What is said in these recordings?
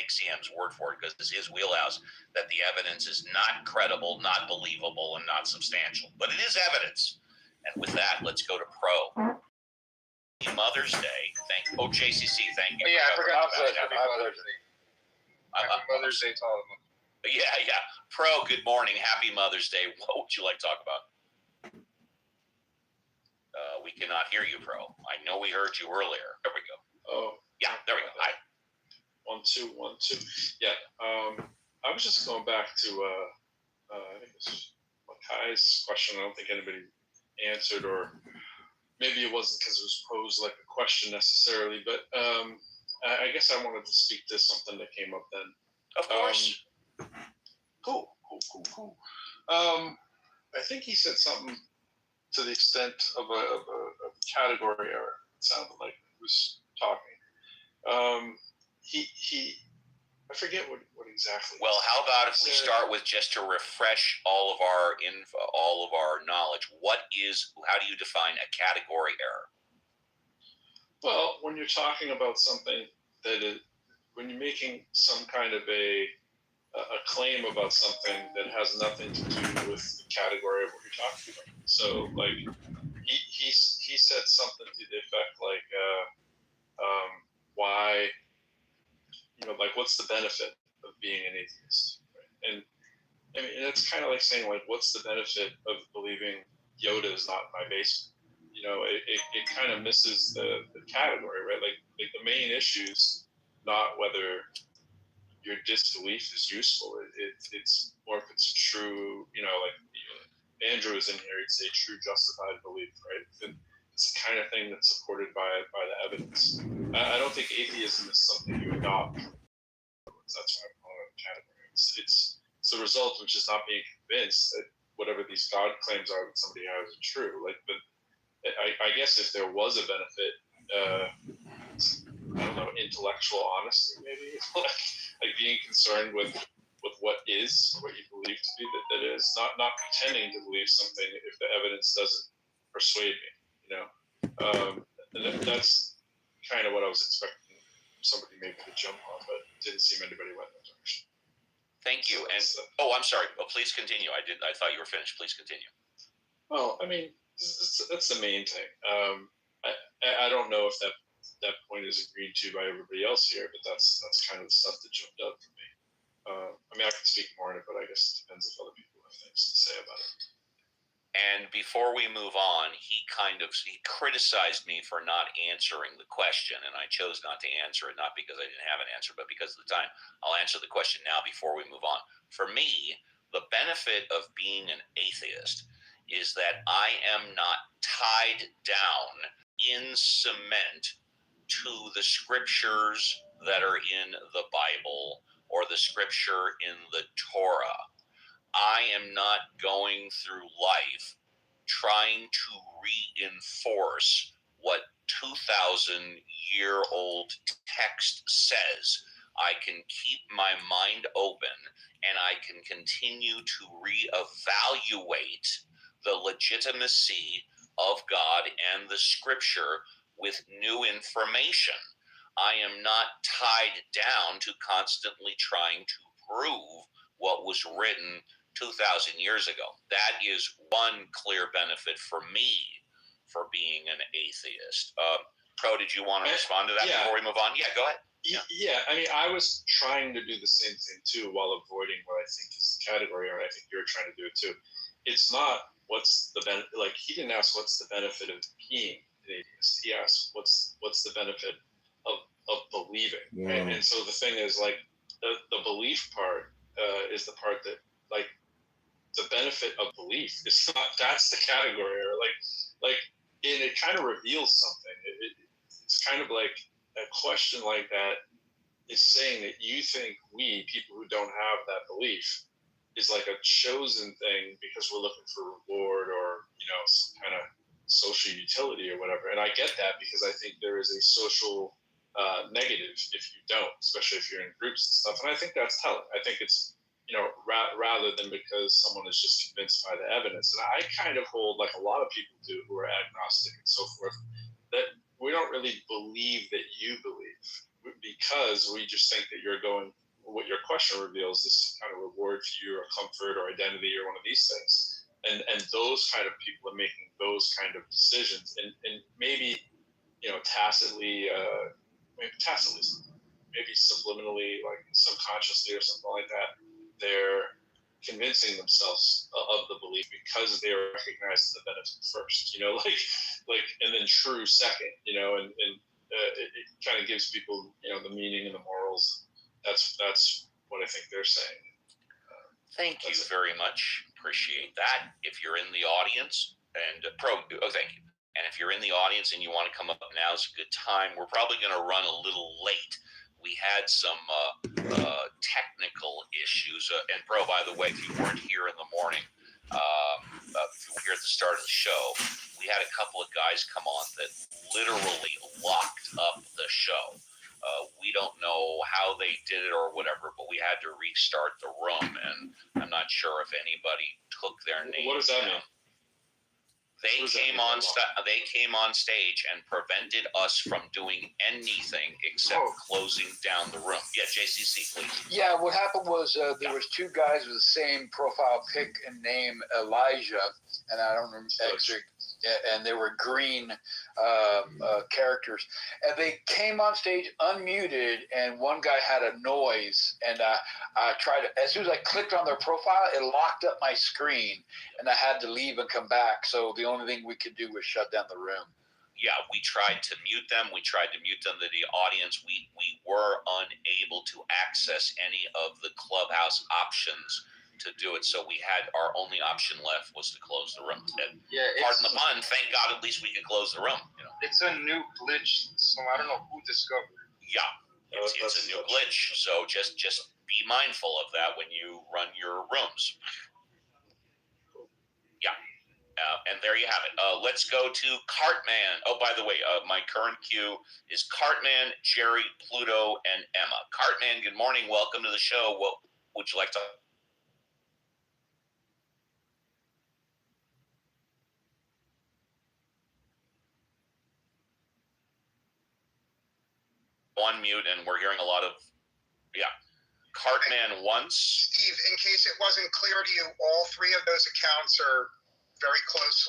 take CM's word for it because it's his wheelhouse that the evidence is not credible, not believable, and not substantial. But it is evidence. And with that, let's go to Pro. Mother's Day. JCC, thank you. Yeah, I forgot to say Happy Mother's Day. Happy Mother's Day to all of them. Yeah. Pro, good morning. Happy Mother's Day. What would you like to talk about? We cannot hear you, Pro. I know we heard you earlier. There we go. Oh. Yeah, there we go. Hi. 1, 2, 1, 2. Yeah. I was just going back to I think it's Kai's question. I don't think anybody answered, or maybe it wasn't because it was posed like a question necessarily, but I guess I wanted to speak to something that came up then. Of course. Cool. I think he said something to the extent of a category error. It sounded like he was talking. I forget what exactly. Well, how about if we start with, just to refresh all of our info, all of our knowledge, how do you define a category error? Well, when you're talking about something when you're making some kind of a claim about something that has nothing to do with the category of what you're talking about. So, like, he said something to the effect like, why, like, what's the benefit of being an atheist? Right? And I mean, it's kind of like saying, like, what's the benefit of believing Yoda is not in my basement? It kind of misses the category, right? Like the main issue's not whether your disbelief is useful. It's more if it's true, like Andrew is in here, he'd say true justified belief, right? It's the kind of thing that's supported by the evidence. I don't think atheism is something you adopt. That's why I call it a category. It's the result of just not being convinced that whatever these God claims are that somebody has are true. But I guess if there was a benefit, I don't know, intellectual honesty maybe, like being concerned with what is, what you believe to be that is, not pretending to believe something if the evidence doesn't persuade me, and that's kind of what I was expecting somebody maybe to jump on, but it didn't seem anybody went in that direction. Thank you. And I'm sorry. Well, please continue. I thought you were finished. Please continue. Well, I mean, that's the main thing. I don't know if that point is agreed to by everybody else here, but that's kind of the stuff that jumped out for me. I mean, I can speak more on it, but I guess it depends if other people have things to say about it. And before we move on, he criticized me for not answering the question, and I chose not to answer it, not because I didn't have an answer, but because of the time. I'll answer the question now before we move on. For me, the benefit of being an atheist is that I am not tied down in cement to the scriptures that are in the Bible or the scripture in the Torah. I am not going through life trying to reinforce what 2,000-year-old text says. I can keep my mind open and I can continue to reevaluate the legitimacy of God and the scripture with new information. I am not tied down to constantly trying to prove what was written 2,000 years ago. That is one clear benefit for me for being an atheist. Pro, did you want to respond to that before we move on? Yeah, go ahead. Yeah, I mean, I was trying to do the same thing too while avoiding what I think is the category, or I think you're trying to do it too. It's not what's the benefit, like he didn't ask what's the benefit of being an atheist. He asked what's the benefit of believing. Yeah. And so the thing is, like, the belief part is the part that, like, the benefit of belief is not, that's the category, or like, and it kind of reveals something. It's kind of like a question like that is saying that you think we, people who don't have that belief, is like a chosen thing because we're looking for reward or, some kind of social utility or whatever. And I get that because I think there is a social negative if you don't, especially if you're in groups and stuff. And I think that's telling. I think it's, rather than because someone is just convinced by the evidence. And I kind of hold, like a lot of people do who are agnostic and so forth, that we don't really believe that you believe. because we just think that you're going, what your question reveals is some kind of reward for you or comfort or identity or one of these things. And those kind of people are making those kind of decisions, and maybe, tacitly, maybe subliminally, like subconsciously or something like that, they're convincing themselves of the belief because they recognize the benefit first, and then true second, and it kind of gives people, the meaning and the morals. That's what I think they're saying. Thank you very much. Appreciate that. If you're in the audience thank you. And if you're in the audience and you want to come up, now's a good time. We're probably going to run a little late. We had some technical issues. And Pro, by the way, if you weren't here in the morning, if you were here at the start of the show, we had a couple of guys come on that literally locked up the show. We don't know how they did it or whatever, but we had to restart the room, and I'm not sure if anybody took their name. What does that mean? They came on stage and prevented us from doing anything except closing down the room. Yeah, JCC, please. Yeah, what happened was there was two guys with the same profile pic and name, Elijah, and I don't remember actually. And they were green characters, and they came on stage unmuted, and one guy had a noise, and I tried to, as soon as I clicked on their profile, it locked up my screen, and I had to leave and come back. So the only thing we could do was shut down the room. Yeah, we tried to mute them. We tried to mute them to the audience. We were unable to access any of the Clubhouse options to do it, so we had our only option left was to close the room. And pardon the pun, thank God at least we could close the room. It's a new glitch, so I don't know who discovered it. Yeah, it's a new glitch, so just be mindful of that when you run your rooms. Yeah, and there you have it. Let's go to Cartman. Oh, by the way, my current queue is Cartman, Jerry, Pluto, and Emma. Cartman, good morning. Welcome to the show. What would you like to... on mute, and we're hearing a lot of, Cartman once. Steve, in case it wasn't clear to you, all three of those accounts are very close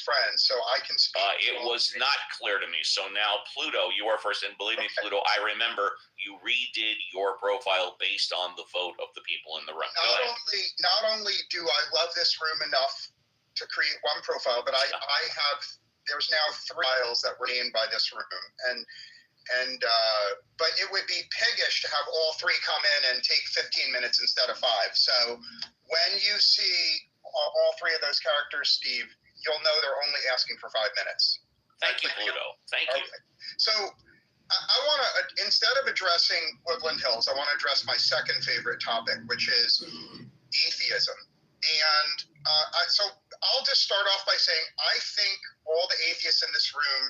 friends, so I can speak. It was not clear to me, so now Pluto, you are first, and believe me, Pluto, I remember you redid your profile based on the vote of the people in the room. Not only do I love this room enough to create one profile, but I have, there's now 3 files that were named by this room, but it would be piggish to have all 3 come in and take 15 minutes instead of 5. So when you see all 3 of those characters, Steve, you'll know they're only asking for 5 minutes. Thank you, Pluto. Thank you. So I want to, instead of addressing Woodland Hills, I want to address my second favorite topic, which is atheism. And so I'll just start off by saying I think all the atheists in this room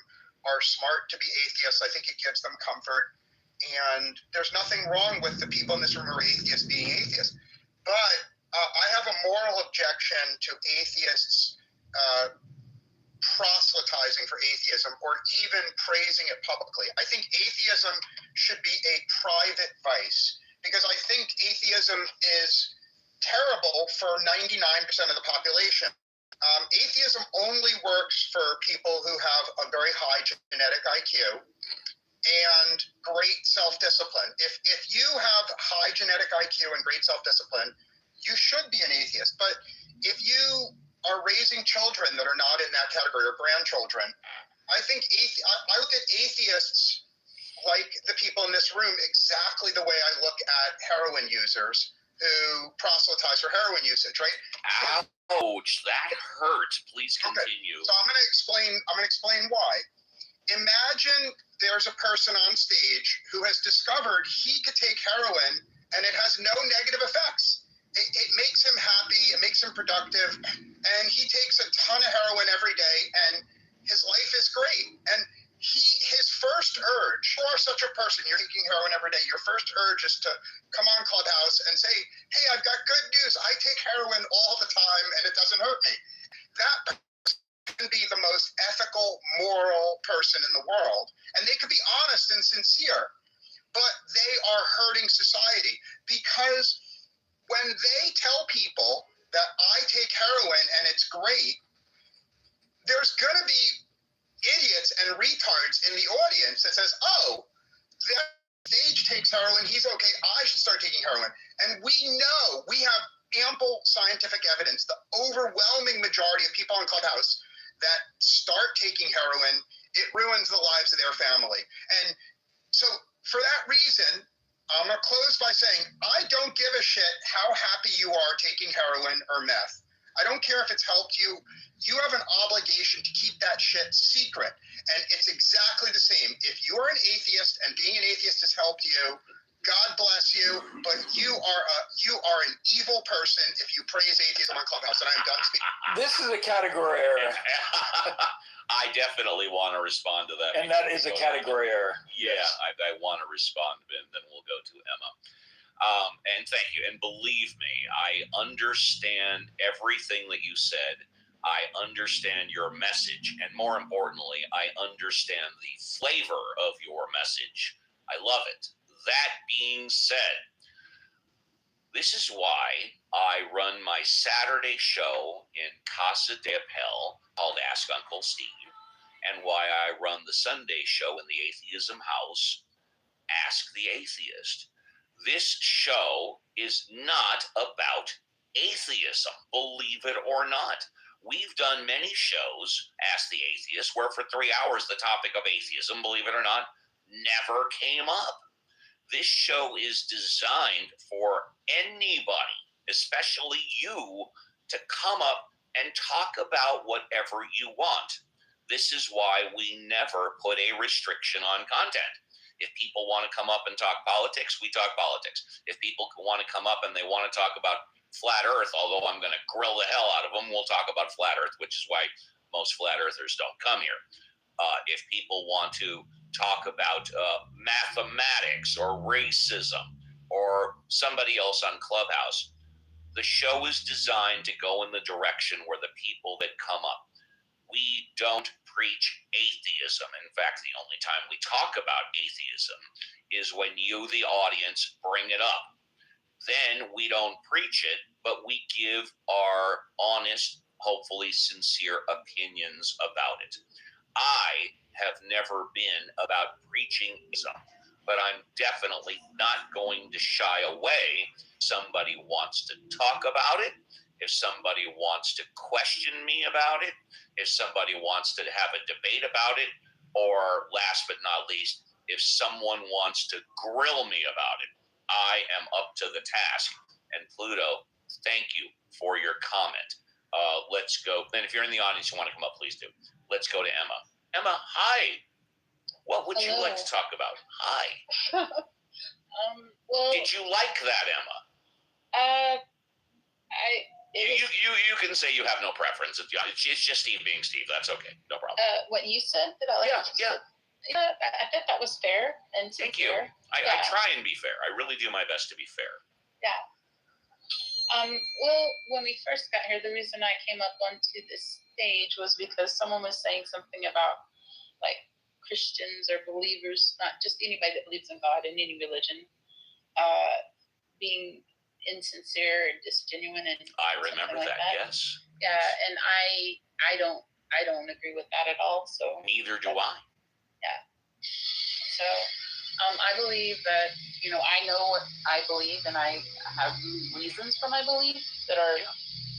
are smart to be atheists. I think it gives them comfort. And there's nothing wrong with the people in this room who are atheists being atheists. But I have a moral objection to atheists proselytizing for atheism or even praising it publicly. I think atheism should be a private vice because I think atheism is terrible for 99% of the population. Atheism only works for people who have a very high genetic IQ and great self-discipline. If you have high genetic IQ and great self-discipline, you should be an atheist. But if you are raising children that are not in that category or grandchildren, I think I look at atheists like the people in this room exactly the way I look at heroin users who proselytize for heroin usage, right? Ouch, that hurt. Please continue. Okay. So I'm going to explain why. Imagine there's a person on stage who has discovered he could take heroin and it has no negative effects. It makes him happy, it makes him productive, and he takes a ton of heroin every day and his life is great. And his first urge, you are such a person, you're taking heroin every day, your first urge is to come on Clubhouse and say, hey, I've got good news, I take heroin all the time and it doesn't hurt me. That can be the most ethical, moral person in the world, and they could be honest and sincere. but they are hurting society, because when they tell people that I take heroin and it's great, there's going to be idiots and retards in the audience that says, oh, that Sage takes heroin, he's okay, I should start taking heroin. And we know, we have ample scientific evidence, the overwhelming majority of people in Clubhouse that start taking heroin, it ruins the lives of their family. And so for that reason, I'm going to close by saying, I don't give a shit how happy you are taking heroin or meth. I don't care if it's helped you. You have an obligation to keep that shit secret. And it's exactly the same. If you are an atheist and being an atheist has helped you, God bless you, but you are an evil person if you praise atheism on Clubhouse. And I'm done speaking. This is a category error. I definitely want to respond to that. And that is a category error. Yeah, I want to respond, and then we'll go to Emma. And thank you. And believe me, I understand everything that you said. I understand your message. And more importantly, I understand the flavor of your message. I love it. That being said, this is why I run my Saturday show in Casa de Papel called Ask Uncle Steve, and why I run the Sunday show in the Atheism House, Ask the Atheist. This show is not about atheism, believe it or not. We've done many shows, Ask the Atheist, where for 3 hours the topic of atheism, believe it or not, never came up. This show is designed for anybody, especially you, to come up and talk about whatever you want. This is why we never put a restriction on content. If people want to come up and talk politics, we talk politics. If people want to come up and they want to talk about flat earth, although I'm going to grill the hell out of them, we'll talk about flat earth, which is why most flat earthers don't come here. If people want to talk about mathematics or racism or somebody else on Clubhouse, the show is designed to go in the direction where the people that come up. We don't preach atheism. In fact, the only time we talk about atheism is when you, the audience, bring it up. Then we don't preach it, but we give our honest, hopefully sincere opinions about it. I have never been about preaching ism, but I'm definitely not going to shy away. Somebody wants to talk about it. If somebody wants to question me about it, if somebody wants to have a debate about it, or last but not least, if someone wants to grill me about it, I am up to the task. And Pluto, thank you for your comment. Let's go. And if you're in the audience, you want to come up, please do. Let's go to Emma. Emma, hi. What would you like to talk about? Hi. Well, did you like that, Emma? You can say you have no preference. It's just Steve being Steve. That's okay. No problem. What you said, that I like. Yeah. I thought that was fair and Thank sincere. you. I try and be fair. I really do my best to be fair. Yeah. Well, when we first got here, the reason I came up onto this stage was because someone was saying something about like Christians or believers, not just anybody that believes in God in any religion, being insincere and disgenuine, and I remember like that. Yes. Yeah, and I don't agree with that at all. So neither do I. Yeah. So I believe that, I know what I believe, and I have reasons for my belief that are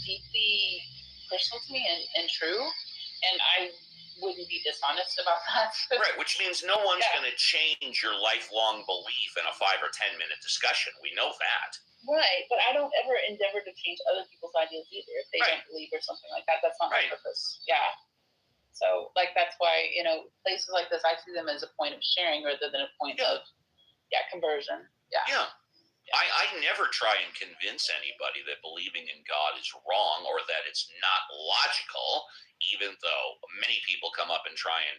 deeply personal to me and true, and I wouldn't be dishonest about that. Right, which means no one's going to change your lifelong belief in a 5 or 10 minute discussion. We know that. Right, but I don't ever endeavor to change other people's ideas either if they don't believe or something like that. That's not my purpose. Yeah. So, that's why, places like this, I see them as a point of sharing rather than a point of, conversion. Yeah. I never try and convince anybody that believing in God is wrong or that it's not logical, even though many people come up and try and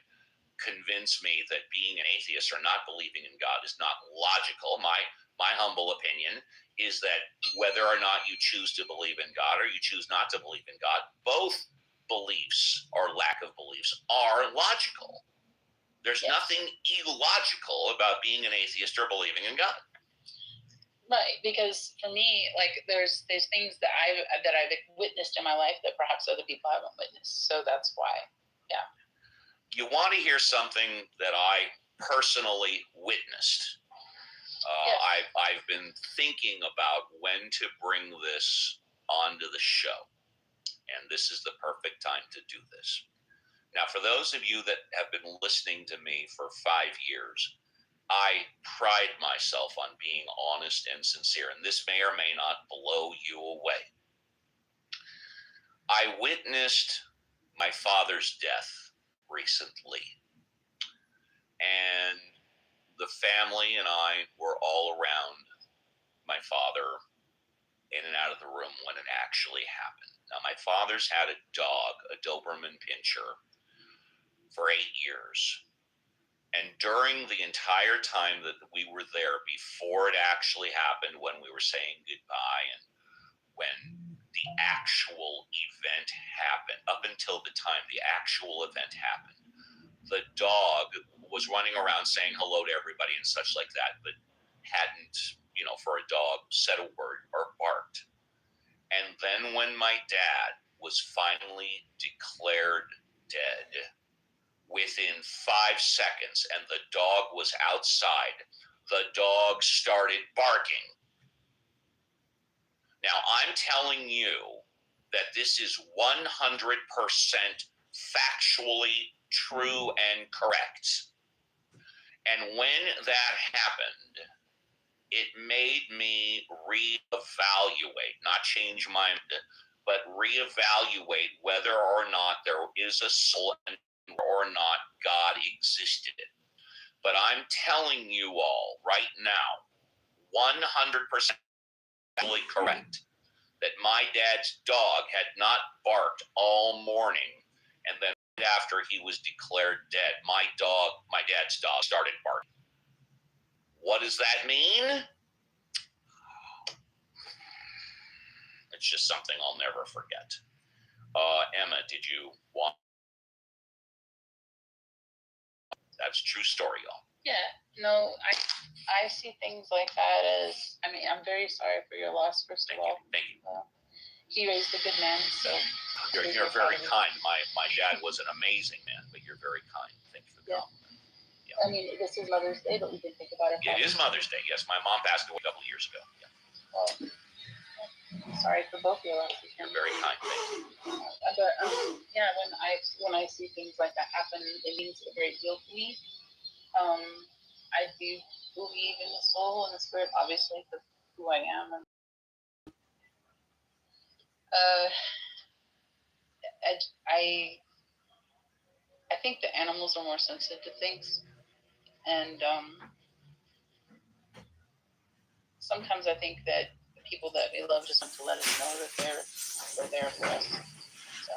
convince me that being an atheist or not believing in God is not logical. My humble opinion is that whether or not you choose to believe in God or you choose not to believe in God, both beliefs or lack of beliefs are logical. There's nothing illogical about being an atheist or believing in God. Right, because for me, like there's things that I've witnessed in my life that perhaps other people haven't witnessed. So that's why, yeah. You want to hear something that I personally witnessed? Yes. I've been thinking about when to bring this onto the show, and this is the perfect time to do this. Now, for those of you that have been listening to me for 5 years, I pride myself on being honest and sincere, and this may or may not blow you away. I witnessed my father's death recently, and the family and I were all around my father in and out of the room when it actually happened. Now, my father's had a dog, a Doberman Pinscher, for 8 years. And during the entire time that we were there, before it actually happened, when we were saying goodbye and when the actual event happened, up until the time the actual event happened, the dog was running around saying hello to everybody and such like that, but hadn't, for a dog, said a word or barked. And then when my dad was finally declared dead, within 5 seconds, and the dog was outside, the dog started barking. Now, I'm telling you that this is 100% factually true and correct. And when that happened, it made me reevaluate, not change my, but reevaluate whether or not there is a soul or not God existed. But I'm telling you all right now, 100% correct, that my dad's dog had not barked all morning, and then after he was declared dead, my dad's dog started barking. What does that mean? It's just something I'll never forget. Emma, did you want? That's a true story, y'all. Yeah, no, I see things like that as, I mean, I'm very sorry for your loss, first of all. Thank you. He raised a good man, so. You're very kind. My dad was an amazing man, but you're very kind. Thank you for the compliment. Yeah. I mean, this is Mother's Day, but we can think about it. It is Mother's Day, yes. My mom passed away a couple of years ago. Yeah. Well, sorry for both your losses. You're very kind. Thank you. But yeah, when I see things like that happen, it means a great deal to me. I do believe in the soul and the spirit, obviously, because who I am. And, I think the animals are more sensitive to things, and sometimes I think that the people that we love just want to let us know that they're there for us. So.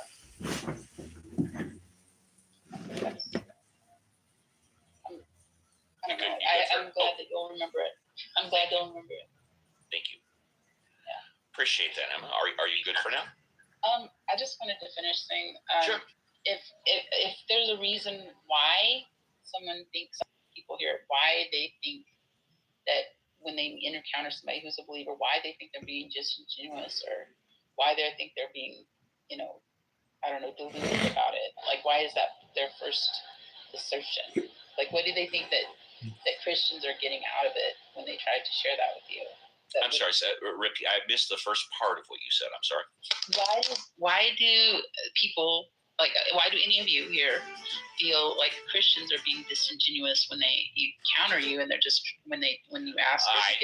I'm glad that you'll remember it. I'm glad you'll remember it. Thank you. Yeah. Appreciate that, Emma. Are you good for now? I just wanted to finish saying, Sure. If there's a reason why someone thinks, people here, why they think that when they encounter somebody who's a believer, why they think they're being disingenuous, or why they think they're being, I don't know, deluded about it. Like, why is that their first assertion? Like, what do they think that Christians are getting out of it when they try to share that with you? I'm sorry, Rick, I missed the first part of what you said. I'm sorry. Why do people, why do any of you here feel like Christians are being disingenuous when they encounter you and they're just, when you ask? I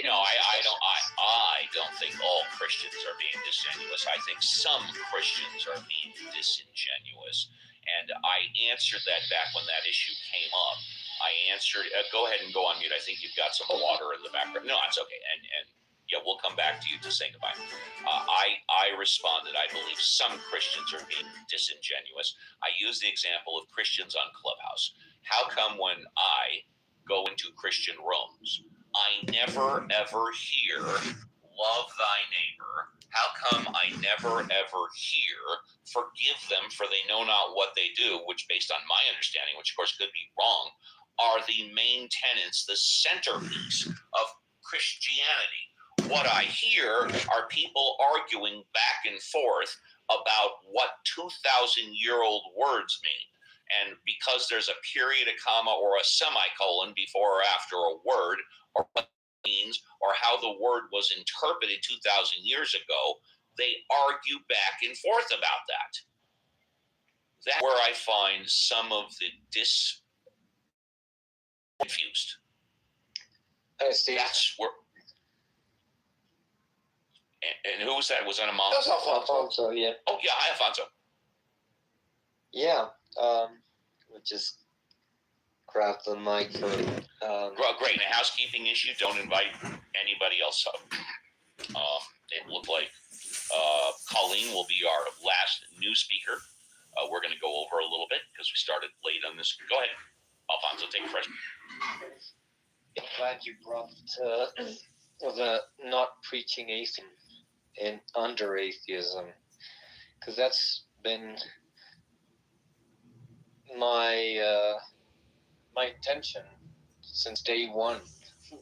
don't think all Christians are being disingenuous. I think some Christians are being disingenuous. And I answered that back when that issue came up. I answered, go ahead and go on mute. I think you've got some water in the background. No, it's okay. And yeah, we'll come back to you to say goodbye. I responded, I believe some Christians are being disingenuous. I used the example of Christians on Clubhouse. How come when I go into Christian rooms, I never ever hear love thy neighbor, how come I never ever hear, forgive them for they know not what they do, which based on my understanding, which of course could be wrong, are the main tenets, the centerpiece of Christianity. What I hear are people arguing back and forth about what 2,000-year-old words mean. And because there's a period, a comma, or a semicolon before or after a word, or what it means, or how the word was interpreted 2,000 years ago, they argue back and forth about that. That's where I find some of the confused. That's where. And who was that? Was that Amon? That's Alfonso, yeah. Oh, yeah. Hi, Alfonso. Yeah. We just grab the mic for Great. And a housekeeping issue, don't invite anybody else up. It looked like Colleen will be our last new speaker. We're going to go over a little bit because we started late on this. Go ahead, Alfonso, take a fresh. I'm glad you brought the not preaching atheism and under atheism, because that's been my my intention since day one.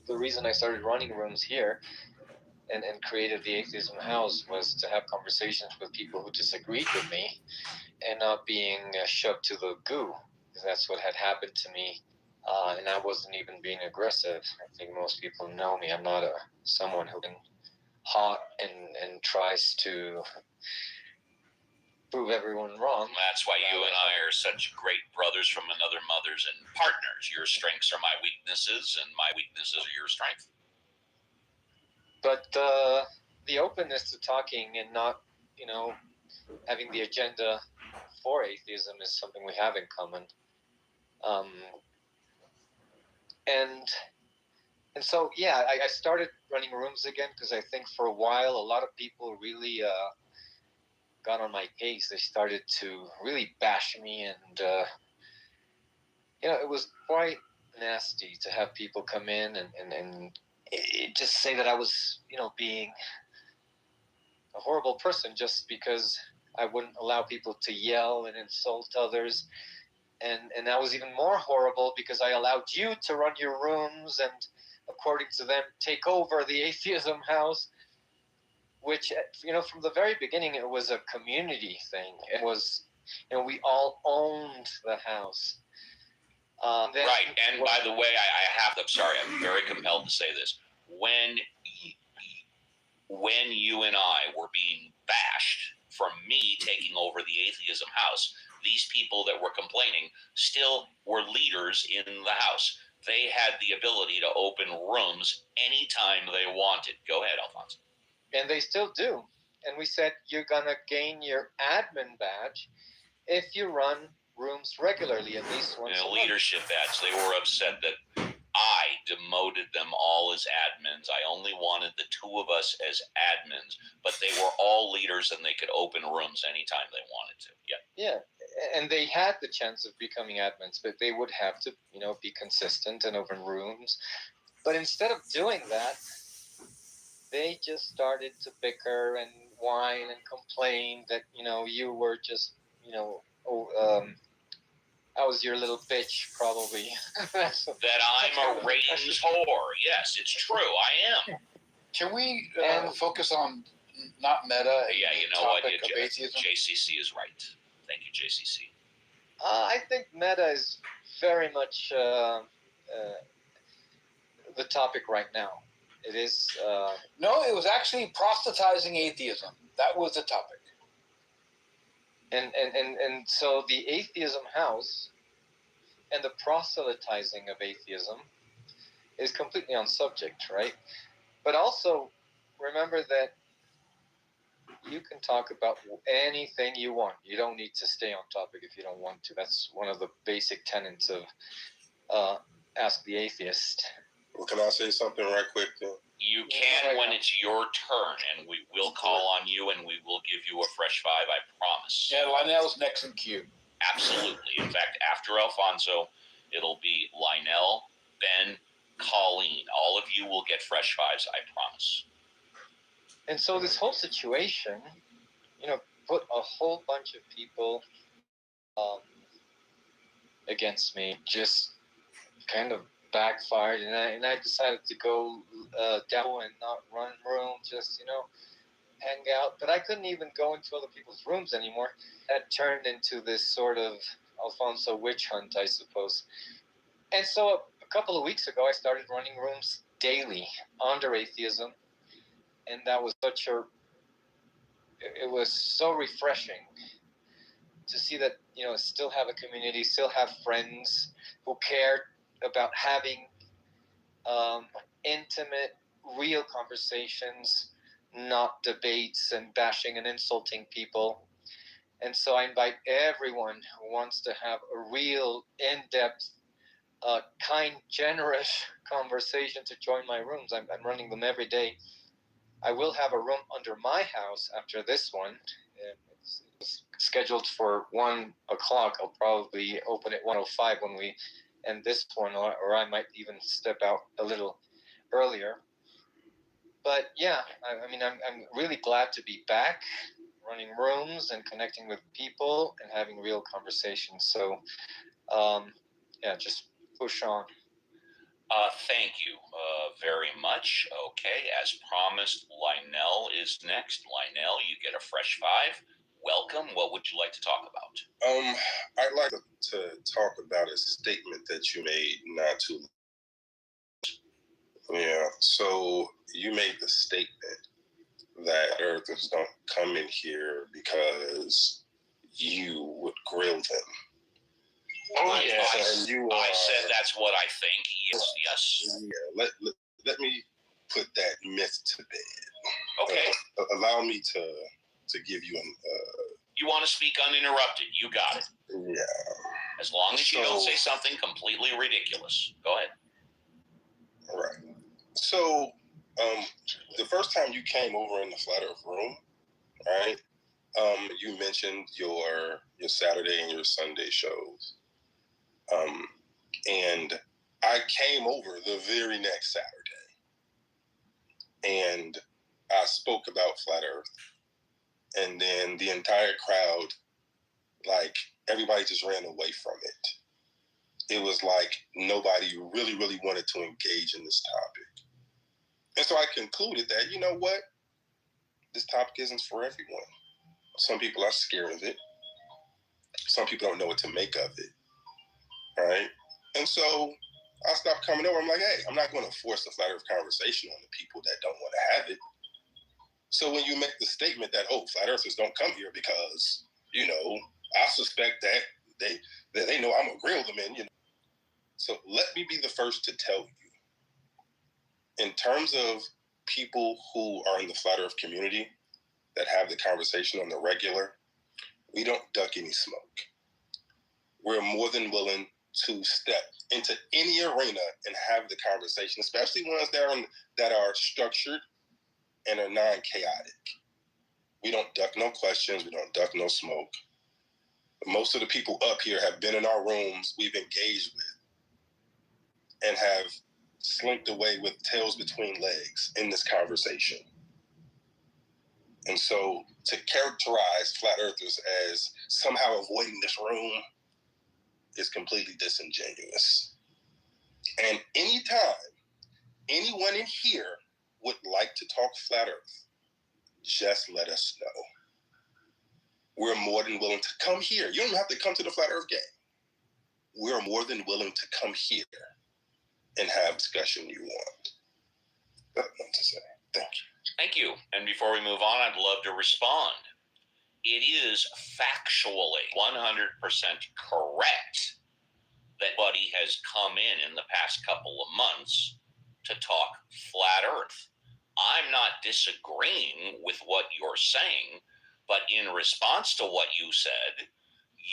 The reason I started running rooms here and created the Atheism House was to have conversations with people who disagreed with me and not being shoved to the goo, because that's what had happened to me. And I wasn't even being aggressive. I think most people know me. I'm not someone who can hot and tries to prove everyone wrong. That's why you and I are such great brothers from another mothers and partners. Your strengths are my weaknesses, and my weaknesses are your strengths. But the openness to talking and not, having the agenda for atheism is something we have in common. And so, yeah, I started running rooms again because I think for a while a lot of people really got on my case. They started to really bash me, and it was quite nasty to have people come in and just say that I was, being a horrible person just because I wouldn't allow people to yell and insult others. And I was even more horrible because I allowed you to run your rooms and, according to them, take over the Atheism House, which, from the very beginning, it was a community thing. It was, we all owned the house. Right, and by the way, I'm very compelled to say this. When you and I were being bashed from me taking over the Atheism House, these people that were complaining still were leaders in the house. They had the ability to open rooms anytime they wanted. Go ahead, Alfonso. And they still do. And we said, you're going to gain your admin badge if you run rooms regularly, at least once a month. Leadership badge. They were upset that I demoted them all as admins. I only wanted the two of us as admins, but they were all leaders and they could open rooms anytime they wanted to. Yeah, and they had the chance of becoming admins, but they would have to, be consistent and open rooms. But instead of doing that, they just started to bicker and whine and complain that, you were just, I was your little bitch, probably. That I'm a ratings whore. Yes, it's true. I am. Can we focus on not meta? Yeah, you know what? Atheism? JCC is right. Thank you, JCC. I think meta is very much the topic right now. It is. No, it was actually proselytizing atheism. That was the topic. And so the Atheism House and the proselytizing of atheism is completely on subject, right? But also remember that you can talk about anything you want. You don't need to stay on topic if you don't want to. That's one of the basic tenets of Ask the Atheist. Well, can I say something right quick? You can when it's your turn, and we will call on you, and we will give you a fresh five, I promise. Yeah, Lionel's next in queue. Absolutely. In fact, after Alfonso, it'll be Lionel, Ben, Colleen. All of you will get fresh fives, I promise. And so this whole situation, put a whole bunch of people against me, just kind of backfired, and I decided to go down and not run room, just hang out. But I couldn't even go into other people's rooms anymore. That turned into this sort of Alfonso witch hunt, I suppose. And so a couple of weeks ago, I started running rooms daily under atheism, and that was it was so refreshing to see that still have a community, still have friends who care about having intimate, real conversations, not debates and bashing and insulting people. And so I invite everyone who wants to have a real, in-depth, kind, generous conversation to join my rooms. I'm running them every day. I will have a room under my house after this one. It's scheduled for 1 o'clock. I'll probably open at 1:05 when we end this one, or I might even step out a little earlier. But yeah, I'm really glad to be back running rooms and connecting with people and having real conversations. So, just push on. Thank you very much. Okay, as promised, Lionel is next. Lionel, you get a fresh 5. Welcome. What would you like to talk about? I'd like to talk about a statement that you made not too long. Yeah, so you made the statement that Earthers don't come in here because you would grill them. Oh, yeah. I said that's what I think. Yes. Yeah, let me put that myth to bed. Okay. Allow me to give you an... You want to speak uninterrupted. You got it. Yeah. As long as you don't say something completely ridiculous. Go ahead. All right. So, the first time you came over in the Flat Earth room, right? You mentioned your Saturday and your Sunday shows. And I came over the very next Saturday, and I spoke about Flat Earth, and then the entire crowd, like, everybody just ran away from it. It was like nobody really, really wanted to engage in this topic. And so I concluded that, you know what? This topic isn't for everyone. Some people are scared of it. Some people don't know what to make of it. Right? And so I stopped coming over. I'm like, hey, I'm not going to force the Flat Earth conversation on the people that don't want to have it. So when you make the statement that, Flat Earthers don't come here because, I suspect that they know I'm going to grill them in, So let me be the first to tell you, in terms of people who are in the Flat Earth community that have the conversation on the regular, we don't duck any smoke. We're more than willing to step into any arena and have the conversation, especially ones that are structured and are non-chaotic. We don't duck no questions. We don't duck no smoke. Most of the people up here have been in our rooms we've engaged with and have slinked away with tails between legs in this conversation. And so to characterize Flat Earthers as somehow avoiding this room is completely disingenuous. And anytime anyone in here would like to talk Flat Earth, just let us know. We're more than willing to come here. You don't have to come to the Flat Earth game. We're more than willing to come here and have discussion you want. That's what to say. Thank you. Thank you. And before we move on, I'd love to respond. It is factually 100% correct that Buddy has come in the past couple of months to talk Flat Earth. I'm not disagreeing with what you're saying, but in response to what you said,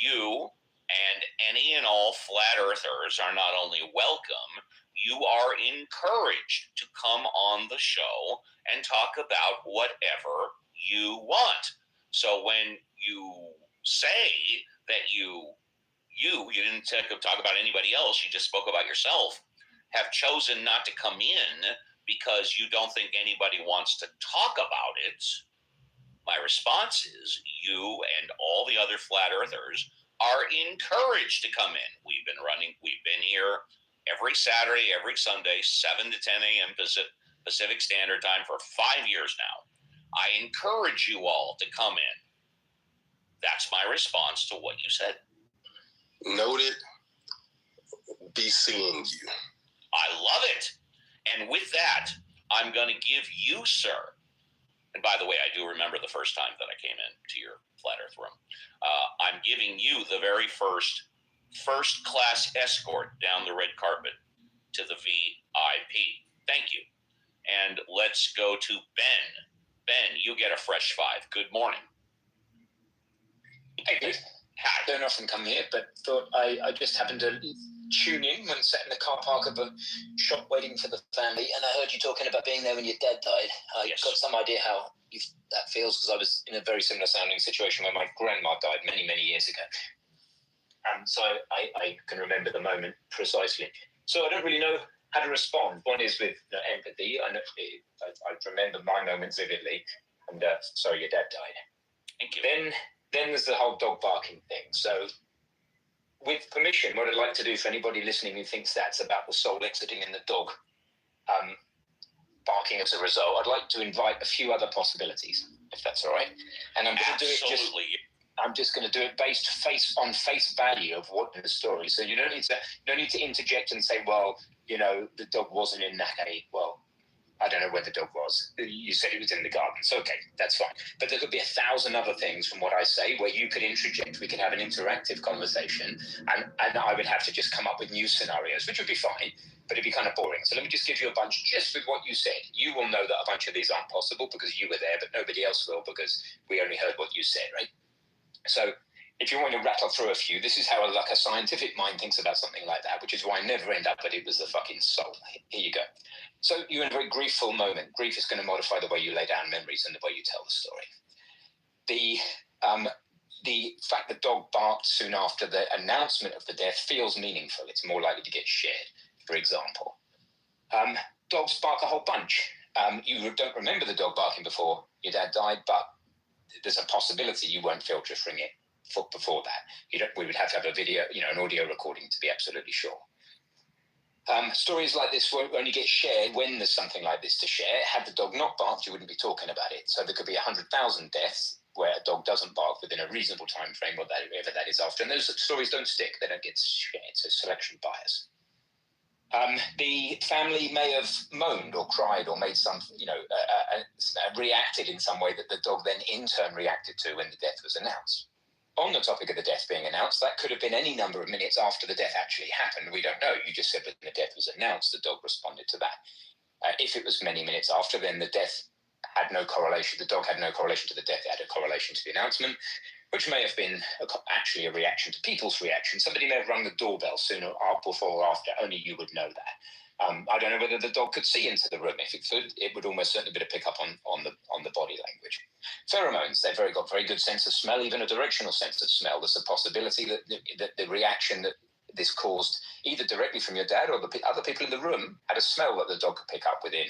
you and any and all Flat Earthers are not only welcome, you are encouraged to come on the show and talk about whatever you want. So when you say that you didn't talk about anybody else, you just spoke about yourself, have chosen not to come in because you don't think anybody wants to talk about it, my response is you and all the other flat earthers are encouraged to come in. We've been here every Saturday, every Sunday, 7 to 10 a.m. Pacific Standard Time for 5 years now. I encourage you all to come in. That's my response to what you said. Noted. Be seeing you. I love it. And with that, I'm going to give you, sir, and by the way, I do remember the first time that I came into your flat earth room. I'm giving you the very first class escort down the red carpet to the VIP. Thank you. And let's go to Ben. Ben, you get a fresh 5. Good morning. Hey, dude. Hi. Don't often come here, but thought I just happened to tune in when sat in the car park of a shop waiting for the family, and I heard you talking about being there when your dad died. I Yes. got some idea how that feels, because I was in a very similar sounding situation when my grandma died many, many years ago. So I can remember the moment precisely. So I don't really know how to respond. One is with empathy. I remember my moments vividly, and sorry your dad died. Thank you. Then there's the whole dog barking thing. So, with permission, what I'd like to do for anybody listening who thinks that's about the soul exiting and the dog barking as a result, I'd like to invite a few other possibilities, if that's all right. And I'm going to do it I'm just going to do it based on face value of what in the story. So you don't need to interject and say, well, the dog wasn't in that hay. Well, I don't know where the dog was. You said it was in the garden. So, okay, that's fine. But there could be 1,000 other things from what I say where you could interject. We could have an interactive conversation, and I would have to just come up with new scenarios, which would be fine, but it'd be kind of boring. So let me just give you a bunch just with what you said. You will know that a bunch of these aren't possible because you were there, but nobody else will because we only heard what you said, right? So if you want to rattle through a few, this is how a scientific mind thinks about something like that, which is why I never end up, but it was the fucking soul. Here you go. So you're in a very griefful moment. Grief is going to modify the way you lay down memories and the way you tell the story. The fact the dog barked soon after the announcement of the death feels meaningful. It's more likely to get shared, for example. Dogs bark a whole bunch. You don't remember the dog barking before your dad died, but there's a possibility you weren't filtering it before that. We would have to have a video, an audio recording to be absolutely sure. Stories like this won't only get shared when there's something like this to share. Had the dog not barked, you wouldn't be talking about it. So there could be 100,000 deaths where a dog doesn't bark within a reasonable time frame, whatever that is after. And those stories don't stick; they don't get shared. So selection bias. The family may have moaned or cried or made some, reacted in some way that the dog then in turn reacted to when the death was announced. On the topic of the death being announced, that could have been any number of minutes after the death actually happened. We don't know. You just said when the death was announced, the dog responded to that. If it was many minutes after, then the death had no correlation. The dog had no correlation to the death. It had a correlation to the announcement, which may have been actually a reaction to people's reaction. Somebody may have rung the doorbell sooner, before or after. Only you would know that. I don't know whether the dog could see into the room. If it could, it would almost certainly be a pick up on the body language. Pheromones, they've got very good sense of smell, even a directional sense of smell. There's a possibility that the reaction that this caused, either directly from your dad or the other people in the room, had a smell that the dog could pick up within,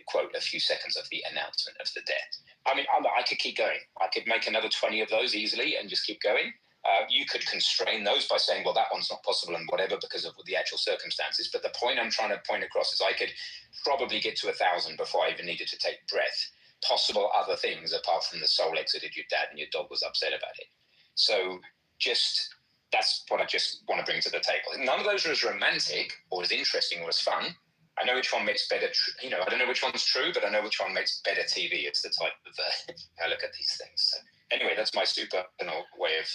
quote, a few seconds of the announcement of the death. I mean, I could keep going. I could make another 20 of those easily and just keep going. You could constrain those by saying, well, that one's not possible and whatever because of the actual circumstances. But the point I'm trying to point across is I could probably get to 1,000 before I even needed to take breath. Possible other things apart from the soul exited your dad and your dog was upset about it. So that's what I just want to bring to the table. None of those are as romantic or as interesting or as fun. I know which one makes better, I don't know which one's true, but I know which one makes better TV. It's the type of, I look at these things. So anyway, that's my super way of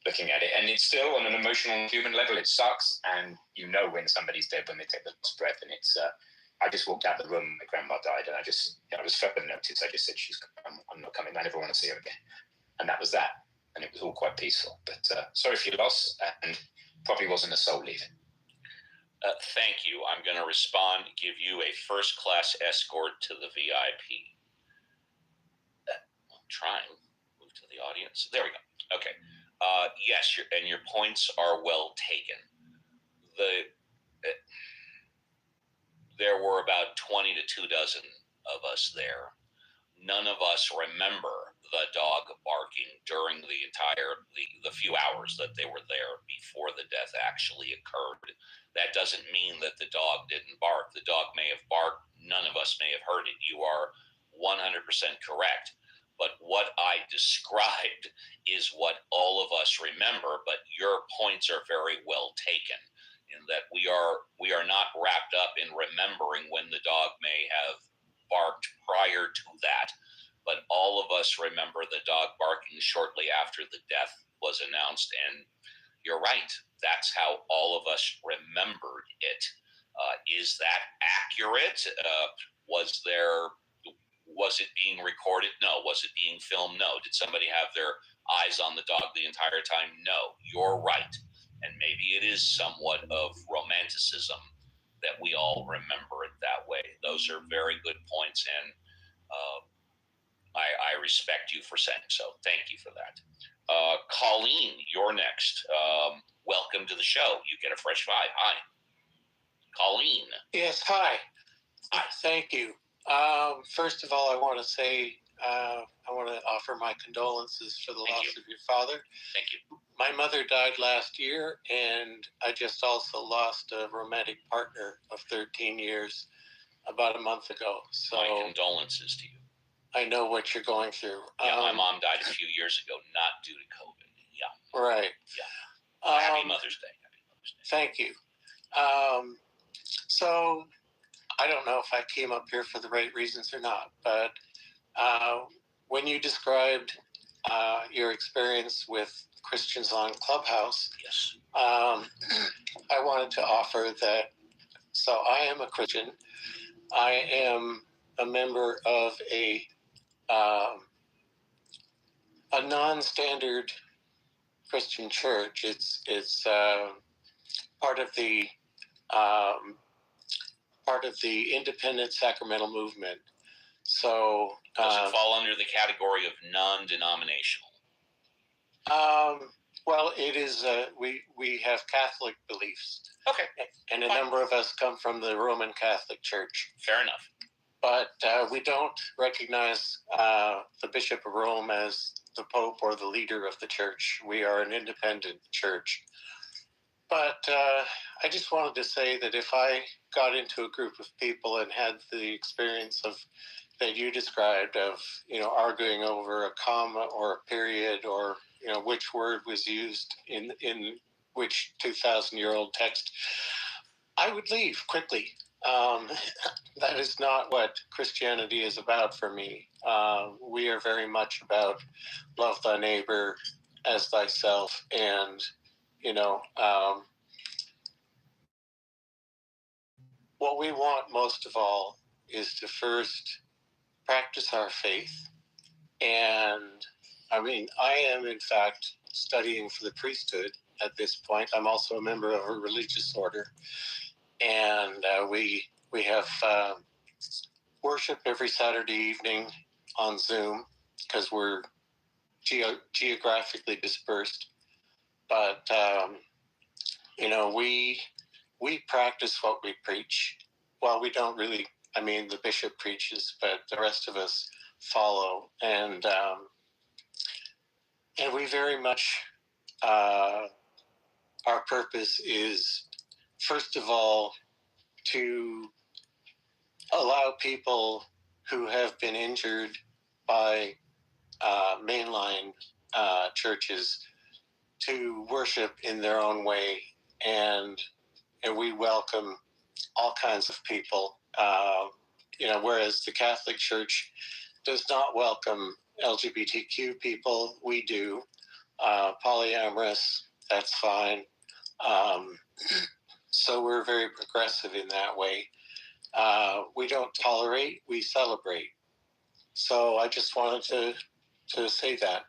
looking at it. And it's still on an emotional human level, it sucks. And when somebody's dead when they take the last breath. And it's, I just walked out the room when my grandma died and I was further noticed. I just said, I'm not coming. I never want to see her again. And that was that. And it was all quite peaceful. But sorry for your loss, and probably wasn't a soul leaving. Thank you. I'm going to respond, give you a first-class escort to the VIP. I'm trying. Move to the audience. There we go. Okay. Yes, your points are well taken. there were about 20 to 24 of us there. None of us remember the dog barking during the few hours that they were there before the death actually occurred. That doesn't mean that the dog didn't bark. The dog may have barked. None of us may have heard it. You are 100% correct. But what I described is what all of us remember, but your points are very well taken in that we are not wrapped up in remembering when the dog may have barked prior to that, but all of us remember the dog barking shortly after the death was announced, and you're right, that's how all of us remembered it. Is that accurate? Was it being recorded? No. Was it being filmed? No. Did somebody have their eyes on the dog the entire time? No. You're right. And maybe it is somewhat of romanticism that we all remember it that way. Those are very good points, and I respect you for saying so. Thank you for that. Colleen, you're next. Welcome to the show. You get a fresh five. Hi. Colleen. Yes, hi. Hi. Thank you. First of all, I want to say, I want to offer my condolences for the loss of your father. Thank you. My mother died last year, and I just also lost a romantic partner of 13 years about a month ago. So my condolences to you. I know what you're going through. Yeah, my mom died a few years ago, not due to COVID. Yeah. Right. Yeah. Happy Mother's Day. Happy Mother's Day. Thank you. So I don't know if I came up here for the right reasons or not, but when you described your experience with Christians on Clubhouse, yes, I wanted to offer that. So I am a Christian. I am a member of a non-standard Christian church. It's part of the independent sacramental movement. So does it fall under the category of non-denominational? Well, it is. We have Catholic beliefs. Okay. And a number of us come from the Roman Catholic Church. Fair enough. But we don't recognize the Bishop of Rome as the Pope or the leader of the church. We are an independent church. But I just wanted to say that if I got into a group of people and had the experience that you described of, arguing over a comma or a period or, which word was used in which 2,000-year-old text, I would leave quickly. That is not what Christianity is about for me. We are very much about love thy neighbor as thyself, and what we want most of all is to first practice our faith. And I am in fact studying for the priesthood at this point. I'm also a member of a religious order, and we have worship every Saturday evening on Zoom because we're geographically dispersed. But we practice what we preach. Well, we don't really. The bishop preaches, but the rest of us follow, and we very much. Our purpose is, first of all, to allow people who have been injured by mainline churches to worship in their own way, and we welcome all kinds of people. Whereas the Catholic Church does not welcome LGBTQ people, we do. Polyamorous, that's fine. So we're very progressive in that way. We don't tolerate, we celebrate. So I just wanted to say that.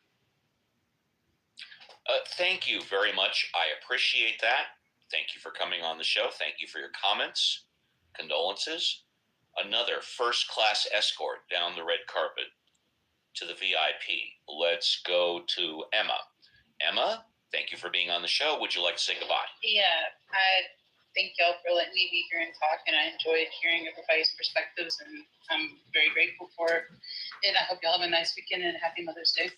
Thank you very much. I appreciate that. Thank you for coming on the show. Thank you for your comments, condolences. Another first-class escort down the red carpet to the VIP. Let's go to Emma. Emma, thank you for being on the show. Would you like to say goodbye? Yeah, thank y'all for letting me be here and talk. And I enjoyed hearing everybody's perspectives, and I'm very grateful for it. And I hope y'all have a nice weekend and happy Mother's Day.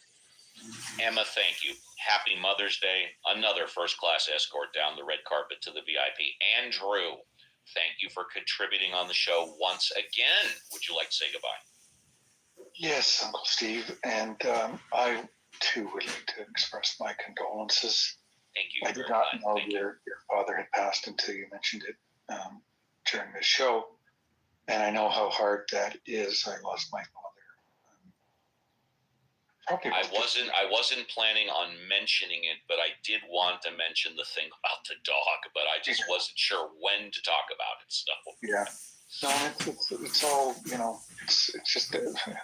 Emma, thank you. Happy Mother's Day. Another first-class escort down the red carpet to the VIP. Andrew, thank you for contributing on the show once again. Would you like to say goodbye? Yes, Uncle Steve, and I too would like to express my condolences. Thank you. I did not know your father had passed until you mentioned it during the show, and I know how hard that is. I lost my father. I wasn't planning on mentioning it, but I did want to mention the thing about the dog, but I just wasn't sure when to talk about it. So yeah. No, it's all, it's just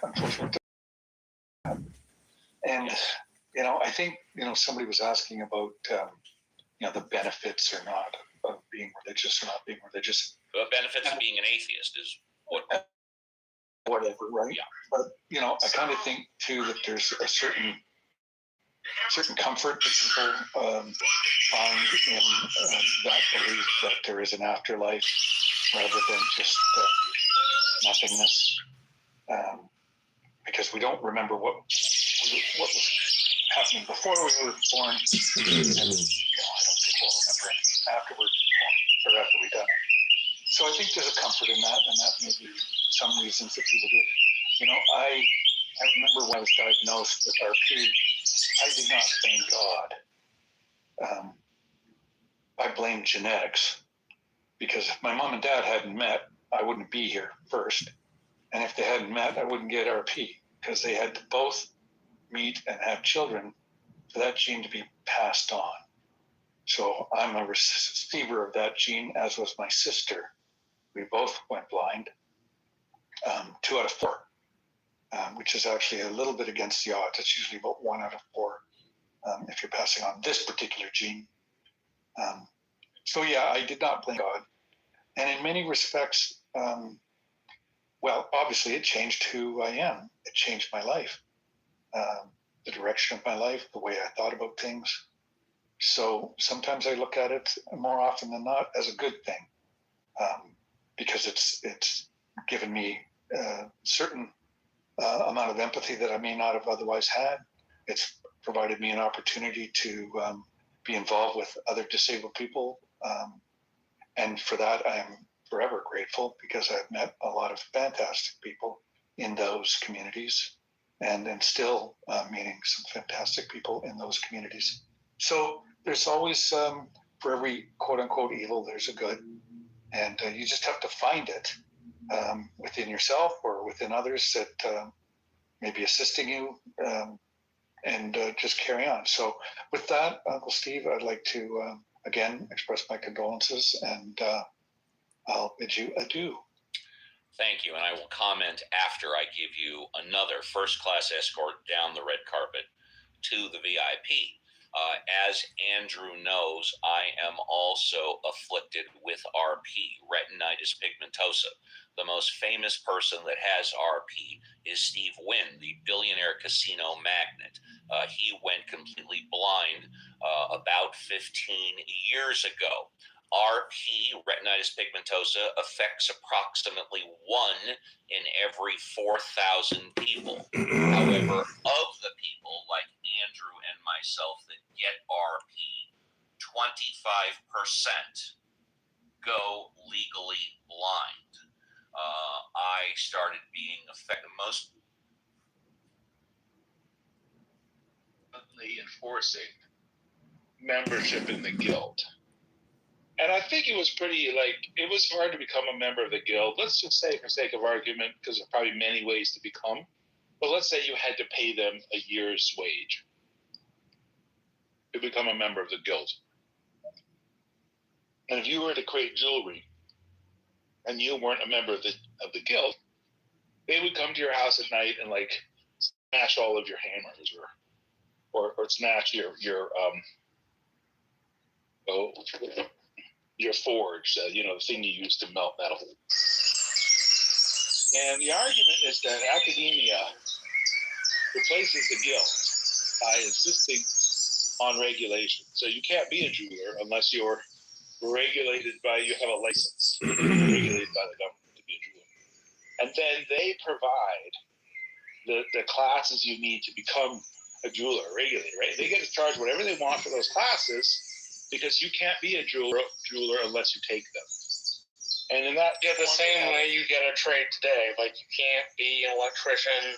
unfortunate. And, I think, somebody was asking about, the benefits or not of being religious or not being religious. The benefits of being an atheist is whatever, right? Yeah. But, I kind of think, too, that there's a certain comfort that people find in that belief that there is an afterlife rather than just nothingness, because we don't remember what was happening before we were born, and I don't think we'll remember anything afterwards or after we done it. So I think there's a comfort in that, and that may be some reasons that people do it. I remember when I was diagnosed with RP, I did not blame God. I blamed genetics, because if my mom and dad hadn't met, I wouldn't be here first. And if they hadn't met, I wouldn't get RP, because they had to both meet and have children for that gene to be passed on. So I'm a receiver of that gene, as was my sister. We both went blind, 2 out of 4, which is actually a little bit against the odds. It's usually about 1 out of 4 if you're passing on this particular gene. So yeah, I did not blame God. And in many respects, well, obviously it changed who I am. It changed my life, the direction of my life, the way I thought about things. So sometimes I look at it more often than not as a good thing, because it's given me a certain amount of empathy that I may not have otherwise had. It's provided me an opportunity to be involved with other disabled people. And for that, I am forever grateful, because I've met a lot of fantastic people in those communities, and still meeting some fantastic people in those communities. So there's always, for every quote unquote evil, there's a good. And you just have to find it within yourself or within others that may be assisting you, and just carry on. So with that, Uncle Steve, I'd like to again express my condolences, and I'll bid you adieu. Thank you, and I will comment after I give you another first-class escort down the red carpet to the VIP. As Andrew knows, I am also afflicted with RP, retinitis pigmentosa. The most famous person that has RP is Steve Wynn, the billionaire casino magnate. He went completely blind about 15 years ago. RP, retinitis pigmentosa, affects approximately 1 in every 4,000 people. However, of the people like Andrew and myself that get RP, 25% go legally blind. I started being affected most. Enforcing membership in the guild. And I think it was it was hard to become a member of the guild. Let's just say, for sake of argument, because there are probably many ways to become, but let's say you had to pay them a year's wage to become a member of the guild. And if you were to create jewelry and you weren't a member of the guild, they would come to your house at night and smash all of your hammers or snatch your forge, the thing you use to melt metal. And the argument is that academia replaces the guild by insisting on regulation. So you can't be a jeweler unless you're regulated by, you have a license, regulated by the government to be a jeweler. And then they provide the classes you need to become a jeweler regularly, right? They get to charge whatever they want for those classes because you can't be a jeweler unless you take them. And in that, the same way you get a trade today, like you can't be an electrician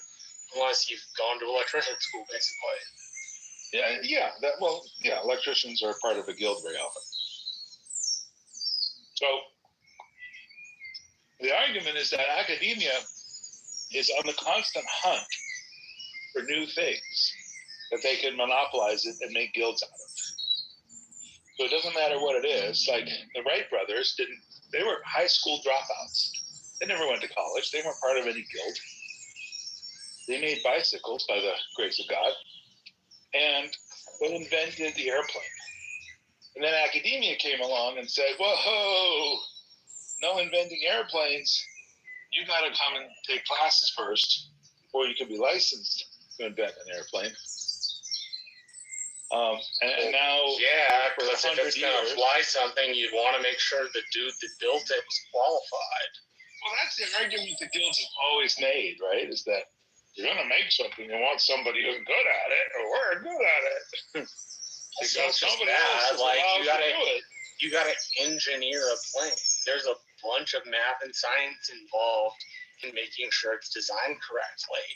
unless you've gone to electrician school, basically. Electricians are part of a guild very often. So the argument is that academia is on the constant hunt for new things that they can monopolize it and make guilds out of. So it doesn't matter what it is. Like the Wright brothers they were high school dropouts. They never went to college. They weren't part of any guild. They made bicycles by the grace of God, and they invented the airplane. And then academia came along and said, whoa, no inventing airplanes. You got to come and take classes first before you can be licensed to invent an airplane. And now, because if it's going to fly something, you'd want to make sure the dude that built it was qualified. Well, that's the argument the guilds have always made, right? Is that you're going to make something, you want somebody who's good at it, or we're good at it. Because somebody else is allowed to do it. You got to engineer a plane. There's a bunch of math and science involved in making sure it's designed correctly.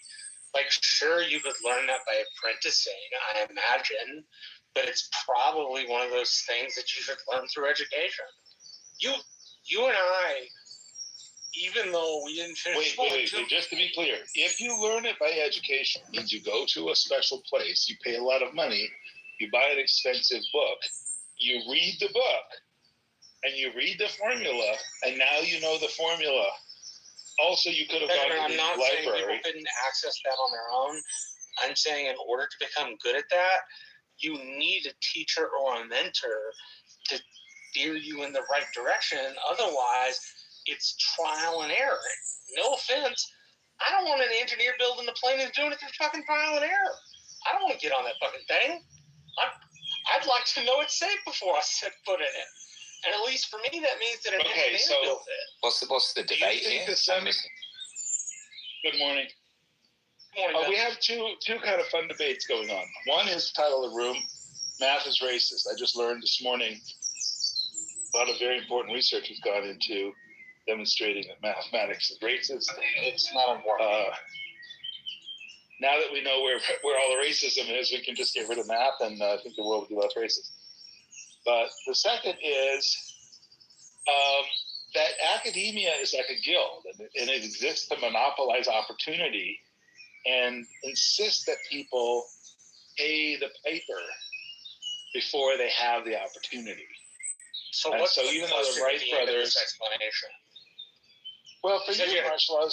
Like, sure, you could learn that by apprenticing, I imagine, but it's probably one of those things that you should learn through education. You and I, even though we didn't finish school. Wait, just to be clear, if you learn it by education, it means you go to a special place, you pay a lot of money, you buy an expensive book, you read the book, and you read the formula, and now you know the formula. Also, you could have gone to the library. I'm not saying people couldn't access that on their own. I'm saying in order to become good at that, you need a teacher or a mentor to steer you in the right direction. Otherwise, it's trial and error. No offense. I don't want an engineer building the plane who's doing it through fucking trial and error. I don't want to get on that fucking thing. I'd like to know it's safe before I set foot in it. And at least for me, that means that an engineer built it. What's the debate here? Good morning. We have two kind of fun debates going on. One is title of the room, Math is Racist. I just learned this morning a lot of very important research has gone into demonstrating that mathematics is racist. It's not important. Now that we know where all the racism is, we can just get rid of math, and I think the world will be less racist. But the second is that academia is like a guild, and it exists to monopolize opportunity and insist that people pay the piper before they have the opportunity. So even though the Wright brothers explanation. Well, for you, Marshall, I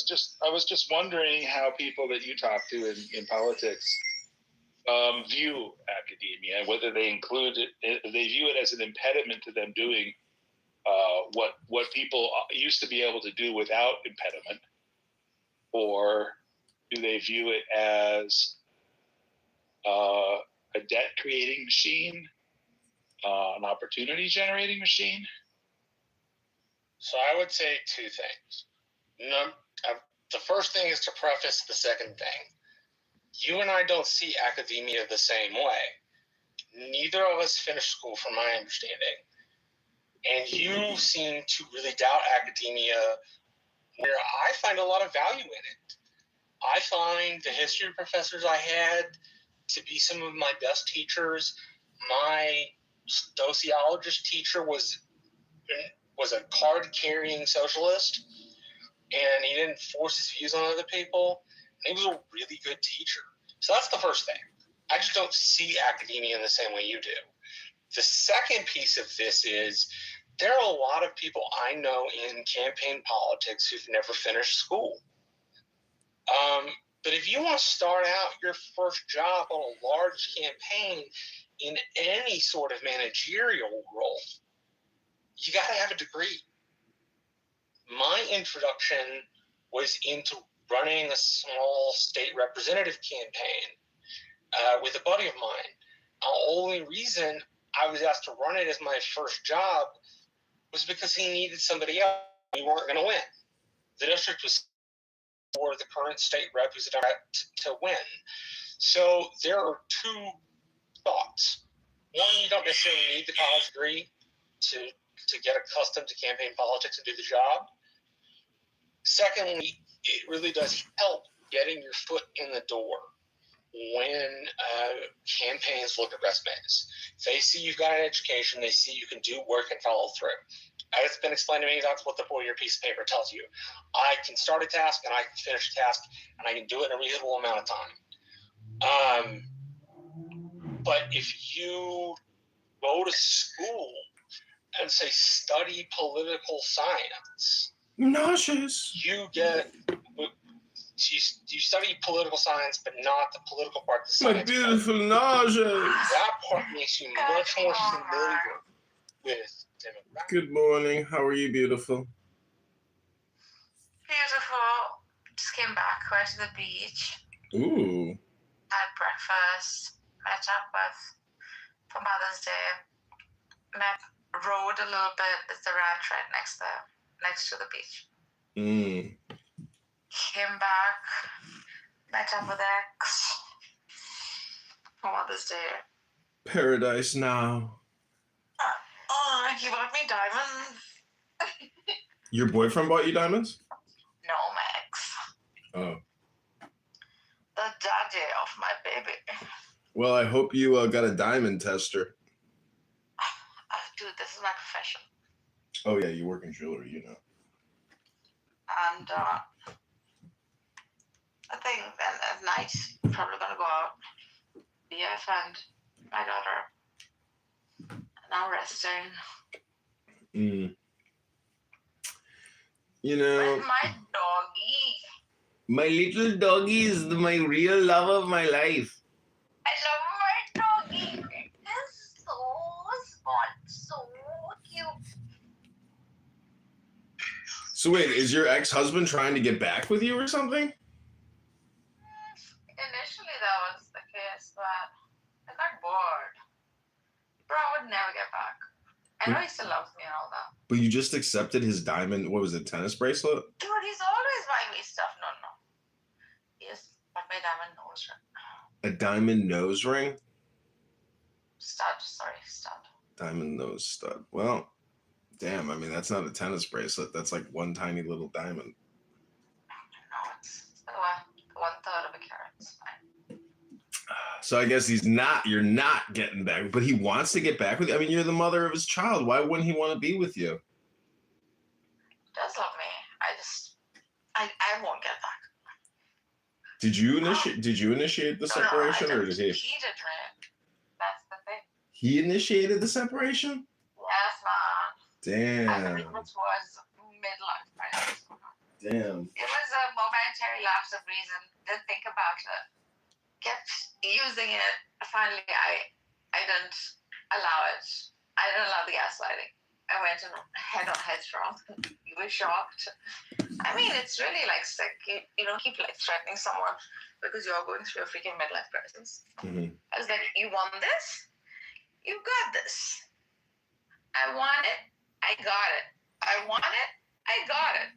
was just wondering how people that you talk to in politics view academia, whether they they view it as an impediment to them doing what people used to be able to do without impediment, or do they view it as a debt-creating machine, an opportunity-generating machine? So I would say two things. The first thing is to preface the second thing. You and I don't see academia the same way. Neither of us finished school, from my understanding. And you seem to really doubt academia, where I find a lot of value in it. I find the history professors I had to be some of my best teachers. My sociologist teacher was a card-carrying socialist, and he didn't force his views on other people. And he was a really good teacher. So that's the first thing. I just don't see academia in the same way you do. The second piece of this is there are a lot of people I know in campaign politics who've never finished school. But if you want to start out your first job on a large campaign in any sort of managerial role, you got to have a degree. My introduction was into running a small state representative campaign with a buddy of mine. The only reason I was asked to run it as my first job was because he needed somebody else. We weren't going to win. The district was for the current state rep who's a Democrat to win. So there are two thoughts. One, you don't necessarily need the college degree to get accustomed to campaign politics and do the job. Secondly, it really does help getting your foot in the door when campaigns look at resumes. They see you've got an education, they see you can do work and follow through. As it's been explained to me, that's what the 4-year piece of paper tells you. I can start a task and I can finish a task and I can do it in a reasonable amount of time. But if you go to school and say study political science, nauseous. You study political science, but not the political part of the My science. beautiful nauseous. That part makes you much more familiar with demographics. Good morning. How are you, beautiful? Beautiful. Just came back, went to the beach. Ooh. Had breakfast. Met up with for Mother's Day. Rode a little bit. There's a ranch right next to the beach. Came back. Met up with ex for Mother's Day. Paradise now. He bought me diamonds. Your boyfriend bought you diamonds? No, my ex. Oh. The daddy of my baby. Well, I hope you got a diamond tester. Dude, this is my profession. Oh, yeah, you work in jewelry, you know. And I think at night, probably going to go out, BF and my daughter. Now resting. You know, with my doggy. My little doggy is my real love of my life. I love my doggy. It is so small, so cute. So wait, is your ex-husband trying to get back with you or something? Initially that was the case, but I got bored. Bro, I would never get back. I know he still loves me and all that. But you just accepted his diamond, what was it, tennis bracelet? Dude, he's always buying me stuff. No. Yes, but my diamond nose ring. A diamond nose ring? Stud. Diamond nose stud. Well, damn, I mean, that's not a tennis bracelet. That's like one tiny little diamond. No, it's 1/3 of a carat. It's fine. So I guess you're not getting back, but he wants to get back with you. I mean, you're the mother of his child. Why wouldn't he want to be with you? He does love me. I won't get back. Did you initiate the separation, or did he? He did, right? That's the thing. He initiated the separation? Yes, man. Damn. I believe it was midlife crisis. Damn. It was a momentary lapse of reason. Didn't think about it. Kept using it. Finally, I didn't allow it. I didn't allow the gaslighting. I went in head-on headstrong. You were shocked. I mean, it's really like sick. You don't keep like threatening someone because you're going through a freaking midlife crisis. Mm-hmm. I was like, you want this? You got this. I want it. I got it. I want it. I got it.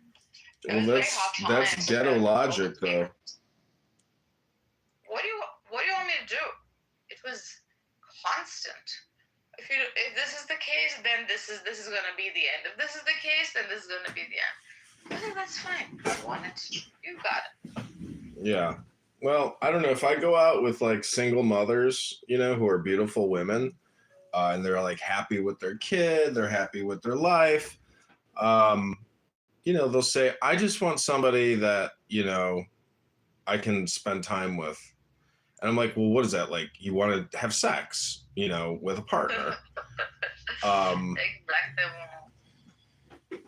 Well, that's ghetto logic, though. What do you want me to do? It was constant. If this is the case, then this is going to be the end. If this is the case, then this is going to be the end. I think that's fine. I want it. You got it. Yeah. Well, I don't know. If I go out with like single mothers, who are beautiful women, and they're like happy with their kid, they're happy with their life, they'll say, I just want somebody that, I can spend time with. And I'm like, well, what is that? Like, you want to have sex, with a partner.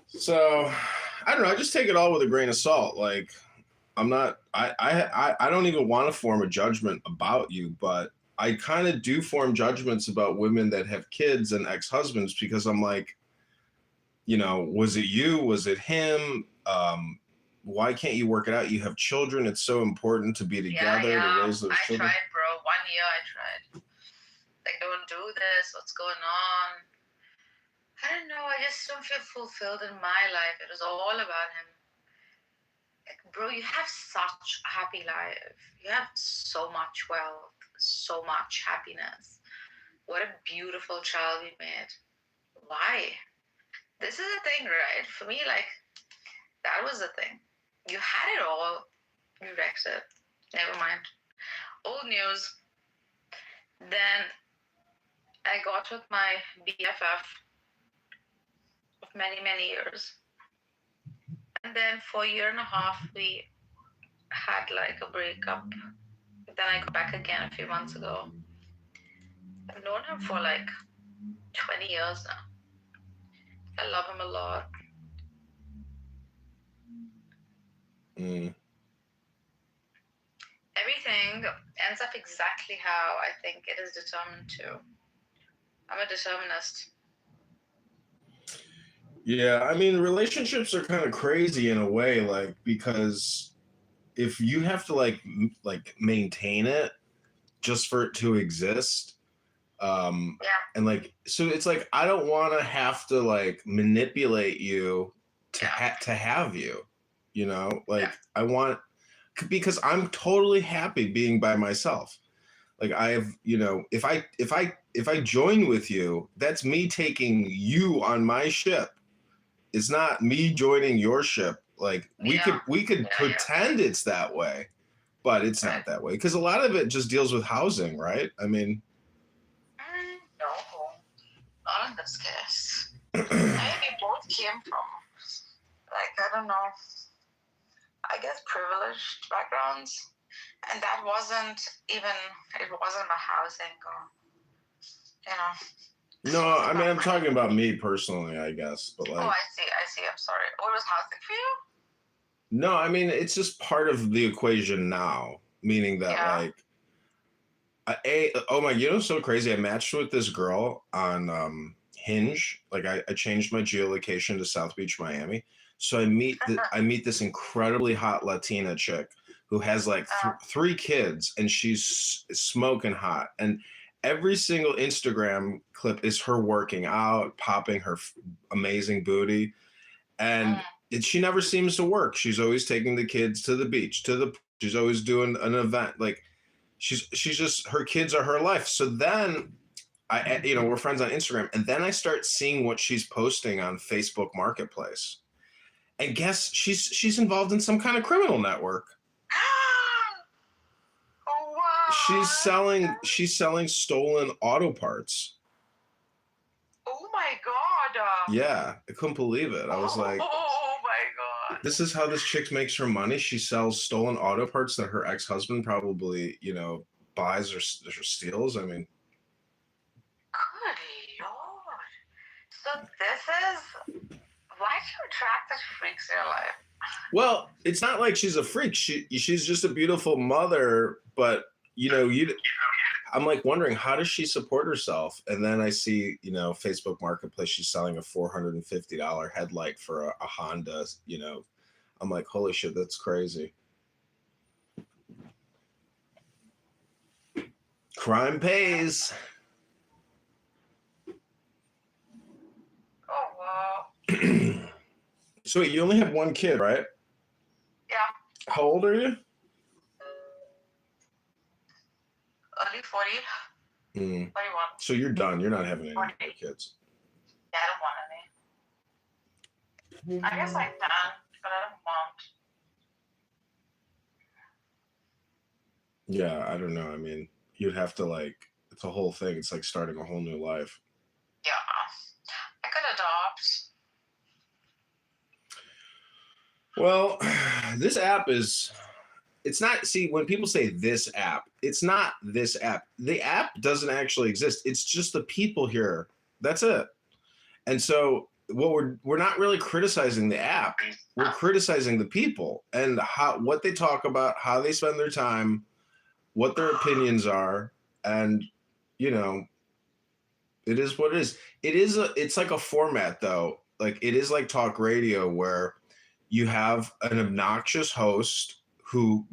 So I don't know. I just take it all with a grain of salt. Like, I don't even want to form a judgment about you, but I kind of do form judgments about women that have kids and ex-husbands because I'm like, was it you? Was it him? Why can't you work it out? You have children. It's so important to be together to raise those children. I tried, bro. 1 year I tried. Like, don't do this. What's going on? I don't know. I just don't feel fulfilled in my life. It was all about him. Like, bro, you have such a happy life. You have so much wealth, so much happiness. What a beautiful child we made. Why? This is the thing, right? For me, like, that was the thing. You had it all. You wrecked it. Never mind. Old news. Then I got with my BFF of many, many years. And then for a year and a half, we had like a breakup. Then I got back again a few months ago. I've known him for like 20 years now. I love him a lot. Mm. Everything ends up exactly how I think it is determined to. I'm a determinist. Yeah, I mean, relationships are kind of crazy in a way, like, because if you have to like maintain it just for it to exist, Yeah. and like, so it's like I don't want to have to like manipulate you to to have you, you know, like I want, because I'm totally happy being by myself. Like I've, you know, if I join with you, that's me taking you on my ship. It's not me joining your ship. Like we could pretend it's that way, but it's not that way, because a lot of it just deals with housing, right? I mean, no, not in this case. I mean, we both came from, like, I don't know, I guess privileged backgrounds, and that wasn't even, it wasn't a housing or, you know. no, I mean, I'm talking about me personally, I guess, but like. Oh, I see. I'm sorry. What was housing for you? No, I mean, it's just part of the equation now, meaning that like, oh my, you know, so crazy. I matched with this girl on Hinge. Like I changed my geolocation to South Beach, Miami. So I meet this incredibly hot Latina chick who has like 3 kids, and she's smoking hot. And every single Instagram clip is her working out, popping her amazing booty. And she never seems to work. She's always taking the kids to the beach, she's always doing an event. Like she's just, her kids are her life. So then you know, we're friends on Instagram, and then I start seeing what she's posting on Facebook Marketplace. And guess she's involved in some kind of criminal network. Oh, wow. She's selling stolen auto parts. Oh my god. Yeah, I couldn't believe it. I was like, oh my god. This is how this chick makes her money. She sells stolen auto parts that her ex-husband probably, you know, buys or steals. I mean, good lord. So this is, why do you attract such freaks in your life? Well, it's not like she's a freak. She's just a beautiful mother, but you know, I'm like wondering, how does she support herself? And then I see, you know, Facebook Marketplace, she's selling a $450 headlight for a Honda, you know. I'm like, holy shit, that's crazy. Crime pays. Oh, wow. So you only have 1 kid, right? Yeah. How old are you? Early 40. 41. So you're done. You're not having any more kids. Yeah, I don't want any. I guess I can, but I don't want. Yeah, I don't know. I mean, you'd have to like, it's a whole thing. It's like starting a whole new life. Yeah. I could adopt. Well, this app is, it's not, see, when people say this app, it's not this app. The app doesn't actually exist. It's just the people here. That's it. And so what we're not really criticizing the app. We're criticizing the people and what they talk about, how they spend their time, what their opinions are. And, you know, it is what it is. It's like a format though. Like it is like talk radio where you have an obnoxious host who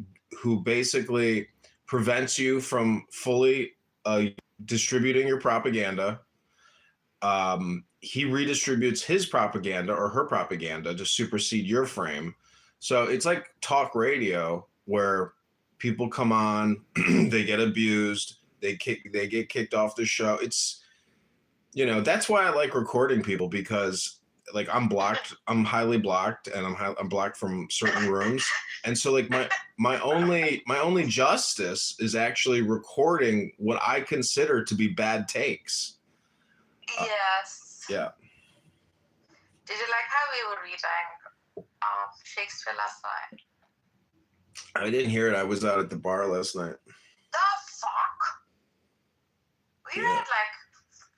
basically prevents you from fully distributing your propaganda. he redistributes his propaganda or her propaganda to supersede your frame. So it's like talk radio where people come on, they get abused, they get kicked off the show. It's, you know, that's why I like recording people, because like I'm highly blocked, and I'm blocked from certain rooms. And so like my only justice is actually recording what I consider to be bad takes. Yes. Yeah. Did you like how we were reading Shakespeare last night? I didn't hear it. I was out at the bar last night. The fuck? We Yeah. read like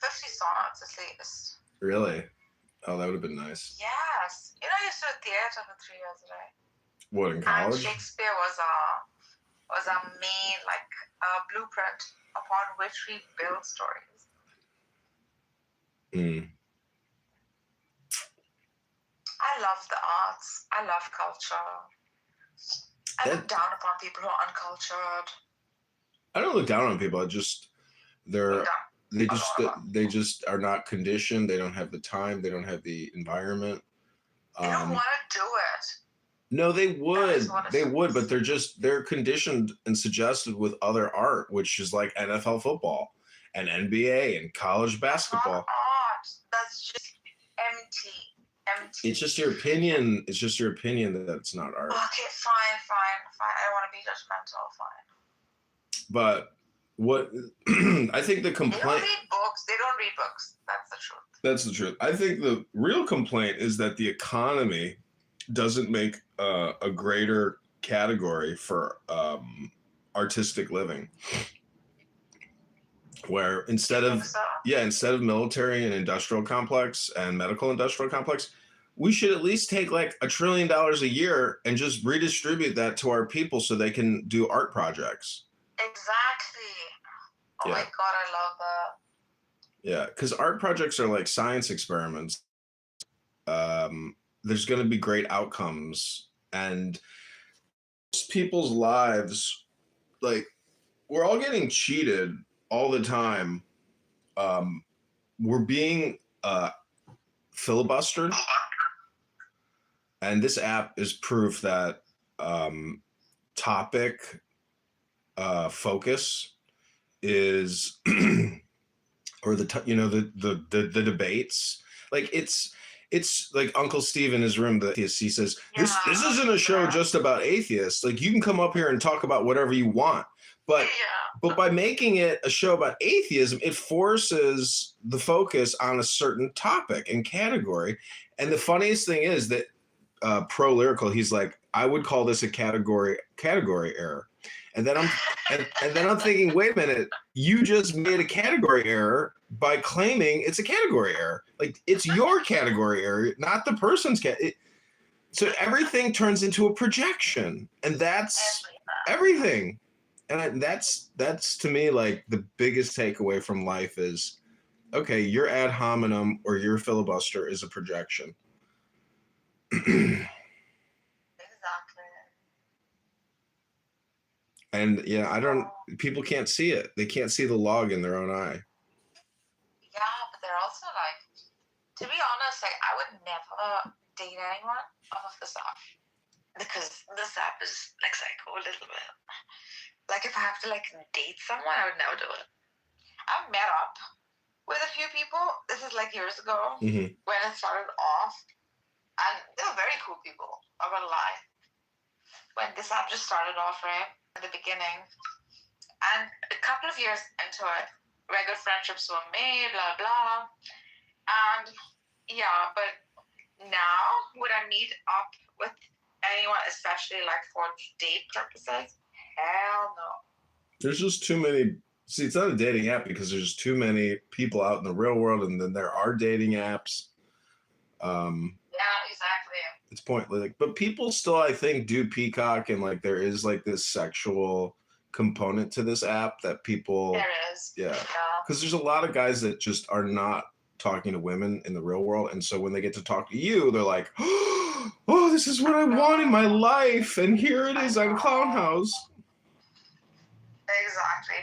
50 sonnets at least. Really? Oh, that would have been nice. Yes. You know, I used to do theater for 3 years, right? What, in And college? Shakespeare was our main like blueprint upon which we build stories. Mm. I love the arts. I love culture. I look down upon people who are uncultured. I don't look down on people. I just they just are not conditioned. They don't have the time. They don't have the environment. They don't want to do it. No, they would. They would, but they're conditioned and suggested with other art, which is like NFL football and NBA and college basketball. Not art. That's just empty. It's just your opinion. It's just your opinion that it's not art. Okay, fine. I don't want to be judgmental. Fine. But what I think the complaint. They don't read books. That's the truth. That's the truth. I think the real complaint is that the economy doesn't make a greater category for artistic living, where instead of military and industrial complex and medical industrial complex, we should at least take like $1 trillion a year and just redistribute that to our people so they can do art projects. Exactly. Oh my God, I love that. Yeah, because art projects are like science experiments. There's going to be great outcomes, and people's lives, like, we're all getting cheated all the time. We're being filibustered, and this app is proof that topic focus is or the debates, like it's like Uncle Steve in his room, he says, this isn't a show just about atheists. Like, you can come up here and talk about whatever you want, but by making it a show about atheism, it forces the focus on a certain topic and category. And the funniest thing is that Pro Lyrical, he's like, I would call this a category error. And then I'm thinking, wait a minute, you just made a category error by claiming it's a category error. Like, it's your category error, not the person's so everything turns into a projection, and that's everything. And that's to me like the biggest takeaway from life is, okay, your ad hominem or your filibuster is a projection. Exactly. And people can't see it. They can't see the log in their own eye. Yeah, but they're also like, to be honest, like, I would never date anyone off of this app, because this app is like psycho a little bit. Like, if I have to like date someone, I would never do it. I've met up with a few people. This is like years ago when it started off, and they were very cool people. I'm not gonna lie. When this app just started off, right at the beginning, and a couple of years into it, regular friendships were made, blah blah, and but now would I meet up with anyone, especially like for date purposes? Hell no. There's just too many. See, it's not a dating app because there's just too many people out in the real world, and then there are dating apps. Yeah, exactly. It's pointless. Like, but people still, I think, do Peacock, and like there is like this sexual component to this app that people. There is. Yeah. Because there's a lot of guys that just are not talking to women in the real world, and so when they get to talk to you, they're like, "Oh, this is what I want in my life, and here it is on Clown House." Exactly.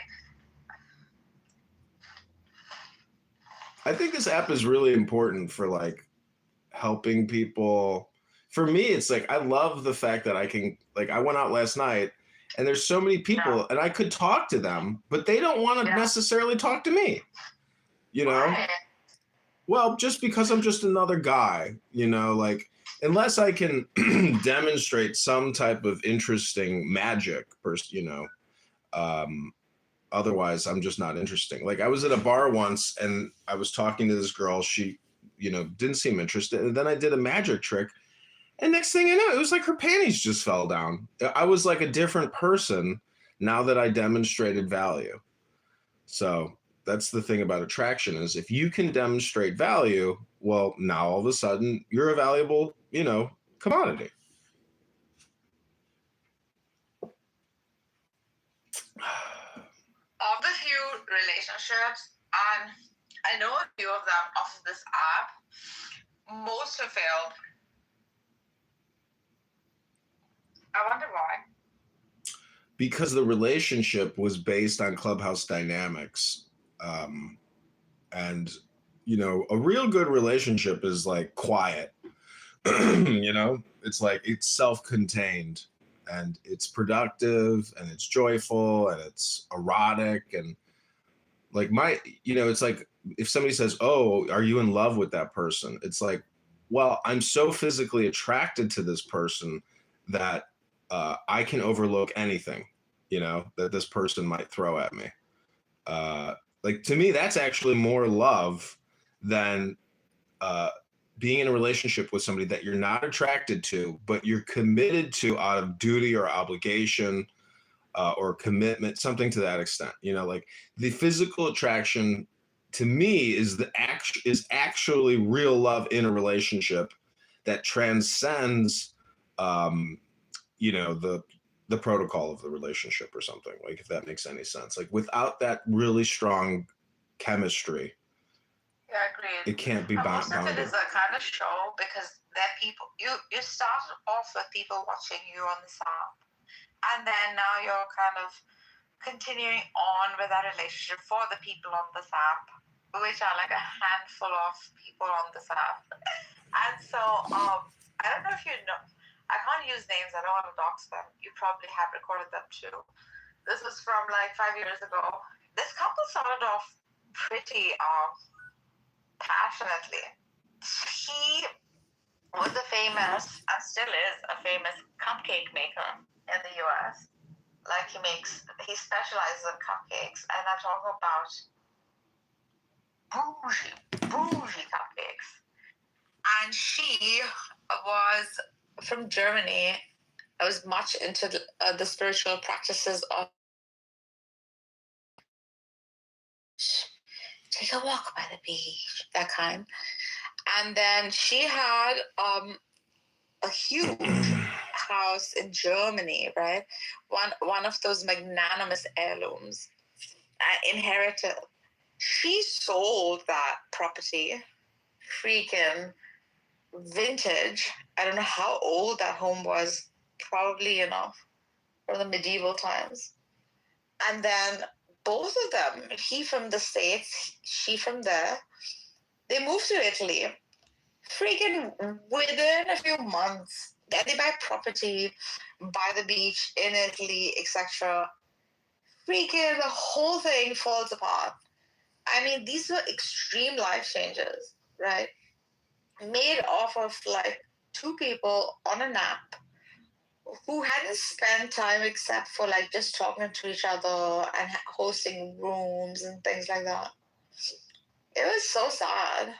I think this app is really important for like helping people. For me, it's like I love the fact that I can, like, I went out last night and there's so many people and I could talk to them, but they don't want to necessarily talk to me. You know? Why? Well, just because I'm just another guy, you know, like unless I can demonstrate some type of interesting magic, you know, otherwise I'm just not interesting. Like I was at a bar once and I was talking to this girl, she, you know, didn't seem interested. And then I did a magic trick. And next thing you know, it was like her panties just fell down. I was like a different person now that I demonstrated value. So that's the thing about attraction is if you can demonstrate value, well, now all of a sudden you're a valuable, you know, commodity. Of the few relationships, and I know a few of them off this app, most have failed. I wonder why. Because the relationship was based on Clubhouse dynamics. And, you know, a real good relationship is like quiet. You know, it's like it's self-contained and it's productive and it's joyful and it's erotic and like you know, it's like if somebody says, oh, are you in love with that person? It's like, well, I'm so physically attracted to this person that I can overlook anything, you know, that this person might throw at me. Like to me, that's actually more love than being in a relationship with somebody that you're not attracted to, but you're committed to out of duty or obligation or commitment, something to that extent. You know, like the physical attraction to me is actually real love in a relationship that transcends, you know, the protocol of the relationship or something. Like if that makes any sense. Like without that really strong chemistry. Yeah, agreed. It can't be most of it bounded. is a kind of show because that people you started off with people watching you on this app, and then now you're kind of continuing on with that relationship for the people on this app, which are like a handful of people on this app. And so I don't know if you know, I can't use names, I don't want to dox them. You probably have recorded them too. This was from like 5 years ago. This couple started off pretty passionately. He was a famous, and still is a famous cupcake maker in the US. Like he specializes in cupcakes, and I'm talking about bougie cupcakes. And she was from Germany. I was much into the spiritual practices of take a walk by the beach, that kind. And then she had a huge house in Germany, right? One of those magnanimous heirlooms inherited. She sold that property, freaking vintage. I don't know how old that home was, probably, you know, from the medieval times. And then both of them, he from the States, she from there, they moved to Italy. Freaking within a few months, then they buy property by the beach in Italy, etc. Freaking the whole thing falls apart. I mean, these were extreme life changes, right? Made off of like two people on an app who hadn't spent time except for like just talking to each other and hosting rooms and things like that. It was so sad.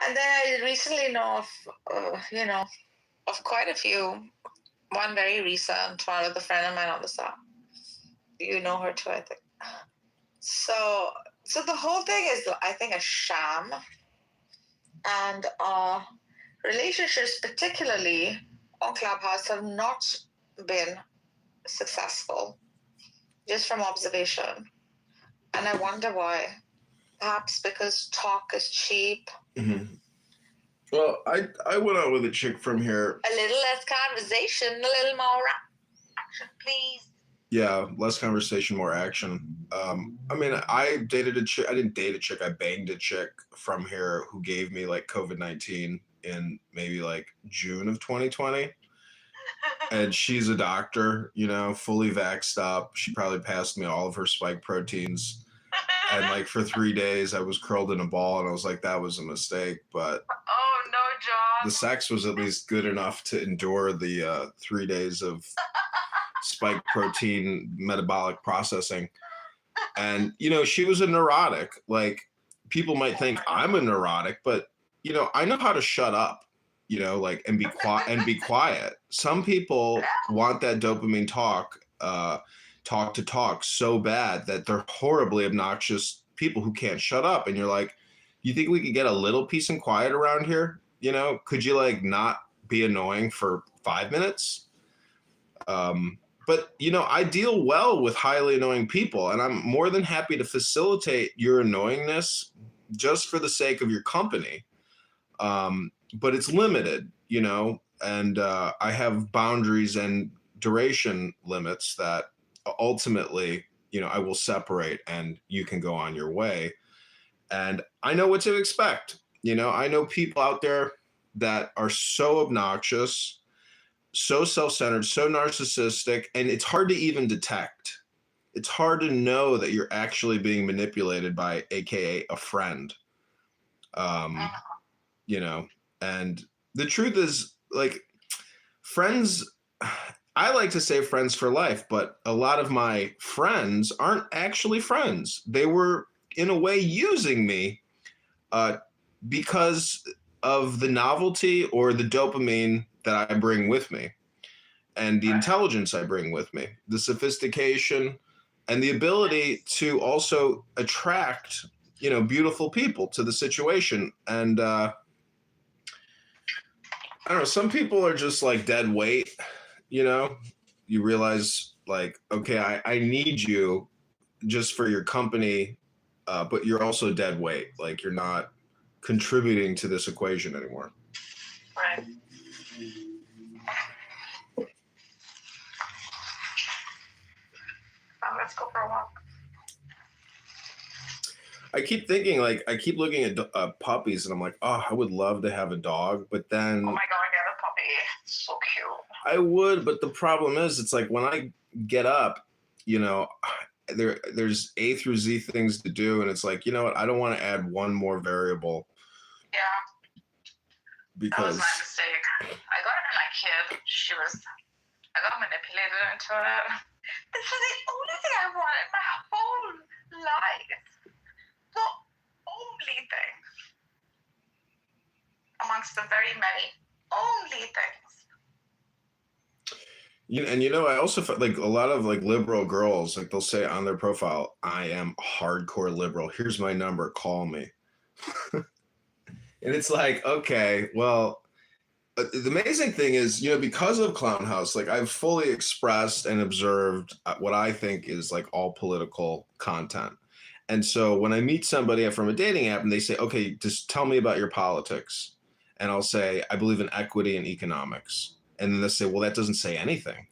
And then I recently know of, you know, of quite a few. One very recent, one with a friend of mine on the side. You know her too, I think. So the whole thing is, I think, a sham. And relationships, particularly on Clubhouse, have not been successful, just from observation. And I wonder why. Perhaps because talk is cheap. Mm-hmm. Well, I went out with a chick from here. A little less conversation, a little more action, please. Yeah, less conversation, more action. I mean, I dated a chick. I didn't date a chick. I banged a chick from here who gave me like COVID-19 in maybe like June of 2020. And she's a doctor, you know, fully vaxxed up. She probably passed me all of her spike proteins. And like for 3 days, I was curled in a ball, and I was like, that was a mistake. But Oh no, John. the sex was at least good enough to endure the 3 days of spike protein metabolic processing. And, you know, she was a neurotic. Like, people might think I'm a neurotic, but, you know, I know how to shut up, you know, like, and be quiet. Some people want that dopamine talk to talk so bad that they're horribly obnoxious people who can't shut up. And you're like, you think we could get a little peace and quiet around here? You know, could you like not be annoying for 5 minutes? But, you know, I deal well with highly annoying people, and I'm more than happy to facilitate your annoyingness just for the sake of your company. But it's limited, you know, and I have boundaries and duration limits that ultimately, you know, I will separate and you can go on your way. And I know what to expect. You know, I know people out there that are so obnoxious, so self-centered, so narcissistic, and it's hard to even detect. It's hard to know that you're actually being manipulated by AKA a friend. You know, and the truth is, like, friends, I like to say friends for life, but a lot of my friends aren't actually friends. They were in a way using me because of the novelty or the dopamine that I bring with me, and the intelligence I bring with me, the sophistication, and the ability to also attract, you know, beautiful people to the situation. And I don't know, some people are just like dead weight, you know, you realize like, okay, I need you just for your company, but you're also dead weight. Like, you're not contributing to this equation anymore. Right. Let's go for a walk. I keep thinking, like, I keep looking at puppies, and I'm like, oh, I would love to have a dog, but then. Oh my God, get a puppy. It's so cute. I would, but the problem is, it's like when I get up, you know, there's A through Z things to do, and it's like, you know what, I don't want to add one more variable. Yeah. Because. That was my mistake. I got it in my kid. I got manipulated into it. This is the only thing I want in my whole life. The only thing. Amongst the very many only things. And you know, I also felt like a lot of like liberal girls, like they'll say on their profile, I am hardcore liberal. Here's my number. Call me. And it's like, okay, well, the amazing thing is, you know, because of Clown House, like I've fully expressed and observed what I think is like all political content. And so when I meet somebody from a dating app and they say, okay, just tell me about your politics. And I'll say, I believe in equity and economics. And then they'll say, well, that doesn't say anything.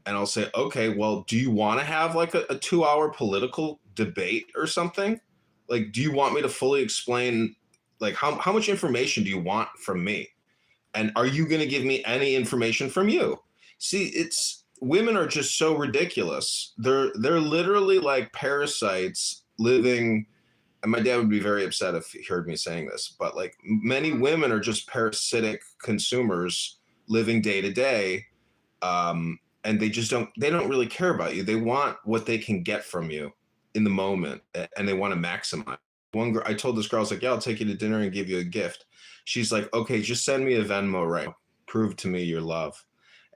And I'll say, okay, well, do you want to have like a 2-hour political debate or something? Like, do you want me to fully explain, like, how much information do you want from me? And are you going to give me any information from you? See, women are just so ridiculous. They're literally like parasites living. And my dad would be very upset if he heard me saying this, but like many women are just parasitic consumers living day to day. And they don't really care about you. They want what they can get from you in the moment, and they want to maximize. One girl, I told this girl, I was like, yeah, I'll take you to dinner and give you a gift. She's like, okay, just send me a Venmo right now. Prove to me your love.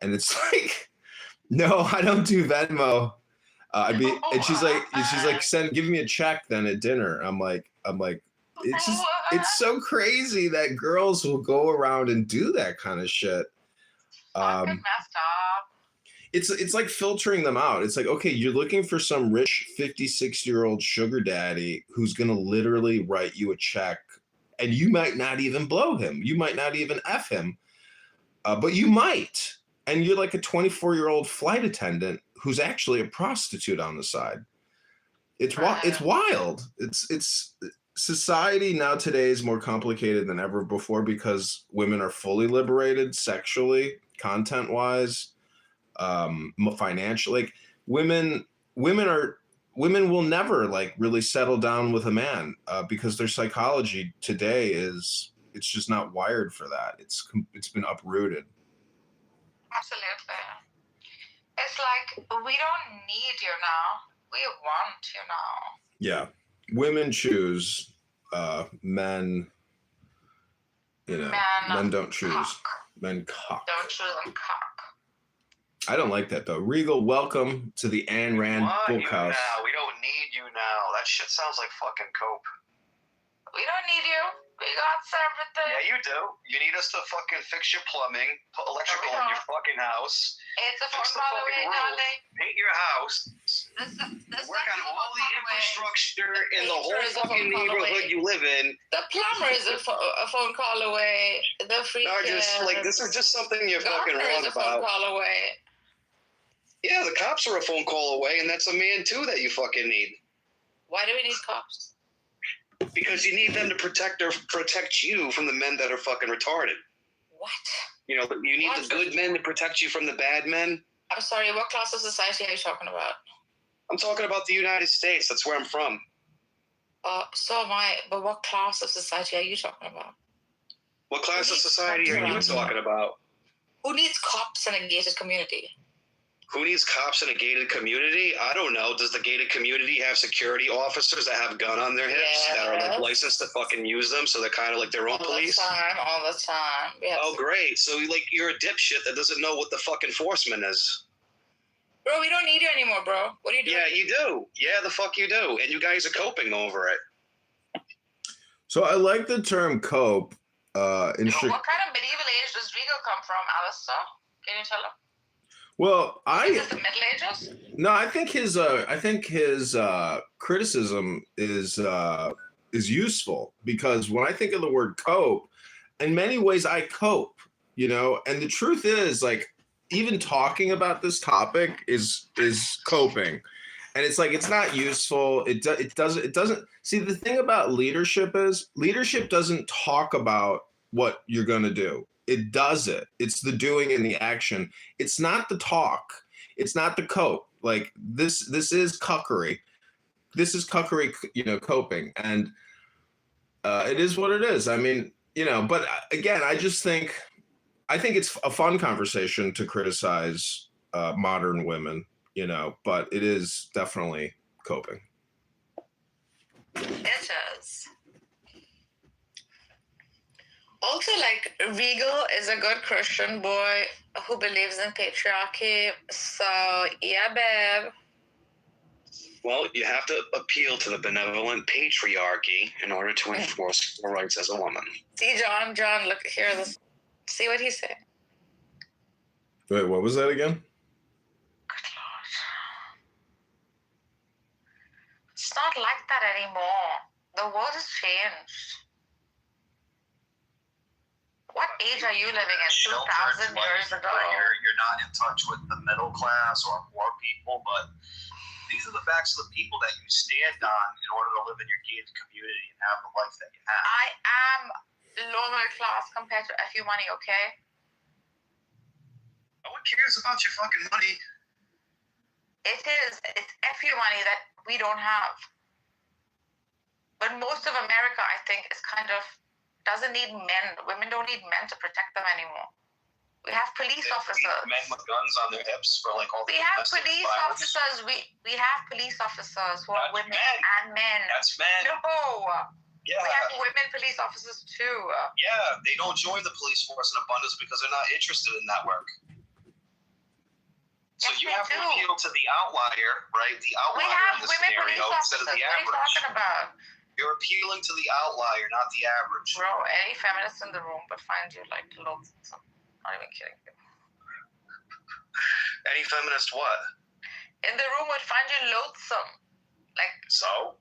And it's like, no, I don't do Venmo. And she's like, give me a check then at dinner. I'm like, it's so crazy that girls will go around and do that kind of shit. Fucking messed up. It's like filtering them out. It's like, okay, you're looking for some rich 56-year-old sugar daddy who's going to literally write you a check, and you might not even blow him. You might not even F him, but you might. And you're like a 24-year-old flight attendant who's actually a prostitute on the side. It's wild. It's society now today is more complicated than ever before because women are fully liberated sexually, content wise, financially. Like women will never like really settle down with a man because their psychology today it's just not wired for that. It's been uprooted. Absolutely. It's like we don't need you now. We want you now. Yeah. Women choose, men, men don't choose. Cock. Men cock. Don't choose them cock. I don't like that though. Regal, welcome to the Ayn Rand Bookhouse. We don't need you now. That shit sounds like fucking cope. We don't need you. We got everything. Yeah, you do. You need us to fucking fix your plumbing, put electrical in your fucking house. It's a phone call away, darling. Paint your house. Work on all the infrastructure in the whole fucking neighborhood you live in. The plumber is a phone call away. The freaking... No, just like this is just something you're fucking wrong is a about. phone call away. Yeah, the cops are a phone call away, and that's a man too that you fucking need. Why do we need cops? Because you need them to protect you from the men that are fucking retarded. What? You know, you need the good men to protect you from the bad men. I'm sorry, what class of society are you talking about? I'm talking about the United States. That's where I'm from. So am I. But what class of society are you talking about? What class of society are you talking about? Who needs cops in a gated community? Who needs cops in a gated community? I don't know. Does the gated community have security officers that have a gun on their hips that are like licensed to fucking use them? So they're kind of like their own police? All the time. Oh, great. So like you're a dipshit that doesn't know what the fuck enforcement is. Bro, we don't need you anymore, bro. What are you doing? Yeah, you do. Yeah, the fuck you do. And you guys are coping over it. So I like the term cope. What kind of medieval age does Rigo come from, Alistair? Can you tell him? Well, Is this the Middle Ages? No, I think his criticism is useful because when I think of the word cope, in many ways I cope, you know, and the truth is like even talking about this topic is coping, and it's like it's not useful. It doesn't see the thing about leadership is leadership doesn't talk about what you're going to do. It does it. It's the doing and the action. It's not the talk. It's not the cope. Like this is cuckery. This is cuckery, you know, coping. And it is what it is. I mean, you know, but again, I think it's a fun conversation to criticize modern women, you know, but it is definitely coping. It is. Also, like, Regal is a good Christian boy who believes in patriarchy. So, yeah, babe. Well, you have to appeal to the benevolent patriarchy in order to enforce your rights as a woman. See, John, look here. See what he said. Wait, what was that again? Good Lord. It's not like that anymore. The world has changed. What age are you living in? 2,000 years ago? You're not in touch with the middle class or poor people, but these are the facts of the people that you stand on in order to live in your gated community and have the life that you have. I am lower class compared to FU money, okay? No one cares about your fucking money. It is. It's FU money that we don't have. But most of America, I think, is kind of doesn't need men. Women don't need men to protect them anymore. We have police officers. Men with guns on their hips for like all the We have police officers. We have police officers who are women and men. That's men. No. Yeah. We have women police officers too. Yeah, they don't join the police force in abundance because they're not interested in that work. So you have to appeal to the outlier, right? The outlier in this scenario instead of the average. What are you talking about? You're appealing to the outlier, not the average. Bro, any feminist in the room would find you like loathsome. Not even kidding you. Any feminist what? In the room would find you loathsome. Like, so?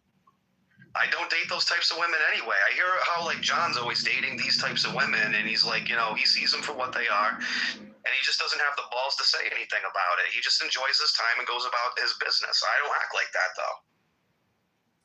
I don't date those types of women anyway. I hear how like John's always dating these types of women, and he's like, you know, he sees them for what they are. and he just doesn't have the balls to say anything about it. He just enjoys his time and goes about his business. I don't act like that though.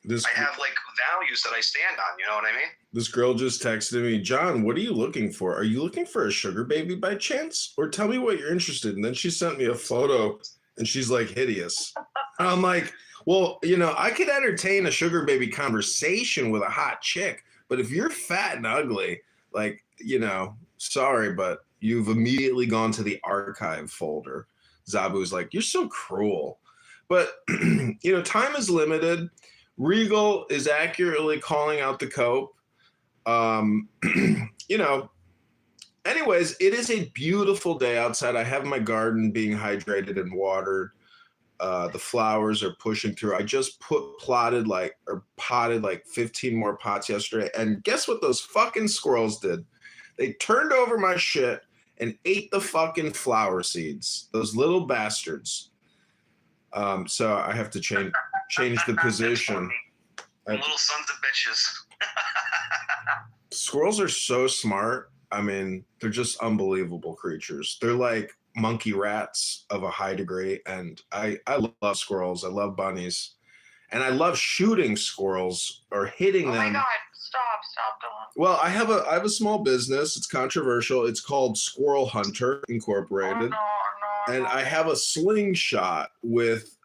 I have like values that I stand on, you know what I mean? This girl just texted me, John, what are you looking for? Are you looking for a sugar baby by chance? Or tell me what you're interested in. And then she sent me a photo and she's like hideous. And I'm like, well, you know, I could entertain a sugar baby conversation with a hot chick, but if you're fat and ugly, like, you know, sorry, but you've immediately gone to the archive folder. Zabu's like, you're so cruel. But, you know, time is limited. Regal is accurately calling out the cope. You know, anyways, it is a beautiful day outside. I have my garden being hydrated and watered. The flowers are pushing through. I just potted like 15 more pots yesterday. And guess what those fucking squirrels did? They turned over my shit and ate the fucking flower seeds. Those little bastards. So I have to change the position. Little sons of bitches. Squirrels are so smart. I mean, they're just unbelievable creatures. They're like monkey rats of a high degree. And I love squirrels. I love bunnies. And I love shooting squirrels or hitting them. Oh my God, stop, don't. Well, I have a small business. It's controversial. It's called Squirrel Hunter Incorporated. Oh, no. And I have a slingshot with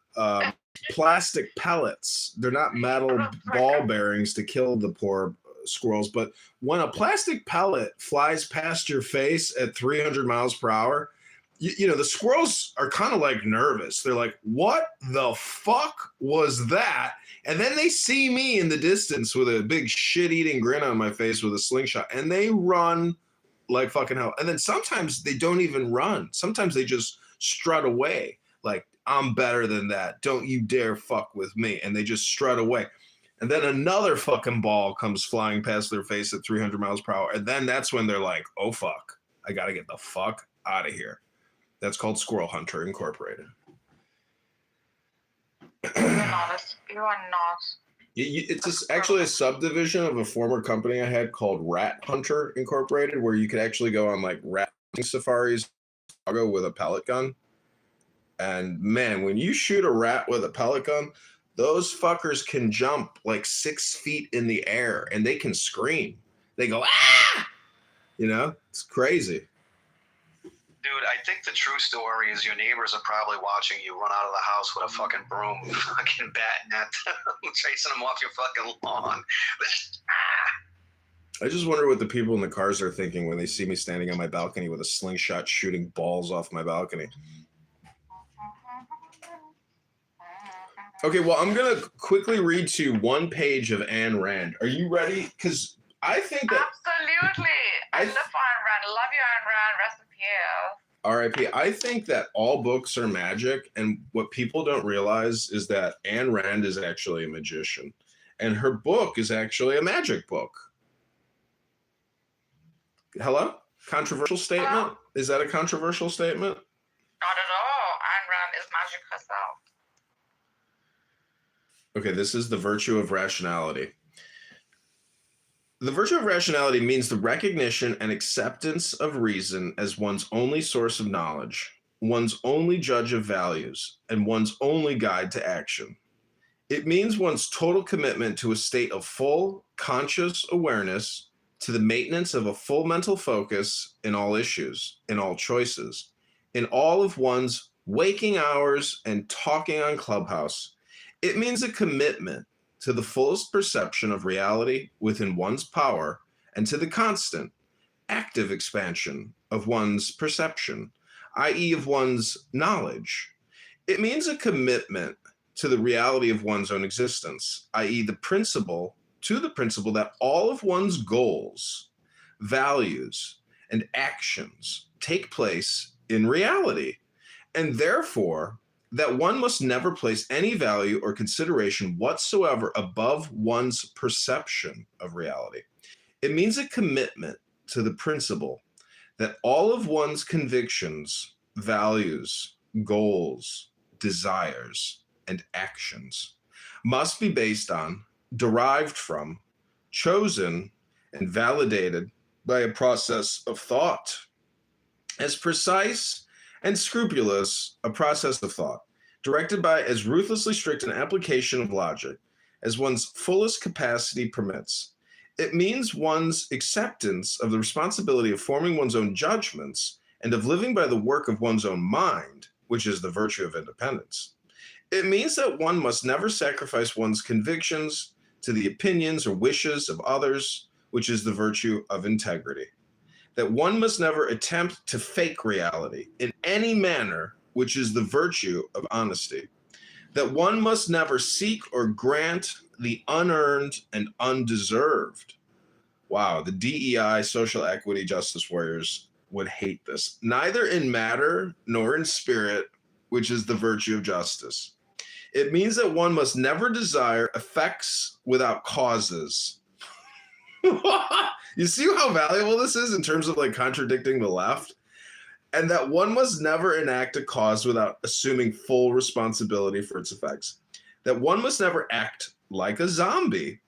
plastic pellets. They're not metal ball bearings to kill the poor squirrels, but when a plastic pellet flies past your face at 300 miles per hour, you know, the squirrels are kind of like nervous. They're like, what the fuck was that? And then they see me in the distance with a big shit-eating grin on my face with a slingshot, and they run like fucking hell. And then sometimes they don't even run. Sometimes they just strut away like, I'm better than that. Don't you dare fuck with me. And they just strut away. And then another fucking ball comes flying past their face at 300 miles per hour. And then that's when they're like, oh, fuck. I got to get the fuck out of here. That's called Squirrel Hunter Incorporated. You are not. It's actually a subdivision of a former company I had called Rat Hunter Incorporated, where you could actually go on like rat safaris with a pellet gun. And man, when you shoot a rat with a pellet gun, those fuckers can jump like 6 feet in the air and they can scream. They go, ah! You know, it's crazy. Dude, I think the true story is your neighbors are probably watching you run out of the house with a fucking broom, fucking batting at them, chasing them off your fucking lawn. I just wonder what the people in the cars are thinking when they see me standing on my balcony with a slingshot shooting balls off my balcony. Okay, well, I'm going to quickly read to you one page of Ayn Rand. Are you ready? Because I think that... Absolutely. I love Ayn Rand. I love you, Ayn Rand. Rest in peace. R.I.P. I think that all books are magic, and what people don't realize is that Ayn Rand is actually a magician, and her book is actually a magic book. Hello? Controversial statement? Hello? Is that a controversial statement? Not at all. Ayn Rand is magic herself. Okay, this is the virtue of rationality. The virtue of rationality means the recognition and acceptance of reason as one's only source of knowledge, one's only judge of values, and one's only guide to action. It means one's total commitment to a state of full, conscious awareness, to the maintenance of a full mental focus in all issues, in all choices, in all of one's waking hours and talking on Clubhouse. It means a commitment to the fullest perception of reality within one's power and to the constant, active expansion of one's perception, i.e. of one's knowledge. It means a commitment to the reality of one's own existence, i.e. the principle that all of one's goals, values, and actions take place in reality, and therefore that one must never place any value or consideration whatsoever above one's perception of reality. It means a commitment to the principle that all of one's convictions, values, goals, desires, and actions must be based on, derived from, chosen, and validated by a process of thought, as precise and scrupulous a process of thought, directed by as ruthlessly strict an application of logic as one's fullest capacity permits. It means one's acceptance of the responsibility of forming one's own judgments and of living by the work of one's own mind, which is the virtue of independence. It means that one must never sacrifice one's convictions to the opinions or wishes of others, which is the virtue of integrity. That one must never attempt to fake reality in any manner, which is the virtue of honesty. That one must never seek or grant the unearned and undeserved. Wow, the DEI, social equity, justice warriors would hate this. Neither in matter nor in spirit, which is the virtue of justice. It means that one must never desire effects without causes. You see how valuable this is in terms of like contradicting the left? And that one must never enact a cause without assuming full responsibility for its effects. That one must never act like a zombie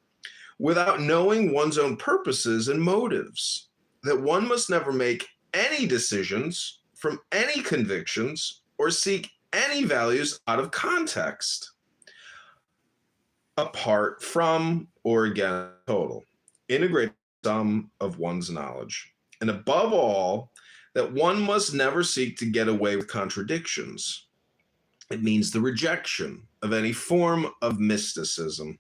without knowing one's own purposes and motives. That one must never make any decisions from any convictions or seek any values out of context, apart from or against total, integrated sum of one's knowledge. And above all, that one must never seek to get away with contradictions. It means the rejection of any form of mysticism.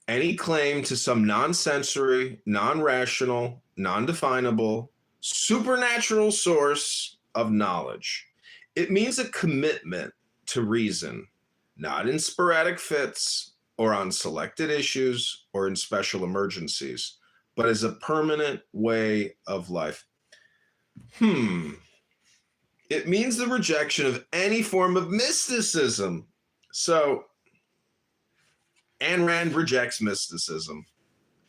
Any claim to some non-sensory, non-rational, non-definable, supernatural source of knowledge. It means a commitment to reason, not in sporadic fits or on selected issues or in special emergencies, but as a permanent way of life. It means the rejection of any form of mysticism. So, Ayn Rand rejects mysticism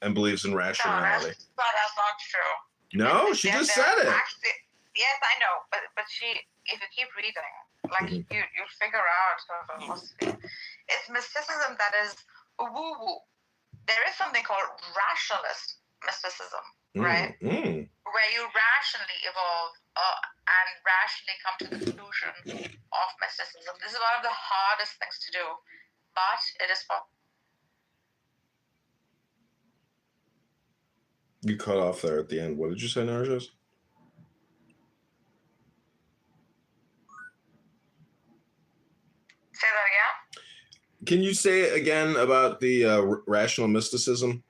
and believes in rationality. No, that's not true. No, she just said it. Actually, yes, I know, but she, if you keep reading, like you figure out her philosophy. It's mysticism that is woo-woo. There is something called rationalist mysticism, right? Where you rationally evolve and rationally come to the conclusion of mysticism. This is one of the hardest things to do, but it is possible. You cut off there at the end. What did you say, Narjas? Say that again? Can you say it again about the rational mysticism?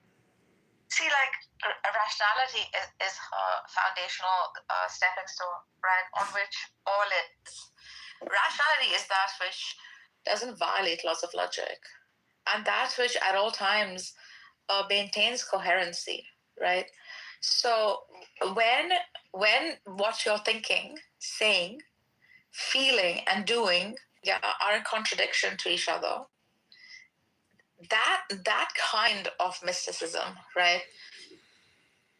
See, like, rationality is her foundational stepping stone, right, on which all is. Rationality is that which doesn't violate laws of logic, and that which at all times maintains coherency, right? So when what you're thinking, saying, feeling, and doing are in contradiction to each other, that kind of mysticism, right,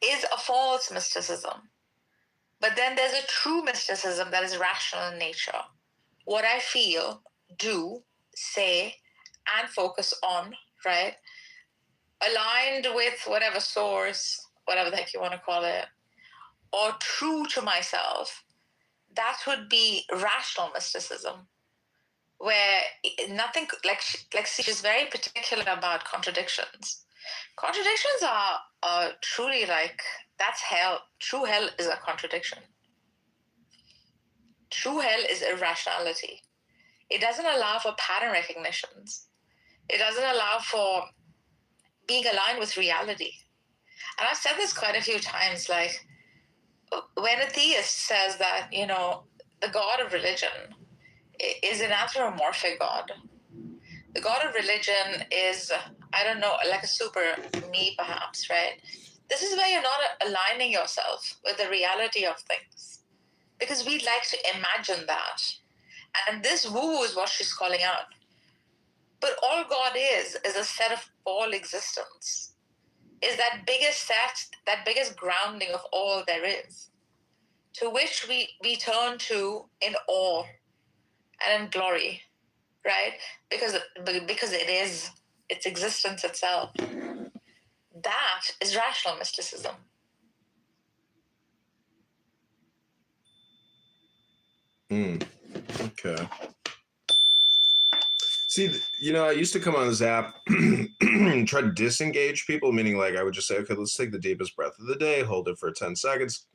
is a false mysticism. But then there's a true mysticism that is rational in nature. What I feel, do, say, and focus on, right, aligned with whatever source, whatever the heck you want to call it, or true to myself, that would be rational mysticism, where nothing, like she's very particular about contradictions. Contradictions are truly like, that's hell. True hell is a contradiction. True hell is irrationality. It doesn't allow for pattern recognitions. It doesn't allow for being aligned with reality. And I've said this quite a few times, like, when a theist says that, you know, the God of religion is an anthropomorphic God. The God of religion is, I don't know, like a super me perhaps, right? This is where you're not aligning yourself with the reality of things, because we'd like to imagine that. And this woo is what she's calling out. But all God is a set of all existence, is that biggest set, that biggest grounding of all there is, to which we turn to in awe and in glory, right? Because it is its existence itself. That is rational mysticism. Okay. See, I used to come on this app and try to disengage people, meaning like I would just say, okay, let's take the deepest breath of the day, hold it for 10 seconds.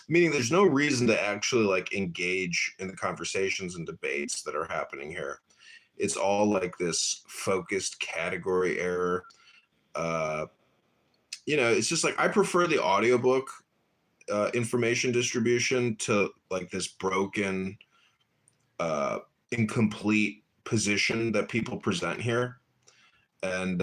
Meaning there's no reason to actually like engage in the conversations and debates that are happening here. It's all like this focused category error. It's just like I prefer the audiobook information distribution to like this broken, incomplete position that people present here. And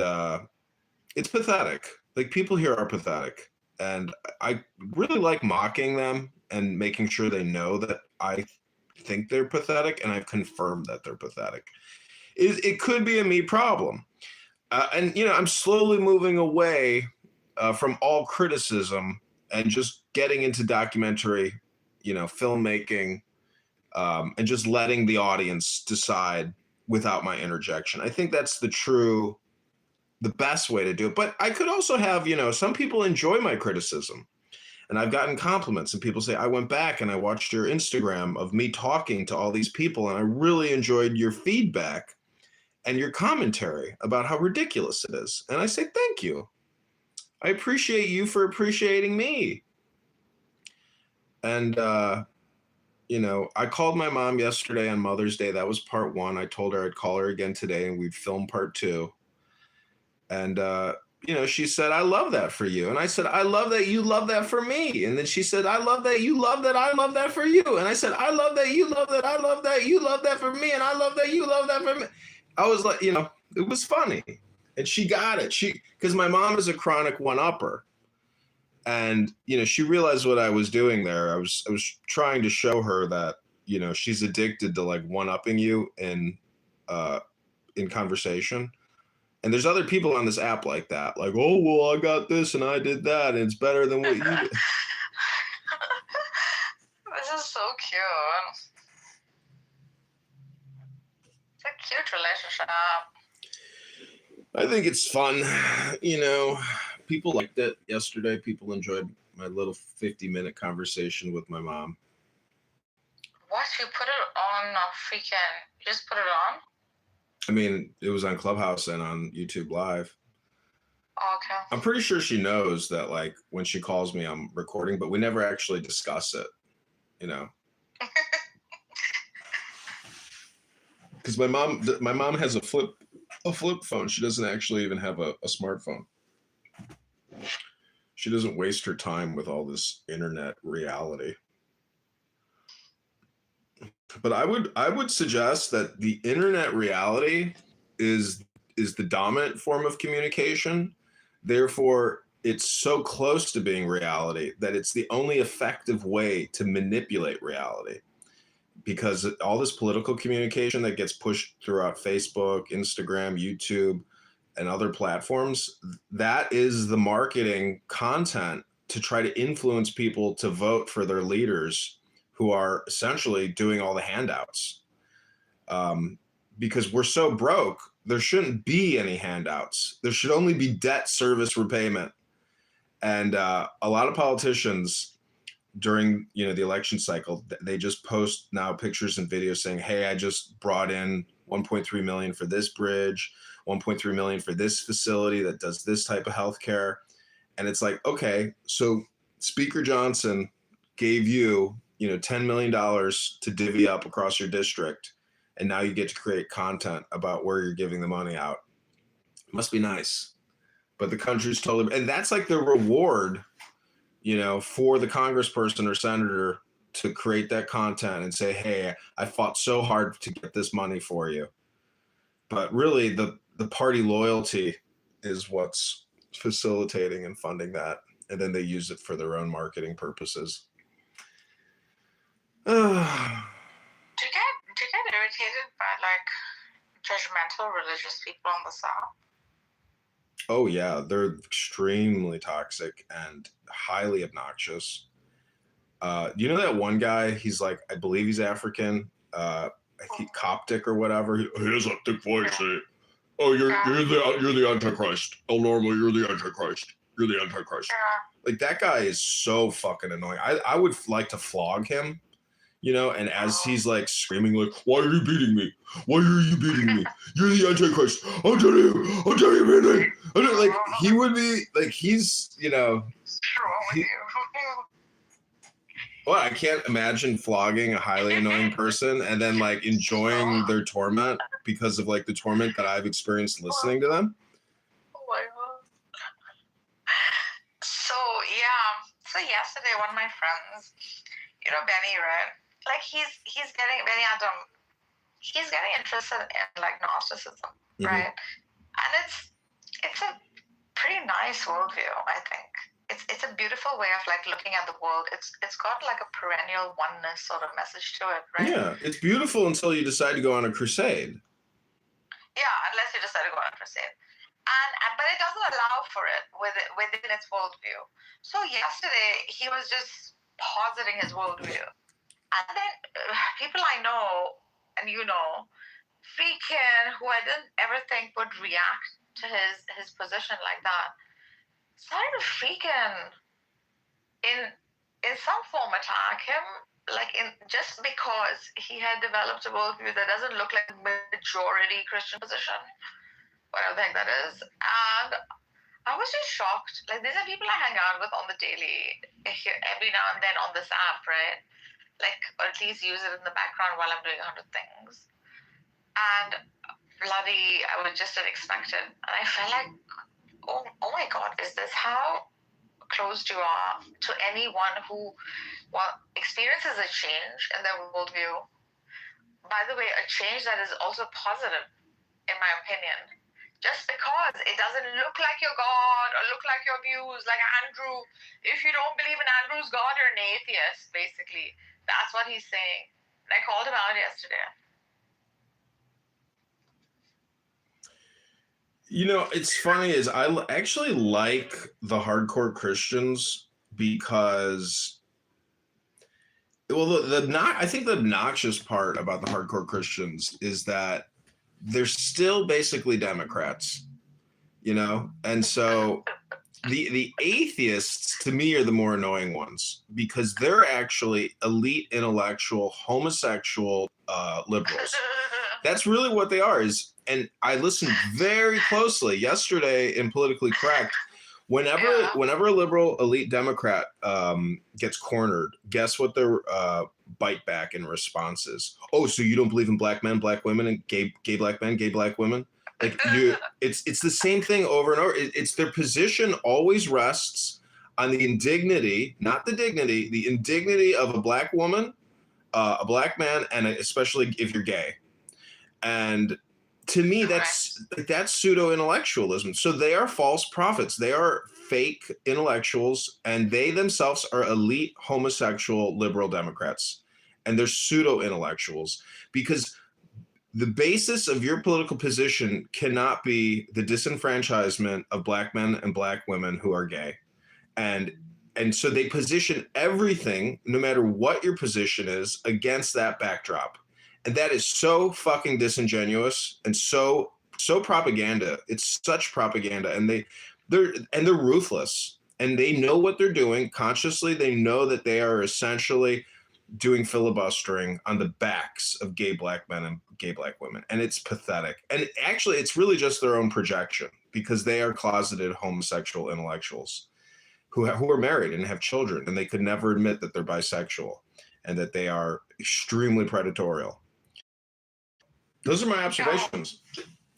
it's pathetic. Like people here are pathetic. And I really like mocking them and making sure they know that I think they're pathetic and I've confirmed that they're pathetic. It could be a me problem. And I'm slowly moving away from all criticism and just getting into documentary, filmmaking, and just letting the audience decide without my interjection. I think that's the best way to do it. But I could also have, some people enjoy my criticism. And I've gotten compliments and people say, I went back and I watched your Instagram of me talking to all these people and I really enjoyed your feedback and your commentary about how ridiculous it is. And I say, thank you. I appreciate you for appreciating me. And, I called my mom yesterday on Mother's Day. That was part 1. I told her I'd call her again today and we'd film part 2. And, she said, I love that for you. And I said, I love that you love that for me. And then she said, I love that you love that I love that for you. And I said, I love that you love that I love that you love that for me. And I love that you love that for me. I was like, it was funny. And she got it. Because my mom is a chronic one-upper. And, she realized what I was doing there. I was trying to show her that, she's addicted to like one-upping you in conversation. And there's other people on this app like that. Like, oh, well, I got this and I did that. And it's better than what you did. This is so cute. It's a cute relationship. I think it's fun. People liked it yesterday. People enjoyed my little 50-minute conversation with my mom. What? You put it on you just put it on? I mean, it was on Clubhouse and on YouTube Live. Okay. I'm pretty sure she knows that, like, when she calls me, I'm recording, but we never actually discuss it, Because my mom has a flip phone. She doesn't actually even have a smartphone. She doesn't waste her time with all this internet reality. But I would suggest that the internet reality is the dominant form of communication. Therefore, it's so close to being reality that it's the only effective way to manipulate reality. Because all this political communication that gets pushed throughout Facebook, Instagram, YouTube, and other platforms, that is the marketing content to try to influence people to vote for their leaders who are essentially doing all the handouts. Because we're so broke, there shouldn't be any handouts. There should only be debt service repayment. And a lot of politicians during the election cycle, they just post now pictures and videos saying, hey, I just brought in 1.3 million for this bridge, 1.3 million for this facility that does this type of healthcare. And it's like, okay, so Speaker Johnson gave you $10 million to divvy up across your district. And now you get to create content about where you're giving the money out. It must be nice. But the country's totally, and that's like the reward, for the congressperson or senator to create that content and say, hey, I fought so hard to get this money for you. But really the party loyalty is what's facilitating and funding that. And then they use it for their own marketing purposes. Do you get irritated by like judgmental religious people on the South? Oh yeah, they're extremely toxic and highly obnoxious. You know that one guy? He's like, I believe he's African, I think Coptic or whatever. He has a thick voice. Oh, you're the Antichrist. Oh, normally you're the Antichrist. You're the Antichrist. Like that guy is so fucking annoying. I would like to flog him you know, and as he's like screaming like, why are you beating me? Why are you beating me? You're the Antichrist. I'll tell you, man. Like he would be like, he's, you know, well, I can't imagine flogging a highly annoying person and then like enjoying their torment because of like the torment that I've experienced listening to them. Oh my God. So yesterday, one of my friends, you know, Benny, right? Like he's getting Benny Adam. He's getting interested in like Gnosticism, right? And it's a pretty nice worldview, I think. It's a beautiful way of like looking at the world. It's got like a perennial oneness sort of message to it, right? Yeah, it's beautiful until you decide to go on a crusade. Yeah, unless you decide to go on a crusade. But it doesn't allow for it within its worldview. So yesterday he was just positing his worldview, and then people I know and you know, freaking who I didn't ever think would react to his position like that, started to freaking in some form attack him, like in just because he had developed a worldview that doesn't look like a majority Christian position, whatever the heck that is. And I was just shocked. Like these are people I hang out with on the daily, every now and then on this app, right? Like, or at least use it in the background while I'm doing 100 things. And bloody, I was just unexpected. And I felt like, oh my God, is this how closed you are to anyone who experiences a change in their worldview? By the way, a change that is also positive, in my opinion. Just because it doesn't look like your God or look like your views, like Andrew. If you don't believe in Andrew's God, you're an atheist, basically. That's what he's saying. And I called him out yesterday. You know, it's funny is I actually like the hardcore Christians because, well, I think the obnoxious part about the hardcore Christians is that they're still basically Democrats, you know? And so the atheists to me are the more annoying ones because they're actually elite intellectual homosexual liberals. That's really what they are. And I listened very closely yesterday in Politically Correct. Whenever a liberal elite Democrat gets cornered, guess what their bite back in response is? Oh, so you don't believe in black men, black women, and gay black men, gay black women? Like it's the same thing over and over. It's their position always rests on the indignity, not the dignity, the indignity of a black woman, a black man, and especially if you're gay. And to me, that's pseudo-intellectualism. So they are false prophets. They are fake intellectuals, and they themselves are elite homosexual liberal Democrats. And they're pseudo-intellectuals because the basis of your political position cannot be the disenfranchisement of black men and black women who are gay. And so they position everything, no matter what your position is, against that backdrop. And that is so fucking disingenuous and so propaganda. It's such propaganda, and they're ruthless, and they know what they're doing consciously. They know that they are essentially doing filibustering on the backs of gay black men and gay black women, and it's pathetic. And actually, it's really just their own projection because they are closeted homosexual intellectuals who are married and have children, and they could never admit that they're bisexual and that they are extremely predatorial. Those are my observations.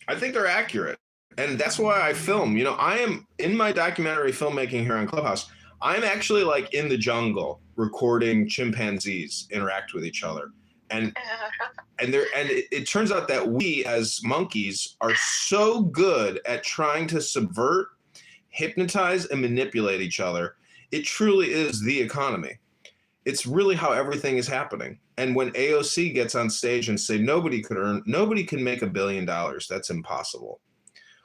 I think they're accurate. And that's why I film. You know, I am in my documentary filmmaking here on Clubhouse. I'm actually like in the jungle recording chimpanzees interact with each other. And it turns out that we as monkeys are so good at trying to subvert, hypnotize, and manipulate each other. It truly is the economy. It's really how everything is happening. And when AOC gets on stage and say nobody can make $1 billion, that's impossible.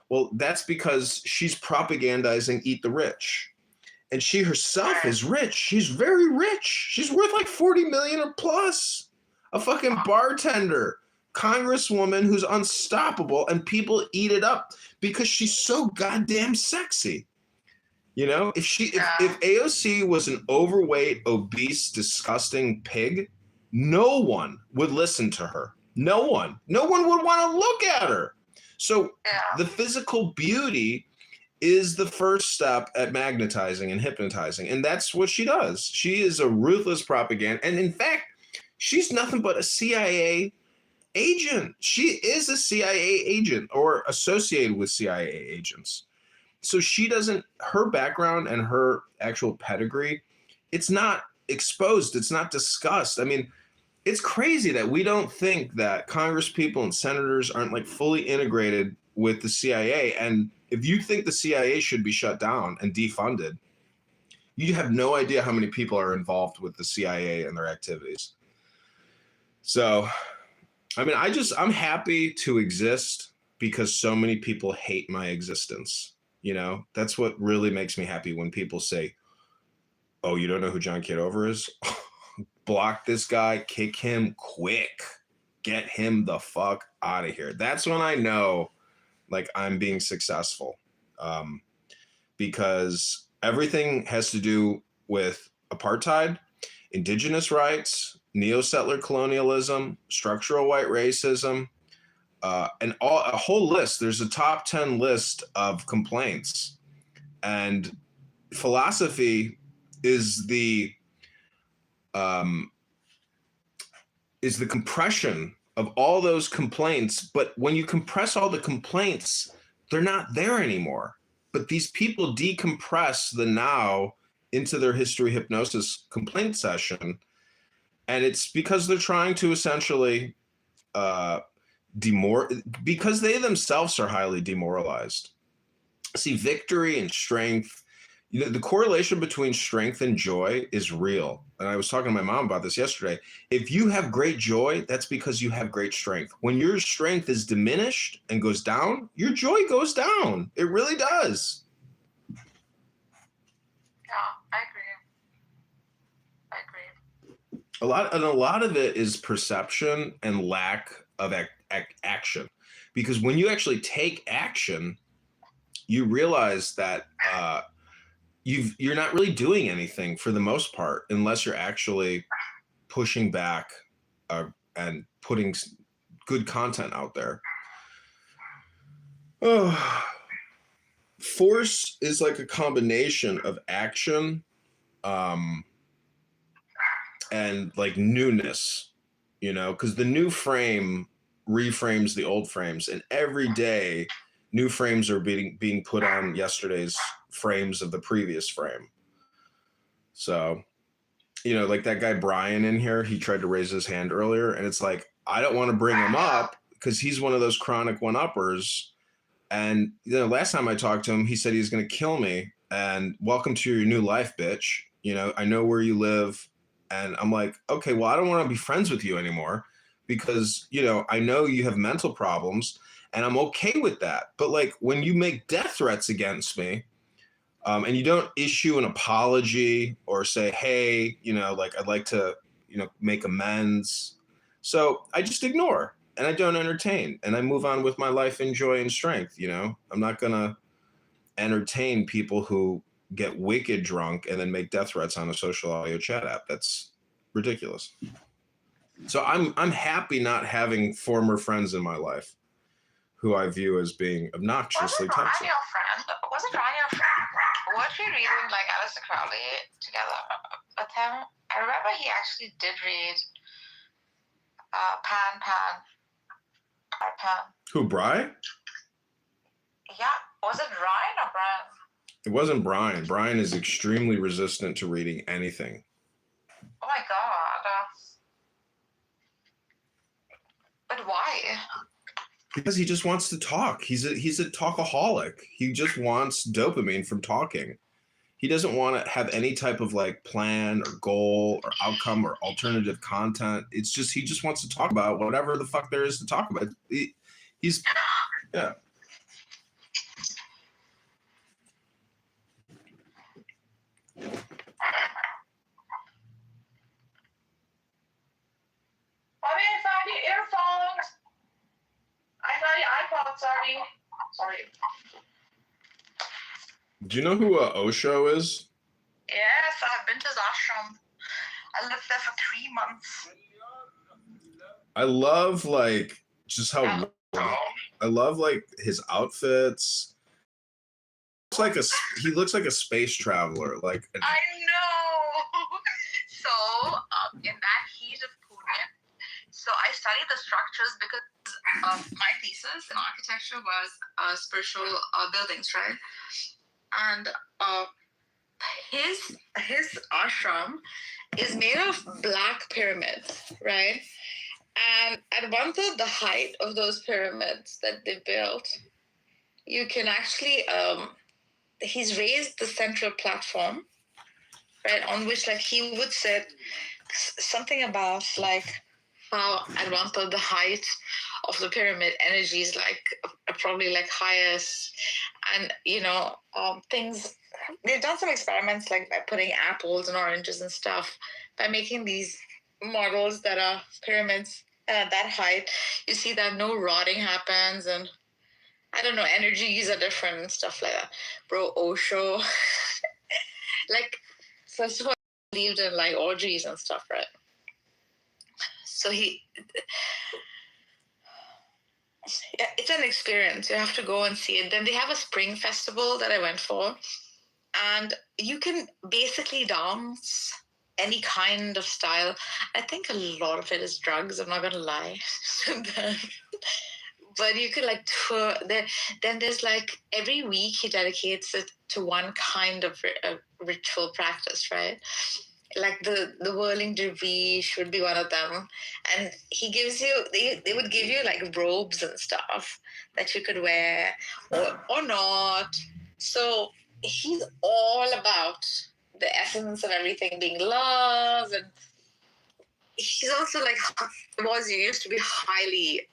Well, that's because she's propagandizing eat the rich. And she herself is rich. She's very rich. She's worth like 40 million or plus. A fucking bartender, congresswoman who's unstoppable, and people eat it up because she's so goddamn sexy. You know, if AOC was an overweight, obese, disgusting pig, no one would listen to her. No one would want to look at her. So the physical beauty is the first step at magnetizing and hypnotizing. And that's what she does. She is a ruthless propaganda. And in fact, she's nothing but a CIA agent. She is a CIA agent or associated with CIA agents. So she doesn't, her background and her actual pedigree, it's not exposed. It's not discussed. I mean, it's crazy that we don't think that congresspeople and senators aren't like fully integrated with the CIA. And if you think the CIA should be shut down and defunded, you have no idea how many people are involved with the CIA and their activities. So, I mean, I'm happy to exist because so many people hate my existence. You know, that's what really makes me happy when people say, oh, you don't know who John Kitover is? Block this guy, kick him quick, get him the fuck out of here. That's when I know like I'm being successful, because everything has to do with apartheid, indigenous rights, neo-settler colonialism, structural white racism, and a whole list. There's a top 10 list of complaints, and philosophy is the compression of all those complaints. But when you compress all the complaints, they're not there anymore. But these people decompress the now into their history hypnosis complaint session. And it's because they're trying to essentially because they themselves are highly demoralized. See, victory and strength, you know, the correlation between strength and joy is real. And I was talking to my mom about this yesterday. If you have great joy, that's because you have great strength. When your strength is diminished and goes down, your joy goes down. It really does. Yeah, I agree. A lot of it is perception and lack of action. Because when you actually take action, you realize that you're not really doing anything for the most part, unless you're actually pushing back and putting good content out there. Force is like a combination of action and like newness, you know, because the new frame reframes the old frames, and every day new frames are being put on yesterday's frames of the previous frame. So, you know, like that guy Brian in here, he tried to raise his hand earlier, and it's like, I don't want to bring him up because he's one of those chronic one-uppers. And you know, last time I talked to him, he said he's going to kill me. And welcome to your new life, bitch. You know, I know where you live. And I'm like, okay, well, I don't want to be friends with you anymore because, you know, I know you have mental problems and I'm okay with that. But like when you make death threats against me, and you don't issue an apology or say, hey, you know, like I'd like to, you know, make amends. So I just ignore and I don't entertain and I move on with my life in joy and strength. You know, I'm not going to entertain people who get wicked drunk and then make death threats on a social audio chat app. That's ridiculous. So I'm happy not having former friends in my life who I view as being obnoxiously toxic. Wasn't Ryan your friend? Weren't we reading like Aleister Crowley together with him? I remember he actually did read Pan. Who, Bri? Yeah, was it Ryan or Brian? It wasn't Brian. Brian is extremely resistant to reading anything. Oh my god. But why? Because he just wants to talk. He's a talkaholic. He just wants dopamine from talking. He doesn't want to have any type of like plan or goal or outcome or alternative content. It's just he just wants to talk about whatever the fuck there is to talk about. He's yeah. Mommy, I found your earphones. I found your iPod, sorry. Do you know who Osho is? Yes, I've been to his ashram. I lived there for 3 months. I love like just how I love like his outfits. He looks like a space traveler. Like I know. So in that heat of Pune, so I studied the structures because my thesis in architecture was spiritual buildings, right? And his ashram is made of black pyramids, right? And at one third the height of those pyramids that they built, you can actually he's raised the central platform, right, on which like he would sit. Something about like how at one third the height of the pyramid energy is like probably like highest, and things. They've done some experiments like by putting apples and oranges and stuff, by making these models that are pyramids at that height. You see that no rotting happens, and I don't know, energies are different and stuff like that. Bro, Osho, like, first of all, he believed in like orgies and stuff, right? So it's an experience. You have to go and see it. Then they have a spring festival that I went for, and you can basically dance any kind of style. I think a lot of it is drugs. I'm not gonna lie. But you could like tour. Then there's like every week he dedicates it to one kind of ritual practice, right? Like the whirling dervish would be one of them, and he gives you they would give you like robes and stuff that you could wear or not. So he's all about the essence of everything being love, and he's also like used to be highly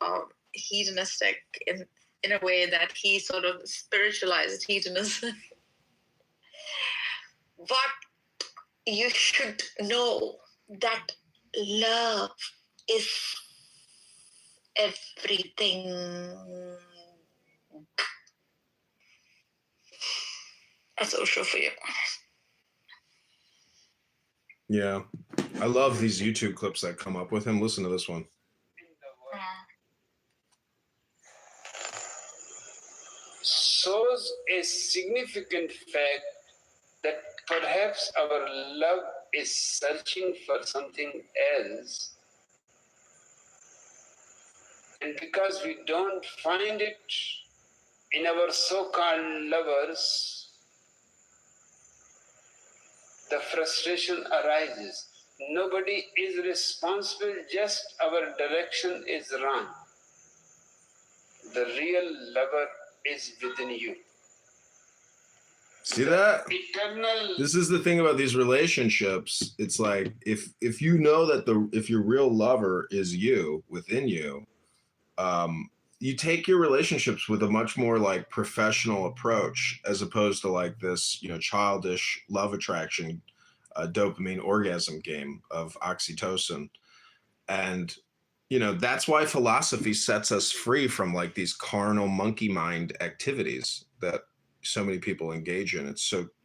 hedonistic in a way that he sort of spiritualized hedonism. But you should know that love is everything. That's Osho for you. Yeah. I love these YouTube clips that come up with him. Listen to this one. Shows a significant fact that perhaps our love is searching for something else, and because we don't find it in our so-called lovers, the frustration arises. Nobody is responsible, just our direction is wrong. The real lover is within you. See that? Eternal. This is the thing about these relationships. It's like if you know that if your real lover is you within you, you take your relationships with a much more like professional approach, as opposed to like this, childish love attraction, dopamine orgasm game of oxytocin. And that's why philosophy sets us free from like these carnal monkey mind activities that so many people engage in.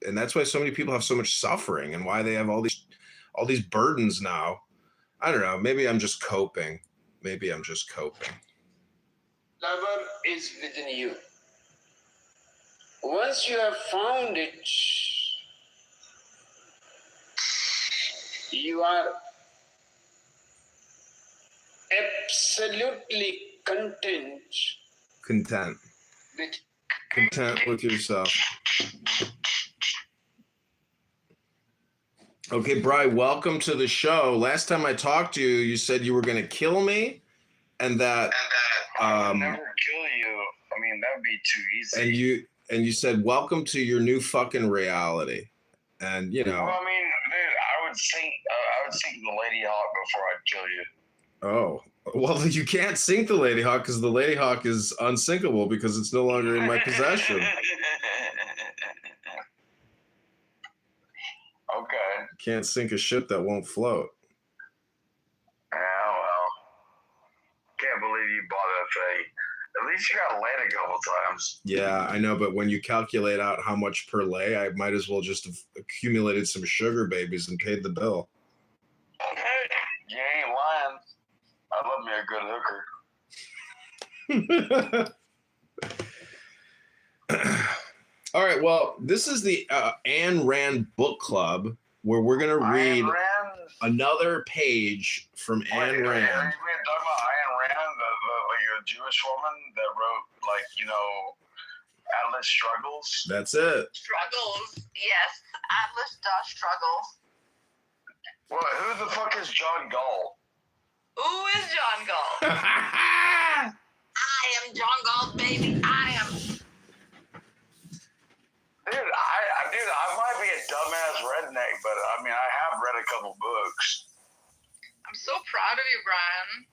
And that's why so many people have so much suffering, and why they have all these burdens now. I don't know. Maybe I'm just coping. Lover is within you. Once you have found it, you are absolutely content with yourself. Okay, Bri, welcome to the show. Last time I talked to you, you said you were going to kill me, and that I would never kill you. I mean, that would be too easy. And you said, welcome to your new fucking reality. And Well, I mean, dude, I would sink the Lady Hawk before I'd kill you. Oh, well, you can't sink the Lady Hawk because the Lady Hawk is unsinkable because it's no longer in my possession. Okay. Can't sink a ship that won't float. Yeah, well, can't believe you bought that thing. At least you got laid a couple times. Yeah, I know, but when you calculate out how much per lay, I might as well just have accumulated some sugar babies and paid the bill. Hey, you ain't lying. I love me me a good hooker. All right. Well, this is the Ayn Rand book club where we're gonna read another page from Ayn Rand. Are you talking about Ayn Rand, the Jewish woman that wrote, like, you know, Atlas Struggles? That's it. Struggles. Yes, Atlas does struggle. Well, who the fuck is John Gall? Who is John Gall? I am John Gall, baby. I am. Dude, I might be a dumbass redneck, but I mean, I have read a couple books. I'm so proud of you, Brian,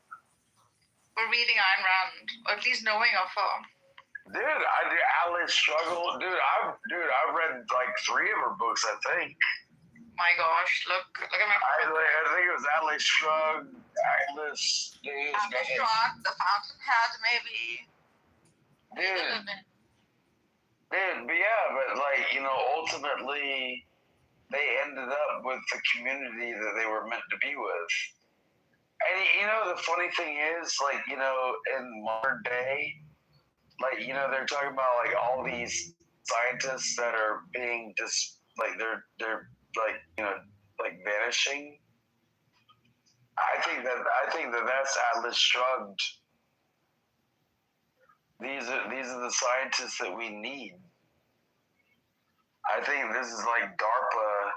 for reading Ayn Rand, or at least knowing of her. Dude, I do Atlas Struggle. Dude, I've read like 3 of her books, I think. My gosh, look at my. I think it was Atlas Shrugged, Atlas Shrugged, The Fountainhead, maybe. Dude, but yeah, but like, you know, ultimately, they ended up with the community that they were meant to be with. And you know, the funny thing is, like, you know, in modern day, like, you know, they're talking about like all these scientists that are being they're like, you know, like vanishing. I think that that's Atlas Shrugged. These are the scientists that we need. I think this is like DARPA,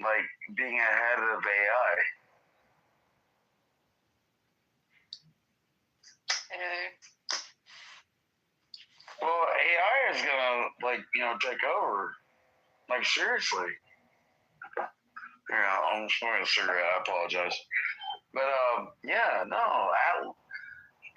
like being ahead of AI. Well, AI is gonna, like, you know, take over. Like, seriously. Yeah, I'm smoking a cigarette. I apologize. But yeah, no,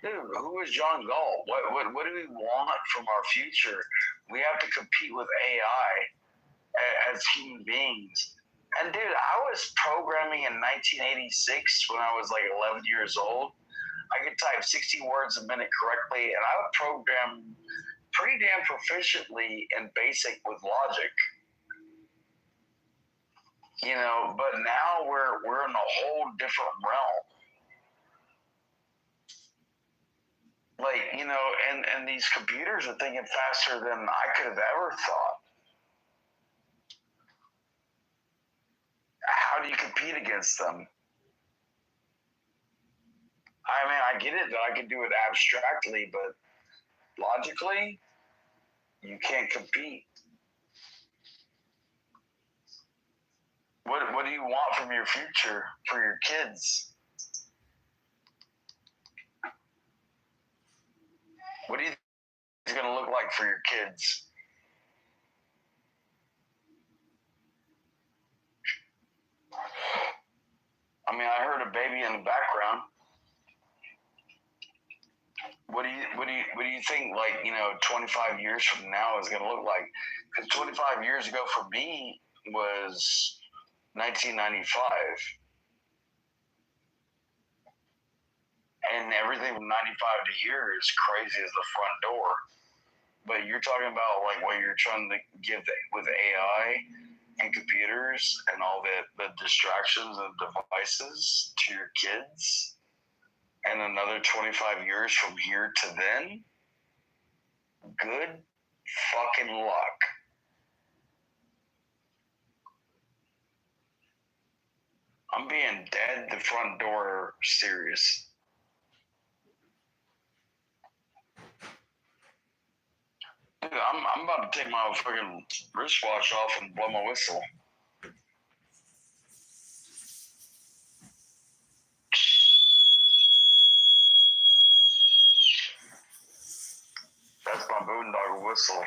dude, who is John Gall? What do we want from our future? We have to compete with AI as human beings. And dude, I was programming in 1986 when I was like 11 years old. I could type 60 words a minute correctly, and I would program pretty damn proficiently in BASIC with logic. You know, but now we're in a whole different realm. Like, you know, and these computers are thinking faster than I could have ever thought. How do you compete against them? I mean, I get it that I can do it abstractly, but logically, you can't compete. What do you want from your future for your kids? What do you think it's going to look like for your kids? I mean, I heard a baby in the background. What do you think, like, you know, 25 years from now is going to look like? Because 25 years ago for me was 1995. And everything from 95 to here is crazy as the front door. But you're talking about like what you're trying to give with AI and computers and all the distractions and devices to your kids, and another 25 years from here to then, good fucking luck. I'm being dead the front door serious. Dude, I'm about to take my fucking wristwatch off and blow my whistle. That's my boondoggle whistle.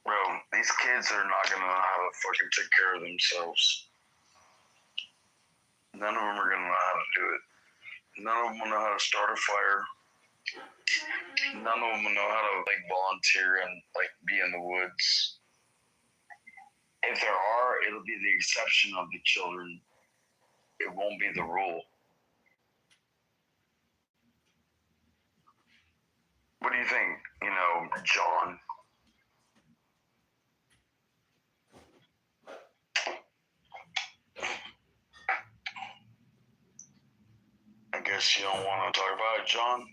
Bro, these kids are not gonna know how to fucking take care of themselves. None of them are gonna know how to do it. None of them will know how to start a fire. None of them will know how to like volunteer and like be in the woods. If there are, it'll be the exception of the children. It won't be the rule. What do you think, you know, John? guess you don't want to talk about it, John?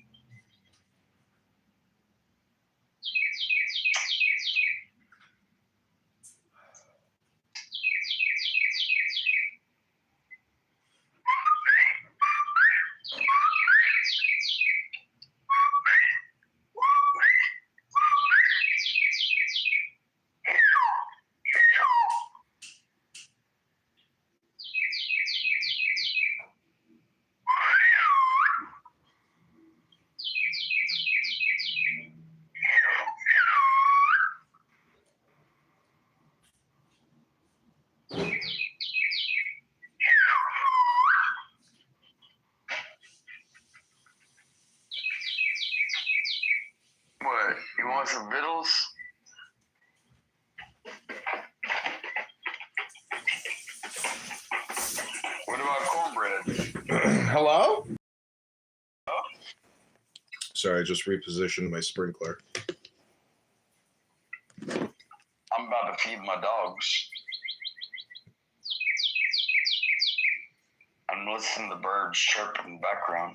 What? You want some vittles? What about cornbread? Hello? Sorry, I just repositioned my sprinkler. I'm about to feed my dogs. I'm listening to birds chirp in the background.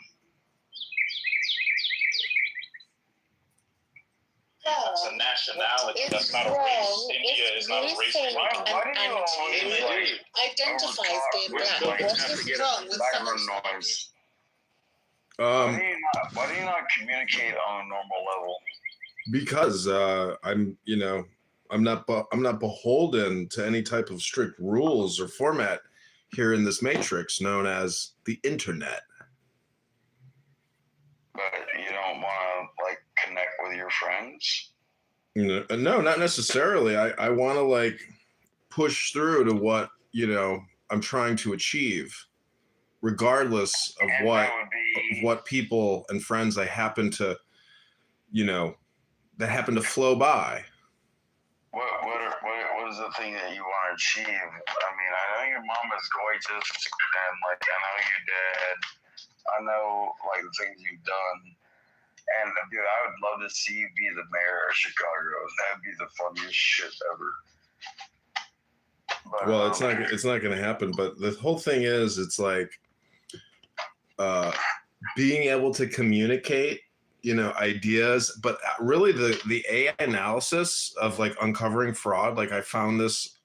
That's a nationality. That's not a race. India is not a race. Why do you always identify as being black? What is wrong with background noise? Why do you not communicate on a normal level? Because I'm not beholden to any type of strict rules or format here in this matrix known as the internet. But you don't want to like connect with your friends? No, not necessarily. I want to like push through to what I'm trying to achieve, regardless of what people and friends I happen to that happen to flow by. What is the thing that you want to achieve? I mean, I know your mom is gorgeous, and like I know your dad. I know like the things you've done, and dude, I would love to see you be the mayor of Chicago. That'd be the funniest shit ever. But, well, it's not going to happen. But the whole thing is, it's like being able to communicate, ideas, but really the AI analysis of like uncovering fraud. Like I found this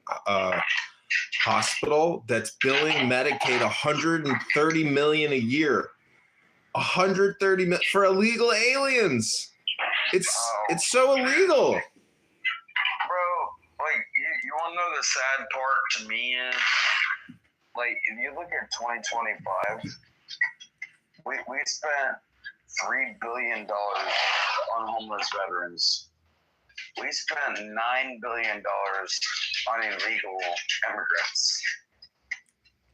hospital that's billing Medicaid $130 million a year, $130 million for illegal aliens. It's so illegal. Bro, like you want to know the sad part to me is, like, if you look at 2025, we spent $3 billion on homeless veterans. We spent $9 billion on illegal immigrants.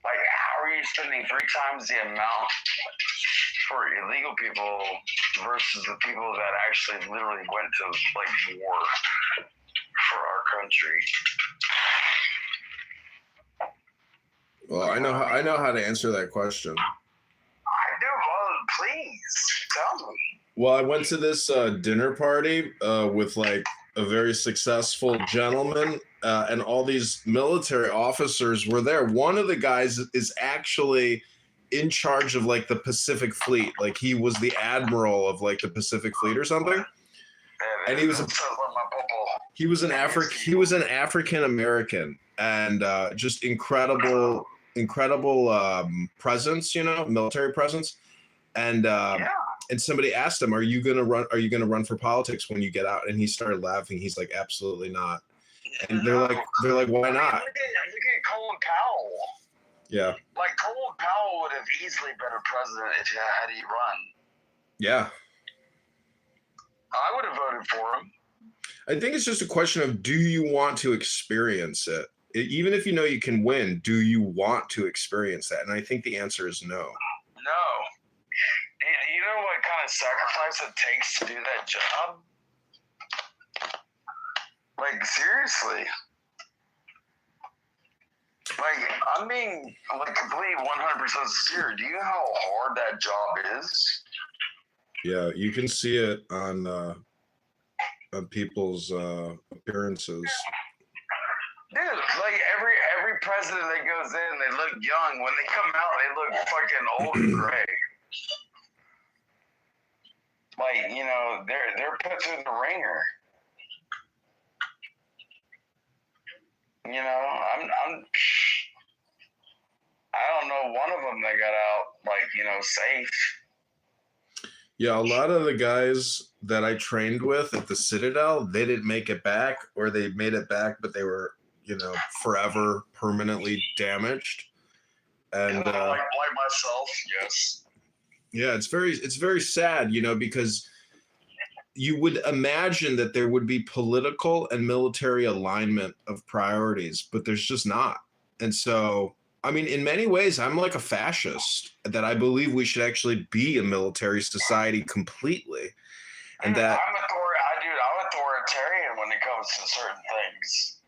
Like, how are you spending 3 times the amount for illegal people versus the people that actually literally went to like war for our country? Well, I know how to answer that question. I do. Well, please tell me. Well, I went to this dinner party with like a very successful gentleman, and all these military officers were there. One of the guys is actually in charge of like the Pacific Fleet. Like he was the admiral of like the Pacific Fleet or something. And he was an African American, and just incredible presence, military presence. And somebody asked him, "Are you gonna run for politics when you get out?" And he started laughing. He's like, "Absolutely not." And they're like, "Why not?" Look at Colin Powell. Yeah. Like Colin Powell would have easily been a president had he run. Yeah. I would have voted for him. I think it's just a question of, do you want to experience it? Even if you know you can win, do you want to experience that? And I think the answer is no. No. You know what kind of sacrifice it takes to do that job? Like, seriously. Like, I'm being like completely 100% sincere. Do you know how hard that job is? Yeah, you can see it on people's appearances. Dude, like every president that goes in, they look young. When they come out, they look fucking old and gray. like, you know, they're put through the ringer. You know, I don't know one of them that got out, like, you know, safe. Yeah, a lot of the guys that I trained with at the Citadel, they didn't make it back, or they made it back, but they were, you know, forever permanently damaged. And like myself, yes. Yeah, it's very sad, you know, because you would imagine that there would be political and military alignment of priorities, but there's just not. And so, I mean, in many ways, I'm like a fascist, that I believe we should actually be a military society completely. And that I'm authoritarian when it comes to certain things.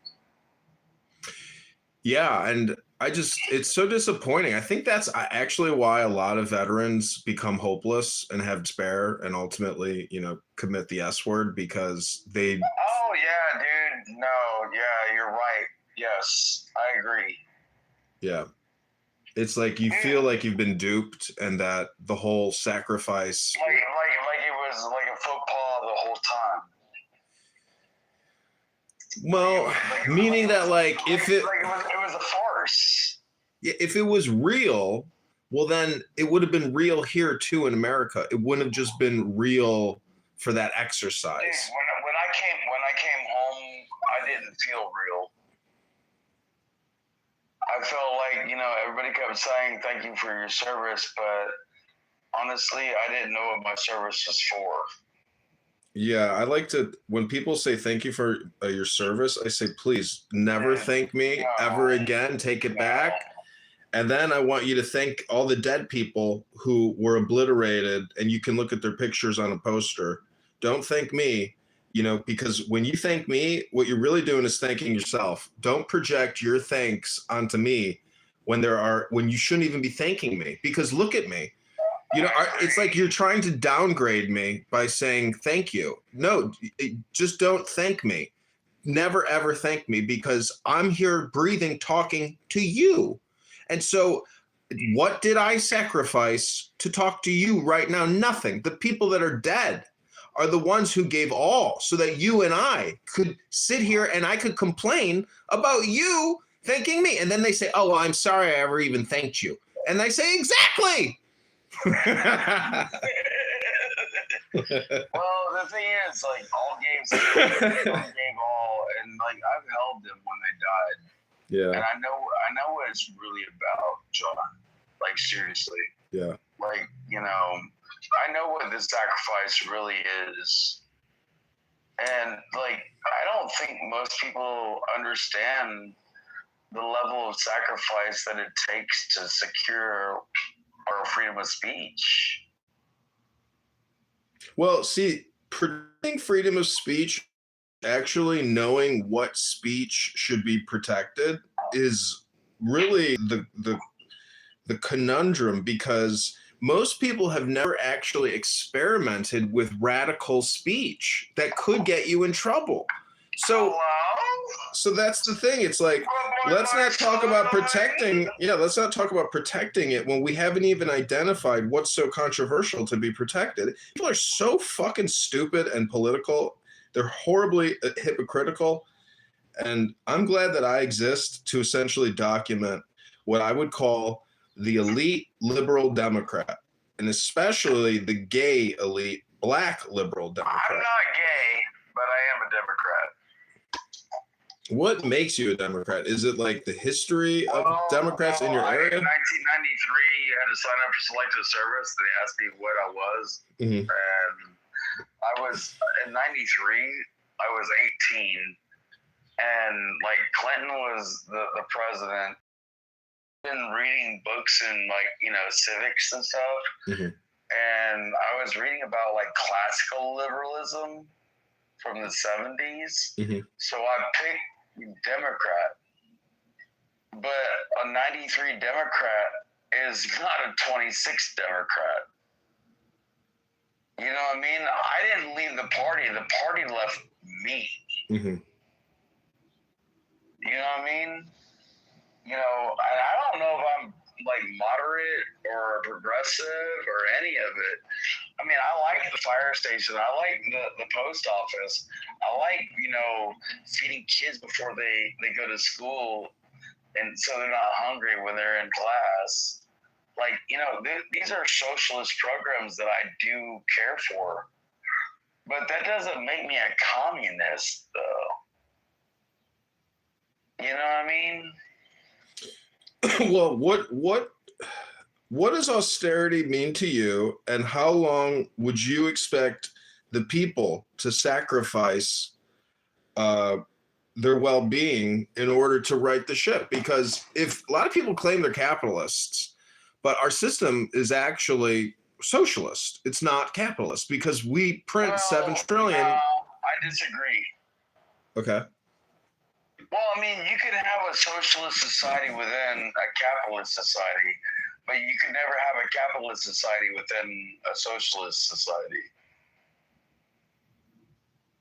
Yeah, and it's so disappointing. I think that's actually why a lot of veterans become hopeless and have despair and ultimately, you know, commit the S word, because they. Oh, yeah, dude. No, yeah, you're right. Yes, I agree. Yeah. It's like you feel like you've been duped, and that the whole sacrifice. Like it was like a faux pas the whole time. Well, meaning that, like, if it was a farce. If it was real, well, then it would have been real here too in America. It wouldn't have just been real for that exercise. Dude, when I came home, I didn't feel real. I felt like, you know, everybody kept saying thank you for your service, but honestly, I didn't know what my service was for. Yeah, I like to, when people say thank you for your service, I say, please never thank me ever again. Take it back. And then I want you to thank all the dead people who were obliterated, and you can look at their pictures on a poster. Don't thank me, you know, because when you thank me, what you're really doing is thanking yourself. Don't project your thanks onto me when you shouldn't even be thanking me, because look at me. You know, it's like you're trying to downgrade me by saying thank you. No, just don't thank me. Never, ever thank me, because I'm here breathing, talking to you. And so what did I sacrifice to talk to you right now? Nothing. The people that are dead are the ones who gave all so that you and I could sit here and I could complain about you thanking me. And then they say, oh, well, I'm sorry I ever even thanked you. And I say, exactly. Well, the thing is, like, all gave all, and like I've held them when they died. Yeah. And I know what it's really about, John. Like, seriously. Yeah. Like, you know, I know what the sacrifice really is. And like, I don't think most people understand the level of sacrifice that it takes to secure our freedom of speech. Well, see, protecting freedom of speech, actually knowing what speech should be protected, is really the conundrum, because most people have never actually experimented with radical speech that could get you in trouble. So that's the thing. It's like, let's not talk about protecting. Yeah, let's not talk about protecting it when we haven't even identified what's so controversial to be protected. People are so fucking stupid and political. They're horribly hypocritical. And I'm glad that I exist to essentially document what I would call the elite liberal Democrat, and especially the gay elite black liberal Democrat. I'm not gay, but I am a Democrat. What makes you a Democrat? Is it like the history of Democrats in your area? In 1993, you had to sign up for selective service. They asked me what I was. Mm-hmm. And I was, in 93, I was 18. And like Clinton was the president. Been reading books and like, you know, civics and stuff. Mm-hmm. And I was reading about like classical liberalism from the 70s. Mm-hmm. So I picked Democrat, but a 93 Democrat is not a 26 Democrat. You know what I mean? I didn't leave the party left me. Mm-hmm. You know what I mean? You know, I don't know if I'm like moderate or progressive or any of it. I mean, I like the fire station. I like the post office. I like, feeding kids before they go to school, and so they're not hungry when they're in class. Like, these are socialist programs that I do care for. But that doesn't make me a communist, though. You know what I mean? Well, what does austerity mean to you, and how long would you expect the people to sacrifice their well-being in order to right the ship? Because if a lot of people claim they're capitalists, but our system is actually socialist, it's not capitalist, because we print 7 trillion. No, I disagree. Okay. Well, I mean, you can have a socialist society within a capitalist society, but you can never have a capitalist society within a socialist society.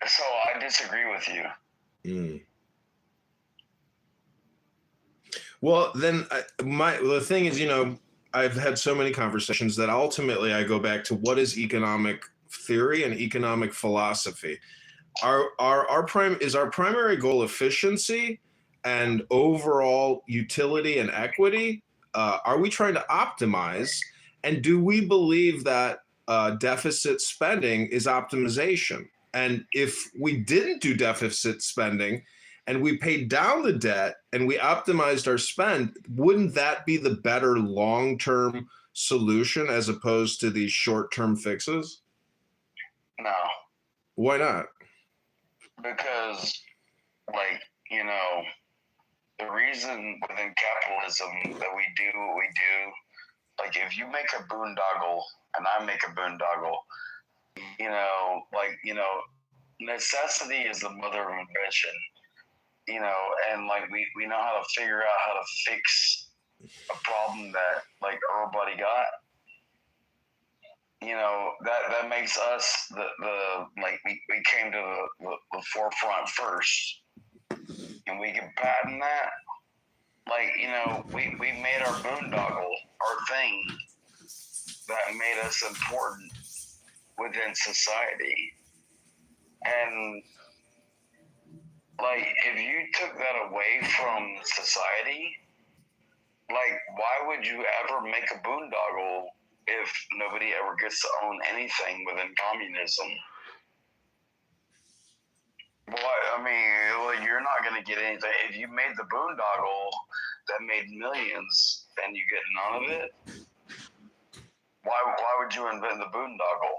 So I disagree with you. Well, then the thing is, I've had so many conversations that ultimately I go back to what is economic theory and economic philosophy. Our primary goal efficiency and overall utility and equity? Are we trying to optimize? And do we believe that deficit spending is optimization? And if we didn't do deficit spending and we paid down the debt and we optimized our spend, wouldn't that be the better long-term solution as opposed to these short-term fixes? No. Why not? Because, the reason within capitalism that we do what we do, like if you make a boondoggle and I make a boondoggle, necessity is the mother of invention, and we know how to figure out how to fix a problem that everybody got. That makes us we came to the forefront first, and we can patent that. We made our boondoggle our thing that made us important within society. And if you took that away from society, why would you ever make a boondoggle if nobody ever gets to own anything within communism? Well, you're not going to get anything. If you made the boondoggle that made millions and you get none of it, why would you invent the boondoggle?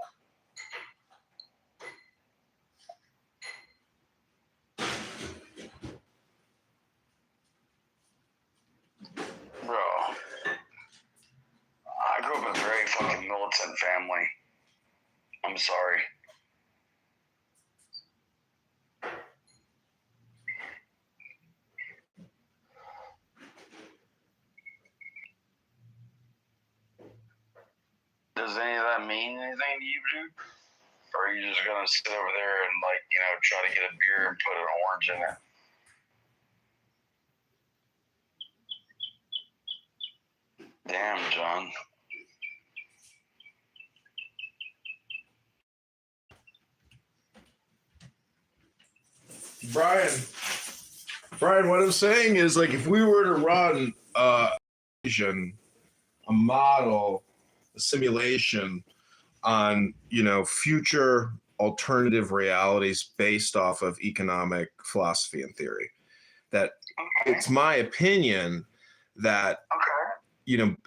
Bro, I grew up in a very fucking militant family. I'm sorry. Does any of that mean anything to you, dude? Or are you just gonna sit over there and try to get a beer and put an orange in it? Damn, John. Brian, what I'm saying is, if we were to run a model, a simulation on, future alternative realities based off of economic philosophy and theory, that it's my opinion that,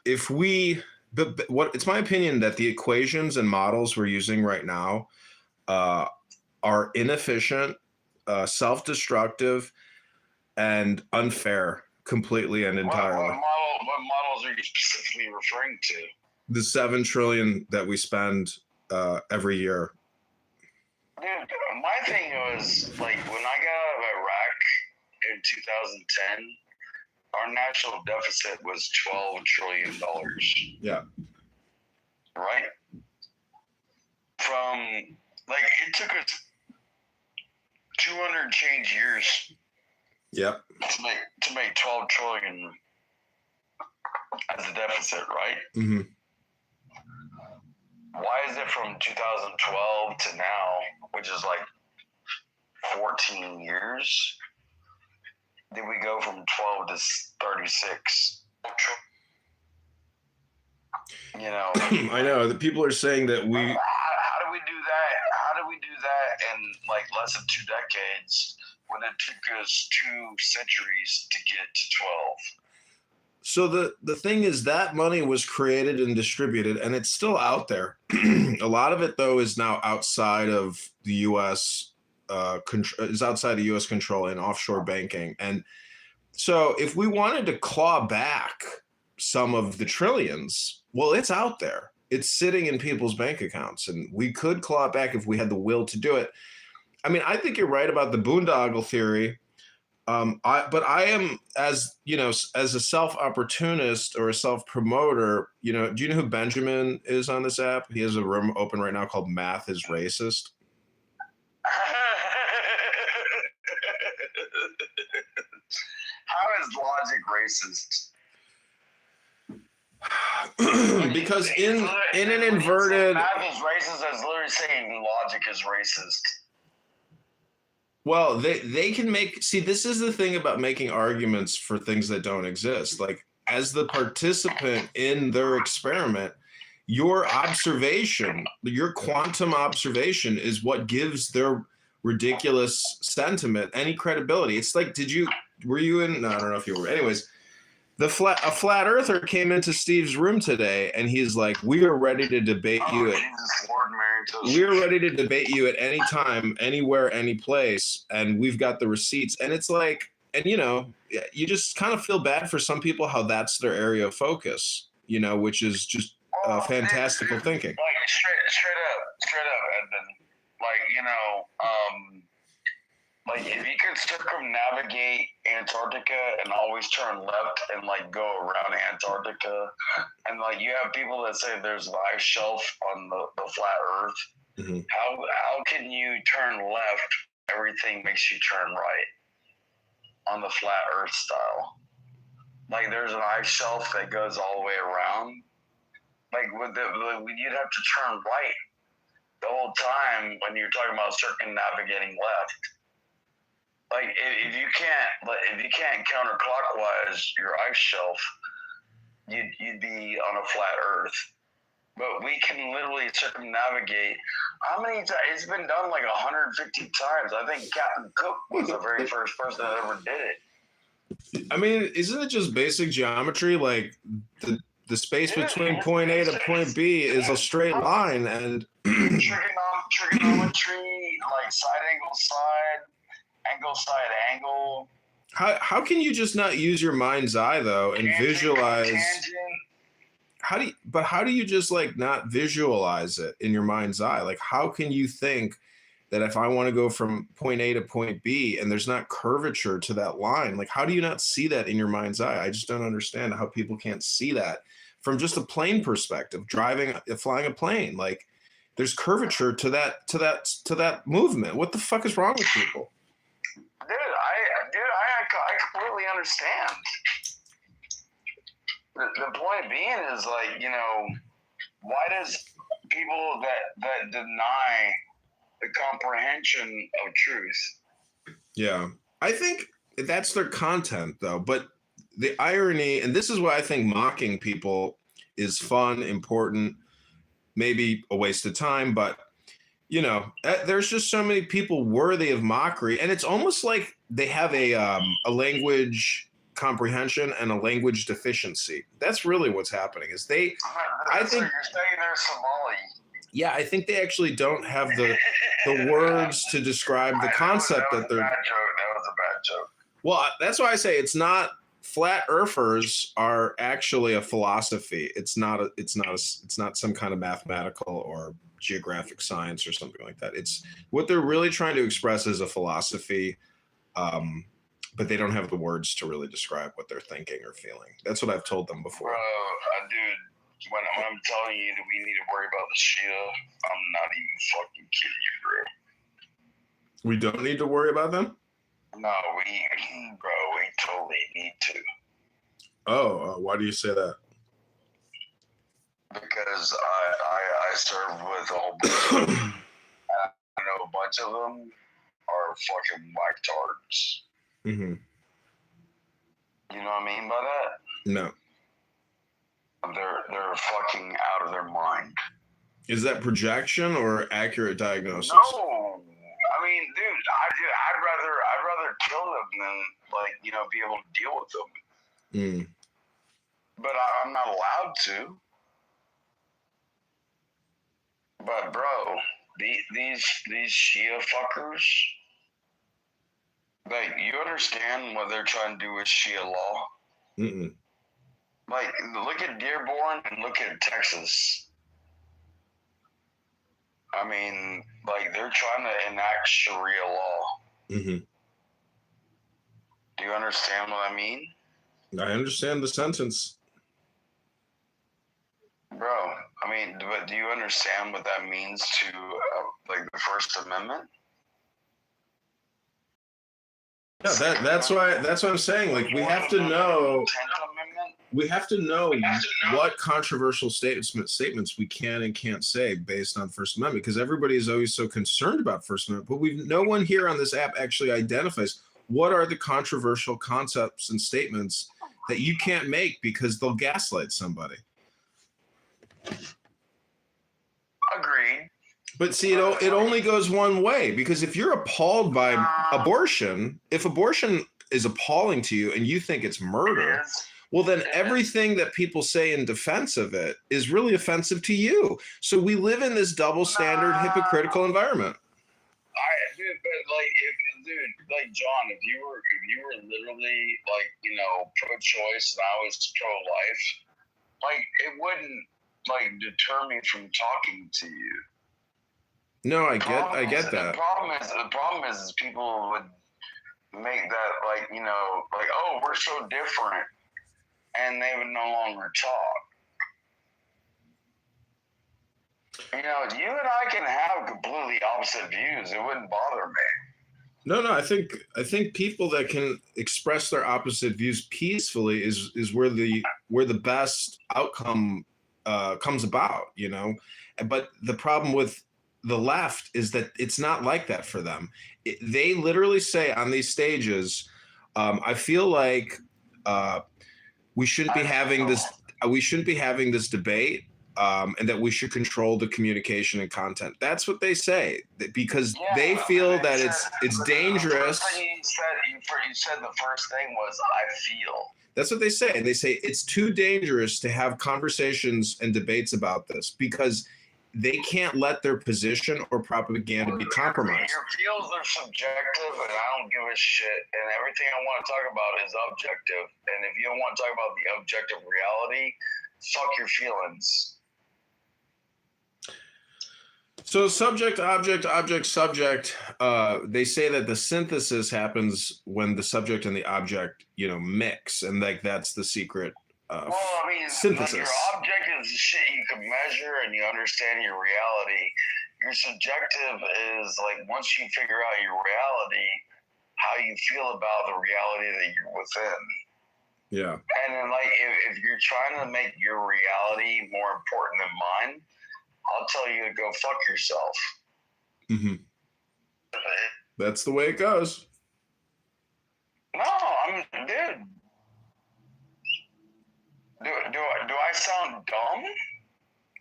if we, it's my opinion that the equations and models we're using right now are inefficient, self-destructive, and unfair completely and entirely. What models are you specifically referring to? The 7 trillion that we spend every year. Dude, my thing was, when I got out of Iraq in 2010, our national deficit was $12 trillion. Yeah. Right? From, it took us 200 change years. Yep. To make 12 trillion. as a deficit, right? Mm-hmm. Why is it from 2012 to now, which is like 14 years? Did we go from 12 to 36? You know, I know the people are saying that we. How do we do that? How do we do that in like less than 2 decades when it took us 2 centuries to get to 12? So the thing is that money was created and distributed, and it's still out there. A lot of it, though, is now outside of the U.S. Is outside of U.S. control in offshore banking. And so if we wanted to claw back some of the trillions, well, it's out there. It's sitting in people's bank accounts, and we could claw it back if we had the will to do it. I mean, I think you're right about the boondoggle theory. But I am, as you know, as a self-opportunist or a self-promoter, you know, do you know who Benjamin is on this app? He has a room open right now called Math is Racist. How is logic racist? Because in an inverted math is racist, as literally saying logic is racist. Well, they can make, see, this is the thing about making arguments for things that don't exist. Like, as the participant in their experiment, your observation, your quantum observation is what gives their ridiculous sentiment any credibility. It's like, were you in, no, I don't know if you were. Anyways, a flat earther came into Steve's room today, and he's like, we are ready to debate you. We're ready to debate you at any time, anywhere, any place, and we've got the receipts. And it's like, and you know, you just kind of feel bad for some people how that's their area of focus, you know, which is just fantastical thinking. Like straight up, Edmund. Like, you know, like if you could circumnavigate Antarctica and always turn left and like go around Antarctica, and like you have people that say there's an ice shelf on the flat Earth. Mm-hmm. How can you turn left? Everything makes you turn right on the flat Earth style. Like there's an ice shelf that goes all the way around. Like you'd have to turn right the whole time when you're talking about circumnavigating left. Like if you can't counterclockwise your ice shelf, you'd be on a flat Earth. But we can literally circumnavigate. How many times? It's been done like 150 times. I think Captain Cook was the very first person that ever did it. I mean, isn't it just basic geometry? Like the space between point A to point B is a straight line, and trigonometry, like side angle side angle. How can you just not use your mind's eye though and visualize? How do you just like not visualize it in your mind's eye? Like, how can you think that if I want to go from point A to point B and there's not curvature to that line, like how do you not see that in your mind's eye? I just don't understand how people can't see that from just a plane perspective, flying a plane. Like there's curvature to that movement. What the fuck is wrong with people? I completely understand. The point being is like, you know, why does people that deny the comprehension of truth? Yeah, I think that's their content though. But the irony, and this is why I think mocking people is fun, important, maybe a waste of time, but you know, there's just so many people worthy of mockery, and it's almost like they have a language comprehension and a language deficiency. That's really what's happening. Is they? I think you're saying they're Somali. Yeah, I think they actually don't have the words to describe the concept that they're. That was a bad joke. Well, that's why I say it's not. Flat earthers are actually a philosophy. It's not some kind of mathematical or geographic science or something like that. It's what they're really trying to express as a philosophy, but they don't have the words to really describe what they're thinking or feeling. That's what I've told them before. Bro, dude, when I'm telling you that we need to worry about the Shia, I'm not even fucking kidding you, bro. We don't need to worry about them? No, we totally need to. Oh, why do you say that? Because I serve with a whole bunch of I know a bunch of them are fucking whacktards. Mm-hmm. You know what I mean by that? No. They're fucking out of their mind. Is that projection or accurate diagnosis? No, I mean, dude, I'd rather kill them than be able to deal with them. Mm. But I'm not allowed to. But bro, these Shia fuckers, like, you understand what they're trying to do with Shia law? Mm-mm. Like, look at Dearborn and look at Texas. I mean, like, they're trying to enact Sharia law. Mm-hmm. Do you understand what I mean? I understand the sentence. Bro, I mean, but do you understand what that means to, the First Amendment? Yeah, that's what I'm saying. Like, we have to know what controversial statements we can and can't say based on First Amendment, because everybody is always so concerned about First Amendment, but no one here on this app actually identifies what are the controversial concepts and statements that you can't make because they'll gaslight somebody. Agreed. But see, it only goes one way, because if you're appalled by abortion, if abortion is appalling to you and you think it's murder, well, then everything that people say in defense of it is really offensive to you. So we live in this double standard, hypocritical environment. John, if you were literally pro-choice and I was pro-life, it wouldn't deter me from talking to you. No, I get that. The problem is people would make that oh, we're so different, and they would no longer talk. You and I can have completely opposite views. It wouldn't bother me. No, I think people that can express their opposite views peacefully is where the best outcome comes about, But the problem with the left is that it's not like that for them. They literally say on these stages, I feel like we shouldn't be having this debate, and that we should control the communication and content. That's what they say, because they feel that it's dangerous. You said the first thing was, I feel. That's what they say. And they say it's too dangerous to have conversations and debates about this because they can't let their position or propaganda be compromised. Your feels are subjective, and I don't give a shit. And everything I want to talk about is objective. And if you don't want to talk about the objective reality, fuck your feelings. So subject, object, subject, they say that the synthesis happens when the subject and the object, mix. And that's the secret synthesis. Your object is the shit you can measure and you understand your reality. Your subjective is once you figure out your reality, how you feel about the reality that you're within. Yeah. And then if you're trying to make your reality more important than mine, I'll tell you to go fuck yourself. Mm-hmm. That's the way it goes. No, dude. Do I sound dumb?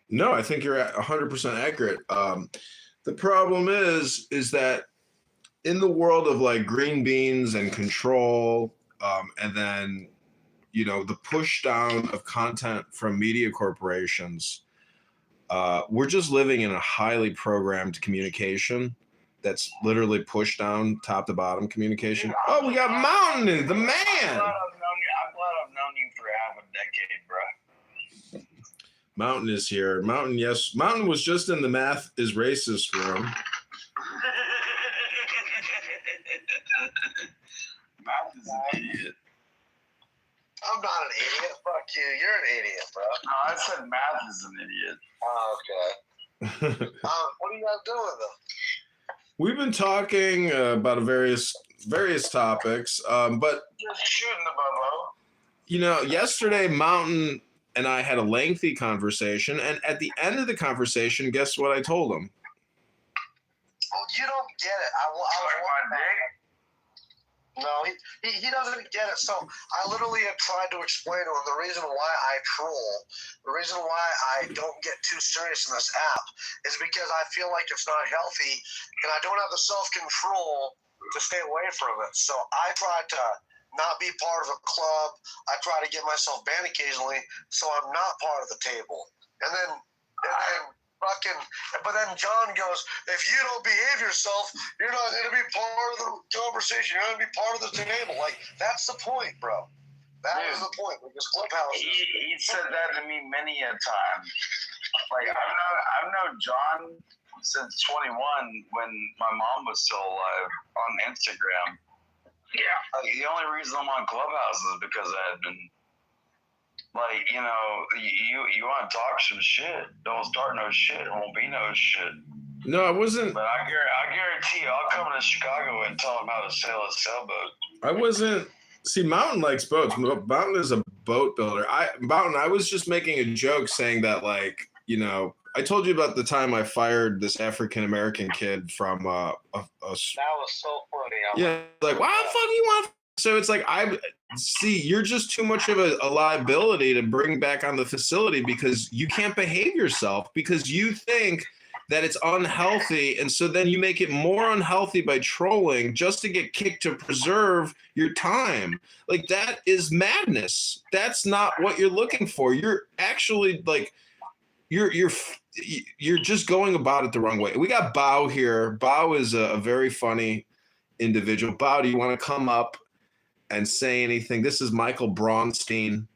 No, I think you're 100% accurate. The problem is that in the world of green beans and control, and then the push down of content from media corporations, we're just living in a highly programmed communication that's literally pushed down top to bottom communication. Oh, we got Mountain, the man. I'm glad I've known you for half a decade, bro. Mountain is here. Mountain, yes. Mountain was just in the Math is Racist room. Math is an idiot. I'm not an idiot. Fuck you. You're an idiot, bro. No, I said Math is an idiot. Oh, okay. What are you guys doing, though? We've been talking about various topics, but just shooting the bubble. You know, yesterday Mountain and I had a lengthy conversation, and at the end of the conversation, guess what I told him? Well, you don't get it. I was no, he doesn't get it. So I literally have tried to explain to him the reason why I troll, the reason why I don't get too serious in this app is because I feel like it's not healthy and I don't have the self-control to stay away from it. So I try to not be part of a club. I try to get myself banned occasionally so I'm not part of the table. And then but then John goes, if you don't behave yourself, you're not going to be part of the conversation. You're going to be part of the table. Like, that's the point, bro. That is the point with this clubhouse. He said that to me many a time. Like, I've known John since 21 when my mom was still alive on Instagram. Yeah. Like, the only reason I'm on Clubhouse is because I had been, like, you know, you want to talk some shit. Don't start no shit. It won't be no shit. No, I wasn't. But I guarantee you, I'll come to Chicago and tell them how to sail a sailboat. I wasn't. See, Mountain likes boats. Mountain is a boat builder. Mountain, I was just making a joke saying that, like, you know, I told you about the time I fired this African-American kid from That was so funny. yeah, like, why the fuck you want? So it's like, you're just too much of a liability to bring back on the facility because you can't behave yourself because you think that it's unhealthy. And so then you make it more unhealthy by trolling just to get kicked to preserve your time. Like, that is madness. That's not what you're looking for. You're actually like, you're just going about it the wrong way. We got Bao here. Bao is a very funny individual. Bao, do you want to come up and say anything? This is Michael Braunstein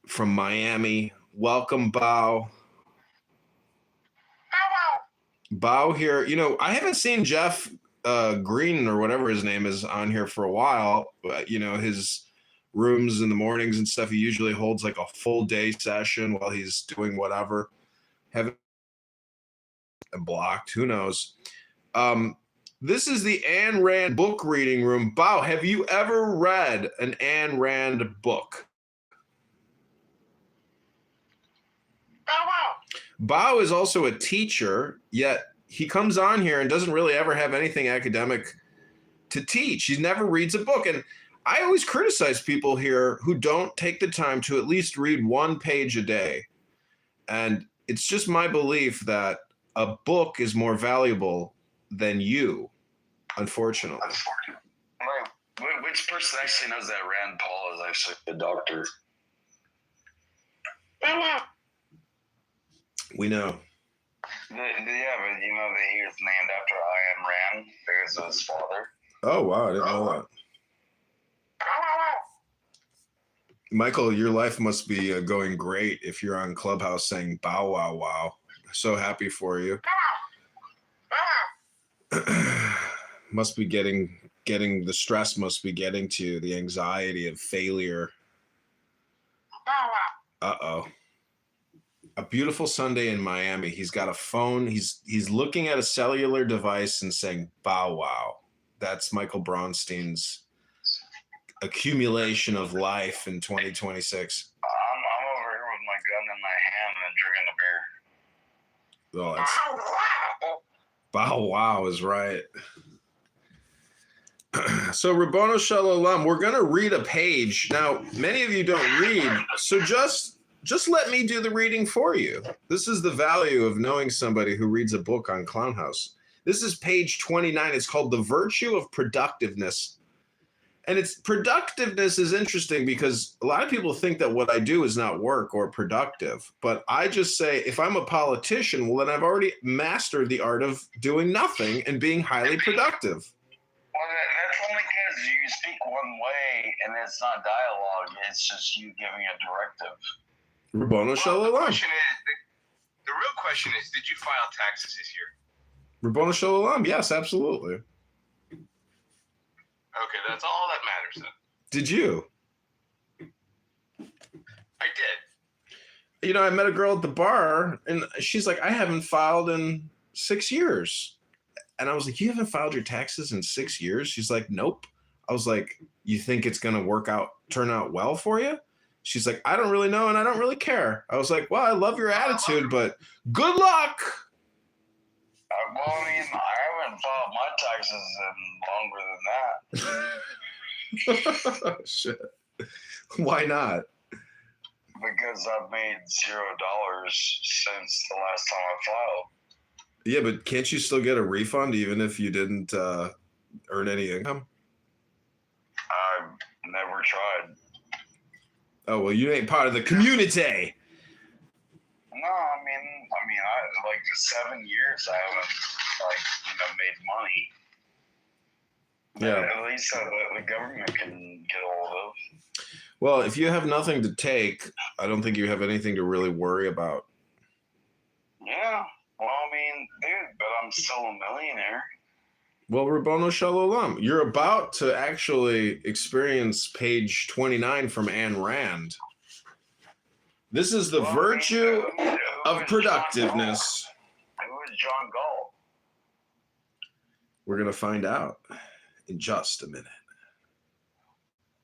from Miami. Welcome, Bao. Bao here. You know, I haven't seen Jeff Green or whatever his name is on here for a while. You know, his rooms in the mornings and stuff, he usually holds like a full day session while he's doing whatever. Haven't blocked, who knows? This is the Ayn Rand book reading room. Bao, have you ever read an Ayn Rand book? Bao is also a teacher, yet he comes on here and doesn't really ever have anything academic to teach. He never reads a book. And I always criticize people here who don't take the time to at least read one page a day. And it's just my belief that a book is more valuable than you, unfortunately. Like, which person actually knows that Rand Paul is actually a doctor? We know. Yeah, but you know that he was named after Ayn Rand because of his father. Oh, wow. I didn't know that. Michael, your life must be going great if you're on Clubhouse saying bow wow wow. So happy for you. Must be getting the stress must be getting to you, the anxiety of failure. Uh-oh. A beautiful Sunday in Miami. He's got a phone. He's looking at a cellular device and saying bow wow. That's Michael Braunstein's accumulation of life in 2026. I'm over here with my gun in my hand and drinking a beer. Oh, that's bow wow is right. So Rabbono Shalom, we're gonna read a page. Now, many of you don't read, so just let me do the reading for you. This is the value of knowing somebody who reads a book on Clownhouse. This is page 29. It's called The Virtue of Productiveness. And productiveness is interesting because a lot of people think that what I do is not work or productive. But I just say, if I'm a politician, well, then I've already mastered the art of doing nothing and being highly productive. Well, that's only because you speak one way and it's not dialogue. It's just you giving a directive. Rabbono Shalom. The real question is, did you file taxes this year? Rabbono Shalom. Yes, absolutely. Okay, that's all that matters then. Did you? I did. You know, I met a girl at the bar, and she's like, I haven't filed in 6 years. And I was like, you haven't filed your taxes in 6 years? She's like, nope. I was like, you think it's going to turn out well for you? She's like, I don't really know, and I don't really care. I was like, well, I love your attitude, but good luck. Well, I mean, I haven't filed my taxes in longer than that. Shit. Why not? Because I've made $0 since the last time I filed. Yeah, but can't you still get a refund even if you didn't earn any income? I've never tried. Oh, well, you ain't part of the community. No, I mean, I like 7 years I haven't made money. Yeah. At least the government can get a hold of. Well, if you have nothing to take, I don't think you have anything to really worry about. Yeah. Well, I mean, dude, but I'm still a millionaire. Well, Rabono Shalom, you're about to actually experience page 29 from Ayn Rand. This is the virtue of productiveness. Who is John Gall? We're going to find out in just a minute.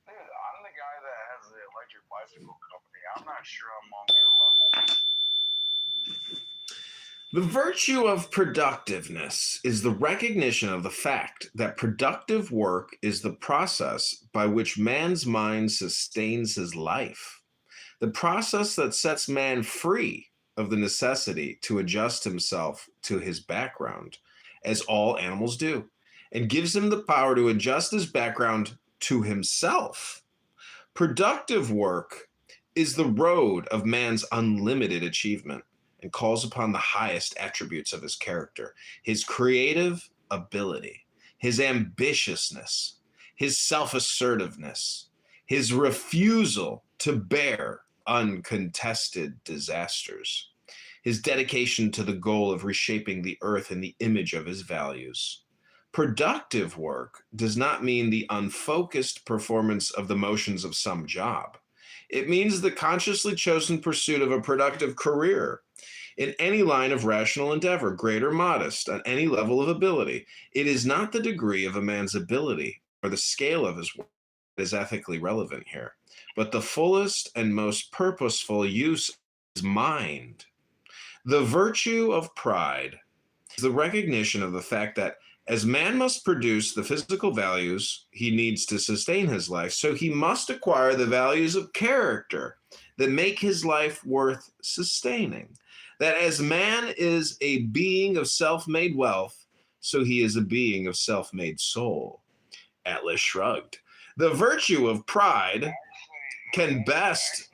Dude, I'm the guy that has the electric bicycle company. I'm not sure I'm on their level. The virtue of productiveness is the recognition of the fact that productive work is the process by which man's mind sustains his life. The process that sets man free of the necessity to adjust himself to his background, as all animals do, and gives him the power to adjust his background to himself. Productive work is the road of man's unlimited achievement and calls upon the highest attributes of his character, his creative ability, his ambitiousness, his self-assertiveness, his refusal to bear uncontested disasters, his dedication to the goal of reshaping the earth in the image of his values. Productive work does not mean the unfocused performance of the motions of some job. It means the consciously chosen pursuit of a productive career in any line of rational endeavor, great or modest, on any level of ability. It is not the degree of a man's ability or the scale of his work that is ethically relevant here, but the fullest and most purposeful use of his mind. The virtue of pride is the recognition of the fact that as man must produce the physical values he needs to sustain his life, so he must acquire the values of character that make his life worth sustaining. That as man is a being of self-made wealth, so he is a being of self-made soul. Atlas shrugged. The virtue of pride can best...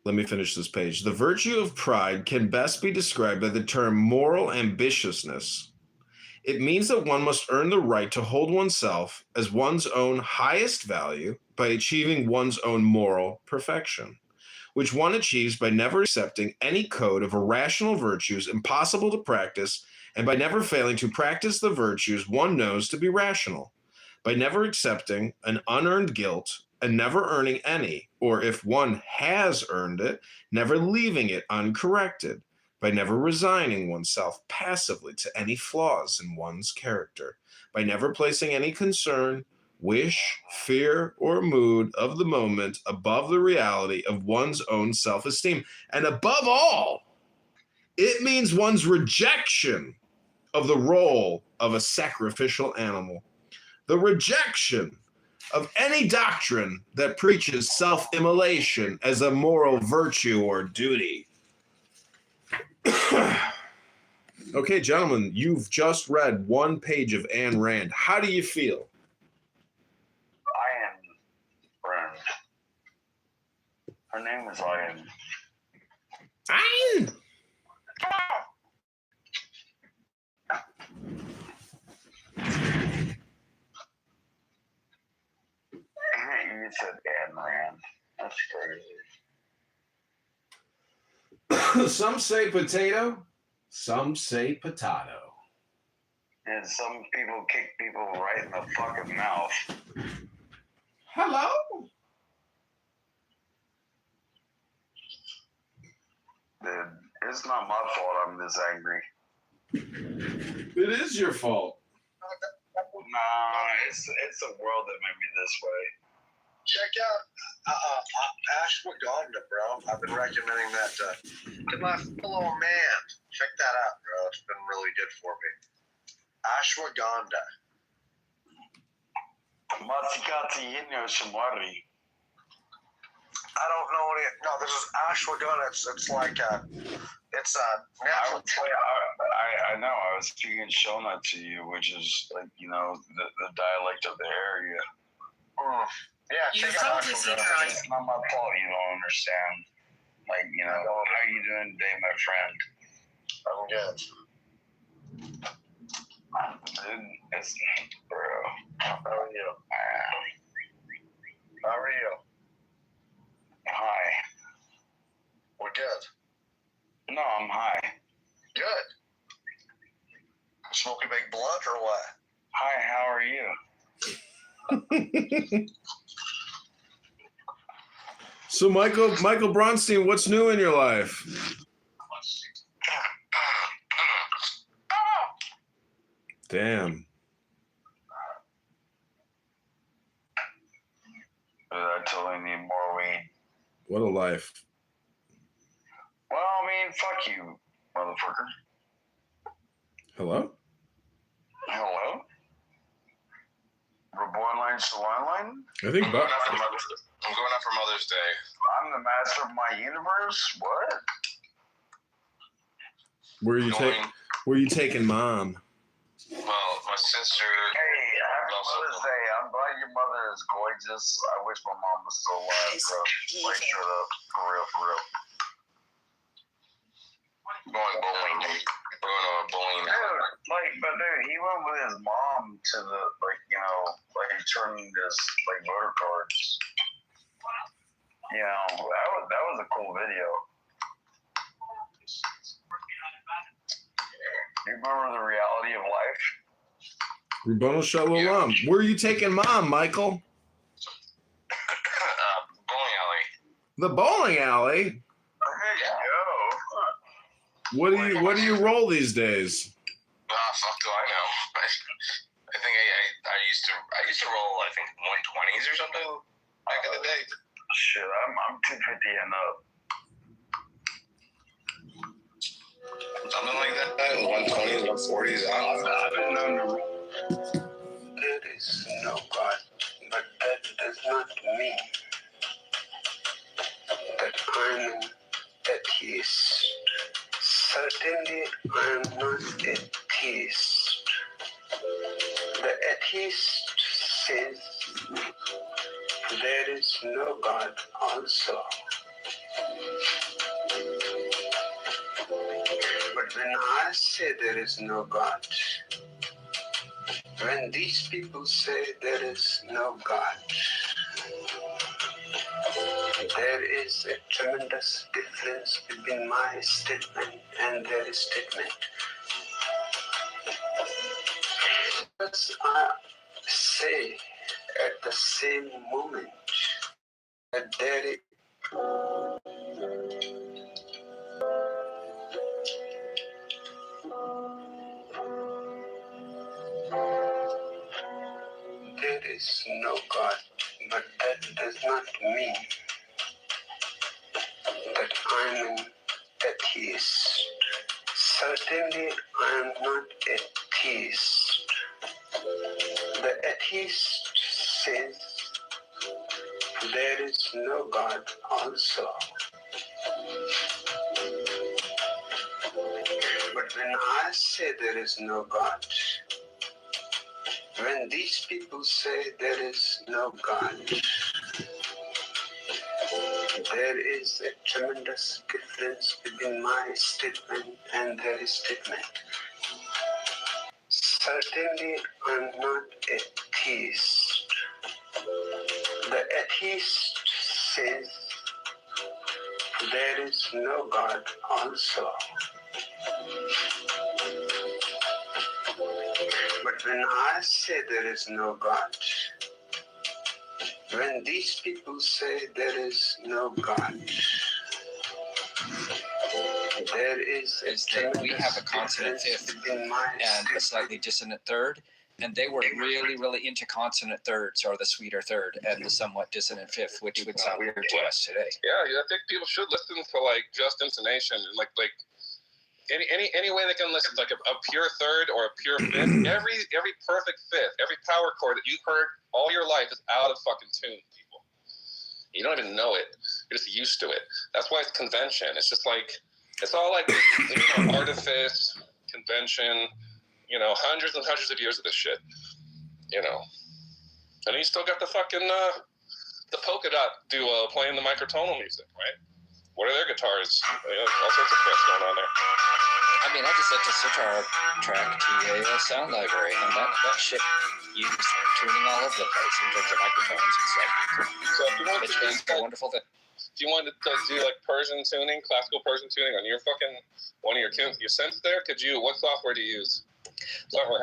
Let me finish this page. The virtue of pride can best be described by the term moral ambitiousness. It means that one must earn the right to hold oneself as one's own highest value by achieving one's own moral perfection, which one achieves by never accepting any code of irrational virtues impossible to practice, and by never failing to practice the virtues one knows to be rational, by never accepting an unearned guilt and never earning any, or if one has earned it, never leaving it uncorrected, by never resigning oneself passively to any flaws in one's character, by never placing any concern, wish, fear, or mood of the moment above the reality of one's own self-esteem. And above all, it means one's rejection of the role of a sacrificial animal, the rejection of any doctrine that preaches self-immolation as a moral virtue or duty. Okay, gentlemen, you've just read one page of Ayn Rand. How do you feel? Ayn Rand. Her name is Ayn. Ayn! You said Ayn Rand. That's crazy. Some say potato, some say potato. And some people kick people right in the fucking mouth. Hello? Dude, it's not my fault I'm this angry. It is your fault. Nah, it's the world that made me this way. Check out ashwagandha, bro. I've been recommending that to my fellow man. Check that out, bro. It's been really good for me. Ashwagandha. Matsikati Yinyo Shamari. I don't know what it. No, this is ashwagandha. It's like it's a natural. I know. I was speaking Shona to you, which is like the dialect of the area. Yeah, You check out probably seen ashwagandha. her on. It's not my fault you don't understand. Like how you doing today, my friend? I'm good. Dude, it's bro. How are you? How are you? Hi. We're good. No, I'm high. Good. Smoking big blunt or what? Hi, how are you? So Michael Bronstein, what's new in your life? Damn. I totally need more weed. What a life. Well, I mean, fuck you, motherfucker. Hello? Hello? Reborn line to line? I think I'm going out for Mother's Day. I'm the master of my universe? What? Where are you taking mom? Well, my sister. Hey, happy Mother's Day. I'm glad your mother is gorgeous. I wish my mom was still alive, bro. Like, shut up. For real, for real. Going bowling. We're going on a bowling. Dude, he went with his mom to the, turning this, voter cards. That was a cool video. You remember the reality of life? Rabbanu Shalom. Where are you taking mom, Michael? Bowling alley. The bowling alley? Hey, yo. What do you roll these days? Fuck do I know. I think I used to roll 120s or something back in the day. Shit, I'm 250 and up. Something like that. 120s, 140s. I've been known to roll. There is no God, but that does not mean that I'm an atheist. Certainly, I am not a theist. The atheist says there is no God also. But when I say there is no God, when these people say there is no God, there is a tremendous difference between my statement and their statement. Because I say at the same moment that there is no God, but that does not mean that I'm an atheist. Certainly, I am not a theist. The atheist says there is no God also. But when I say there is no God, when these people say there is no God, there is a tremendous difference between my statement and their statement. Certainly, I'm not a theist. The atheist says there is no God also. But when I say there is no God, when these people say there is no God, is that we have a consonant fifth and a slightly dissonant third, and they were really, really into consonant thirds, or the sweeter third, and the somewhat dissonant fifth, which would sound weird to us today. Yeah, I think people should listen to like just intonation and like any way they can listen, like a pure third or a pure fifth. every perfect fifth, every power chord that you've heard all your life is out of fucking tune, people. You don't even know it. You're just used to it. That's why it's convention. It's just like, it's all like, artifice, convention, hundreds and hundreds of years of this shit, And you still got the fucking, the polka dot duo playing the microtonal music, right? What are their guitars? All sorts of crap going on there. I mean, I just set the sitar track to a sound library, and that shit uses tuning all over the place in terms of microphones. It's like, so if you wanted to it's a wonderful thing. If you wanted to do like Persian tuning, classical Persian tuning on your fucking one of your synths there, what software do you use?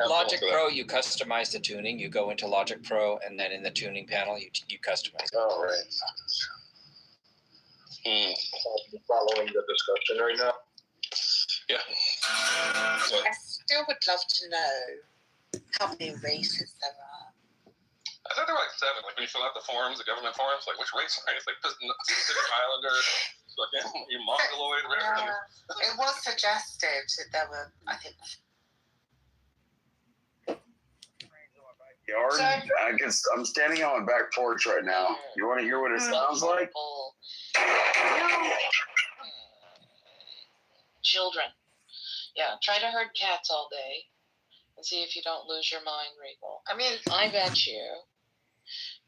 Logic Pro, you customize the tuning. You go into Logic Pro, and then in the tuning panel, you customize it. Oh, right. Following the discussion right now. Yeah. I still would love to know how many races there are. I thought there were like 7. Like when you fill out the forms, the government forms, like which race are you? It's like Pacific Islander, fucking you Mongoloid, whatever. It was suggested that there were, I think. Yard. I guess I'm standing on my back porch right now. You want to hear what it sounds like? Children. Yeah, try to herd cats all day and see if you don't lose your mind, Regal. I mean, I bet you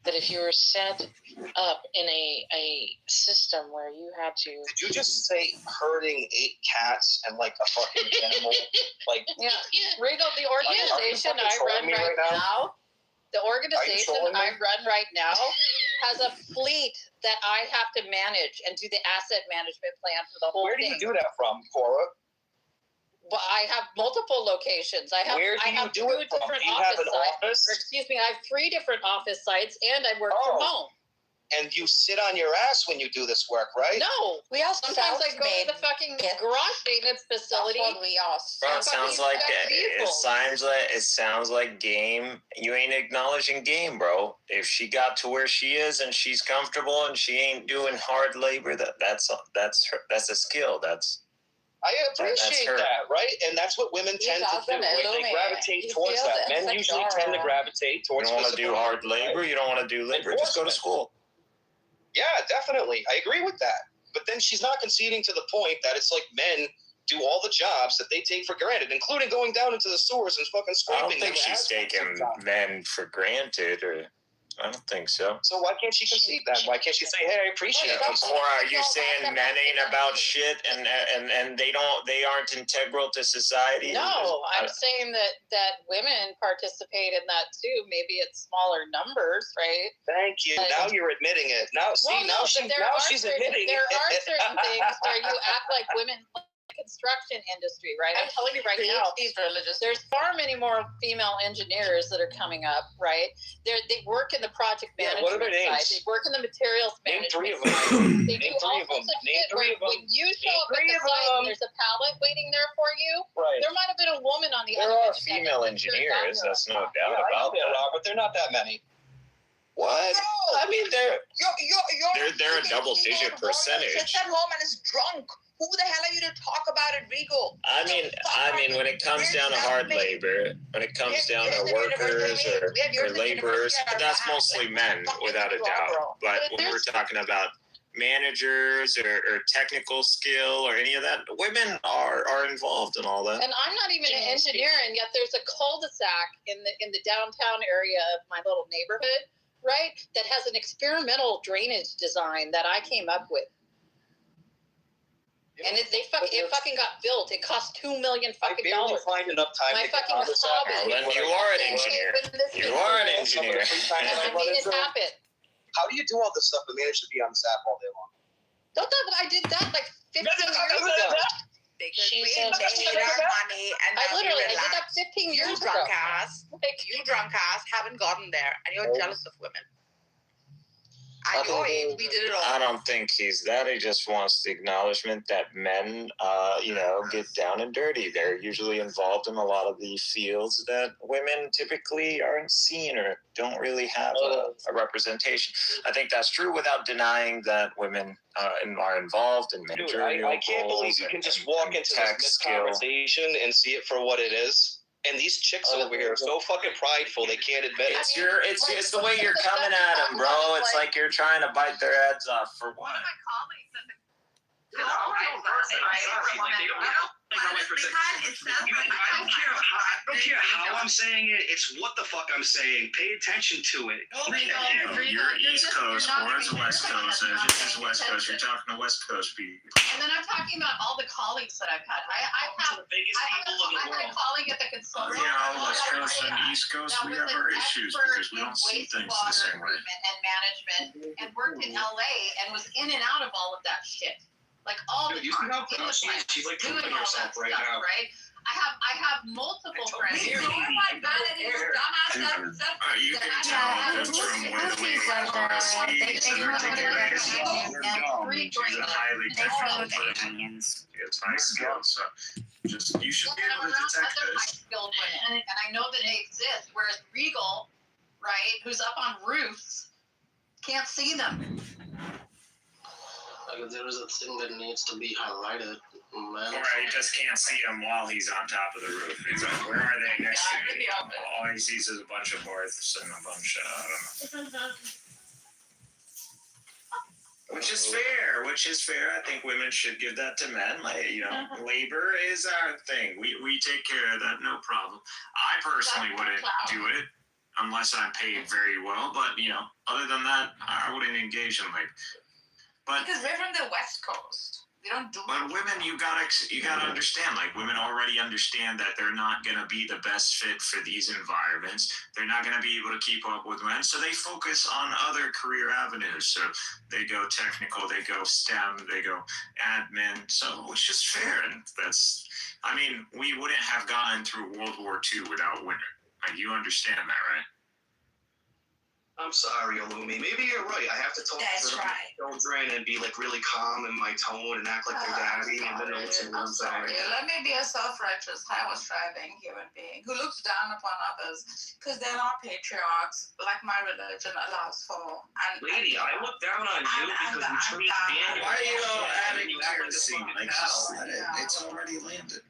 that if you were set up in a system where you had to... Did you just say herding 8 cats and like a fucking animal? Like, yeah. Regal, the organization I run right now, the organization I run right now has a fleet that I have to manage and do the asset management plan for the whole thing. Where do you do that from, Cora? Well, I have multiple locations. Where do you do it from? Do you have an office? Excuse me, I have 3 different office sites, and I work from home. And you sit on your ass when you do this work, right? No, we all sometimes I go to the fucking garage maintenance facility. That's what we all. Bro, it sounds like game. You ain't acknowledging game, bro. If she got to where she is and she's comfortable and she ain't doing hard labor, that's a skill. I appreciate that, right? And that's what women tend to do. They gravitate towards that. Men usually tend to gravitate towards. You don't want to do hard labor. You don't want to do labor. Just go to school. Yeah, definitely. I agree with that. But then she's not conceding to the point that it's like men do all the jobs that they take for granted, including going down into the sewers and fucking scraping. I don't think she's taking men for granted, or I don't think so. So why can't she concede that? Why can't she say, "Hey, I appreciate it"? Or are you saying men ain't about shit and they aren't integral to society? No, I'm saying that women participate in that too. Maybe it's smaller numbers, right? Thank you. Now you're admitting it. Now she's admitting it. There are certain things where you act like women. Construction industry, right? I'm telling you right now, there's far many more female engineers that are coming up, right? They work in the project management what are their side. names? They work in the materials management. Name 3 of them. They do all sorts of shit. When you show up at the site and there's a pallet waiting there for you, there might have been a woman on the other end. There are female engineers. That's no doubt about that, Robert. They're not that many. What? No, I mean, they're a double-digit percentage. That woman is drunk. Who the hell are you to talk about it, Rigo? I mean, when it comes down to hard labor, when it comes down to workers or laborers, that's mostly men, without a doubt. But when we're talking about managers or technical skill or any of that, women are involved in all that. And I'm not even an engineer, and yet there's a cul-de-sac in the downtown area of my little neighborhood, right, that has an experimental drainage design that I came up with. And it fucking got built. It cost $2 million fucking dollars. Find enough time My to fucking hobby. Then you are an engineer. You are an engineer. I mean, it happened. How do you do all this stuff and manage to be on Zap all day long? Don't talk about I did that like 15 years ago. Because we made our money, and I did that 15 years ago. You drunk ass haven't gotten there, and you're jealous of women. We did it all. I don't think he's that. He just wants the acknowledgement that men, get down and dirty. They're usually involved in a lot of the fields that women typically aren't seen or don't really have a representation. I think that's true without denying that women are involved in managerial I can't believe you can just walk into this conversation and see it for what it is. And these chicks over here are so fucking prideful they can't admit it. It's the way you're coming at them, bro. It's like you're trying to bite their heads off for what? I don't care how I'm saying it. It's what the fuck I'm saying. Pay attention to it. You're East Coast, Warren's West Coast, and if it's West Coast, you're talking to West Coast people. And then I'm talking about all the colleagues that I've had. I had a colleague at the consultant. West Coast and East Coast, we have our issues because we don't see things the same way. And management, and worked in LA and was in and out of all of that shit. Like all the time. She's like doing killing all herself that right stuff, now. right? I have multiple friends. You can tell just from where the way speaks and articulates. She's a highly technical person. It's high skill, so you should be able to detect this. Skilled women, and I know that they exist. Whereas Regal, right, who's up on roofs, can't see them. Like there is a thing that needs to be highlighted. Man. Or he just can't see him while he's on top of the roof. He's like, where are they next to me? All he sees is a bunch of births and a bunch of, I don't know. Which is fair. I think women should give that to men. Labor is our thing. We take care of that, no problem. I personally wouldn't do it unless I'm paid very well. But, other than that, I wouldn't engage in labor. Because we're from the West Coast. We don't do. But women, you gotta understand. Like women already understand that they're not gonna be the best fit for these environments. They're not gonna be able to keep up with men, so they focus on other career avenues. So they go technical, they go STEM, they go admin. So it's just fair, and we wouldn't have gotten through World War II without women. Like you understand that, right? I'm sorry, Illumi. Maybe you're right. I have to talk to the children and be like really calm in my tone and act like their daddy and then listen to what I'm saying. Let me be a self-righteous, high-striving human being who looks down upon others because they're not patriarchs like my religion allows for. Lady, I look down on you because you treat me. Why are you adding kerosene? It's already landed.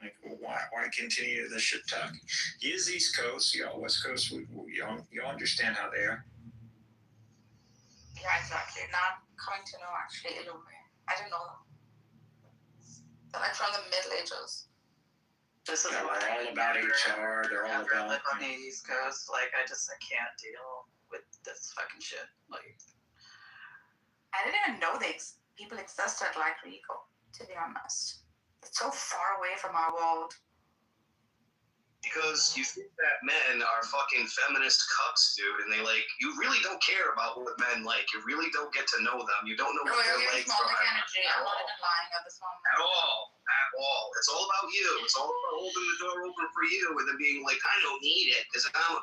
Like, why continue the shit talk? He is East Coast, West Coast. You understand how they are. Yeah, exactly. Not coming to know actually Illumi. I didn't know them. They're like from the Middle Ages. This is they're all about HR. They're all about. Live on the East Coast. I can't deal with this fucking shit. I didn't even know people existed like Rico, to be honest. It's so far away from our world. Because you think that men are fucking feminist cucks, dude, and you really don't care about what men like. You really don't get to know them. You don't know what they're like. I'm not even lying at this moment. At all. It's all about you. It's all about holding the door open for you and then being like, I don't need it because I'm a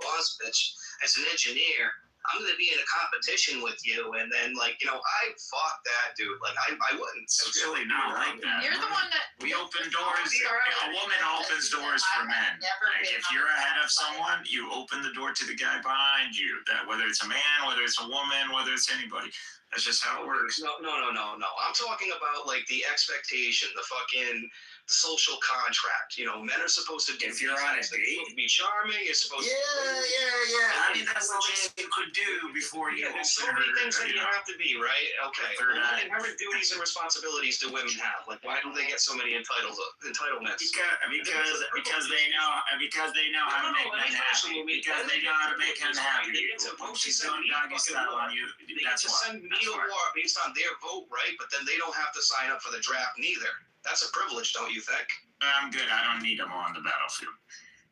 boss bitch as an engineer. I'm going to be in a competition with you. And then, I fuck that, dude. I wouldn't. It's really not like that. You're the one that. We open doors. A woman opens doors for men. If you're ahead of someone, you open the door to the guy behind you. That whether it's a man, whether it's a woman, whether it's anybody. That's just how it works. No. I'm talking about the expectation, the social contract. Men are supposed to. If you're on a date, be charming. You're supposed to. Yeah. That's the least you could do before you. There's so many things that you have to be, right? Okay. What inherent duties and responsibilities do women have? Why do they get so many entitlements? Because they know how to make men happy. Because they know how to make men happy. When she's doing doggy style on you, that's why. Send me to war based on their vote, right? But then they don't have to sign up for the draft neither. That's a privilege, don't you think? I'm good. I don't need them on the battlefield.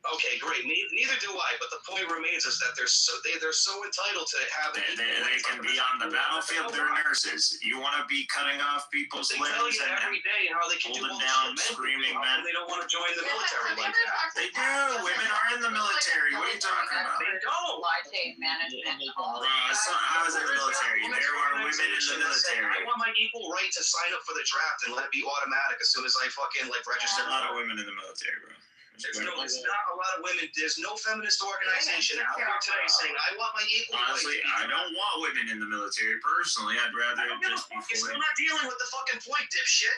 Okay, great. Neither do I. But the point remains is that they're so entitled to have. They can be on the battlefield. They're nurses. You want to be cutting off people's limbs tell you and every day how they can do holding all down, this. screaming Men, men. they don't want to join the military like that. They do. Women are in the military. What are you talking about? They don't. Supply chain management. I was in the military. There are women in the military. I want my equal right to sign up for the draft and let it be automatic as soon as I fucking register. There's a lot of women in the military, bro. There's not a lot of women. There's no feminist organization out there today saying I want my equal Honestly, rights. I don't want women in the military. Personally, I'd rather I don't give a just be fuck. You're fully. still not dealing with the fucking point, dipshit.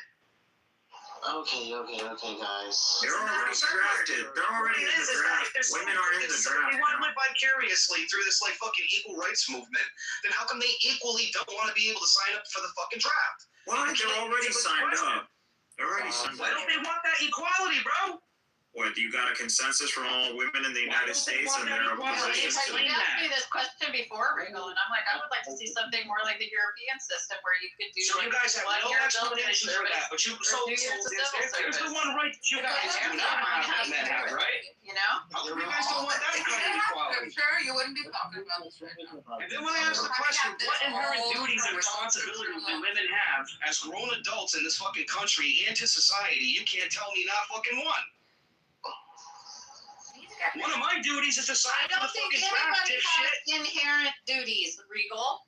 Okay, guys. They're already drafted. They're already in the draft. Women are in the draft. They want to live vicariously through this fucking equal rights movement. Then how come they equally don't want to be able to sign up for the fucking draft? Why? They're already signed up. They're already signed up. Why don't they want that equality, bro? What, you got a consensus from all women in the United States and their positions? You asked me this question before, Regal, and I'm like, I would like to see something more like the European system where you could do. So you guys have no explanation for that, but there's the one right that you guys do not have that men have, right? You know? How come you guys don't want that kind of equality? I'm sure you wouldn't be talking about this right now. And then when I ask the question, what inherent duties and responsibilities do women have as grown adults in this fucking country and to society, you can't tell me not fucking one. One of my duties is to sign I up don't for the think fucking draft, anybody dipshit. has inherent duties, Regal.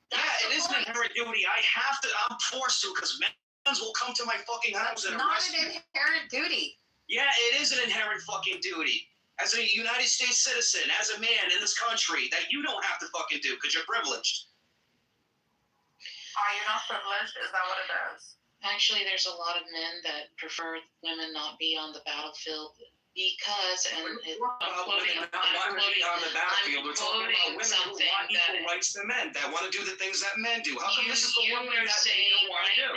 Yeah, it is an inherent duty. I'm forced to because men will come to my fucking house and Not arrest an me. inherent duty. Yeah, it is an inherent fucking duty. As a United States citizen, as a man in this country, that you don't have to fucking do because you're privileged. Are you not privileged? Is that what it is? Actually, there's a lot of men that prefer women not be on the battlefield because, and We're quoting, not women on the battlefield. We're talking about women who want equal rights to men, that want to do the things that men do. How come this is the one thing that they don't want to do?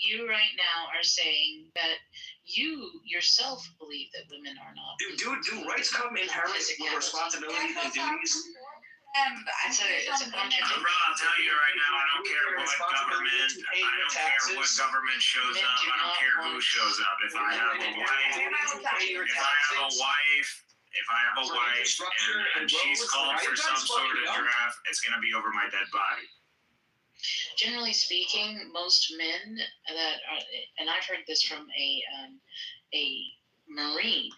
You right now are saying that you yourself believe that women are not. Do rights come inherent with responsibilities and duties? It's a contradiction. Bro, I'll tell you right now, I don't care what government, shows up. I don't care who shows up. If I have a wife, and she's called for some sort of draft, it's gonna be over my dead body. Generally speaking, most men that are, and I've heard this from a Marine,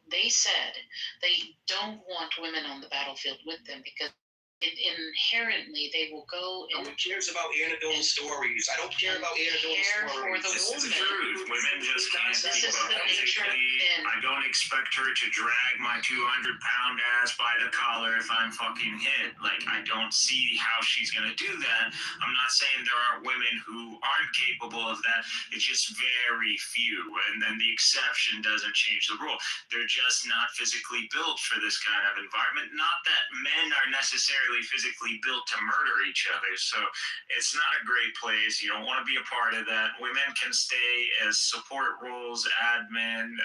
they said they don't want women on the battlefield with them because inherently they will go and who cares about anecdotal stories? I don't care about anecdotal stories. This is the truth. Women just can't be physically. I don't expect her to drag my 200-pound ass by the collar if I'm fucking hit. Like, I don't see how she's gonna do that. I'm not saying there aren't women who aren't capable of that. It's just very few, and then the exception doesn't change the rule. They're just not physically built for this kind of environment. Not that men are necessarily physically built to murder each other, so it's not a great place. You don't want to be a part of that. Women can stay as support roles, admin,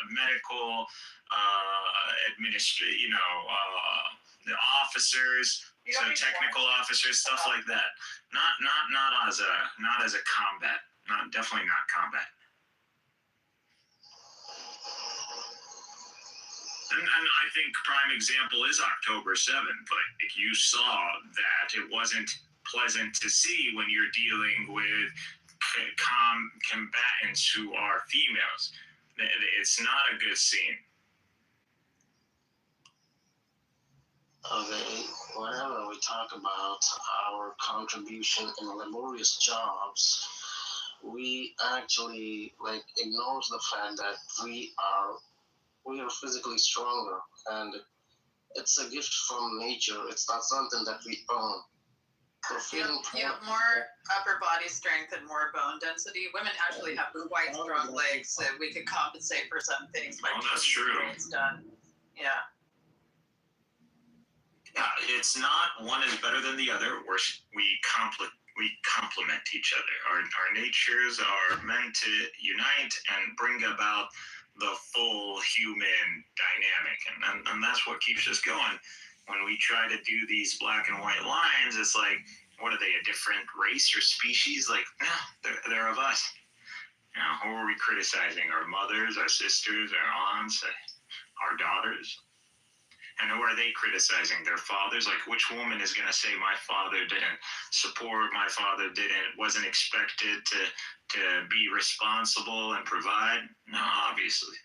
medical, the officers, so technical officers, stuff like that. Not as a combat. Definitely not combat. And I think prime example is October 7th. Like, you saw that it wasn't pleasant to see when you're dealing with combatants who are females. It's not a good scene. Okay, whenever we talk about our contribution in laborious jobs, we actually ignore the fact that we are physically stronger, and it's a gift from nature. It's not something that we own. You have more upper body strength and more bone density. Women actually have quite strong legs, so we could compensate for some things by that's true. It's done. Yeah. Yeah, it's not one is better than the other. We complement each other. Our natures are meant to unite and bring about the full human dynamic, and that's what keeps us going. When we try to do these black and white lines, it's like, what are they, a different race or species? Like, no, they're of us. Who are we criticizing? Our mothers, our sisters, our aunts? our daughters? And who are they criticizing? Their fathers? Like, which woman is going to say, my father didn't support, my father wasn't expected to be responsible and provide? No, obviously.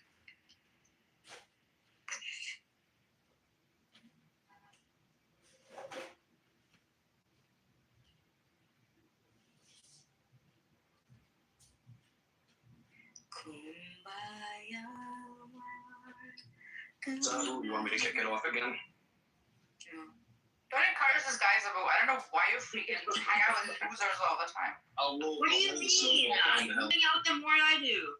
So, you want me to kick it off again? Don't encourage this guy's about. I don't know why you freaking hang out with losers all the time. What do you mean? You hang out with them more than I do.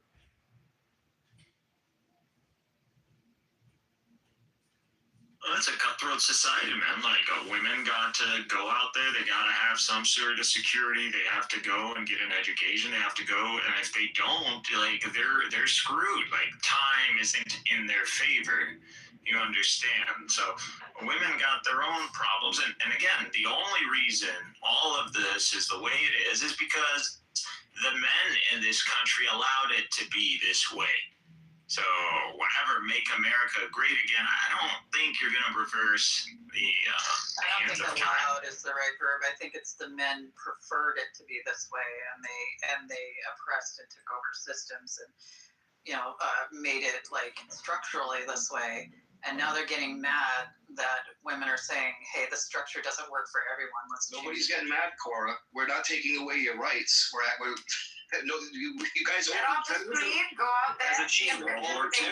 Well, it's a cutthroat society, man. Like, women got to go out there. They got to have some sort of security. They have to go and get an education. They have to go, and if they don't, like, they're screwed. Like, time isn't in their favor. You understand? So women got their own problems. And again, the only reason all of this is the way it is because the men in this country allowed it to be this way. So whatever, make America great again, I don't think you're going to reverse the I don't think allowed is the right verb. I think it's the men preferred it to be this way, and they oppressed and took over systems and made it like structurally this way. And now they're getting mad that women are saying, hey, the structure doesn't work for everyone. Nobody's getting mad, Cora. We're not taking away your rights. No, you guys get off the screen, go out there. As a chief, World War II.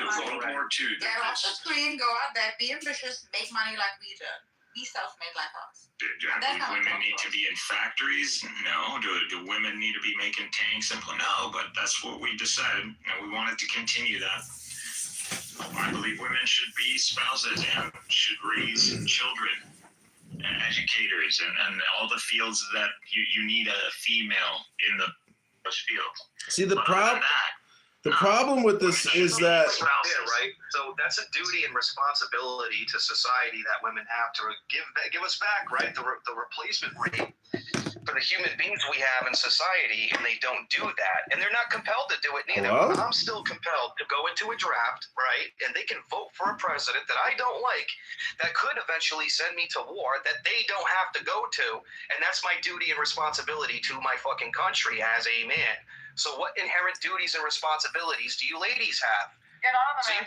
Get off the screen, go out there, be ambitious, make money like we do. Be self-made like us. Do women need to be in factories? No. Do women need to be making tanks? No, but that's what we decided. And we wanted to continue that. I believe women should be spouses and should raise children, educators, and all the fields that you need a female in those fields. See, the problem with this is that right. So that's a duty and responsibility to society that women have to give us back, right? The replacement rate for the human beings we have in society, and they don't do that, and they're not compelled to do it neither. Hello? I'm still compelled to go into a draft, right? And they can vote for a president that I don't like, that could eventually send me to war that they don't have to go to, and that's my duty and responsibility to my fucking country as a man. So what inherent duties and responsibilities do you ladies have? So you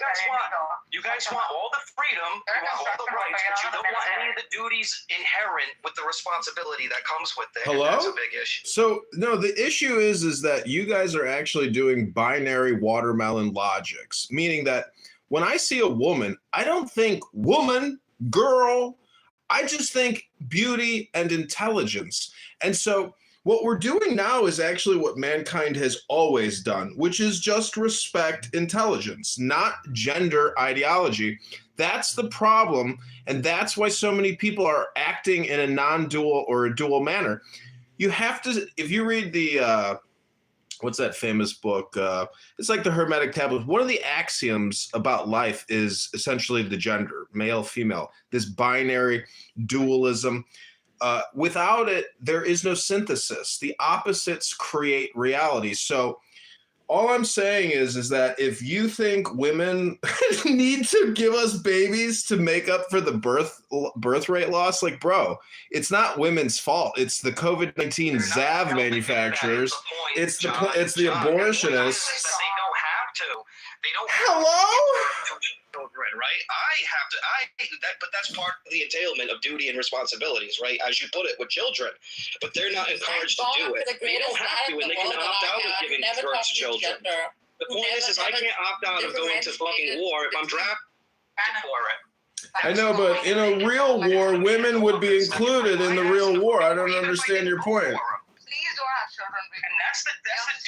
guys want all the freedom, you want all the rights, but you don't want any of the duties inherent with the responsibility that comes with it. Hello? And that's a big issue. So no, the issue is that you guys are actually doing binary watermelon logics, meaning that when I see a woman, I don't think woman, girl, I just think beauty and intelligence. And so what we're doing now is actually what mankind has always done, which is just respect intelligence, not gender ideology. That's the problem, and that's why so many people are acting in a non-dual or a dual manner. You have to, if you read the, what's that famous book? It's like the Hermetic Tablets. One of the axioms about life is essentially the gender, male, female, this binary dualism. Without it, there is no synthesis. The opposites create reality. So all I'm saying is that if you think women need to give us babies to make up for the birth rate loss, like, bro, it's not women's fault. It's the COVID-19 ZAV manufacturers. It's the abortionists. They don't have to. They don't. Hello? Children, right? But that's part of the entailment of duty and responsibilities, right? As you put it, with children. But they're not encouraged to do it. They don't have to, and they can opt out of giving birth to children. The point is I can't opt out of going to fucking war if I'm drafted for it. I know, but in a real war, women would be included in the real war. I don't understand your point. Please don't have children. And that's the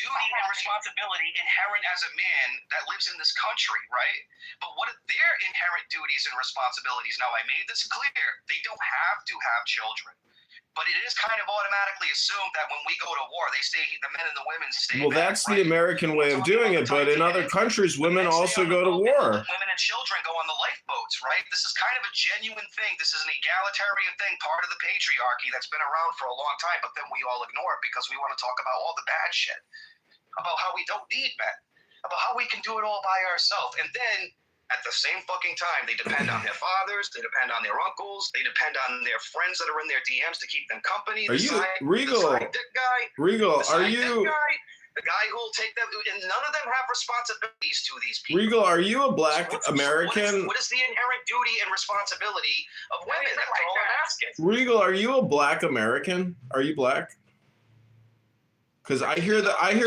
duty and responsibility inherent as a man that lives in this country, right? But what are their inherent duties and responsibilities? Now, I made this clear. They don't have to have children. But it is kind of automatically assumed that when we go to war, they stay, the men and the women stay. Well, that's the American way of doing it, but in other countries, women also go to war. Women and children go on the lifeboats, right? This is kind of a genuine thing. This is an egalitarian thing, part of the patriarchy that's been around for a long time, but then we all ignore it because we want to talk about all the bad shit, about how we don't need men, about how we can do it all by ourselves. And then at the same fucking time, they depend on their fathers, they depend on their uncles, they depend on their friends that are in their DMs to keep them company. Are you Regal? The side dick guy, Regal, the are side you? dick guy, the guy who will take them, and none of them have responsibilities to these people. Regal, are you a black American? What is the inherent duty and responsibility of women? That's all I'm asking. Regal, are you a black American? Are you black? Because I hear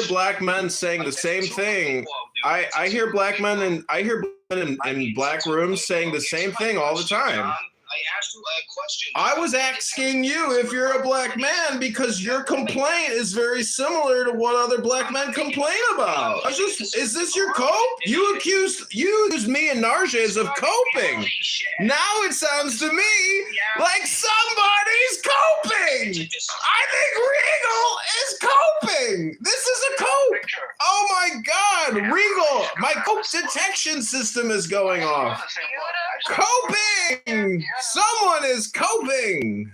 black men saying the same thing. I hear black men in black rooms saying the same thing all the time. I asked you a question. I was asking you if you're a black man because your complaint is very similar to what other black men complain about. Is this your cope? You accused me and Narges of coping. Now it sounds to me like somebody's coping. I think Regal is coping. This is a cope. Oh my God, Regal, my cope detection system is going off. Coping. Someone is coping.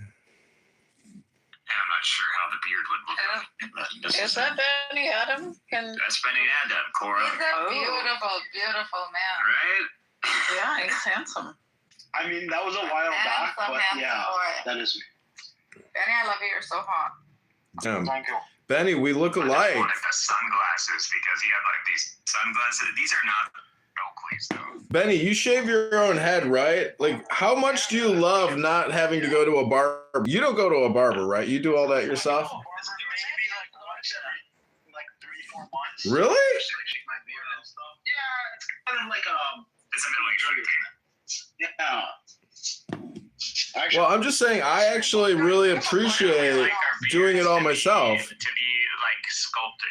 I'm not sure how the beard would look. Is that Benny Adam? That's Benny Adam, Cora. He's a beautiful, beautiful man. Right? Yeah, he's handsome. I mean, that was a while back, but yeah, that is me. Benny, I love you. You're so hot. Thank you. Benny, we look alike. I wanted the sunglasses because he had like these sunglasses. These are not Oakleys though. Benny, you shave your own head, right? Like, how much do you love not having to go to a barber? You don't go to a barber, right? You do all that yourself? Maybe like once in like 3-4 months. Really? Yeah, it's kind of like it's a middle-aged yeah. Well, I'm just saying, I actually really appreciate doing it all myself. To be like sculpted.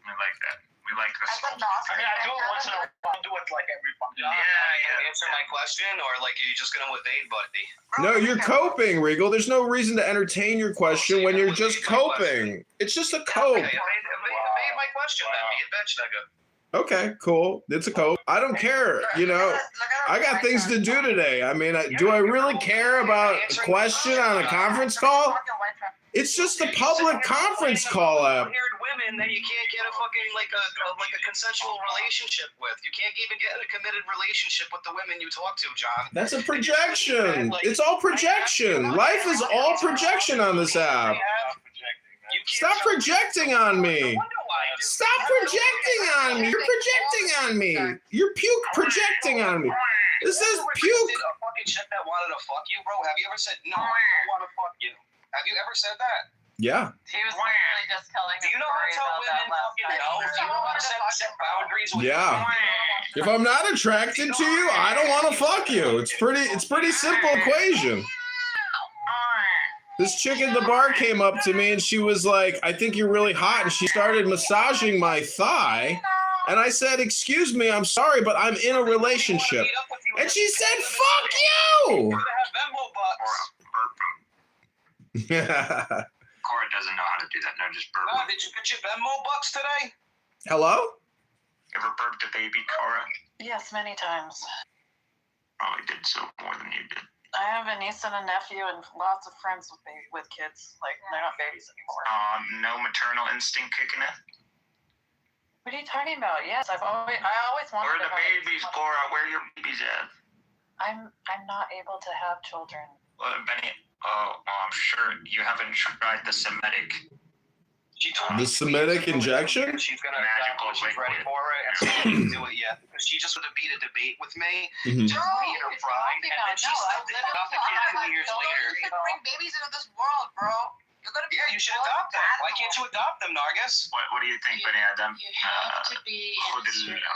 We like that. We like the sculpted. I mean, I do it once in a while. I do it like every month. Yeah. Answer my question, or like are you just gonna evade, buddy? No, you're coping, Regal. There's no reason to entertain your question when you're just coping. It's just a cope. Okay, evade my question, then. Be a bitch, nigga. Okay, cool. It's a cope. I don't care. You know, I got things to do today. I mean, do I really care about a question on a conference call? It's just a public conference call app. Women that you can't get a fucking like a consensual relationship with. You can't even get in a committed relationship with the women you talk to, John. That's a projection. It's all projection. Life is all projection on this app. Stop projecting on me. Stop projecting on me. You're projecting on me. You're puke projecting on me. This is puke. A fucking shit that wanted to fuck you, bro. Have you ever said no? I want to fuck you. Have you ever said that? Yeah. He was literally just telling Do you know how to tell women fucking no? Do you know how to set boundaries with Yeah. If I'm not attracted to you, I don't want to fuck you. It's pretty simple equation. This chick at the bar came up to me and she was like, I think you're really hot. And she started massaging my thigh. And I said, excuse me, I'm sorry, but I'm in a relationship. And she said, fuck you. Cora doesn't know how to do that. No, just burp. Did you get your Venmo bucks today? Hello? Ever burped a baby, Cora? Yes, many times. Probably did so more than you did. I have a niece and a nephew and lots of friends with kids. Like, they're not babies anymore. No maternal instinct kicking in? What are you talking about? Yes, I always wanted Where are to the have babies, Cora? Where are your babies at? I'm not able to have children. Benny, I'm sure you haven't tried the Semitic. The Semitic injection? She's gonna she's ready for it, and she didn't do it yet because she just would have beat a debate with me. Mhm. Just beat her pride, and then she stopped it off the kid 2 years later. You should bring babies into this world, bro. You're gonna be. Yeah, you should adopt them. Why can't you adopt them, Nargis? What do you think, Benny Adam?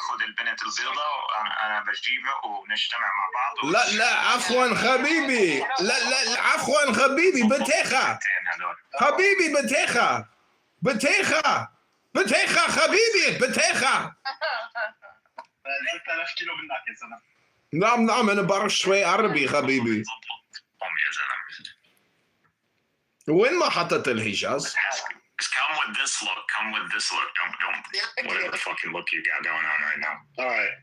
خد البنت البيضاء انا بجيبها ونجتمع مع بعض. لا عفوا حبيبي. لا عفوا حبيبي بتيخة. حبيبي بتيخة. بتيخة حبيبي بتيخة. 6000 كيلو منك يا زلمه. نعم أنا بعرف شوي عربي حبيبي. وين ما حطت الحجاز؟ Come with this look. Come with this look. Don't whatever fucking look you got going on right now. All right.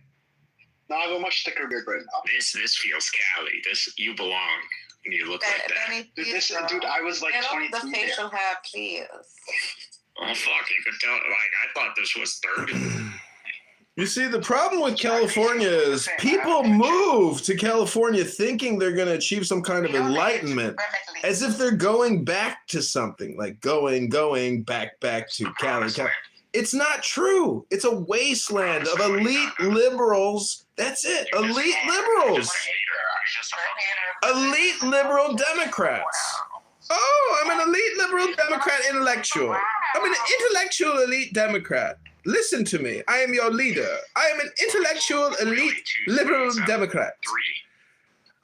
Now I have a much thicker beard right now. This feels Cali. You belong. You look like that. Dude, I was like 22. The facial hair, please. Oh fuck! You could tell. Like I thought this was third. You see, the problem with California is people move to California thinking they're going to achieve some kind of enlightenment, as if they're going back to something, like going back to Cali. It's not true. It's a wasteland of elite liberals. That's it. Elite liberals. Elite liberal Democrats. Oh, I'm an elite liberal Democrat intellectual. I'm an intellectual elite Democrat. Listen to me. I am your leader. I am an intellectual elite liberal Democrat.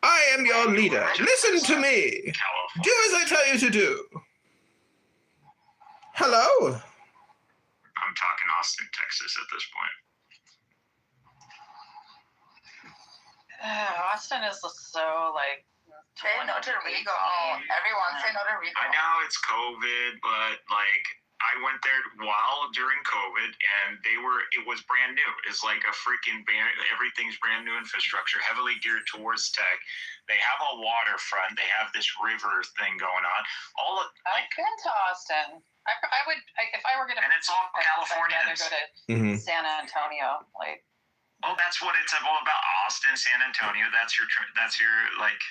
I am your leader. Listen to me. Do as I tell you to do. Hello? I'm talking Austin, Texas at this point. Austin is so like. Say no to Rigo. Everyone say no to Rigo. I know it's COVID, but like I went there during COVID, and it was brand new. It's like a freaking everything's brand new infrastructure, heavily geared towards tech. They have a waterfront. They have this river thing going on. I've been to Austin. I would if I were going to. And it's all Californians. I'd rather go to San Antonio, like. Well, that's what it's all about. Austin, San Antonio. That's your like.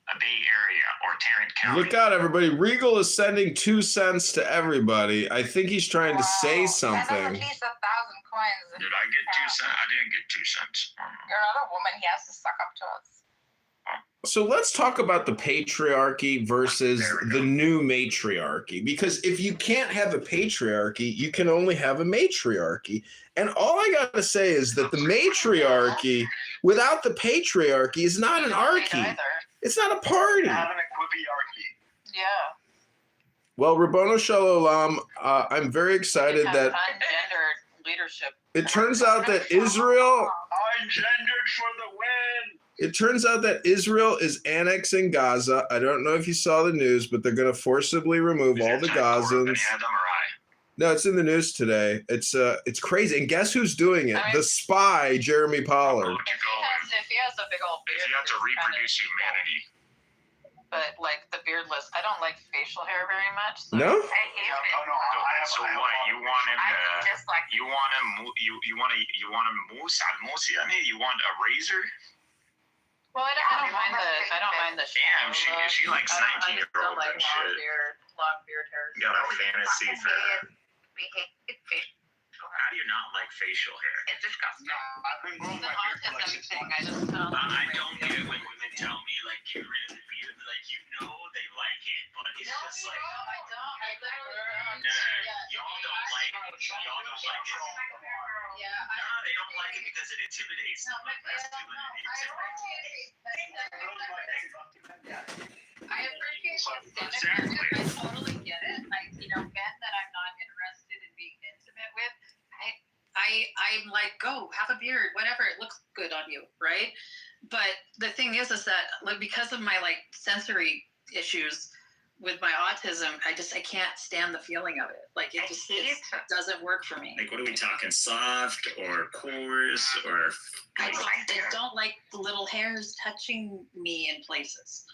A Bay Area or Tarrant County. Look out, everybody. Regal is sending 2 cents to everybody. I think he's trying to say something. At least 1,000 coins. Did I get 2 cents? I didn't get 2 cents. You're not a woman. He has to suck up to us. So let's talk about the patriarchy versus the new matriarchy. Because if you can't have a patriarchy, you can only have a matriarchy. And all I got to say is that the matriarchy, without the patriarchy, is not an archy. It's not a party. Not an equibiarchy. Yeah. Well, Rabboni Shalom, I'm very excited that ungendered leadership. it turns out that Israel. Ungendered for the win. It turns out that Israel is annexing Gaza. I don't know if you saw the news, but they're going to forcibly remove all the Gazans. No, it's in the news today. It's crazy. And guess who's doing it? The spy, Jeremy Pollard. If he has a big old beard, you have to reproduce humanity. But like the beardless, I don't like facial hair very much. So No? So what? You want him to? You want a moose? I mean, you want a razor? Well, I don't mind the. Damn, she likes 19-year-olds like and shit. Long beard hair. Got a fantasy for that. We hate facial. How do you not like facial hair? It's disgusting. I've been growing my beard for like 6 months. I don't get it when women tell me like get rid of the beard, like they like it, but it's just like I don't. I literally don't. no, y'all don't like it. Yeah. No, they don't like it because it intimidates them. Like masculinity I appreciate it. I totally get it. Men that I'm not interested in being intimate with, I'm like, go have a beard, whatever, it looks good on you, right? But the thing is that like because of my like sensory issues with my autism, I can't stand the feeling of it. Like it doesn't work for me. Like what are we talking? Soft or coarse or? I don't like the little hairs touching me in places.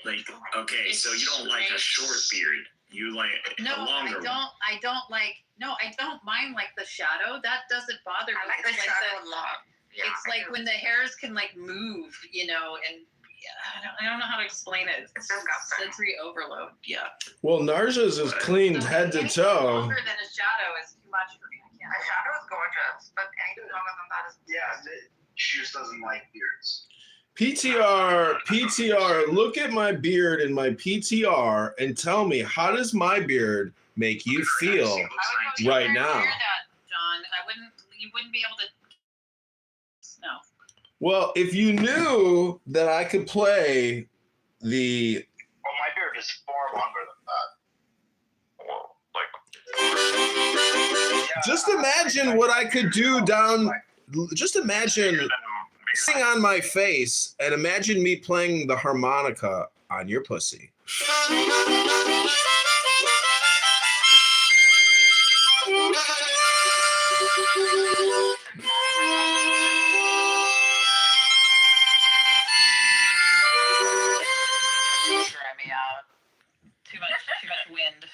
Like okay, so you don't like a short beard. You like a longer one. I don't mind like the shadow. That doesn't bother me. I like the shadow a lot. Yeah, it's like when the hairs can like move, and I don't know how to explain it. It's sensory overload. Yeah. Well, Narja's is cleaned head to toe. Longer than a shadow is too much for me. I can't. A shadow is gorgeous, but anything longer than that is. Yeah, she just doesn't like beards. PTR, look at my beard in my PTR and tell me, how does my beard make you feel right now? John, you wouldn't be able to. No. Well, if you knew that I could play the. Well, my beard is far longer than that. Just imagine what I could do down. Just imagine sitting on my face and imagine me playing the harmonica on your pussy. Dry me out. Too much wind.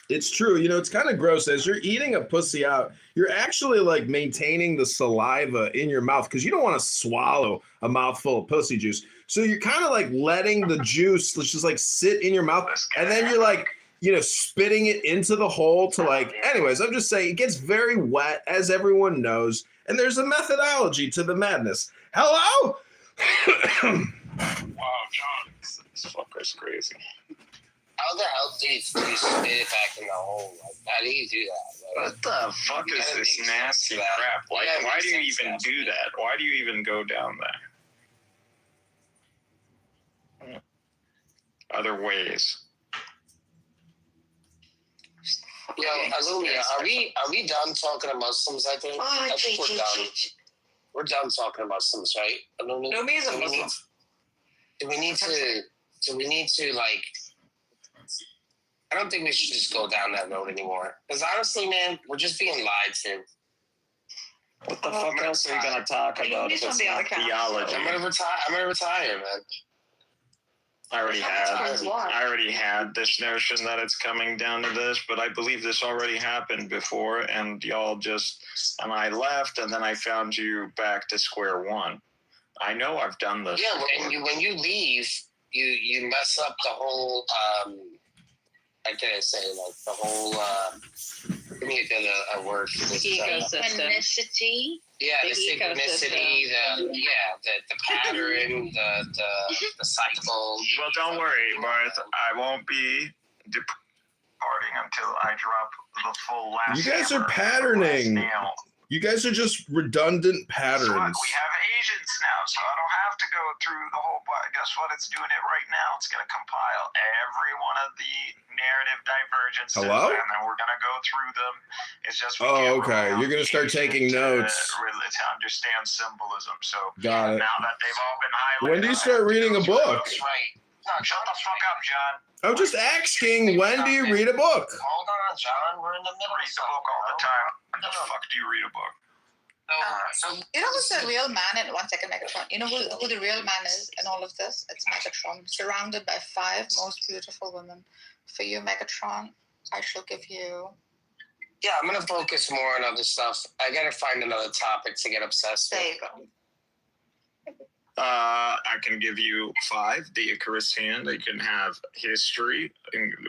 It's true. You know, it's kind of gross. As you're eating a pussy out, you're actually like maintaining the saliva in your mouth because you don't want to swallow a mouthful of pussy juice. So you're kind of like letting the juice just like sit in your mouth. And then you're like, you know, spitting it into the hole to like, anyways, I'm just saying it gets very wet, as everyone knows. And there's a methodology to the madness. Hello? Wow, John, this fucker's crazy. How the hell do you spit it back in the hole? Like, how do you do that? Like, What the fuck is this nasty crap? Like, why do you even do that? Why do you even go down there? Other ways. Yo, Alumia, are we done talking to Muslims? I think we're done. We're done talking to Muslims, right? Lumi is a Muslim. Do we need to like? I don't think we should just go down that road anymore. Because honestly, man, we're just being lied to. What the fuck else are you gonna talk about? If it's not theology. I'm gonna retire, man. I already had this notion that it's coming down to this, but I believe this already happened before, and and I left, and then I found you back to square one. I know I've done this. Yeah, when you leave, you mess up the whole. I can't say like the whole. Give me a word for this. Synchronicity. Yeah, the synchronicity, the pattern, the cycle. Well, don't worry, Barth. I won't be departing until I drop the full last. You guys are patterning. You guys are just redundant patterns. Look, we have agents now, so I don't have to go through the whole. Guess what? It's doing it right now. It's going to compile every one of the narrative divergences. Hello? And then we're going to go through them. It's just. Okay. You're going to start taking notes. To understand symbolism. So got it. Now that they've all been highlighted. When do you start reading a book? Right. No, shut the fuck up, John. I'm just asking, when do you read a book? Hold on, John. We're in the middle. Read the book all the time. When the fuck do you read a book? You know who's the real man in 1 second, Megatron? You know who the real man is in all of this? It's Megatron, surrounded by 5 most beautiful women. For you, Megatron, I shall give you. Yeah, I'm gonna focus more on other stuff. I gotta find another topic to get obsessed with. There you go. I can give you 5. The Icarus hand. I can have history,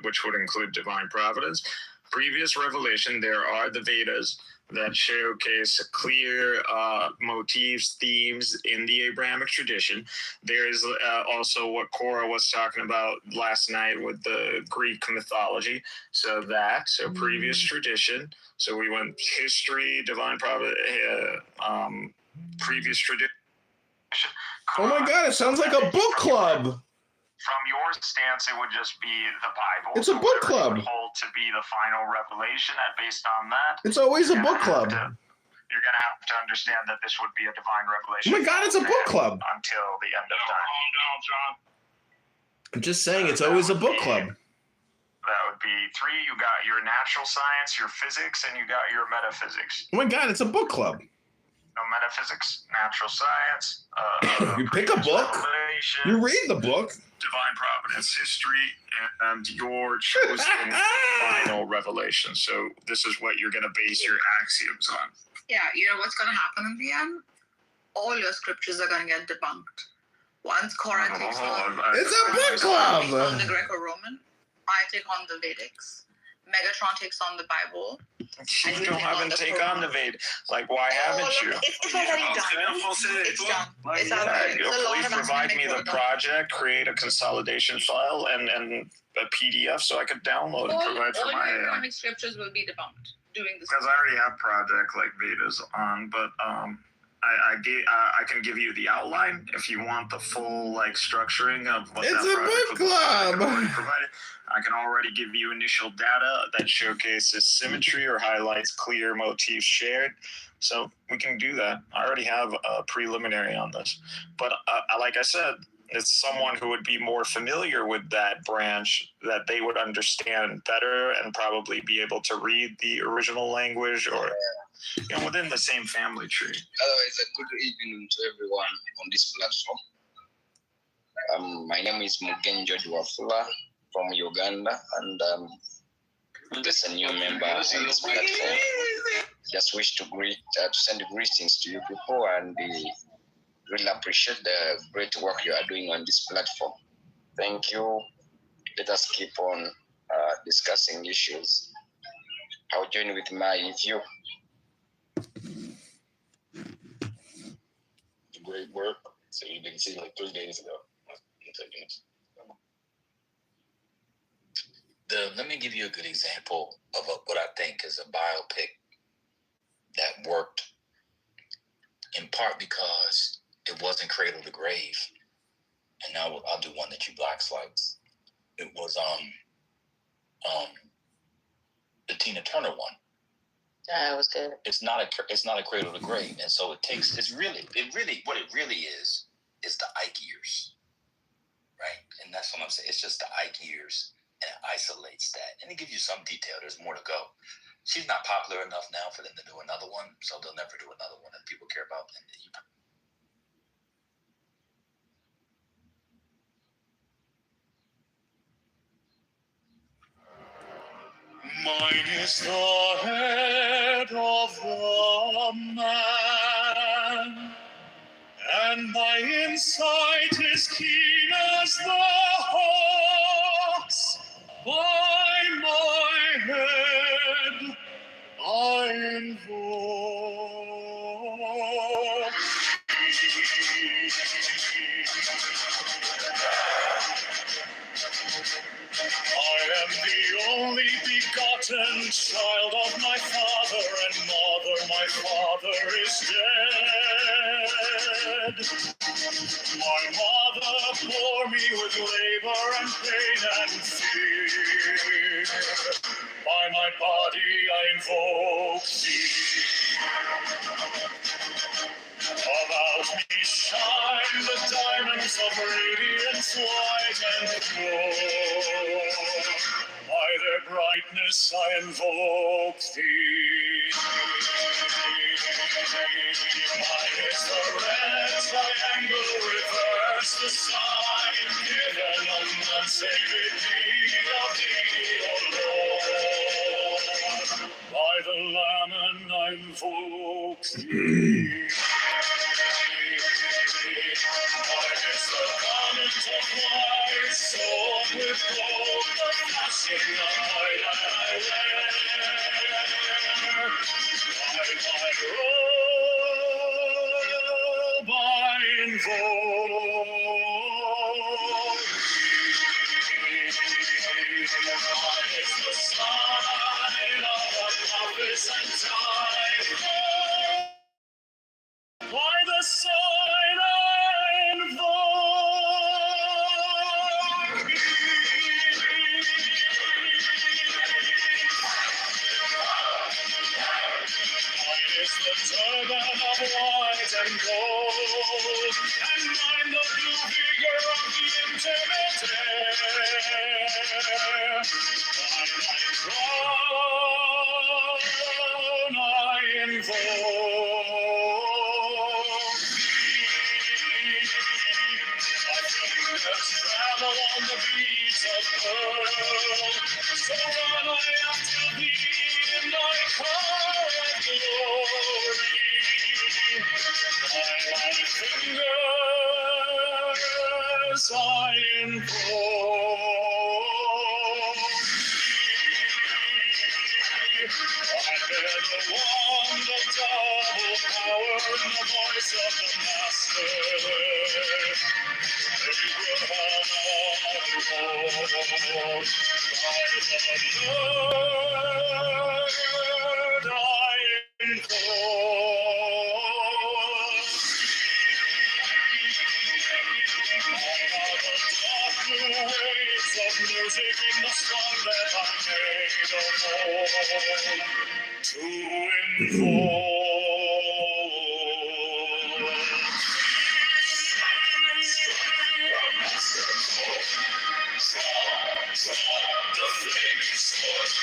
which would include divine providence. Previous revelation. There are the Vedas that showcase clear motifs, themes in the Abrahamic tradition. There is also what Cora was talking about last night with the Greek mythology. So previous tradition. So we went history, divine providence, previous tradition. Oh my God, it sounds like a book club. From your stance, it would just be the Bible. It's a book club. Hold to be the final revelation, and based on that, it's always a book club. You're going to have to understand that this would be a divine revelation. Oh my God, it's a book club. Until the end of time. Calm down, John. I'm just saying, it's always a book club. That would be 3. You got your natural science, your physics, and you got your metaphysics. Oh my God, it's a book club. No metaphysics, natural science. You pick a book, you read the book. Divine providence, history, and your chosen final revelation. So this is what you're going to base your axioms on. Yeah, you know what's going to happen in the end? All your scriptures are going to get debunked. Once Cora takes on... It's a book club! On the Greco-Roman, I take on the Vedics. Megatron takes on the Bible. You haven't taken on the Vedic. Like, why haven't you? It's already done. It's done. It's already Please provide me the project, create a consolidation file, and a PDF so I could download and provide for my. All your Abrahamic scriptures will be debunked during this. Because I already have project like Vedas on, but I can give you the outline if you want the full like structuring of what it's that a book club. I can already give you initial data that showcases symmetry or highlights clear motifs shared. So we can do that. I already have a preliminary on this. But like I said, it's someone who would be more familiar with that branch, that they would understand better and probably be able to read the original language or within the same family tree. Otherwise, a good evening to everyone on this platform. My name is Mugenjo Duafula from Uganda, and There's a new member on this platform. Just wish to send greetings to you people and really appreciate the great work you are doing on this platform. Thank you. Let us keep on discussing issues. I'll join with my view. Great work. So you didn't see like 3 days ago. Let me give you a good example of what I think is a biopic that worked, in part because it wasn't cradle to grave. And now I'll do one that you blacks likes. It was the Tina Turner one. Yeah, it was good. It's not a cradle to grave, and so what it really is the Ike years, right? And that's what I'm saying. It's just the Ike years, and it isolates that, and it gives you some detail. There's more to go. She's not popular enough now for them to do another one, so they'll never do another one that people care about. Mine is the head of the man, and my insight is keen as the hawk's. By my head I invoke I am the only begotten child of my father and mother. My father is dead. My mother bore me with labor and pain and fear. By my body I invoke thee. About me shine the diamonds of radiance white and pure. By their brightness I invoke thee. Mine is the red triangle, reverse the sign, given on unsacred need of thee, O Lord. By the Lamb I invoke thee. Mine is the garment of white, sown with gold, the flashing light I wear. By my robe I invoke thee. Mine is the sign of the prophets and time. By the sign I invoke thee. Mine is the turban of white and gold, and mine the blue vigor of the intimate air. By my crown I invoke thee. My fingers travel on the beats of pearl, so run I after thee in thy car of glory. By my fingers I invoke thee. I bear the wand of double power in the voice of the Master. Abraham, by the Lord I invoke thee. Waves of music in the storm that I made of old to invoke. The flaming sword,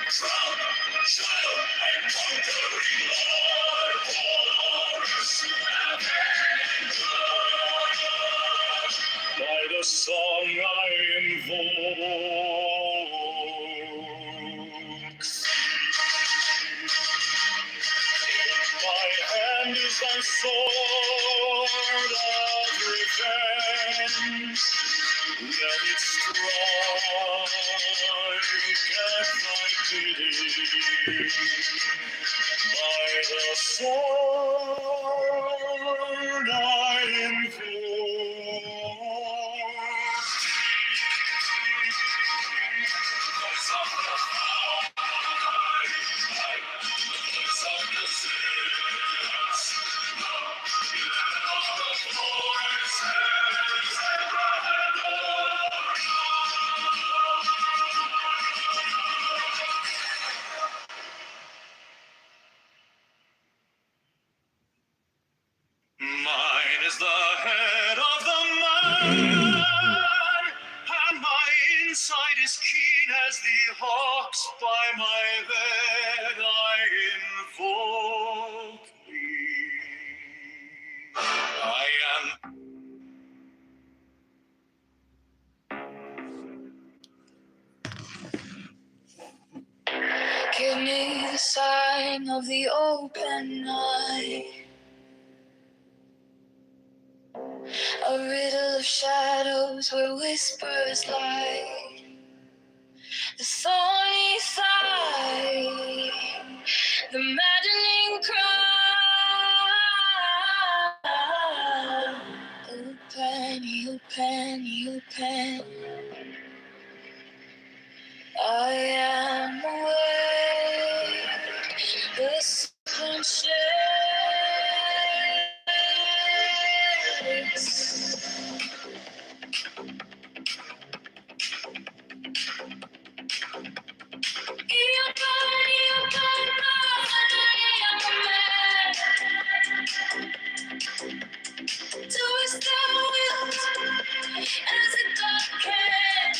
crown, child, and conquering Lord, horrors, and blood. By the song I invoke. My hand is thy sword of revenge. Let it strike at thy bidding. By the sword I Mine is the head of the man, and my insight is keen as the hawk's. By my head I invoke thee. I am. Give me the sign of the open eye, a riddle of shadows where whispers lie, the thorny sigh, the maddening cry. Open, open, open. I am awake, the sun shakes. Doest thou wilt, as a God can.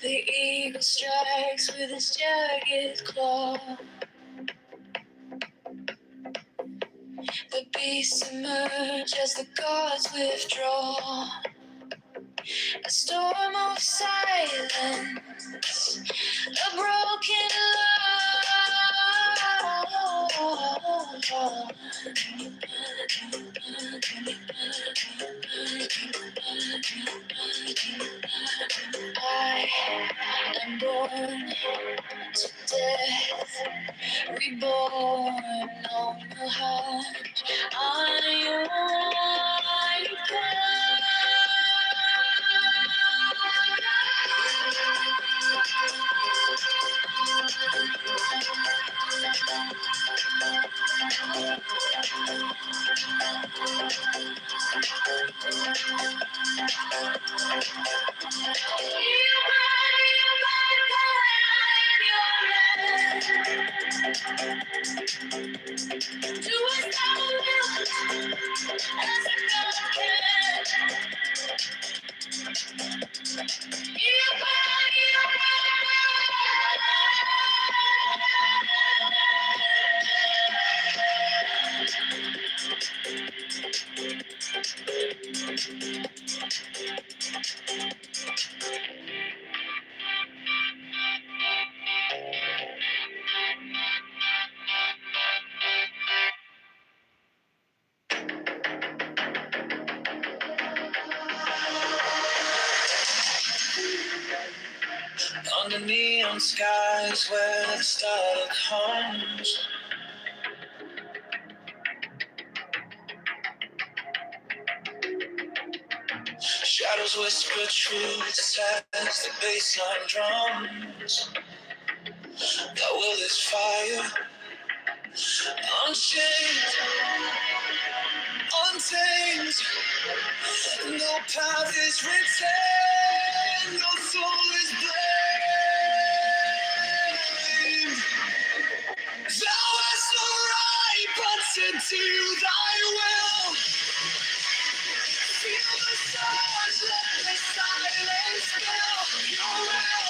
The eagle strikes with his jagged claw. The beasts emerge as the gods withdraw. A storm of silence, a broken law. I am born to death, reborn on the heart. I Under neon skies where the starlight hums, shadows whisper truths as the bassline drums. Thou will is fire, unchained, untamed. No path is written, no soul is blamed. Thou hast no right but to do thy will. Feel the stars, let the silence fill your realm.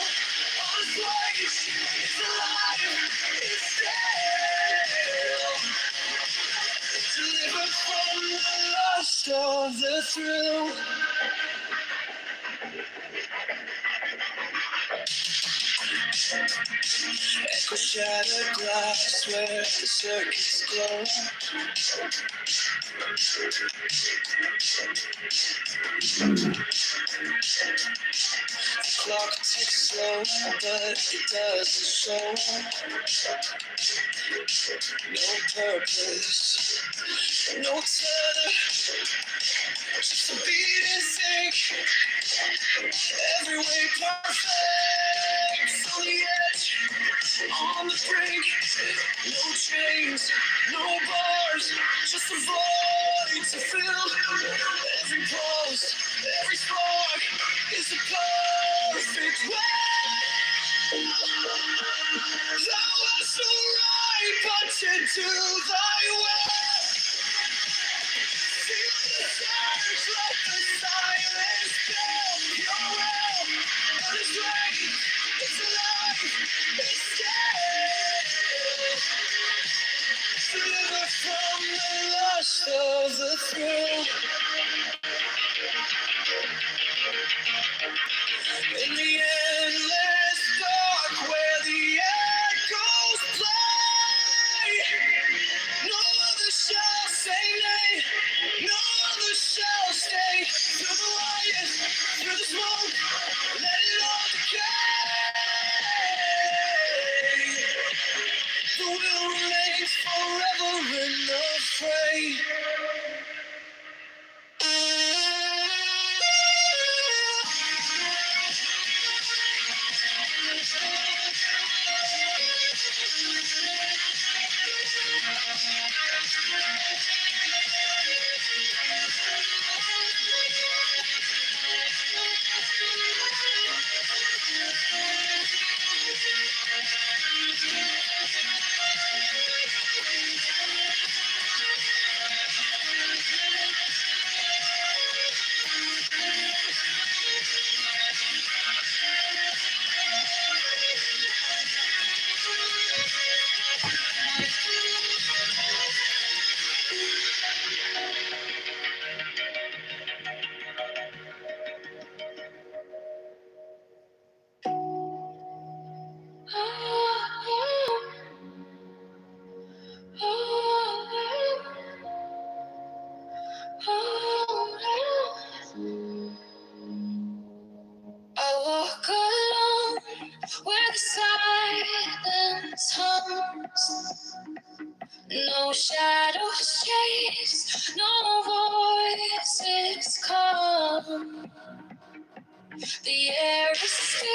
thrill. Echo shattered glass where the circuits glow. The clock ticks slow, but it doesn't show. No purpose, no tether, just a beating sync. Every way perfect, on the edge, on the brink. No chains, no bars, just a void to fill. Every pulse, every spark is a perfect way. Thou hast no right but to do thy will. Feel the surge, let the silence fill your will. But it's right, it's alive, it's still. Deliver from the lust of the thrill. In the endless dark where the echoes play, no other shall say nay, no other shall stay. Through the light, through the smoke, let it all decay. The will remains forever in the fray. I walk alone where the silence hums. No shadows chase, no voices come. The air is still,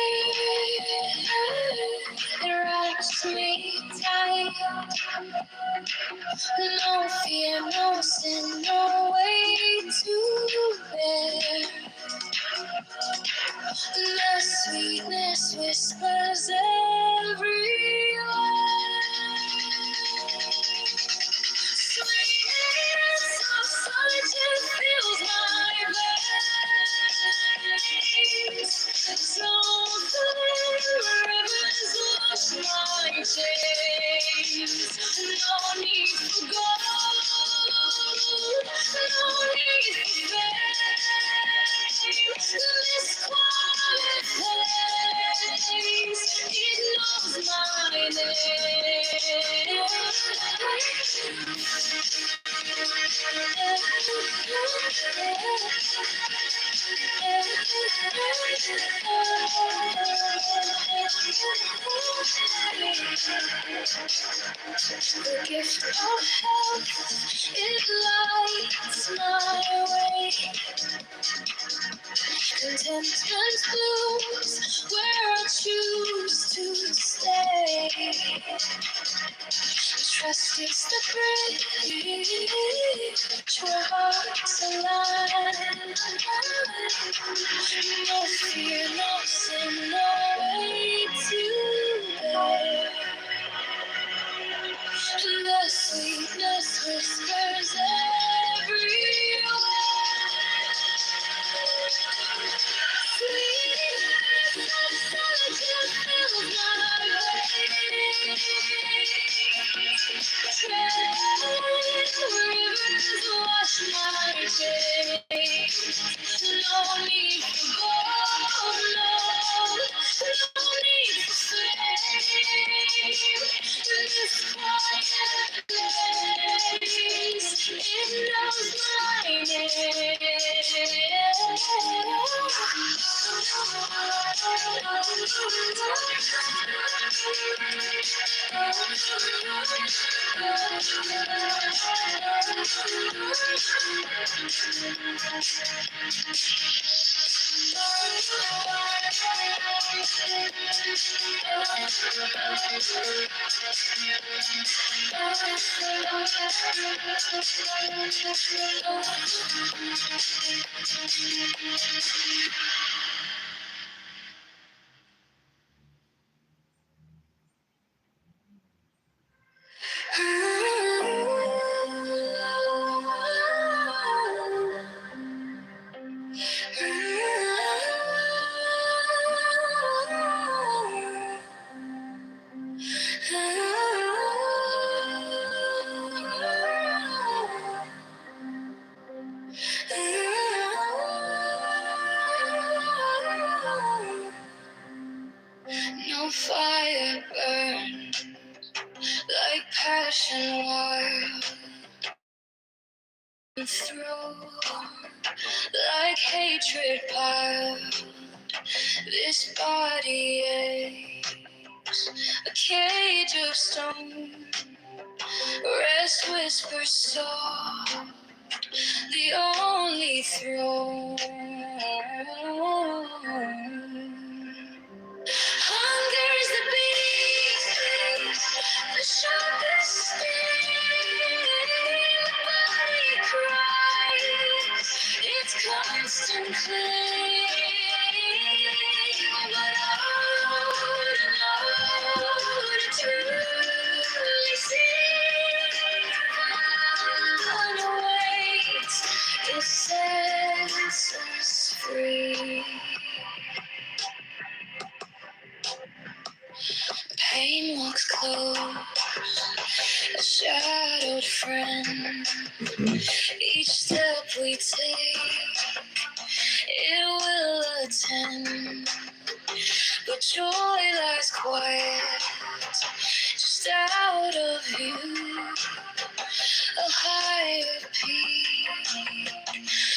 it wraps me tight. No fear, no sin, no way to bear. The sweetness whispers everywhere. Sweetness of solitude fills my veins. Don't the rivers wash my chains. No need for gold, no need for fame. This quiet place, it knows my name. The gift of health, it lights my way. Contentment blooms where I choose to stay. Trust is the bridge where hearts align. No fear, no sin, no way to bear. The sweetness whispers everywhere. Sweetness of solitude fills my veins. Tread rivers wash my chains. No fire burn like passion wild through like hatred piled. This body aches, a cage of stone. Rest whispers soft, the only throne. Hunger's the beast, the sharpest sting. The body cries, its constant cling. But to truly see, awaits, it sets us free. Pain walks close, a shadowed friend. Each step we take, it will attend. But joy lies quiet, just out of view. A higher peak,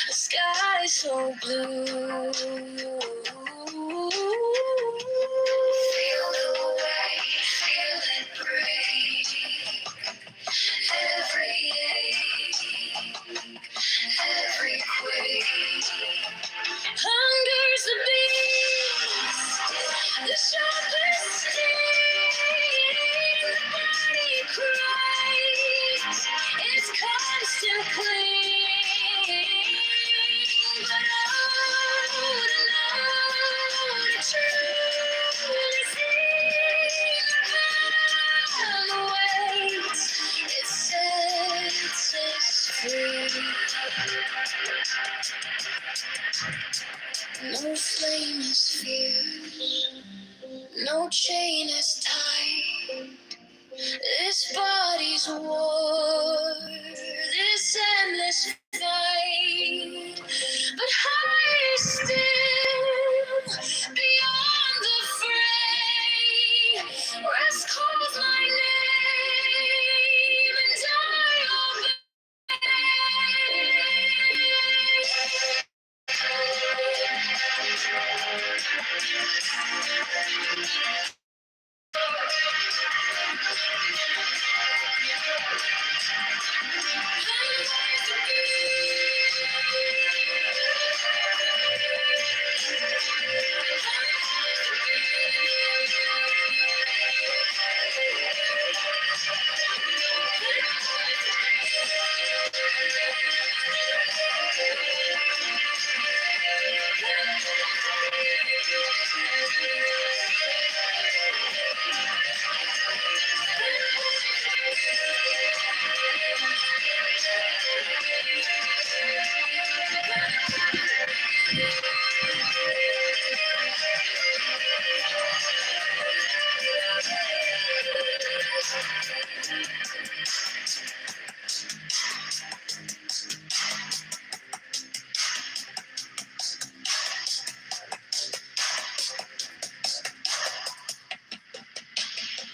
a sky so blue. Feel the weight, feel it break. Every ache, every quake. Hunger's the beast, the sharpest sting. The body cries, its constant cling. But to truly see, the waits, it sets us free. No flame is fierce, no chain is tight. This body's war, this endless fight. But higher still, beyond the fray, rest calls my name, and I obey.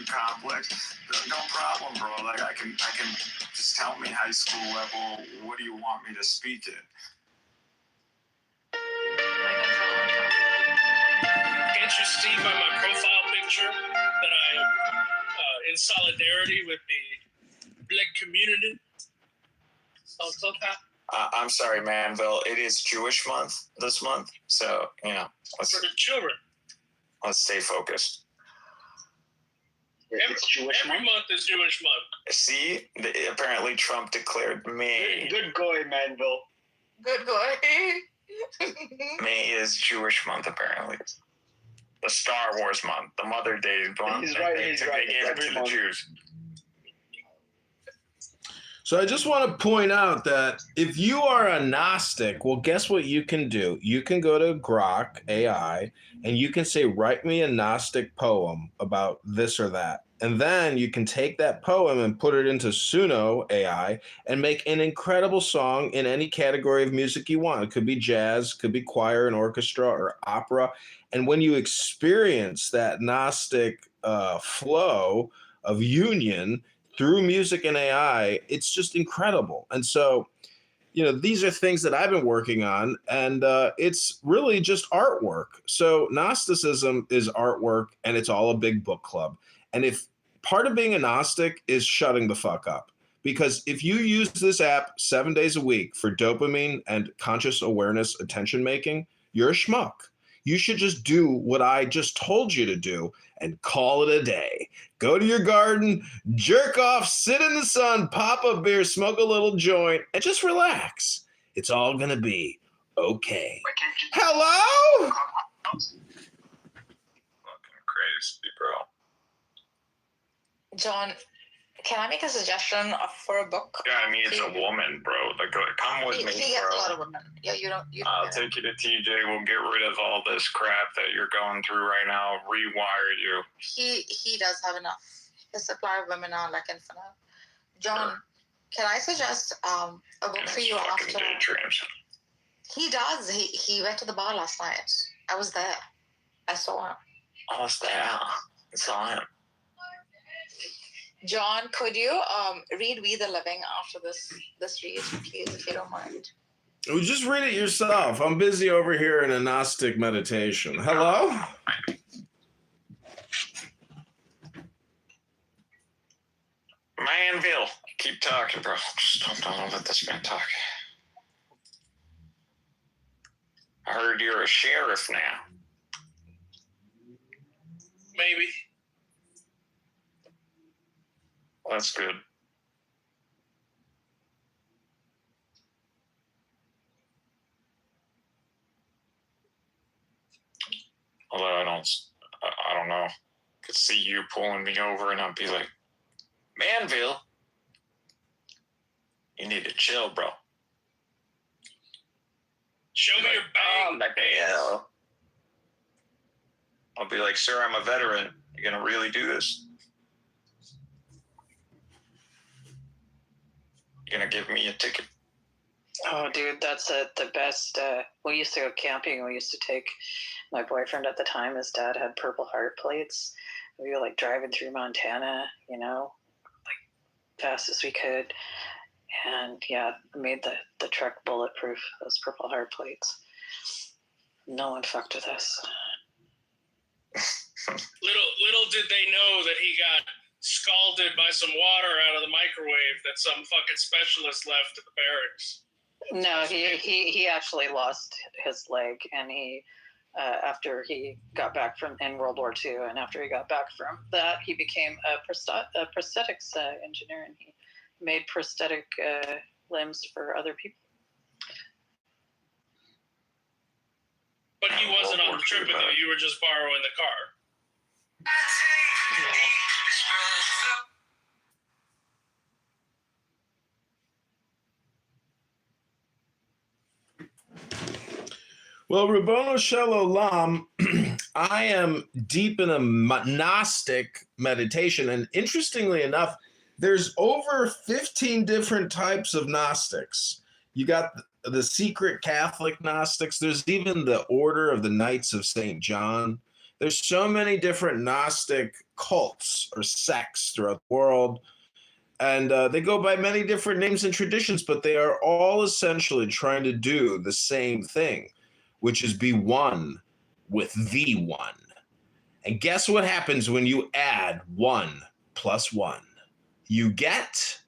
Complex. No problem, bro. Like I can just tell me high school level. What do you want me to speak at? Interesting by my sure that I am in solidarity with the Black community on Clubhouse. I'm sorry, Manville. It is Jewish month this month, so For the children. let's stay focused. Every month is Jewish month. See, apparently Trump declared May. Good going, Manville. Good going. May is Jewish month, apparently. The Star Wars month, the Mother Day month. He's right. They gave it to the Jews. So I just want to point out that if you are a Gnostic, well, guess what you can do? You can go to Grok AI and you can say, write me a Gnostic poem about this or that. And then you can take that poem and put it into Suno AI and make an incredible song in any category of music you want. It could be jazz, could be choir and orchestra or opera. And when you experience that Gnostic flow of union through music and AI, it's just incredible. And so, these are things that I've been working on, and it's really just artwork. So Gnosticism is artwork, and it's all a big book club. And if part of being a Gnostic is shutting the fuck up, because if you use this app 7 days a week for dopamine and conscious awareness attention making, you're a schmuck. You should just do what I just told you to do and call it a day. Go to your garden, jerk off, sit in the sun, pop a beer, smoke a little joint, and just relax. It's all going to be okay. Hello? Fucking crazy, bro. John, can I make a suggestion for a book? Yeah, I mean, it's a woman, bro. Like, come with me, He gets bro. a lot of women. Yeah, you don't. I'll take you to TJ. We'll get rid of all this crap that you're going through right now. Rewire you. He does have enough. His supply of women are like infinite. John, can I suggest a book for you after? He does. He went to the bar last night. I was there. I saw him. I was there. I saw him. John, could you read We the Living after this read, please, if you don't mind? Well, just read it yourself. I'm busy over here in a Gnostic meditation. Hello? Manville, keep talking, bro. Just don't let this man talk. I heard you're a sheriff now. Maybe. Well, that's good. Although I don't know. I could see you pulling me over and I'd be like, Manville, you need to chill, bro. Show me your bang. Like the hell. I'll be like, sir, I'm a veteran. You gonna really do this? You gonna give me a ticket? Oh, dude, that's the best. We used to go camping. We used to take my boyfriend at the time. His dad had Purple Heart plates. We were like driving through Montana, like fast as we could, and yeah, made the truck bulletproof. Those Purple Heart plates. No one fucked with us. Little did they know that he got scalded by some water out of the microwave that some fucking specialist left at the barracks. No, he actually lost his leg, and he after he got back from in World War II, and after he got back from that, he became a prosthetics engineer, and he made prosthetic limbs for other people. But he wasn't on the trip with you. You were just borrowing the car. Well, Rabbono Shel Olam, I am deep in a Gnostic meditation. And interestingly enough, there's over 15 different types of Gnostics. You got the secret Catholic Gnostics. There's even the Order of the Knights of St. John. There's so many different Gnostic cults or sects throughout the world. And they go by many different names and traditions, but they are all essentially trying to do the same thing, which is be one with the one. And guess what happens when you add 1 plus 1? You get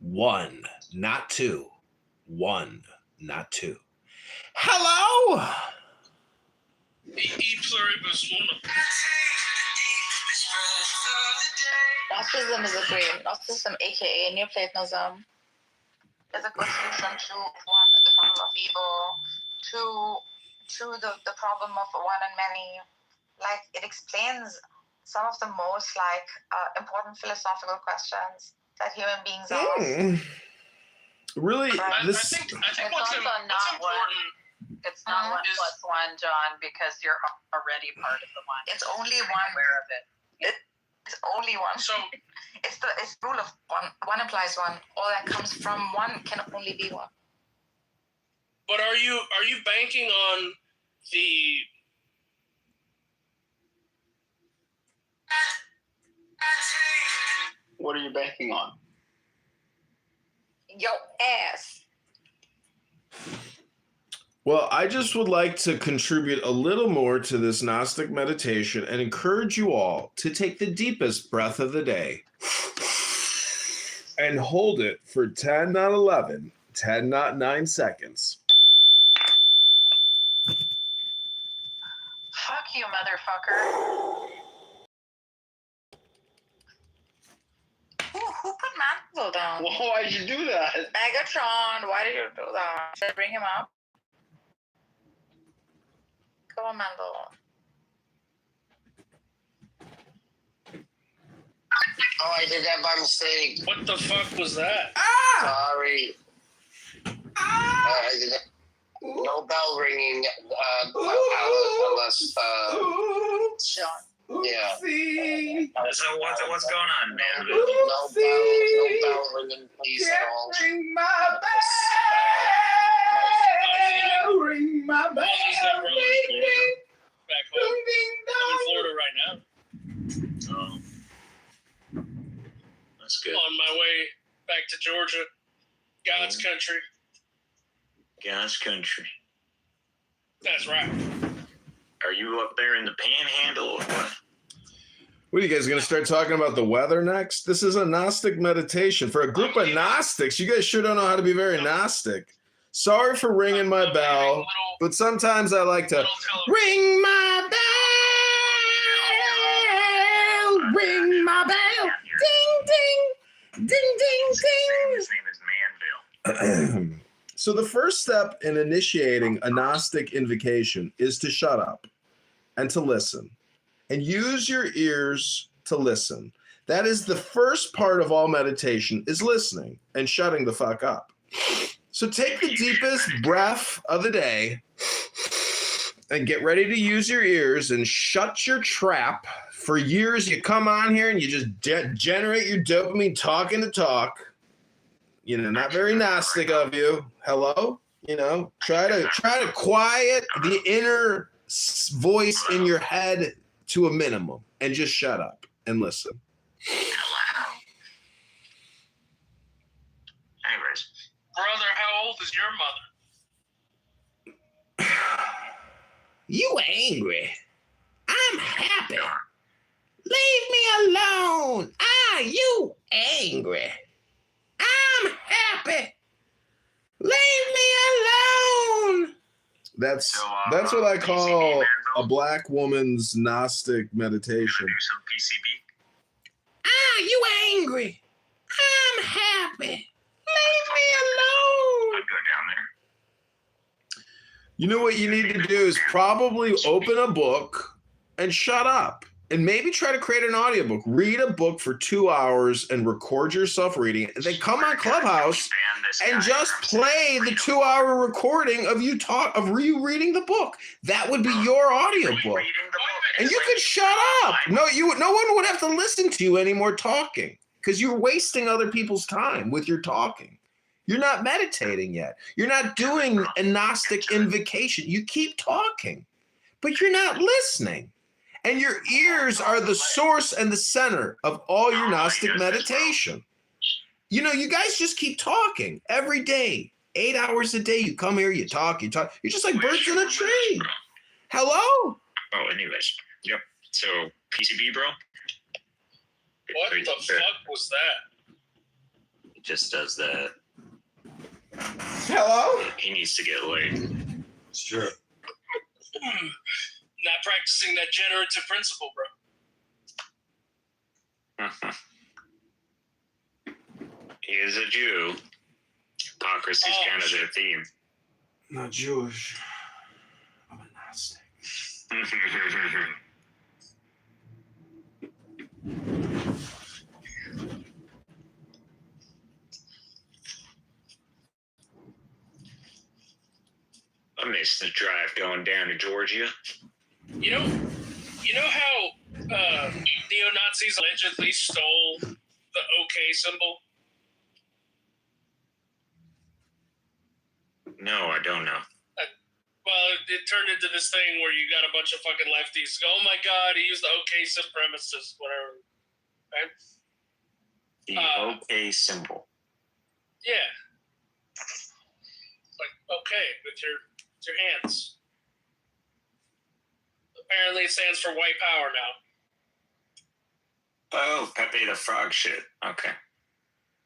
1, not 2. 1, not 2. Hello? E pluribus unum. Narcissism is a great narcissism, aka Neoplatonism, is a good solution to one, the problem of evil, to the problem of one and many. Like, it explains some of the most important philosophical questions that human beings ask. Really? I This. think what's important. It's not 1 plus 1, John, because you're already part of the one. It's only You're one. aware of it. It's only one. So it's the rule of one. One implies one. All that comes from one can only be one. But are you banking on the What are you banking on? Your ass. Well, I just would like to contribute a little more to this Gnostic meditation and encourage you all to take the deepest breath of the day and hold it for 10, not 11, 10, not 9 seconds. Fuck you, motherfucker. Who put Mandel down? Well, why'd you do that? Megatron, why did you do that? Should I bring him up? Come on, Mandel. Oh, I did that by mistake. What the fuck was that? Sorry. I did that. No bell ringing unless John. Yeah. So what's going on, man? No bell ringing, please at all. Ring my bell, ring my bell, ding, ding, Back home. ding, I'm in ding, Florida right now. Oh, that's good. On my way back to Georgia, God's country. God's country. That's right. Are you up there in the panhandle or what? What are you guys going to start talking about the weather next? This is a Gnostic meditation. For a group of Gnostics, you guys sure don't know how to be very Gnostic. Sorry for ringing my bell, but sometimes I like to ring my bell, ring my bell, ding, ding, ding, ding, ding. His name is Manville. So the first step in initiating a Gnostic invocation is to shut up and to listen. And use your ears to listen. That is the first part of all meditation, is listening and shutting the fuck up. So take the deepest breath of the day and get ready to use your ears and shut your trap. For years, you come on here and you just generate your dopamine talking to talk. You know, not very Gnostic of you. Hello? You know, try to quiet the inner voice in your head to a minimum and just shut up and listen. Anyways. Brother, how old is your mother? You angry. I'm happy. Leave me alone. You angry. I'm happy. Leave me alone. That's what I call a black woman's Gnostic meditation. Do some PCB. You angry. I'm happy. Leave me alone. I'd go down there. You know what you need to do is probably open a book and shut up. And maybe try to create an audiobook. Read a book for 2 hours and record yourself reading it. And then come on Clubhouse and just play the 2-hour recording of you reading the book. That would be your audiobook. And you could shut up. No one would have to listen to you anymore talking, because you're wasting other people's time with your talking. You're not meditating yet. You're not doing a Gnostic invocation. You keep talking, but you're not listening. And your ears are the source and the center of all your Gnostic meditation. You know, you guys just keep talking every day, 8 hours a day. You come here, you talk. You're just like birds in a tree. Hello? Oh, anyways. Yep. So PCB, bro. What the fuck was that? He just does that. Hello? He needs to get laid. It's true. Not practicing that generative principle, bro. He is a Jew. Hypocrisy is kind of their theme. Not Jewish. I'm a Gnostic. I miss the drive going down to Georgia. You know how neo-Nazis allegedly stole the OK symbol? No, I don't know. Well, it turned into this thing where you got a bunch of fucking lefties go, oh my God, he used the OK supremacist, whatever. Right? The OK symbol. Yeah. Like, okay, with your hands. Apparently it stands for white power now. Oh, Pepe the Frog shit. Okay.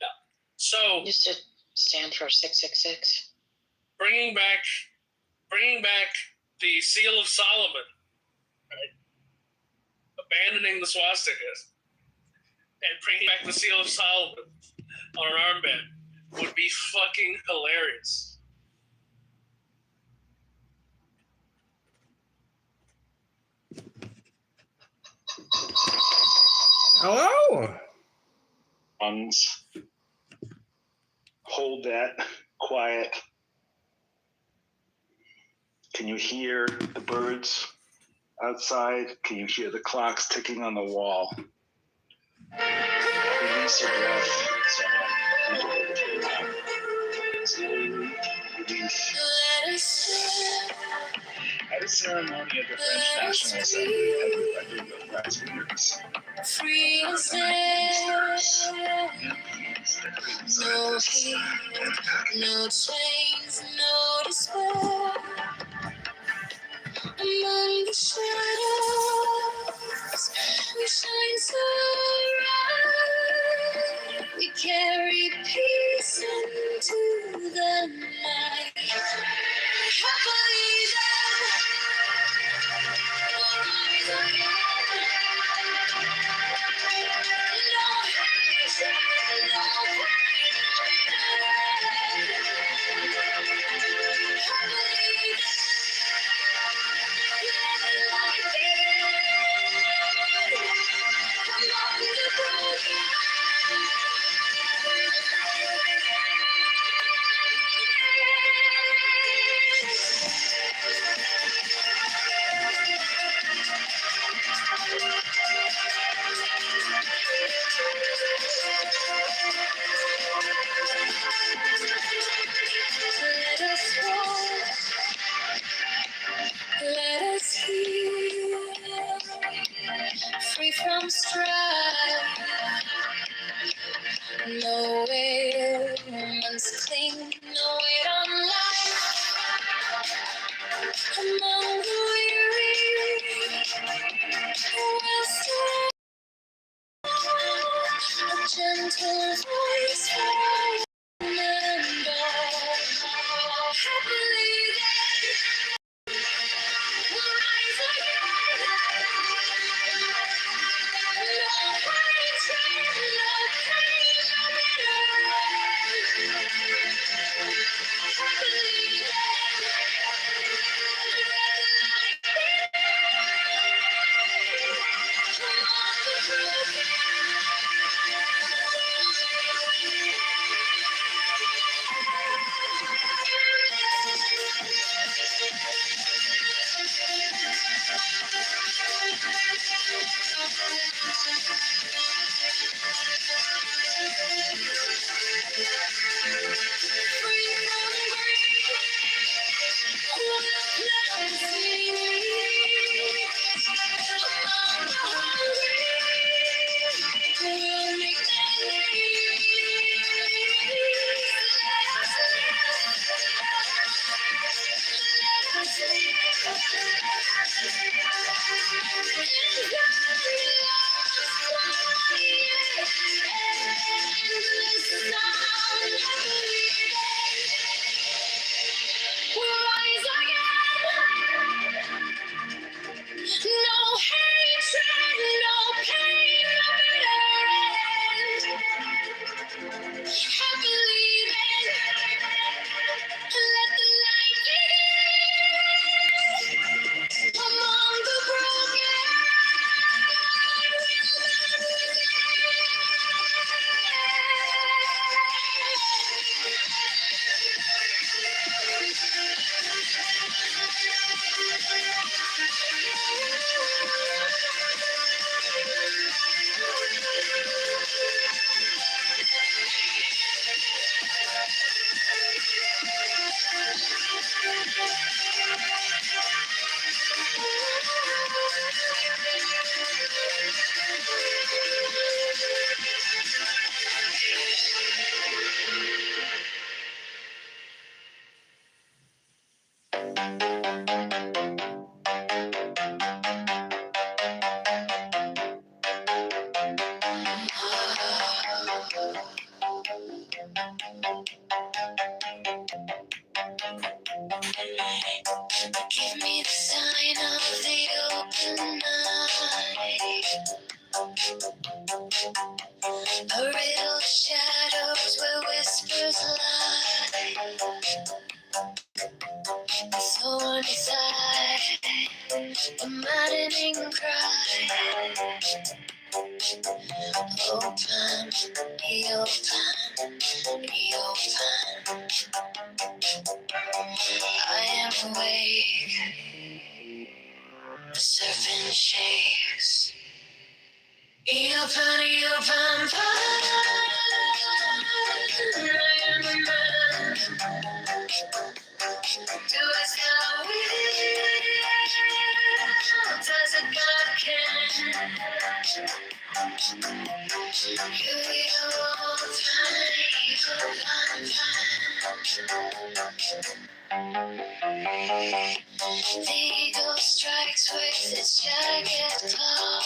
Yeah. So used to stand for 666. Bringing back the Seal of Solomon, right? Abandoning the swastikas and bringing back the Seal of Solomon on an armband would be fucking hilarious. Hello? Hold that. Quiet. Can you hear the birds outside? Can you hear the clocks ticking on the wall? Release your breath. Release. At a ceremony of the French National Assembly held with last years, no hate, no chains, no despair. Among the shadows, we shine so bright. We carry peace into the night. Happily then, we'll rise again. No hatred, no pain, no regret. Happily then. Let us walk, let us heal, free from strife. No weight moments cling, no weight on life. Among the weary, we'll stand. A gentle voice for and all. Happily then, we'll rise again. No hatred, no pain, no bitterness. Happily then, let the light come on the broken. and cry. Open, be open, be open. I am awake. The serpent shakes. Be open, I am a man. Do as thou wilt, as a God can. You will find. The eagle strikes with its jagged claw.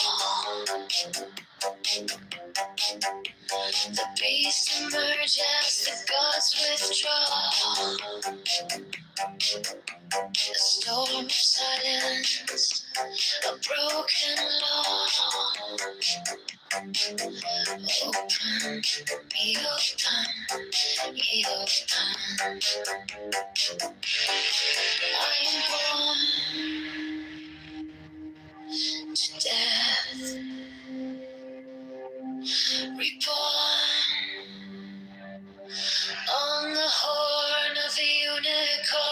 The beast emerges, the gods withdraw. A storm of silence, a broken law. Open, be open, be open. I am born to death, reborn on the horn of the unicorn.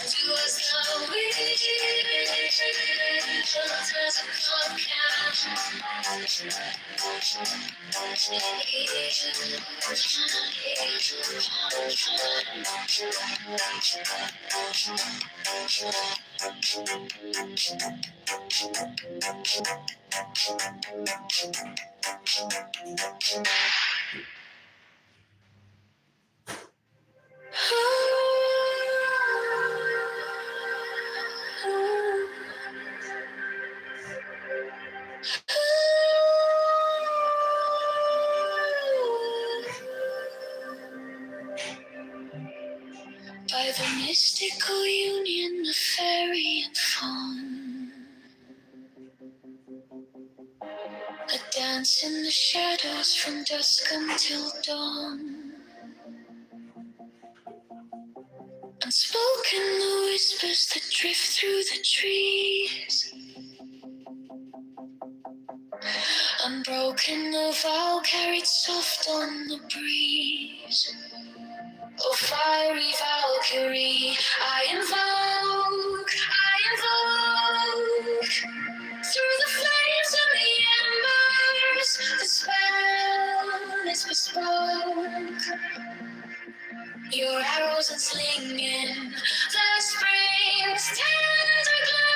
Do as thou wilt, as a God by the mystical union of fairy and fawn. A dance in the shadows from dusk until dawn. Unspoken the whispers that drift through the trees. Unbroken the vow carried soft on the breeze. Oh, fiery Valkyrie, I invoke. Through the flames and the embers, the spell is bespoke. Your arrows and slinging, the spring's tender glow.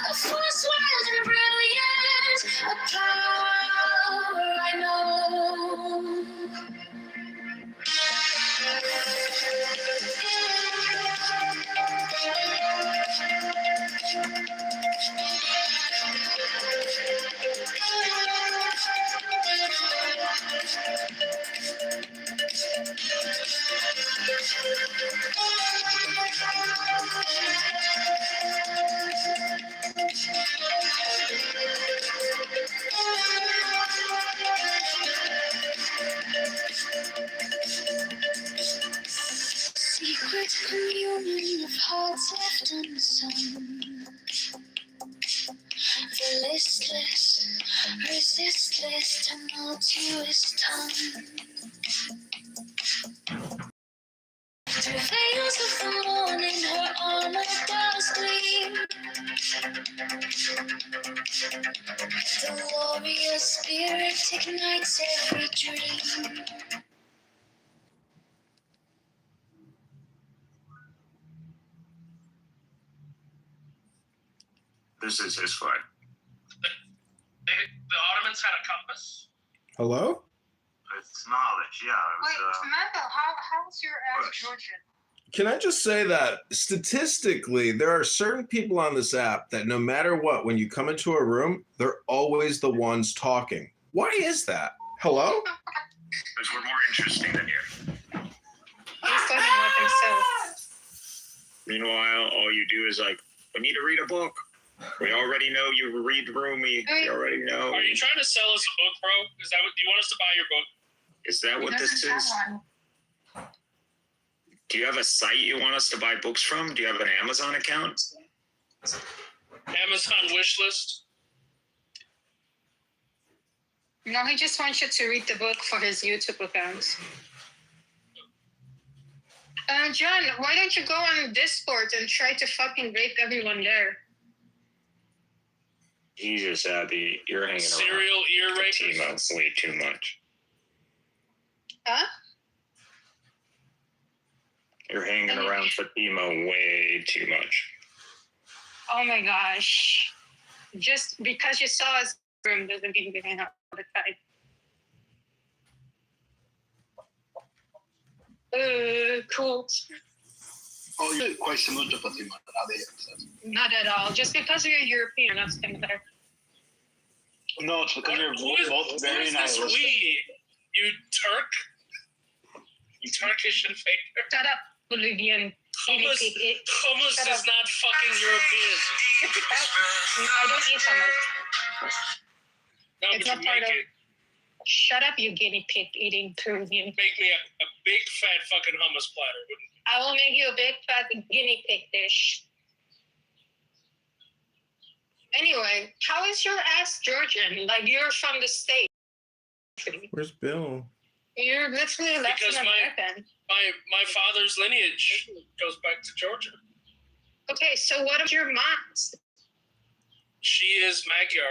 A force wild and brilliant, a power I know. Secret communion of hearts left unsown. The listless, resistless, tumultuous tongue. Through veils of the morning, her armor does gleam. The warrior spirit ignites every dream. This is his foot. The Ottomans had a compass. Hello? It's knowledge, yeah. Wait, Samantha, how's your ass Georgian? Can I just say that statistically, there are certain people on this app that no matter what, when you come into a room, they're always the ones talking. Why is that? Hello? Because we're more interesting than you. He's talking about himself. Meanwhile, all you do is like, we need to read a book. We already know you read roomy. We already know. Are you trying to sell us a book, bro? Is that what you want us to buy your book? Is that what this is? Do you have a site you want us to buy books from? Do you have an Amazon account? Amazon wish list? No, he just wants you to read the book for his YouTube account. John, why don't you go on Discord and try to fucking rape everyone there? Jesus, Abby, you're hanging Serial around. ear rapist? Fatima way too much. Huh? You're hanging around Fatima way too much. Oh my gosh. Just because you saw his room doesn't mean you hang out all the time. Cool. Oh, you're quite similar to Fatima. Not at all. Just because you're European, that's things there. No, it's because you're both very nice. We? You Turk? You Turkish and fake? Shut up, Bolivian. Hummus is not fucking European. I don't eat hummus. No, It's but not you part make of- it. Shut up, you guinea pig eating Peruvian. Make me a big fat fucking hummus platter. Wouldn't you? I will make you a big fat guinea pig dish. Anyway, how is your ass Georgian? Like, you're from the States. Where's Bill? You're literally Latin Because American. my father's lineage goes back to Georgia. Okay, so what of your mom's? She is Magyar.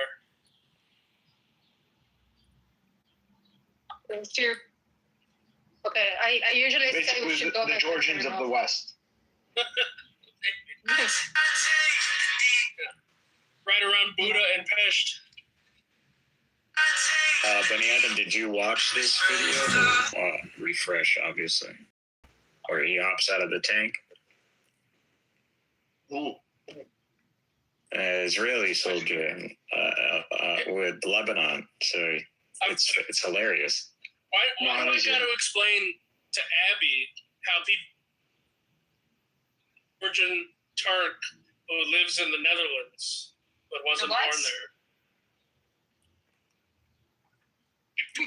Okay, I usually say we Basically, should go the back to Georgians of the West. Right around Buda and Pest. Benny Adam, did you watch this video? Refresh, obviously. Or he hops out of the tank. Israeli soldier with Lebanon. So it's hilarious. Why do I got to explain to Abby how people, Virgin Turk who lives in the Netherlands but wasn't born there?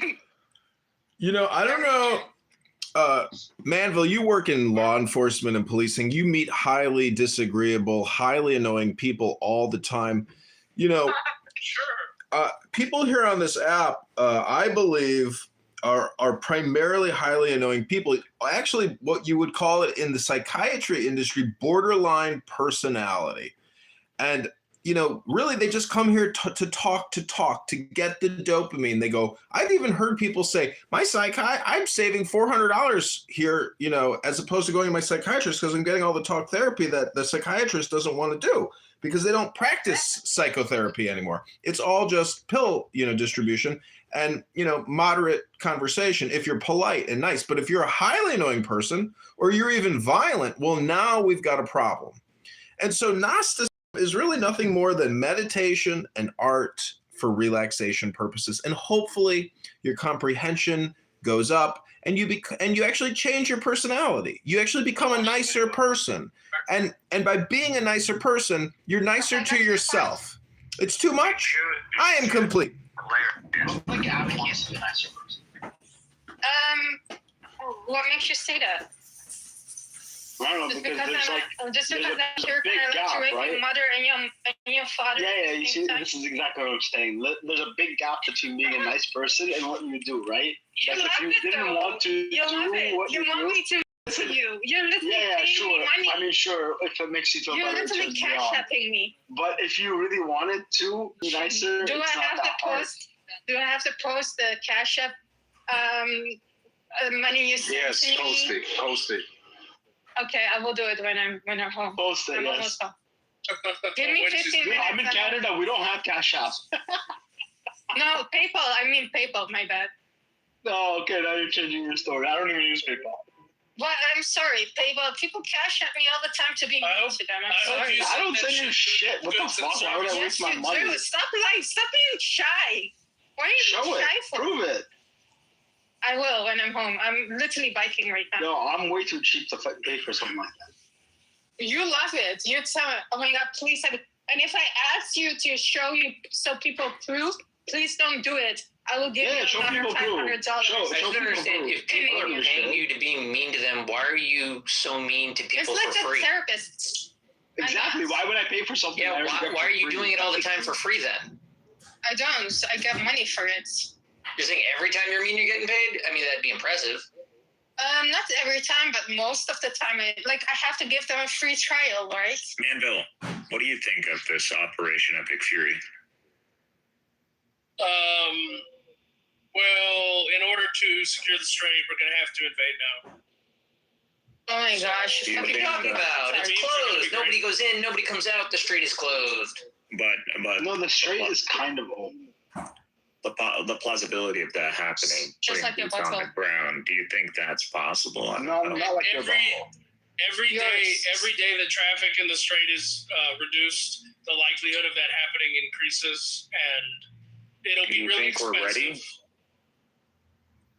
You know, I don't know. Manville, you work in law enforcement and policing. You meet highly disagreeable, highly annoying people all the time. You know, people here on this app, I believe, are primarily highly annoying people. Actually, what you would call it in the psychiatry industry, borderline personality. And you know, really, they just come here to talk, to get the dopamine. They go, I've even heard people say, I'm saving $400 here, you know, as opposed to going to my psychiatrist because I'm getting all the talk therapy that the psychiatrist doesn't want to do because they don't practice psychotherapy anymore. It's all just pill, you know, distribution and, you know, moderate conversation if you're polite and nice. But if you're a highly annoying person or you're even violent, well, now we've got a problem. And so Gnosticism is really nothing more than meditation and art for relaxation purposes. And hopefully your comprehension goes up and you actually change your personality. You actually become a nicer person. And by being a nicer person, you're nicer to yourself. It's too much. I am complete. Like Abby used to be a nicer person. What makes you say that? I don't know, because there's a big gap, right? Your mother and your father. Yeah, you see, this is exactly what I'm saying. There's a big gap between being a nice person and what you do, right? Like if you didn't want to do what you do. You want me to listen to you. You're literally paying sure. me money. I mean, sure, if it makes you feel better. You're literally cash-apping me. But if you really wanted to be nicer, Do I have to post the Cash App money you sent to me? Post it. Okay, I will do it when I'm home. Post it, I'm yes. almost home. Give me 15 minutes. I'm in Canada. We don't have Cash App. No, PayPal. I mean PayPal. My bad. Oh, okay. Now you're changing your story. I don't even use PayPal. What? I'm sorry. PayPal. People cash at me all the time to be mean to them. I'm sorry. I don't send you shit. What the fuck? Why would I waste my money? Dude, stop being shy. Why are you being shy for? Prove it. I will when I'm home. I'm literally biking right now. No, I'm way too cheap to pay for something like that. You love it. You tell me, oh my God, please. And if I ask you to show you so people prove, please don't do it. I will give you another $500. I don't understand. If people are paying you to be mean to them, why are you so mean to people it's like for free? The therapists. Exactly. Why would I pay for something? Yeah, why are you doing it all the time for free then? I don't. I get money for it. You're saying every time you're mean, you're getting paid? I mean, that'd be impressive. Not every time, but most of the time, I have to give them a free trial, right? Manville, what do you think of this Operation Epic Fury? Well, in order to secure the strait, we're going to have to invade now. Oh my gosh. What are you talking about? It's closed. Nobody goes in, nobody comes out. The street is closed. But no, the strait is kind of open. The plausibility of that happening, just like boots on the ground, do you think that's possible? No, not like every day the traffic in the strait is reduced, the likelihood of that happening increases, and it'll be really expensive. We're ready?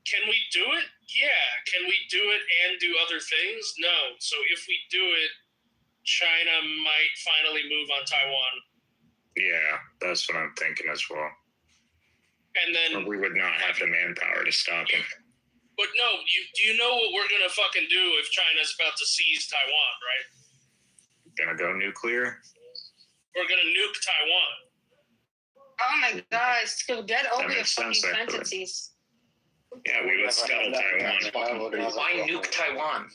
Can we do it? Yeah. Can we do it and do other things? No. So if we do it, China might finally move on Taiwan. Yeah, that's what I'm thinking as well. And then we would not have the manpower to stop him. But no, do you know what we're gonna fucking do if China's about to seize Taiwan, right? Gonna go nuclear? We're gonna nuke Taiwan. Oh my God, so get over your fucking sense, fantasies. Yeah, we would settle Taiwan. Why nuke Taiwan?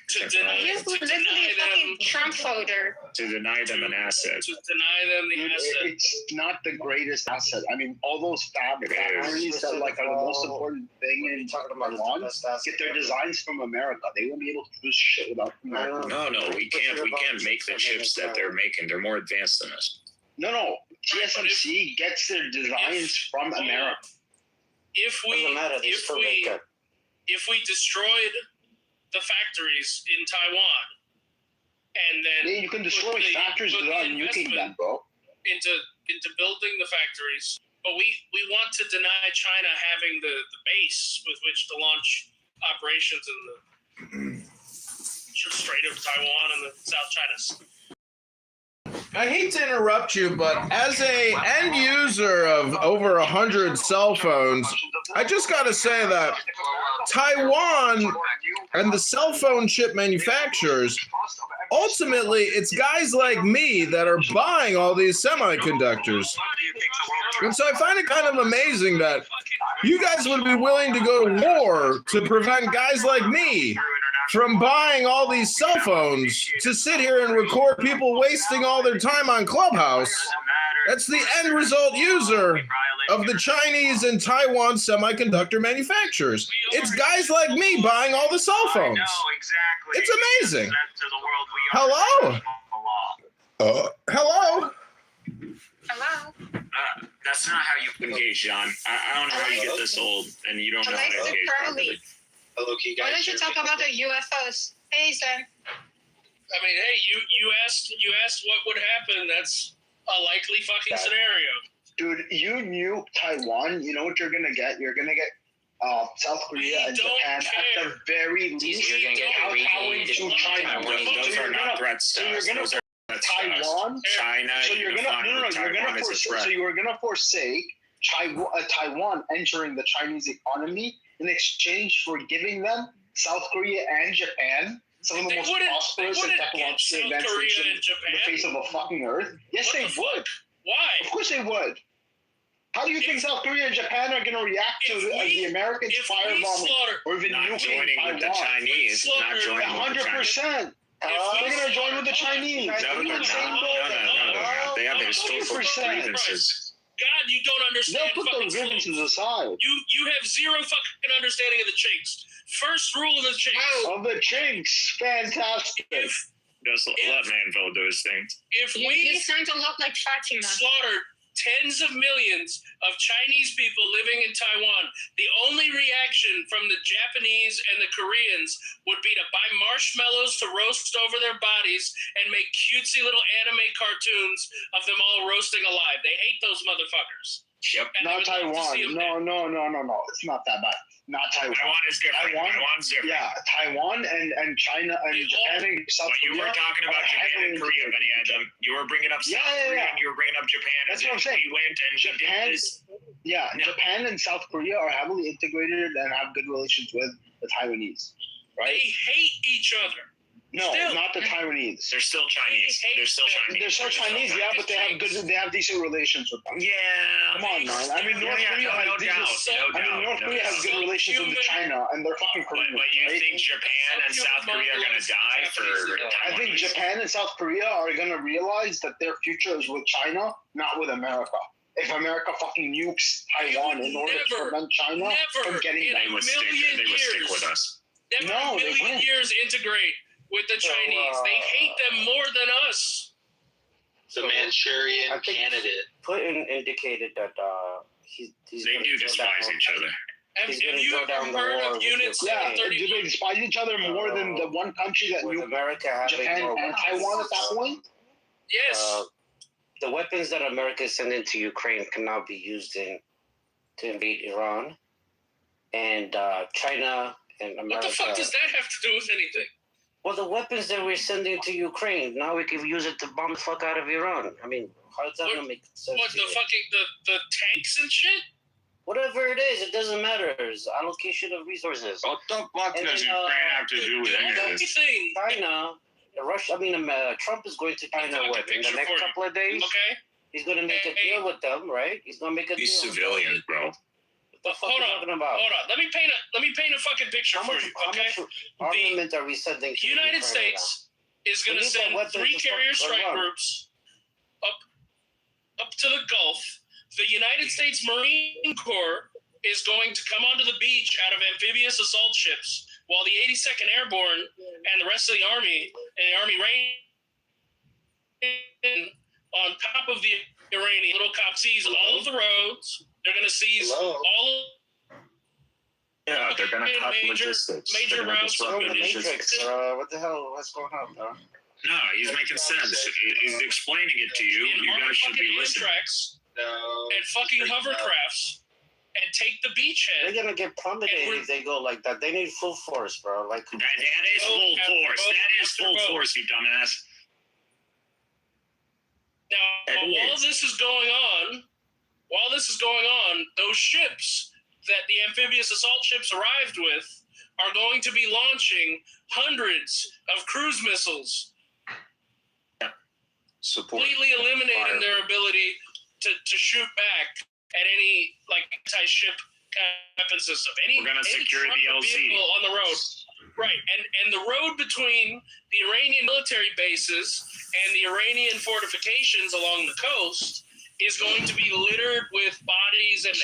To deny them Trump voter. To deny them an asset. To deny them the asset. It's not the greatest asset. I mean, all those factories that are the most important thing in Taiwan get their designs from America. They won't be able to produce shit without America. No, we can't make the chips that they're making. They're more advanced than us. No. TSMC gets their designs from America. If we destroyed the factories in Taiwan, and then you can destroy factories without nuking them, bro. Into building the factories, but we want to deny China having the base with which to launch operations in the Strait of Taiwan and the South China Sea. I hate to interrupt you, but as a end user of over 100 cell phones, I just got to say that Taiwan and the cell phone chip manufacturers, ultimately, it's guys like me that are buying all these semiconductors. And so I find it kind of amazing that you guys would be willing to go to war to prevent guys like me from buying all these cell phones to sit here and record people wasting all their time on Clubhouse. That's the end result user of the Chinese and Taiwan semiconductor manufacturers. It's guys like me buying all the cell phones. It's amazing. Hello? Hello? Hello? That's not how you engage, John. I don't know how you get this old and you don't know how to engage properly. Hello, can you guys Why don't you talk about the UFOs? Hey, Zen. I mean, hey, you asked what would happen. That's a likely fucking scenario. Dude, you nuke Taiwan, you know what you're gonna get? You're gonna get South Korea and Japan at the very least. You're gonna get kowtowing to China. Those are not threats to us. Those are Taiwan, China. So you're gonna forsake Taiwan entering the Chinese economy in exchange for giving them South Korea and Japan, some of the most prosperous and technologically advanced nations on the face of the fucking earth. Yes, they would. Why? Of course they would. How do you think South Korea and Japan are going to react to the Americans firebombing or even nuking Taiwan? With the Chinese, not joining 100%. They're going to join with the Chinese. No. They have historical grievances. God, you don't understand. They'll put those grievances aside. You have zero fucking understanding of the Chinks. First rule of the Chinks. Of the Chinks. Fantastic. Just let Manville do his thing. If we sound a lot like Fatima. slaughtered tens of millions of Chinese people living in Taiwan. The only reaction from the Japanese and the Koreans would be to buy marshmallows to roast over their bodies and make cutesy little anime cartoons of them all roasting alive. They hate those motherfuckers. Yep. Not Taiwan. No. It's not that bad. Not Taiwan. Taiwan is different. Taiwan's different. Yeah, Taiwan and China and Japan and South Korea. You were talking about Japan and Korea, Benny Adam. You were bringing up South Korea and you were bringing up Japan. That's what I'm saying. We went and Japan. Japan and South Korea are heavily integrated and have good relations with the Taiwanese. Right? They hate each other. No, not the Taiwanese. They're still Chinese. They're still Chinese. Yeah, but they have decent relations with them. Yeah. Come on, man. I mean, North Korea has good relations with China, and they're fucking Korean. But you think Japan and South Korea are gonna die for Taiwan? I think Japan and South Korea are gonna realize that their future is with China, not with America. If America fucking nukes Taiwan in order to prevent China from getting they would stick with us. Never in a million years integrate with the Chinese. They hate them more than us. The Manchurian candidate. Putin indicated that they do despise each other. Have you ever heard of units? Yeah, do they despise each other more than the one country that with America having Japan more and Taiwan at that point? Yes. The weapons that America is sending to Ukraine can now be used to invade Iran, and China and America. What the fuck does that have to do with anything? Well, the weapons that we're sending to Ukraine, now we can use it to bomb the fuck out of Iran. I mean, how does that not make sense? What, the fucking, the tanks and shit? Whatever it is, it doesn't matter. It's allocation of resources. What the fuck does Ukraine have to do with any of this? China, Trump is going to China, in the next couple of days? Okay. He's going to make a deal with them, right? He's going to make a deal. These civilians, bro. What the fuck hold are you on, talking about? hold on. Let me paint a fucking picture for you, okay? How much armament are we sending to the United States is going to send 3 carrier strike groups up to the Gulf. The United States Marine Corps is going to come onto the beach out of amphibious assault ships, while the 82nd Airborne and the rest of the Army and the Army rain on top of the Iranian little cop sees all of the roads. They're going to seize all of. Yeah, they're going to cut logistics. Major routes of Matrix. What the hell? What's going on, bro? No, he's making sense. He's explaining it to you. You guys should be listening. And fucking hovercrafts and take the beachhead. They're gonna get plummeted if they go like that. They need full force, bro. Like that is full force. That is full force, you dumbass. Now, while this is going on, those ships that the amphibious assault ships arrived with are going to be launching hundreds of cruise missiles, completely eliminating their ability to shoot back at any anti-ship weapon system. We're going to secure the LZ on the road. Right, and the road between the Iranian military bases and the Iranian fortifications along the coast is going to be littered with bodies and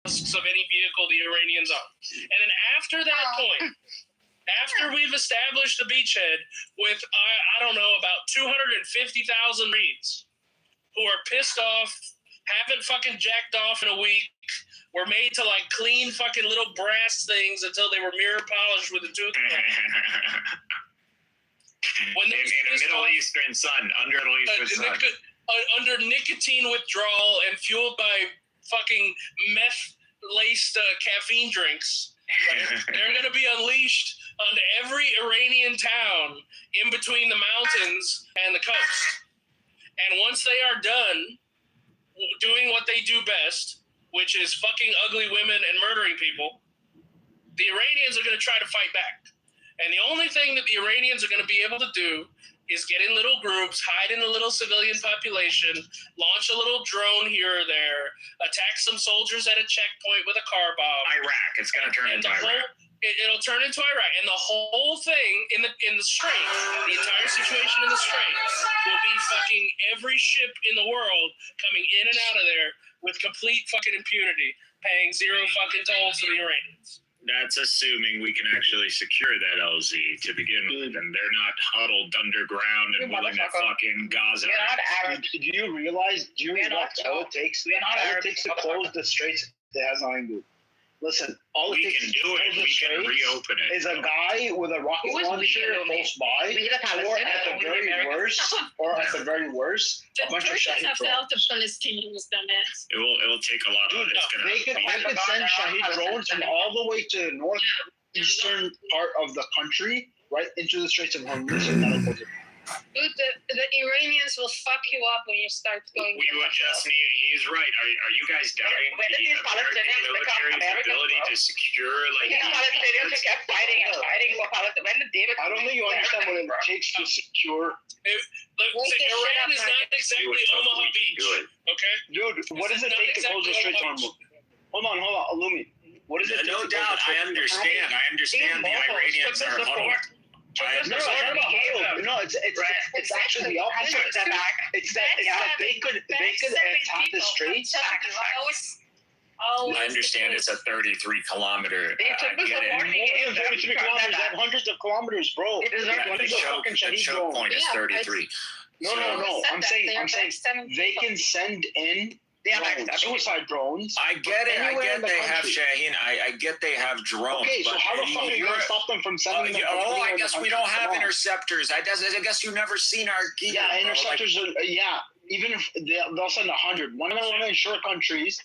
husks of any vehicle the Iranians own. And then after that point, after we've established the beachhead with, I don't know, about 250,000 Marines who are pissed off, haven't fucking jacked off in a week, were made to clean fucking little brass things until they were mirror polished with a toothbrush. In a Middle Eastern sun, under Middle Eastern sun. Under nicotine withdrawal and fueled by fucking meth-laced caffeine drinks, they're going to be unleashed onto every Iranian town in between the mountains and the coast. And once they are done doing what they do best, which is fucking ugly women and murdering people, the Iranians are going to try to fight back. And the only thing that the Iranians are going to be able to do is get in little groups, hide in the little civilian population, launch a little drone here or there, attack some soldiers at a checkpoint with a car bomb. Iraq. It's going to turn into Iraq. It'll turn into Iraq. And the whole thing in the strait, the entire situation in the strait, will be fucking every ship in the world coming in and out of there with complete fucking impunity, paying zero fucking tolls to the Iranians. That's assuming we can actually secure that LZ to begin with, and they're not huddled underground and willing to fucking Gaza. Do you realize all it takes to close the straits that has nothing to do? Listen, all it We takes can to do it. close the We can straits reopen it. is a guy with a rocket launcher close by, or at the very worst, a bunch of Shahid drones. Palestinians, dumbass. It will take a lot of it. They could send Shahid drones from all the way to northeastern part of the country, right into the Straits of Hormuz. Dude, the Iranians will fuck you up when you start going. We would just need. He's right. Are you guys doubting the American military's ability to secure like? Palestinians kept fighting and fighting for Palestine. I don't think you understand what it takes to secure. Iran is not exactly Omaha Beach. Okay, dude, what does it take to close the Straits of Hormuz? Hold on, Illumi. What is it? No doubt, I understand. I understand the Iranians are huddled. No, it's actually the opposite. It's that they could attack the straits. I understand it's a 33-kilometer. I get it. More than 33 kilometers. They have hundreds of kilometers, bro. The choke point is 33. No. I'm saying they can send in suicide drones. I get it. I get they have Shaheen. I get they have drones. Okay, so how the fuck are you going to stop them from sending them? I guess we don't have interceptors. I guess you've never seen our gear. Yeah, interceptors are, even if they'll send 100. One of them will ensure countries,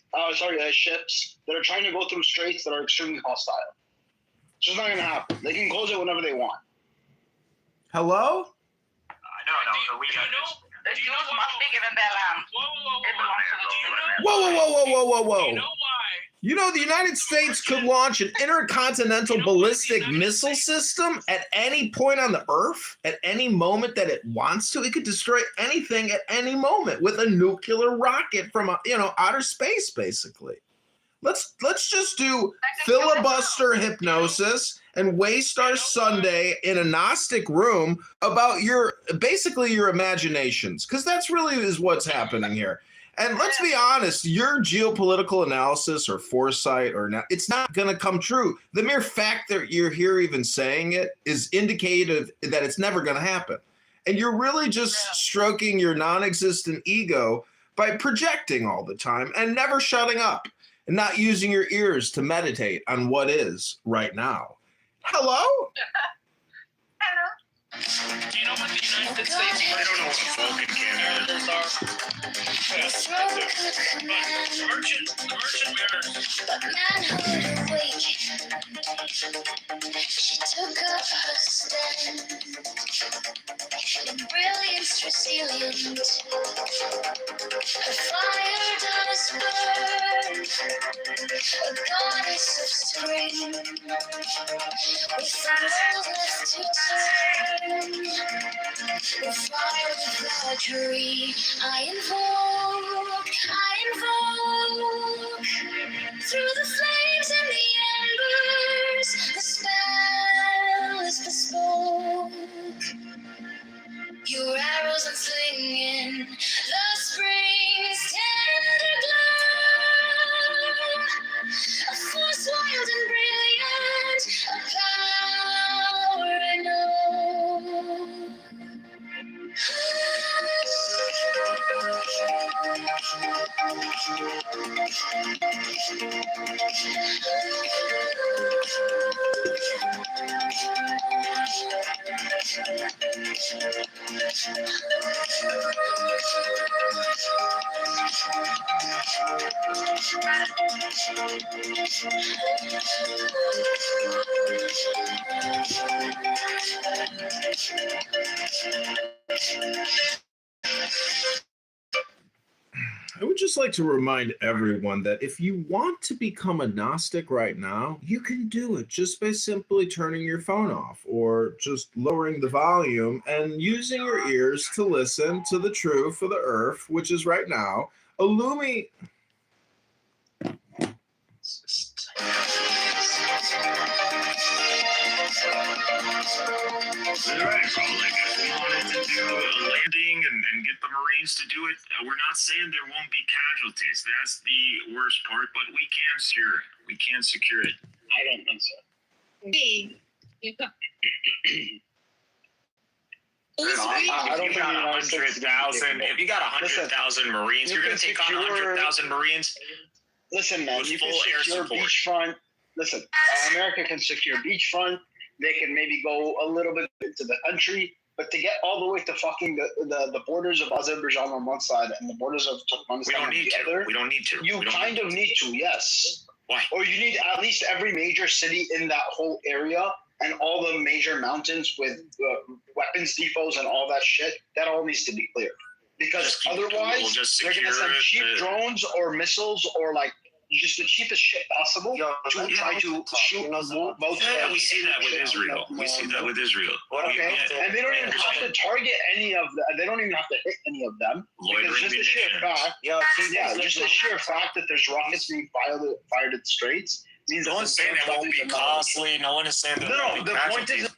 ships that are trying to go through straits that are extremely hostile. It's just not going to happen. They can close it whenever they want. Hello? No, we got this. The Jews must be given their land. It Whoa, belongs to the Jews. whoa, whoa, whoa, whoa, whoa, whoa. You know, the United States could launch an intercontinental ballistic missile system at any point on the Earth, at any moment that it wants to. It could destroy anything at any moment with a nuclear rocket from outer space, basically. Let's just do filibuster hypnosis and waste our Sunday in a Gnostic room about your imaginations, because that's really is what's happening here. And let's be honest, your geopolitical analysis or foresight it's not going to come true. The mere fact that you're here even saying it is indicative that it's never going to happen. And you're really just stroking your non-existent ego by projecting all the time and never shutting up and not using your ears to meditate on what is right now. Hello? Do you know what the United States? I don't know what a Vulcan cannon is. Merchant mariners. But manhood awake, she took up her stand. In brilliance resilient, her fire does burn. A goddess of spring, with no left to turn. With fire and flattery, I invoke. Through the flames and the embers, the spell is bespoke. Your arrows unslinging, the spring's tender glow. A force wild and brilliant, a power I know. I would just like to remind everyone that if you want to become a Gnostic right now, you can do it just by simply turning your phone off or just lowering the volume and using your ears to listen to the truth of the earth, which is right now. Illumi. Right, bro. Like, if we wanted to do a landing and get the Marines to do it, we're not saying there won't be casualties. That's the worst part, but we can secure it. We can secure it. I don't think so. I don't think 100,000. If you got 100,000 Marines, you're going to take on 100,000 Marines. Listen, man, you can secure beachfront. Listen, America can secure beachfront. They can maybe go a little bit into the country, but to get all the way to fucking the borders of Azerbaijan on one side and the borders of Turkmenistan on the other, we don't need to. You kind of need to, yes. Why? Or you need at least every major city in that whole area and all the major mountains with weapons depots and all that shit. That all needs to be cleared. Because otherwise, they're going to send cheap drones or missiles or like just the cheapest shit possible to try to shoot both. Yeah, we see that with Israel. Okay, and they don't even have to target any of them. They don't even have to hit any of them. Because just the sheer fact, just the sheer fact that there's rockets being fired at the Straits means no one's saying it won't be costly. No one is saying that. No, the point is.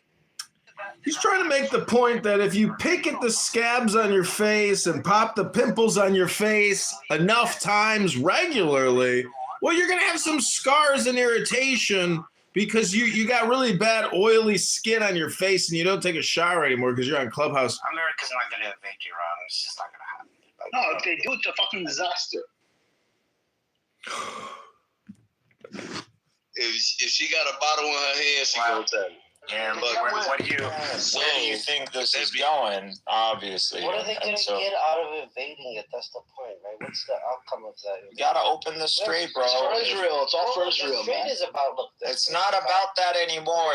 He's trying to make the point that if you pick at the scabs on your face and pop the pimples on your face enough times regularly, well, you're going to have some scars and irritation because you got really bad oily skin on your face and you don't take a shower anymore because you're on Clubhouse. America's not going to invade Iran. It's just not going to No, happen. if they do, it's a fucking disaster. If she got a bottle in her hand, she gonna tell you. Yeah, but where do you think this is going? Obviously, What are they going to get out of invading it? That's the point, right? What's the outcome of that? You gotta open the strait, bro. It's for Israel. It's all for Israel, man. Is about, look, it's not about that anymore.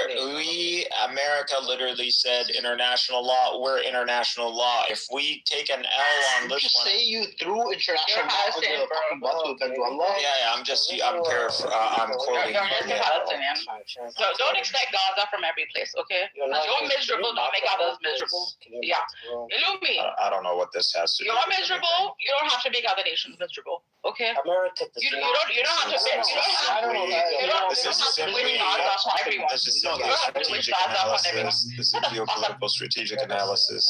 America literally said international law. We're international law. If we take an L on this one, say you threw international law under the fucking bus with Venezuela. Yeah, I'm quoting. So don't expect Gaza from every place, okay? You're miserable, don't make others miserable. Yeah. Illumi. I don't know what this has to do. You're miserable, you don't have to make other nations miserable, okay? America you don't have to win Gaza for everyone. This is strategic analysis. This is geopolitical strategic analysis.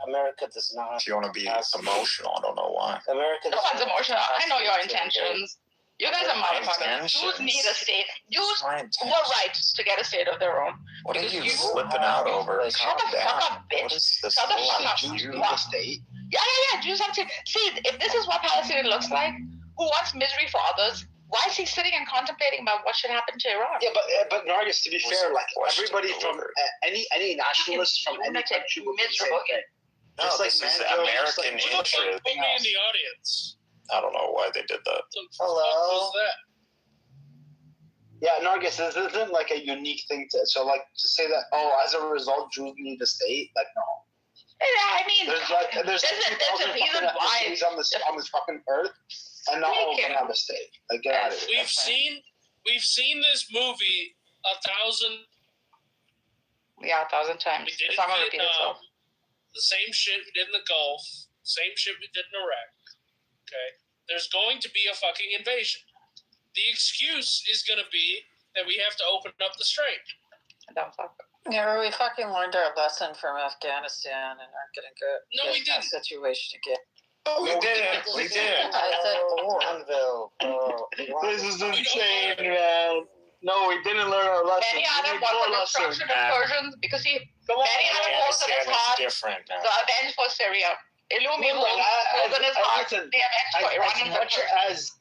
America does not. If you want to be emotional, I don't know why. America. No one's emotional. I know your intentions. You guys are motherfuckers. Jews need a state. Jews were right to get a state of their own. What are you flipping out over? Shut the fuck up, bitch. Shut the fuck up. Jews need a state. Yeah. Jews have to. See, if this is what Palestine looks like, who wants misery for others, why is he sitting and contemplating about what should happen to Iran? Yeah, but Nargis, to be fair, like everybody from any nationalist from any country would be miserable here. No, this is American interest. Put me in the audience. I don't know why they did that. Hello. Yeah, Nargis, this isn't like a unique thing to say that. Oh, as a result, Jews need a state. Like no. Yeah, I mean, there's a reason why on this fucking earth, and not all of them have a state. Like get out of here. We've seen this movie 1,000. Yeah, 1,000 times. We did it's it not gonna in repeat itself. The same shit we did in the Gulf. Same shit we did in Iraq. Okay, there's going to be a fucking invasion. The excuse is going to be that we have to open up the strait. Yeah, we fucking learned our lesson from Afghanistan and aren't going to go we that situation again. Oh, we did. We did. This is insane, man. No, we didn't learn our lesson. Many Adam was the destruction of Persians because many Adam was in his heart the avenge for Syria. Illumi was in his heart the avenge for Iranian as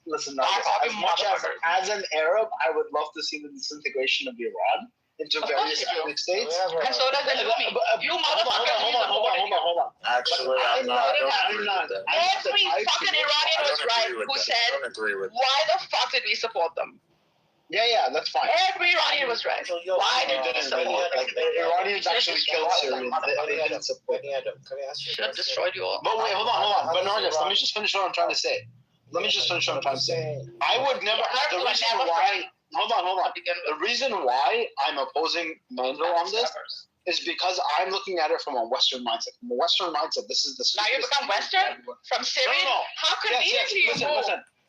an Arab, I would love to see the disintegration of Iran into various ethnic states. And so does Illumi. You motherfuckers. Hold on. Actually, I'm not. Every fucking Iranian was right who said, why the fuck did we support them? Yeah, that's fine. Every Iranian was right. Why did we support them? The Iranians actually killed Syrians. They didn't support them. Should have destroyed you all. But wait, hold on. But Nargis, let me just finish what I'm trying to say. I would never. The reason why. Hold on. The reason why I'm opposing Mandel on this is because I'm looking at it from a Western mindset. From a Western mindset, this is the. Now you become Western from Syria. No. How conveniently you move?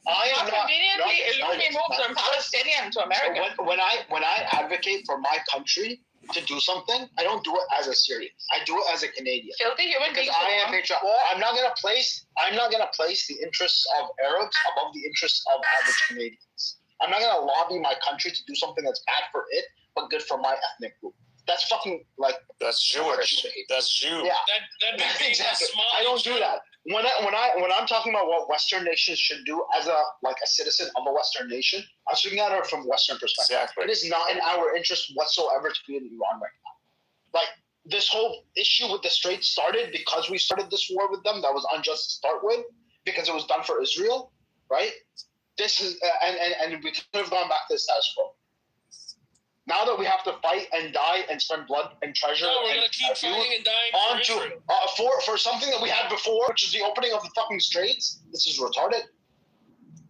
How conveniently Illumi moves from Palestinian to American. When I advocate for my country to do something, I don't do it as a Syrian. I do it as a Canadian. Filthy human beings. I'm not gonna place the interests of Arabs above the interests of average Canadians. I'm not gonna lobby my country to do something that's bad for it, but good for my ethnic group. That's fucking like that's Jewish. That's Jew. Yeah, that exactly. I don't do that. When I'm talking about what Western nations should do as a citizen of a Western nation, I'm speaking at it from Western perspective. Exactly. It is not in our interest whatsoever to be in Iran right now. Like this whole issue with the Straits started because we started this war with them that was unjust to start with because it was done for Israel, right? This is and we could have gone back to the status quo. Now that we have to fight and die and spend blood and treasure, no, we're gonna keep fighting and dying for something that we had before, which is the opening of the fucking Straits. This is retarded.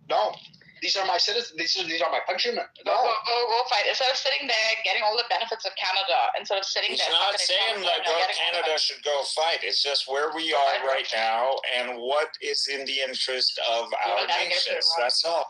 No, these are my citizens. These are my countrymen. No, go fight instead of sitting there getting all the benefits of Canada. Instead of sitting He's there. not saying that Canada should go fight. It's just where we are right now and what is in the interest of our nations. That's all.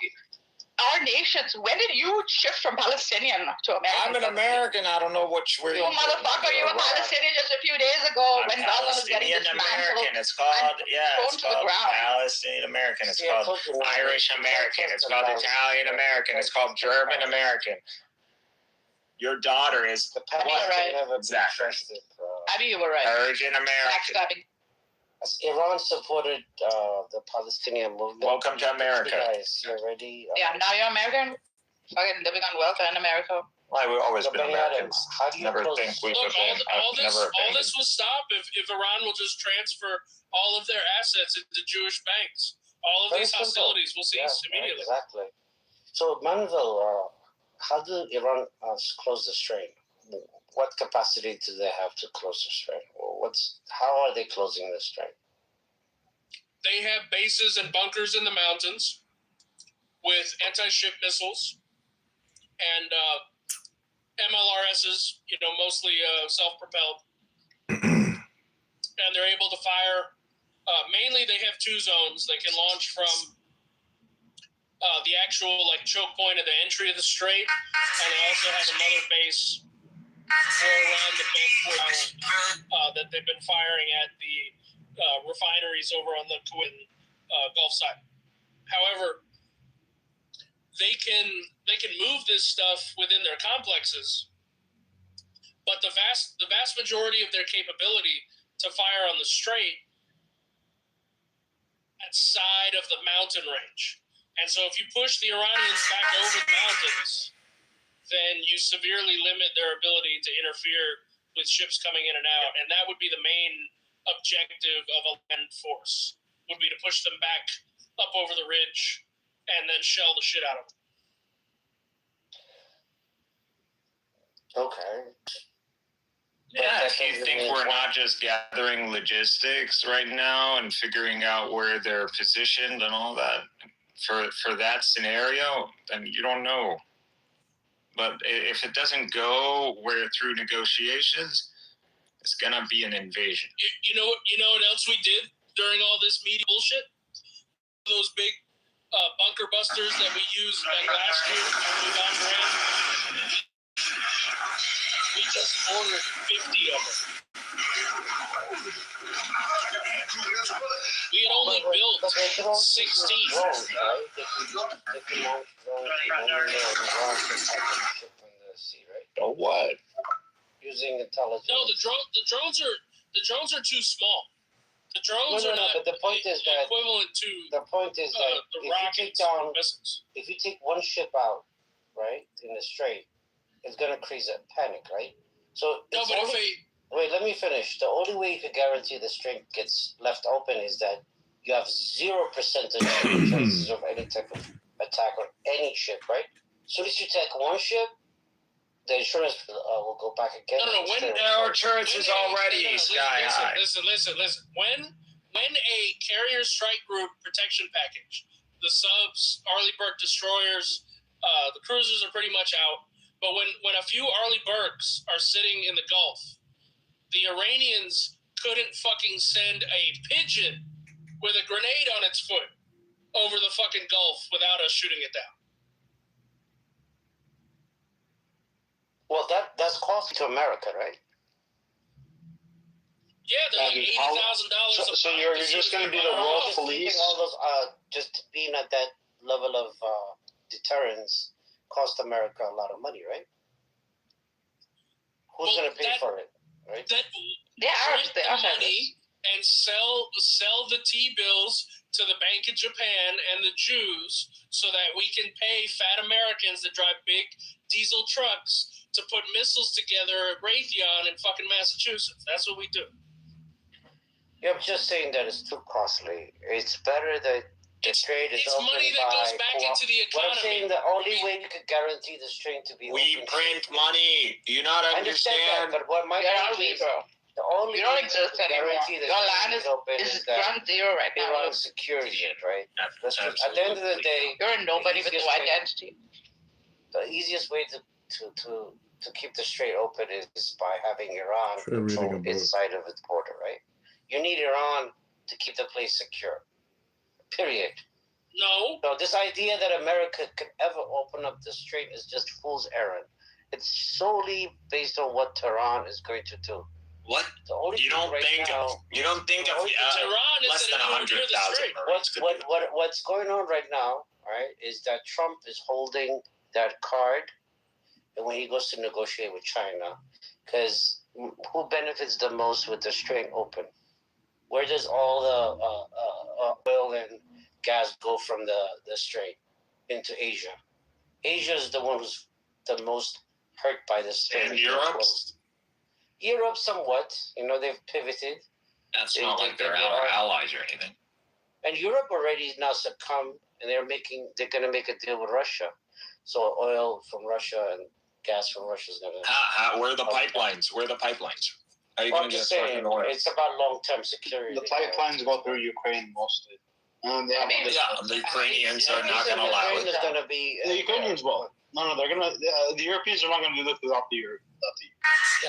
Our nations. When did you shift from Palestinian to American? I'm an American. I don't know where you motherfucker. You were Palestinian just a few days ago when Gaza was getting dismantled. American. It's called it's called Palestinian American. It's called Irish American. It's called Italian American. It's called German American. Your daughter is Abby, you were right. Exactly. Abby, you were right. Virgin American. Iran supported the Palestinian movement. Welcome to America. Guys, you're ready. Yeah, now you're American. Fucking living on welfare in America. Why we've always been Americans. How do you never think we've Look, been? all this will stop if Iran will just transfer all of their assets into Jewish banks. All of these hostilities will cease immediately. Exactly. So, Manville, how do Iran close the Strait? What capacity do they have to close the Strait? How are they closing the Strait? They have bases and bunkers in the mountains with anti-ship missiles and MLRSs, mostly self-propelled. And they're able to fire. Mainly, they have two zones. They can launch from the actual choke point of the entry of the strait, and they also have another base around the bend that they've been firing at the refineries over on the Kuwait Gulf side. However, they can move this stuff within their complexes, but the vast majority of their capability to fire on the strait at side of the mountain range. And so if you push the Iranians back over the mountains, then you severely limit their ability to interfere with ships coming in and out. And that would be the main objective of a land force, would be to push them back up over the ridge and then shell the shit out of them. Okay. Yeah, if you think we're not just gathering logistics right now and figuring out where they're positioned and all that for that scenario, then you don't know. But if it doesn't go through negotiations, it's gonna be an invasion. You know what else we did during all this media bullshit? Those big bunker busters that we used last year when we bombed Iran. We just ordered 50 of them. We had only built 16. Oh, what? Using intelligence. No, the drones are too small. The drones are not. But the point is that equivalent to the rockets. If you take one ship out, right, in the strait, it's gonna create a panic, right? So wait, let me finish. The only way you can guarantee the strait gets left open is that you have 0% chances of any type of attack on any ship, right? As soon as you take one ship, the insurance will go back again. No. Our insurance is already sky high. Listen. When a carrier strike group protection package, the subs, Arleigh Burke destroyers, the cruisers are pretty much out. But when a few Arleigh Burkes are sitting in the Gulf, the Iranians couldn't fucking send a pigeon with a grenade on its foot over the fucking Gulf without us shooting it down. Well, that's costly to America, right? Yeah, they're like $80,000. So you're just going to be the world police? All those, just being at that level of deterrence cost America a lot of money, right? Who's going to pay for it, right? That Arabs, the money and sell the T-bills to the Bank of Japan and the Jews so that we can pay fat Americans that drive big diesel trucks to put missiles together at Raytheon in fucking Massachusetts. That's what we do. Yeah, I'm just saying that it's too costly. It's better that the trade is It's open money that goes back into the What I'm economy. saying, the only way you could guarantee this trade to be We open. print money. Do you not I understand that, but what my point is, the only You don't way exist to anymore. guarantee this Your land trade is open is that ground zero right now. Iran secures it, right? At the end of the day, You're a nobody with no identity. The easiest way to keep the strait open is by having Iran control its side of its border, right? You need Iran to keep the place secure. Period. No. So this idea that America could ever open up the strait is just fool's errand. It's solely based on what Tehran is going to do. What? The only You don't thing think now, less than 100,000 Marines. What's going on right now, right, is that Trump is holding that card, and when he goes to negotiate with China, because who benefits the most with the strait open? Where does all the oil and gas go from the strait into Asia? Asia is the one who's the most hurt by the strait. And Europe? Europe somewhat. They've pivoted. That's not like they're our allies or anything. And Europe already now succumbed, and they're going to make a deal with Russia. So oil from Russia and gas from Russia is going to... Where are the pipelines? Where are the pipelines? How are you Well, going I'm to just get saying, fucking oil? it's about long-term security. The pipelines go through Ukraine mostly. The Ukrainians are not going to allow it. The Ukrainians will. No, they're gonna. The Europeans are not gonna do this without the Europe.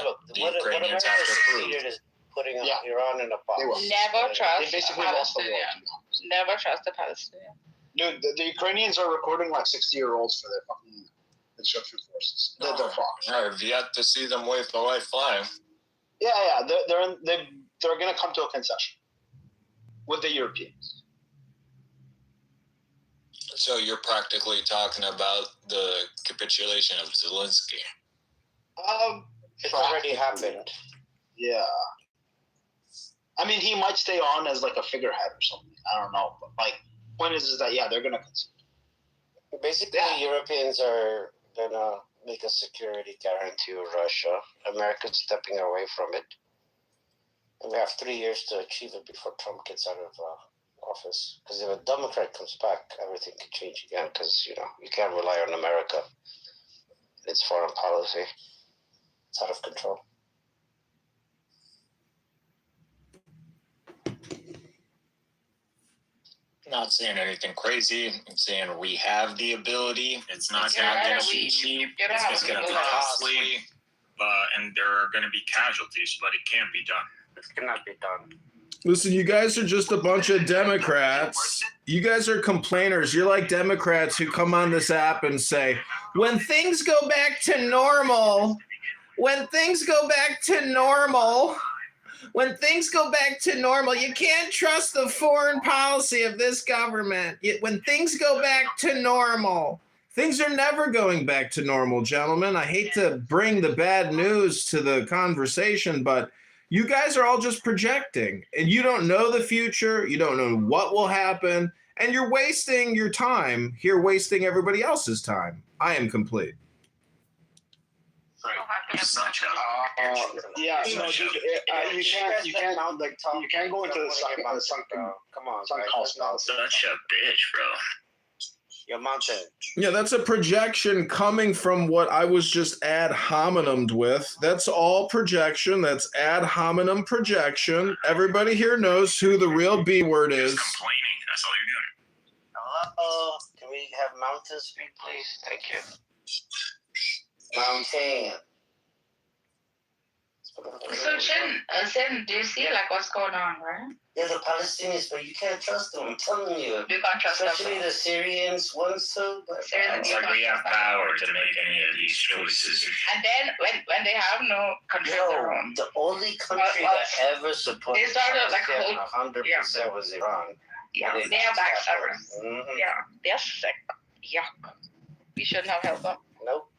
Look, what America succeeded is putting Iran in a box. Never trust They basically lost the war. Never trust the Palestinian. Dude, the Ukrainians are recruiting like 60-year-olds for their fucking Egyptian forces. They're fucked. I've yet to see them wave the white flag. Yeah, they're gonna come to a concession with the Europeans. So you're practically talking about the capitulation of Zelensky. It's already happened. Yeah. I mean, he might stay on as like a figurehead or something. I don't know. But like, point is that they're gonna concede. Basically, Europeans are gonna make a security guarantee with Russia. America's stepping away from it, and we have 3 years to achieve it before Trump gets out of office. Because if a Democrat comes back, everything can change again. Because you can't rely on America. It's foreign policy. It's out of control. Not saying anything crazy. I'm saying we have the ability. It's not going to be cheap. It's going to be costly. And there are going to be casualties, but it can be done. It cannot be done. Listen, you guys are just a bunch of Democrats. You guys are complainers. You're like Democrats who come on this app and say, when things go back to normal, you can't trust the foreign policy of this government. When things go back to normal, things are never going back to normal, gentlemen. I hate to bring the bad news to the conversation, but you guys are all just projecting, and you don't know the future. You don't know what will happen, and you're wasting your time here, wasting everybody else's time. I am complete. Such you can't go into the sunken. Come on, sunk cost now. Such a bitch, bro. Your mountain. Yeah, that's a projection coming from what I was just ad hominemed with. That's all projection. That's ad hominem projection. Everybody here knows who the real B word is. Complaining. That's all you're doing. Hello. Can we have mountain speak, please? Thank you. Mountain. So, Jen, do you see what's going on, right? Yeah, the Palestinians, but you can't trust them. I'm telling you. You can't trust them. Especially the Syrians ones too. But It's like we have power to make any of these choices. And then when they have no country of their own. The only country that ever supported they started like 100% was Iran. Yeah, they are backstabbers. Yeah, they're sick. Yeah. We shouldn't have helped them. Nope.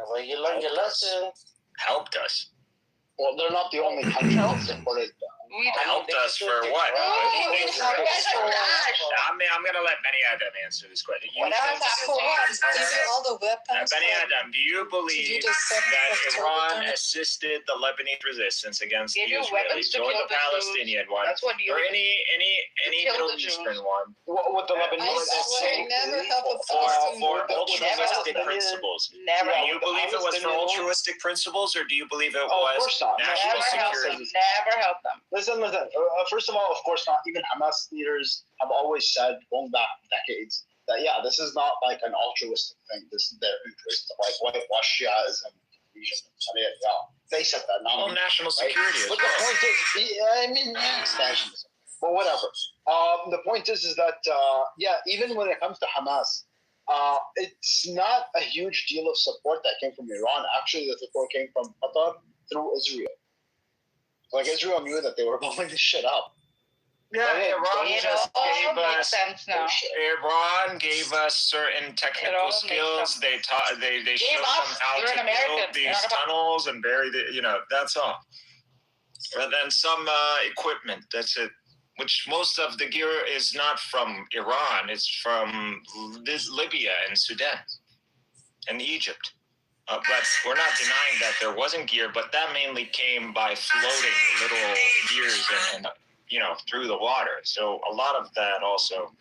Well, you learned your lesson. Helped us. Well, they're not the only country that supported Helped us for what? I'm going to let Benny Adam answer this question. All the weapons. Benny Adam, do you believe that Iran assisted the Lebanese resistance against the Israelis or the Palestinian one, or any Middle Eastern one? What the Lebanese? Never help a for altruistic principles. Never. Do you believe it was for altruistic principles, or do you believe it was national security? Never help them. Listen. First of all, of course not. Even Hamas leaders have always said, going back decades, that this is not like an altruistic thing. This is their interest, like whitewash Shiaism. I mean, they said that. Not national security. But the point is, expansionism. But whatever. The point is that even when it comes to Hamas, it's not a huge deal of support that came from Iran. Actually, the support came from Qatar through Israel. Like, Israel knew that they were blowing this shit up. Yeah, Iran gave us certain technical skills. They showed them how to build these tunnels and bury that's all. And then some equipment. That's it. Which most of the gear is not from Iran. It's from Libya and Sudan and Egypt. But we're not denying that there wasn't gear, but that mainly came by floating little gears and through the water. So a lot of that also,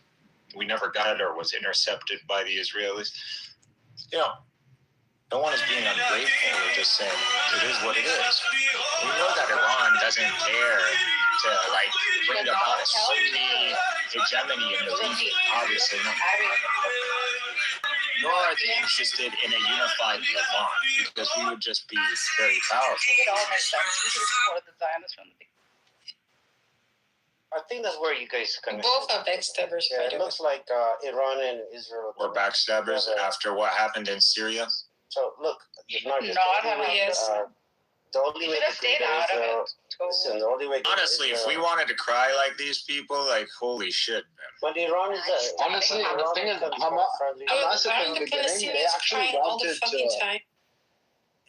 we never got it or was intercepted by the Israelis. No one is being ungrateful. We're just saying it is what it is. We know that Iran doesn't care to bring about a Sunni hegemony in the region. Obviously not. Nor are they interested in a unified Levant, because we would just be very powerful. It all makes sense. We should support the Zionists from the beginning. I think that's where you guys can. Both are backstabbers. Yeah, it looks like Iran and Israel were backstabbers after what happened in Syria. So look, the only way to stay out of it. Listen, the only way. Honestly, if we wanted to cry like these people, holy shit, man. But Iran is honestly, the thing is, Hamas in the beginning, they actually wanted to.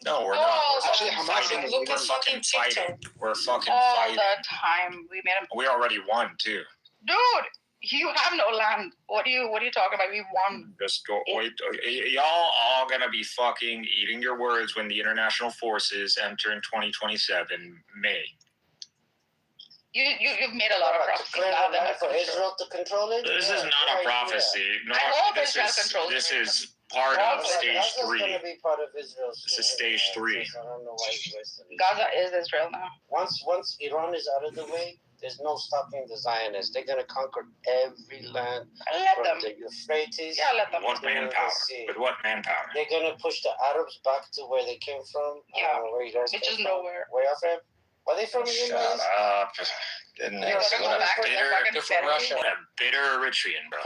No, we're not. Actually, fighting. We're fucking fighting. We're fucking fighting. All the time, we made them. We already won too. Dude, you have no land. What are you talking about? We won. Just go wait. Y'all all gonna be fucking eating your words when the international forces enter in 2027 May. You've made a lot of prophecies. For Israel to control it. This is not a prophecy. No, this is part of stage 3. Be part of Israel's this is stage 3. I don't know why he's wasting it. Gaza is Israel now. Once Iran is out of the way, there's no stopping the Zionists. They're gonna conquer every land from the Euphrates. Yeah, let them. What manpower? With what manpower? They're gonna push the Arabs back to where they came from. Yeah, where you guys which came is from. nowhere. Where y'all from? Are they from the Shut up. They're from Russia. What a bitter Eritrean, bro.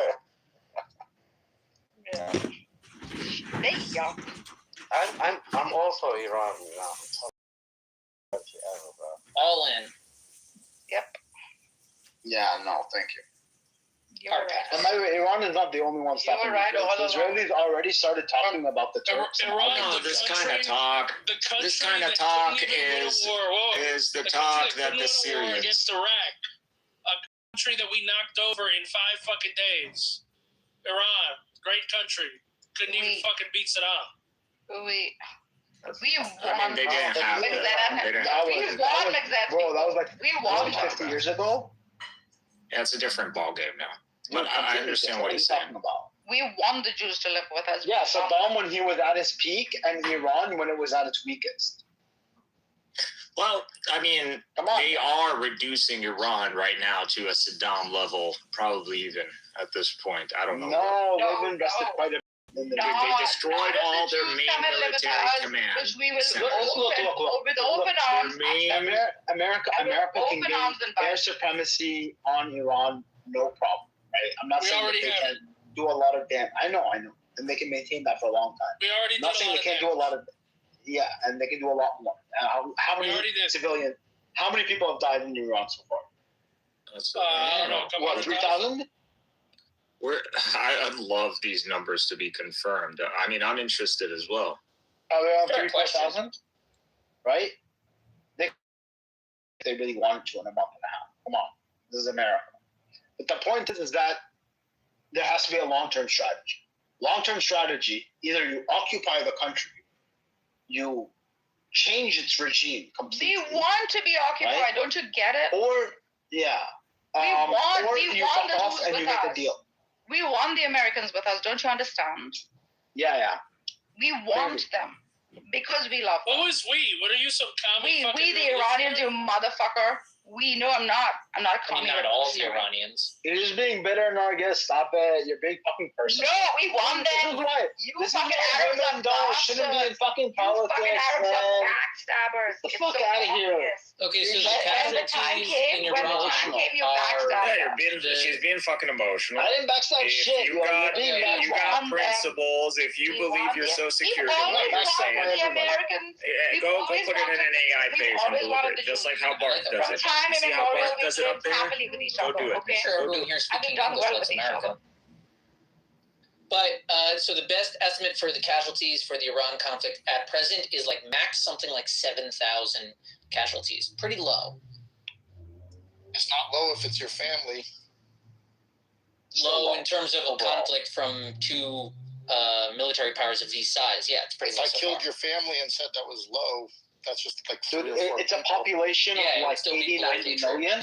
Yeah. There you go. I'm all for Iran now. All in. Yep. Yeah, no, thank you. You're right. And by the way, Iran is not the only one stopping. Right, the Israelis already started talking about the Turks. This kind of talk is the talk that the Syrians against Iraq, a country that we knocked over in 5 fucking days. Iran, great country, couldn't even fucking beat Saddam. We won. I mean, they didn't have Bro, that was like 50 years ago. Yeah, it's a different ball game now. But I understand what he's saying. We want the Jews to live with us. Yeah, Saddam when he was at his peak, and Iran when it was at its weakest. Well, I mean, they are reducing Iran right now to a Saddam level, probably even at this point. I don't know. No, they've invested quite a bit. They destroyed all their main military command. Which we will with open arms. America can gain air supremacy on Iran, no problem. Right? I'm not saying that they can do a lot of damage. I know, and they can maintain that for a long time. We already I'm not saying they can't do a lot of. Yeah, and they can do a lot more. How many civilians? How many people have died in Iran so far? I don't know. What, 3,000? I'd love these numbers to be confirmed. I mean, I'm interested as well. Around 3,000, right? They really wanted to in a month and a half. Come on, this is America. But the point is that there has to be a long-term strategy. Long-term strategy: either you occupy the country, you change its regime completely. We want to be occupied. Right? Don't you get it? Or we want fuck off the and you make a deal. We want the Americans with us. Don't you understand? Yeah. We want them because we love them. Who is we? What are you, some commie? We the Iranians, you motherfucker. We know I'm not a commie. Not all the Iranians. You're just being bitter, Nargis. Stop it. You're a big fucking person. No, we want them. This is why women shouldn't be in fucking politics. You fucking Arabs are backstabbers. Get the fuck out of here. Okay, so the casualties in your emotional she's being fucking emotional. I didn't backstab shit. You got principles. If you believe you're so secure in what you're saying, go put it in an AI page and deliver it, just like how Bart does it. See how Bart does it up there? Go do it. Okay. Sure, everyone here speaking English loves America. But so the best estimate for the casualties for the Iran conflict at present is like max something like 7,000 casualties. Pretty low. It's not low if it's your family. Low in terms of a conflict from two military powers of these size. Yeah, it's pretty low. If I killed your family and said that was low, that's just like 3 or 4 it's a population of like 80, 90 million.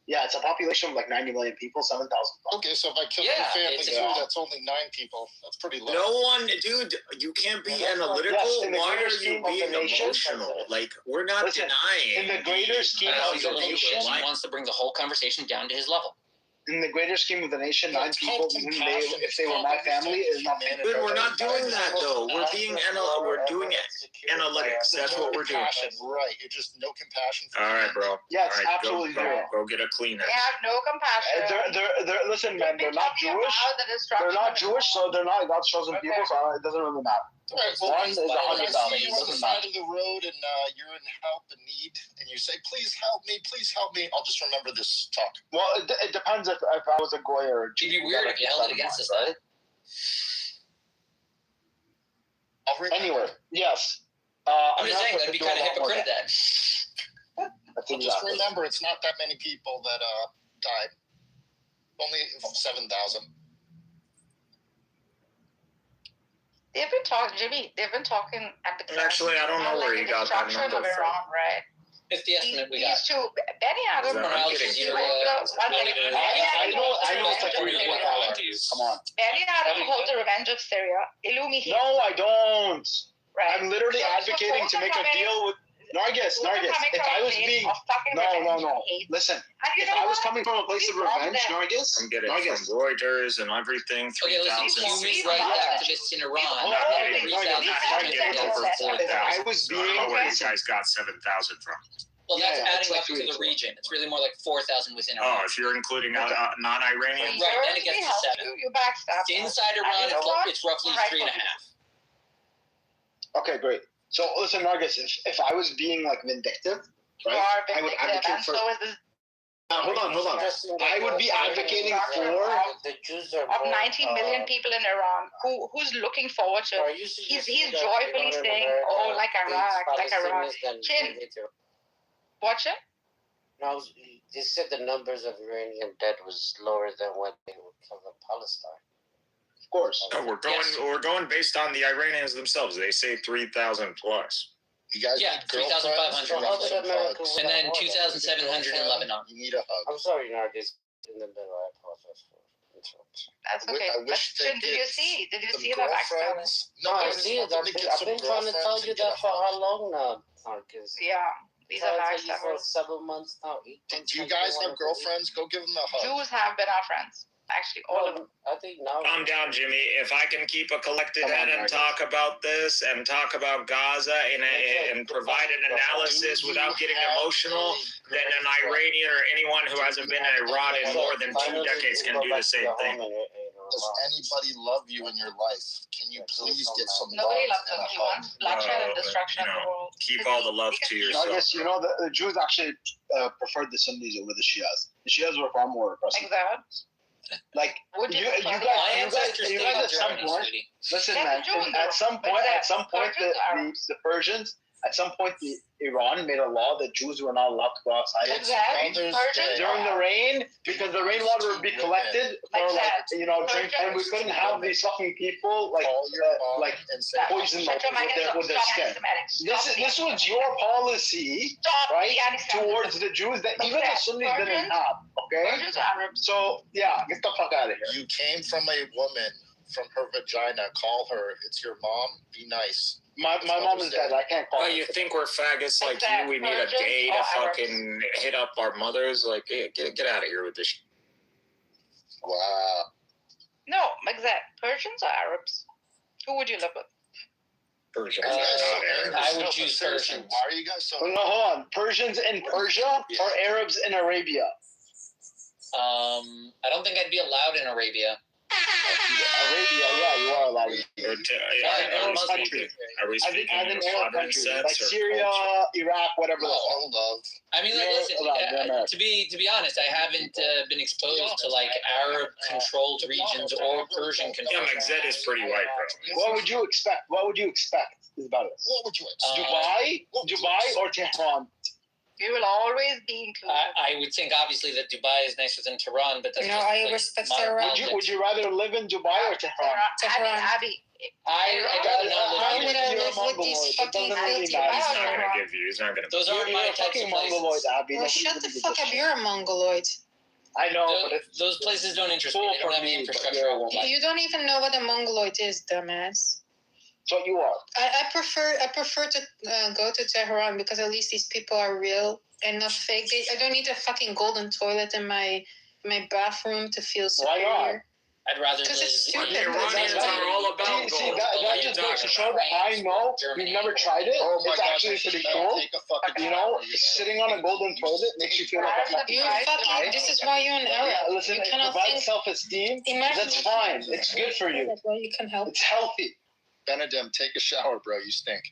Yeah, it's a population of like 90 million people, 7,000. Okay, so if I kill your family too, that's only 9 people. That's pretty low. No one, dude, you can't be analytical. Why are you being emotional? Like, we're not denying. In the greater scheme of the nation, he wants to bring the whole conversation down to his level. In the greater scheme of the nation, 9 people, if they were my family, is nothing. But we're not doing that though. We're doing it. Analytics. That's what we're doing. Right. You're just no compassion. All right, bro. Yeah, it's absolutely zero. Go get a cleaner. They have no compassion. They're listen, man. They're not Jewish. They're not Jewish, so they're not God's chosen people. So it doesn't really matter. Right, well, one is 100,000. You're on the side of the road and you're in help and need, and you say, "Please help me! Please help me!" I'll just remember this talk. Well, it depends if I was a goy or a Jew. It'd be weird if you held it against us, right? Anyway, yes. I'm just saying that'd be kind of hypocritical then. Just remember, it's not that many people that died. Only 7,000. They've been talking, Jimmy. They've been talking at the Actually, I don't know where you got that number from. Iran, right? It's the estimate we got. These two, Benny Adams. I know it's like 3,000. Come on. Benny Adams holds the revenge of Syria. No, I don't. Right. I'm literally advocating to make a deal with Nargis. If I was being no. Listen, if I was coming from a place of revenge, Nargis. I'm getting from Reuters and everything. 3,000. Human rights activists in Iran. If I was being, I don't know where these guys got 7,000 from. Well, that's adding up to the region. It's really more like 4,000 within Iran. Oh, if you're including non-Iranians, right? Then it gets to 7. You backstab. Inside Iran, it's roughly 3.5. Okay, great. So listen, Nargis, if I was being like vindictive, right, I would advocate for. Hold on. I would be advocating for the Jews of 19 million people in Iran who's looking forward to. He's joyfully saying, "Oh, like Iraq." Chin, watch it. No, they said the numbers of Iranian dead was lower than what they would cover Palestine. Of course. No, we're going based on the Iranians themselves. They say 3,000 plus. You guys need 3,500 roughly. And then 2,700 in Lebanon. You need a hug. I'm sorry, Nargis. In the middle, I apologize for interruption. That's okay. Did you see the backstory? No, I see it. I've been trying to tell you that for how long now, Nargis? Yeah. These are backstories. For several months now. Do you guys have girlfriends? Go give them a hug. Jews have been our friends. Actually, all of them. I think now. Calm down, Jimmy. If I can keep a collected head and talk about this and talk about Gaza and provide an analysis without getting emotional, then an Iranian or anyone who hasn't been in Iran in more than 2 decades can do the same thing. Does anybody love you in your life? Can you please get some Nobody love loves them. He wants bloodshed and destruction of the world. Keep all the love to yourself. I guess the Jews actually preferred the Sunnis over the Shias. The Shias were far more oppressive. Like that. Like you guys at some point. Listen, man. At some point, the Persians. At some point, Iran made a law that Jews were not allowed to go outside during the rain because the rainwater would be collected for drink, and we couldn't have these fucking people poison with their skin. This was your policy, right, towards the Jews that even the Sunnis didn't have. Okay, so yeah, get the fuck out of here. You came from a woman, from her vagina. Call her. It's your mom. Be nice. My mom is dead. I can't call her. Well, you think we're faggots like you? We need a day to fucking hit up our mothers? Like, hey, get out of here with this shit. Wow. No, exact. Persians or Arabs? Who would you live with? Persians. I would choose Persians. Why are you guys so... No, hold on. Persians in Persia or Arabs in Arabia? I don't think I'd be allowed in Arabia. Arabia, yeah, you are allowed. Are we speaking in a modern sense? Like Syria, Iraq, whatever. I mean, like, listen, to be honest, I haven't been exposed to like Arab-controlled regions or Persian-controlled. Yeah, Zed is pretty white, bro. What would you expect? What would you expect is about it? What would you expect? Dubai or Tehran? You will always be included. I would think, obviously, that Dubai is nicer than Tehran, but that's I respect Tehran. Would you rather live in Dubai or Tehran? Tehran. I would live with these fucking He's not gonna give you. He's not gonna. Those aren't my types of places. Well, shut the fuck up. You're a Mongoloid. I know, but those places don't interest me. They don't have the infrastructure. You don't even know what a Mongoloid is, dumbass. So you are. I prefer to go to Tehran because at least these people are real and not fake. I don't need a fucking golden toilet in my bathroom to feel superior. Why not? I'd rather because it's stupid. Iranians are all about See, that just goes to show that I know you've never tried it. It's actually pretty cool. Sitting on a golden toilet makes you feel like a this is why you're an Arab. Yeah, listen, it provides self-esteem. That's fine. It's good for you. Well, you can help. It's healthy. Benedict, take a shower, bro. You stink.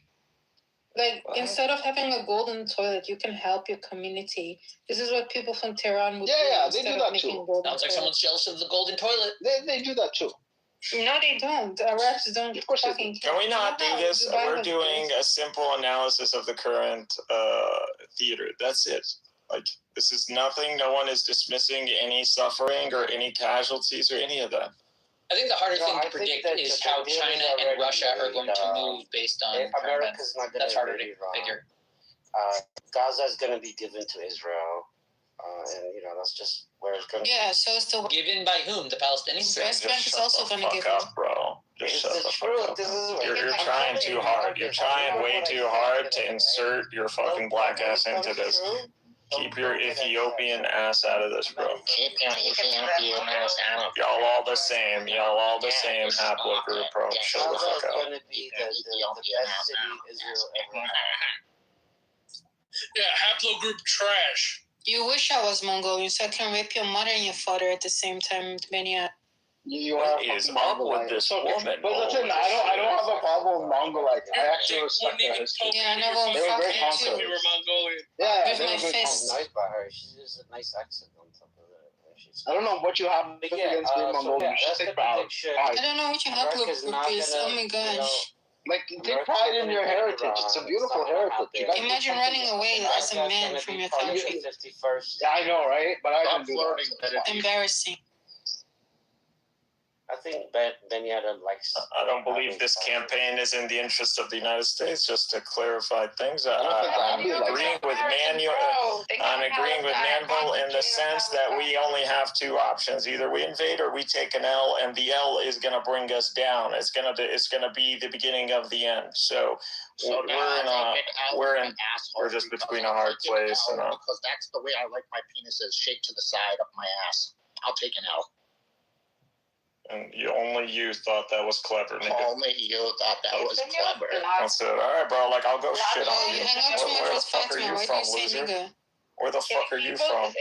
Like, instead of having a golden toilet, you can help your community. This is what people from Tehran would do. Yeah, they do that too. Sounds like someone's jealous of the golden toilet. They do that too. No, they don't. The Arabs don't. Of course fucking Can we not do this? We're doing a simple analysis of the current theater. That's it. Like, this is nothing. No one is dismissing any suffering or any casualties or any of that. I think the harder thing to predict is how China and Russia are going to move based on America's not going to. That's harder to figure. Gaza is going to be given to Israel, and that's just where it's going to. Yeah, so it's the given by whom? The Palestinians. The West Bank is also going to give up, bro. Just shut the fuck up. You're trying too hard. You're trying way too hard to insert your fucking black ass into this. Keep your Ethiopian ass out of this, bro. Keep your Ethiopian ass out. Y'all all the same. Y'all all the same haplogroup, bro. Shut the fuck up. Going to be the best city Israel ever had. Yeah, haplogroup trash. You wish I was Mongolian so I can rape your mother and your father at the same time, Benia. What is up with this woman? But listen, I don't have a problem with Mongolite. I actually respect her history. Yeah, I never They were very fucking conquerors. You were Mongolian. Yeah, With they my were very fist. Nice by her. She has a nice accent on top of it. I don't know what you have against being Mongolian. You should take pride. I don't know what your haplogroup is. Oh my gosh. Like, take pride in your heritage. It's a beautiful heritage. You guys Imagine running away as a man from your country. Yeah, I know, right? But I don't do that. Embarrassing. I think Benyatta likes. I don't believe this campaign is in the interest of the United States. Just to clarify things, I'm agreeing with Manville in the sense that we only have two options: either we invade or we take an L, and the L is going to bring us down. It's going to be the beginning of the end. So we're just between a hard place. Because that's the way I like my penises, shaped to the side of my ass. I'll take an L. And only you thought that was clever, nigga. Only you thought that was clever. I said, all right, bro, like, I'll go shit on you. You hang out too much with Fatima. Why do you say nigga? Where the fuck are you from?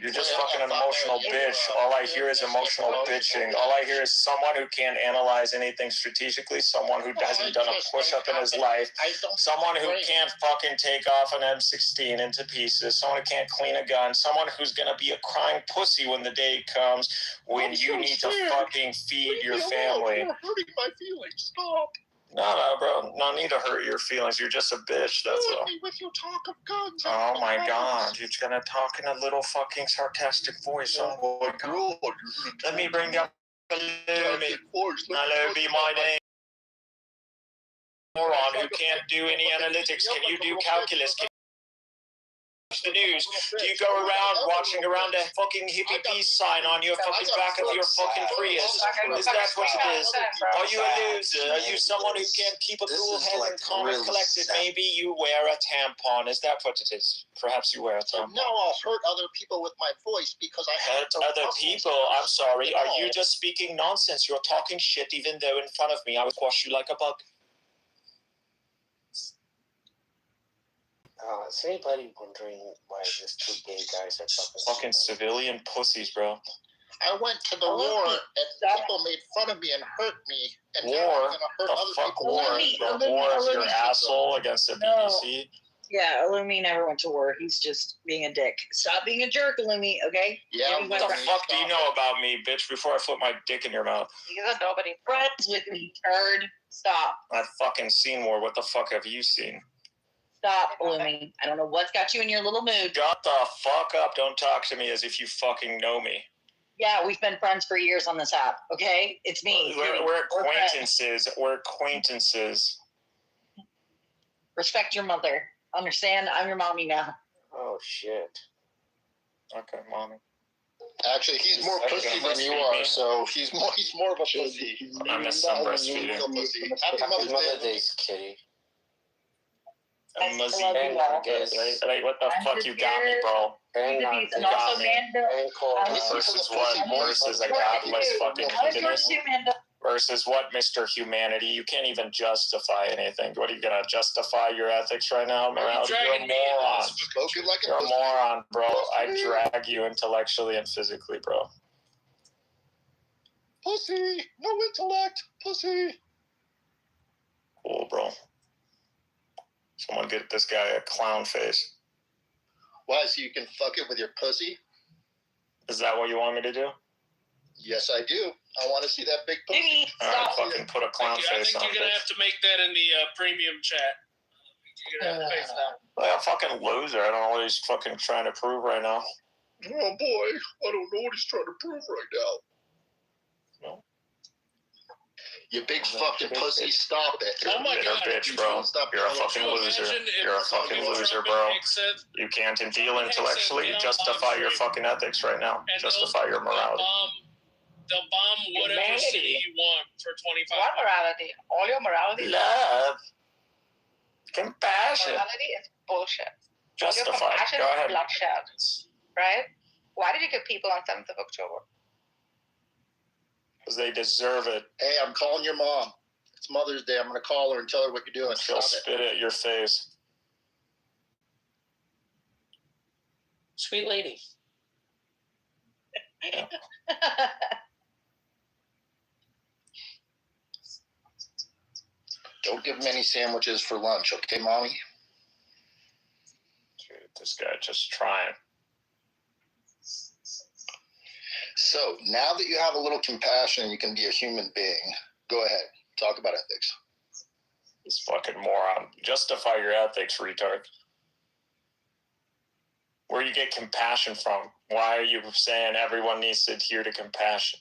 You're just fucking an emotional bitch. All I hear is emotional bitching. All I hear is someone who can't analyze anything strategically, someone who hasn't done a push-up in his life, someone who can't fucking take off an M16 into pieces, someone who can't clean a gun, someone who's gonna be a crying pussy when the day comes when you need to fucking feed your family. You're hurting my feelings. Stop. No, bro. No need to hurt your feelings. You're just a bitch, that's all. With your talk of guns. Oh my god. You're gonna talk in a little fucking sarcastic voice. Oh my god. Let me bring up Lumi. Lumi, my name. Moron who can't do any analytics. Can you do calculus? Can the news? Do you go around watching around a fucking hippie peace sign on your fucking back of your fucking Prius? Is that what it is? Are you a loser? Are you someone who can't keep a cool head and calm and collected? Maybe you wear a tampon. Is that what it is? Perhaps you wear a tampon. No, I'll hurt other people with my voice because I hurt other people. I'm sorry. Are you just speaking nonsense? You're talking shit even though in front of me I would squash you like a bug. Is anybody wondering why these two gay guys are fucking civilian pussies, bro? I went to the war and people made fun of me and hurt me. And now I'm gonna hurt other people. The war is your asshole against the BBC. Yeah, Illumi never went to war. He's just being a dick. Stop being a jerk, Illumi, okay? Yeah, what the fuck do you know about me, bitch, before I flip my dick in your mouth? Because nobody friends with me, turd. Stop. I've fucking seen war. What the fuck have you seen? Stop, Illumi. I don't know what's got you in your little mood. Shut the fuck up. Don't talk to me as if you fucking know me. Yeah, we've been friends for years on this app, okay? It's me. We're acquaintances. We're acquaintances. Respect your mother. Understand? I'm your mommy now. Oh, shit. Okay, mommy. Actually, he's more pussy than you are, so he's more of a pussy. I miss some breastfeeding. Happy Mother's Day, kitty. Like, what the fuck you got me, bro? And also Mando. Versus what? Versus a godless fucking hedonist? Versus what, Mr. Humanity? You can't even justify anything. What are you gonna justify your ethics right now, morality? You're a moron. You're a moron, bro. I drag you intellectually and physically, bro. Pussy, no intellect, pussy. Cool, bro. Someone get this guy a clown face. Why, so you can fuck it with your pussy? Is that what you want me to do? Yes, I do. I want to see that big pussy. Alright, fucking put a clown face on it. I think you're going to have to make that in the premium chat. You're going to have to pay for that. Well, fucking loser. I don't know what he's fucking trying to prove right now. Oh, boy. I don't know what he's trying to prove right now. No. You big fucking pussy, stop it. You're a bitch, bro. You're a fucking loser. You're a fucking loser, bro. You can't feel intellectually. Justify your fucking ethics right now. Justify your morality. They'll bomb whatever city you want for 25. What morality? All your morality? Love. Compassion. Morality is bullshit. Justify. Go ahead. Bloodshed, right? Why did you kill people on 7th of October? Because they deserve it. Hey, I'm calling your mom. It's Mother's Day. I'm going to call her and tell her what you're doing. She'll spit at your face. Sweet lady. Don't give him any sandwiches for lunch, okay, Mommy? Dude, this guy just trying. So, now that you have a little compassion and you can be a human being, go ahead. Talk about ethics. This fucking moron. Justify your ethics, retard. Where do you get compassion from? Why are you saying everyone needs to adhere to compassion?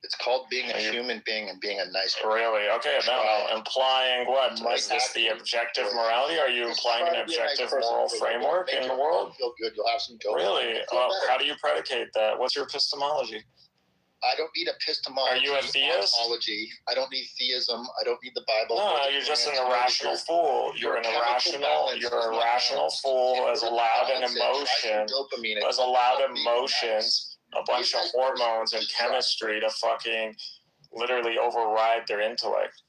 It's called being a human being and being a nice person. Really? Okay, no. Implying what? Is this the objective morality? Are you implying an objective moral framework in the world? Feel good. You'll have some dope. Really? How do you predicate that? What's your epistemology? I don't need epistemology. Are you a theist? I don't need theism. I don't need the Bible. No, you're just an irrational fool. You're an irrational fool who has allowed an emotion, has allowed emotions, a bunch of hormones and chemistry to fucking literally override their intellect.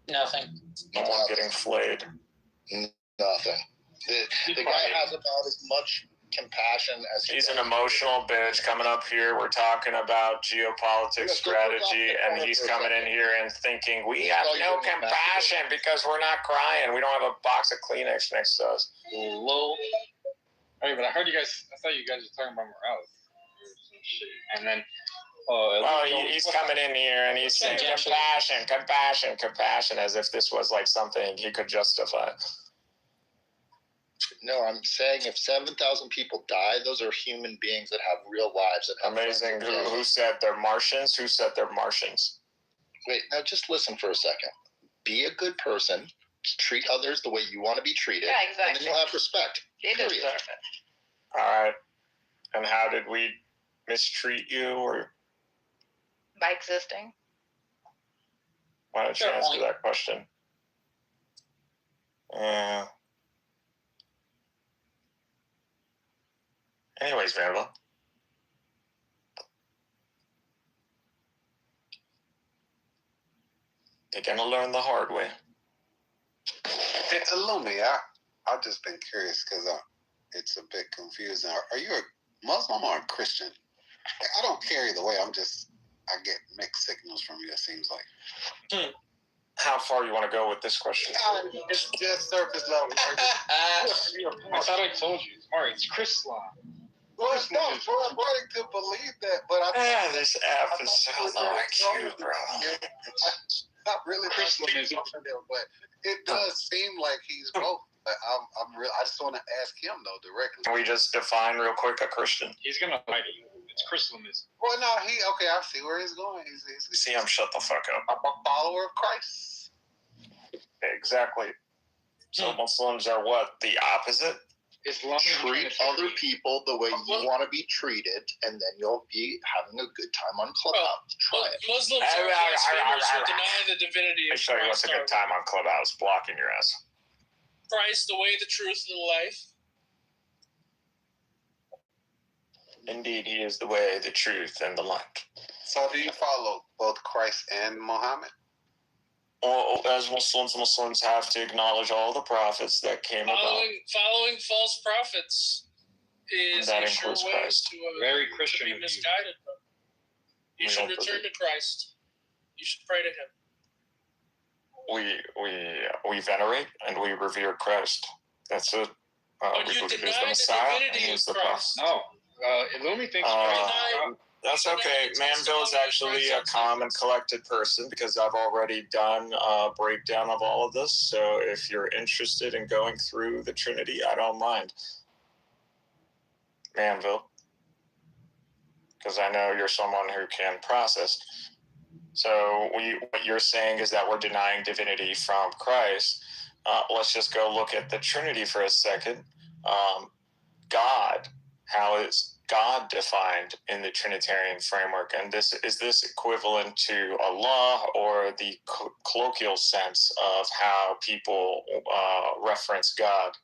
Nothing. No one getting flayed. Nothing. The guy has about as much compassion as he's an emotional bitch coming up here. We're talking about geopolitics strategy, and he's coming in here and thinking we have no compassion because we're not crying. We don't have a box of Kleenex next to us. Lol. Hey, but I heard you guys. I thought you guys were talking about morality. And then, he's coming in here and he's saying compassion, as if this was like something he could justify. No, I'm saying if 7,000 people die, those are human beings that have real lives. That have amazing. Who said they're Martians? Who said they're Martians? Wait, now just listen for a second. Be a good person. Treat others the way you want to be treated. Yeah, exactly. And then you'll have respect. They deserve it. All right. And how did we mistreat you, or by existing? Why don't you answer that question? Anyways, Vanderbilt. They're gonna learn the hard way. Illumi, I've just been curious because it's a bit confusing. Are you a Muslim or a Christian? I don't care either way. I get mixed signals from you, it seems like. How far you want to go with this question? It's just surface level. I thought I told you. Sorry, it's Chrislam. Well, no, I'm wanting to believe that, but this app is so low IQ, bro. Not really Chrislam, but it does seem like he's both. I just want to ask him though directly. Can we just define real quick a Christian? He's gonna fight you. It's Chrislamism. Well, no, I see where he's going. He's see him shut the fuck up. I'm a follower of Christ. Exactly. So Muslims are what? The opposite? Treat other people the way you want to be treated, and then you'll be having a good time on Clubhouse. Try it. Muslims are blasphemers who deny the divinity of Christ. I show you what's a good time on Clubhouse, blocking your ass. Christ, the way, the truth, and the life. Indeed, he is the way, the truth, and the light. So do you follow both Christ and Muhammad? Well, as Muslims have to acknowledge all the prophets that came about. Following false prophets is that a sure way Christ. to very Christian be misguided. You should return to Christ. You should pray to Him. We venerate and we revere Christ. That's it. But you deny the divinity of Christ. No, Illumi thinks Christ. That's okay. Manville is actually a calm and collected person because I've already done a breakdown of all of this. So if you're interested in going through the Trinity, I don't mind. Manville. Because I know you're someone who can process. So what you're saying is that we're denying divinity from Christ. Let's just go look at the Trinity for a second. God, how is God defined in the Trinitarian framework? And is this equivalent to Allah or the colloquial sense of how people reference God?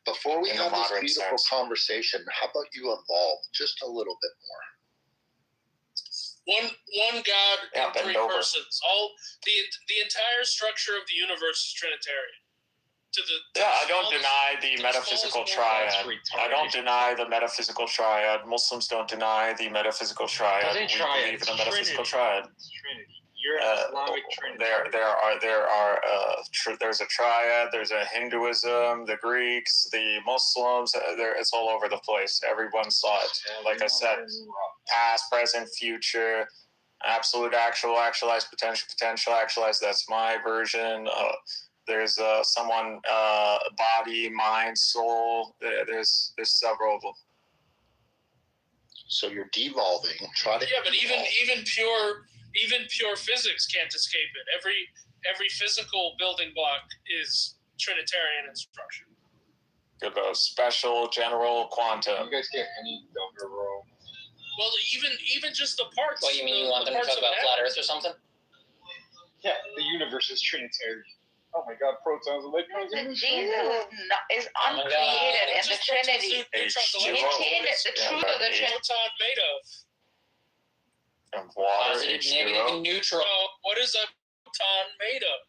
Before we have this beautiful conversation, how about you evolve just a little bit more? One God and three persons. All the entire structure of the universe is Trinitarian. I don't deny the metaphysical triad. I don't deny the metaphysical triad. Muslims don't deny the metaphysical triad. We believe in a metaphysical triad. Trinity. You're Islamic Trinity. There's a triad. There's a Hinduism, the Greeks, the Muslims. It's all over the place. Everyone saw it. Like I said, past, present, future, absolute, actual, actualized, potential, actualized. That's my version. There's someone, body, mind, soul. There's several of them. So you're devolving. Try to. Yeah, but even pure physics can't escape it. Every physical building block is Trinitarian in structure. Good about special, general, quantum. You guys get any younger role? Well, even just the parts. What, you mean you want them to talk about flat Earth or something? Yeah, the universe is Trinitarian. Oh my God, protons, electrons. Jesus is uncreated in the Trinity. Maintain the truth of the Trinity. Proton made of? And water, Positive, negative, and neutral. What is a proton made of?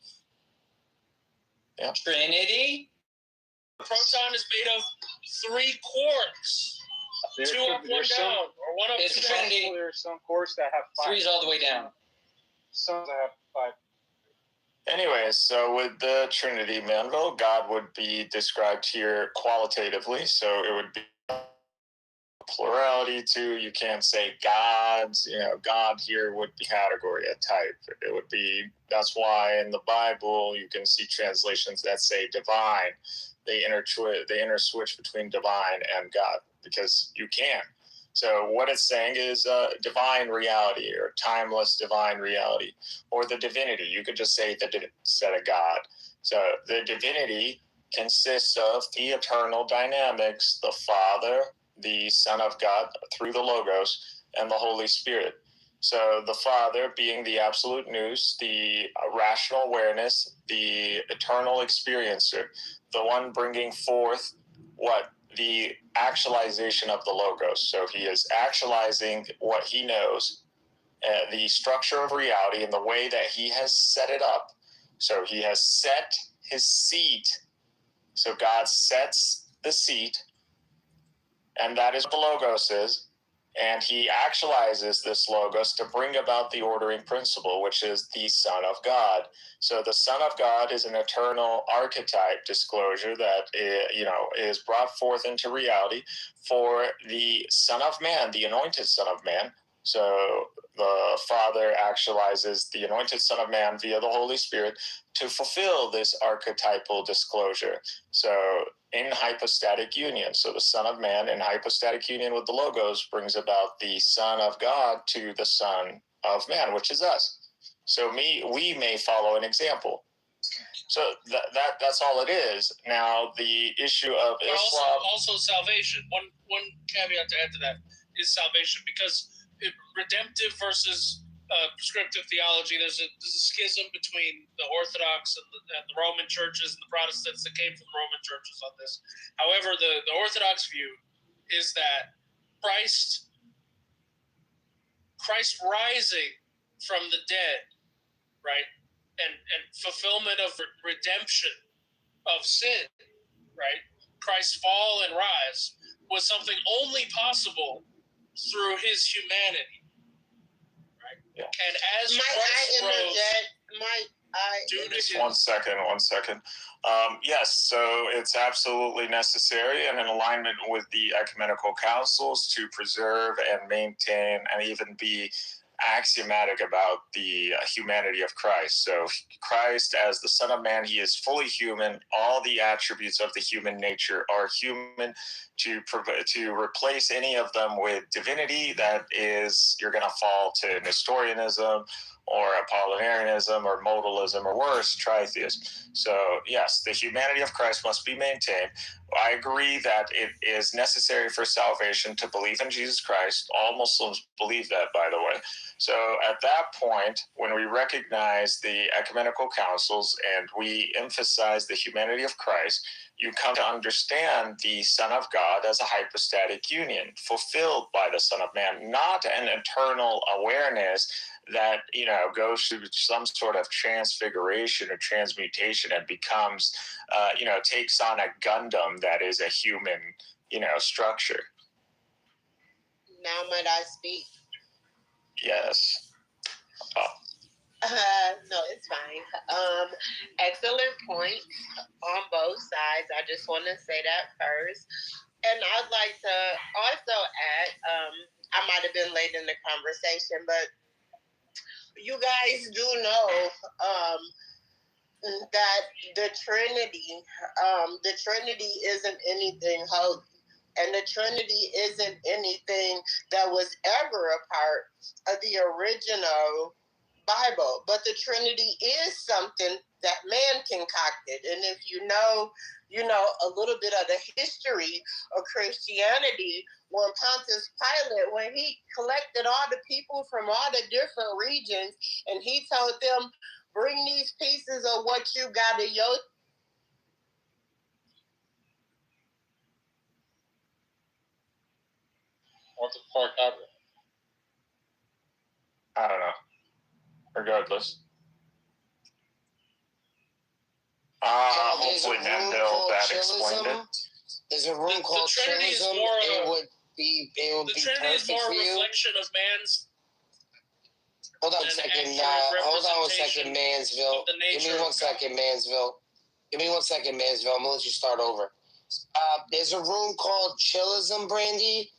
Yeah. Trinity. The proton is made of 3 quarks. 2 up, 1 down, or 1 up, It's 2 a down. trinity. There's some quarks that have 5. 3's all the way down. Some that have 5. Anyways, so with the Trinity, Manville, God would be described here qualitatively. So it would be plurality too. You can't say gods. God here would be category, a type. It would be. That's why in the Bible you can see translations that say divine. They interswitch between divine and God because you can. So what it's saying is divine reality or timeless divine reality or the divinity. You could just say instead of God. So the divinity consists of the eternal dynamics, the Father, the Son of God through the Logos, and the Holy Spirit. So the Father being the absolute nous, the rational awareness, the eternal experiencer, the one bringing forth what? The actualization of the Logos. So he is actualizing what he knows, the structure of reality and the way that he has set it up. So he has set his seat. So God sets the seat, and that is what the Logos is. And he actualizes this Logos to bring about the ordering principle, which is the Son of God. So the Son of God is an eternal archetype disclosure that is brought forth into reality for the Son of Man, the anointed Son of Man. So the Father actualizes the anointed Son of Man via the Holy Spirit to fulfill this archetypal disclosure. So in hypostatic union. So the Son of Man in hypostatic union with the Logos brings about the Son of God to the Son of Man, which is us. So we may follow an example. So that's all it is. Now the issue of Islam. Also salvation. One caveat to add to that is salvation, because redemptive versus prescriptive theology, there's a schism between the Orthodox and the Roman churches and the Protestants that came from the Roman churches on this. However, the Orthodox view is that Christ rising from the dead, right, and fulfillment of redemption of sin, right, Christ's fall and rise was something only possible through his humanity. Yeah. And as Christ rose, One second. Yes, so it's absolutely necessary and in alignment with the ecumenical councils to preserve and maintain and even be axiomatic about the humanity of Christ. So Christ, as the Son of Man, he is fully human. All the attributes of the human nature are human. To replace any of them with divinity, that is, you're going to fall to Nestorianism or Apollinarianism or modalism or worse, tritheism. So yes, the humanity of Christ must be maintained. I agree that it is necessary for salvation to believe in Jesus Christ. All Muslims believe that, by the way. So at that point, when we recognize the ecumenical councils and we emphasize the humanity of Christ, you come to understand the Son of God as a hypostatic union, fulfilled by the Son of Man, not an eternal awareness that goes through some sort of transfiguration or transmutation and becomes takes on a Gundam that is a human structure. Now might I speak? Yes. No, it's fine. Excellent points on both sides. I just want to say that first. And I'd like to also add, I might have been late in the conversation, but you guys do know that the Trinity isn't anything holy. And the Trinity isn't anything that was ever a part of the original Bible. But the Trinity is something that man concocted. And if you know a little bit of the history of Christianity, when Pontius Pilate, when he collected all the people from all the different regions, and he told them, bring these pieces of what you got in your What the fuck happened? I don't know. Regardless. Hopefully Mendel that explained it. There's a room called chillism. It would be the Trinity is more a reflection of man's. Hold on a second. Hold on 1 second, Mansville. Give me 1 second, Mansville. Give me 1 second, Mansville. I'm gonna let you start over. There's a room called Chillism, Brandy.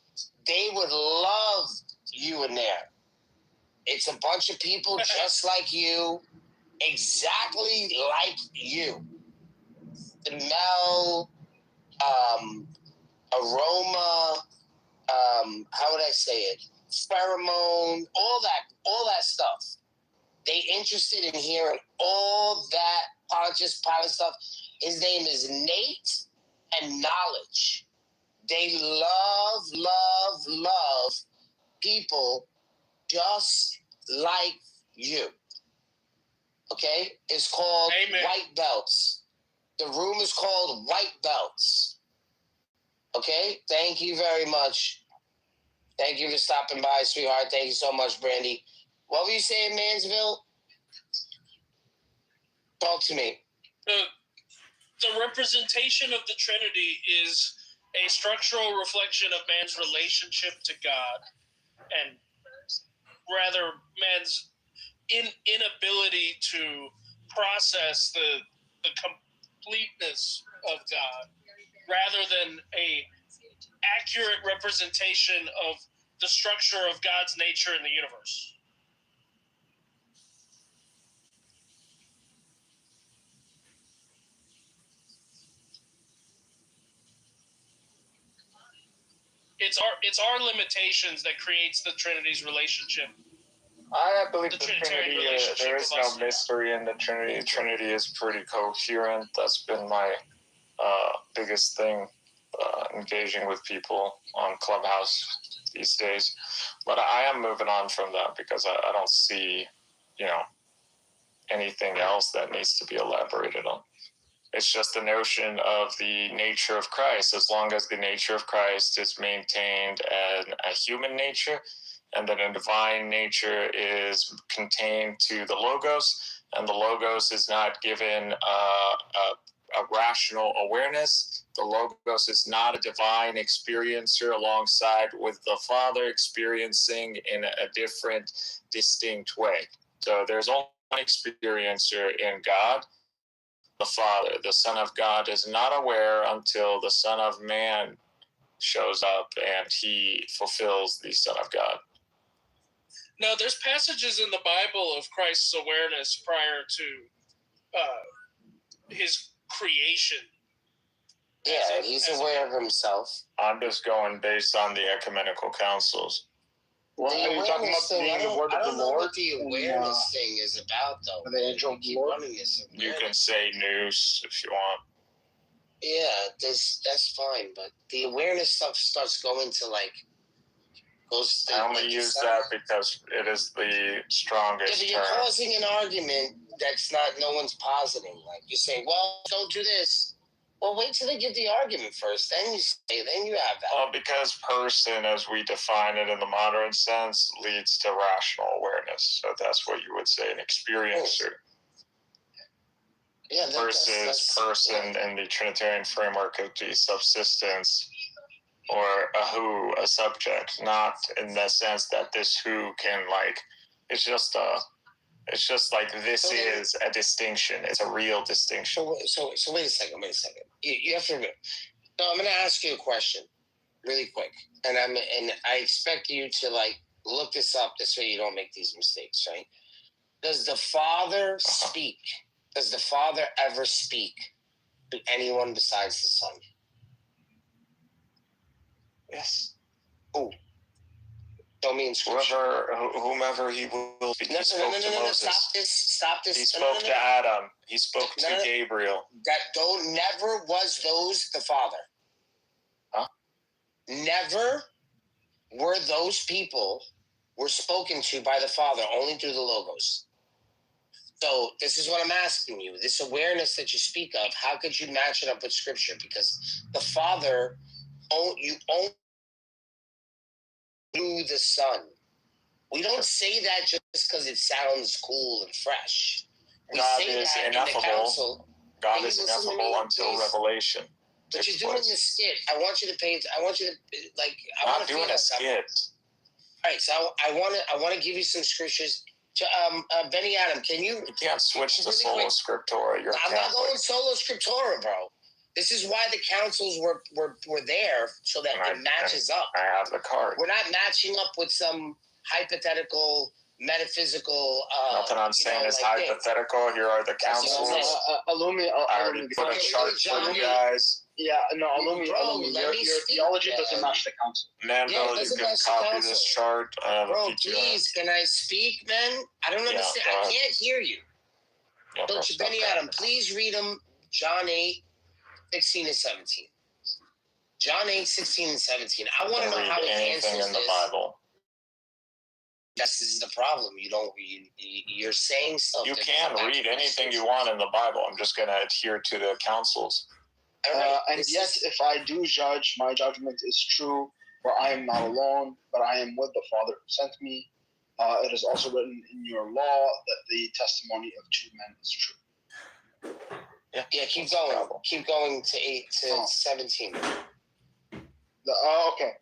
They would love you in there. It's a bunch of people just like you, exactly like you. The Mel, aroma, how would I say it? Pheromone, all that stuff. They interested in hearing all that Pontius Pilate stuff. His name is Nate and Knowledge. They love people just like you. Okay? It's called White Belts. The room is called White Belts. Okay? Thank you very much. Thank you for stopping by, sweetheart. Thank you so much, Brandy. What were you saying, Mansville? Talk to me. The representation of the Trinity is a structural reflection of man's relationship to God, and rather man's inability to process the completeness of God, rather than a accurate representation of the structure of God's nature in the universe. It's our limitations that creates the Trinity's relationship. I believe the Trinity, there is no mystery in the Trinity. The Trinity is pretty coherent. That's been my biggest thing, engaging with people on Clubhouse these days. But I am moving on from that because I don't see, anything else that needs to be elaborated on. It's just the notion of the nature of Christ. As long as the nature of Christ is maintained as a human nature, and then a divine nature is contained to the Logos, and the Logos is not given a rational awareness. The Logos is not a divine experiencer alongside with the Father experiencing in a different, distinct way. So there's only one experiencer in God, the Father. The Son of God is not aware until the Son of Man shows up and he fulfills the Son of God. Now, there's passages in the Bible of Christ's awareness prior to his creation. Yeah, he's aware of himself. I'm just going based on the ecumenical councils. Well, the awareness thing, I don't know what the awareness thing is about, though. The angel of the Lord. You can say noose if you want. Yeah, that's fine, but the awareness stuff starts going to goes to. I only use that because it is the strongest term. You're causing an argument that's no one's positing. Like you're saying, well, don't do this. Well, wait till they give the argument first, then you have that. Well, because person, as we define it in the modern sense, leads to rational awareness. So that's what you would say, an experiencer. Yeah, versus person in the Trinitarian framework of the subsistence, or a subject, not in the sense that this who can it's just like this is a distinction. It's a real distinction. So wait a second. You have to remember. No, I'm going to ask you a question, really quick, and I expect you to look this up. This way you don't make these mistakes, right? Does the Father speak? Does the Father ever speak to anyone besides the Son? Yes. Who? Show me in Scripture. Whomever he will speak. No, he spoke to Moses. Stop this. He spoke to Adam. He spoke to Gabriel. Never was those the Father. Huh? Never were those people were spoken to by the Father, only through the Logos. So this is what I'm asking you. This awareness that you speak of, how could you match it up with Scripture? Because the Father, you only through the Son. We don't say that just because it sounds cool and fresh. We God say is that ineffable. in the council. God is ineffable until revelation. But you're doing the skit. I want you to like. I'm not doing a skit. All right, so I want to give you some scriptures. Benny Adam, can you? You can't switch to solo scriptura. I'm not going solo scriptura, bro. This is why the councils were there, so that it matches up. I have the card. We're not matching up with some hypothetical, metaphysical. Nothing I'm saying is hypothetical. Here are the councils. Alumi, I already put a chart for you guys. Yeah, no, Alumi, your theology doesn't match the council. Nando, you can copy this chart. Bro, please, can I speak, man? I don't understand. I can't hear you. Yeah, Don't you, Benny Adam, please read them. John 8, 16 and 17. John 8, 16 and 17. I want to know how he answers in the this. Bible. This is the problem. You're saying something. You can read anything you want in the Bible. I'm just going to adhere to the councils. And yes, if I do judge, my judgment is true, for I am not alone, but I am with the Father who sent me. It is also written in your law that the testimony of two men is true. Yeah, keep going. Keep going to 8 to 17. Okay.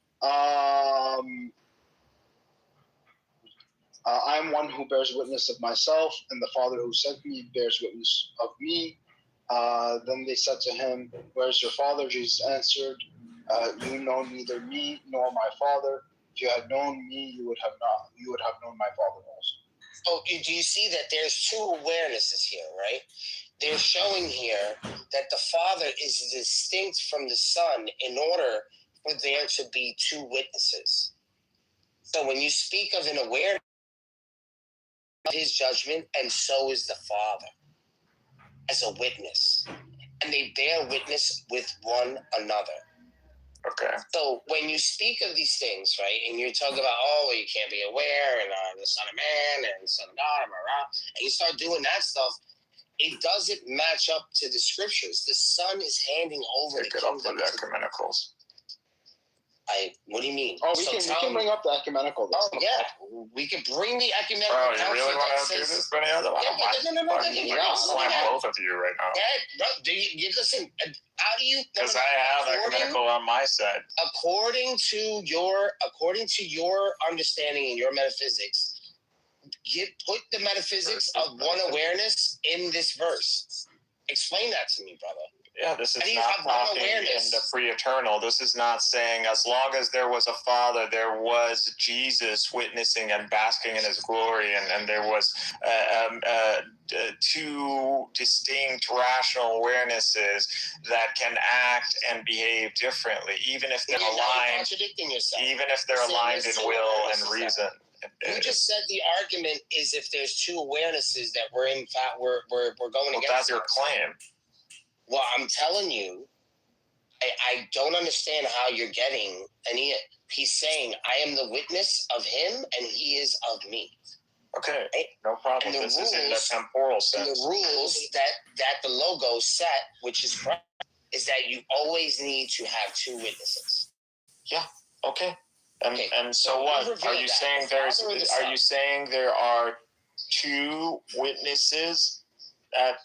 I am one who bears witness of myself, and the Father who sent me bears witness of me. Then they said to him, "Where is your Father?" Jesus answered, "You know neither me nor my Father. If you had known me, you would have known my Father also." Oh, do you see that there's two awarenesses here, right? They're showing here that the Father is distinct from the Son in order for there to be two witnesses. So when you speak of an awareness of his judgment, and so is the Father as a witness. And they bear witness with one another. Okay. So when you speak of these things, right, and you're talking about, you can't be aware, and the Son of Man, and the Son of God, and you start doing that stuff, it doesn't match up to the scriptures. The Son is handing over the kingdom to the ecumenicals. What do you mean? We can bring up the ecumenical. We can bring the ecumenical. Bro, you really want to do this, Benny? No. I'll slam both of you right now. Bro, listen? How do you? Because I have ecumenical on my side. According to your understanding and your metaphysics, put the metaphysics of one awareness in this verse. Explain that to me, brother. Yeah, this is not talking in the pre-eternal. This is not saying as long as there was a Father, there was Jesus witnessing and basking in his glory, and there was two distinct rational awarenesses that can act and behave differently, even if they're aligned. Contradicting yourself. Even if they're aligned in will and reason. You just said the argument is if there's two awarenesses that we're in fact we're going against. That's your claim. Well, I'm telling you, I don't understand how you're getting any. He's saying, I am the witness of him, and he is of me. Okay, no problem. This is in the temporal sense. The rules that the logo set, which is correct, is that you always need to have two witnesses. Yeah. Okay. And so what? Are you saying you saying there are two witnesses? I'm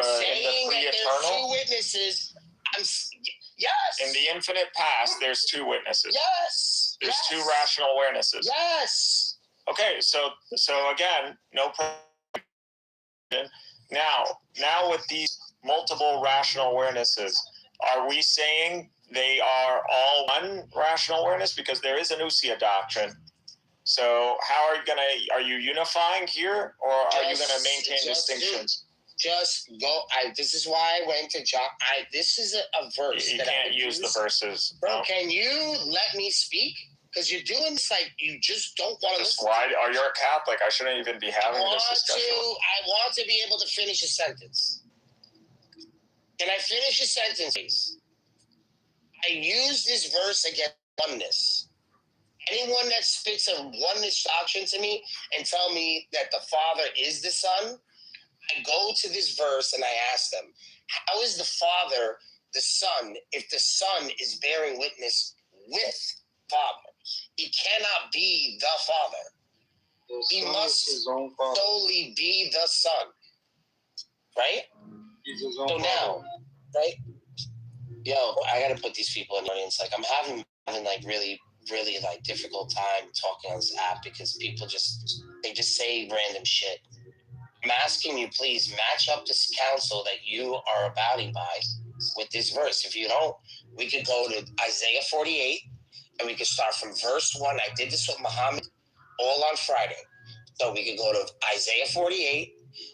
saying in the that there's two witnesses. Yes. In the infinite past, there's two witnesses. Yes. There's two rational awarenesses. Yes. Okay, so again, no problem. Now with these multiple rational awarenesses, are we saying they are all one rational awareness? Because there is an ousia doctrine. So how are you unifying here, or are you going to maintain distinctions? Just go. This is why I went to John. This is a verse. You can't use the verses. Bro, can you let me speak? Because you're doing this like you just don't want to listen. Why are you a Catholic? I shouldn't even be having this discussion. I want to be able to finish a sentence. Can I finish a sentence, please? I use this verse against oneness. Anyone that spits a oneness doctrine to me and tell me that the Father is the Son, I go to this verse and I ask them, how is the Father the Son if the Son is bearing witness with Father? He cannot be the Father. He must solely be the Son. Right? He's his own So now, right? Yo, I gotta put these people in the audience. Like, I'm having like really like difficult time talking on this app because people just say random shit. I'm asking you, please match up this counsel that you are abiding by with this verse. If you don't, we could go to Isaiah 48 and we could start from verse 1. I did this with Muhammad all on Friday. So we could go to Isaiah 48.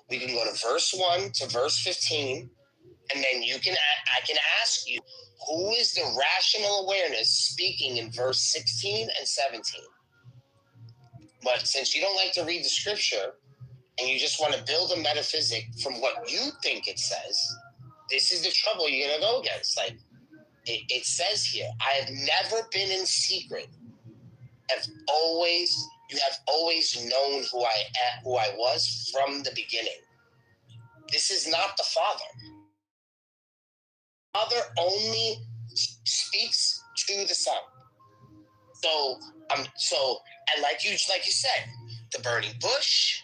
We can go to verse 1 to verse 15. And then I can ask you, who is the rational awareness speaking in verse 16 and 17? But since you don't like to read the scripture and you just want to build a metaphysic from what you think it says, this is the trouble you're going to go against. Like, it says here, I have never been in secret. You have always known who I was from the beginning. This is not the Father. The Father only speaks to the Son. And like you said, the burning bush,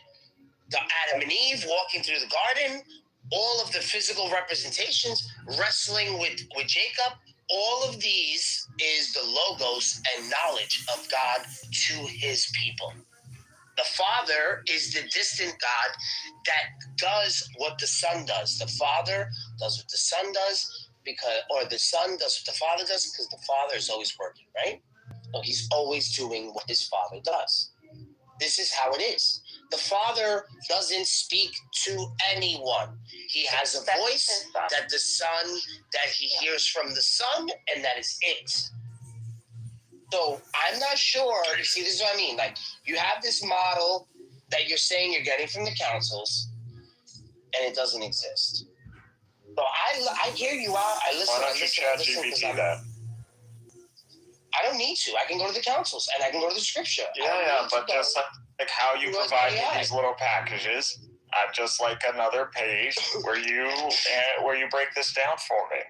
the Adam and Eve walking through the garden, all of the physical representations, wrestling with Jacob, all of these is the logos and knowledge of God to his people. The Father is the distant God that does what the Son does. The Father does what the Son does, or the Son does what the Father does, because the Father is always working, right? So he's always doing what his Father does. This is how it is. The Father doesn't speak to anyone. He has a voice that he hears from the Son, and that is it. So I'm not sure. You see, this is what I mean. Like, you have this model that you're saying you're getting from the councils, and it doesn't exist. So I hear you out. I listen. Why don't you chat GPT that? I don't need to. I can go to the councils and I can go to the scripture. Yeah, but just like how you provide me these little packages, just like another page where you break this down for me.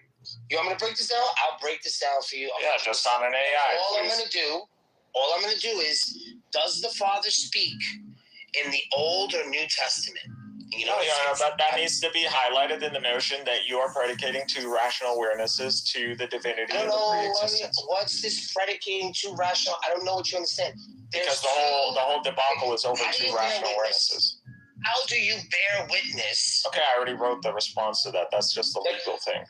You want me to break this down? I'll break this down for you. Yeah, just on an AI. All I'm gonna do is, does the Father speak in the Old or New Testament? That needs to be highlighted in the notion that you are predicating two rational awarenesses to the divinity of the pre-existence. What's this predicating two rational? I don't know what you understand. Because the whole debacle is over two rational awarenesses. How do you bear witness? Okay, I already wrote the response to that. That's just a legal thing.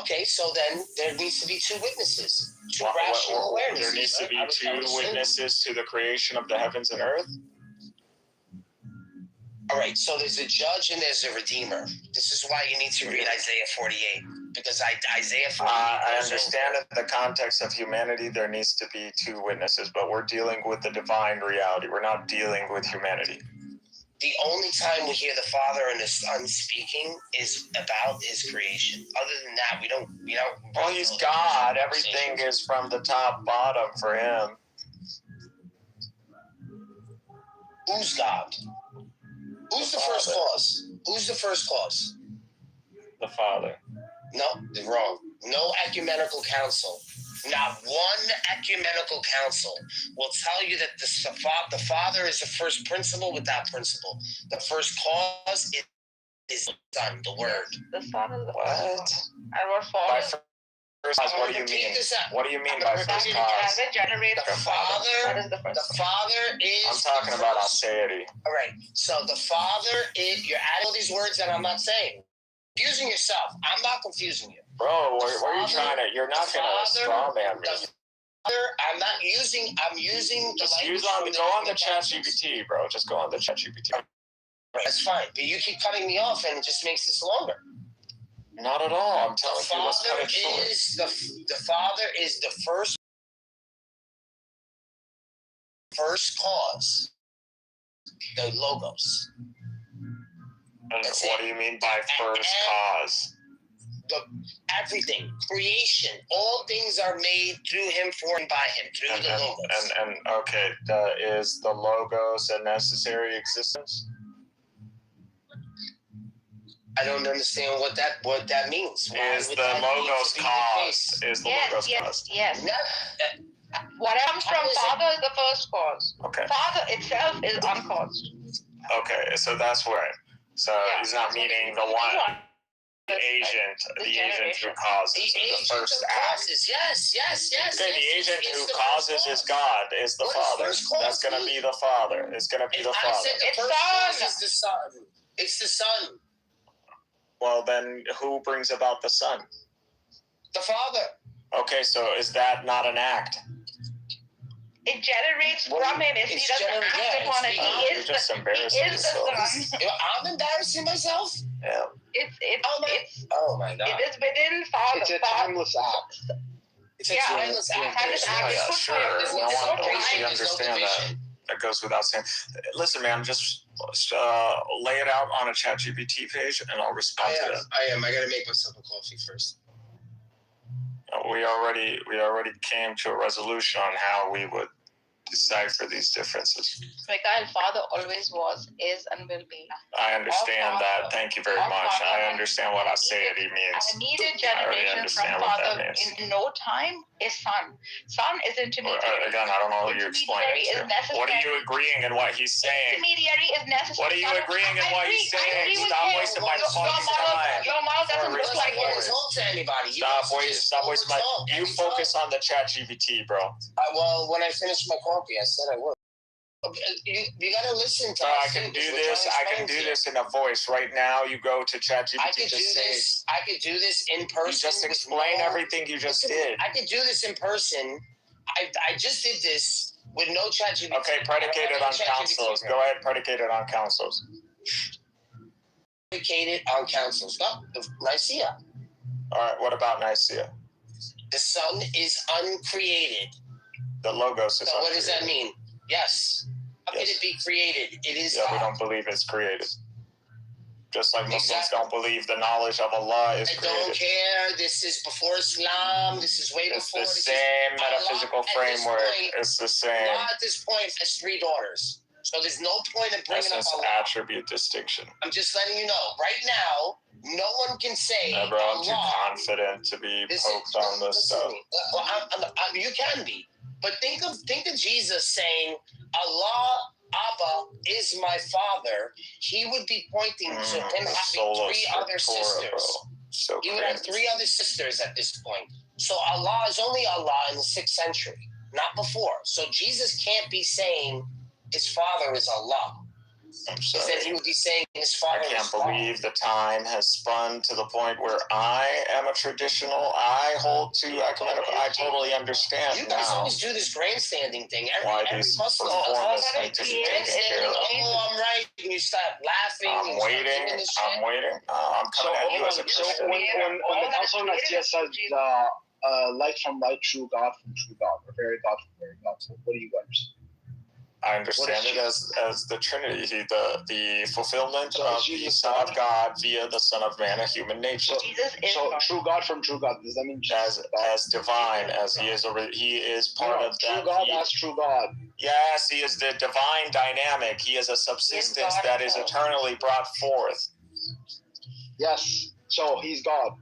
Okay, so then there needs to be two witnesses. Two rational awarenesses. There needs to be two witnesses to the creation of the heavens and earth. All right, so there's a judge and there's a redeemer. This is why you need to read Isaiah 48, because Isaiah 48... I understand in the context of humanity, there needs to be two witnesses, but we're dealing with the divine reality. We're not dealing with humanity. The only time we hear the Father and the Son speaking is about his creation. Other than that, we don't. Well, he's God. Everything is from the top bottom for him. Who's God? Who's the first cause? Who's the first cause? The Father. No, wrong. No ecumenical council. Not one ecumenical council will tell you that the Father is the first principle without principle. The first cause is the Son, the Word. The Son is the what? And what Father? What do you mean? What do you mean by first cause? The Father is. I'm talking about aseity. All right. So the Father is. You're adding all these words that I'm not saying. Confusing yourself. I'm not confusing you. Bro, where are you trying to? You're not going to straw man me. I'm not using. I'm using. Just go on the chat GPT, bro. Just go on the chat GPT. That's fine. But you keep cutting me off, and it just makes this longer. Not at all. I'm telling you, let's cut it short. The Father is the first cause. The logos. And what do you mean by first cause? Everything, creation, all things are made through him, for and by him, through the logos. And okay, is the logos a necessary existence? I don't understand what that means. Is the logos cause? Is the logos cause? Yes. What comes from Father is the first cause. Okay. Father itself is uncaused. Okay, so that's right. So he's not meaning the one. The agent who causes the first act. Yes. Okay, the agent who causes is God, is the Father. That's going to be the Father. It's going to be the Father. I said the first cause is the Son. It's the Son. Well, then who brings about the Son? The Father. Okay, so is that not an act? It generates from him. If he doesn't act upon it, he is the Son. I'm embarrassing myself? Yeah. Oh my God. It is within Father. It's a timeless act. It's a timeless act. Yeah, sure. No one we understand that. That goes without saying. Listen, man, just lay it out on a ChatGPT page, and I'll respond to that. I am. I gotta make myself a coffee first. We already came to a resolution on how we would decipher these differences. Mikhail, Father always was, is, and will be. I understand that. Thank you very much. I understand what Aseity means. An immediate generation from Father in no time is Son. Son is intermediary. Again, I don't know who you're explaining to. What are you agreeing in what he's saying? Intermediary is necessary. What are you agreeing in what he's saying? Stop wasting my fucking time. Your mouth doesn't look like yours. Talk to anybody. Stop wasting my. You focus on the ChatGPT, bro. Well, when I finish my coffee, I said I would. You gotta listen to. I can do this. I can do this in a voice right now. You go to ChatGPT. I could do this in person. You just explain everything you just did. I could do this in person. I just did this with no ChatGPT. Okay, predicated on councils. Go ahead, predicated on councils. Predicated on councils. No, Nicaea. All right. What about Nicaea? The Son is uncreated. The Logos is. So what does that mean? Yes. How can it be created? It is. Yeah, we don't believe it's created. Just like Muslims don't believe the knowledge of Allah is created. I don't care. This is before Islam. This is way before. It's the same metaphysical framework. It's the same. Allah at this point has 3 daughters. So there's no point in bringing up Allah. Attribute distinction. I'm just letting you know. Right now, no one can say bro, I'm too confident to be poked on this stuff. Well, you can be. But think of Jesus saying, Allah, Abba is my father. He would be pointing to him having 3 other sisters. So he would have 3 other sisters at this point. So Allah is only Allah in the 6th century, not before. So Jesus can't be saying his father is Allah. I'm sorry. He said he would be saying his father I can't believe the time has spun to the point where I am a traditional. I hold to ecumenical. I totally understand. You guys always do this grandstanding thing. Every Muslim need to be taken care of. Oh, I'm right. And you start laughing. I'm waiting. I'm coming at you as a Christian. So when the Council of Nicaea says light from light, true God from true God, or very God from very God, so what do you understand? I understand it as the Trinity, the fulfillment of the Son of God via the Son of Man, a human nature. So true God from true God. Does that mean as divine as he is part of that? True God as true God. Yes, he is the divine dynamic. He is a subsistence that is eternally brought forth. Yes. So he's God.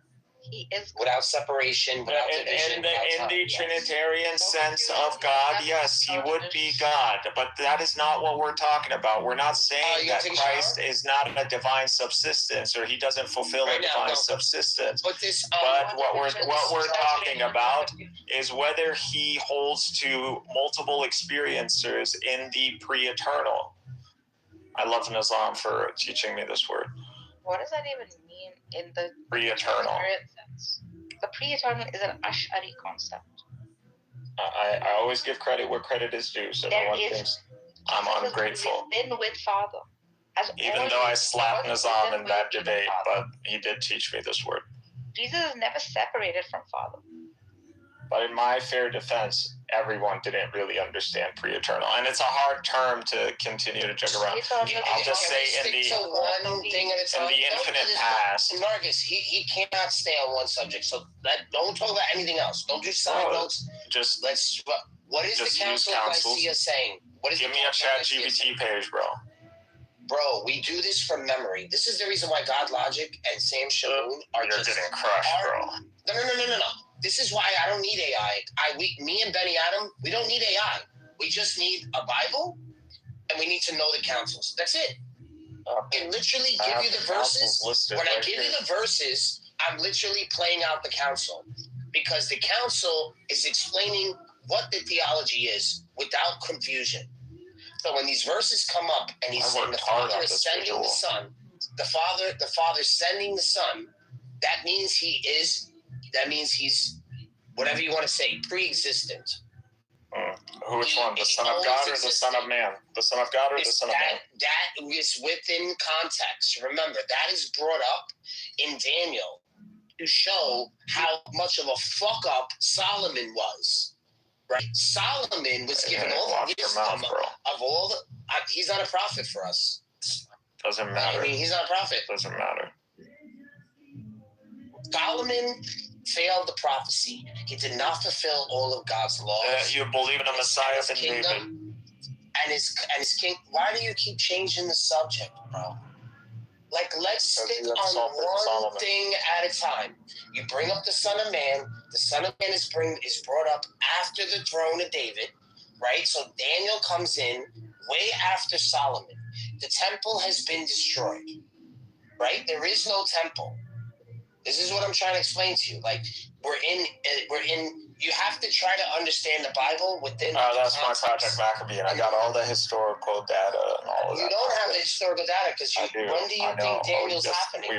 He is without separation, without division. In the Trinitarian sense of God, yes, he would be God, but that is not what we're talking about. We're not saying that Christ is not a divine subsistence or he doesn't fulfill a divine subsistence. But what we're talking about is whether he holds to multiple experiencers in the pre-eternal. I love Islam for teaching me this word. What does that even mean in the pre-eternal sense? The pre-eternal is an Ash'ari concept. I always give credit where credit is due, so no one thinks I'm ungrateful. Been with Father. Even though I slapped Nizam in that debate, but he did teach me this word. Jesus is never separated from Father. But in my fair defense, everyone didn't really understand pre-eternal. And it's a hard term to continue to jug around. I'll just say in the infinite past. Marcus, he cannot stay on one subject. So don't talk about anything else. Don't do side notes. What is the Council of Nicaea saying? Give me a ChatGPT page, bro. Bro, we do this from memory. This is the reason why God Logic and Sam Shaboon are You're getting crushed, bro. No. This is why I don't need AI. Me and Benny Adam, we don't need AI. We just need a Bible, and we need to know the councils. That's it. I literally give you the verses. When I give you the verses, I'm literally playing out the counsel, because the counsel is explaining what the theology is without confusion. So when these verses come up and he's saying the Father is sending the Son, the Father sending the Son, that means he's whatever you want to say, pre-existent. Which one? The Son of God or the Son of Man? The Son of God or the Son of Man? That is within context. Remember, that is brought up in Daniel to show how much of a fuck up Solomon was. Right? Solomon was given all the wisdom of all the. He's not a prophet for us. Doesn't matter. I mean, he's not a prophet. Doesn't matter. Solomon failed the prophecy. He did not fulfill all of God's laws. You believe in a Messiah and David. And his king. Why do you keep changing the subject, bro? Like, let's stick on one thing at a time. You bring up the Son of Man. The Son of Man is brought up after the throne of David, right? So Daniel comes in way after Solomon. The temple has been destroyed, right? There is no temple. This is what I'm trying to explain to you. Like, we're in. You have to try to understand the Bible within. That's my Project Maccabee, and I got all the historical data and all of that. You don't have the historical data because when do you think Daniel's happening?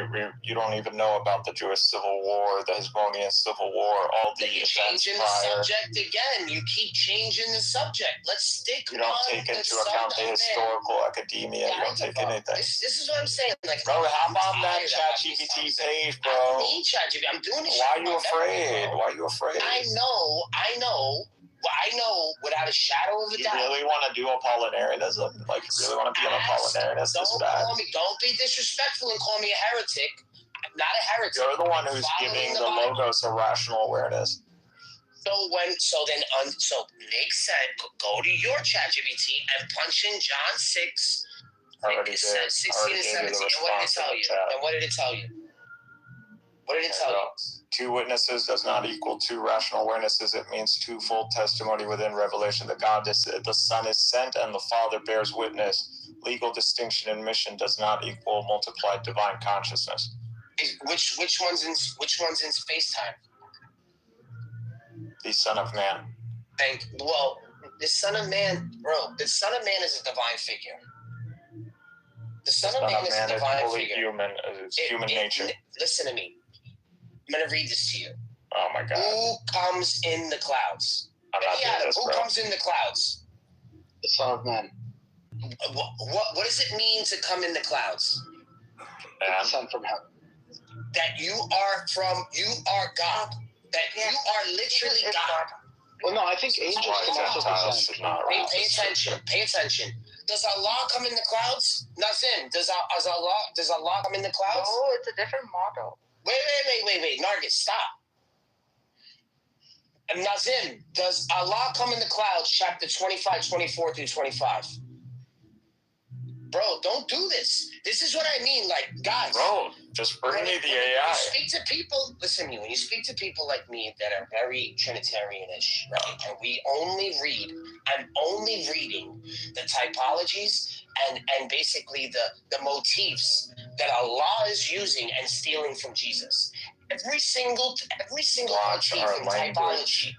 You don't even know about the Jewish Civil War, the Hasmonean Civil War, all the events changing prior. The subject again. You keep changing the subject. Let's stick. You don't take into account the historical academia. You don't take anything. This is what I'm saying. Like, bro, how about that ChatGPT page, bro? I need ChatGPT. I'm doing it. Why are you afraid? Why are you afraid? I know, without a shadow of a doubt. You really want to do Apollinarianism? Like, you really want to be an Apollinarianist? Don't be disrespectful and call me a heretic. I'm not a heretic. You're the one who's giving the Logos a rational awareness. So Nick said, go to your ChatGPT and punch in John 6. Already 16 and 17. And what did it tell you? What did it tell you? Two witnesses does not equal two rational awarenesses. It means twofold testimony within revelation. The Son is sent and the Father bears witness. Legal distinction and mission does not equal multiplied divine consciousness. Which one's in space time? The Son of Man. The Son of Man, bro. The Son of Man is a divine figure. The Son of Man is a divine figure. Human. It's human nature. Listen to me. I'm going to read this to you. Oh, my God. Who comes in the clouds? I'm not doing this, Who comes in the clouds? The Son of Man. What does it mean to come in the clouds? The Son from heaven. That you are God. That you are literally God. Well, no, I think angels can also be sent. Pay attention. Does Allah come in the clouds? Nazim, does Allah come in the clouds? No, it's a different model. Wait, Nargis, stop. Nazim, does Allah come in the clouds? Chapter 25, 24 through 25. Bro, don't do this. This is what I mean. Like, guys. Bro, just bring me the AI. When you speak to people, listen to me. When you speak to people like me that are very Trinitarian-ish, right? And I'm only reading the typologies and basically the motifs that Allah is using and stealing from Jesus. Every single motif in typology.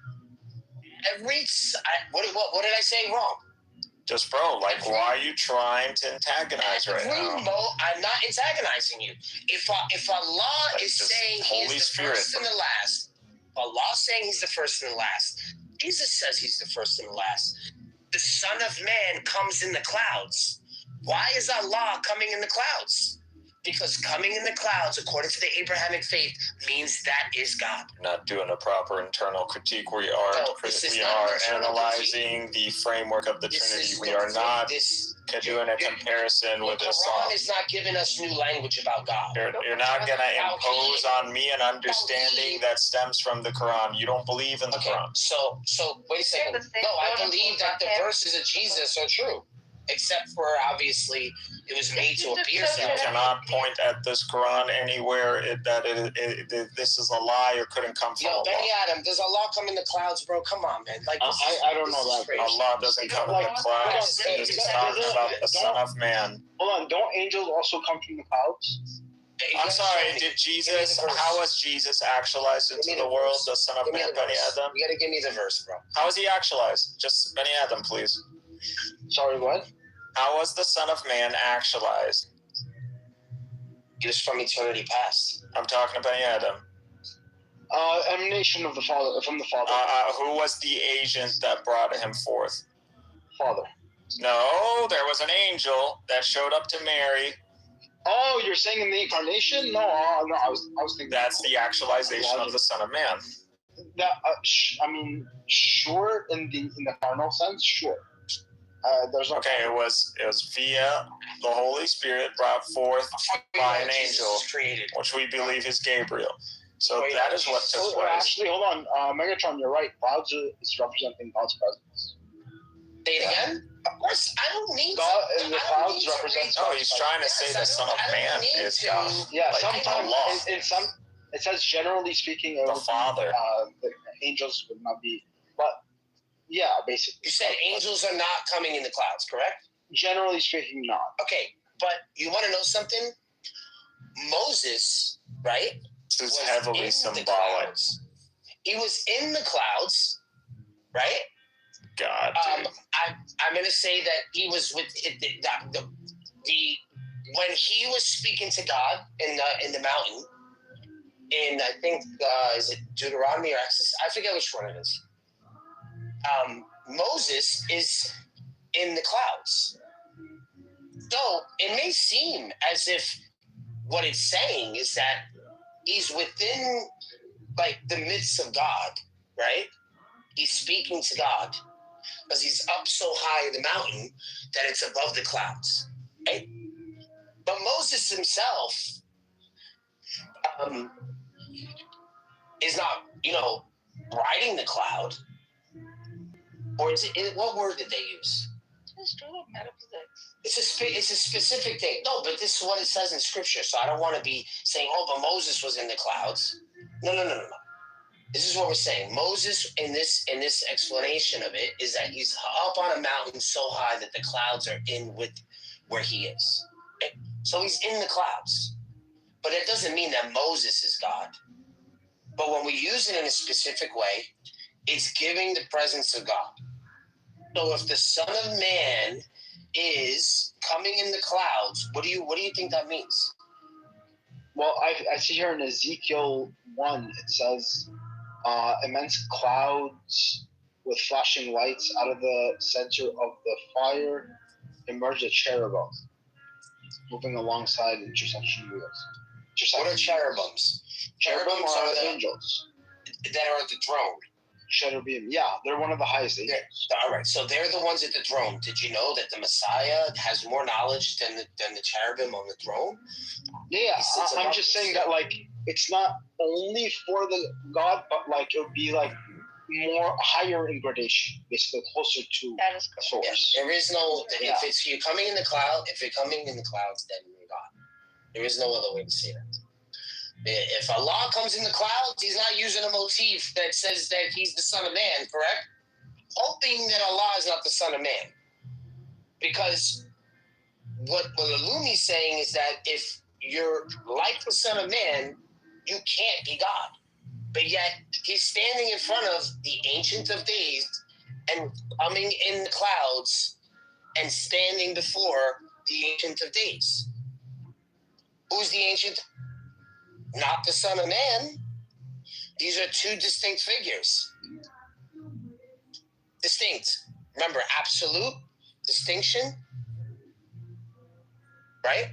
What did I say wrong? Just, bro, why are you trying to antagonize right now? I'm not antagonizing you. If Allah is saying he's the first and the last, Allah saying he's the first and the last, Jesus says he's the first and the last. The Son of Man comes in the clouds. Why is Allah coming in the clouds? Because coming in the clouds, according to the Abrahamic faith, means that is God. Not doing a proper internal critique. We are analyzing the framework of the Trinity. We are not doing a comparison with the Islam. Quran is not giving us new language about God. You're not going to impose on me an understanding that stems from the Quran. You don't believe in the Quran. So wait a second. No, I believe that the verses of Jesus are true. except for obviously it was made to appear You so. cannot point at this Quran anywhere that this is a lie or couldn't come from Yo, Allah. Benny Adam, does Allah come in the clouds, bro? Come on, man. Like I don't know that. Allah doesn't come in the clouds. This is talking about the Son of Man. Hold on, don't angels also come from the clouds? I'm sorry, did Jesus, how was Jesus actualized into the world, the Son of Man, Benny Adam? You gotta give me the verse, bro. How was he actualized? Just Benny Adam, please. Sorry, what? How was the Son of Man actualized? He was from eternity past. I'm talking to Benny Adam. Emanation of the Father, from the Father. Who was the agent that brought him forth? Father. No, there was an angel that showed up to Mary. Oh, you're saying in the incarnation? No, I was thinking that's the actualization of the Son of Man. That I mean, sure, in the carnal sense, sure. There's no it was via the Holy Spirit brought forth by an angel, which we believe is Gabriel. So that is what took place. Actually, hold on, Megatron, you're right. Clouds is representing God's presence. Say it again. Of course, I don't need God in the clouds represents. Oh, he's trying to say the Son of Man is God. Yeah, like sometimes in some it says generally speaking, the Father. The angels would not be, but yeah, basically. You said angels are not coming in the clouds, correct? Generally speaking, not. Okay, but you want to know something? Moses, right? This is heavily symbolic. He was in the clouds, right? God, I'm gonna say that he was with the when he was speaking to God in the mountain, in I think is it Deuteronomy or Exodus? I forget which one it is. Moses is in the clouds, so it may seem as if what it's saying is that he's within like the midst of God, right? He's speaking to God. Because he's up so high in the mountain that it's above the clouds, right? But Moses himself is not, riding the cloud. Or is it, what word did they use? It's true, metaphysics. It's a specific thing. No, but this is what it says in Scripture. So I don't want to be saying, but Moses was in the clouds. No. This is what we're saying. Moses, in this explanation of it, is that he's up on a mountain so high that the clouds are in with where he is. Okay? So he's in the clouds. But it doesn't mean that Moses is God. But when we use it in a specific way, it's giving the presence of God. So if the Son of Man is coming in the clouds, what do you think that means? Well, I see here in Ezekiel 1, it says, immense clouds with flashing lights out of the center of the fire emerged a cherubim moving alongside intersection wheels. What are cherubims? Cherubims are the angels that are at the throne. Cherubim, yeah, they're one of the highest angels. All right, so they're the ones at the throne. Did you know that the Messiah has more knowledge than the cherubim on the throne? Yeah, I'm just saying that it's not only for the God, but it would be more higher in gradation, basically closer to the source. Yeah, there is no if you're coming in the cloud, if you're coming in the clouds, then you're God. There is no other way to say that. If Allah comes in the clouds, he's not using a motif that says that he's the Son of Man, correct? Hoping that Allah is not the Son of Man. Because what Alumi's saying is that if you're like the Son of Man, you can't be God. But yet, he's standing in front of the Ancient of Days and coming in the clouds and standing before the Ancient of Days. Who's the Ancient? Not the Son of Man. These are two distinct figures. Distinct. Remember, absolute distinction, right?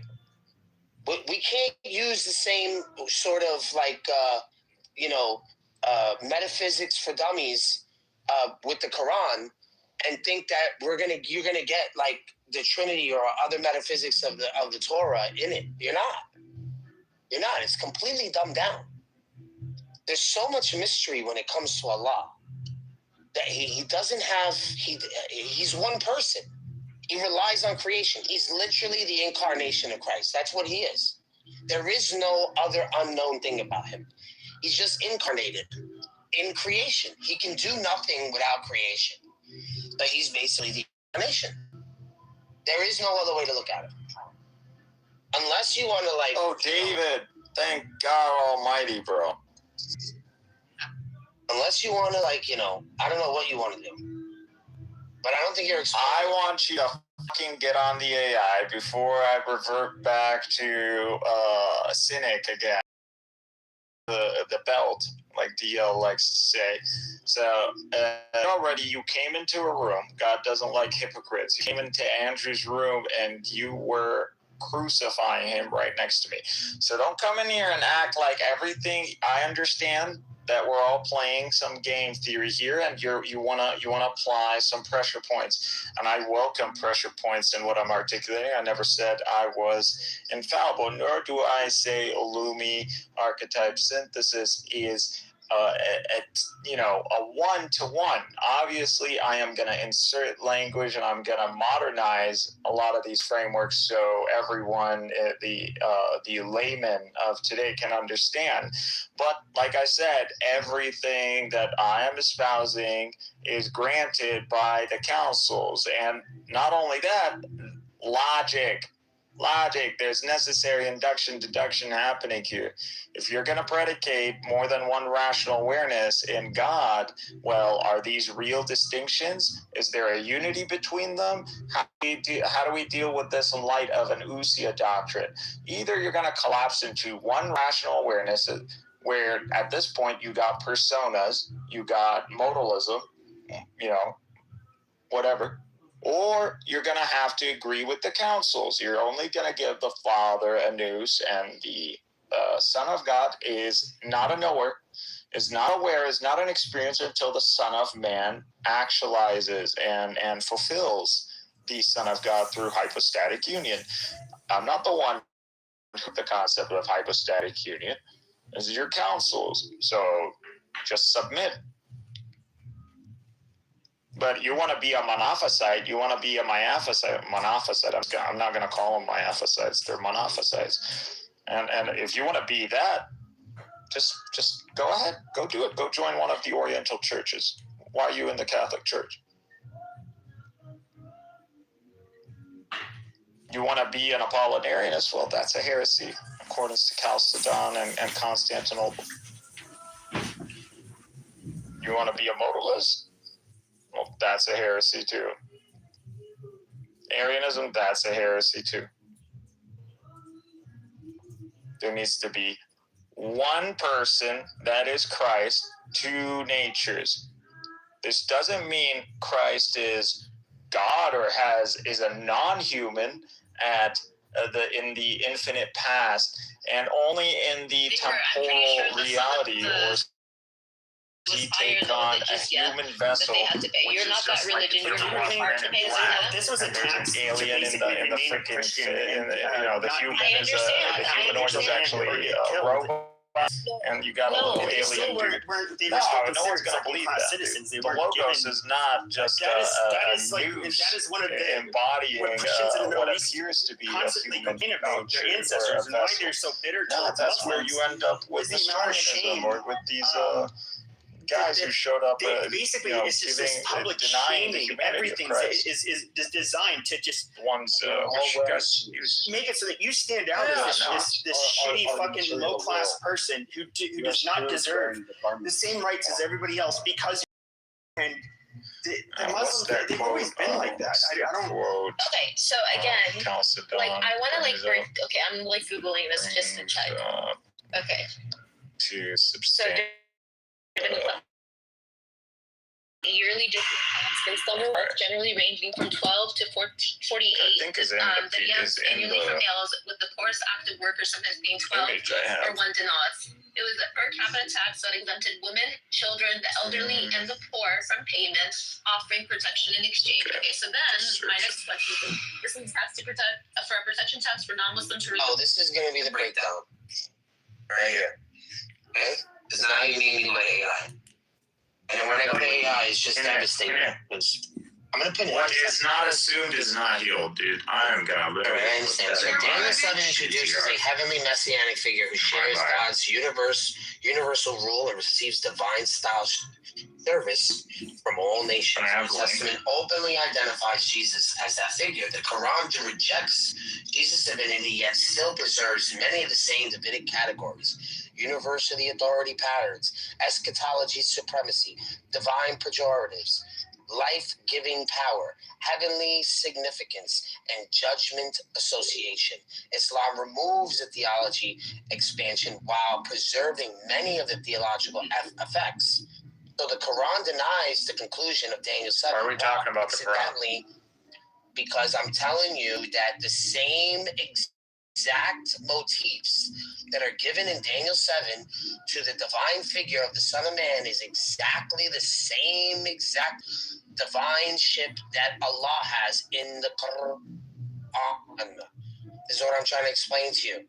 We can't use the same sort of metaphysics for dummies with the Quran and think that you're gonna get the Trinity or other metaphysics of the Torah in it. You're not. You're not. It's completely dumbed down. There's so much mystery when it comes to Allah that he doesn't have. He's one person. He relies on creation. He's literally the incarnation of Christ. That's what he is. There is no other unknown thing about him. He's just incarnated in creation. He can do nothing without creation. But he's basically the incarnation. There is no other way to look at it. Unless you want to like... Oh, David, thank God Almighty, bro. Unless you want to like, you know, I don't know what you want to do. But I don't think you're... I want you to fucking get on the AI before I revert back to cynic again. The belt, like DL likes to say. So already you came into a room. God doesn't like hypocrites. You came into Andrew's room and you were crucifying him right next to me. So don't come in here and act like everything. I understand that we're all playing some game theory here, and you wanna apply some pressure points, and I welcome pressure points in what I'm articulating. I never said I was infallible, nor do I say Illumi archetype synthesis is a one-to-one. Obviously, I am going to insert language and I'm going to modernize a lot of these frameworks so everyone, the layman of today, can understand. But like I said, everything that I am espousing is granted by the councils. And not only that, logic. There's necessary induction, deduction happening here. If you're going to predicate more than one rational awareness in God, well, are these real distinctions? Is there a unity between them? How do we deal with this in light of an Usia doctrine? Either you're going to collapse into one rational awareness, where at this point you got personas, you got modalism, whatever. Or you're going to have to agree with the councils. You're only going to give the Father a nous, and the Son of God is not a knower, is not aware, is not an experiencer until the Son of Man actualizes and fulfills the Son of God through hypostatic union. I'm not the one with the concept of hypostatic union. This is your councils. So just submit. But you want to be a monophysite, you want to be a monophysite. I'm not going to call them myophysites, they're monophysites. And if you want to be that, just go ahead, go do it. Go join one of the Oriental churches. Why are you in the Catholic Church? You want to be an Apollinarianist? Well, that's a heresy, according to Chalcedon and Constantinople. You want to be a modalist? Well, that's a heresy too. Arianism, that's a heresy too. There needs to be one person, that is Christ, two natures. This doesn't mean Christ is God or is a non-human in the infinite past and only in the temporal reality, or he take on a human vessel. You're not that religion. You're not part to pay this was a tax alien in the freaking, the humanoid is actually a robot. And you got a little alien dude. No one's going to believe that. The Logos is not just a news embodying what appears to be a human nature. Ancestors and why they're so bitter. No, that's where you end up with Nestorianism or with these guys who showed up basically it's just this public shaming. Everything is designed to just make it so that you stand out as this shitty fucking low class person who does not deserve the same rights as everybody else because and the Muslims, they've always been like that. I don't. Okay, so again, like I want to like bring. Okay, I'm like googling this just to check. Okay. To substantiate. Yearly difference based on their work, generally ranging from 12 to 48. I think is annually for males, with the poorest active workers sometimes being 12 or 1 denaws. It was a per capita tax that exempted women, children, the elderly, and the poor from payment, offering protection in exchange. Okay, so then my next question is: this is tax to protect for a protection tax for non-Muslims. Oh, this is going to be the breakdown right here. Okay, this is how you need my AI. And when I go to AI, it's just devastating. Because I'm going to put it. What is not assumed is not healed, dude. I am going to live. I understand. So Daniel 7 introduces a heavenly messianic figure who shares God's universal rule and receives divine style service from all nations. The New Testament openly identifies Jesus as that figure. The Quran rejects Jesus' divinity, yet still preserves many of the same Davidic categories: university authority patterns, eschatology supremacy, divine pejoratives, life-giving power, heavenly significance, and judgment association. Islam removes the theology expansion while preserving many of the theological effects. So the Quran denies the conclusion of Daniel 7. Why are we talking about the Quran? Because I'm telling you that the same exact motifs that are given in Daniel 7 to the divine figure of the Son of Man is exactly the same exact divine ship that Allah has in the Quran. This is what I'm trying to explain to you.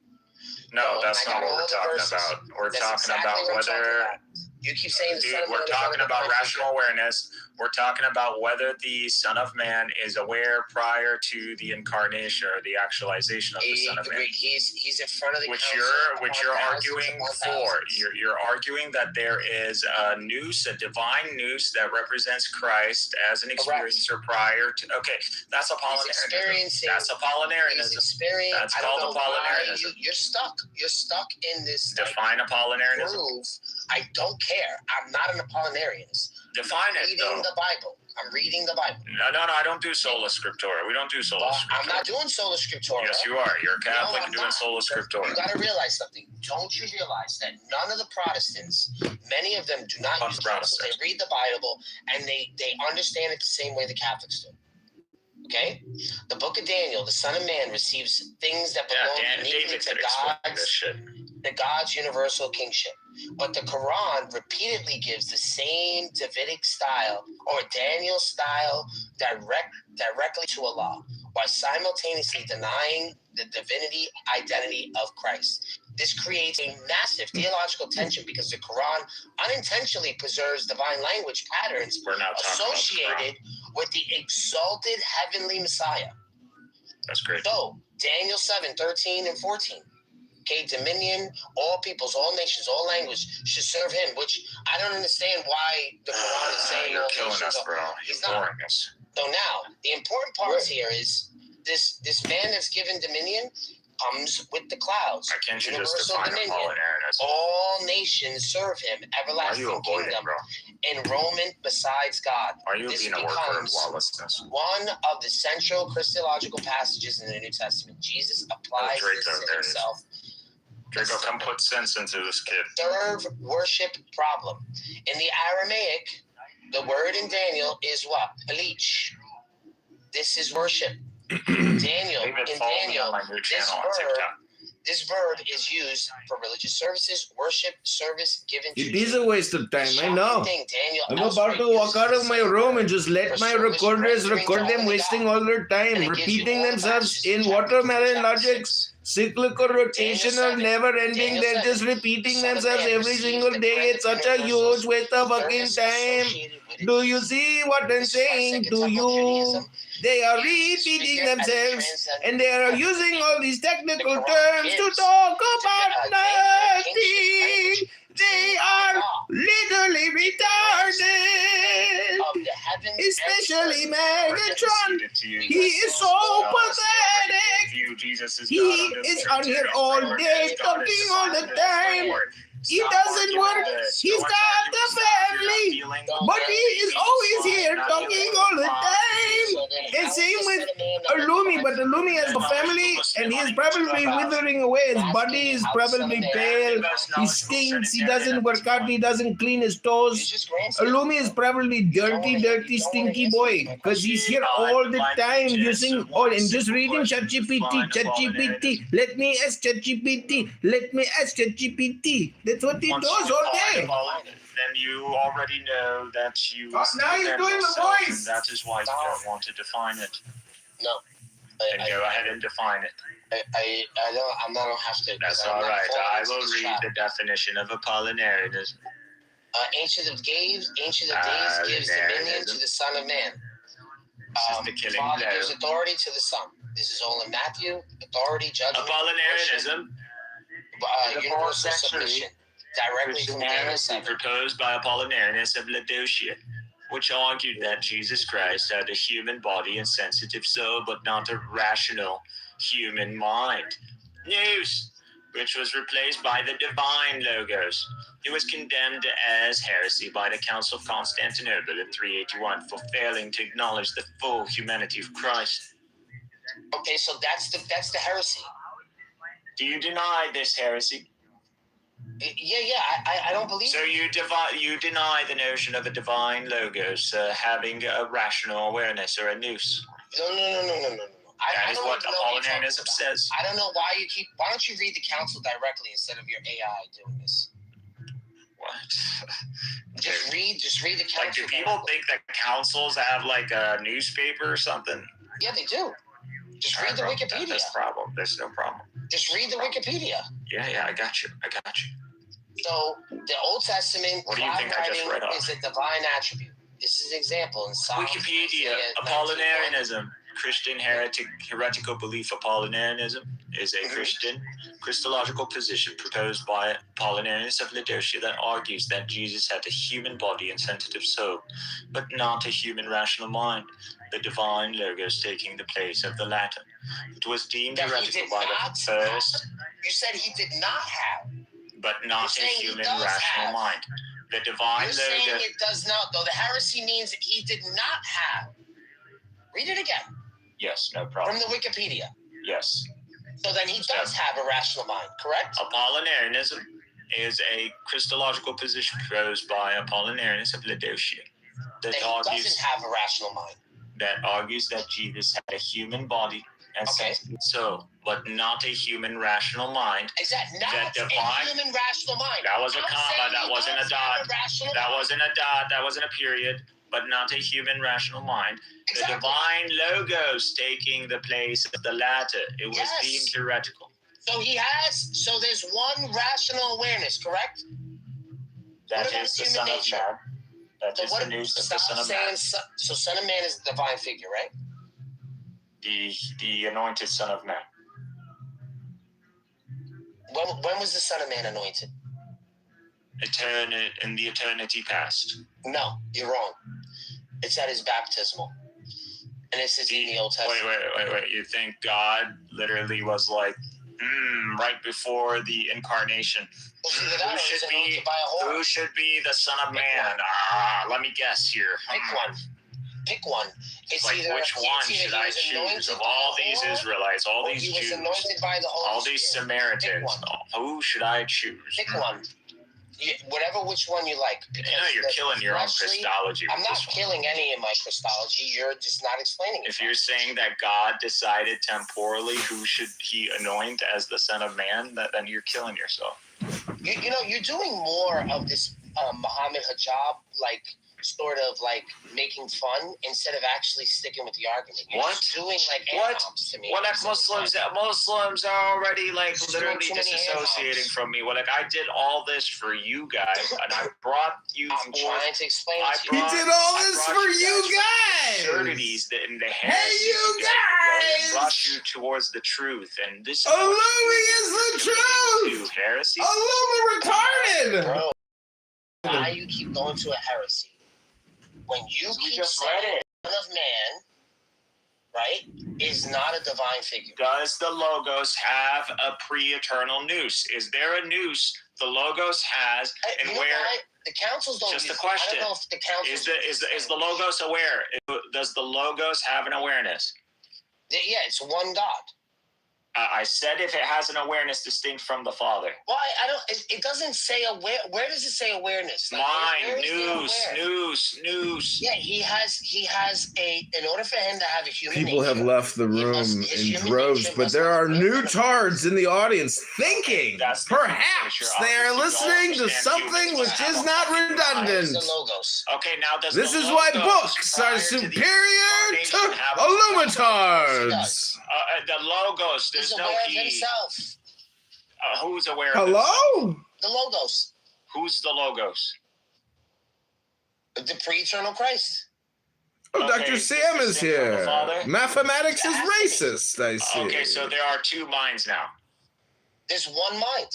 No, that's not what we're talking about. We're talking about whether... You keep saying dude, we're talking about rational awareness. We're talking about whether the Son of Man is aware prior to the incarnation or the actualization of the Son of Man. He's in front of the which you're arguing for. You're arguing that there is a nous, a divine nous that represents Christ as an experiencer prior to. Okay, that's Apollinarianism. That's Apollinarianism. That's called Apollinarianism. You're stuck. You're stuck in this. Define Apollinarianism. I don't care. I'm not an Apollinarianist. Define it, though. I'm reading the Bible. No, I don't do sola scriptura. We don't do sola scriptura. I'm not doing sola scriptura. Yes, you are. You're a Catholic and doing sola scriptura. You got to realize something. Don't you realize that none of the Protestants, many of them do not use the Bible. They read the Bible and they understand it the same way the Catholics do. Okay? The book of Daniel, the Son of Man, receives things that belong uniquely to God's universal kingship. But the Quran repeatedly gives the same Davidic style or Daniel style directly to Allah, while simultaneously denying the divinity identity of Christ. This creates a massive theological tension because the Quran unintentionally preserves divine language patterns associated with the exalted heavenly Messiah. That's great. So, Daniel 7, 13 and 14. Okay, dominion, all peoples, all nations, all languages should serve him, which I don't understand why the Quran is saying you're all killing nations. us, bro. You're boring us. So now, the important part here is this man that's given dominion comes with the clouds. Why can't you just Universal define dominion. Apollinarianism? All nations serve him, everlasting kingdom, enrollment besides God. Are you This being a worker of becomes lawlessness? one of the central Christological passages in the New Testament. Jesus applies this to himself. Draco, come put sense into this kid. Serve worship problem. In the Aramaic, the word in Daniel is what? Halich. This is worship. Daniel, this verb is used for religious services, worship, service given to. It is a waste of time, I know. I'm about to walk out of my room and just let my recorders record them wasting all their time, repeating themselves in watermelon logics. Cyclical, rotational, never ending. They're just repeating themselves every single day. It's such a huge waste of fucking time. Do you see what I'm saying? Do you? They are repeating themselves and they are using all these technical terms to talk about nothing. They are literally retarded. Especially Megatron. He is so pathetic. He is on here all day talking all the time. He doesn't work. He's got the family, but he is always here talking all the time. And same with Alumi, but Alumi has a family and he is probably withering away. His body is probably pale. He stinks. He doesn't work out. He doesn't clean his toes. Alumi is probably dirty, stinky boy because he's here all the time using and just reading ChatGPT. Let me ask ChatGPT. That's what he does all day. Then you already know that you. Now you're doing the voice. That is why you don't want to define it. No. Then go ahead and define it. I don't have to. That's all right. I will read the definition of Apollinarianism. Ancient of Days gives dominion to the Son of Man. This is the killing Father blow. gives authority to the Son. This is all in Matthew. Authority, judgment, Apollinarianism. Universal submission. Directly from Daniel 7. Proposed by Apollinarius of Laodicea, which argued that Jesus Christ had a human body and sensitive soul, but not a rational human mind. News, which was replaced by the divine Logos. It was condemned as heresy by the Council of Constantinople in 381 for failing to acknowledge the full humanity of Christ. Okay, so that's the heresy. Do you deny this heresy? Yeah, I don't believe. So you deny the notion of a divine Logos having a rational awareness or a nous? No. That is what Apollinarianism says. I don't know why you keep. Why don't you read the council directly instead of your AI doing this? What? Just read the council. Like, do people think that councils have like a newspaper or something? Yeah, they do. Just read the Wikipedia. That's the problem. There's no problem. Just read the Wikipedia. Yeah, I got you. So the Old Testament what do you think I just read off? is a divine attribute. This is an example in Psalms. Wikipedia, Apollinarianism, Christian heretical belief. Apollinarianism is a Christian Christological position proposed by Apollinarius of Laodicea that argues that Jesus had a human body and sensitive soul, but not a human rational mind, the divine Logos taking the place of the latter. It was deemed heretical by the first. You said he did not have. But not a human rational mind. The divine You're saying it does not, though. The heresy means that he did not have. Read it again. Yes, no problem. From the Wikipedia. Yes. So then he does have a rational mind, correct? Apollinarianism is a Christological position proposed by Apollinarius of Laodicea that doesn't have a rational mind. That argues that Jesus had a human body and soul, but not a human rational mind. Exactly. Not a human rational mind. That was a comma. That wasn't a dot. That wasn't a dot. That wasn't a period. But not a human rational mind. Exactly. The divine Logos taking the place of the latter. It was deemed heretical. So there's one rational awareness, correct? That is the Son of Man. That is the news of the Son of Man. So Son of Man is the divine figure, right? The anointed Son of Man. When was the Son of Man anointed? In the eternity past. No, you're wrong. It's at his baptismal. And this is in the Old Testament. Wait. You think God literally was like, right before the incarnation? Who should be the Son of Man? Let me guess here. Pick one. It's like, which one should I choose of all these Israelites, all these Jews, all these Samaritans? Who should I choose? Pick one. Which one you like. You're killing your own Christology. I'm not killing any of my Christology. You're just not explaining it. If you're saying that God decided temporally who should he anoint as the Son of Man, then you're killing yourself. You're doing more of this Muhammad hijab, like sort of like making fun instead of actually sticking with the argument. You're just doing like to me. Well, like Muslims are already like literally disassociating from me. Well, like I did all this for you guys, and I brought you. I'm trying to explain to you. He did all this for you guys. Absurdities in the head. Hey, you guys! Brought you towards the truth, and this. Illumi is the truth. Heresy. Illumi retarded. Bro, why you keep going to a heresy? When you keep saying Son of Man, right, is not a divine figure. Does the Logos have a pre-eternal nous? Is there a nous the Logos has, and where? The councils don't. Just a question. I don't know if the councils is the Logos aware? Does the Logos have an awareness? Yeah, it's one God. I said if it has an awareness distinct from the Father. Well, I don't. It doesn't say aware. Where does it say awareness? Like, mind, nous. Yeah, he has a. In order for him to have a human people nature, have left the room in droves, but there are new tards in the audience thinking perhaps they are listening to something which is not redundant. Okay, now this is why books are superior to illumitards. The Logos. There's no he. Himself. Who's aware of himself? The Logos. Who's the Logos? The pre-eternal Christ. Oh, Okay, Dr. Sam is distinct from the here. Father? Mathematics is racist, I see. Okay, so there are two minds now. There's one mind.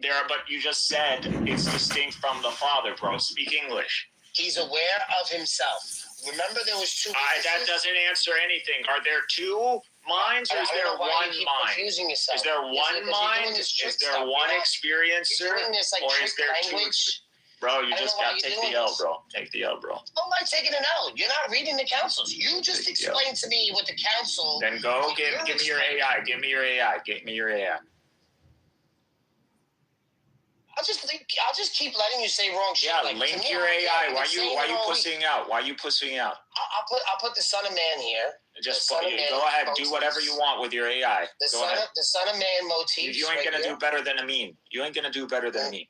There are, but you just said it's distinct from the Father, bro. Speak English. He's aware of himself. Remember, there was two. That doesn't answer anything. Are there two minds, or is there one mind? Is there one mind? Is there one experiencer, or is there two? Bro, you just got to take the L, bro. Take the L, bro. Oh, I'm not taking an L. You're not reading the councils. You just explained to me what the council. Then go give me your AI. Give me your AI. Give me your AI. I'll just keep letting you say wrong shit. Yeah, like, link your AI. Why you pussying out? Why are you pussying out? I'll put the Son of Man here. Just go ahead, do whatever you want with your AI. The Son of Man motifs. You ain't gonna do better than Amin. You ain't gonna do better than me.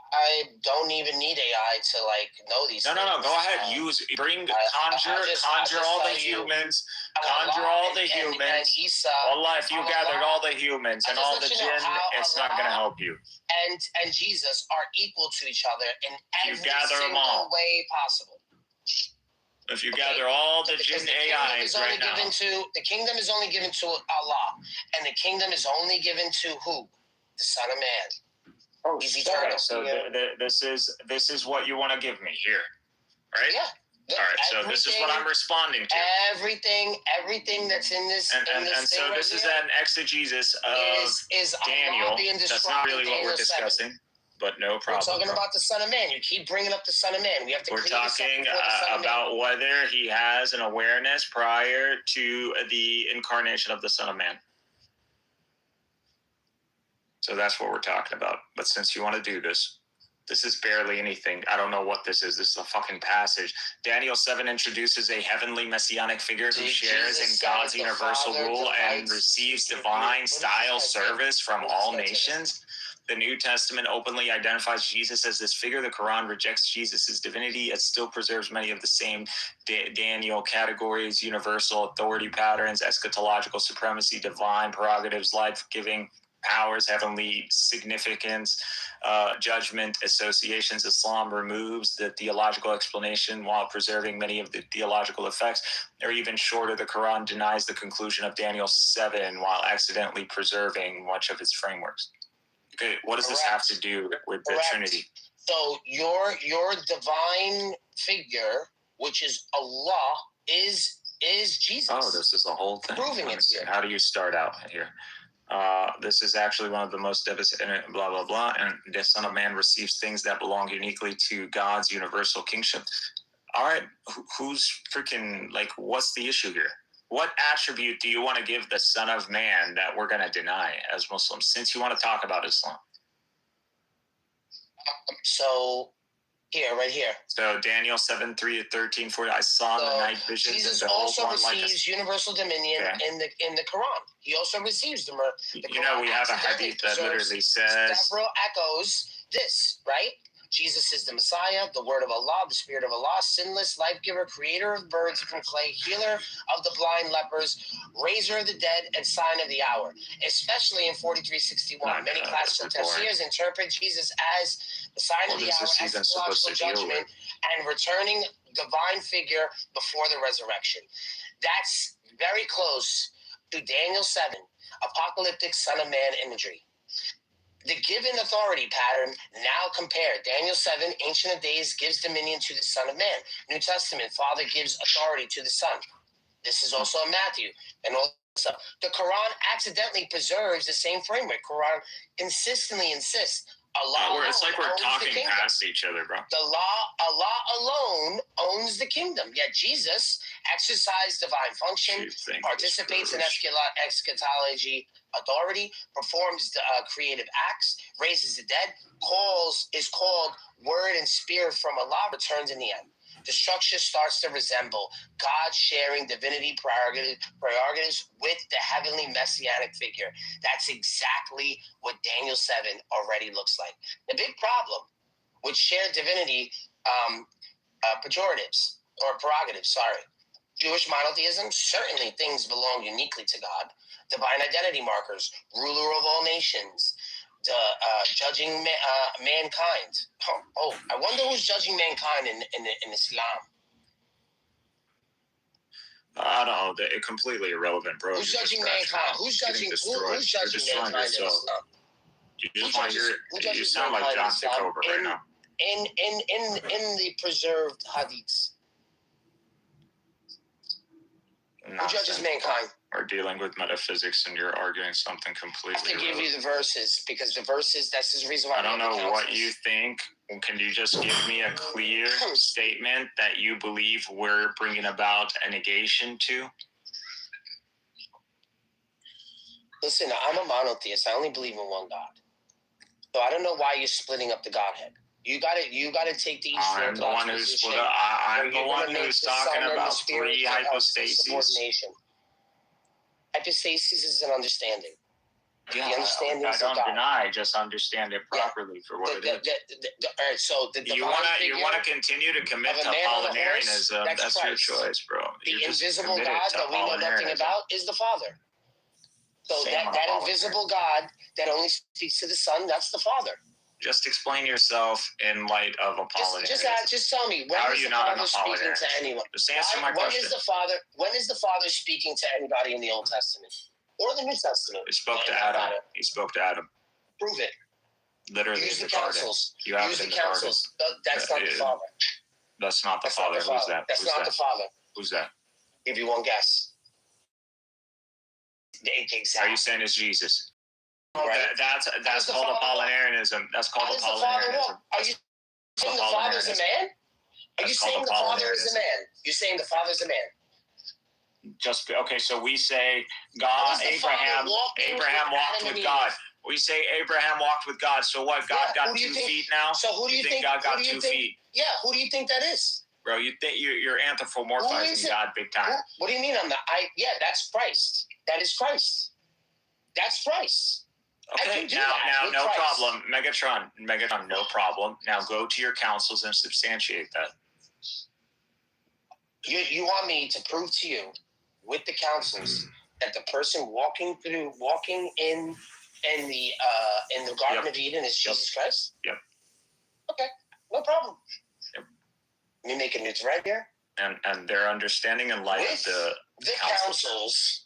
I don't even need AI to know these things. No. Go ahead. Conjure all the humans. Conjure all the humans. Allah, if you gathered all the humans and all the jinn, it's not gonna help you. And Jesus are equal to each other in every single way possible. If you gather all the jinn AIs right now. The kingdom is only given to Allah. And the kingdom is only given to who? The Son of Man. Oh, he's eternal. So this is what you want to give me here, right? Yeah. All right. So this is what I'm responding to. Everything that's in this. And so this is an exegesis of Daniel. That's not really what we're discussing, but no problem. We're talking about the Son of Man. You keep bringing up the Son of Man. We have to. We're talking about whether he has an awareness prior to the incarnation of the Son of Man. So that's what we're talking about. But since you want to do this, this is barely anything. I don't know what this is. This is a fucking passage. Daniel 7 introduces a heavenly messianic figure who shares in God's universal rule and receives divine style service from all nations. The New Testament openly identifies Jesus as this figure. The Quran rejects Jesus' divinity. It still preserves many of the same Daniel categories: universal authority patterns, eschatological supremacy, divine prerogatives, life-giving powers, heavenly significance, judgment, associations. Islam removes the theological explanation while preserving many of the theological effects, or even shorter, the Quran denies the conclusion of Daniel 7 while accidentally preserving much of its frameworks. Okay, what does this have to do with the Trinity? So your divine figure, which is Allah, is Jesus. Oh, this is a whole thing. Proving it here. How do you start out here? This is actually one of the most devastating, blah, blah, blah. And the Son of Man receives things that belong uniquely to God's universal kingship. All right, who's freaking, what's the issue here? What attribute do you want to give the Son of Man that we're going to deny as Muslims, since you want to talk about Islam? So, right here. So Daniel 7, 3-13, 40. I saw the night visions. Jesus also receives universal dominion in the Quran. He also receives the Quran. We have a hadith that literally says several echoes this, right? Jesus is the Messiah, the Word of Allah, the Spirit of Allah, sinless, life-giver, creator of birds from clay, healer of the blind lepers, raiser of the dead, and sign of the hour. Especially in 4361. Many classical tafsirs interpret Jesus as the sign of the hour, eschatological judgment, and returning divine figure before the resurrection. That's very close to Daniel 7, apocalyptic Son of Man imagery. The given authority pattern now compared. Daniel 7, Ancient of Days, gives dominion to the Son of Man. New Testament, Father gives authority to the Son. This is also in Matthew. And also, the Quran accidentally preserves the same framework. Quran consistently insists Allah it's like we're talking past each other, bro. Allah alone owns the kingdom. Yet Jesus exercised divine function, participates in eschatology authority, performs the creative acts, raises the dead, is called word and spirit from Allah, returns in the end. The structure starts to resemble God sharing divinity prerogatives with the heavenly messianic figure. That's exactly what Daniel 7 already looks like. The big problem with shared divinity prerogatives, Jewish monotheism, certainly things belong uniquely to God. Divine identity markers, ruler of all nations, judging mankind. I wonder who's judging mankind in Islam. I don't know. They're completely irrelevant, bro. Who's judging mankind? Who's judging mankind in Islam? You sound like John Kitover right now. In the preserved hadiths. Who judges mankind? We're dealing with metaphysics and you're arguing something completely. I have to give you the verses because the verses, that's the reason why I don't know what you think. Can you just give me a clear statement that you believe we're bringing about a negation to? Listen, I'm a monotheist. I only believe in one God. So I don't know why you're splitting up the Godhead. You got to take the Eastern I'm the one who's split up. I'm the one who's talking about three hypostases. Hypostasis is an understanding. Yeah, I don't deny. Just understand it properly for what it is. All right, so you want to continue to commit to Apollinarianism? That's your choice, bro. The invisible God that we know nothing about is the Father. So that invisible God that only speaks to the Son, that's the Father. Just explain yourself in light of Apollinarianism. Just tell me, when is the Father speaking to anyone? Just answer my question. When is the Father speaking to anybody in the Old Testament or the New Testament? He spoke to Adam. He spoke to Adam. Prove it. Literally Use in the councils. You have Use it in the the councils. That's not the Father. That's not the Father. Who's that? That's not the Father. Who's that? Give you one guess. Exactly. Are you saying it's Jesus? Right. That's called Apollinarianism. That's called Apollinarianism. Are you saying the Father's a man? Are you saying the Father is a man? You're saying the Father's a man? Just okay. So we say God, Abraham walked with God. We say Abraham walked with God. So what? God got 2 feet now. So who do you think God got 2 feet? Yeah. Who do you think that is? Bro, you think you're anthropomorphizing God big time? What do you mean? Yeah, that's Christ. That is Christ. That's Christ. Okay, now, no problem. Megatron, no problem. Now go to your councils and substantiate that. You want me to prove to you with the councils that the person walking in the Garden of Eden is Jesus Christ? Yep. Okay, no problem. Yep. Let me make a new thread here. And their understanding in light of the councils.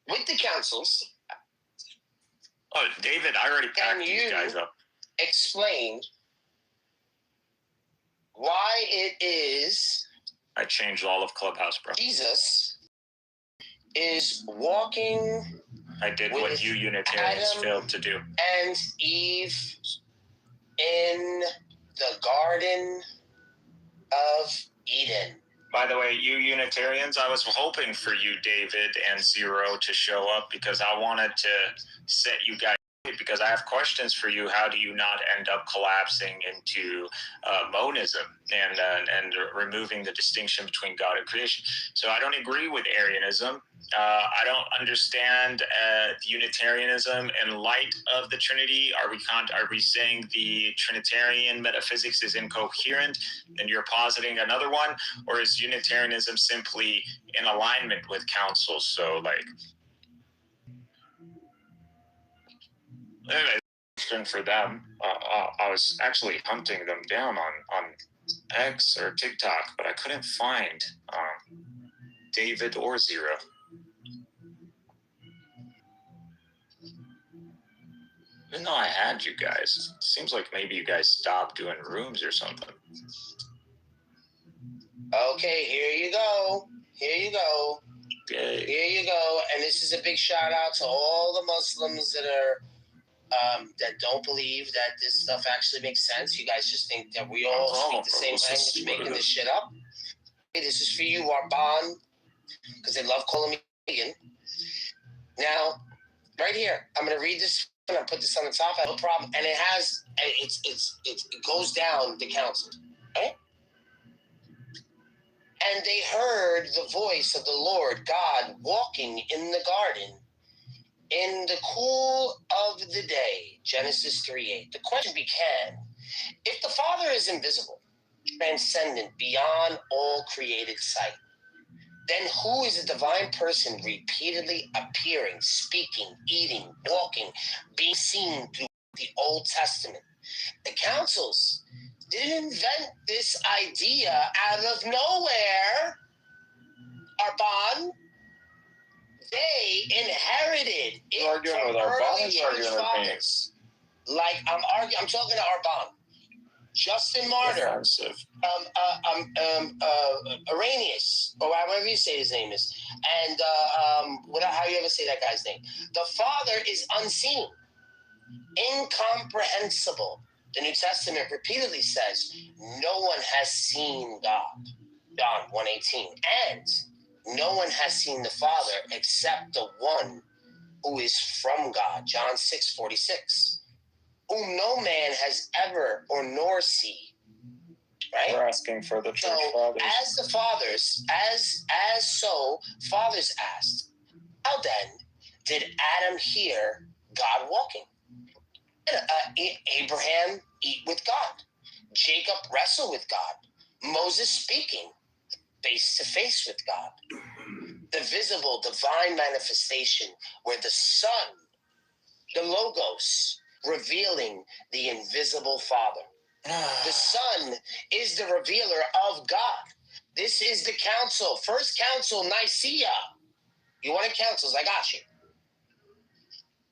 With the councils. Oh, David, I already packed these guys up. Explain why it is. I changed all of Clubhouse, bro. Jesus is walking. I did what you Unitarians failed to do. And Eve in the Garden of Eden. By the way, you Unitarians, I was hoping for you, David and Zero, to show up because I wanted to set you guys, because I have questions for you. How do you not end up collapsing into monism and removing the distinction between God and creation? So I don't agree with Arianism. I don't understand Unitarianism in light of the Trinity. Are we saying the Trinitarian metaphysics is incoherent and you're positing another one? Or is Unitarianism simply in alignment with councils? So like, anyway, question for them. I was actually hunting them down on X or TikTok, but I couldn't find David or Zero. Even though I had you guys, it seems like maybe you guys stopped doing rooms or something. Okay, here you go. Okay. Here you go. And this is a big shout out to all the Muslims that are that don't believe that this stuff actually makes sense. You guys just think that we all speak the same language, making this shit up. Hey, this is for you, Arban, because they love calling me vegan. Now, right here, I'm going to read this. I'm going to put this on the top. I have no problem. And it goes down the council. Right? And they heard the voice of the Lord God walking in the garden in the cool of the day. Genesis 3:8. The question began, if the Father is invisible, transcendent, beyond all created sight, then who is a divine person repeatedly appearing, speaking, eating, walking, being seen through the Old Testament? The councils didn't invent this idea out of nowhere, Arban. They inherited it from early fathers. Like I'm talking to Arban, Justin Martyr, Arrhenius, or however you say his name is, and how you ever say that guy's name. The Father is unseen, incomprehensible. The New Testament repeatedly says, no one has seen God, John 1:18, and no one has seen the Father except the one who is from God, John 6:46, whom no man has ever or nor see. Right? We're asking for the church fathers. As the fathers, fathers asked, how then did Adam hear God walking? Abraham eat with God. Jacob wrestle with God. Moses speaking face to face with God. The visible divine manifestation where the Son, the Logos, revealing the invisible Father. The Son is the revealer of God. This is the council. First council, Nicaea. You wanted councils, I got you.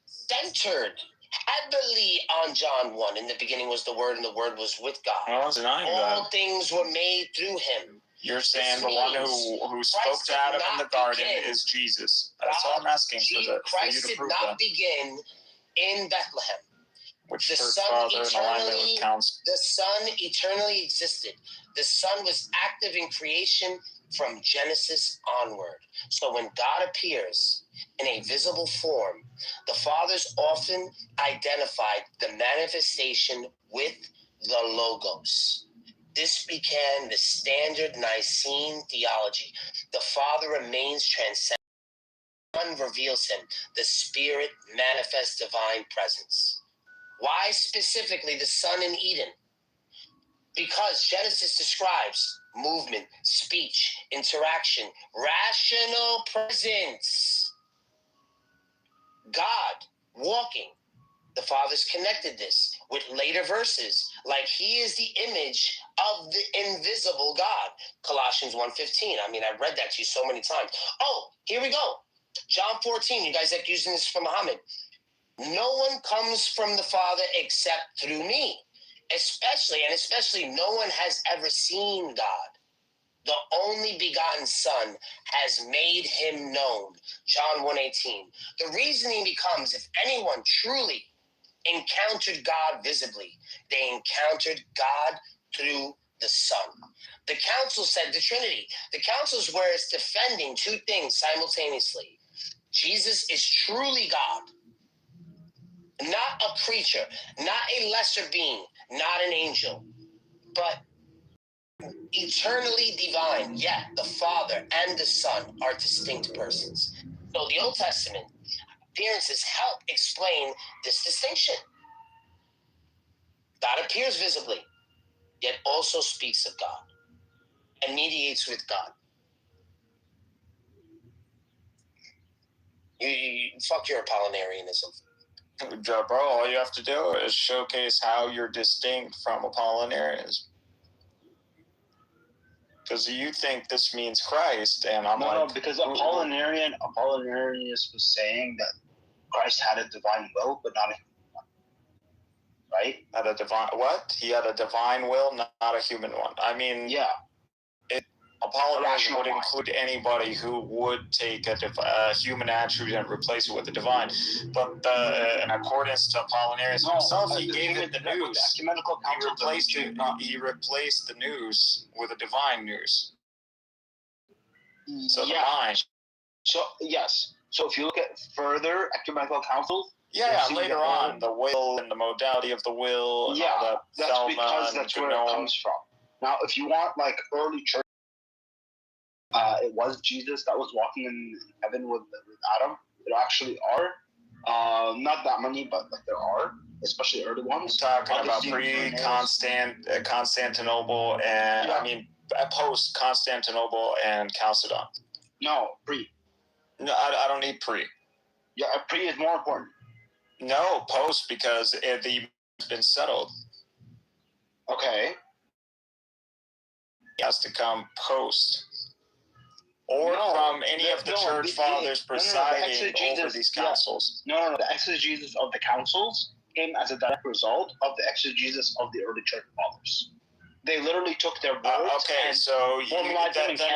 Centered heavily on John 1. In the beginning was the Word, and the Word was with God. I wasn't denying All that. things were made through him. You're saying the one who spoke to Adam in the garden is Jesus. That's all I'm asking for you to prove Christ did not begin in Bethlehem. Which the church Son father in alignment with council? The Son eternally existed. The Son was active in creation from Genesis onward. So when God appears in a visible form, the fathers often identified the manifestation with the Logos. This became the standard Nicene theology. The Father remains transcendent. The Son reveals him. The Spirit manifests divine presence. Why specifically the Son in Eden? Because Genesis describes movement, speech, interaction, rational presence. God walking. The Father's connected this with later verses, like he is the image of the invisible God. Colossians 1:15. I mean, I've read that to you so many times. Oh, here we go. John 14. You guys like using this for Muhammad. No one comes from the Father except through me. Especially no one has ever seen God. The only begotten Son has made him known. John 1:18. The reasoning becomes, if anyone truly encountered God visibly, they encountered God through the Son. The council said the Trinity. The council is where it's defending two things simultaneously. Jesus is truly God, not a creature, not a lesser being, not an angel, but eternally divine. Yet the Father and the Son are distinct persons. So the Old Testament appearances help explain this distinction. God appears visibly, yet also speaks of God and mediates with God. You fuck your Apollinarianism. Bro, all you have to do is showcase how you're distinct from Apollinarianism. Because you think this means Christ, and I'm No, because Apollinarius was saying that Christ had a divine will, but not a human one. Right? Had a divine what? He had a divine will, not a human one. I mean, yeah. Apollinarianism would include anybody who would take a human attribute and replace it with a divine. But in accordance to Apollinarius himself, he gave it the nous. He replaced the nous with a divine nous. So the mind. So yes. So if you look at further ecumenical councils, later on, the will and the modality of the will. And all that, that's because that's where it comes from. Now, if you want like early church. It was Jesus that was walking in heaven with Adam. There actually are, not that many, but like there are, especially early ones. Talking about pre-Constantinople and post-Constantinople and Chalcedon. No, pre. No, I don't need pre. Yeah, pre is more important. No, post because the been settled. Okay. has to come post. Or from any of the church fathers presiding over these councils. No. The exegesis of the councils came as a direct result of the exegesis of the early church fathers. They literally took their words okay, so then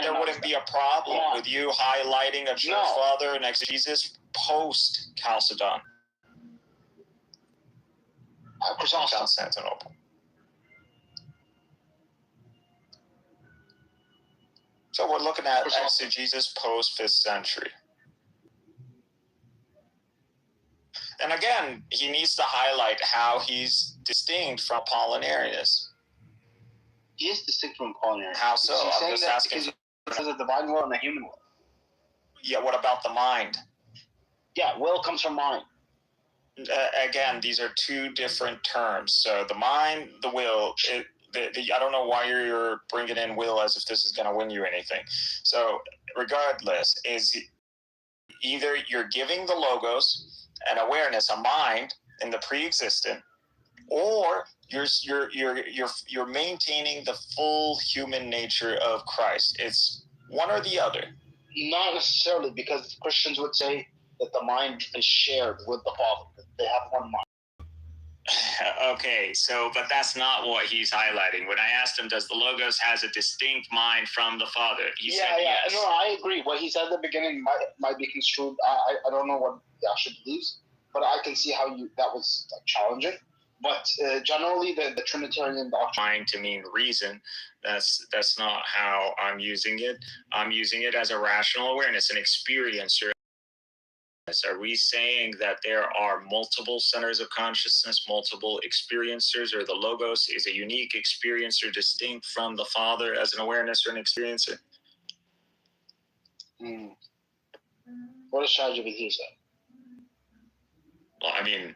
there wouldn't be a problem with you highlighting a church father and exegesis post Chalcedon. Constantinople. So we're looking at exegesis post 5th century. And again, he needs to highlight how he's distinct from Apollinarius. He is distinct from Apollinarius. How so? I'm just asking. Because of the divine will and the human will. Yeah, what about the mind? Yeah, will comes from mind. Again, these are two different terms. So the mind, the will, I don't know why you're bringing in will as if this is going to win you anything. So regardless, is either you're giving the logos an awareness, a mind in the pre-existent, or you're maintaining the full human nature of Christ. It's one or the other. Not necessarily, because Christians would say that the mind is shared with the Father. They have one mind. Okay, but that's not what he's highlighting. When I asked him, does the Logos has a distinct mind from the Father? He said yes. No, I agree. What he said at the beginning might be construed. I don't know what he actually believes, but I can see how that was challenging. But generally, the Trinitarian doctrine. Mind to mean reason. That's not how I'm using it. I'm using it as a rational awareness, an experiencer. Are we saying that there are multiple centers of consciousness, multiple experiencers, or the Logos is a unique experiencer distinct from the Father as an awareness or an experiencer? What does ChatGPT say? Well, I mean,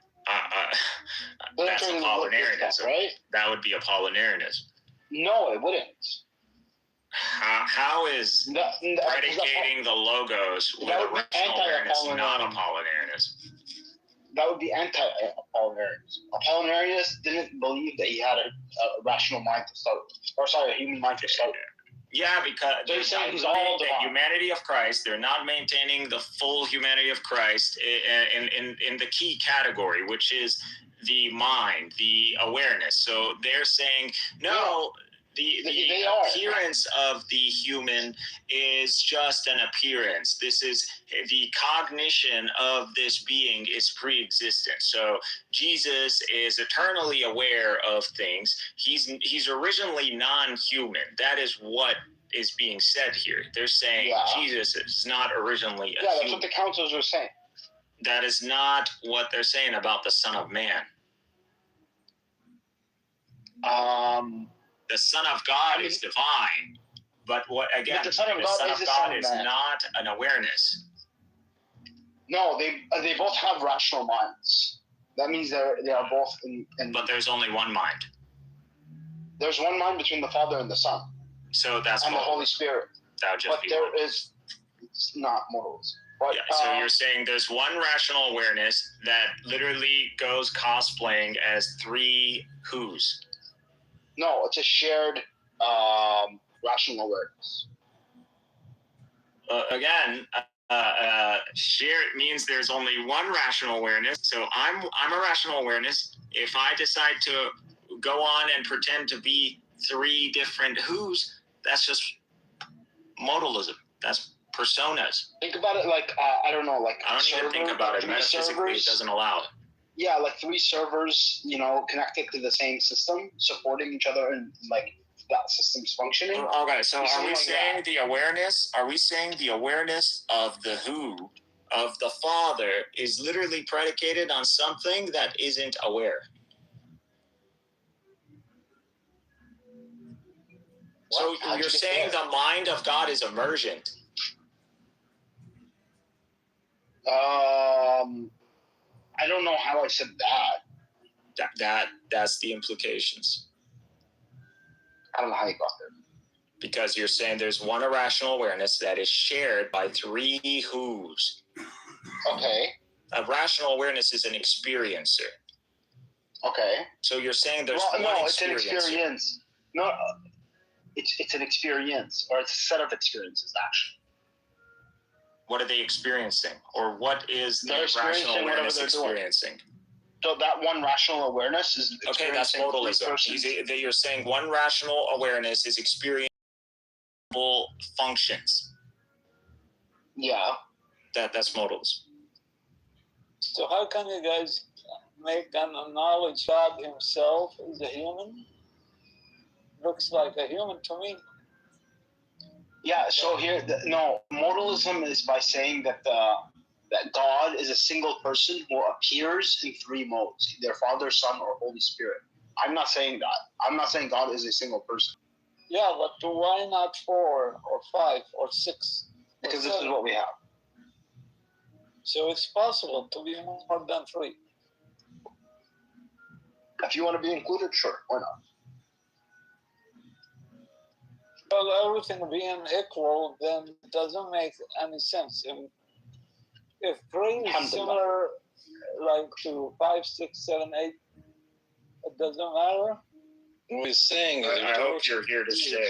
that's Apollinarianism, right? That would be Apollinarianism. No, it wouldn't. How is predicating the Logos with a rational awareness not Apollinarianism? That would be anti-Apollinarius. Apollinarius didn't believe that he had a rational mind to start with. Or sorry, a human mind to start with. Yeah, because they're saying he's all the humanity of Christ. They're not maintaining the full humanity of Christ in the key category, which is the mind, the awareness. So they're saying, no, the appearance of the human is just an appearance. This is the cognition of this being is pre-existent. So Jesus is eternally aware of things. He's originally non-human. That is what is being said here. They're saying Jesus is not originally a human. That's what the councils are saying. That is not what they're saying about the Son of Man. The Son of God is divine, but the Son of God is not an awareness. No, they both have rational minds. That means they are both in. But there's only one mind. There's one mind between the Father and the Son. So that's and the Holy Spirit. That would just be it's not modalism. But, so you're saying there's one rational awareness that literally goes cosplaying as three who's. No, it's a shared rational awareness. Shared means there's only one rational awareness. So I'm a rational awareness. If I decide to go on and pretend to be three different who's, that's just modalism. That's personas. Think about it like I don't know, like I don't even think about it. Metaphysically, it doesn't allow it. Yeah, like three servers, connected to the same system, supporting each other, and like that system's functioning. Okay, so are we saying the awareness? Are we saying the awareness of the who, of the Father, is literally predicated on something that isn't aware? So you're saying the mind of God is emergent? I don't know how I said that. That's the implications. I don't know how you got there. Because you're saying there's one irrational awareness that is shared by three who's. Okay. A rational awareness is an experiencer. Okay. So you're saying there's one it's an experience. No, It's an experience, or it's a set of experiences, actually. What are they experiencing? Or what is the rational awareness experiencing? So that one rational awareness is okay. That's modalism. You're saying one rational awareness is experiencing functions. Yeah. That's modalism. So how can you guys make an acknowledge God himself as a human? Looks like a human to me. Yeah, so here, modalism is by saying that that God is a single person who appears in three modes, either Father, Son, or Holy Spirit. I'm not saying that. I'm not saying God is a single person. Yeah, but why not 4 or 5 or 6? Because this is what we have. So it's possible to be more than 3. If you want to be included, sure, why not? Well, everything being equal, then it doesn't make any sense. If 3 is similar, like to 5, 6, 7, 8, it doesn't matter. We're saying I hope you're here to stay,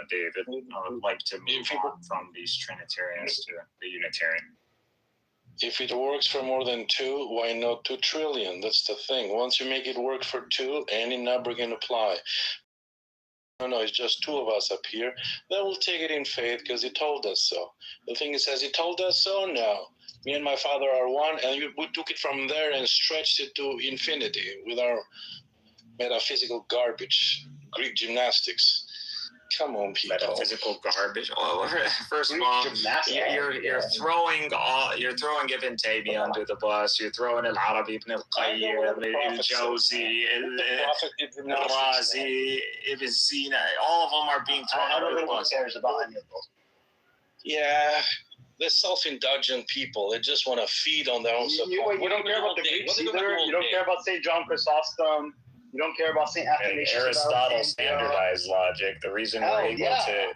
David. I would like to move on from these Trinitarians to the Unitarian. If it works for more than 2, why not 2 trillion? That's the thing. Once you make it work for 2, any number can apply. No, it's just 2 of us up here. Then we'll take it in faith because he told us so. The thing is, has he told us so? No. Me and my Father are one, and we took it from there and stretched it to infinity with our metaphysical garbage, Greek gymnastics. Come on, people. Metaphysical garbage. Oh, first of all, you're throwing Ibn Taymiyyah under the bus. You're throwing Al-Arabi, Ibn al-Qayyim, al-Jawzi, al-Razi, Ibn Sina. All of them are being thrown under the bus. Cares about any of those. Yeah, they're self-indulgent people. They just want to feed on their own support. You don't care about the Greeks either. You don't care about St. John Chrysostom. You don't care about St. Athanasius. Aristotle standardized logic. The reason we're able to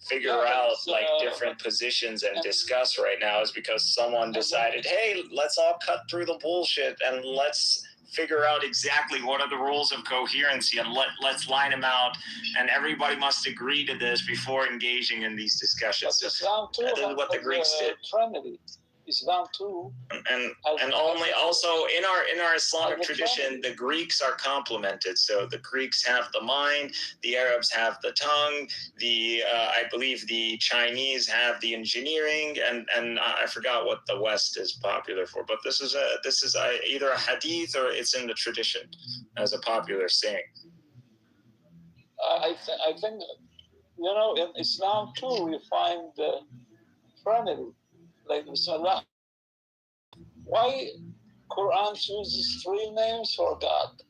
figure out like different positions and discuss right now is because someone decided, hey, let's all cut through the bullshit and let's figure out exactly what are the rules of coherency and let's line them out, and everybody must agree to this before engaging in these discussions. This is what the Greeks did. Trinity. Islam too. And only also in our Islamic tradition, the Greeks are complemented. So the Greeks have the mind, the Arabs have the tongue, I believe the Chinese have the engineering, and I forgot what the West is popular for. But this is either a hadith or it's in the tradition as a popular saying. I think in Islam too we find the Trinity. Like Bismillah. Why Quran chooses 3 names for God?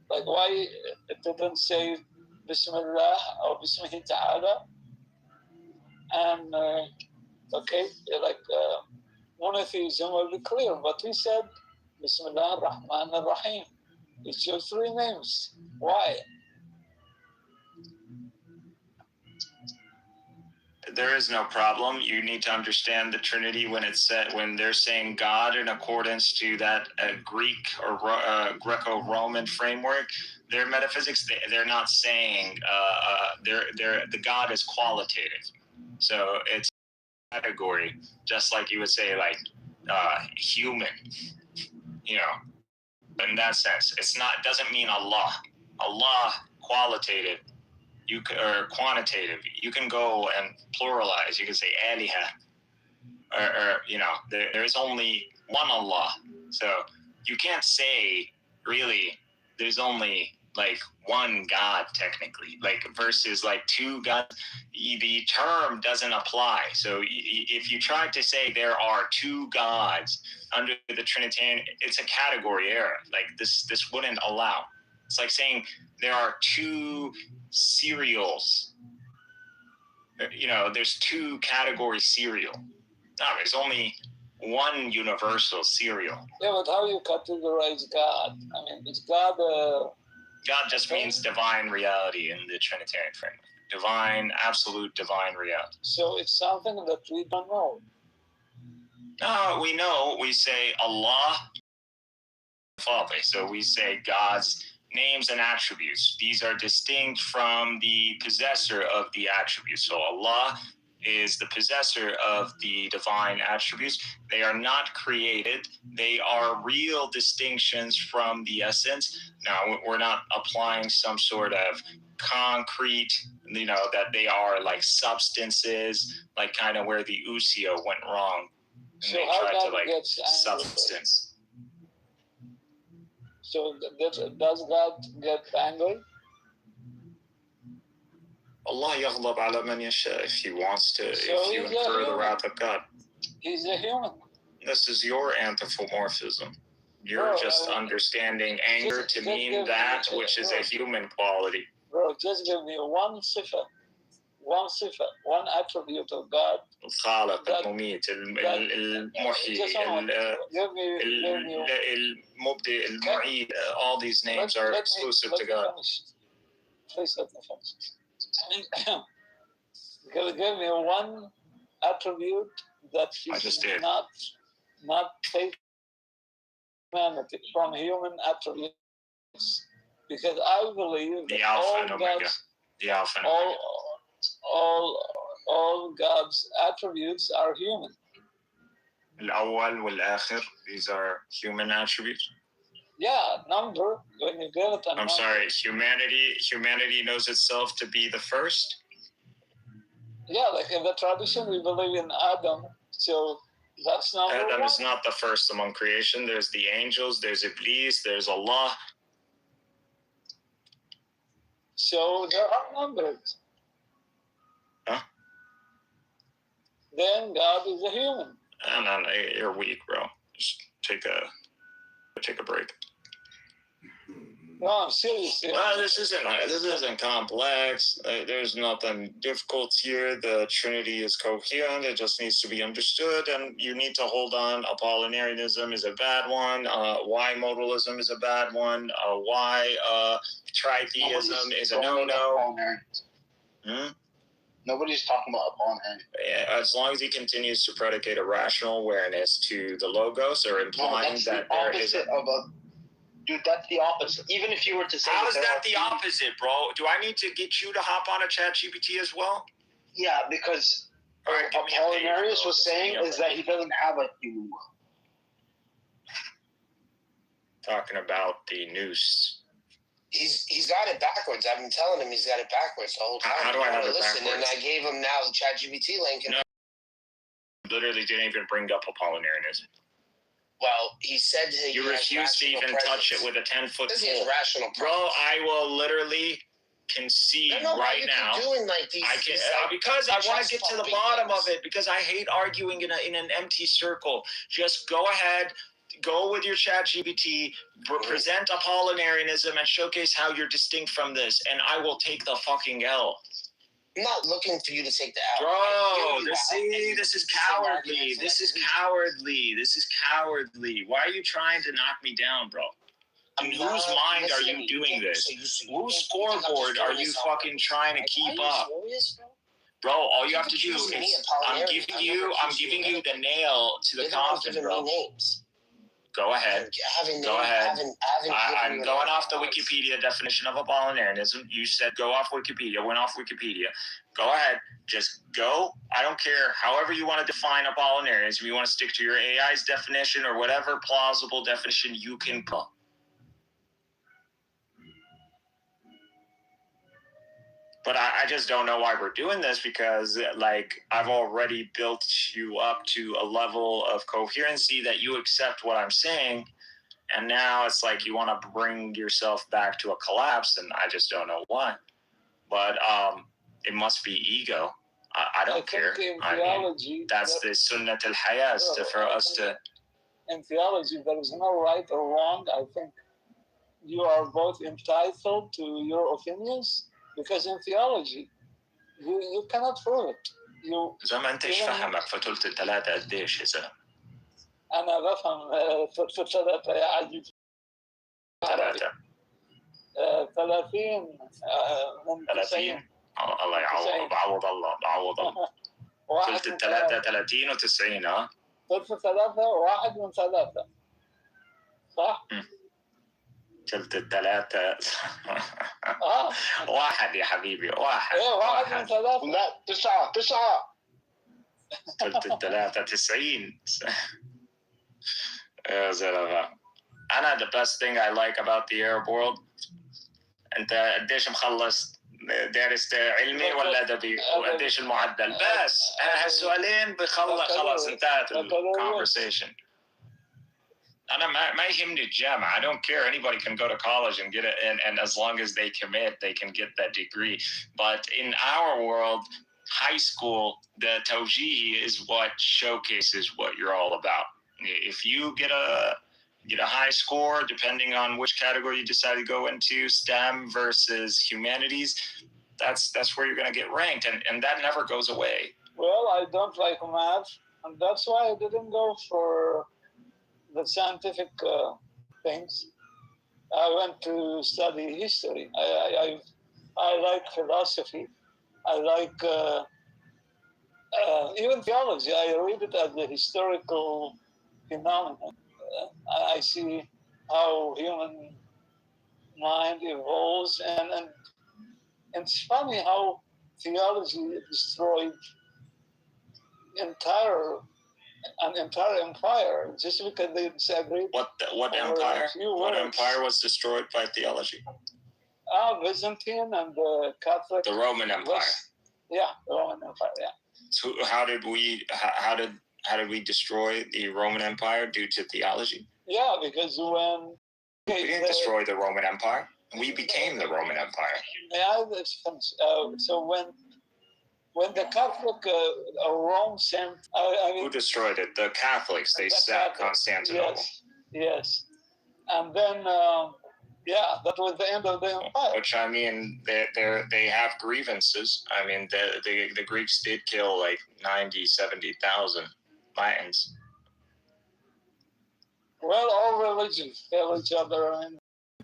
Like why it didn't say Bismillah or Bismillah Ta'ala? And monotheism will be clear, but he said Bismillah Rahman Rahim. He chose 3 names. Why? There is no problem. You need to understand the Trinity when they're saying God in accordance to that Greek or Greco-Roman framework. Their metaphysics, they're not saying the God is qualitative. So it's a category, just like you would say like human. In that sense, it doesn't mean Allah. Allah qualitative. Or quantitative, you can go and pluralize. You can say Aliha, or there is only one Allah. So you can't say really there's only like one God technically, like versus like 2 gods. The term doesn't apply. So if you try to say there are 2 gods under the Trinitarian, it's a category error. Like this wouldn't allow. It's like saying there are 2 cereals. There's 2 category cereal. No, there's only one universal cereal. Yeah, but how you categorize God? I mean, is God God just means divine reality in the Trinitarian framework. Divine, absolute divine reality. So it's something that we don't know. No, we know. We say Allah, Father. So we say God's names and attributes. These are distinct from the possessor of the attributes. So Allah is the possessor of the divine attributes. They are not created. They are real distinctions from the essence. Now, we're not applying some sort of concrete, that they are like substances, like kind of where the Usio went wrong. And So they how tried to God gets angry? substance. So does God get angry? Allah yaghlab ala man yasha if he wants to, So if you he's incur a the human. wrath of God. He's a human. This is your anthropomorphism. You're Bro, just understanding anger to mean that which is a human quality. Bro, just give me one sifa, one attribute of God. الخالق المميت المحيي المبدئ المعيد. All these names are exclusive to God. Please let me finish. Give me one attribute that is not taken from human attributes, because I believe the that Alpha and Omega, the Alpha and Omega. all God's attributes are human. الأول والآخر, these are human attributes. Yeah, number, when you give it a number. I'm sorry, humanity knows itself to be the first? Yeah, like in the tradition, we believe in Adam, so that's number one. Adam is not the first among creation. There's the angels, there's Iblis, there's Allah. So there are numbers. Huh? Then God is a human. No, you're weak, bro. Just take a break. No, I'm serious. Well, this isn't complex. There's nothing difficult here. The Trinity is coherent. It just needs to be understood, and you need to hold on. Apollinarianism is a bad one. Why modalism is a bad one. Why tritheism is a no-no. Nobody's talking about Apollinarianism. Yeah, as long as he continues to predicate a rational awareness to the logos, or implying that there is Dude, that's the opposite. Even if you were to say, how is that the opposite, bro? Do I need to get you to hop on a chat GPT as well? Yeah, because what Apollinarius was saying is that he doesn't have a human will. Talking about the noose. He's got it backwards. I've been telling him he's got it backwards the whole time. How do I have it listen? backwards? And I gave him now the ChatGPT link. And literally didn't even bring up Apollinarianism. Well, he said you refuse to even touch it with a 10-foot pole. Rational bro, I will literally concede right now. Doing like these, I can because I want to get to the bottom of it, because I hate arguing in an empty circle. Just go ahead. Go with your ChatGPT, present Apollinarianism, and showcase how you're distinct from this, and I will take the fucking L. I'm not looking for you to take the L. Bro, this is cowardly. This is cowardly. This is cowardly. Why are you trying to knock me down, bro? In whose mind are you doing this? Whose scoreboard are you fucking trying to keep up? Bro, all you have to do is I'm giving you the nail to the coffin, bro. Go ahead. Go ahead. I'm going off the Wikipedia definition of Apollinarianism. You said go off Wikipedia. Went off Wikipedia. Go ahead. Just go. I don't care. However you want to define Apollinarianism. You want to stick to your AI's definition or whatever plausible definition you can put. But I just don't know why we're doing this, because like I've already built you up to a level of coherency that you accept what I'm saying, and now it's like you want to bring yourself back to a collapse, and I just don't know why. But it must be ego. I don't care. I mean, that's the sunnat al-hayat for us to. In theology, there is no right or wrong. I think you are both entitled to your opinions. Because in theology, you cannot prove it. إذا ما أنتش فهمك فتلت الثلاثة قديش يا زلمة؟ أنا بفهم في الثلاثة يا عجيب. ثلاثة. 30 من 90. الله يعوض بعوض الله. قلت الثلاثة 30 و90 ها؟ قلت 3 1 من 3. صح؟ قلت الثلاثة. واحد يا حبيبي، واحد. ايه واحد من ثلاثة. لا 9. قلت الثلاثة 90. يا زلمة. أنا the best thing I like about the Arab world. أنت قديش مخلص دارس علمي ولا أدبي؟ وقديش المعدل؟ بس هالسؤالين خلاص انتهت الconversation. أنا ما يهمني الجامعة. I don't care. Anybody can go to college and get it, and as long as they commit, they can get that degree. But in our world, high school, the tawjihi is what showcases what you're all about. If you get a high score, depending on which category you decide to go into, STEM versus humanities, that's where you're going to get ranked, and that never goes away. Well, I don't like math, and that's why I didn't go for the scientific things. I went to study history. I like philosophy. I like even theology. I read it as a historical phenomenon. I see how human mind evolves, and it's funny how theology destroyed an entire empire just because they disagreed. What empire? What empire was destroyed by theology? Byzantine and the Catholic. The Roman Empire. The Roman Empire. Yeah. So how did we destroy the Roman Empire due to theology? Yeah, because when we didn't destroy the Roman Empire, we became the Roman Empire. Yeah, that's so when the Catholic Rome sent, who destroyed it? The Catholics. They sacked Constantinople. Yes, and then that was the end of the empire. Which I mean, they have grievances. I mean, the Greeks did kill like 70,000 Latins. Well, all religions kill each other.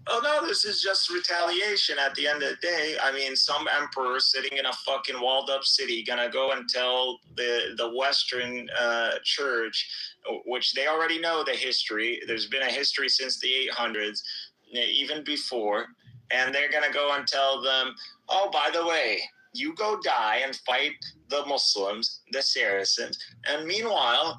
Oh no, this is just retaliation at the end of the day. I mean, some emperor sitting in a fucking walled up city gonna go and tell the Western church, which they already know the history. There's been a history since the 800s, even before. And they're gonna go and tell them, oh, by the way, you go die and fight the Muslims, the Saracens. And meanwhile,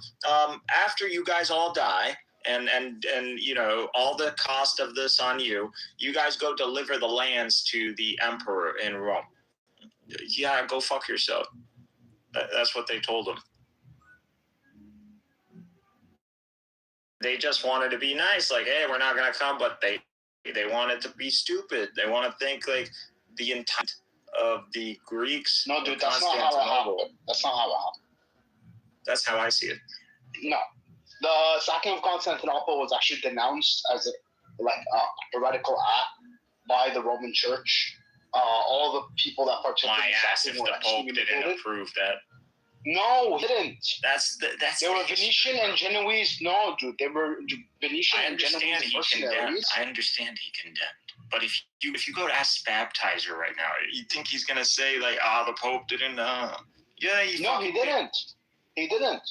after you guys all die, and you know, all the cost of this on you, you guys go deliver the lands to the emperor in Rome. Yeah, go fuck yourself. That's what they told him. They just wanted to be nice, like, hey, we're not gonna come, but they wanted to be stupid. They want to think like the intent of the Greeks. No, dude, that's not how it happened. That's not how it happened. That's how I see it. No. The sacking of Constantinople was actually denounced as a heretical act by the Roman Church. All the people that participated in the sacking were excommunicated. The Pope didn't approve that. No, he didn't. They were Venetian and Genoese. No, dude, they were Venetian and Genoese mercenaries. I understand he condemned. But if you go to ask baptizer right now, you think he's gonna say like, the Pope didn't? Yeah, he didn't. He didn't.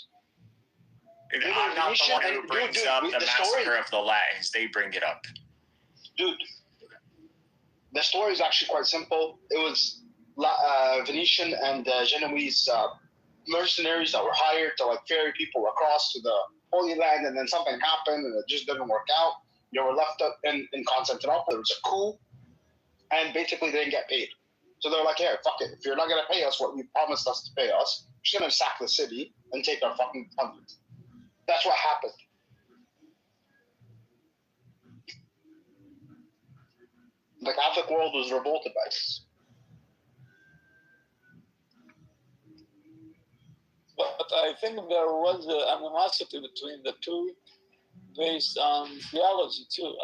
I'm not the one who brings up the massacre of the Latins. They bring it up. Dude, the story is actually quite simple. It was Venetian and Genoese mercenaries that were hired to ferry people across to the Holy Land, and then something happened and it just didn't work out. They were left up in Constantinople. There was a coup, and basically they didn't get paid. So they're like, "Here, fuck it. If you're not gonna pay us what you promised us to pay us, we're just gonna sack the city and take our fucking plunder." That's what happened. The Catholic world was revolted by this. But I think there was an animosity between the two based on theology too.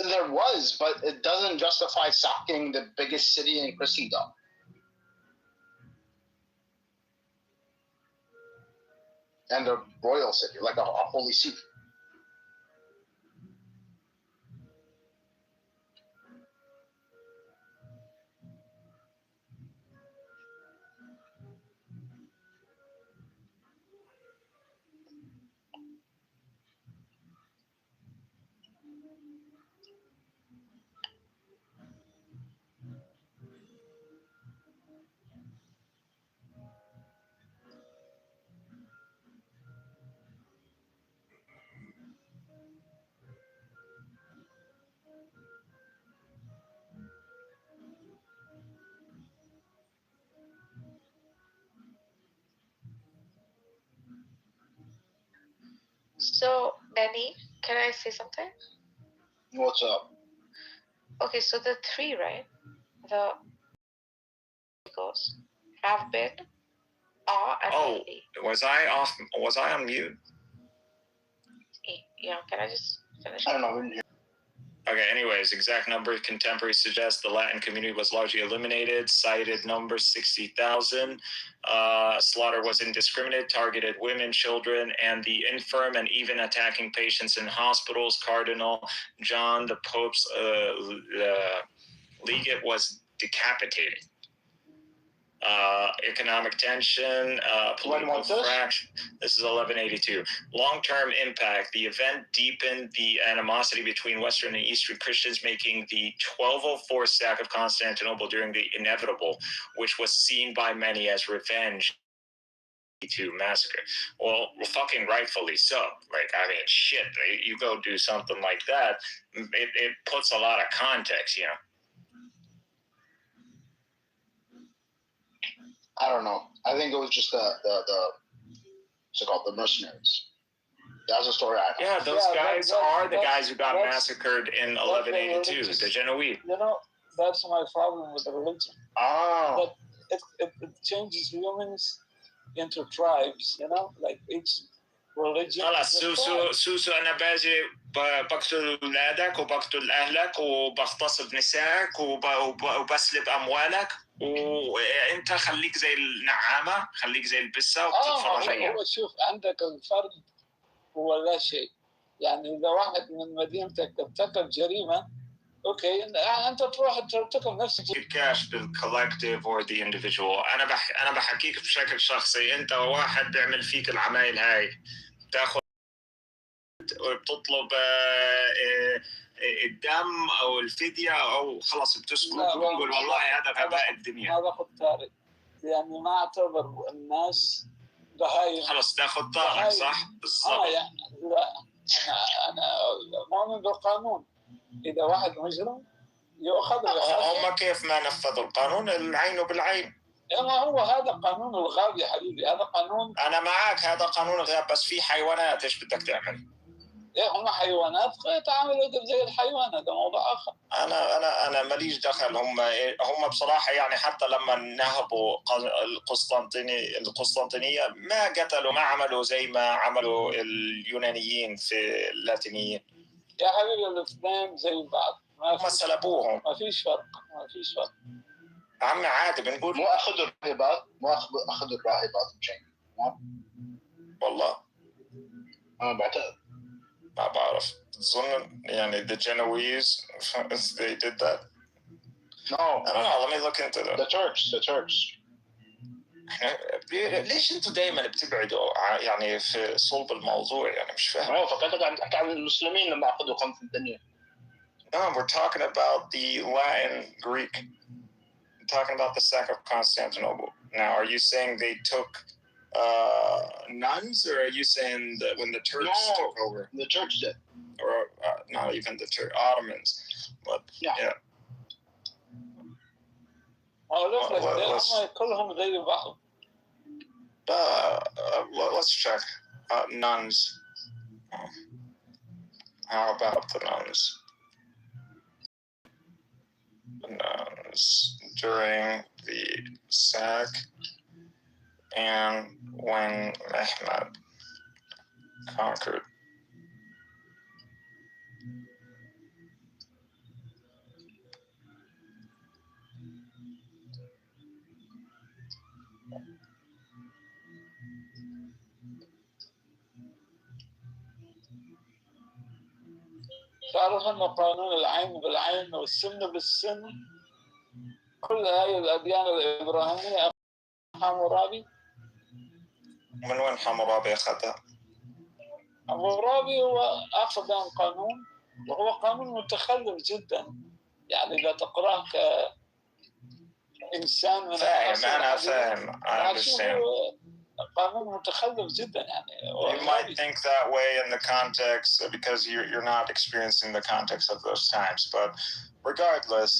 There was, but it doesn't justify sacking the biggest city in Christendom. And a royal city, like a holy see. So, Benny, can I say something? What's up? Okay, so the three, right? The goes have been, are, and will be. Was I off? Was I on mute? Yeah, can I just finish? I don't know. Okay, anyways, exact number contemporary suggests the Latin community was largely eliminated. Cited number 60,000. Slaughter was indiscriminate, targeted women, children, and the infirm, and even attacking patients in hospitals. Cardinal John, the Pope's legate, was decapitated. Economic tension, political fraction. This is 1182. Long-term impact. The event deepened the animosity between Western and Eastern Christians, making the 1204 sack of Constantinople during the inevitable, which was seen by many as revenge to massacre. Well, fucking rightfully so. Like, I mean, shit, you go do something like that, it puts a lot of context, you know. I don't know. I think it was just the what's it called, the mercenaries. That's the story I have. Yeah, those guys are the guys who got massacred in 1182, the Genoese. You know, that's my problem with the religion. Oh. That it changes humans into tribes, you know, like each religion. خلاص سوسو أنا باجي بقتل أولادك وبقتل أهلك وبغتصب نسائك وبسلب أموالك وأنت خليك زي النعامة، خليك زي البسة وبتتفرج عليها. هو شوف، عندك الفرد هو لا شيء. يعني إذا واحد من مدينتك ارتكب جريمة، اوكي انت تروح ترتكب نفسك. cash the collective or the individual. انا بحكيك بشكل شخصي، انت واحد بيعمل فيك العمايل هاي، تاخذ بتطلب الدم او الفديه او خلص بتسكت وتقول والله هذا غباء الدنيا. هذا خط طارئ، يعني ما اعتبر الناس بهايم. خلص تاخذ طارق صح؟ بالضبط. يعني لا، انا مؤمن بالقانون. إذا واحد مجرم يؤخذ. هم كيف ما نفذوا القانون؟ العين بالعين. هو هذا قانون الغاب يا حبيبي، هذا قانون. أنا معك، هذا قانون الغاب، بس في حيوانات إيش بدك تعمل؟ هم حيوانات يتعاملوا زي الحيوان، هذا موضوع آخر. أنا ماليش دخل. هم بصراحة يعني حتى لما نهبوا القسطنطينية ما قتلوا، ما عملوا زي ما عملوا اليونانيين في اللاتينيين. يا حبيبي الاثنين زي بعض، ما سلبوهم. ما فيش فرق. عمي عادي بنقول مو اخذوا الراهبات، اخذوا الراهبات بشيء. والله انا بعتقد، ما بعرف. اظن يعني the Genoese they did that. No. I don't know. Let me look into that. The Turks. ليش انتوا دائما بتبعدوا يعني في صلب الموضوع؟ يعني مش فاهم. فكرتك عم تحكي عن المسلمين لما اخذوا قسطنطينية. No, we're talking about the Latin Greek. We're talking about the sack of Constantinople. Now, are you saying they took nuns, or are you saying that when the Turks took over? The Turks did. Or not even the Ottomans, but yeah. Let's check. Nuns. How about the nuns? Nuns during the sack and when Mehmed conquered. تعرف أن قانون العين بالعين والسن بالسن كل هذه الأديان الإبراهيمية حمورابي. من وين حمورابي أخذها؟ حمورابي هو أخذ قانون، وهو قانون متخلف جدا. يعني إذا تقرأه كإنسان من فاهم، أنا فاهم. قانون متخلف جدا يعني. You might think that way in the context because you're not experiencing the context of those times, but regardless,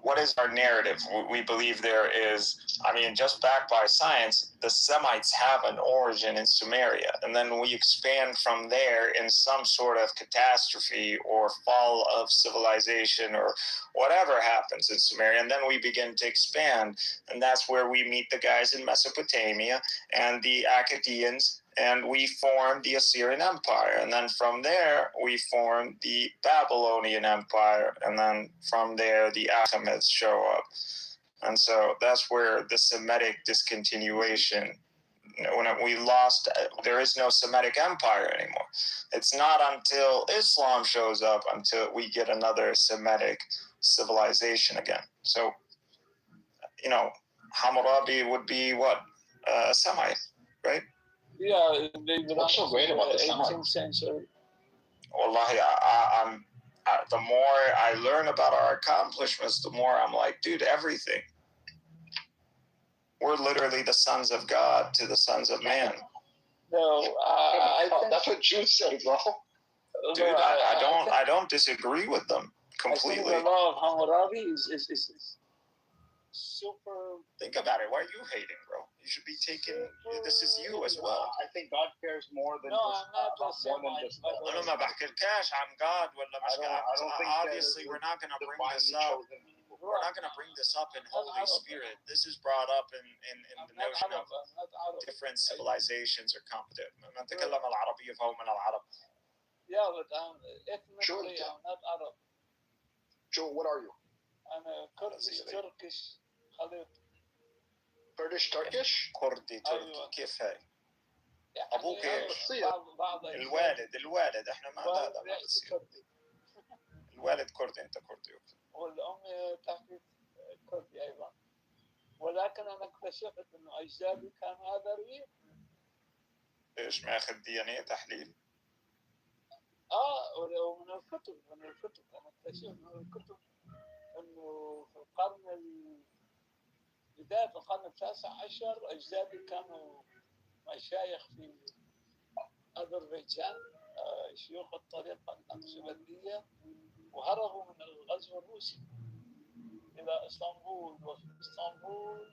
what is our narrative? We believe there is, I mean, just backed by science, the Semites have an origin in Sumeria. And then we expand from there in some sort of catastrophe or fall of civilization or whatever happens in Sumeria. And then we begin to expand. And that's where we meet the guys in Mesopotamia and the Akkadians. And we formed the Assyrian Empire. And then from there, we formed the Babylonian Empire. And then from there, the Achaemenids show up. And so that's where the Semitic discontinuation, when we lost, there is no Semitic Empire anymore. It's not until Islam shows up until we get another Semitic civilization again. So, you know, Hammurabi would be what? A Semite, right? Yeah, what's so great about the 18th century? Wallahi, the more I learn about our accomplishments, the more I'm like, dude, everything. We're literally the sons of God to the sons of man. No, I think that's what Jews say, bro. Dude, I don't disagree with them completely. I think the law of Hammurabi is super. Think about it. Why are you hating, bro? You should be taking. This is you as well. I think God cares more than just. أنا ما بحكيلكاش عن God ولا مش God. Obviously, we're not going to bring this up. We're not going to bring this up in Holy Spirit. This is brought up in the notion of different civilizations or competition. من تكلم العربية فهو من العرب. Yeah, but ethnically I'm not Arab. Joe, what are you? I'm a Kurdish Turkish خليط. Kurdish Turkish؟ كردي تركي كيف هاي؟ أبوك إيش؟ الوالد إحنا ما هذا ما بتصير. الوالد كردي أنت كردي. والأم تحكي كردي أيضا. ولكن أنا اكتشفت إنه أجدادي كانوا آذريين. إيش ماخذ DNA تحليل؟ ومن الكتب أنا اكتشفت من الكتب إنه في بداية القرن ال19 أجدادي كانوا مشايخ في أذربيجان، شيوخ الطريقة النقشبندية، وهربوا من الغزو الروسي إلى إسطنبول. وفي إسطنبول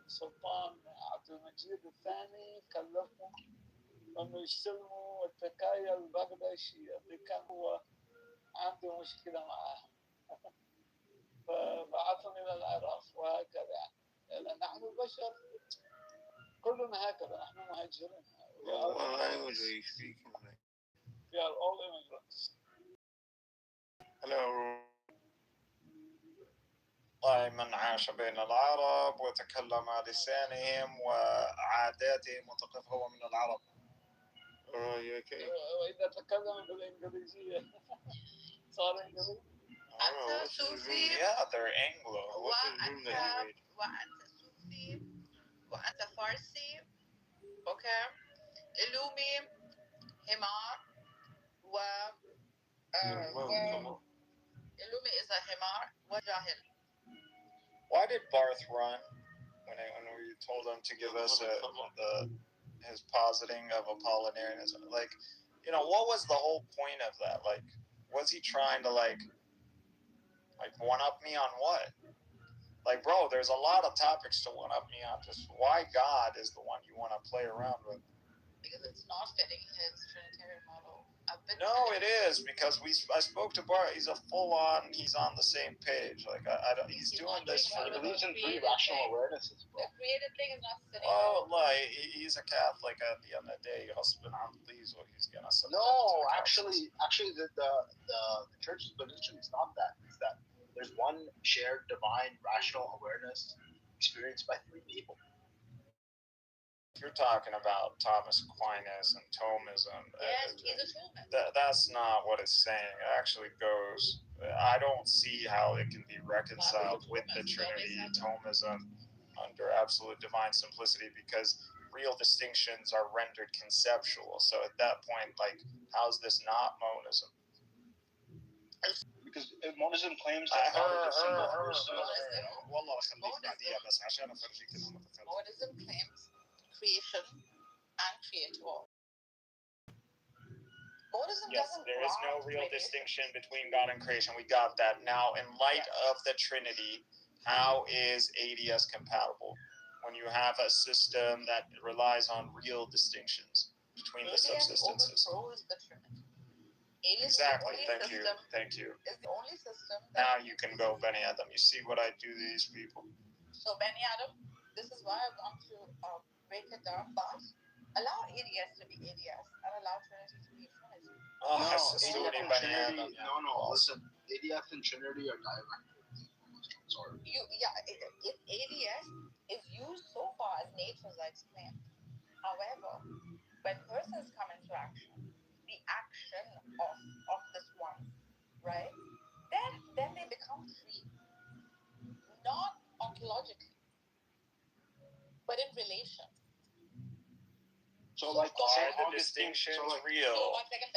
السلطان عبد المجيد الثاني كلفهم أنه يستلموا التكايا البغداشي اللي كان هو عنده مشكلة معهم، فبعثهم إلى العراق وهكذا. يعني نحن البشر كلنا هكذا، نحن مهاجرين. We are all immigrants. Hello. من عاش بين العرب وتكلم لسانهم وعاداتهم وثقافهم هو من العرب. وإذا تكلم بالإنجليزية صار إنجليزي. أنت صوفي. Yeah, they're Anglo. وأنت صوفي وأنت فارسي. أوكي. إلومي حمار إلومي إذا حمار وجاهل. Why did Barth run when we told him to give us his positing of Apollinarianism? Like, you know, what was the whole point of that? Like, was he trying to like one-up me on what? Like, bro, there's a lot of topics to one-up me on. Just why God is the one you want to play around with? Because it's not fitting his Trinitarian model. No, it is, because I spoke to Bart. He's a full-on. He's on the same page. Like I don't. He's doing this for. He believes in three rational awarenesses, bro. The created thing is not fitting. Oh, like he's a Catholic. At the end of the day, husband on please, what he's gonna say. No, actually, the church's position is not that. It's that there's one shared divine rational awareness experienced by three people. You're talking about Thomas Aquinas and Thomism. Yes, he's a Thomist. That's not what it's saying. It actually goes. I don't see how it can be reconciled with the Trinity, Thomism, under absolute divine simplicity, because real distinctions are rendered conceptual. So at that point, like, how's this not monism? Because monism claims that God is a single person. Monism claims creation and creator. Buddhism Yes, doesn't there is no grant real creation. distinction between God and creation. We got that. Now, in light of the Trinity, how is ADS compatible when you have a system that relies on real distinctions between the subsistences? Overthrows the Trinity. ADS Exactly. is the Thank only you. system, Thank you. is the only system Now that you can go, Benny Adam. You see what I do to these people. So, Benny Adam, this is why I want to break it down, but allow ADS to be ADS and allow Trinity to be Trinity. Oh, No, ADF ADF and Trinity. No. Listen, ADF and Trinity are dialectic. Sorry. If ADS is used so far as nature, as I explained. However, when persons come into action, the action of this one, right? Then they become free, not ontologically, but in relation. So like the distinction is real.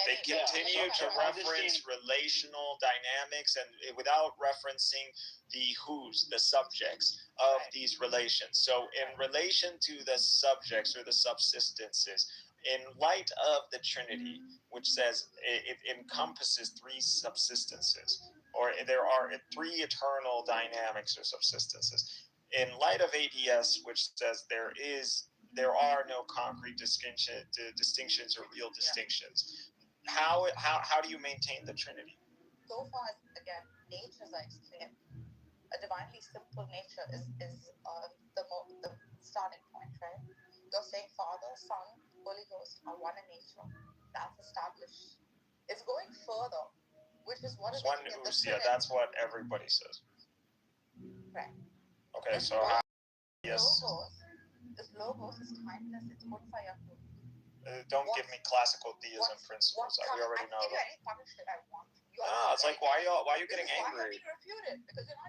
They continue to reference relational dynamics and without referencing the who's, the subjects of these relations. So in relation to the subjects or the subsistences, in light of the Trinity, which says it encompasses three subsistences, or there are three eternal dynamics or subsistences. In light of ADS, which says there are no concrete distinctions or real distinctions. How do you maintain the Trinity? So far as, again, nature, as I explained, a divinely simple nature is the starting point, right? You're saying Father, Son, Holy Ghost are one in nature. That's established. It's going further, which is what is one ousia. That's what everybody says. Right. Okay, this so yes. Logos is timeless. It's good for your food. Don't give me classical theism principles. We already know that. It's like why are you getting angry?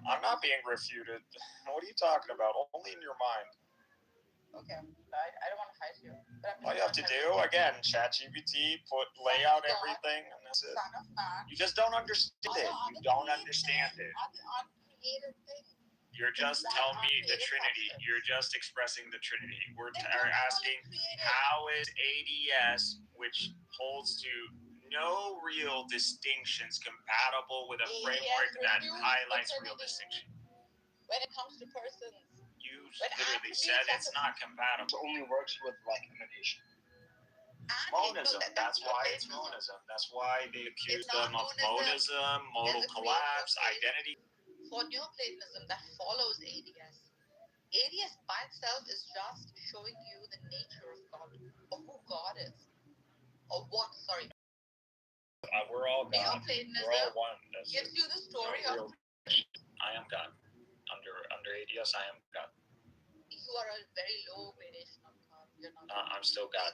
I'm not being refuted. What are you talking about? Only in your mind. Okay, I don't want to fight you. All you have to do, again, ChatGPT, lay out everything, and that's it. You just don't understand it. You don't understand it. You're just telling me the Trinity. You're just expressing the Trinity. We're asking how is ADS, which holds to no real distinctions, compatible with a framework that highlights real distinction? When it comes to persons, you literally said it's not compatible. It only works with like emanation. Monism. That's why it's monism. That's why they accuse them of monism, modal collapse, identity. For Neoplatonism, that follows ADS. ADS by itself is just showing you the nature of God, or who God is, or what. Sorry. We're all God. Neoplatonism We're all one. gives you the story of. I am God. Under ADS, I am God. You are a very low variation of God. You're not. I'm still God.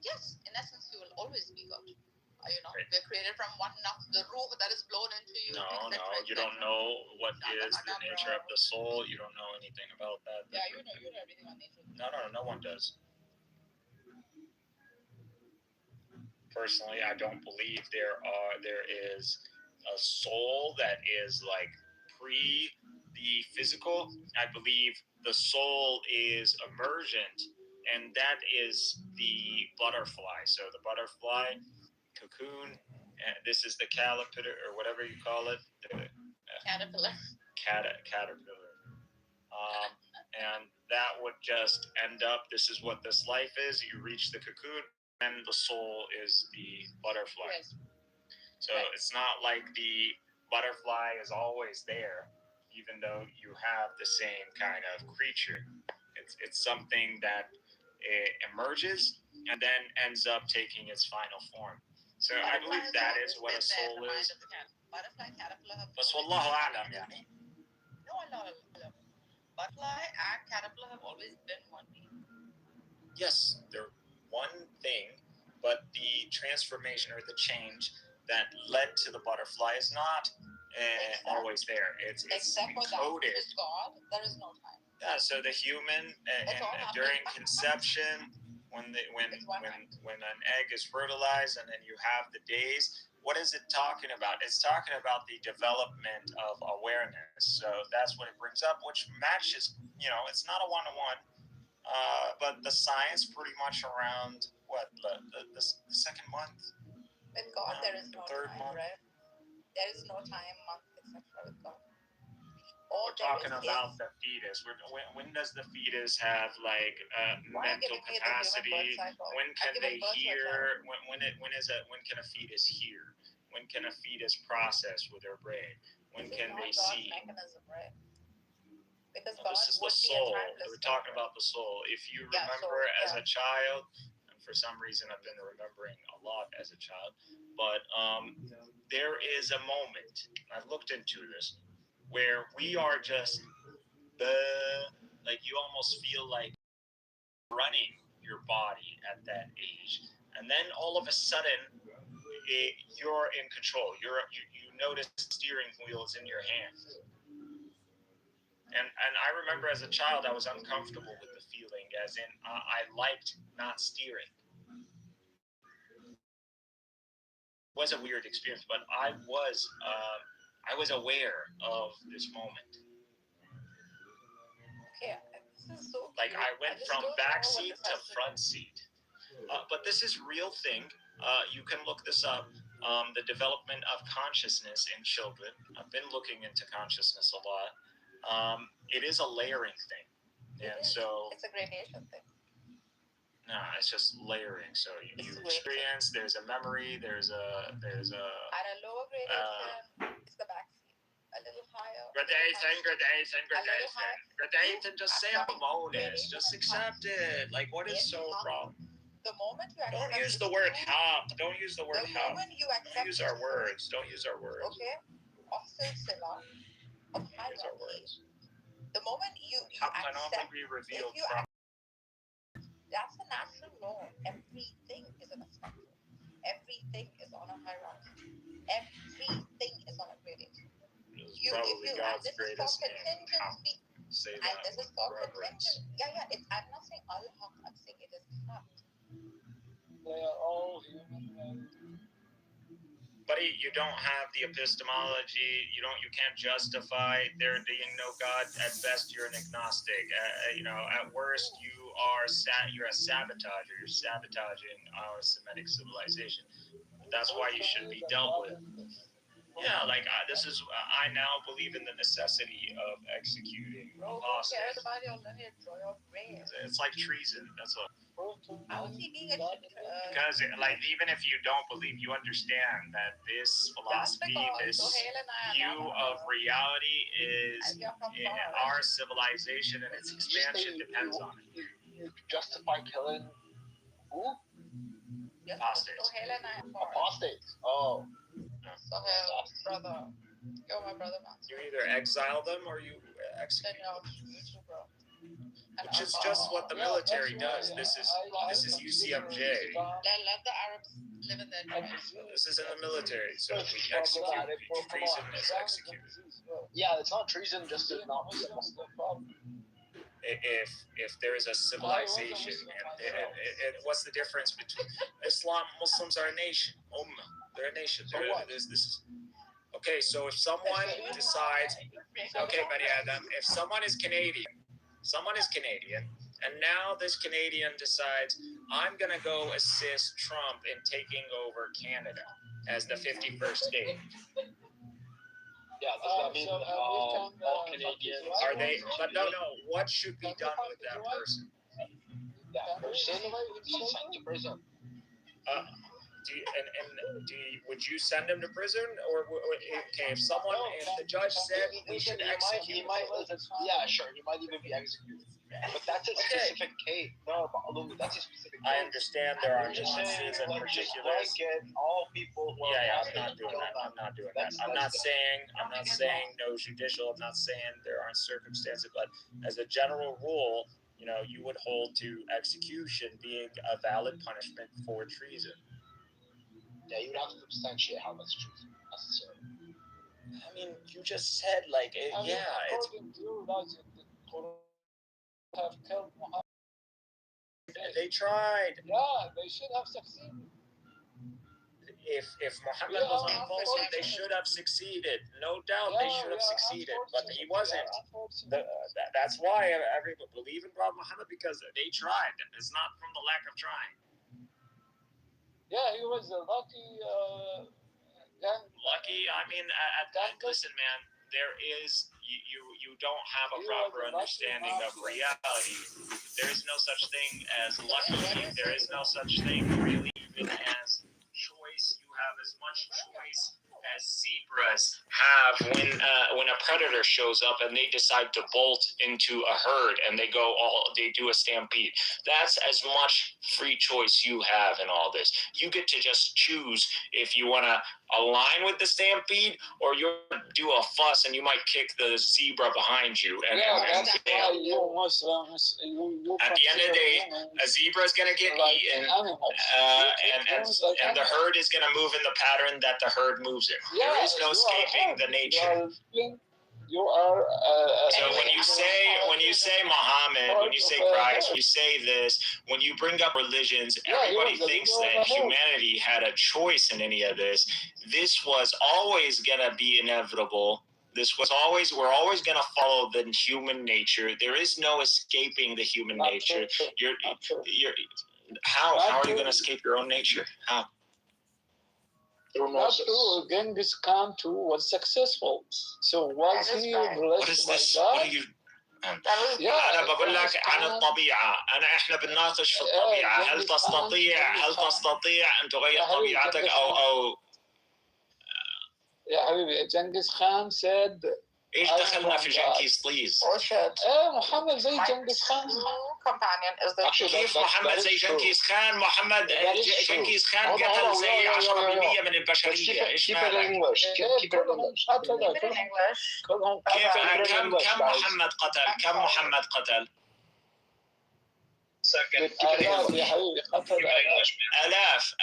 Yes, in essence, you will always be God. You know, we're created from one enough, the ruh that is blown into you. No, you don't know what is the nature of the soul. You don't know anything about that. Yeah, you know everything on nature. No one does. Personally, I don't believe there is a soul that is like pre the physical. I believe the soul is emergent, and that is the butterfly. So the butterfly cocoon, and this is the caterpillar or whatever you call it. Caterpillar. Caterpillar. And that would just end up. This is what this life is. You reach the cocoon, and the soul is the butterfly. Yes. So it's not like the butterfly is always there, even though you have the same kind of creature. It's something that emerges and then ends up taking its final form. So I believe that is what a soul is. Butterfly, caterpillar. بس والله أعلم يعني. No, Allah. Butterfly and caterpillar have always been one being. Yes, they're one thing, but the transformation or the change that led to the butterfly is not always there. It's except for that which is God, there is no time. Yeah, so the human during conception, when an egg is fertilized and then you have the days, what is it talking about? It's talking about the development of awareness. So that's what it brings up, which matches, it's not a one-to-one, but the science pretty much around, the second month? With God, there is no third time, month. right? There is no time, month, etc. with God. We're talking about the fetus. When does the fetus have like mental capacity? When can they hear? When can a fetus hear? When can a fetus process with their brain? When can they see? Mechanism, right? Because well, this is the soul. We're talking about the soul. If you remember as a child, and for some reason I've been remembering a lot as a child, but there is a moment, I've looked into this, where we are just, like you almost feel like running your body at that age. And then all of a sudden, you're in control. You notice the steering wheels in your hand. And I remember as a child, I was uncomfortable with the feeling, as in I liked not steering. It was a weird experience, but I was aware of this moment. Yeah, this is so like I went from back seat to front seat. But this is real thing. You can look this up. The development of consciousness in children. I've been looking into consciousness a lot. It is a layering thing, and so it's a gradation thing. No, it's just layering. So you experience. There's a memory. There's a. At a lower gradation, it's the back seat. A little higher. Gradation. Just say I'm bonus. Just accept it. Like, what is so wrong? The moment you accept. Don't use the word help. Don't use the word help. The moment you accept. Use our words. Don't use our words. Okay. Of silsila, of hierarchy. The moment you can accept. only be revealed from. That's the natural law. Everything is in a spectrum. Everything is on a hierarchy. Everything is on a gradation. Probably God's greatest name. Say that. And this is called contingent. Yeah. I'm not saying Allah. I'm saying it is fact. They are all human. But you don't have the epistemology. You can't justify there being no God. At best, you're an agnostic. At worst, you're a sabotager. You're sabotaging our Semitic civilization. That's why you should be dealt with. Yeah, this is. I now believe in the necessity of executing apostates. It's like treason. That's all. Because, even if you don't believe, you understand that this philosophy, this view of reality is our civilization, and its expansion depends on it. You justify killing who? Apostates. Apostates. Oh. Brother. You're my brother, man. You either exile them or you execute them. Which is just what the military does. This is UCMJ. Let the Arabs live in their dreams. This is in the military, so we execute. Treason is executed. Yeah, it's not treason, just to not be a Muslim. If there is a civilization, and what's the difference between Islam? Muslims are a nation. Ummah. They're a nation. This is okay. So if someone decides, okay, buddy Adam, if someone is Canadian, and now this Canadian decides, I'm gonna go assist Trump in taking over Canada as the 51st state. Yeah, does that mean all Canadians are they? But no. What should be done with that person? That person be sent to prison. Would you send him to prison, or okay? If the judge said we should execute, he might. Yeah, sure. He might even be executed. But that's a specific case. No, that's a specific case. I understand there are nuances and particulars. All people. I'm not doing that. I'm not saying no judicial. I'm not saying there aren't circumstances, but as a general rule, you would hold to execution being a valid punishment for treason. Yeah, you would have to substantiate how that's treason necessarily. I mean, you just said it's. Have killed Muhammad. They tried. Yeah, they should have succeeded. If Muhammad was unfalsehood, they should have succeeded. No doubt they should have succeeded, but he wasn't. That's why everyone believe in Prophet Muhammad, because they tried. It's not from the lack of trying. Yeah, he was a lucky. Lucky. I mean, listen, man. There is you don't have a proper understanding of reality. There is no such thing as lucky. There is no such thing really even as choice. You have as much choice as zebras have when a predator shows up and they decide to bolt into a herd and they do a stampede. That's as much free choice you have in all this. You get to just choose if you want to align with the stampede or you'll do a fuss and you might kick the zebra behind you. And that's at why you Muslims. the end of the day, a zebra is going to get eaten, and the herd is going to move in the pattern that the herd moves in. There is no escaping the nature. You are. So when you say Muhammad, when you say Christ, when you say this, when you bring up religions, everybody thinks that humanity had a choice in any of this. This was always gonna be inevitable. We're always gonna follow the human nature. There is no escaping the human nature. How are you gonna escape your own nature? How? Not true. Genghis Khan too was successful. So was he blessed by God? أنا بقول لك عن الطبيعة. إحنا بنناقش في الطبيعة. هل تستطيع أن تغير طبيعتك أو يا حبيبي جنكيز خان said ايش دخلنا في جنكيز بليز؟ محمد زي جنكيز خان. Companion is the كيف محمد زي جنكيز خان؟ جنكيز خان قتل زي 10% من البشرية. ايش مالك؟ كم محمد قتل؟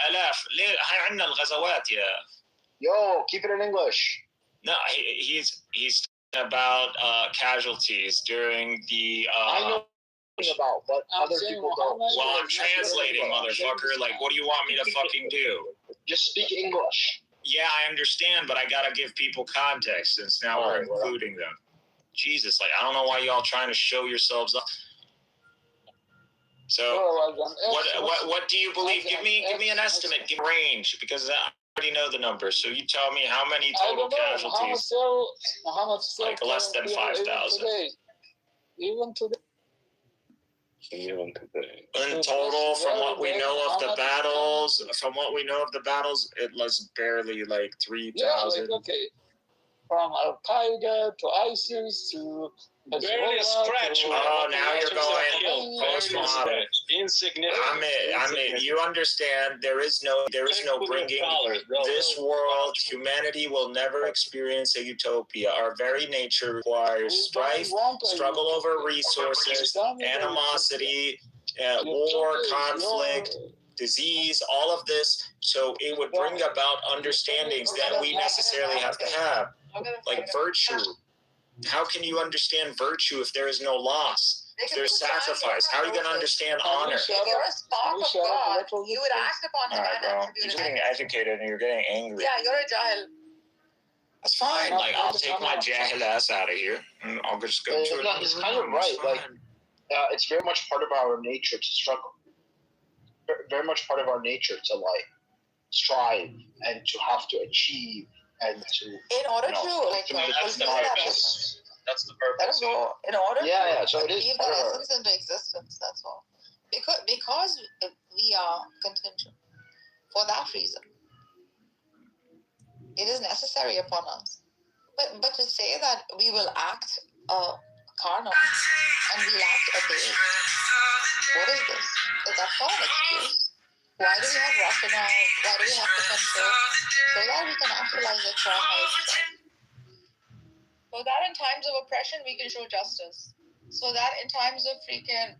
آلاف. ليه هاي عندنا الغزوات يا. Yo, keep it in English. No, he's about casualties during the. I know about, but other people don't. Well, I'm translating, motherfucker. Like, what do you want me to fucking do? Just speak English. Yeah, I understand, but I gotta give people context since now we're including them. Jesus, like, I don't know why y'all trying to show yourselves up. So, what do you believe? Give me an estimate, give me a range, because I already know the numbers. So you tell me how many total casualties? Like less than 5,000. Even today. In total, from what we know of the battles, it was barely like 3,000. Okay. From Al Qaeda to ISIS to barely a scratch. Oh, now you're going post-Muhammad. Insignificant. I mean, you understand there is no bringing this world. Humanity will never experience a utopia. Our very nature requires strife, struggle over resources, animosity, war, conflict, disease, all of this. So it would bring about understandings that we necessarily have to have, like virtue. How can you understand virtue if there is no loss? If there's sacrifice. How are you going to understand honor? If you're a spark of God, you would act upon him and attribute it. You're getting educated and you're getting angry. Yeah, you're a jahil. That's fine. Like, I'll take my jahil ass out of here and I'll just go to it. No, he's kind of right. Like, it's very much part of our nature to struggle. Very much part of our nature to, like, strive and to have to achieve and to. In order that's the purpose. In order to so achieve the essence into existence, that's all. Because we are contingent. For that reason, it is necessary upon us. But to say that we will act carnal and we'll act abased, what is this? That's not an excuse. Why do we have rationale? Why do we have to control? So that we can actualize it for our highest self. So that in times of oppression we can show justice. So that in times of freaking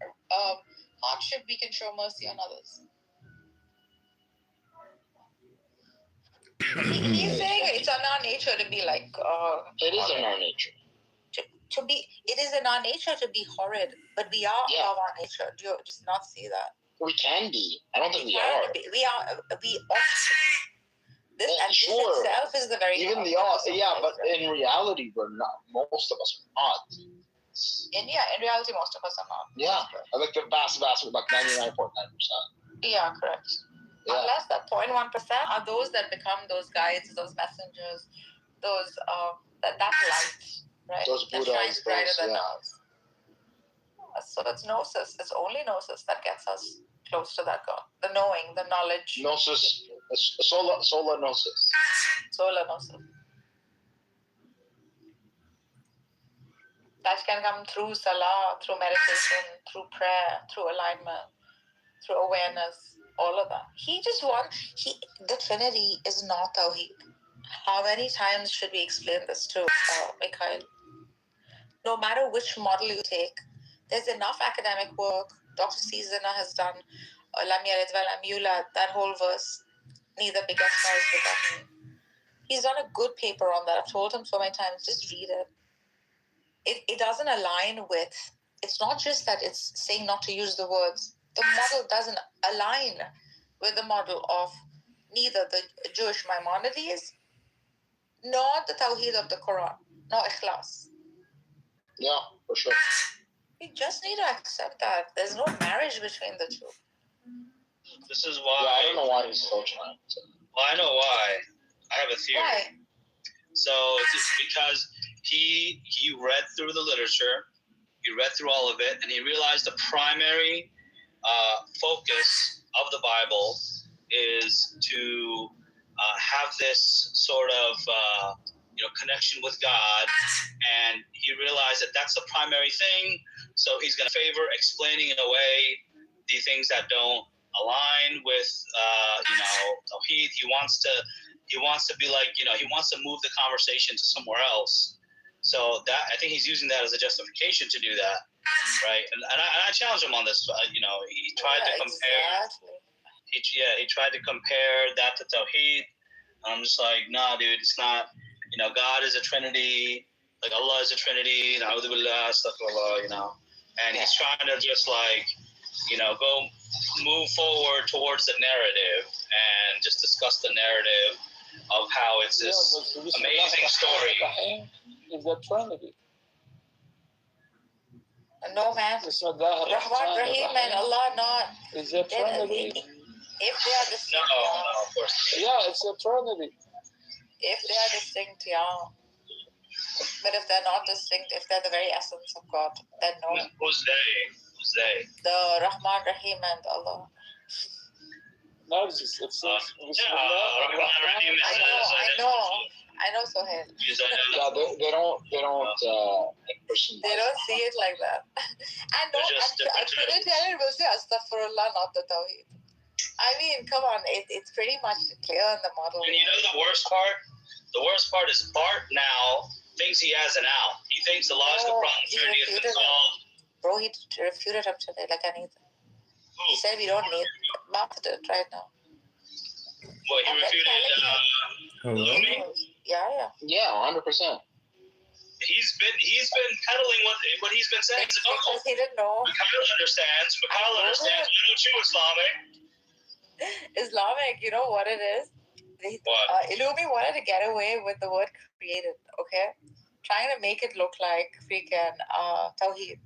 hardship we can show mercy on others. He's saying it's in our nature to be like. It is in our nature. It is in our nature to be horrid, but we are of our nature. Do you just not see that? We can be. I don't think we are. We ought to be. This itself is the very. Even but in reality, we're not. Most of us are not. In reality, most of us are not. Yeah, I think the vast, like 99.9%. Yeah, correct. Unless that 0.1% are those that become those guides, those messengers, those that light, right? Those that Buddhas, shines brighter those, than yeah. ours. So it's gnosis. It's only gnosis that gets us close to that God. The knowing, the knowledge. Gnosis, solar gnosis. Solar gnosis. That can come through salah, through meditation, through prayer, through alignment, through awareness, all of that. The Trinity is not Tawheed. How many times should we explain this to Mikhail? No matter which model you take, there's enough academic work. Dr. Cizana has done Lam Yalid wa Lam Yulad, that whole verse, neither begets nor is begotten. He's done a good paper on that. I've told him so many times, just read it. It doesn't align with, it's not just that it's saying not to use the words. The model doesn't align with the model of neither the Jewish Maimonides nor the Tawheed of the Quran, nor Ikhlas. Yeah, for sure. We just need to accept that. There's no marriage between the two. This is why. Yeah, I don't know why he's so trying to. Well, I know why. I have a theory. Why? So it's because he read through the literature, he read through all of it, and he realized the primary focus of the Bible is to have this sort of connection with God, and he realized that that's the primary thing. So he's going to favor explaining away the things that don't align with Tawheed. He wants to be like, he wants to move the conversation to somewhere else. So that, I think he's using that as a justification to do that, right? And I challenge him on this. He tried to compare. Exactly. He tried to compare that to Tawheed. I'm just like, nah, dude, it's not. God is a Trinity. Like Allah is a Trinity. Na'udhu billah, astaghfirullah. And he's trying to just go move forward towards the narrative and just discuss the narrative of how it's this amazing story. Is a Trinity. No, man. Rahman, Rahim, and Allah not. Is a Trinity. If they are distinct, no, of course. Yeah, it's a Trinity. If they are distinct, yeah. But if they're not distinct, if they're the very essence of God, then no. Who's they? The Rahman, Rahim, and Allah. No, it's Rahman, Rahim. I know, Sohail. Yeah, they don't They don't see it like that. And no, a Trinitarian will say Astaghfirullah, not the Tawheed. I mean, come on, it's pretty much clear in the model. And the worst part? The worst part is Bart now thinks he has an out. He thinks the logical problem Trinity has been solved. Bro, he refuted him today like anything. He said we don't need mocked it right now. Well, he refuted Lumi? Yeah. Yeah, 100%. He's been peddling what he's been saying. Because he didn't know. Mikhail understands. I don't you Islamic. Islamic, you know what it is? What? Illumi wanted to get away with the word created, okay? Trying to make it look like freaking Tawheed.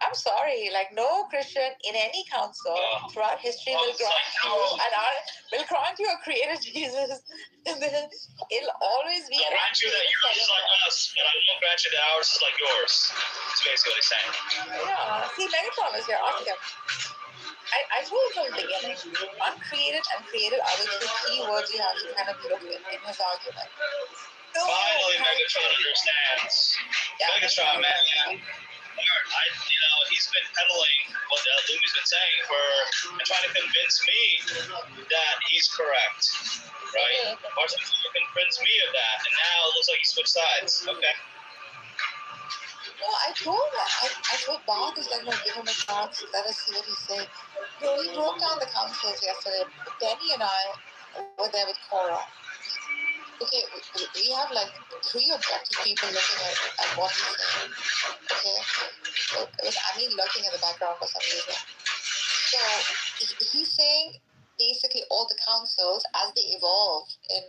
I'm sorry, no Christian in any council throughout history will grant you a created Jesus. It'll always be. I'll grant you that yours is like us, but I won't grant you that ours is like yours. That's basically what he's saying. Yeah, see, Megatron is here. Ask him. I told him from the beginning, uncreated and created are the two key words you have to kind of look in his argument. No, finally, Megatron understands. Yeah, Megatron, man. He's been peddling what Lumi's been saying and trying to convince me that he's correct, right? Martin's trying to convince me of that, and now it looks like he switched sides. Okay. No, I told Bob, he's like, no, give him a chance, let us see what he's saying. No, he broke down the councils yesterday. Benny and I were there with Cora. Okay, we have 3 objective people looking at what he's saying. Okay? Lurking in the background for some reason. So, he's saying basically all the councils as they evolve in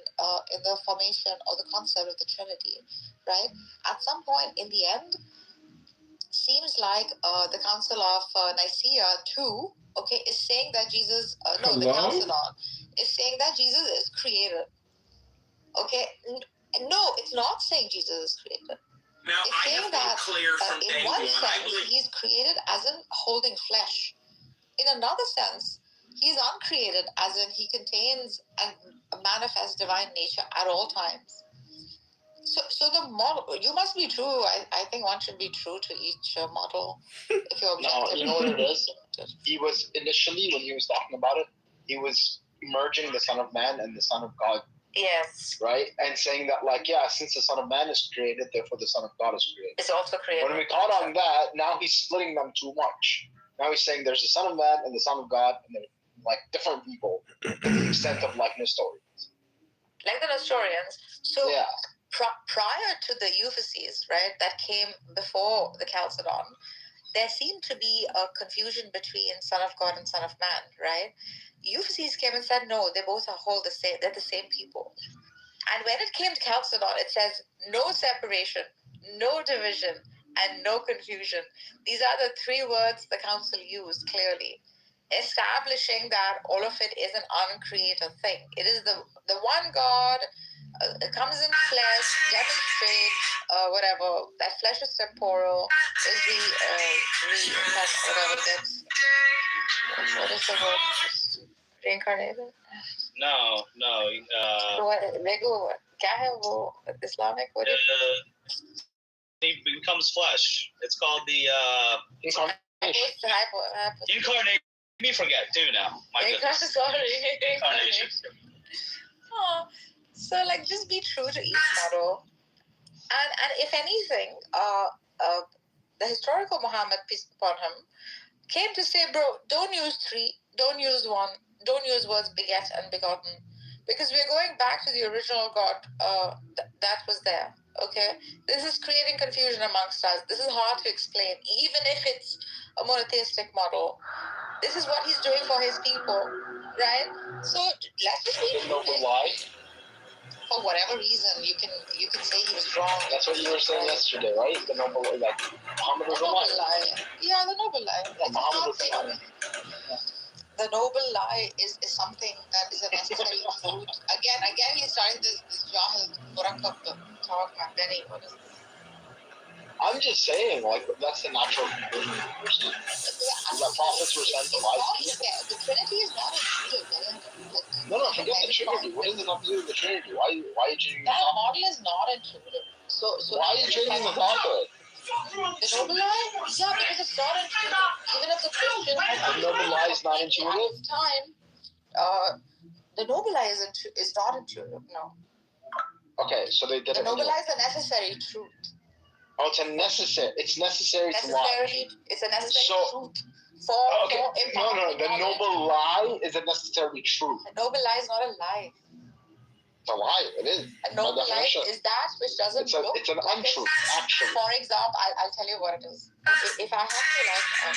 the formation or the concept of the Trinity, right? At some point in the end, seems like the Council of Nicaea too, okay, is saying that Jesus, the Chalcedon is saying that Jesus is created. Okay, no, it's not saying Jesus is created. Now, it's I saying have that been clear from day in one one. sense, he's created as in holding flesh. In another sense, he's uncreated as in he contains and manifests divine nature at all times. So the model, you must be true. I think one should be true to each model. If you're objective. No, you know what it is? He was initially, when he was talking about it, he was merging the Son of Man and the Son of God. Yes. Right? And saying that, like, yeah, since the Son of Man is created, therefore the Son of God is created. It's also created. When we caught on that, now he's splitting them too much. Now he's saying there's the Son of Man and the Son of God, and they're like different people to the extent of like Nestorians. Like the Nestorians. So yeah. Prior to the Euphyses, right, that came before the Chalcedon, there seemed to be a confusion between Son of God and Son of Man, right? Euphyses came and said, no, they both hold the same, they're the same people. And when it came to Chalcedon, it says no separation, no division, and no confusion. These are the three words the council used clearly, establishing that all of it is an uncreated thing. It is the one God. It comes in flesh, demonstrates whatever. That flesh is temporal, is whatever gets. What is the word? Reincarnated? No. क्या है वो Islamic? What is he becomes flesh. It's called the incarnation. Incarnation. Me forget too now. My goodness. Sorry. Incarnation. Oh. So, like, just be true to each model. And if anything, the historical Muhammad, peace be upon him, came to say, bro, don't use three, don't use one, don't use words beget and begotten. Because we're going back to the original God that was there, okay? This is creating confusion amongst us. This is hard to explain, even if it's a monotheistic model. This is what he's doing for his people, right? So, let's just be true. For whatever reason, you can say he was wrong. That's what you were saying yesterday, right? The noble, like, Muhammad was a lie. Yeah, the noble lie. Yeah, Muhammad was a lie. The noble lie is something that is a necessary truth. Again, he's starting this Jahil Murakkab talk, man. Benny, what is this? I'm just saying, like, that's the natural conclusion of the person. That prophets were sent to lie to people. The Trinity is not intuitive. No, forget the Trinity. What does it have to do with the Trinity? Why are you changing the topic? That model topic? is not intuitive. So why are you changing the topic? The noble lie? Yeah, because it's not intuitive. Even if the Christian the noble lie is not intuitive? At this time, the noble lie is not intuitive, no. Okay, so they did the noble lie is a necessary truth. Oh, it's necessary to lie. It's a necessary truth. No, the noble lie is a necessary truth. A noble lie is not a lie. It's a lie, it is. A noble lie is that which doesn't look. It's an untruth, actually. For example, I'll tell you what it is. If I have to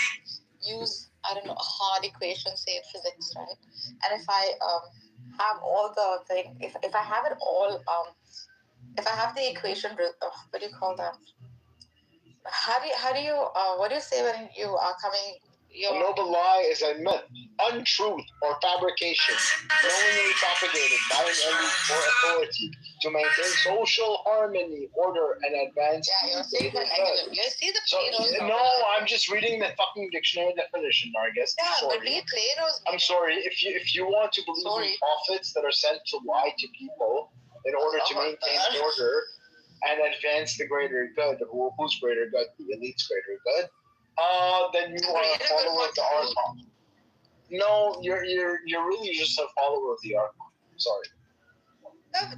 use, I don't know, a hard equation, say in physics, right? And if I have all the thing, if I have it all, if I have the equation, what do you call that? How do you what do you say when you are coming? A noble lie is a myth, untruth, or fabrication, knowingly propagated by an elite or authority to maintain social harmony, order, and advance. Yeah, you're saying the negative. You see the Plato's. No, I'm just reading the fucking dictionary definition, Nargis. Yeah, but read Plato's. I'm sorry. If you want to believe in prophets that are sent to lie to people in order to maintain order and advance the greater good, whose greater good? The elite's greater good. Then you are a follower of the Archon. No, you're really just a follower of the Archon. Sorry.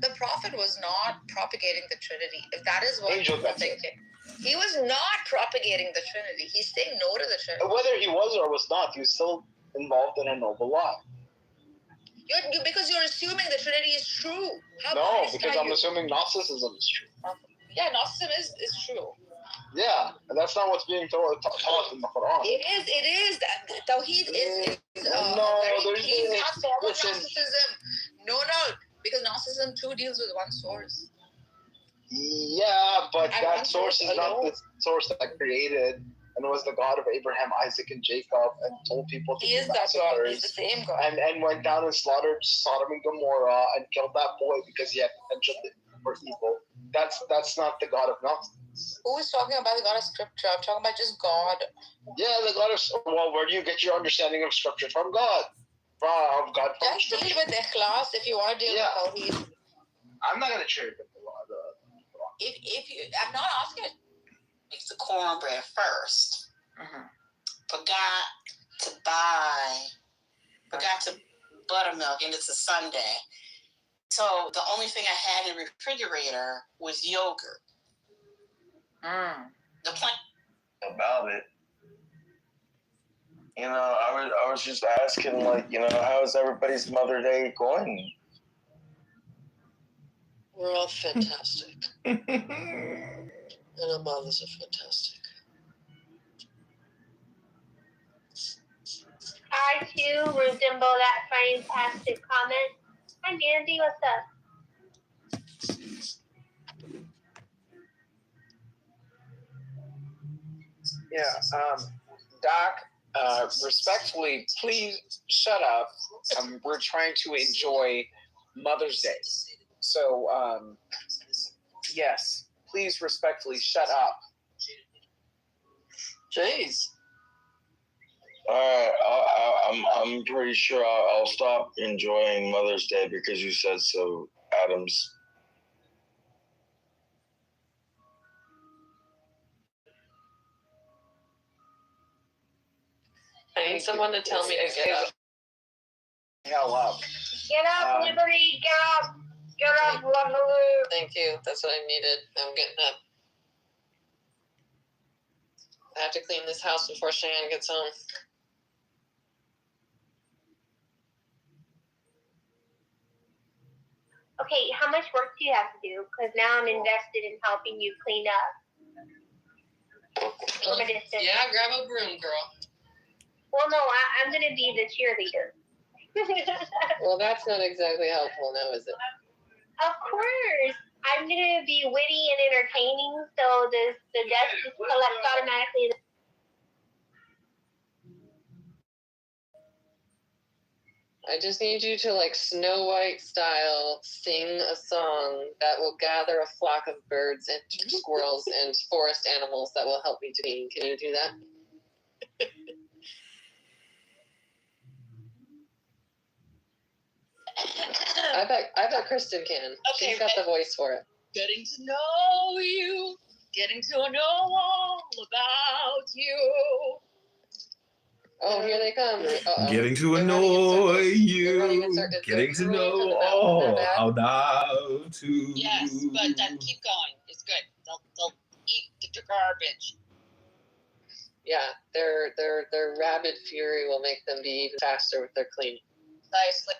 The prophet was not propagating the Trinity. If that is what Angel you're thinking. He was not propagating the Trinity. He's saying no to the Trinity. Whether he was or was not, he was still involved in a noble lie. Because you're assuming the Trinity is true. No, because I'm assuming Gnosticism is true. Yeah, Gnosticism is true. Yeah, and that's not what's being taught in the Quran. It is. Tawheed is very clean form of Gnosticism. No, because Gnosticism too deals with one source. Yeah, but that source is not the source that created and was the God of Abraham, Isaac, and Jacob, and told people to He is that God. He's the same God. and went down and slaughtered Sodom and Gomorrah and killed that boy because he had potential for evil. That's not the God of nonsense. Who is talking about the God of Scripture? I'm talking about just God. Yeah, the God of... Well, where do you get your understanding of Scripture? From God. From God. Just deal with Ikhlas if you want to deal with Tawheed. I'm not going to cherry pick the law. If you... I'm not asking... Makes the cornbread first. Mm-hmm. Forgot to buttermilk, and it's a Sunday. So the only thing I had in the refrigerator was yogurt. The plan about it. You know, I was just asking, like, you know, how's everybody's Mother Day going? We're all fantastic. And our mothers are fantastic. I too resemble that fantastic comment. Hi Mandy, what's up? Yeah, Doc, respectfully, please shut up. We're trying to enjoy Mother's Day. So, yes, please respectfully shut up. Jeez. I'm pretty sure I'll stop enjoying Mother's Day because you said so, Adams. I need someone to tell me to get up. Hell up. Get up, Liberty, get up. Get up, Liberty. Thank you. That's what I needed. I'm getting up. I have to clean this house before Cheyenne gets home. Okay, how much work do you have to do? Because now I'm invested in helping you clean up. From a distance. Yeah, grab a broom, girl. Well, no, I'm going to be the cheerleader. Well, that's not exactly helpful now, is it? Of course. I'm going to be witty and entertaining, so the dust just collects automatically. I just need you to, like, Snow White style, sing a song that will gather a flock of birds and squirrels and forest animals that will help me to clean. Can you do that? I bet Kristen can. Okay, she's got the voice for it. Getting to know you, getting to know all about you. Oh, here they come. Uh-oh. Getting to annoy you, getting to know all about to. Yes, but keep going. It's good. They'll eat the garbage. Yeah, their rabid fury will make them be even faster with their cleaning. Nicely.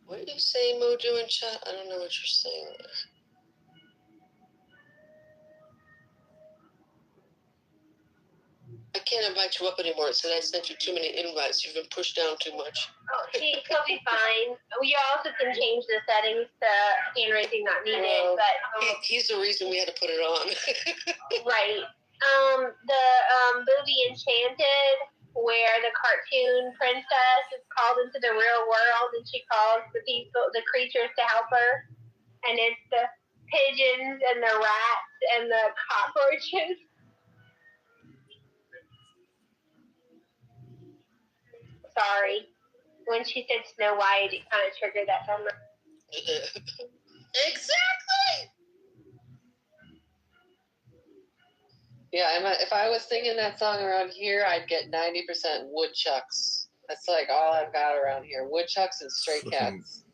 What are you saying, Mojo, in chat? I don't know what you're saying there. I can't invite you up anymore. It said I sent you too many invites. You've been pushed down too much. Oh, he'll be fine. We also can change the settings to hand raising not needed, but he's the reason we had to put it on. Right. The movie Enchanted, where the cartoon princess is called into the real world and she calls the creatures to help her, and it's the pigeons and the rats and the cockroaches. Sorry. When she said Snow White, it kind of triggered that from her. Exactly! Yeah, if I was singing that song around here, I'd get 90% woodchucks. That's like all I've got around here. Woodchucks and stray cats.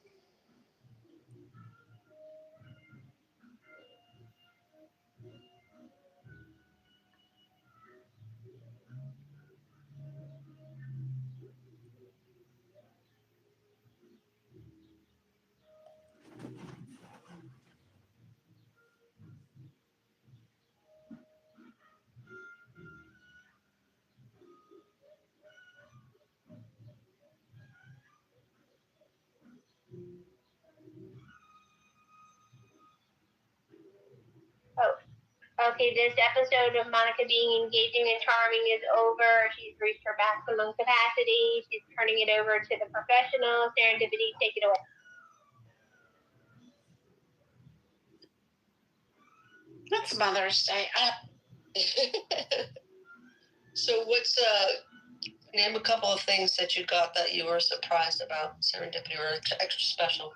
okay, this episode of Monica being engaging and charming is over. She's reached her maximum capacity. She's turning it over to the professional. Serendipity, take it away. It's Mother's Day. So what's name a couple of things that you got that you were surprised about, serendipity or extra special?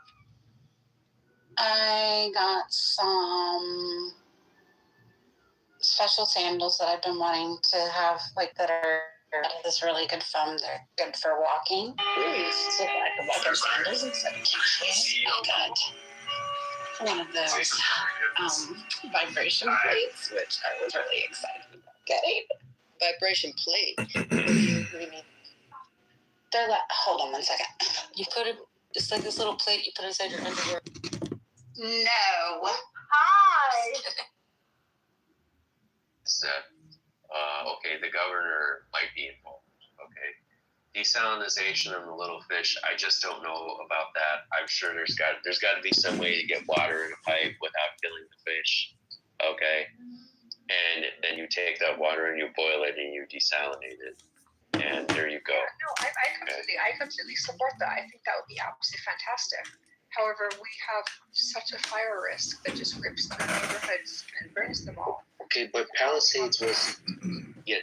I got some special sandals that I've been wanting to have, like that are this really good foam. They're good for walking. So I can walk in sandals instead of shoes. I got one of those vibration plates, which I was really excited about getting. Vibration plate? What do you mean? They're like, hold on one second. You put it, it's like this little plate you put inside your underwear. No. Hi. Said, okay, the governor might be involved. Okay, desalinization of the little fish. I just don't know about that. I'm sure there's got to be some way to get water in a pipe without killing the fish. Okay, and then you take that water and you boil it and you desalinate it, and there you go. No, I completely support that. I think that would be absolutely fantastic. However, we have such a fire risk that just rips through neighborhoods and burns them all. Okay, but Palisades was,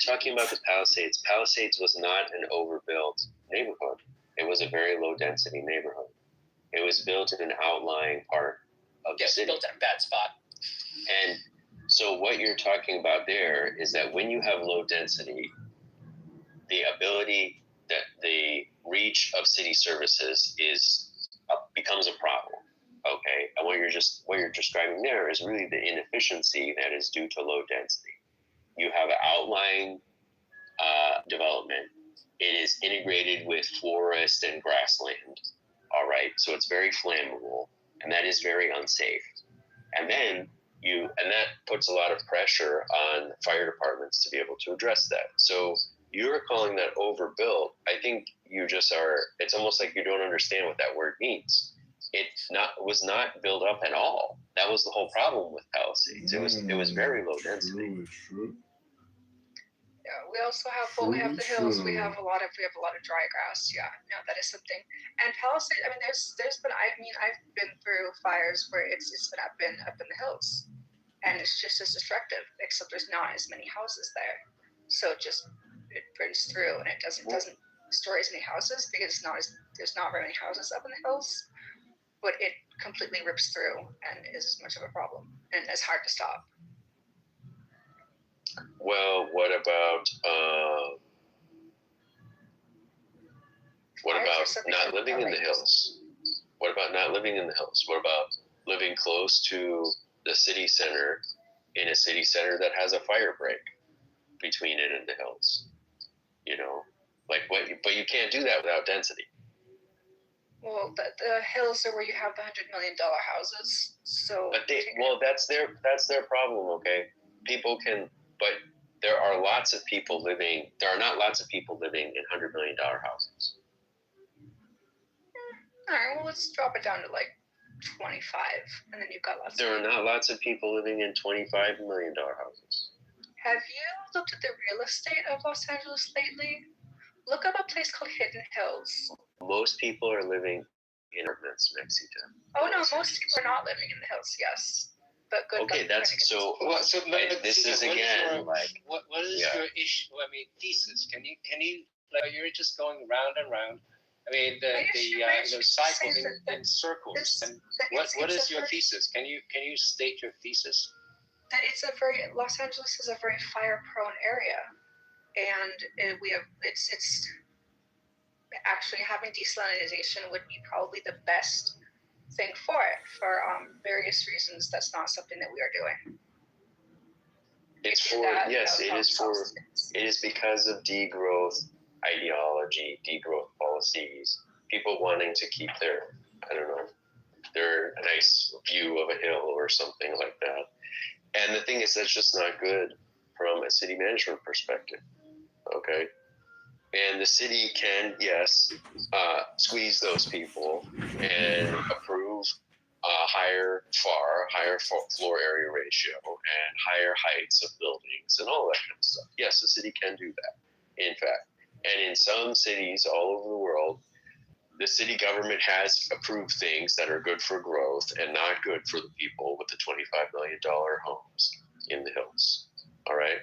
talking about the Palisades was not an overbuilt neighborhood. It was a very low density neighborhood. It was built in an outlying part of the city. Built at a bad spot. And so what you're talking about there is that when you have low density, the ability that the reach of city services becomes a problem. Okay, and what you're describing there is really the inefficiency that is due to low density. You have outlying development. It is integrated with forest and grassland. All right, so it's very flammable, and that is very unsafe. And then that puts a lot of pressure on fire departments to be able to address that. So you're calling that overbuilt. I think you just are. It's almost like you don't understand what that word means. It was not built up at all. That was the whole problem with Palisades. It was very low density. Yeah, we also have we have the hills. We have a lot of dry grass. Yeah, no, that is something. And Palisades. I mean, there's been. I've been through fires where it's been up in the hills, and it's just as destructive. Except there's not as many houses there, so it burns through, and it doesn't destroy as many houses because there's not very many houses up in the hills. But it completely rips through and is much of a problem and it's hard to stop. Well, what about not living in the hills? What about not living in the hills? What about living close to the city center, in a city center that has a fire break between it and the hills? But you can't do that without density. Well, the hills are where you have the $100 million houses. So, that's their problem. Okay, but there are lots of people living. There are not lots of people living in $100 million houses. All right, well, let's drop it down to like 25, and then you've got lots. There are not lots of people living in $25 million houses. Have you looked at the real estate of Los Angeles lately? Look up a place called Hidden Hills. Most people are living in apartments, Mexico. Oh no, most people are not living in the hills. Yes, but good. Okay, that's so. This is again like. What is your issue? I mean, thesis. Can you you're just going round and round. I mean, the cycle in circles. And what is your thesis? Can you state your thesis? That Los Angeles is a very fire-prone area, and it's actually having desalinization would be probably the best thing for it for various reasons. That's not something that we are doing. It is because of degrowth ideology, degrowth policies, people wanting to keep their nice view of a hill or something like that. And the thing is, that's just not good from a city management perspective. Okay. And the city can, squeeze those people and approve higher floor area ratio and higher heights of buildings and all that kind of stuff. Yes, the city can do that, in fact. And in some cities all over the world, the city government has approved things that are good for growth and not good for the people with the $25 million homes in the hills. All right.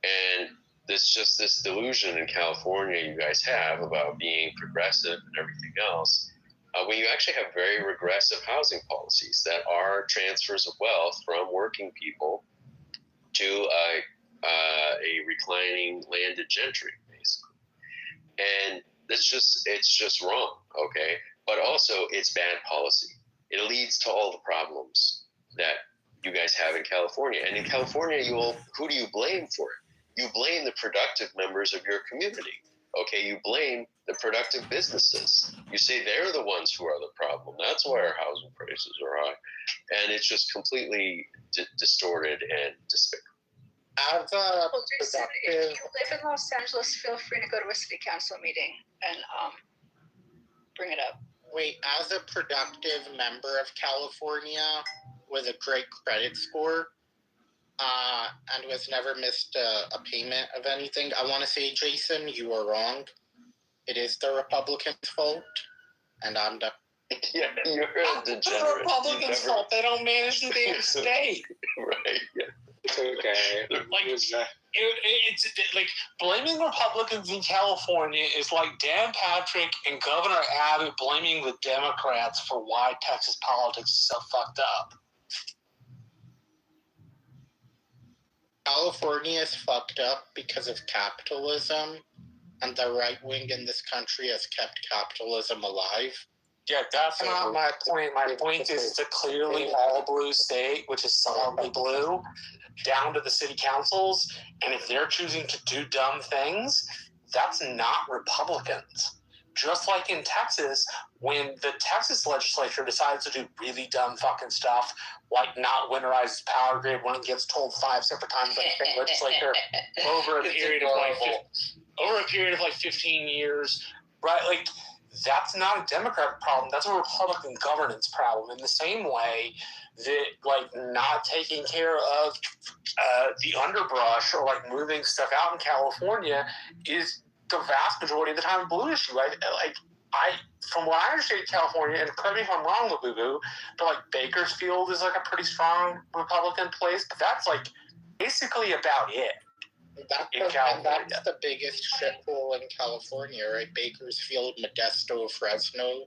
And this delusion in California you guys have about being progressive and everything else, when you actually have very regressive housing policies that are transfers of wealth from working people to a reclining landed gentry, basically. And it's just wrong, okay? But also it's bad policy. It leads to all the problems that you guys have in California. And in California, who do you blame for it? You blame the productive members of your community, okay? You blame the productive businesses. You say they're the ones who are the problem. That's why our housing prices are high. And it's just completely distorted and despicable. As a Jason, if you live in Los Angeles, feel free to go to a city council meeting and bring it up. Wait, as a productive member of California with a great credit score, and who has never missed a payment of anything, I want to say, Jason, you are wrong. It is the Republicans' fault, and I'm done. Yeah, you're a degenerate. The Republicans' fault. They don't manage the damn state. Right, yeah. Okay. It's like blaming Republicans in California is like Dan Patrick and Governor Abbott blaming the Democrats for why Texas politics is so fucked up. California is fucked up because of capitalism, and the right wing in this country has kept capitalism alive. Yeah, that's not my point. My point is it's a clearly all blue state, which is solidly blue, down to the city councils. And if they're choosing to do dumb things, that's not Republicans. Just like in Texas, when the Texas legislature decides to do really dumb fucking stuff, like not winterize its power grid when it gets told 5 separate times by the state legislature over a period of like 15 years, right? Like, that's not a Democratic problem. That's a Republican governance problem. In the same way that, like, not taking care of the underbrush or, like, moving stuff out in California is the vast majority of the time a blue issue. From what I understand California, and correct me if I'm wrong, Labubu, but, like, Bakersfield is, like, a pretty strong Republican place, but that's, like, basically about it. That's the biggest shithole in California, right? Bakersfield, Modesto, Fresno,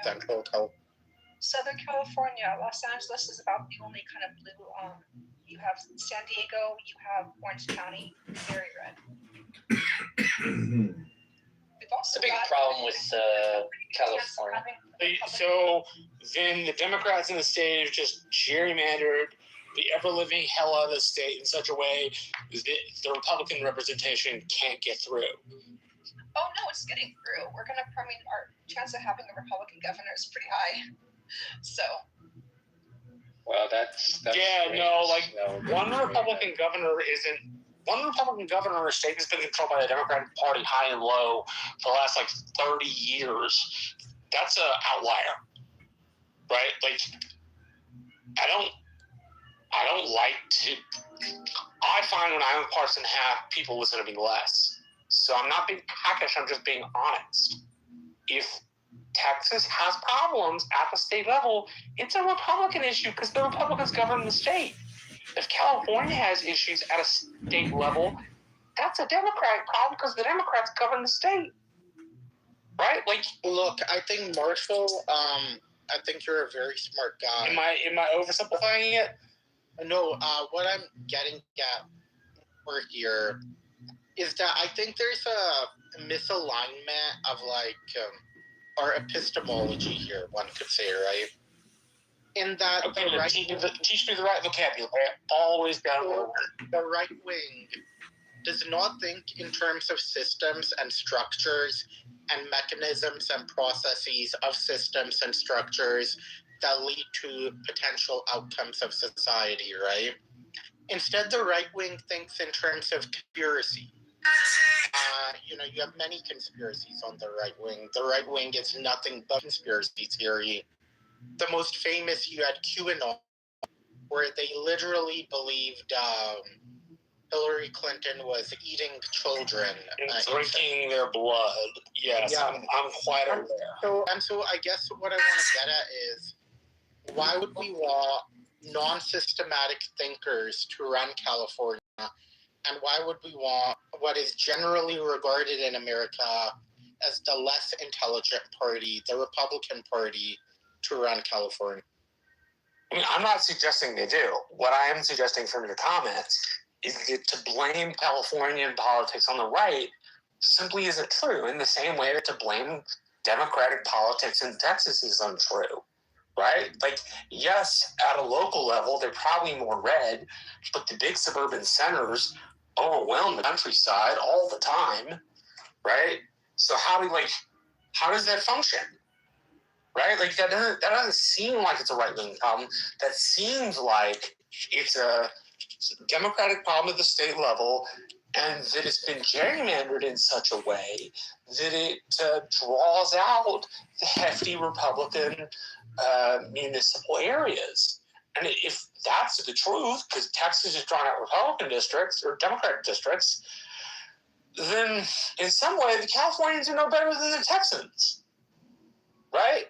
Central California. Southern California, Los Angeles is about the only kind of blue. You have San Diego, you have Orange County, very red. It's a big problem with California. So then the Democrats in the state have just gerrymandered the ever-living hell out of the state in such a way that the Republican representation can't get through. Oh no, it's getting through. Our chance of having a Republican governor is pretty high. So. Well, that's yeah, strange. no, like one Republican governor in the state has been controlled by the Democratic Party high and low for the last like 30 years. That's an outlier, right? Like, I find when I'm in Parson half, people listen to me less. So I'm not being hackish, I'm just being honest. If Texas has problems at the state level, it's a Republican issue because the Republicans govern the state. If California has issues at a state level, that's a Democratic problem because the Democrats govern the state. Right? Like, look, I think Marshall, I think you're a very smart guy. Am I oversimplifying it? No, what I'm getting at for here is that I think there's a misalignment of our epistemology here, one could say, right? In that teach me the right vocabulary. Always down. The right wing does not think in terms of systems and structures and mechanisms and processes of systems and structures that lead to potential outcomes of society, right? Instead, the right wing thinks in terms of conspiracy. You have many conspiracies on the right wing. The right wing is nothing but conspiracy theory. the most famous, you had QAnon, where they literally believed Hillary Clinton was eating children. Drinking their blood. Yes, yeah. I'm quite aware. So I guess what I want to get at is, why would we want non-systematic thinkers to run California? And why would we want what is generally regarded in America as the less intelligent party, the Republican Party, to run California? I mean, I'm not suggesting they do. What I am suggesting from your comments is that to blame Californian politics on the right simply isn't true, in the same way that to blame Democratic politics in Texas is untrue, right? Like, yes, at a local level, they're probably more red, but the big suburban centers overwhelm the countryside all the time, right? So how does that function? Right? Like, that doesn't seem like it's a right-wing problem. That seems like it's a Democratic problem at the state level, and that it's been gerrymandered in such a way that it draws out the hefty Republican municipal areas. And if that's the truth, because Texas is drawing out Republican districts or Democratic districts, then in some way the Californians are no better than the Texans, right?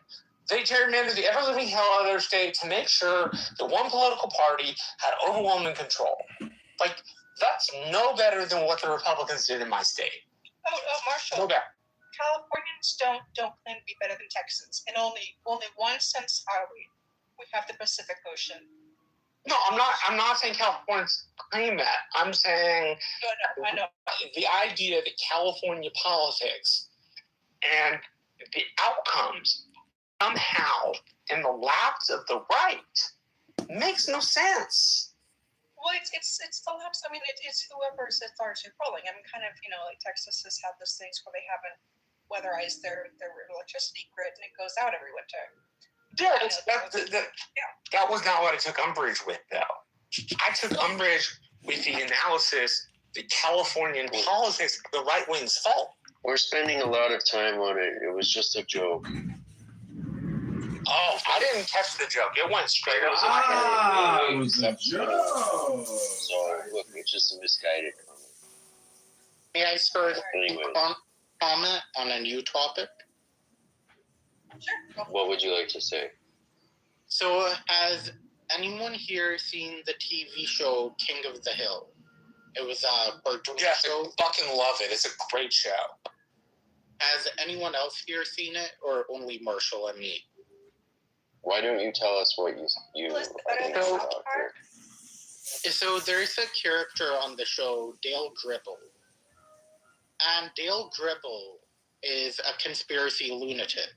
They gerrymandered the ever-living hell out of their state to make sure that one political party had overwhelming control. Like, that's no better than what the Republicans did in my state. Oh, Marshall. No better. Californians don't claim to be better than Texans. In only one sense are we. We have the Pacific Ocean. No, I'm not saying Californians claim that. I'm saying I know. The idea that California politics and the outcomes somehow in the laps of the right makes no sense. Well, it's the laps. I mean, it's whoever's authority ruling. I mean, kind of, like Texas has had those things where they haven't weatherized their electricity grid, and it goes out every winter. Yeah, that was not what I took umbrage with, though. I took umbrage with the analysis that Californian politics, the right wing's fault. We're spending a lot of time on it. It was just a joke. Oh, I didn't catch the joke. It went straight up. It was a joke. So, look, it's just a misguided comment. May I start comment on a new topic? Sure. What would you like to say? So, has anyone here seen the TV show King of the Hill? It was a cartoon show. I fucking love it. It's a great show. Has anyone else here seen it, or only Marshall and me? Why don't you tell us what you about here? So there's a character on the show, Dale Gribble. And Dale Gribble is a conspiracy lunatic.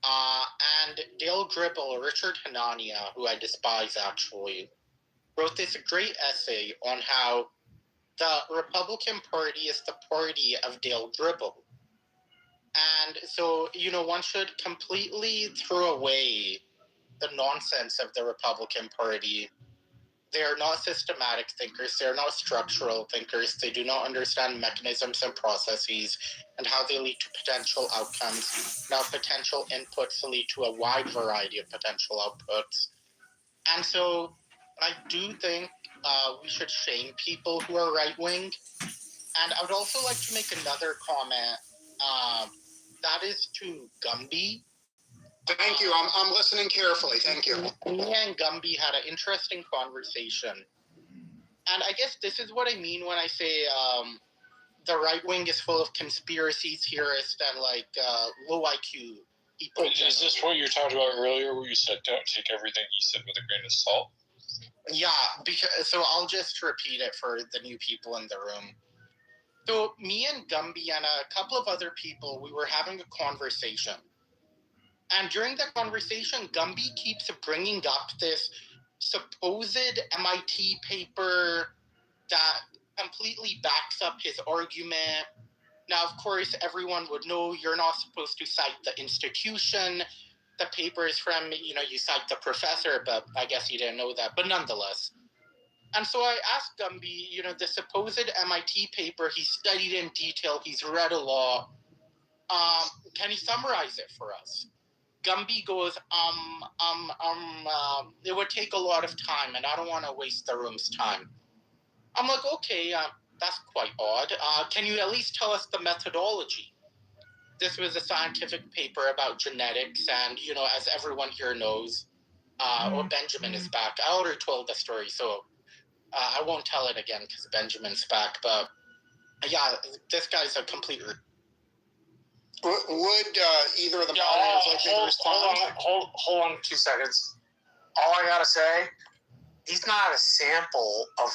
And Dale Gribble, Richard Hanania, who I despise actually, wrote this great essay on how the Republican Party is the party of Dale Gribble. And so, one should completely throw away the nonsense of the Republican Party. They're not systematic thinkers. They're not structural thinkers. They do not understand mechanisms and processes and how they lead to potential outcomes. Now, potential inputs lead to a wide variety of potential outputs. And so I do think we should shame people who are right-wing. And I would also like to make another comment. That is to Gumby. Thank you. I'm listening carefully. Thank you. Me and Gumby had an interesting conversation. And I guess this is what I mean when I say the right wing is full of conspiracy theorists and low IQ people. Is this what you were talking about earlier where you said don't take everything he said with a grain of salt? Yeah, so I'll just repeat it for the new people in the room. So me and Gumby and a couple of other people, we were having a conversation. And during that conversation, Gumby keeps bringing up this supposed MIT paper that completely backs up his argument. Now, of course, everyone would know you're not supposed to cite the institution the paper is from. You cite the professor, but I guess you didn't know that. But nonetheless. And so I asked Gumby, the supposed MIT paper, he studied in detail, he's read a lot. Can he summarize it for us? Gumby goes, it would take a lot of time, and I don't want to waste the room's time. I'm like, okay, that's quite odd. Can you at least tell us the methodology? This was a scientific paper about genetics, and, you know, as everyone here knows, Benjamin is back. I already told the story, so I won't tell it again because Benjamin's back. But, yeah, this guy's a complete... Would either of the moderators like to respond? Hold on 2 seconds. All I gotta say, he's not a sample of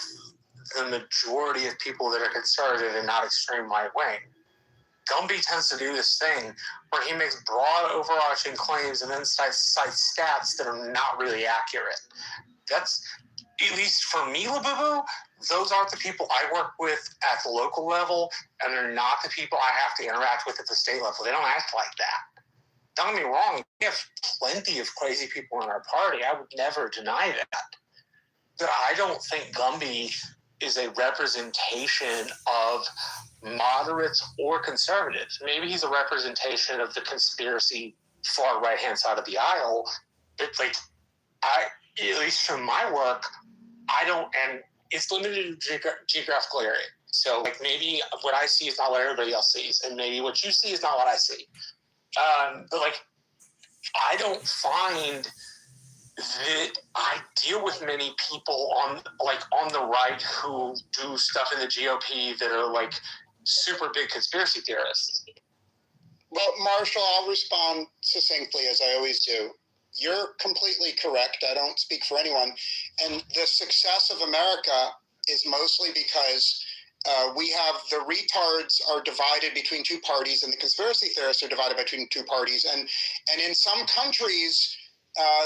the majority of people that are conservative and not extreme right wing. Gumby tends to do this thing where he makes broad, overarching claims and then cites stats that are not really accurate. That's, at least for me, Labubu, those aren't the people I work with at the local level, and they're not the people I have to interact with at the state level. They don't act like that. Don't get me wrong, we have plenty of crazy people in our party. I would never deny that. But I don't think Gumby is a representation of moderates or conservatives. Maybe he's a representation of the conspiracy far right-hand side of the aisle. But, like, at least from my work, I don't, and it's limited to geographical area. So, like, maybe what I see is not what everybody else sees, and maybe what you see is not what I see. But, like, I don't find that I deal with many people on the right who do stuff in the GOP that are, like, super big conspiracy theorists. Well, Marshall, I'll respond succinctly as I always do. You're completely correct. I don't speak for anyone. And the success of America is mostly because we have the retards are divided between two parties and the conspiracy theorists are divided between two parties. And in some countries,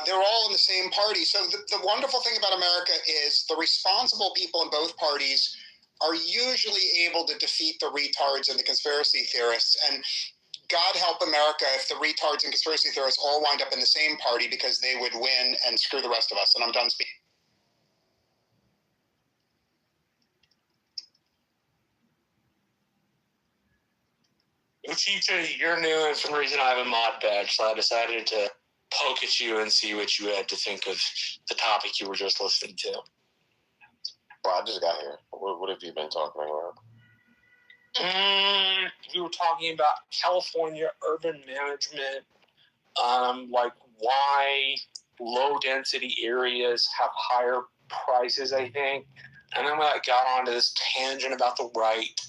they're all in the same party. So the wonderful thing about America is the responsible people in both parties are usually able to defeat the retards and the conspiracy theorists. And God help America if the retards and conspiracy theorists all wind up in the same party, because they would win and screw the rest of us. And I'm done speaking. Chicha, you're new, and for some reason I have a mod badge, so I decided to poke at you and see what you had to think of the topic you were just listening to. Well, I just got here. What have you been talking about? We were talking about California urban management, like why low-density areas have higher prices, I think. And then we got onto this tangent about the right,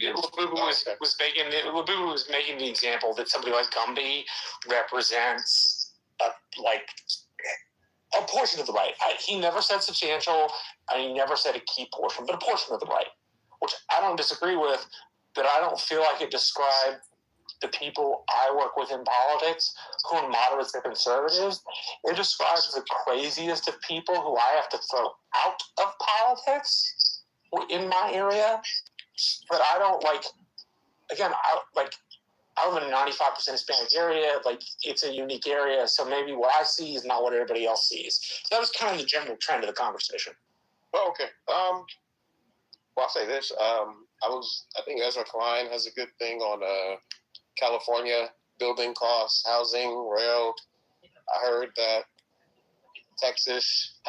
Labubu was making the example that somebody like Gumby represents a portion of the right. He never said substantial, and he never said a key portion, but a portion of the right, which I don't disagree with, but I don't feel like it described the people I work with in politics, who are moderates and conservatives. It describes the craziest of people who I have to throw out of politics in my area. But I don't I live in a 95% Hispanic area. Like, it's a unique area, so maybe what I see is not what everybody else sees. So that was kind of the general trend of the conversation. Oh, okay. Well, I'll say this. I think Ezra Klein has a good thing on California building costs, housing, rail. I heard that Texas,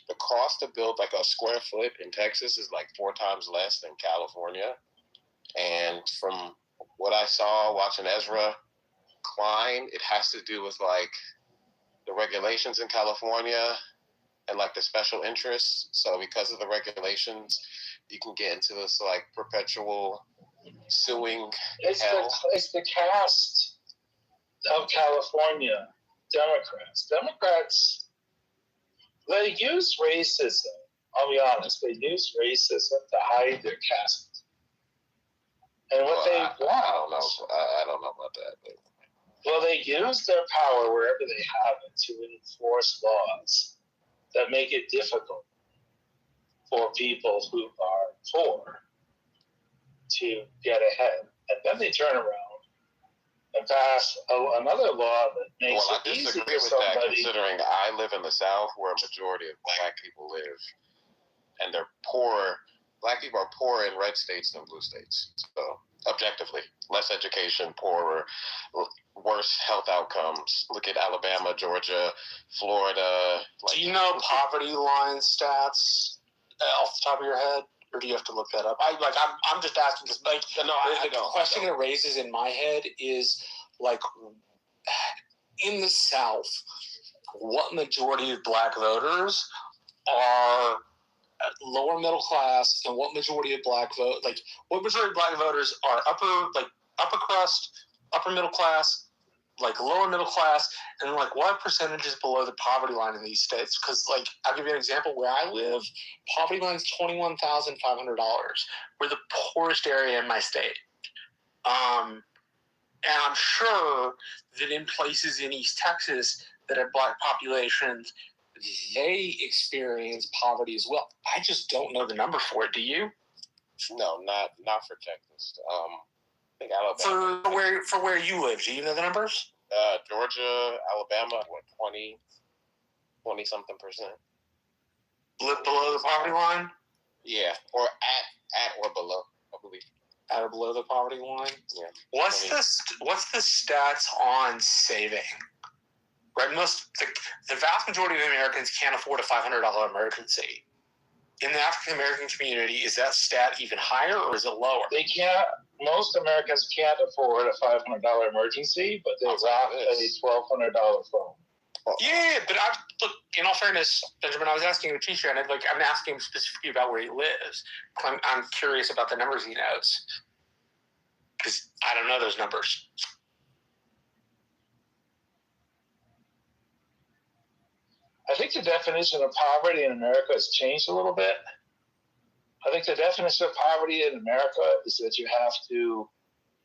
the cost to build like a square foot in Texas is like 4 times less than California. And from what I saw watching Ezra Klein, it has to do with like the regulations in California and like the special interests. So because of the regulations, you can get into this like perpetual suing hell. It's the cast of California Democrats. Democrats, they use racism. I'll be honest, they use racism to hide their caste. And what they want. I don't know about that. But. Well, they use their power wherever they have it to enforce laws that make it difficult for people who are poor to get ahead. And then they turn around and pass another law that makes it easy for somebody. I disagree with that, considering I live in the South where a majority of black people live, and they're poor Black people are poorer in red states than blue states. So objectively, less education, poorer, worse health outcomes. Look at Alabama, Georgia, Florida. Do you know poverty line stats off the top of your head, or do you have to look that up? I'm just asking because the question it raises in my head is like, in the South, what majority of Black voters are lower middle class, and what majority of what majority of Black voters are upper crust, upper middle class, like lower middle class, and like what percentage is below the poverty line in these states? Because like I'll give you an example. Where I live, poverty line is $21,500. We're the poorest area in my state. And I'm sure that in places in East Texas that have Black populations, they experience poverty as well. I just don't know the number for it. Do you? No, not for Texas. I think Alabama. For where you live, do you know the numbers? Georgia, Alabama, 20 something percent. Below the poverty line? Yeah, or at or below, I believe. At or below the poverty line? Yeah. What's the stats on saving? Right, the vast majority of Americans can't afford a $500 emergency. In the African American community, is that stat even higher or is it lower? They can't. Most Americans can't afford a $500 emergency, but they rock a $1,200 phone. Yeah, but look. In all fairness, Benjamin, I was asking a teacher, and I'm asking him specifically about where he lives. I'm curious about the numbers he knows because I don't know those numbers. I think the definition of poverty in America has changed a little bit. I think the definition of poverty in America is that you have to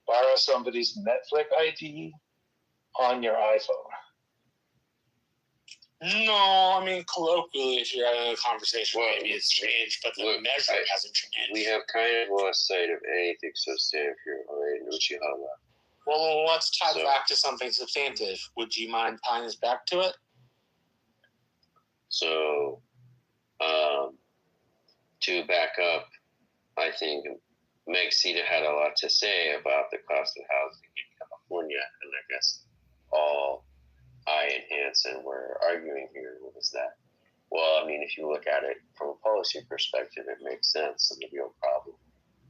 borrow somebody's Netflix ID on your iPhone. No, I mean, colloquially, if you're having a conversation, maybe it's changed, but the measure hasn't changed. We have kind of lost sight of anything substantive here already in Uchihama. Well, let's tie back to something substantive. Would you mind tying us back to it? So, to back up, I think Meg Sita had a lot to say about the cost of housing in California, and I guess all I and Hanson were arguing here was that, well, I mean, if you look at it from a policy perspective, it makes sense, and the real problem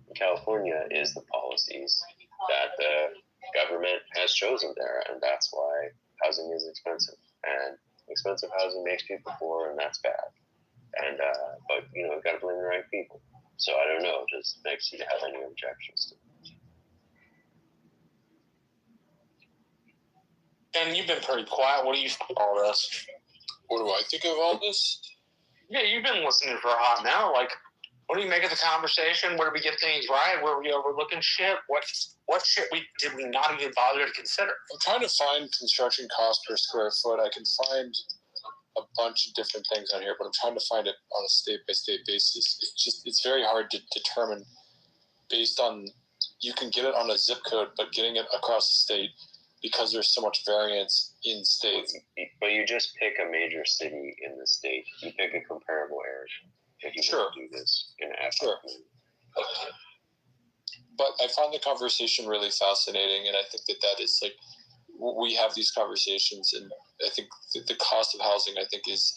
in California is the policies that the government has chosen there, and that's why housing is expensive, and expensive housing makes people poor, and that's bad. And but you got to blame the right people. So I don't know. Does Meg Sita have any objections to it? And you've been pretty quiet. What do you think of all this? What do I think of all this? Yeah, you've been listening for a hot minute. Like, what do you make of the conversation? Where do we get things right? Where are we overlooking shit? What shit did we not even bother to consider? I'm trying to find construction cost per square foot. I can find a bunch of different things on here, but I'm trying to find it on a state-by-state basis. It's very hard to determine based on, you can get it on a zip code, but getting it across the state, because there's so much variance in states. But you just pick a major city in the state. You pick a comparable area. If you want to do this in Africa. Sure. But I find the conversation really fascinating, and I think that is like, we have these conversations, and I think the cost of housing, I think, is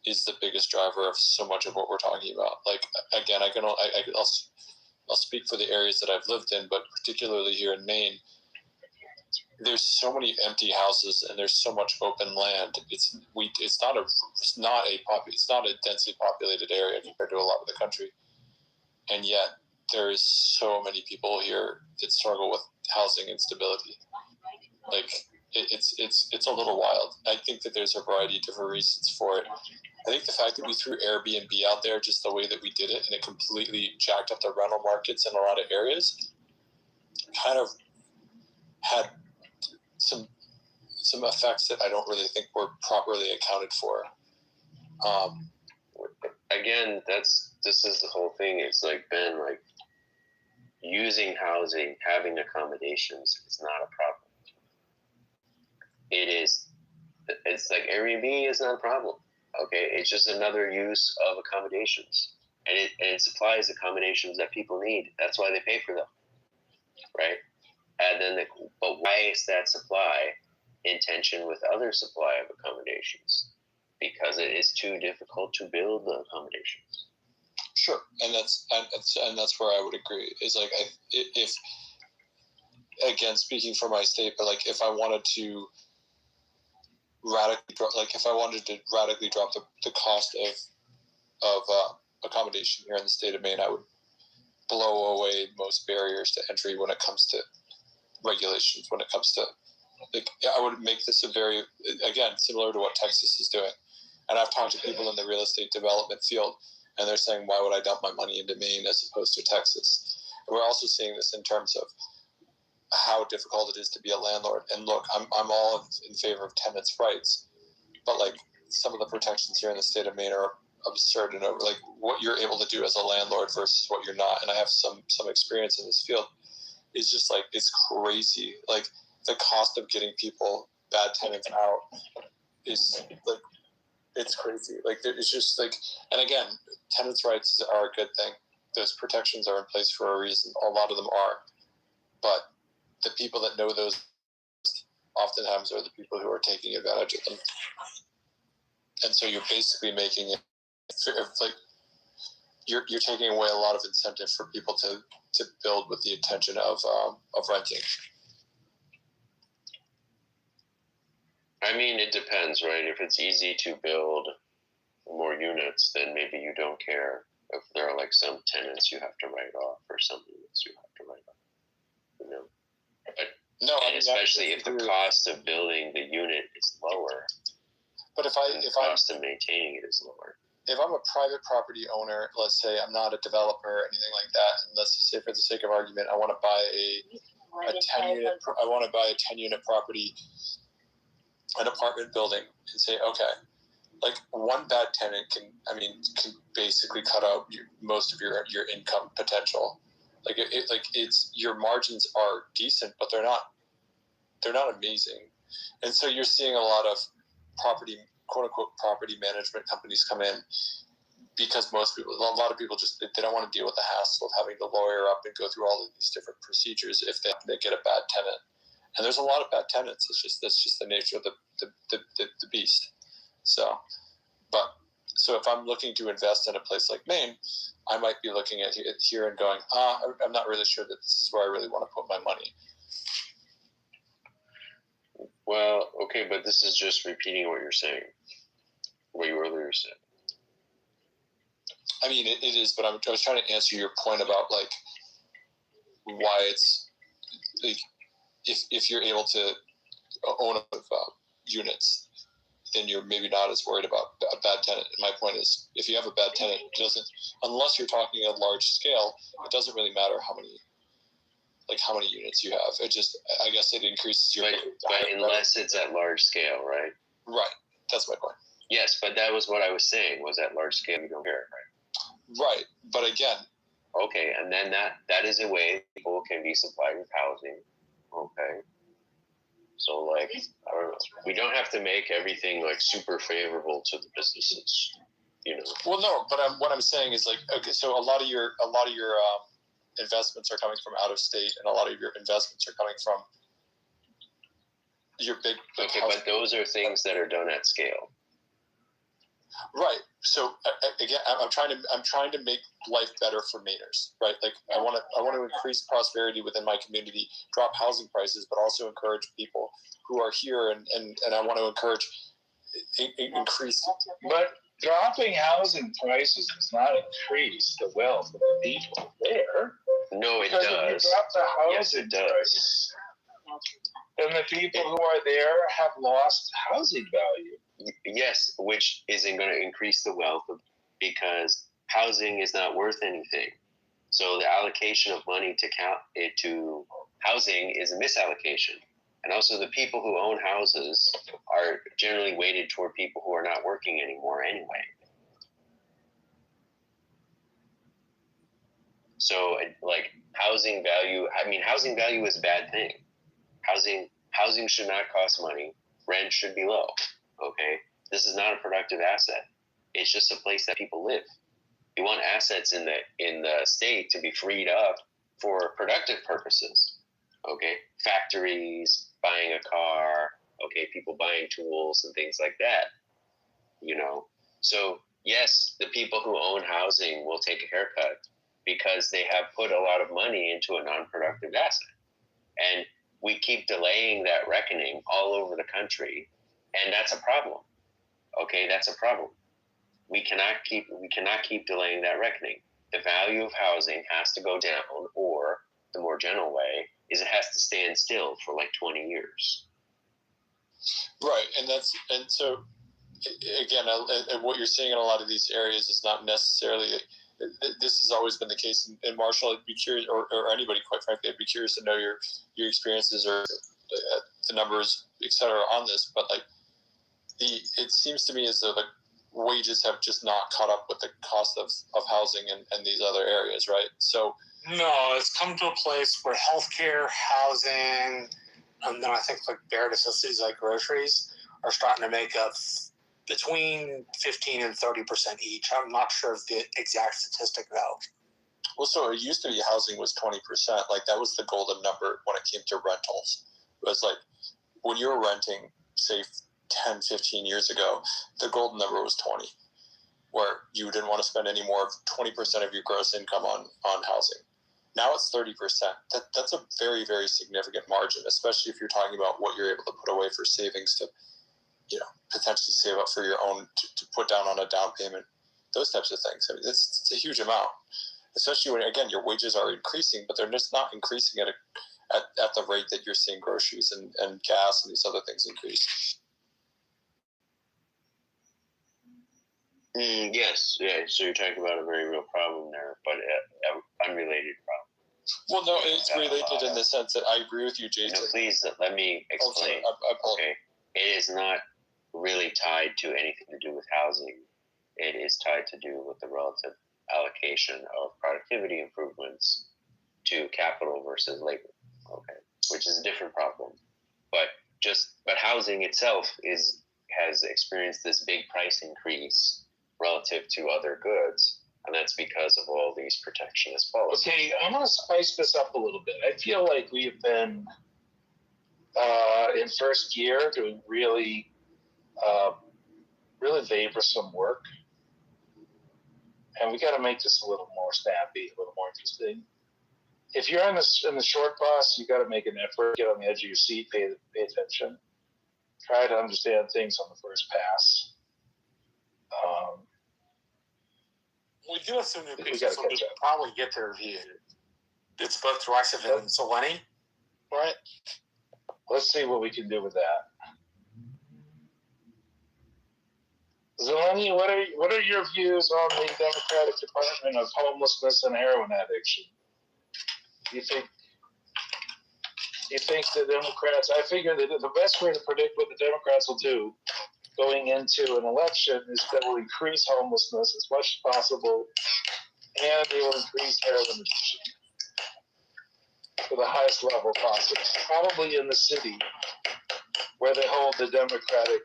the biggest driver of so much of what we're talking about. Like, again, I'll speak for the areas that I've lived in, but particularly here in Maine, there's so many empty houses and there's so much open land. It's not a densely populated area compared to a lot of the country, and yet there is so many people here that struggle with housing instability. Like, it's a little wild. I think that there's a variety of different reasons for it. I think the fact that we threw Airbnb out there just the way that we did it, and it completely jacked up the rental markets in a lot of areas, kind of had some effects that I don't really think were properly accounted for. Again, this is the whole thing. It's like, Ben, like, using housing, having accommodations is not a problem. It's like Airbnb is not a problem. Okay, it's just another use of accommodations. and it supplies accommodations that people need. That's why they pay for them, right? And then, but why is that supply in tension with other supply of accommodations? Because it is too difficult to build the accommodations. Sure, and that's where I would agree. Is like if again, speaking for my state, but like if I wanted to radically drop, the cost of accommodation here in the state of Maine, I would blow away most barriers to entry when it comes to regulations. When it comes to, like, I would make this a very, again, similar to what Texas is doing. And I've talked to people in the real estate development field, and they're saying, why would I dump my money into Maine as opposed to Texas? And we're also seeing this in terms of how difficult it is to be a landlord. And look, I'm all in favor of tenants' rights, but like some of the protections here in the state of Maine are absurd and over, like what you're able to do as a landlord versus what you're not. And I have some experience in this field. It's just like, it's crazy. Like the cost of getting people, bad tenants out is like, it's crazy. Like it's just like, and again, tenants' rights are a good thing. Those protections are in place for a reason. A lot of them are, but the people that know those oftentimes are the people who are taking advantage of them. And so you're basically making it like you're taking away a lot of incentive for people to build with the intention of renting. I mean, it depends, right? If it's easy to build more units, then maybe you don't care if there are like some tenants you have to write off or some units you have to write off. You know, no, and especially if the cost of building the unit is lower. But if the cost of maintaining it is lower. If I'm a private property owner, let's say I'm not a developer or anything like that, and let's just say for the sake of argument, I want to buy a 10 unit property, an apartment building, and say, okay, like one bad tenant can basically cut out most of your income potential. Like it's your margins are decent, but they're not amazing, and so you're seeing a lot of quote unquote property management companies come in because a lot of people just they don't want to deal with the hassle of having to lawyer up and go through all of these different procedures if they get a bad tenant. And there's a lot of bad tenants. That's just the nature of the beast. So if I'm looking to invest in a place like Maine, I might be looking at it here and going, I'm not really sure that this is where I really want to put my money. Well, okay, but this is just repeating what you're saying, what you earlier said. I mean, it is, but I was trying to answer your point about like why it's like if you're able to own units, then you're maybe not as worried about a bad tenant. And my point is, if you have a bad tenant, it doesn't, unless you're talking a large scale, it doesn't really matter how many units you have. It just, I guess it increases your... But unless it's at large scale, right? Right. That's my point. Yes, but that was what I was saying, was at large scale, you don't care, right? Right. But again... Okay, and then that is a way people can be supplied with housing. Okay. So, like, I don't know. We don't have to make everything, like, super favorable to the businesses, you know? Well, no, but what I'm saying is, like, okay, so a lot of your investments are coming from out of state, and a lot of your investments are coming from your big okay, but those are things that are done at scale. Right. So again, I'm trying to make life better for Mainers, right? Like I want to increase prosperity within my community, drop housing prices, but also encourage people who are here, and I want to encourage increase. But dropping housing prices does not increase the wealth of the people there. No, it because does. If you drop the housing yes, price, then the people who are there have lost housing value. Yes, which isn't going to increase the wealth because housing is not worth anything. So the allocation of money to housing is a misallocation. And also the people who own houses are generally weighted toward people who are not working anymore anyway. So like housing value is a bad thing. Housing should not cost money. Rent should be low. Okay, this is not a productive asset. It's just a place that people live. You want assets in the state to be freed up for productive purposes. Okay, factories, buying a car, okay, people buying tools and things like that. So yes, the people who own housing will take a haircut because they have put a lot of money into a non-productive asset. And we keep delaying that reckoning all over the country, and that's a problem. Okay, that's a problem. We cannot keep delaying that reckoning. The value of housing has to go down, or the more general way is it has to stand still for like 20 years. Right, and so again, what you're seeing in a lot of these areas is not necessarily. This has always been the case. And Marshall, I'd be curious, or anybody, quite frankly, I'd be curious to know your experiences or the numbers, et cetera, on this. But like, it seems to me as though the wages have just not caught up with the cost of housing in these other areas, right? So no, it's come to a place where healthcare, housing, and then I think like bare necessities like groceries are starting to make up between 15 and 30% each. I'm not sure of the exact statistic though. Well, so it used to be housing was 20%. Like that was the golden number when it came to rentals. It was like when you were renting, say 10, 15 years ago, the golden number was 20, where you didn't want to spend any more of 20% of your gross income on housing. Now it's 30%. That's a very, very significant margin, especially if you're talking about what you're able to put away for savings to, potentially save up for your own, to put down on a down payment, those types of things. I mean, it's a huge amount, especially when, again, your wages are increasing, but they're just not increasing at the rate that you're seeing groceries and gas and these other things increase. Yes. So you're talking about a very real problem there, but an unrelated problem. Well, no, it's related in the sense that I agree with you, Jason. Please let me explain. Okay, it is not really tied to anything to do with housing. It is tied to do with the relative allocation of productivity improvements to capital versus labor. Okay, which is a different problem. But housing itself has experienced this big price increase relative to other goods, and that's because of all these protectionist policies. Okay, I'm going to spice this up a little bit. I feel like we've been in first year doing really vaporsome work, and we got to make this a little more snappy, a little more interesting. If you're in the short bus, you got to make an effort, get on the edge of your seat, pay attention, try to understand things on the first pass. We do have some new pictures, so we can probably get their review. It's both Derisive and Zeleny, right? Let's see what we can do with that. Zeleny, what are your views on the Democratic Department of Homelessness and Heroin Addiction? Do you think the Democrats? I figure that the best way to predict what the Democrats will do going into an election is that will increase homelessness as much as possible, and they will increase heroin addiction to the highest level possible, probably in the city where they hold the Democratic,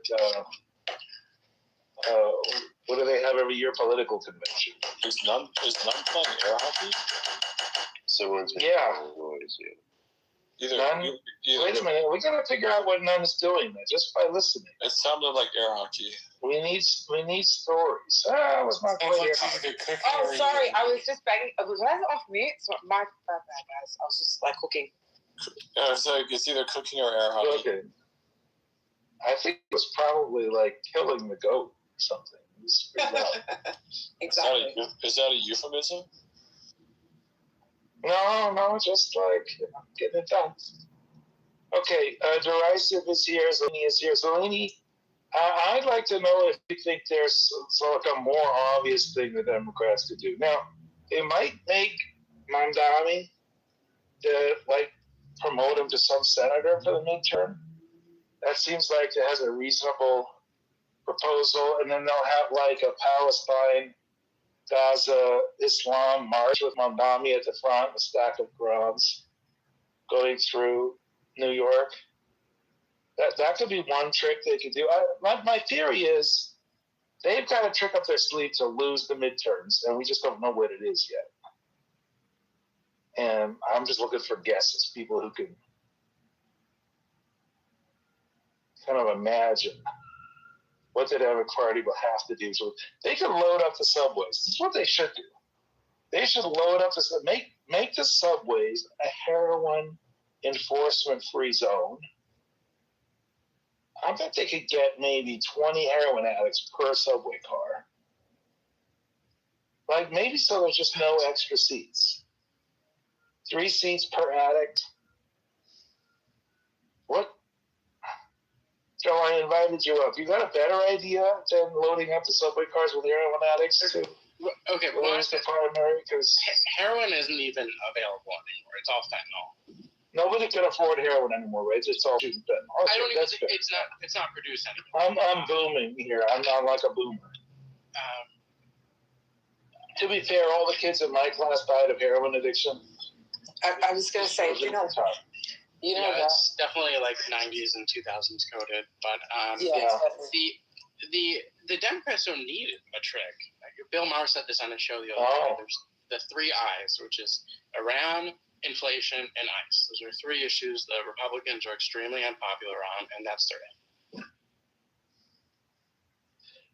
what do they have every year, political convention. Is none playing air hockey? None? Wait a minute, we got to figure out what None is doing there, just by listening. It sounded like air hockey. We need stories. It was not quite air hockey. Oh, sorry, I was just begging. Was I off mute? My bad, guys. I was just like cooking. It's either cooking or air hockey. Okay. I think it was probably like killing the goat or something. It was pretty loud. Exactly. Is that a euphemism? No, just like getting it done. Okay, Derisive is here. Zeleny is here. Zeleny, I'd like to know if you think there's like a more obvious thing the Democrats could do. Now, they might make Mamdani promote him to some senator for the midterm. That seems like it has a reasonable proposal, and then they'll have like a Palestine, Gaza, Islam march with Mamdani at the front, a stack of Qurans going through New York. That could be one trick they could do. My theory is They've got a trick up their sleeve to lose the midterms, and we just don't know what it is yet. And I'm just looking for guesses, people who can kind of imagine what the Democratic Party will have to do. So they can load up the subways. This is what they should do. They should load up make the subways a heroin enforcement-free zone. I bet they could get maybe 20 heroin addicts per subway car. Like maybe so there's just no extra seats. 3 seats per addict. What? Joe, I invited you up. You got a better idea than loading up the subway cars with heroin addicts too? Okay, but where's the primary? Because heroin isn't even available anymore. It's all fentanyl. nobody can afford heroin anymore, right? It's all shooting fentanyl. Okay, I don't even that's think fair. it's not produced anymore. I'm booming here. I'm like a boomer. To be fair, all the kids in my class died of heroin addiction. I was going to say, it's definitely like 90s and 2000s coded, but the Democrats don't need a trick. Bill Maher said this on his show the other day. There's the 3 I's, which is Iran, inflation, and ICE. Those are 3 issues that Republicans are extremely unpopular on, and that's their aim.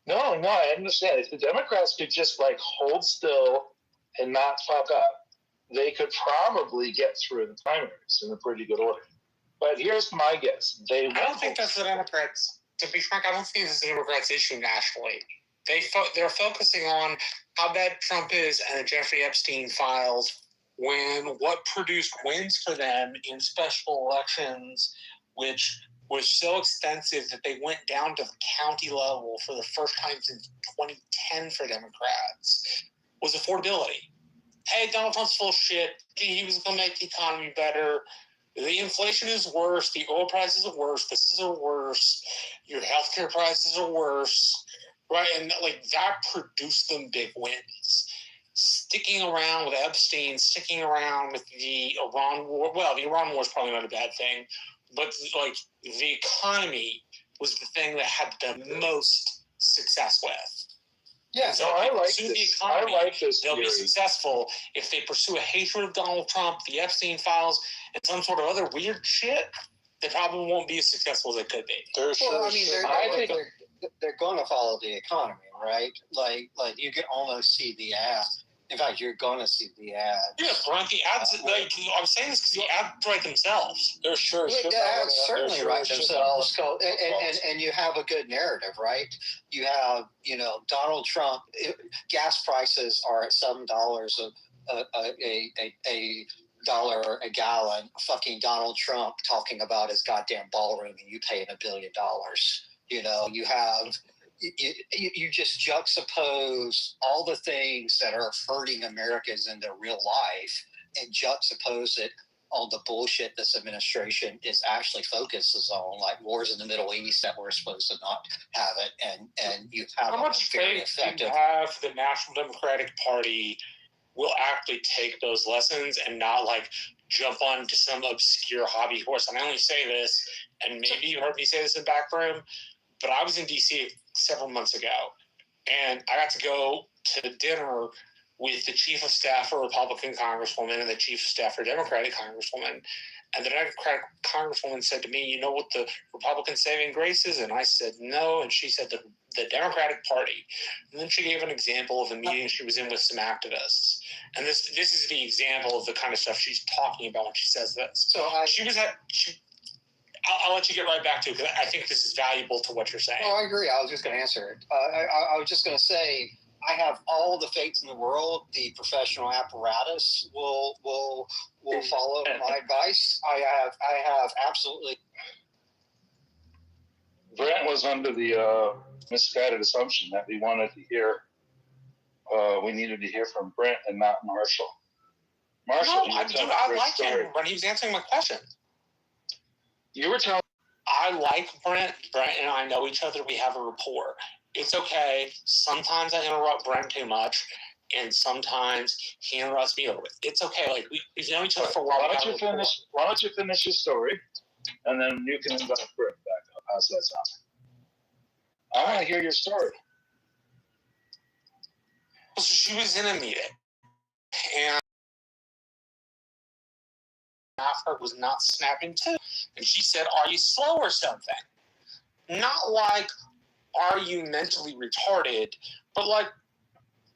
No, I understand. If the Democrats could just like hold still and not fuck up, they could probably get through the primaries in a pretty good order. But here's my guess. I don't think that's the Democrats. To be frank, I don't think it's the Democrats' issue nationally. They're focusing on how bad Trump is and the Jeffrey Epstein files when what produced wins for them in special elections, which was so extensive that they went down to the county level for the first time since 2010 for Democrats, was affordability. Hey, Donald Trump's full of shit. He was going to make the economy better. The inflation is worse. The oil prices are worse. This is worse. Your healthcare prices are worse. Right? And like that produced them big wins. Sticking around with Epstein, sticking around with the Iran war. Well, the Iran war is probably not a bad thing. But like the economy was the thing that had the most success with. Yeah, so no, I like the this. economy, I like this they'll be theory. successful if they pursue a hatred of Donald Trump, the Epstein files, and some sort of other weird shit. They probably won't be as successful as they could be. They're going to follow the economy, right? Like you can almost see the ad. In fact, you're going to see the ad. Yeah, Brent, the ads, I'm saying this because the ads write themselves. They're sure. The ads certainly write themselves. And you have a good narrative, right? You have, Donald Trump, gas prices are at $7 a dollar a gallon. Fucking Donald Trump talking about his goddamn ballroom and you paying $1 billion. You have... You just juxtapose all the things that are hurting Americans in their real life and juxtapose it on the bullshit this administration is actually focuses on, like wars in the Middle East that we're supposed to not have it, and you have how much very faith effective. do you have the National Democratic Party will actually take those lessons and not like jump onto some obscure hobby horse? And I only say this, and maybe you heard me say this in the back room, but I was in D.C. several months ago, and I got to go to dinner with the chief of staff for a Republican congresswoman and the chief of staff for a Democratic congresswoman. And the Democratic congresswoman said to me, you know what the Republican saving grace is? And I said, no. And she said, the Democratic Party. And then she gave an example of a meeting she was in with some activists. And this is the example of the kind of stuff she's talking about when she says this. So I'll let you get right back to it because I think this is valuable to what you're saying. Oh, I agree. I was just going to answer it. I was just going to say I have all the faith in the world. The professional apparatus will follow my advice. I have absolutely. Brent was under the misguided assumption that we wanted to hear. We needed to hear from Brent and not Marshall. Marshall, no, I like him when he was answering my question. You were telling. I like Brent. Brent and I know each other. We have a rapport. It's okay. Sometimes I interrupt Brent too much, and sometimes he interrupts me over it. It's okay. Like we've known each other for a while. Why don't you finish your story, and then you can invite Brent back up. How's that sound? I want to hear your story. So she was in a meeting, and her was not snapping to, and she said, "Are you slow or something?" Not like, "Are you mentally retarded?" but like,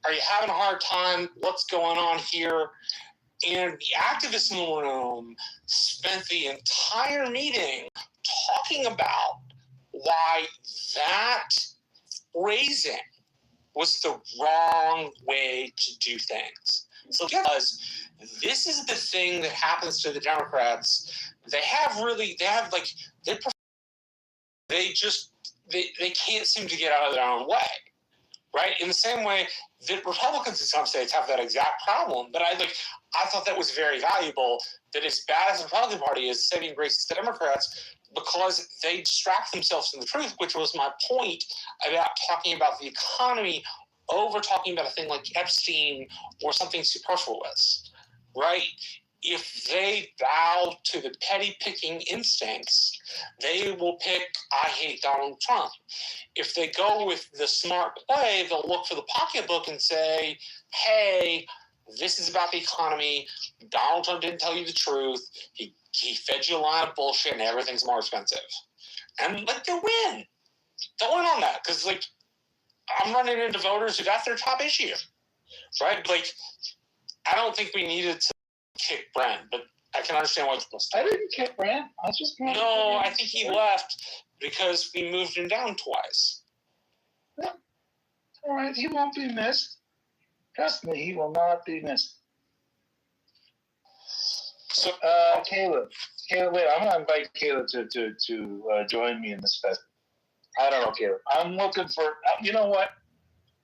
"Are you having a hard time? What's going on here?" And the activists in the room spent the entire meeting talking about why that phrasing was the wrong way to do things. So because this is the thing that happens to the Democrats, they can't seem to get out of their own way. Right? In the same way that Republicans in some states have that exact problem, but I thought that was very valuable, that as bad as the Republican Party is, saving grace to the Democrats, because they distract themselves from the truth, which was my point about talking about the economy over talking about a thing like Epstein or something superfluous, right? If they bow to the petty picking instincts, they will pick, "I hate Donald Trump." If they go with the smart play, they'll look for the pocketbook and say, "Hey, this is about the economy. Donald Trump didn't tell you the truth. He fed you a line of bullshit and everything's more expensive." And they'll win. They'll win on that because I'm running into voters who got their top issue, right? I don't think we needed to kick Brent, but I can understand why it's supposed to. I didn't kick Brent. I just No, I think he left because we moved him down twice. Yeah. All right, he won't be missed. Trust me, he will not be missed. So, Caleb, wait, I'm gonna invite Caleb to join me in this fest. I don't know, Caleb. I'm looking for. You know what?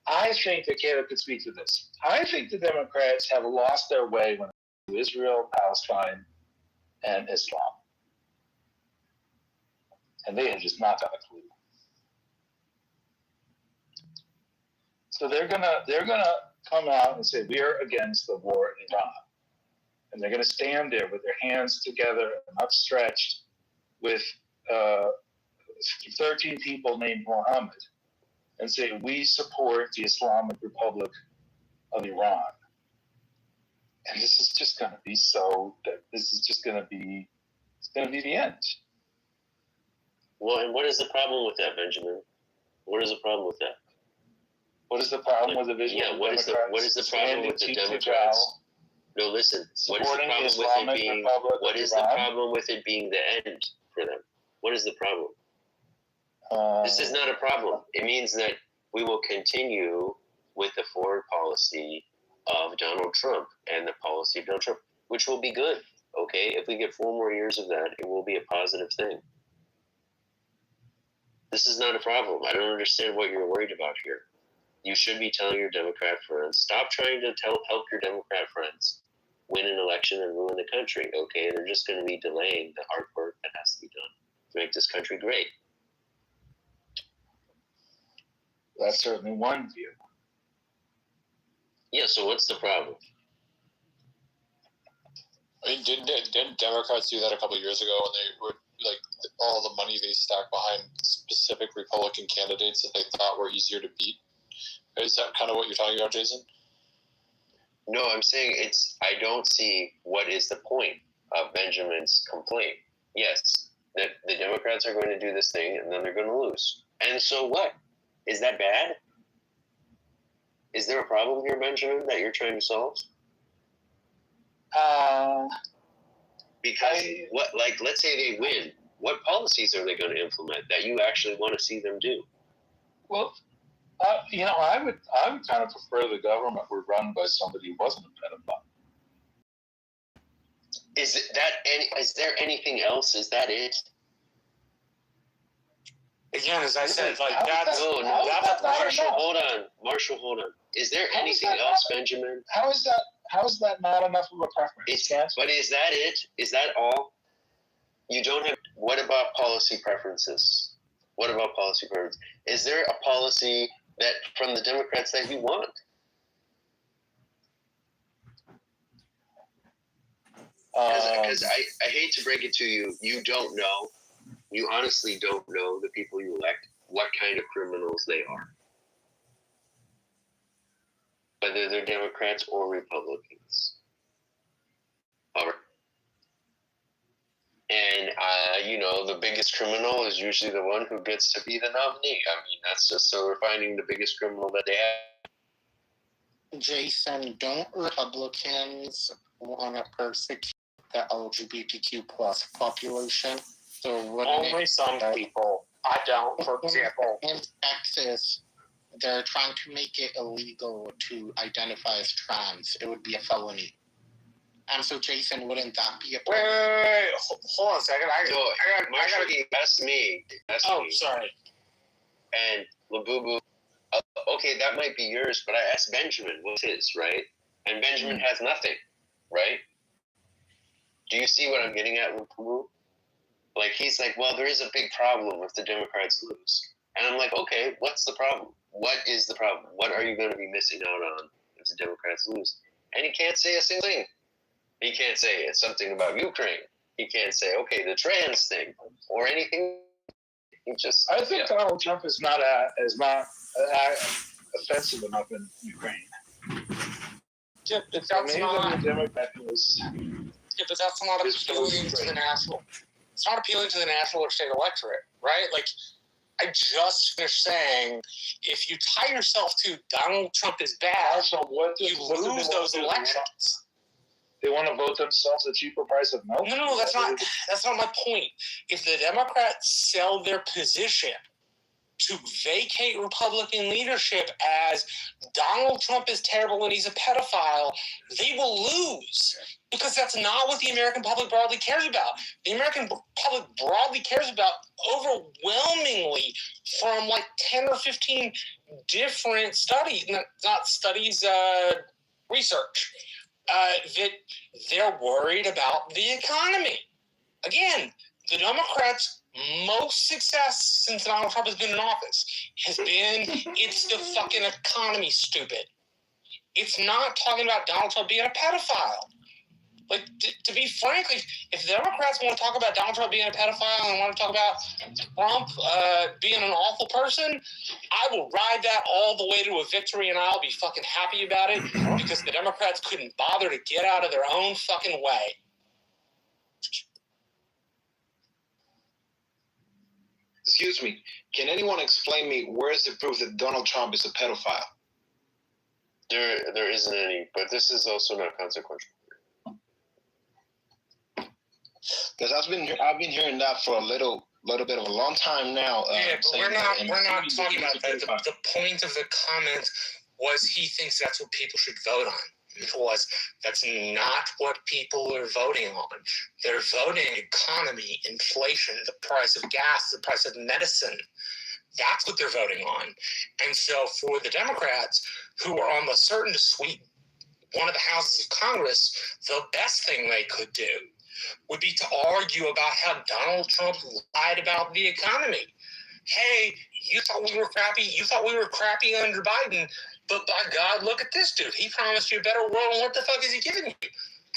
I think that Caleb could speak to this. I think the Democrats have lost their way when it comes to Israel, Palestine, and Islam, and they have just not got a clue. So they're gonna come out and say we are against the war in Iran, and they're gonna stand there with their hands together and upstretched, with 13 people named Muhammad, and say we support the Islamic Republic of Iran. And this is just gonna be it's gonna be the end. Well, and what is the problem with that, Benjamin? What is the problem with that? What is the problem with the vision? Yeah, what is the problem with the Democrats? No, listen. What is the problem with it being? What is the problem with it being the end for them? What is the problem? This is not a problem. It means that we will continue with the foreign policy of Donald Trump and the policy of Donald Trump, which will be good. Okay, if we get 4 more years of that, it will be a positive thing. This is not a problem. I don't understand what you're worried about here. You should be telling your Democrat friends, stop trying to help your Democrat friends win an election and ruin the country, okay? They're just going to be delaying the hard work that has to be done to make this country great. That's certainly one view. Yeah, so what's the problem? I mean, didn't Democrats do that a couple of years ago when they were all the money they stacked behind specific Republican candidates that they thought were easier to beat? Is that kind of what you're talking about, Jason? No, I'm saying I don't see what is the point of Benjamin's complaint. Yes, that the Democrats are going to do this thing and then they're going to lose. And so what? Is that bad? Is there a problem here, Benjamin, that you're trying to solve? Because let's say they win. What policies are they going to implement that you actually want to see them do? Well, I would kind of prefer the government were run by somebody who wasn't a pedophile. Is there anything else? Is that it? Again, as I said, Marshall, hold on. Is there anything else, Benjamin? How is that not enough of a preference? But is that it? Is that all? You don't have. What about policy preferences? Is there a policy that from the Democrats that you want? Because I hate to break it to you, you don't know. You honestly don't know the people you elect, what kind of criminals they are. whether they're Democrats or Republicans. And, the biggest criminal is usually the one who gets to be the nominee. I mean, that's just so we're finding the biggest criminal that they have. Jason, don't Republicans want to persecute the LGBTQ plus population? So only some people. I don't, for example. In Texas, they're trying to make it illegal to identify as trans. It would be a felony. And so, Jason, wouldn't that be a problem? Wait. Hold on a second. I Marshall, that's me. Oh, sorry. And Labubu, okay, that might be yours, but I asked Benjamin what's his, right? And Benjamin has nothing, right? Do you see what I'm getting at, Labubu? Like, he's like, well, there is a big problem if the Democrats lose. And I'm like, okay, what's the problem? What is the problem? What are you going to be missing out on if the Democrats lose? And he can't say a single thing. He can't say it's something about Ukraine. He can't say, okay, the trans thing or anything. He just. I think Donald Trump is not offensive enough in Ukraine. Yeah, but that's not. The Democrat was. Yeah, but that's not appealing to the national. It's not appealing to the national or state electorate, right? Like, I just finished saying, if you tie yourself to Donald Trump is bad, you lose those elections. They want to vote themselves a cheaper price of milk? No, that's not my point. If the Democrats sell their position to vacate Republican leadership as Donald Trump is terrible and he's a pedophile, they will lose. Because that's not what the American public broadly cares about. The American public broadly cares about overwhelmingly from like 10 or 15 different studies, not studies, research, that they're worried about the economy. Again, the Democrats' most success since Donald Trump has been in office has been, it's the fucking economy, stupid. It's not talking about Donald Trump being a pedophile. Like, to be frank, if the Democrats want to talk about Donald Trump being a pedophile and want to talk about Trump being an awful person, I will ride that all the way to a victory and I'll be fucking happy about it because the Democrats couldn't bother to get out of their own fucking way. Excuse me, can anyone explain me where is the proof that Donald Trump is a pedophile? There isn't any, but this is also not consequential. Because I've been hearing that for a little bit of a long time now. Yeah, but we're not talking about that. The point of the comment was he thinks that's what people should vote on. That's not what people are voting on. They're voting economy, inflation, the price of gas, the price of medicine. That's what they're voting on. And so for the Democrats who are almost certain to sweep one of the houses of Congress, the best thing they could do would be to argue about how Donald Trump lied about the economy. Hey, you thought we were crappy. You thought we were crappy under Biden, but by God, look at this dude. He promised you a better world, and what the fuck is he giving you?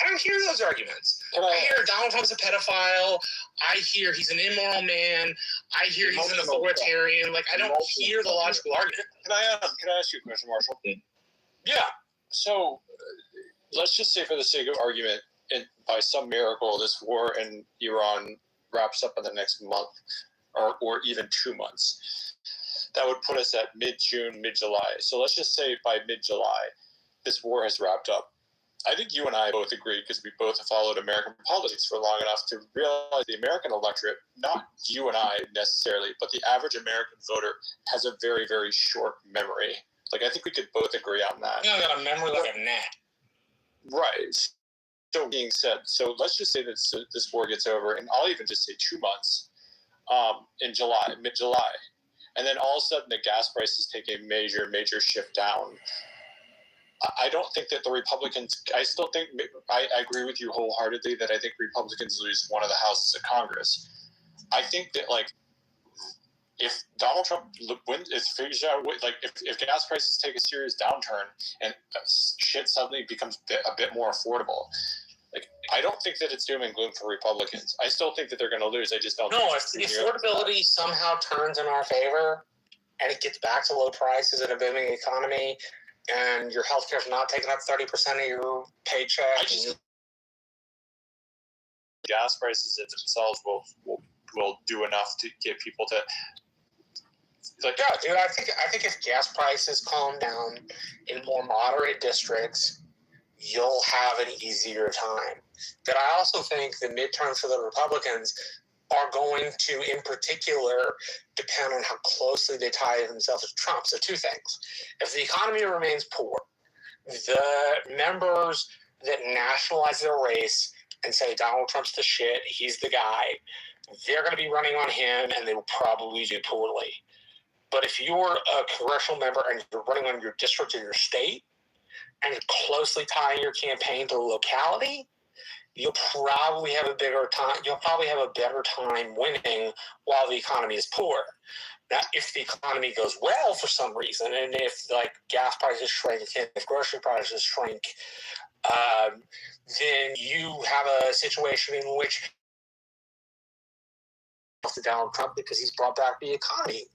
I don't hear those arguments. I hear Donald Trump's a pedophile. I hear he's an immoral man. I hear he's an authoritarian. Like, I don't hear the logical argument. Can I ask you a question, Marshall? Yeah. So let's just say, for the sake of argument, and by some miracle, this war in Iran wraps up in the next month, or even 2 months. That would put us at mid-June, mid-July. So let's just say by mid-July, this war has wrapped up. I think you and I both agree, because we both have followed American politics for long enough to realize the American electorate, not you and I necessarily, but the average American voter has a very, very short memory. Like, I think we could both agree on that. You got a memory like a gnat. Right. So being said, so let's just say that this war gets over, and I'll even just say 2 months in July, mid-July. And then all of a sudden the gas prices take a major, major shift down. I don't think that the Republicans, I still think, I agree with you wholeheartedly that I think Republicans lose one of the houses of Congress. I think that, like, if Donald Trump figures out, like, if gas prices take a serious downturn and shit suddenly becomes a bit more affordable, like, I don't think that it's doom and gloom for Republicans. I still think that they're going to lose. I just don't. No, if the affordability somehow turns in our favor and it gets back to low prices and a booming economy, and your health care is not taking up 30% of your paycheck. Gas prices in themselves will do enough to get people to. Like, yeah, dude, I think if gas prices calm down in more moderate districts, you'll have an easier time. But I also think the midterms for the Republicans are going to, in particular, depend on how closely they tie themselves to Trump. So two things. If the economy remains poor, the members that nationalize their race and say Donald Trump's the shit, he's the guy, they're going to be running on him, and they will probably do poorly. But if you're a congressional member and you're running on your district or your state, and you're closely tying your campaign to the locality, you'll probably have a better time winning while the economy is poor. Now, if the economy goes well for some reason, and if like gas prices shrink, if grocery prices shrink, then you have a situation in which to Donald Trump because he's brought back the economy,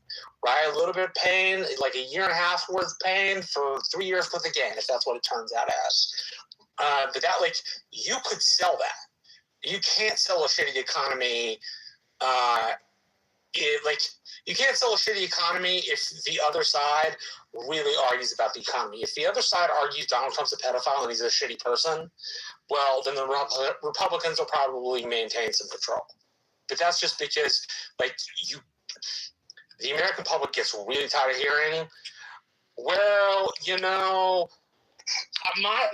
right? A little bit of pain, like a year and a half worth of pain for 3 years worth of gain, if that's what it turns out as. But that, like, you could sell that. You can't sell a shitty economy. You can't sell a shitty economy if the other side really argues about the economy. If the other side argues Donald Trump's a pedophile and he's a shitty person, well, then the Republicans will probably maintain some control. But that's just because, like, the American public gets really tired of hearing, well, you know, my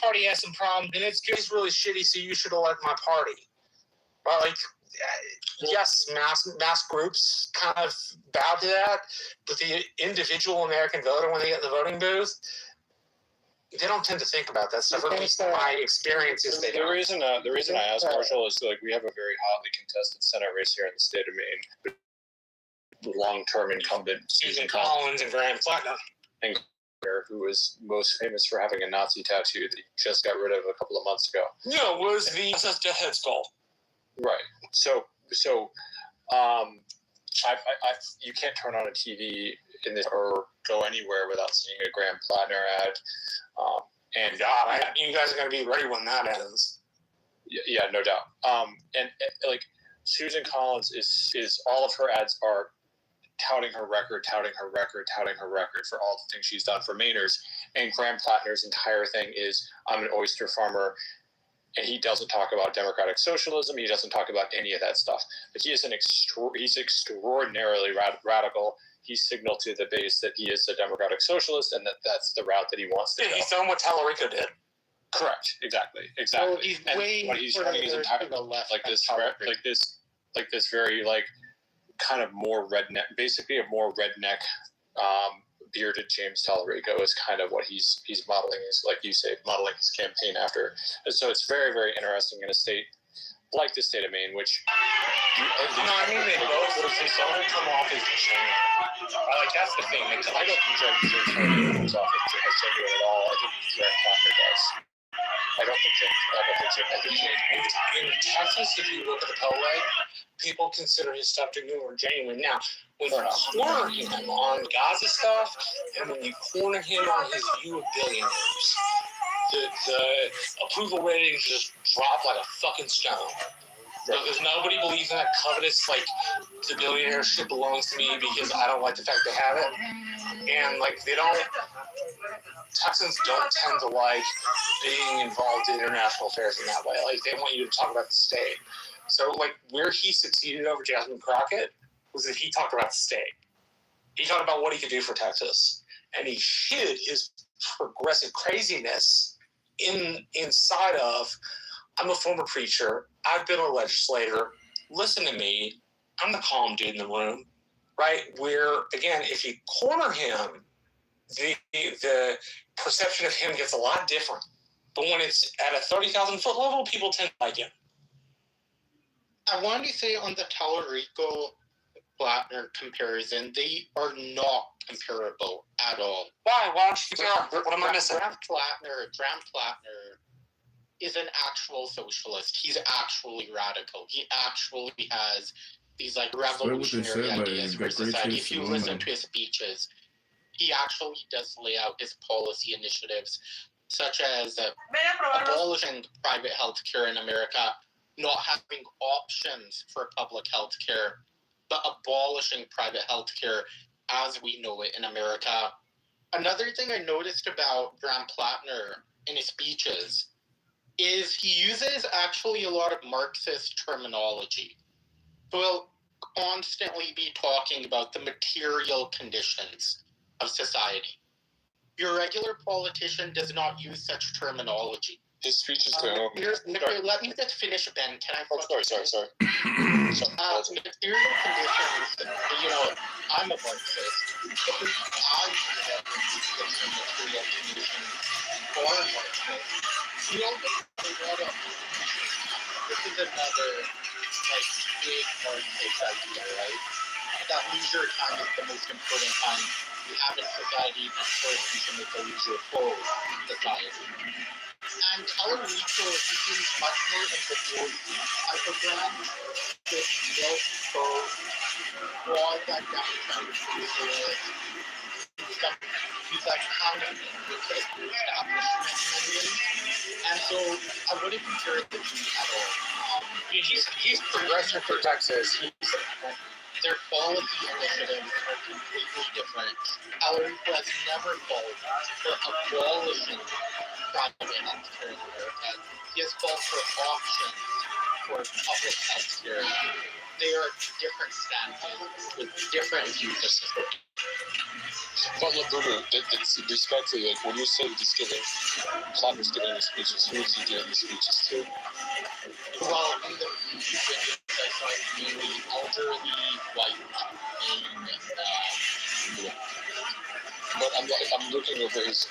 party has some problems, and it's really shitty, so you should elect my party. Well, like, yes, mass groups kind of bow to that, but the individual American voter, when they get in the voting booth, they don't tend to think about that stuff. At least my experience is they don't. The reason I asked Marshall is like we have a very hotly contested Senate race here in the state of Maine. Long-term incumbent Susan Collins and Graham Plattner, who is most famous for having a Nazi tattoo that he just got rid of a couple of months ago. No, was the head skull. Right. So, you can't turn on a TV in this or go anywhere without seeing a Graham Plattner ad. And God, you guys are going to be ready when that ends. Yeah, no doubt. And like Susan Collins is all of her ads are touting her record for all the things she's done for Mainers. And Graham Plattner's entire thing is, I'm an oyster farmer. And he doesn't talk about democratic socialism. He doesn't talk about any of that stuff. But he is he's extraordinarily radical. He signaled to the base that he is a democratic socialist and that's the route that he wants to go. He's done what Tallarico did. Correct. Exactly. Well, he's and way what he's running his entire left this very like kind of more redneck, basically a more redneck bearded James Tallarico is kind of what he's modeling his, like you say, modeling his campaign after. And so it's very, very interesting in a state like the state of Maine, which they both come off as genuine. Like that's the thing. I don't think James Tallarico comes off as genuine at all. I think Graham Plattner does. I don't think in Texas, if you look at the poll rate, people consider his stuff to be more genuine. Now, when you corner him on Gaza stuff, and when you corner him on his view of billionaires, the approval ratings just drop like a fucking stone. Because nobody believes in that covetous, like, the billionaire shit belongs to me because I don't like the fact they have it. And, like, Texans don't tend to like being involved in international affairs in that way. Like, they want you to talk about the state. So, like, where he succeeded over Jasmine Crockett was that he talked about the state. He talked about what he could do for Texas. And he hid his progressive craziness inside of, I'm a former preacher, I've been a legislator, listen to me, I'm the calm dude in the room, right? Where, again, if you corner him, the perception of him gets a lot different. But when it's at a 30,000-foot level, people tend to like him. I want to say on the Tallarico Plattner comparison, they are not comparable at all. Why? Why don't you tell? What am I missing? Graham Plattner is an actual socialist. He's actually radical. He actually has these like revolutionary ideas for society. If you listen to his speeches, he actually does lay out his policy initiatives, such as abolishing private health care in America, not having options for public health care, but abolishing private health care as we know it in America. Another thing I noticed about Graham Plattner in his speeches is he uses actually a lot of Marxist terminology. So he'll constantly be talking about the material conditions of society. Your regular politician does not use such terminology. His speech is to whom? Let me just finish, Ben. Can I? Sorry. Material conditions, I'm a Marxist. I material conditions for Marxists. We all get a lot of this is another big Marxist idea, right? That leisure time is the most important time we have in society, and first we should make a leisure-full society. And Tyler Rico, he seems much more into the hypergram, with milk, both, all that down trying to produce it. He's like kind of with the establishment. And so I wouldn't compare the two at all. He's progressive for Texas. Their policy initiatives are completely different. Tyler Rico has never called for abolishing private health care in America. He has called for options for public health care. They are different stances with different views of society. But Labubu, it's respectfully, like when you say that he's giving, Plattner's giving the speeches, who is he giving the speeches to? Well, in the YouTube videos I saw, it's mainly elderly, white, But I'm looking over his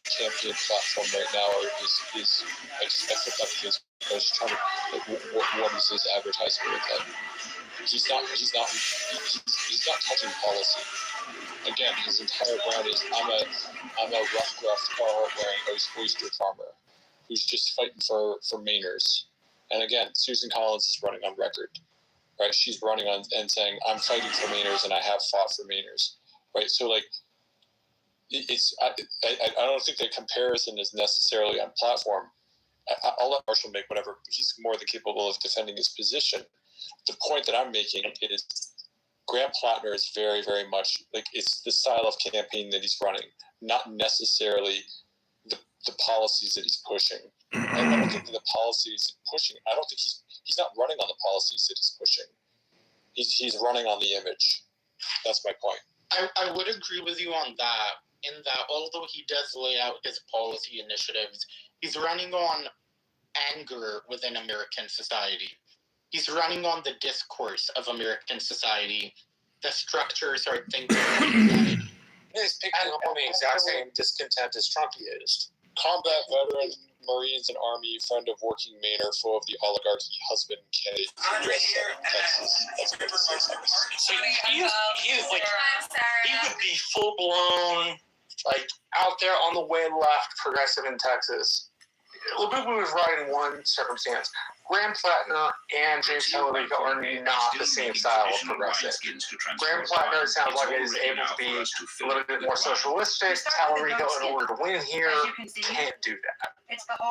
campaign platform right now, or his I flipped up his. I was trying to what is his advertisement with that? He's not touching policy. Again, his entire brand is I'm a rough Carhartt wearing oyster farmer who's just fighting for Mainers. And again, Susan Collins is running on record, right? She's running on and saying I'm fighting for Mainers and I have fought for Mainers, right? So like, I don't think the comparison is necessarily on platform. I'll let Marshall make whatever. He's more than capable of defending his position. The point that I'm making is Graham Plattner is very, very much like it's the style of campaign that he's running, not necessarily the policies that he's pushing. And I don't think that the policies he's pushing, I don't think he's not running on the policies that he's pushing. He's running on the image. That's my point. I would agree with you on that, in that although he does lay out his policy initiatives, he's running on anger within American society. He's running on the discourse of American society. The structures are thinking of society. He's picking up on the exact same discontent as Trump used. Combat veteran, Marines and Army, friend of working Mainer, foe of the oligarchy, husband, candidate for Texas. That's what it says. So he would be full blown, like out there on the way left, progressive in Texas. Labubu was right in one circumstance. Graham Plattner and James Tallarico are not the same style of progressive. Graham Plattner sounds like he is able to be a little bit more socialistic. Tallarico, in order to win here, can't do that.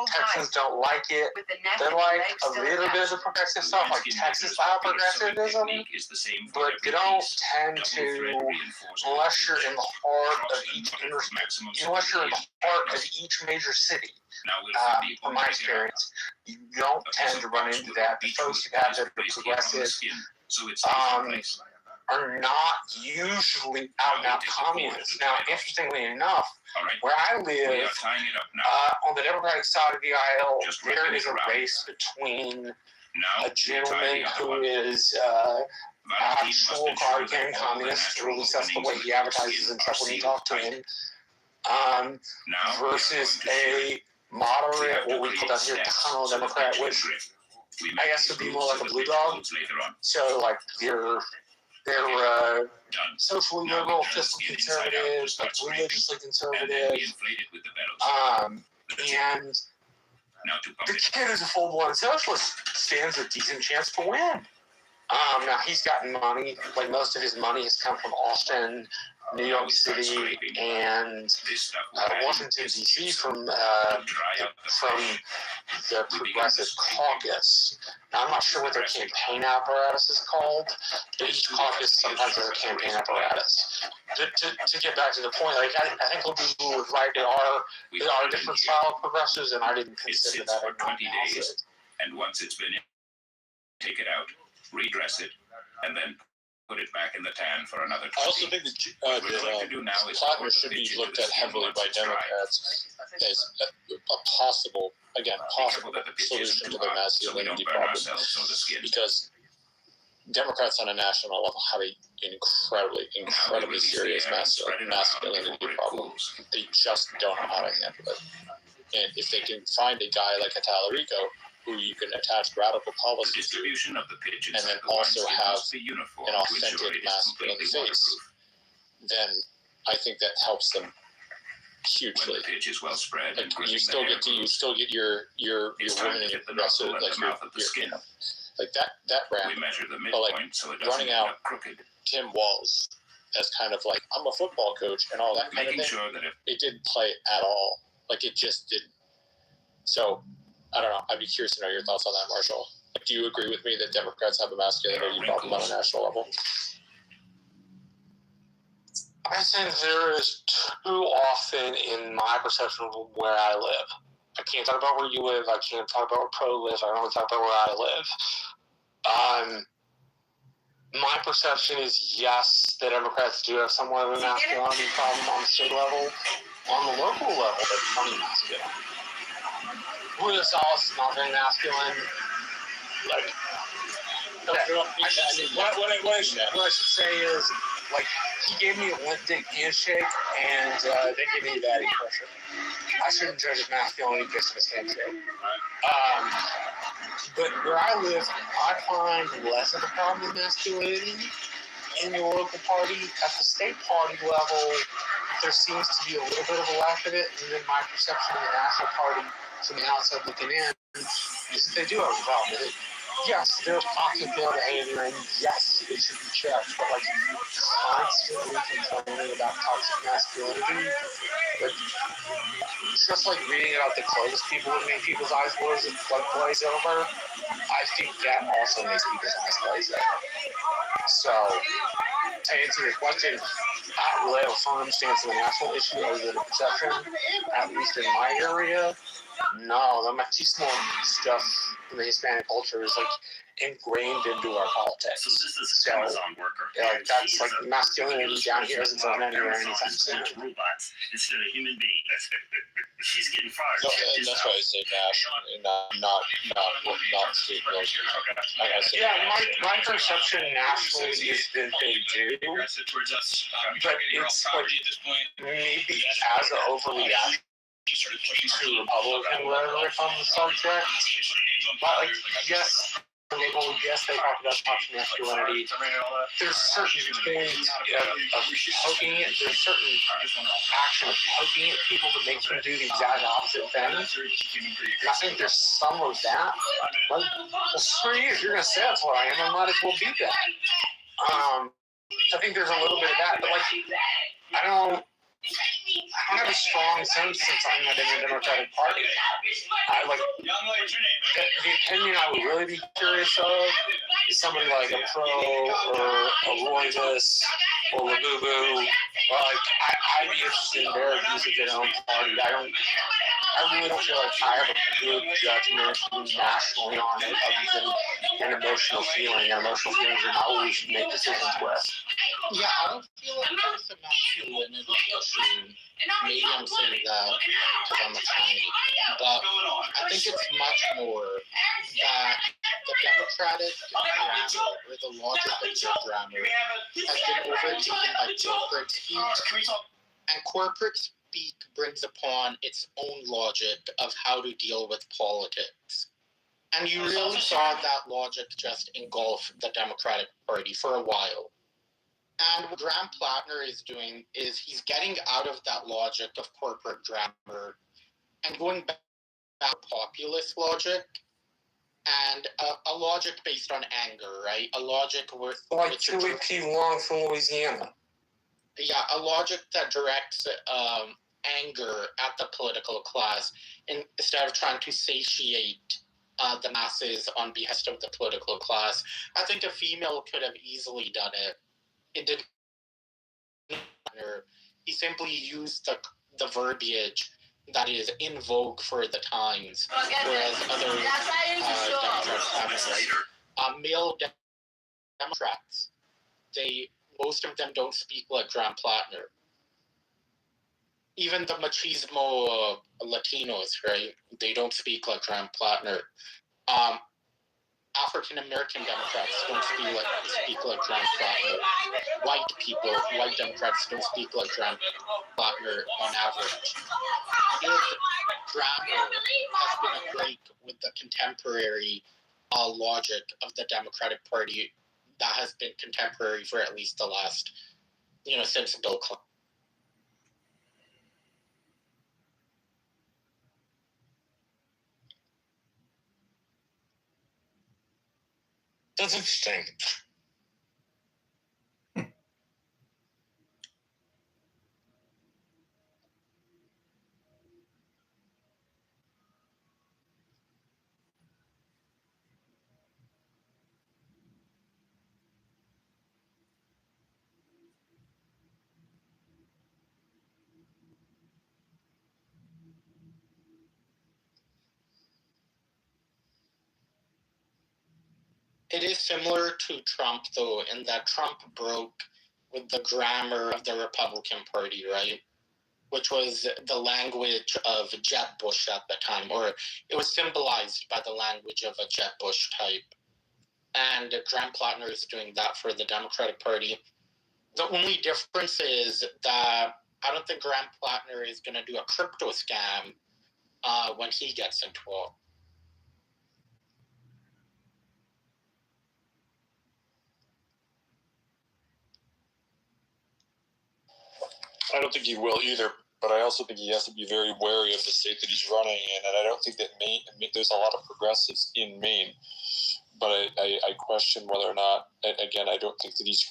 Texans don't like it. They like a little bit of the progressive stuff, like Texas-style progressivism, but they don't tend to, unless you're in the heart of each major city. From my experience, you don't tend to run into that. The folks who have that are progressive are not usually out-and-out communists. Now, interestingly enough, where I live, on the Democratic side of the aisle, there is a race between a gentleman who is actual card-carrying communist, or at least that's the way he advertises himself when you talk to him, versus a moderate, what we call down here, Tunnel Democrat, which I guess would be more like a blue dog. So, like, they're socially liberal, fiscally conservative, but religiously conservative. And the kid is a full-blown socialist, stands a decent chance to win. Now he's gotten money. Like most of his money has come from Austin, New York City, and Washington D.C. from the Progressive Caucus. Now I'm not sure what their campaign apparatus is called, but each caucus sometimes has a campaign apparatus. To get back to the point, like I think Labubu was right. They are different style of progressives, and I didn't consider that for 20 days. And once it's been in, take it out, redress it, and then put it back in the tan for another 20. I also think that platinum should be looked at heavily by Democrats as a possible solution to their masculinity problem. Because Democrats on a national level have an incredibly serious masculinity problem. They just don't know how to handle it. And if they can find a guy like a Tallarico, who you can attach radical policies to, and then also have an authentic masculine face, then I think that helps them hugely. Like you still get your women and your progressive, like your like that brand, but like running out Tim Walz as kind of like I'm a football coach and all that kind of thing. It didn't play at all. Like it just didn't. So. I don't know. I'd be curious to know your thoughts on that, Marshall. Like, do you agree with me that Democrats have a masculinity problem on a national level? I think there is too often in my perception of where I live. I can't talk about where you live. I can't talk about where Pro lives. I don't want to talk about where I live. My perception is yes, the Democrats do have somewhat of a masculinity problem on the state level. On the local level, they're plenty masculine. Julio Salas is not very masculine. Like, okay, what I should say is, like, he gave me a limp dick handshake, and they gave me a daddy pressure. I shouldn't judge his masculinity based on his handshake. But where I live, I find less of a problem with masculinity in the local party. At the state party level, there seems to be a little bit of a lack of it, and then my perception of the national party from the outside looking in is that they do have a problem with it. Yes, there's toxic male behavior, and yes, it should be checked, but like constantly complaining about toxic masculinity, like just like reading about the clothes people would make people's eyes glaze over, I think that also makes people's eyes glaze over. So, to answer your question, I don't really have a firm stance on the national issue other than a perception, at least in my area. No, the machismo stuff in the Hispanic culture is like ingrained into our politics. So that's like masculinity down here isn't going anywhere anytime soon. Robots instead of human beings. She's getting fired. No, and that's why I say national and not state military. Yeah, my perception nationally is that they do, but it's like maybe as an overreaction to Republican rhetoric on the subject. But like, yes, they talk about toxic masculinity. There's certain things of poking it. There's certain action of poking at people that makes them do the exact opposite thing. And I think there's some of that. Well, screw you. If you're going to say that's what I am, I might as well be that. I think there's a little bit of that. But like, I don't have a strong sense since I'm not in the Democratic Party. I like the opinion I would really be curious of is somebody like a Pro or a Royvis or Labubu. Like I'd be interested in their views of their own party. I really don't feel like I have a good judgment nationally on it other than an emotional feeling. And emotional feelings are not what we should make decisions with. Yeah, I don't feel like there's a masculinity issue. Maybe I'm saying that because I'm a Chinese, but I think it's much more that the Democratic grammar or the logic of their grammar has been overtaken by corporate speak, and corporate speak brings upon its own logic of how to deal with politics. And you really saw that logic just engulf the Democratic Party for a while. And what Graham Plattner is doing is he's getting out of that logic of corporate grammar and going back to populist logic and a logic based on anger, right? A logic with like Julie P. Long from Louisiana. Yeah, a logic that directs anger at the political class instead of trying to satiate the masses on behest of the political class. I think a female could have easily done it. It didn't. He simply used the verbiage that is in vogue for the times, whereas other Democrats haven't. Right? Male Democrats, most of them don't speak like Graham Plattner. Even the machismo Latinos, right? They don't speak like Graham Plattner. African American Democrats don't speak like Graham Plattner. White Democrats don't speak like Graham Plattner on average. His grammar has been a break with the contemporary logic of the Democratic Party that has been contemporary for at least the last, since Bill Clinton. That's interesting. It is similar to Trump, though, in that Trump broke with the grammar of the Republican Party, right? Which was the language of Jeb Bush at the time, or it was symbolized by the language of a Jeb Bush type. And Graham Plattner is doing that for the Democratic Party. The only difference is that I don't think Graham Plattner is going to do a crypto scam when he gets into it. I don't think he will either, but I also think he has to be very wary of the state that he's running in. And I don't think that Maine, there's a lot of progressives in Maine, but I question whether or not, again, I don't think that he's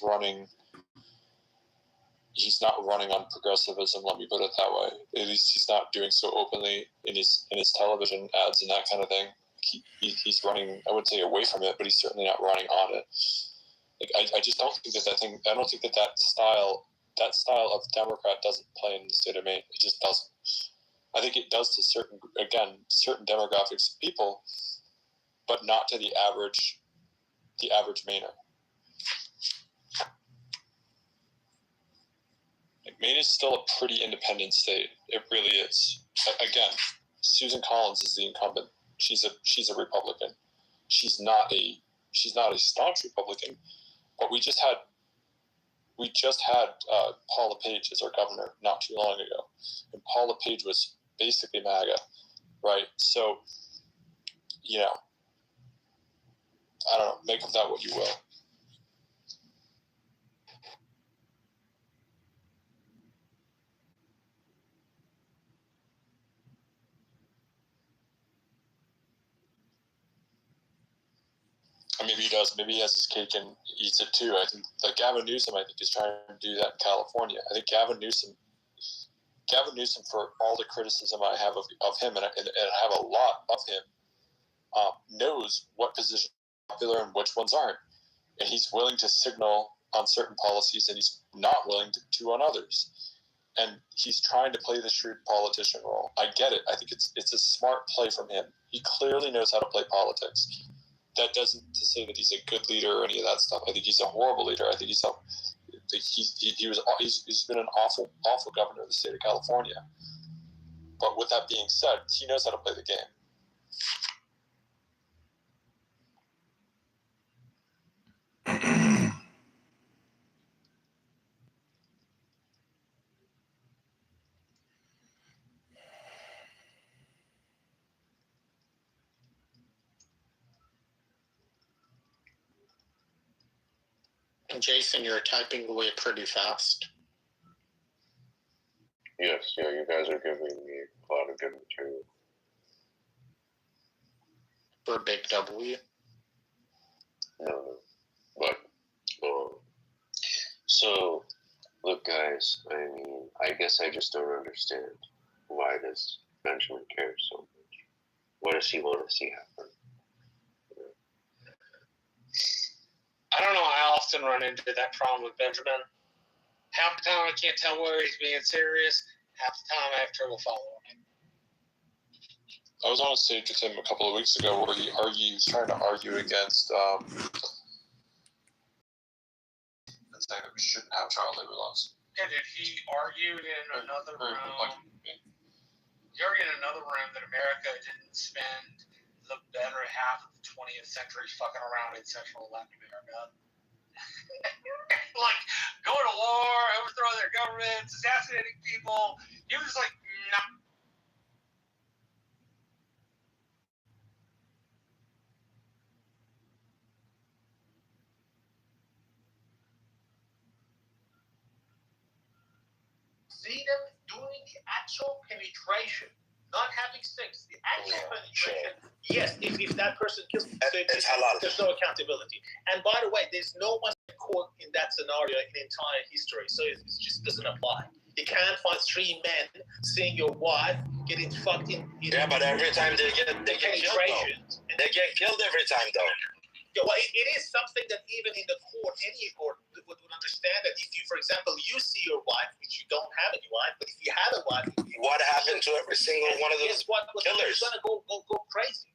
not running on progressivism, let me put it that way. At least he's not doing so openly in his television ads and that kind of thing. He's running, I wouldn't say away from it, but he's certainly not running on it. I just don't think I don't think that style of Democrat doesn't play in the state of Maine. It just doesn't. I think it does to certain demographics of people, but not to the average Mainer. Maine is still a pretty independent state. It really is. Again, Susan Collins is the incumbent. She's a Republican. She's not a staunch Republican, but we just had Paula Page as our governor not too long ago, and Paula Page was basically MAGA, right? So, I don't know. Make of that what you will. Or maybe he does. Maybe he has his cake and eats it too. I think, like Gavin Newsom, is trying to do that in California. I think Gavin Newsom, for all the criticism I have of him, and I have a lot of him, knows what positions are popular and which ones aren't, and he's willing to signal on certain policies, and he's not willing to on others. And he's trying to play the shrewd politician role. I get it. I think it's a smart play from him. He clearly knows how to play politics. That doesn't to say that he's a good leader or any of that stuff. I think he's a horrible leader. I think he's been an awful governor of the state of California. But with that being said, he knows how to play the game. And Jason, you're typing away pretty fast. Yes, you guys are giving me a lot of good material. For big W. No. But, so, look, guys, I mean, I guess I just don't understand. Why does Benjamin care so much? What does he want to see happen? I don't know. I often run into that problem with Benjamin. Half the time I can't tell whether he's being serious. Half the time I have trouble following him. I was on a stage with him a couple of weeks ago where he was trying to argue against saying that we shouldn't have child labor laws. Yeah, did he argue in another room? He argued in another room that America didn't spend the better half of the 20th century fucking around in Central and Latin America. Like, going to war, overthrowing their governments, assassinating people. He was like, nah. See them doing the actual penetration, not having sex. The actual penetration. Yes, if that person kills, it's halal. There's no accountability. And by the way, there's no one caught in that scenario in the entire history, so it just doesn't apply. You can't find 3 men seeing your wife getting fucked in. Yeah, but every time they get killed, though. They get killed every time, though. Yeah, well, it is something that even in the court, any court would understand that if you, for example, you see your wife, which you don't have any wife, but if you had a wife, what happened to every single one of those killers? You're gonna go crazy.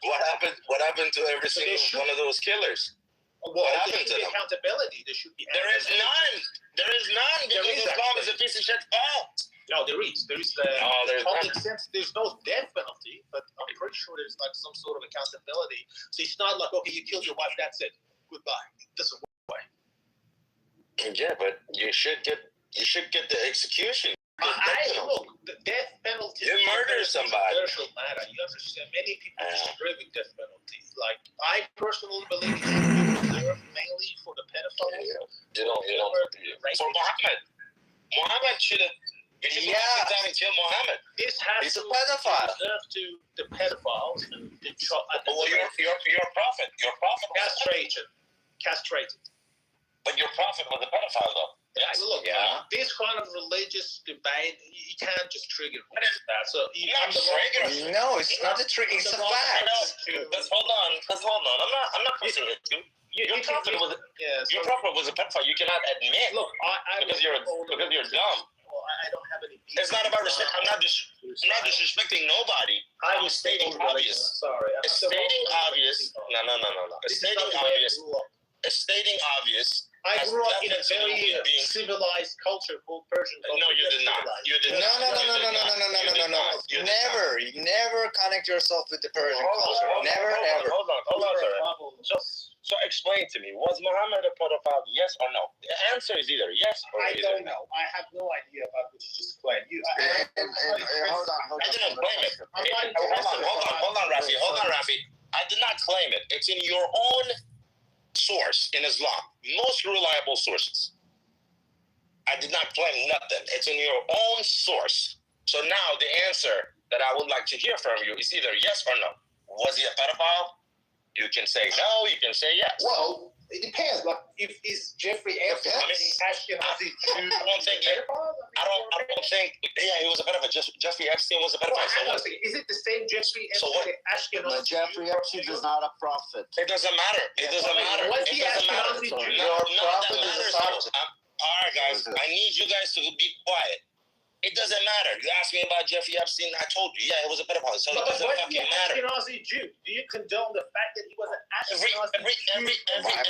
What happened to every single one of those killers? Well, what there happened should to be them? accountability. There should be. There is none. There is none because Islam is a piece of shit fault. No, there is. There is the common sense. There's no death penalty, but I'm pretty sure there's like some sort of accountability. So it's not like, okay, you killed your wife, that's it, goodbye. It doesn't work. Yeah, but you should get the execution. Look, the death penalty. You murder somebody. Controversial matter. You understand? Many people disagree with death penalty. Like I personally believe it should be reserved mainly for the pedophiles. You don't. For Muhammad should have. He's kill Muhammad. This has He's a pedophile. Reserved to the pedophiles and the well, you're a prophet. Your prophet was castrated. But your prophet was a pedophile, though. Yes. Look, this kind of religious debate, you can't just trigger that. So no, it's not a trigger. It's a fact. Let's hold on. I'm not pressing it. Your prophet was a pedophile. You cannot admit. Look, because you're dumb. Well, I don't have any. It's not about respect. I'm not disrespecting nobody. I'm stating obvious. Sorry. Stating obvious. No. Stating obvious. I grew up in a very civilized culture called Persian culture. No, you did not. You did not. No. Never connect yourself with the Persian culture. Never, ever. Hold on, sir. So explain to me, was Muhammad a pedophile? Yes or no? The answer is either yes or I don't know. I have no idea about what you just claimed. Hold on. I didn't claim it. Hold on, Rafi. I did not claim it. It's in your own source in Islam. Most reliable sources. I did not claim nothing. It's in your own source. So now the answer that I would like to hear from you is either yes or no. Was he a pedophile? You can say no, you can say yes. Well, it depends. Like, if is Jeffrey Epstein Ashkenazi Jew? I don't think. Yeah, he was a pedophile. Jeffrey Epstein was a pedophile. Is it the same Jeffrey Epstein Ashkenazi? Jeffrey Epstein is not a prophet. It doesn't matter. Was he Ashkenazi Jew? Your prophet is a prophet. All right, guys. I need you guys to be quiet. It doesn't matter. You asked me about Jeffrey Epstein. I told you, yeah, it was a pedophile. So it doesn't fucking matter. Ashkenazi Jew. Do you condone the fact that he was an Ashkenazi Jew?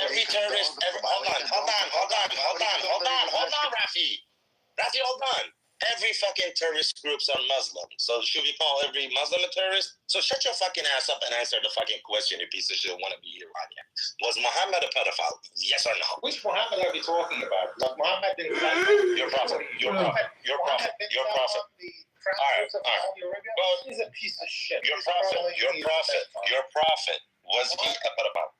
Every terrorist. Hold on, Rafi. Rafi, hold on. Every fucking terrorist group's are Muslim. So should we call every Muslim a terrorist? So shut your fucking ass up and answer the fucking question, you piece of shit want to be Iranian. Was Muhammad a pedophile? Yes or no? Which Muhammad are we talking about? Like Muhammad didn't Your prophet. All right. Well, he's a piece of shit. Your prophet. Was he a pedophile?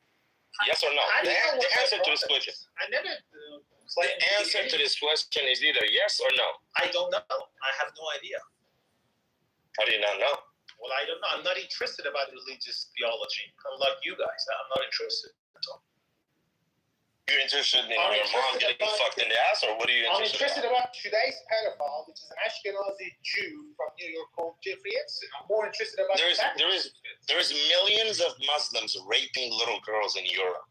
Yes or no? The answer to this question. I never. The answer to this question is either yes or no. I don't know. I have no idea. How do you not know? Well, I don't know. I'm not interested about religious theology. Unlike you guys, I'm not interested at all. You're interested in your mom getting fucked in the ass, or what are you interested about today's pedophile, which is an Ashkenazi Jew from New York called Jeffrey Epstein. I'm more interested about there is millions of Muslims raping little girls in Europe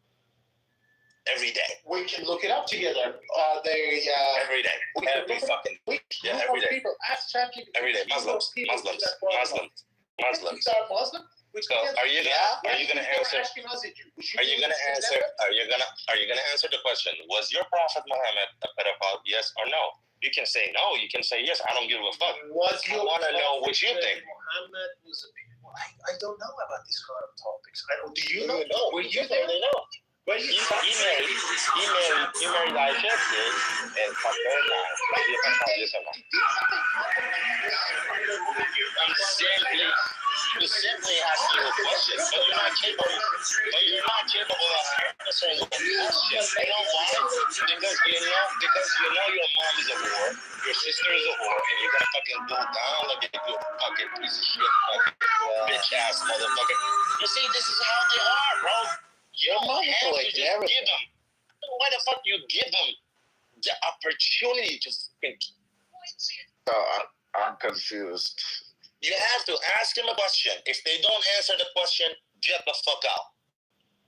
every day. We can look it up together. Every day. Every fucking day. Yeah, every day. People ask ChatGPT. Every day. Muslims. Muslim? So are you gonna answer the question? Was your Prophet Muhammad a pedophile? Yes or no? You can say no. You can say yes. I don't give a fuck. I want to know what you think. Muhammad was I don't know about these kind of topics. Do you know? Were you there? know. He married Aisha, and fucked her now. I'm simply asking you a question, but you're not capable of answering the question. You know why? Because you know your mom is a whore, your sister is a whore, and you're gonna fucking go down like you do a fucking piece of shit, fucking bitch ass motherfucker. You see, this is how they are, bro. You don't have to just give them. Why the fuck you give them the opportunity to fucking? I'm confused. You have to ask them a question. If they don't answer the question, get the fuck out.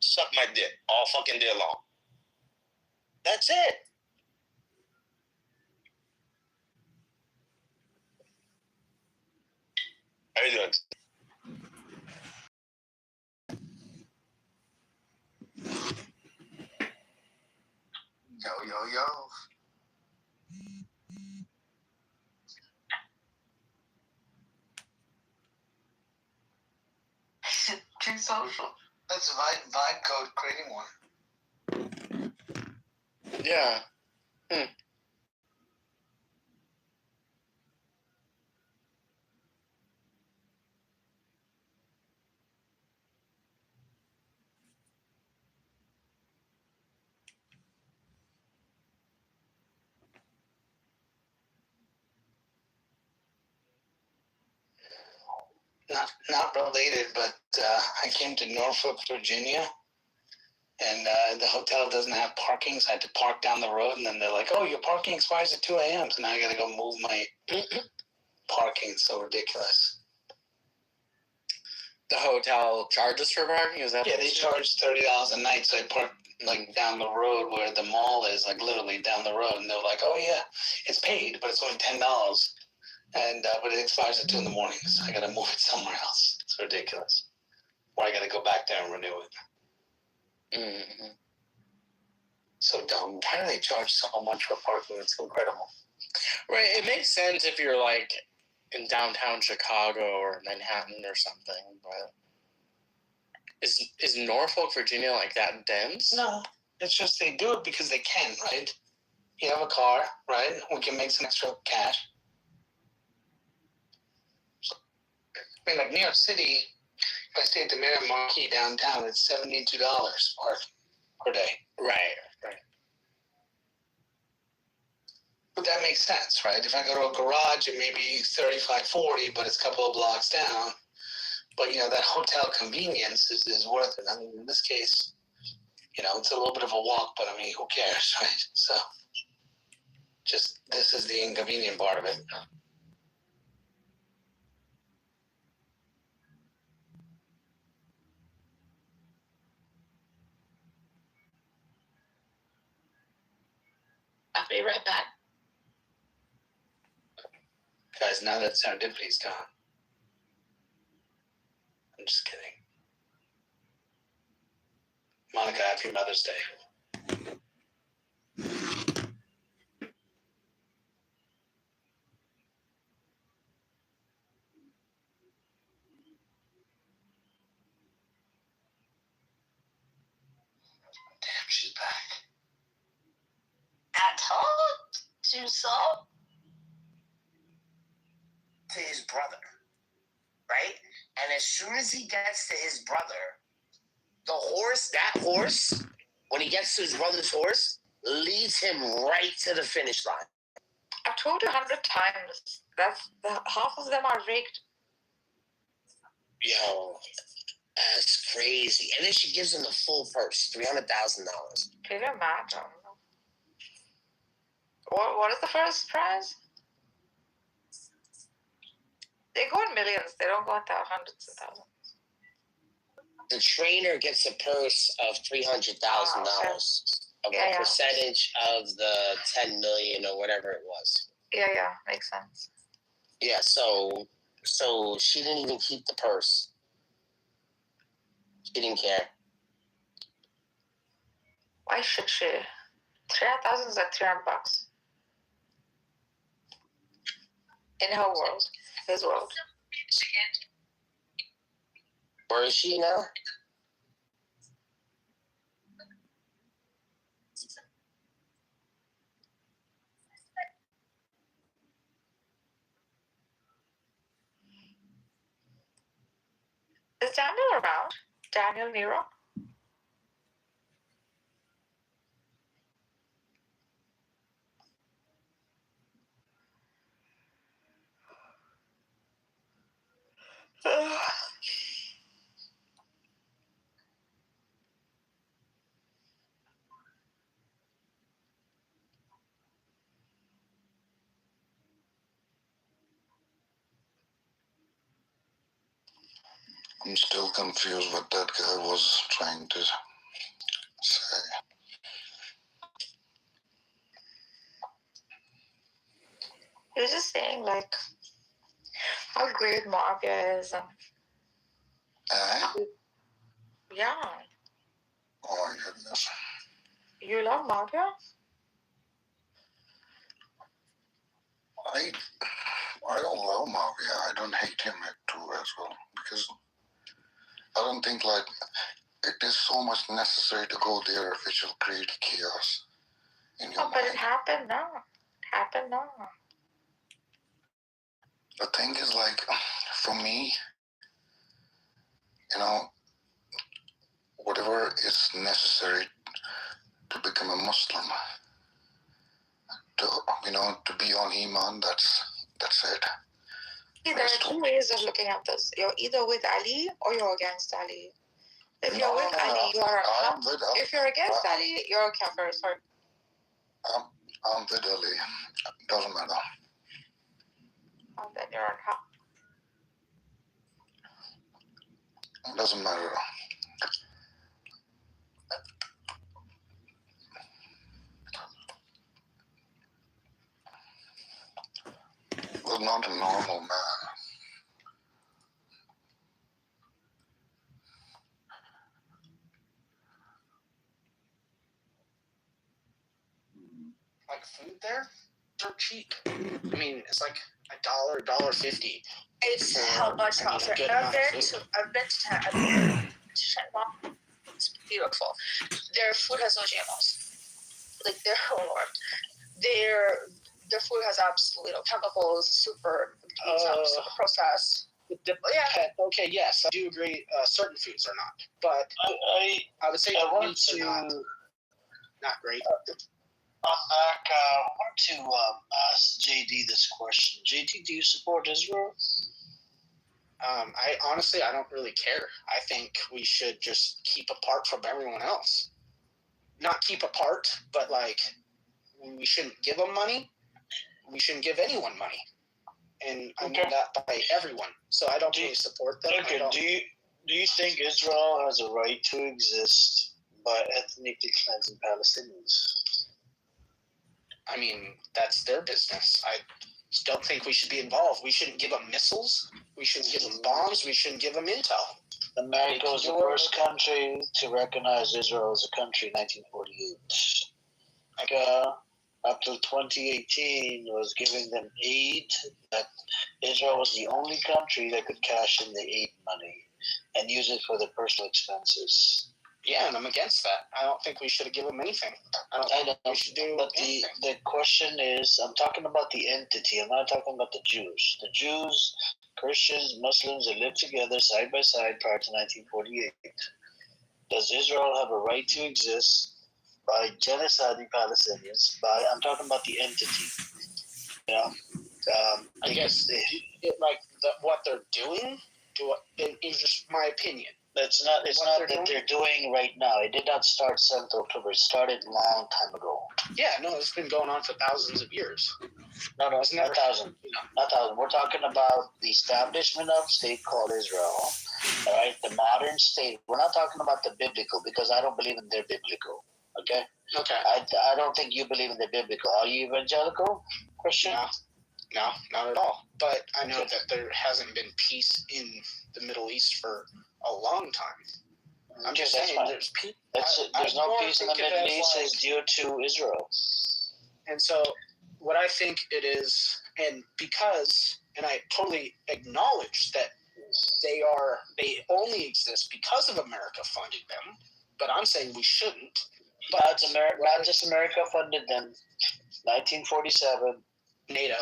Suck my dick all fucking day long. That's it. How you doing? Yo. True social. That's vibe code creating one. Yeah. Not related, but I came to Norfolk, Virginia, and the hotel doesn't have parking, so I had to park down the road, and then they're like, oh, your parking expires at 2 a.m., so now I got to go move my parking. It's so ridiculous. The hotel charges for parking? Is that? Yeah, they charge $30 a night, so I parked like down the road where the mall is, like literally down the road, and they're like, oh yeah, it's paid, but it's only $10. And but it expires at 2 a.m, so I got to move it somewhere else. It's ridiculous. Or I got to go back there and renew it. Mm-hmm. So dumb. Why do they charge so much for parking? It's incredible. Right. It makes sense if you're like in downtown Chicago or Manhattan or something, but is Norfolk, Virginia like that dense? No. It's just they do it because they can, right? You have a car, right? We can make some extra cash. I mean, like New York City, if I stay at the Marriott Marquis downtown, it's $72 per day. Right. But that makes sense, right? If I go to a garage, it may be $35, $40, but it's a couple of blocks down. But, you know, that hotel convenience is worth it. I mean, in this case, you know, it's a little bit of a walk, but I mean, who cares, right? So, just this is the inconvenient part of it. I'll be right back. Guys, now that serendipity's gone. I'm just kidding. Monica, happy Mother's Day. Damn, she's back. I told you so. To his brother, right? And as soon as he gets to his brother, that horse, when he gets to his brother's horse, leads him right to the finish line. I've told you 100 times that half of them are rigged. Yo, that's crazy. And then she gives him the full purse, $300,000. Can you imagine? What is the first prize? They go in millions. They don't go into hundreds of thousands. The trainer gets a purse of $300,000 of a percentage of the 10 million or whatever it was. Yeah, makes sense. Yeah, so she didn't even keep the purse. She didn't care. Why should she? 300,000 is like $300. In her world, his world. Where is she now? Is Daniel around? Daniel Nero? I'm still confused what that guy was trying to say. He was just saying, like, how great Mafia is. Yeah. Oh my goodness. You love Mafia? I don't love Mafia. I don't hate him too as well, because I don't think like it is so much necessary to go there which will create chaos in your Oh, but it happened now. The thing is, like, for me, whatever is necessary to become a Muslim, to be on Iman, that's it. See, there are two ways of looking at this. You're either with Ali or you're against Ali. If you're with Ali, you are a kafir. If you're against Ali, you're a kafir. Sorry. I'm with Ali. Doesn't matter. Then you're on haq. Doesn't matter. Was not a normal man. Like food there, they're cheap. I mean, it's like $1.50. It's how much profit. I've been to Shanghai. It's beautiful. Their food has no GMOs. Like their food has absolutely no chemicals. Super processed. Okay, yes, I do agree. Certain foods are not, but I would say I want meats to are not great. I want to ask JD this question. JD, do you support Israel? I honestly don't really care. I think we should just keep apart from everyone else. Not keep apart, but like we shouldn't give them money. We shouldn't give anyone money. And I mean that by everyone. So I don't really support them. Okay. Do you think Israel has a right to exist by ethnically cleansing Palestinians? I mean, that's their business. I don't think we should be involved. We shouldn't give them missiles. We shouldn't give them bombs. We shouldn't give them intel. America was the first country to recognize Israel as a country in 1948. America, up till 2018, was giving them aid. That Israel was the only country that could cash in the aid money and use it for their personal expenses. Yeah, and I'm against that. I don't think we should have given them anything. I don't think we should do But the question is, I'm talking about the entity. I'm not talking about the Jews. The Jews, Christians, Muslims, they lived together side by side prior to 1948. Does Israel have a right to exist by genociding Palestinians? I'm talking about the entity. I guess what they're doing It's just my opinion. It's not that they're doing right now. It did not start 7th October. It started a long time ago. Yeah, no, it's been going on for thousands of years. No, it's not thousand. Not thousand. We're talking about the establishment of a state called Israel. All right, the modern state. We're not talking about the biblical because I don't believe in their biblical. Okay. Okay. I don't think you believe in the biblical. Are you evangelical, Christian? No, not at all. But I know that there hasn't been peace in the Middle East for a long time. I'm just saying there's peace. There's no peace in the Middle East is due to Israel. And so what I think it is, and I totally acknowledge that they only exist because of America funding them, but I'm saying we shouldn't. But not just America funded them. 1947, NATO.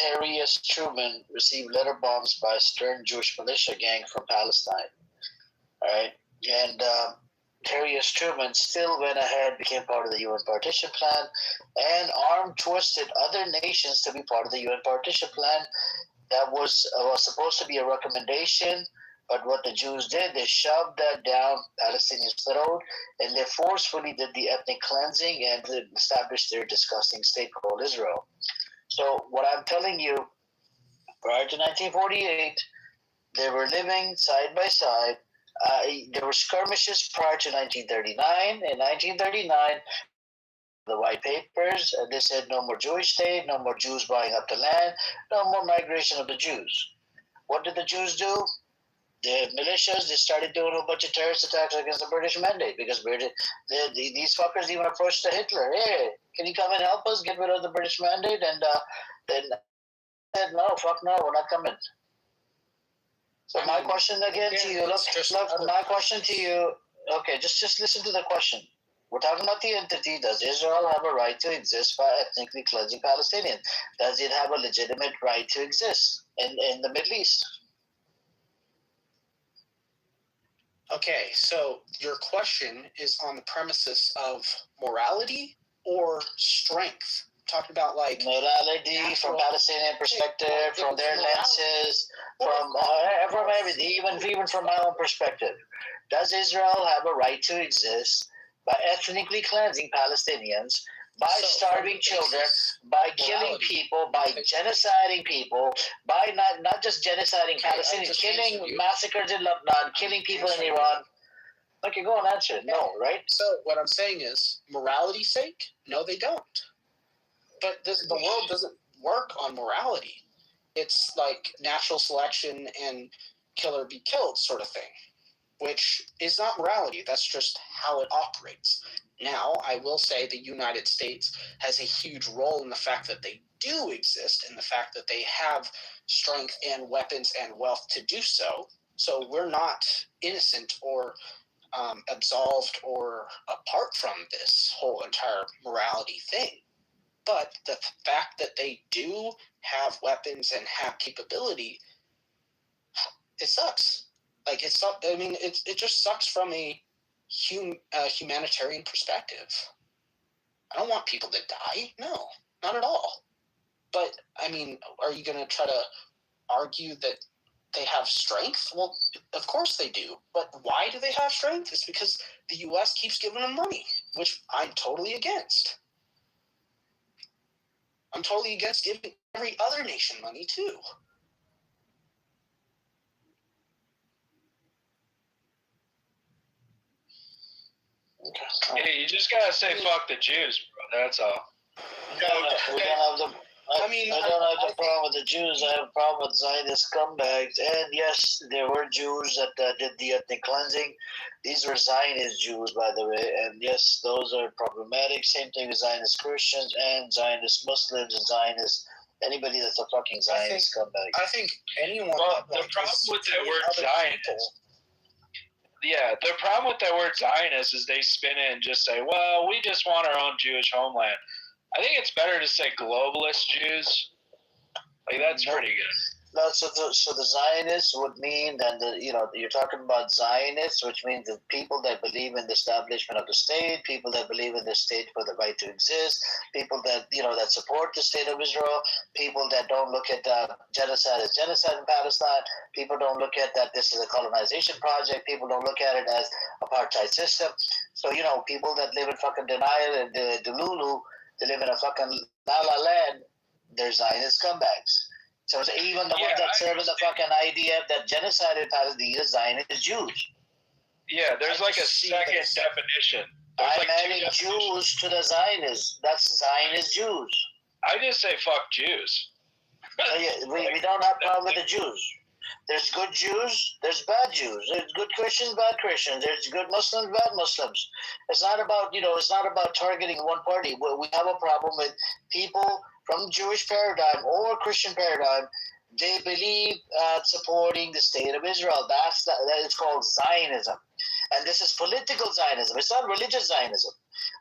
Harry S. Truman received letter bombs by a stern Jewish militia gang from Palestine. All right, and Harry S. Truman still went ahead, became part of the UN partition plan, and arm-twisted other nations to be part of the UN partition plan. That was supposed to be a recommendation, but what the Jews did, they shoved that down Palestinians' throat, and they forcefully did the ethnic cleansing and established their disgusting state called Israel. So what I'm telling you, prior to 1948, they were living side by side. There were skirmishes prior to 1939. In 1939, the white papers, they said no more Jewish state, no more Jews buying up the land, no more migration of the Jews. What did the Jews do? The militias, they started doing a bunch of terrorist attacks against the British mandate because these fuckers even approached the Hitler. Hey, can you come and help us get rid of the British mandate? And then said, no, fuck no, we're not coming. So my question again to you, look, my question to you, okay, just listen to the question. We're talking about the entity. Does Israel have a right to exist by ethnically cleansing Palestinians? Does it have a legitimate right to exist in the Middle East? Okay, so your question is on the premises of morality or strength? Talking about like morality from Palestinian perspective, from their lenses, from everything, even from my own perspective. Does Israel have a right to exist by ethnically cleansing Palestinians, by starving children, by killing people, by genociding people, by not just genociding Palestinians, killing massacres in Lebanon, killing people in Iran? Okay, go on, answer it. No, right? So what I'm saying is, morality's sake, no, they don't. But the world doesn't work on morality. It's like natural selection and kill or be killed sort of thing, which is not morality. That's just how it operates. Now, I will say the United States has a huge role in the fact that they do exist and the fact that they have strength and weapons and wealth to do so. So we're not innocent or absolved or apart from this whole entire morality thing. But the fact that they do have weapons and have capability, it sucks. Like it just sucks from a humanitarian perspective. I don't want people to die. No, not at all. But I mean, are you going to try to argue that they have strength? Well, of course they do. But why do they have strength? It's because the U.S. keeps giving them money, which I'm totally against. I'm totally against giving every other nation money too. Hey, you just gotta say fuck the Jews, bro. That's all. I don't have the problem with the Jews. I have a problem with Zionist scumbags. And yes, there were Jews that did the ethnic cleansing. These were Zionist Jews, by the way. And yes, those are problematic. Same thing with Zionist Christians and Zionist Muslims and Zionist anybody that's a fucking Zionist scumbag. I think anyone. Well, the problem with that word Zionist. Yeah, the problem with that word Zionist is they spin it and just say, well, we just want our own Jewish homeland. I think it's better to say globalist Jews. Like, that's pretty good. So the Zionists would mean that you're talking about Zionists, which means the people that believe in the establishment of the state, people that believe in the state for the right to exist, people that that support the state of Israel, people that don't look at genocide as genocide in Palestine, people don't look at that this is a colonization project, people don't look at it as apartheid system. So people that live in fucking denial and Delulu, they live in a fucking la la land, they're Zionist scumbags. So even the ones that serve the fucking idea that genocide in Palestine is Zionist Jews. Yeah, there's like a second definition. I'm adding Jews to the Zionists. That's Zionist Jews. I just say fuck Jews. We don't have a problem with the Jews. There's good Jews, there's bad Jews. There's good Christians, bad Christians. There's good Muslims, bad Muslims. It's not about it's not about targeting one party. We have a problem with people from Jewish paradigm or Christian paradigm. They believe supporting the state of Israel. That is called Zionism, and this is political Zionism. It's not religious Zionism.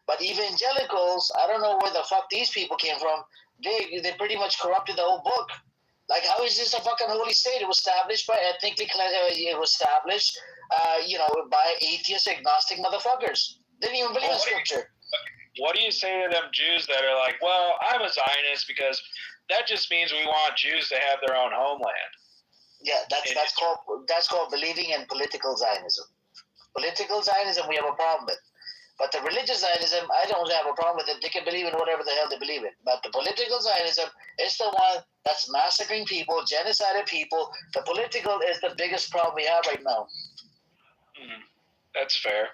But evangelicals, I don't know where the fuck these people came from. They pretty much corrupted the whole book. Like, how is this a fucking holy state? It was established by it was established, by atheist, agnostic motherfuckers. Didn't even believe in scripture. What do you say to them Jews that are like, well, I'm a Zionist because that just means we want Jews to have their own homeland? Yeah, that's called believing in political Zionism. Political Zionism, we have a problem with. But the religious Zionism, I don't have a problem with it. They can believe in whatever the hell they believe in. But the political Zionism is the one that's massacring people, genocided people. The political is the biggest problem we have right now. That's fair.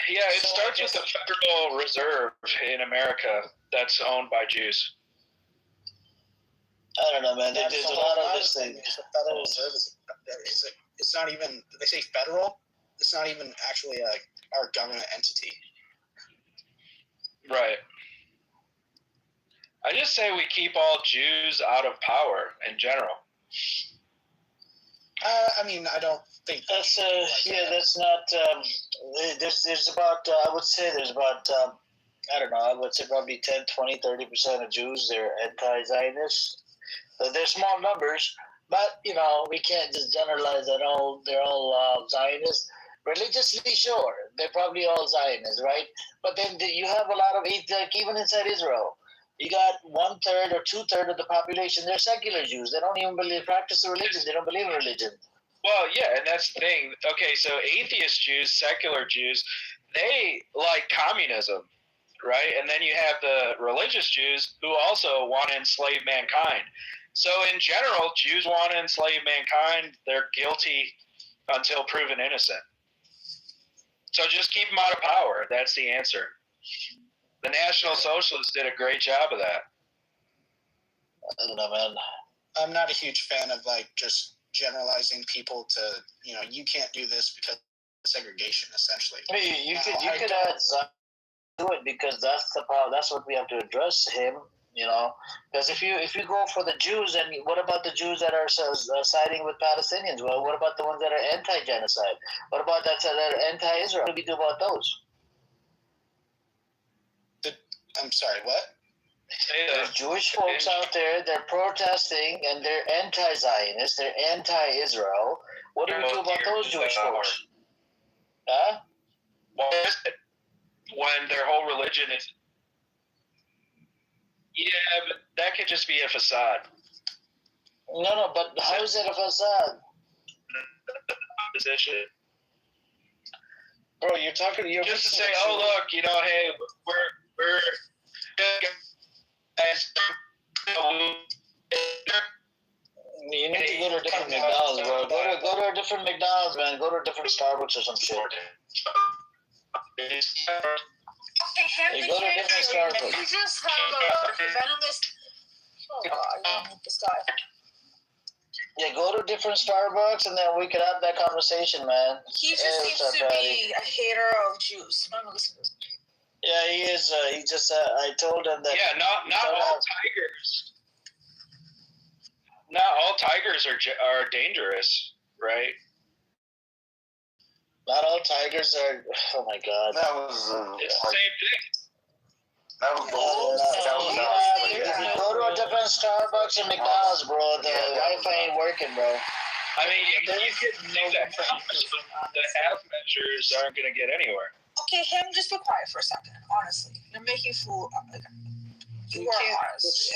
Yeah, it starts with the Federal Reserve in America that's owned by Jews. I don't know, man. There's a lot of this thing. The Federal Reserve it's not even, they say federal, it's not even actually our government entity. Right. I just say we keep all Jews out of power in general. I mean, I don't think that's that's not. There's about I would say there's about I don't know. I would say probably 10, 20, 30% of Jews they're anti-Zionist. They're small numbers, but we can't just generalize that they're all Zionists. Religiously, sure, they're probably all Zionists, right? But then you have a lot of even inside Israel. You got 1/3 or 2/3 of the population. They're secular Jews. They don't even practice the religion. They don't believe in religion. Well, yeah, and that's the thing. Okay, so atheist Jews, secular Jews, they like communism, right? And then you have the religious Jews who also want to enslave mankind. So in general, Jews want to enslave mankind. They're guilty until proven innocent. So just keep them out of power. That's the answer. The National Socialists did a great job of that. I don't know, man. I'm not a huge fan of just generalizing people to, you can't do this because of segregation, essentially. I mean, you could add Zion to it because that's the problem. That's what we have to address him. Because if you go for the Jews, and what about the Jews that are siding with Palestinians? Well, what about the ones that are anti-genocide? What about that are anti-Israel? What do we do about those? I'm sorry, what? There's Jewish folks out there, they're protesting, and they're anti-Zionist, they're anti-Israel. What do we do about those Jewish folks? Huh? What is it? When their whole religion is... Yeah, but that could just be a facade. No, but how is it a facade? Position. Bro, you're just to say, oh look, hey, we're you need to go to a different McDonald's, bro. Go to a different McDonald's, man. Go to a different Starbucks or some shit. Hey, go to a different Starbucks. You just have a venomous. Oh God, I don't need this guy. Yeah, go to a different Starbucks, and then we could have that conversation, man. He just seems to be a hater of Jews. I'm not listening to this. Yeah, he is. He just. I told him that. Yeah, not all tigers. Not all tigers are dangerous, right? Not all tigers are. Oh my God. That was. It's the same thing. Go to a different Starbucks and McDonald's, bro. The Wi-Fi ain't working, bro. I mean, you could make that promise, but the half measures aren't going to get anywhere. Okay, him, just be quiet for a second. Honestly, you're making fool. You are honest.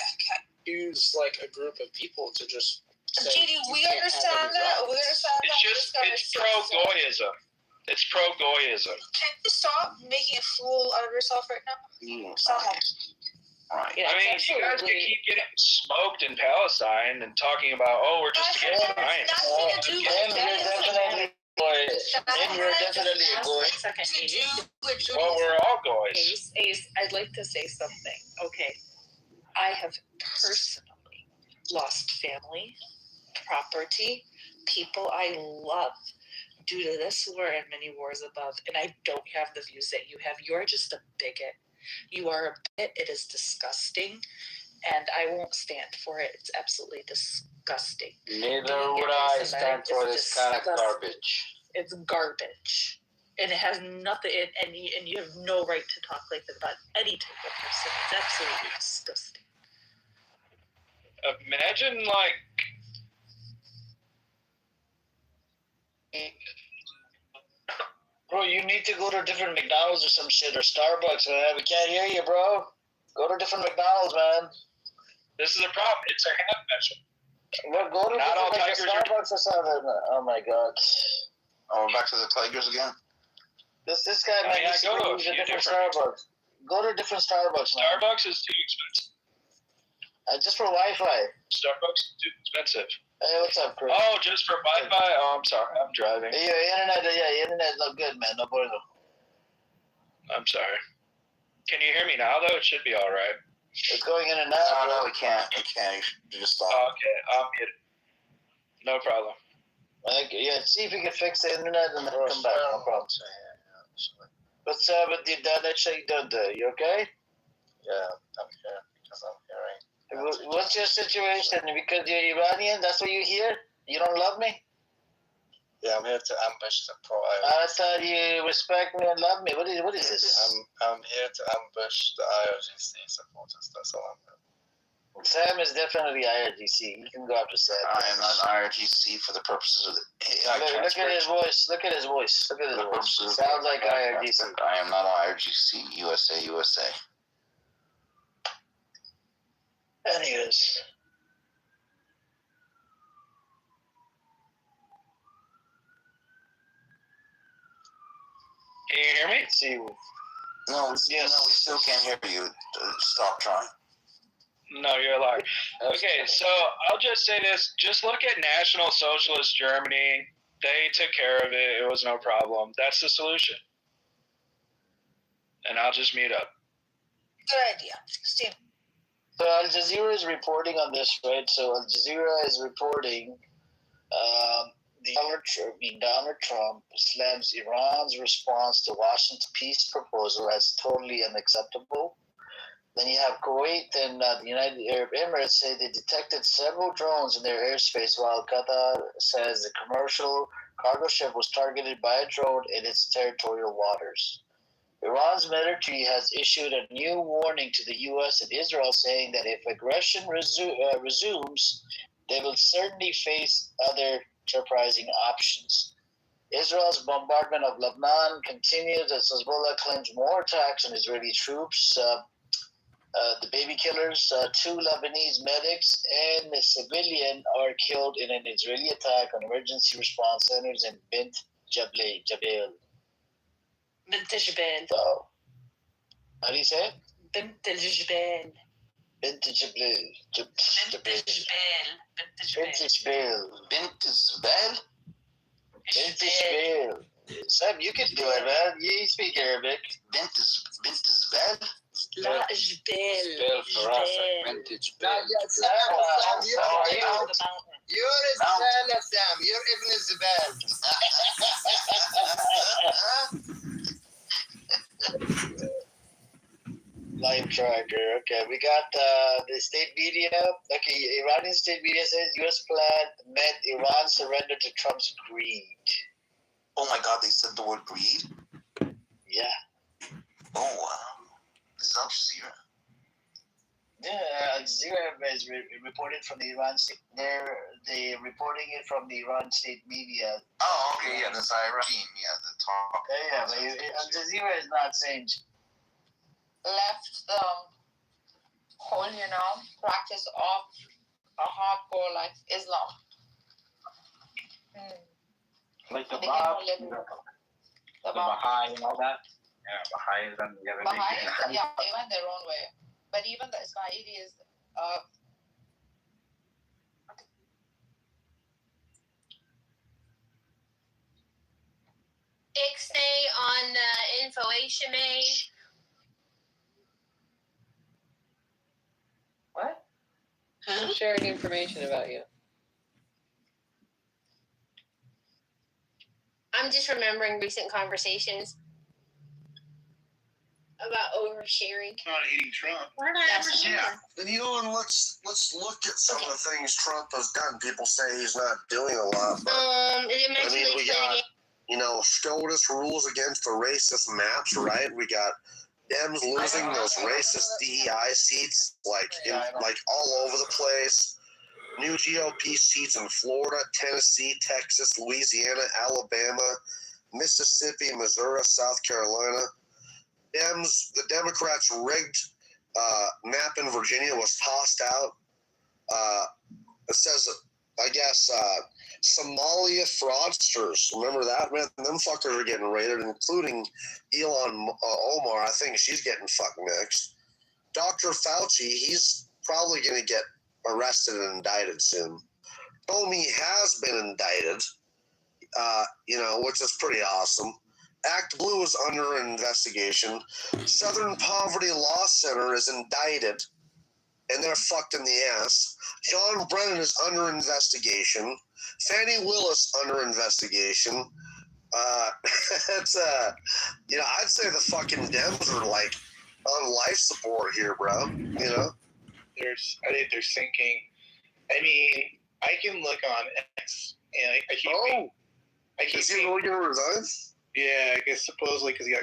Use like a group of people to just. JD, we understand that. We understand that. It's pro-goyism. It's pro-goyism. Can you stop making a fool out of yourself right now? Stop. Right. Yeah, I mean, you guys can keep getting smoked in Palestine and talking about, we're just against science. You're definitely a goy. Well, we're all goys. Ace, I'd like to say something. Okay. I have personally lost family, property, people I love due to this war and many wars above, and I don't have the views that you have. You're just a bigot. You are a bigot. It is disgusting, and I won't stand for it. It's absolutely disgusting. Neither would I stand for this kind of garbage. It's garbage. And it has nothing, and you have no right to talk like that about any type of person. It's absolutely disgusting. Imagine, like, bro, you need to go to a different McDonald's or some shit, or Starbucks, man. We can't hear you, bro. Go to a different McDonald's, man. This is a problem. It's a half measure. Well, go to like Starbucks or something. Oh my god. Oh, back to the Tigers again. This guy man needs to go to a different Starbucks. Go to a different Starbucks, man. Starbucks is too expensive. Just for Wi-Fi. Starbucks is too expensive. Hey, what's up, Chris? Oh, just for Wi-Fi? Oh, I'm sorry. I'm driving. Hey, your internet's not good, man. No bueno. I'm sorry. Can you hear me now, though? It should be all right. It's going in and out. No, we can't. We can't. You just stop. Okay, I'll get it. No problem. See if you can fix the internet and then come back. No problem. What's up with the internet shit you done? You okay? Yeah, I'm here because I'm hearing. What's your situation? Because you're Iranian, that's what you hear? You don't love me? Yeah, I'm here to ambush the pro. I thought you respect me and love me. What is this? I'm here to ambush the IRGC supporters. That's all I'm doing. Sam is definitely IRGC. You can go after Sam. I am not IRGC for the purposes of the AI look at his voice. Look at his voice. Look at his voice. Sounds like IRGC. I am not IRGC. USA. Anyways. Can you hear me? See. No, we still can't hear you. Stop trying. No, you're lying. Okay, so I'll just say this. Just look at National Socialist Germany. They took care of it. It was no problem. That's the solution. And I'll just meet up. Good idea. Steve. So Al Jazeera is reporting on this, right? So Al Jazeera is reporting Donald Trump slams Iran's response to Washington's peace proposal as totally unacceptable. Then you have Kuwait and the United Arab Emirates say they detected several drones in their airspace, while Qatar says the commercial cargo ship was targeted by a drone in its territorial waters. Iran's military has issued a new warning to the U.S. and Israel, saying that if aggression resumes, they will certainly face other jeopardizing options. Israel's bombardment of Lebanon continues as Hezbollah claims more attacks on Israeli troops. The baby killers, 2 Lebanese medics, and a civilian are killed in an Israeli attack on emergency response centers in Bint Jabal. Bint Jabal. So, how do you say it? Bint Jabal. Bint Jabal. Bint Jabal. Bint Jabal. Sam, you can do it, man. You speak Arabic. Bint Jabal. لا جبال Bint Jabal. You're Zbal, Sam. You're Ibn Zbal. Live tracker. Okay, we got the state media. Okay, Iranian state media says U.S. plan meant Iran surrender to Trump's greed. Oh my God, they said the word greed? Yeah. Oh wow. This is Al Jazeera. Yeah, Al Jazeera is reported from the Iran state. They're reporting it from the Iran state media. Oh, okay, yeah, that's Iraqi, yeah, the talk. Yeah, but Al Jazeera is not saying left the whole, practice of a hardcore like Islam. Like the They Bab, can only the the Baha'i and all that. Yeah, Baha'i and the other Baha'i, yeah, they went their own way. But even the Ismailis, Ixnay on information. What? I'm sharing information about you. I'm just remembering recent conversations about oversharing. Not hating Trump. We're not Yeah, and and let's look at some of the things Trump has done. People say he's not doing a lot, but we got SCOTUS rules against the racist maps, right? We got Dems losing those racist DEI seats, like all over the place. New GOP seats in Florida, Tennessee, Texas, Louisiana, Alabama, Mississippi, Missouri, South Carolina. The Democrats' rigged map in Virginia was tossed out. It says, I guess, Somalia fraudsters. Remember that? Man, them fuckers are getting raided, including Ilhan Omar. I think she's getting fucked next. Dr. Fauci, he's probably going to get arrested and indicted soon. Comey has been indicted, which is pretty awesome. Act Blue is under investigation. Southern Poverty Law Center is indicted, and they're fucked in the ass. John Brennan is under investigation. Fannie Willis under investigation. It's I'd say the fucking Dems are like on life support here, bro. I think they're sinking. I mean, I can look on X, and I keep. Is he really gonna resign? Yeah, I guess supposedly because he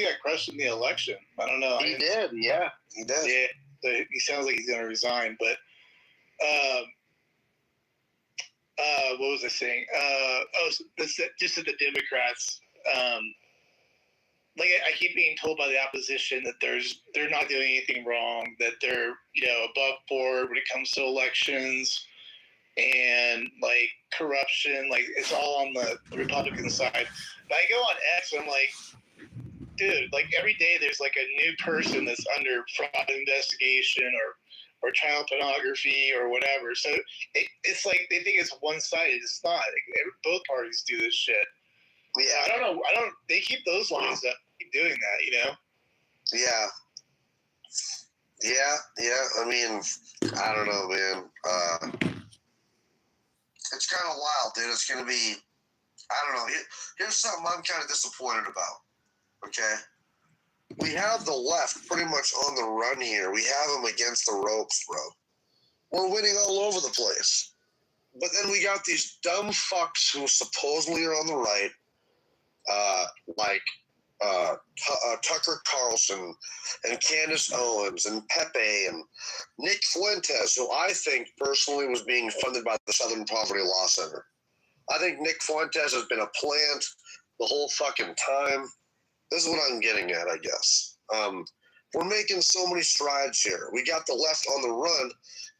got crushed in the election. I don't know. He did. Yeah, he did. Yeah, so he sounds like he's gonna resign. But what was I saying? Just that the Democrats. I keep being told by the opposition that they're not doing anything wrong, that they're above board when it comes to elections and corruption, it's all on the Republican side. But I go on X and I'm like, dude, every day there's a new person that's under fraud investigation or child pornography or whatever. So it's like they think it's one-sided. It's not. Both parties do this shit. Yeah. I don't know. They keep those lines up. Keep doing that, Yeah. Yeah. I mean, I don't know, man. It's kind of wild, dude. It's going to be, I don't know. Here's something I'm kind of disappointed about, okay? We have the left pretty much on the run here. We have them against the ropes, bro. We're winning all over the place. But then we got these dumb fucks who supposedly are on the right, Tucker Carlson and Candace Owens and Pepe and Nick Fuentes, who I think personally was being funded by the Southern Poverty Law Center. I think Nick Fuentes has been a plant the whole fucking time. This is what I'm getting at, I guess. We're making so many strides here. We got the left on the run,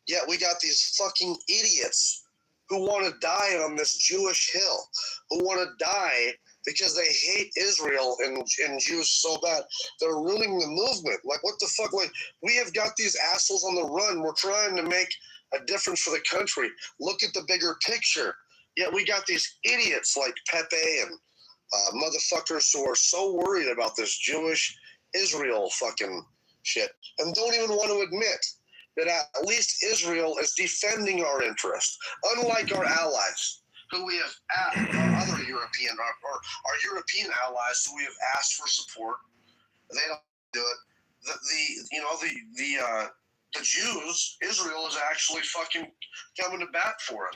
yet we got these fucking idiots who want to die on this Jewish hill, who want to die because they hate Israel and Jews so bad. They're ruining the movement. What the fuck? We have got these assholes on the run. We're trying to make a difference for the country. Look at the bigger picture. Yet we got these idiots like Pepe and motherfuckers who are so worried about this Jewish Israel fucking shit and don't even want to admit that at least Israel is defending our interest, unlike our allies, who we have our other European or our European allies who we have asked for support. They don't do it. The Jews, Israel is actually fucking coming to bat for us.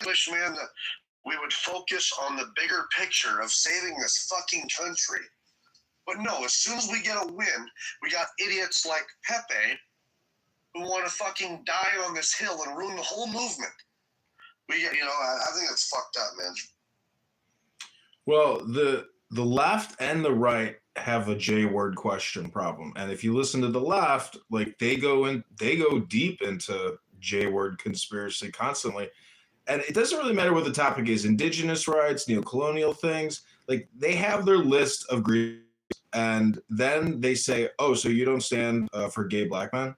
I wish, man, that we would focus on the bigger picture of saving this fucking country But no, as soon as we get a win, we got idiots like Pepe who want to fucking die on this hill and ruin the whole movement. I think it's fucked up, man. Well, the left and the right have a J word question problem, and if you listen to the left, like they go deep into J word conspiracy constantly, and it doesn't really matter what the topic is: indigenous rights, neocolonial things. Like they have their list of grievances, and then they say, "Oh, so you don't stand for gay black men?"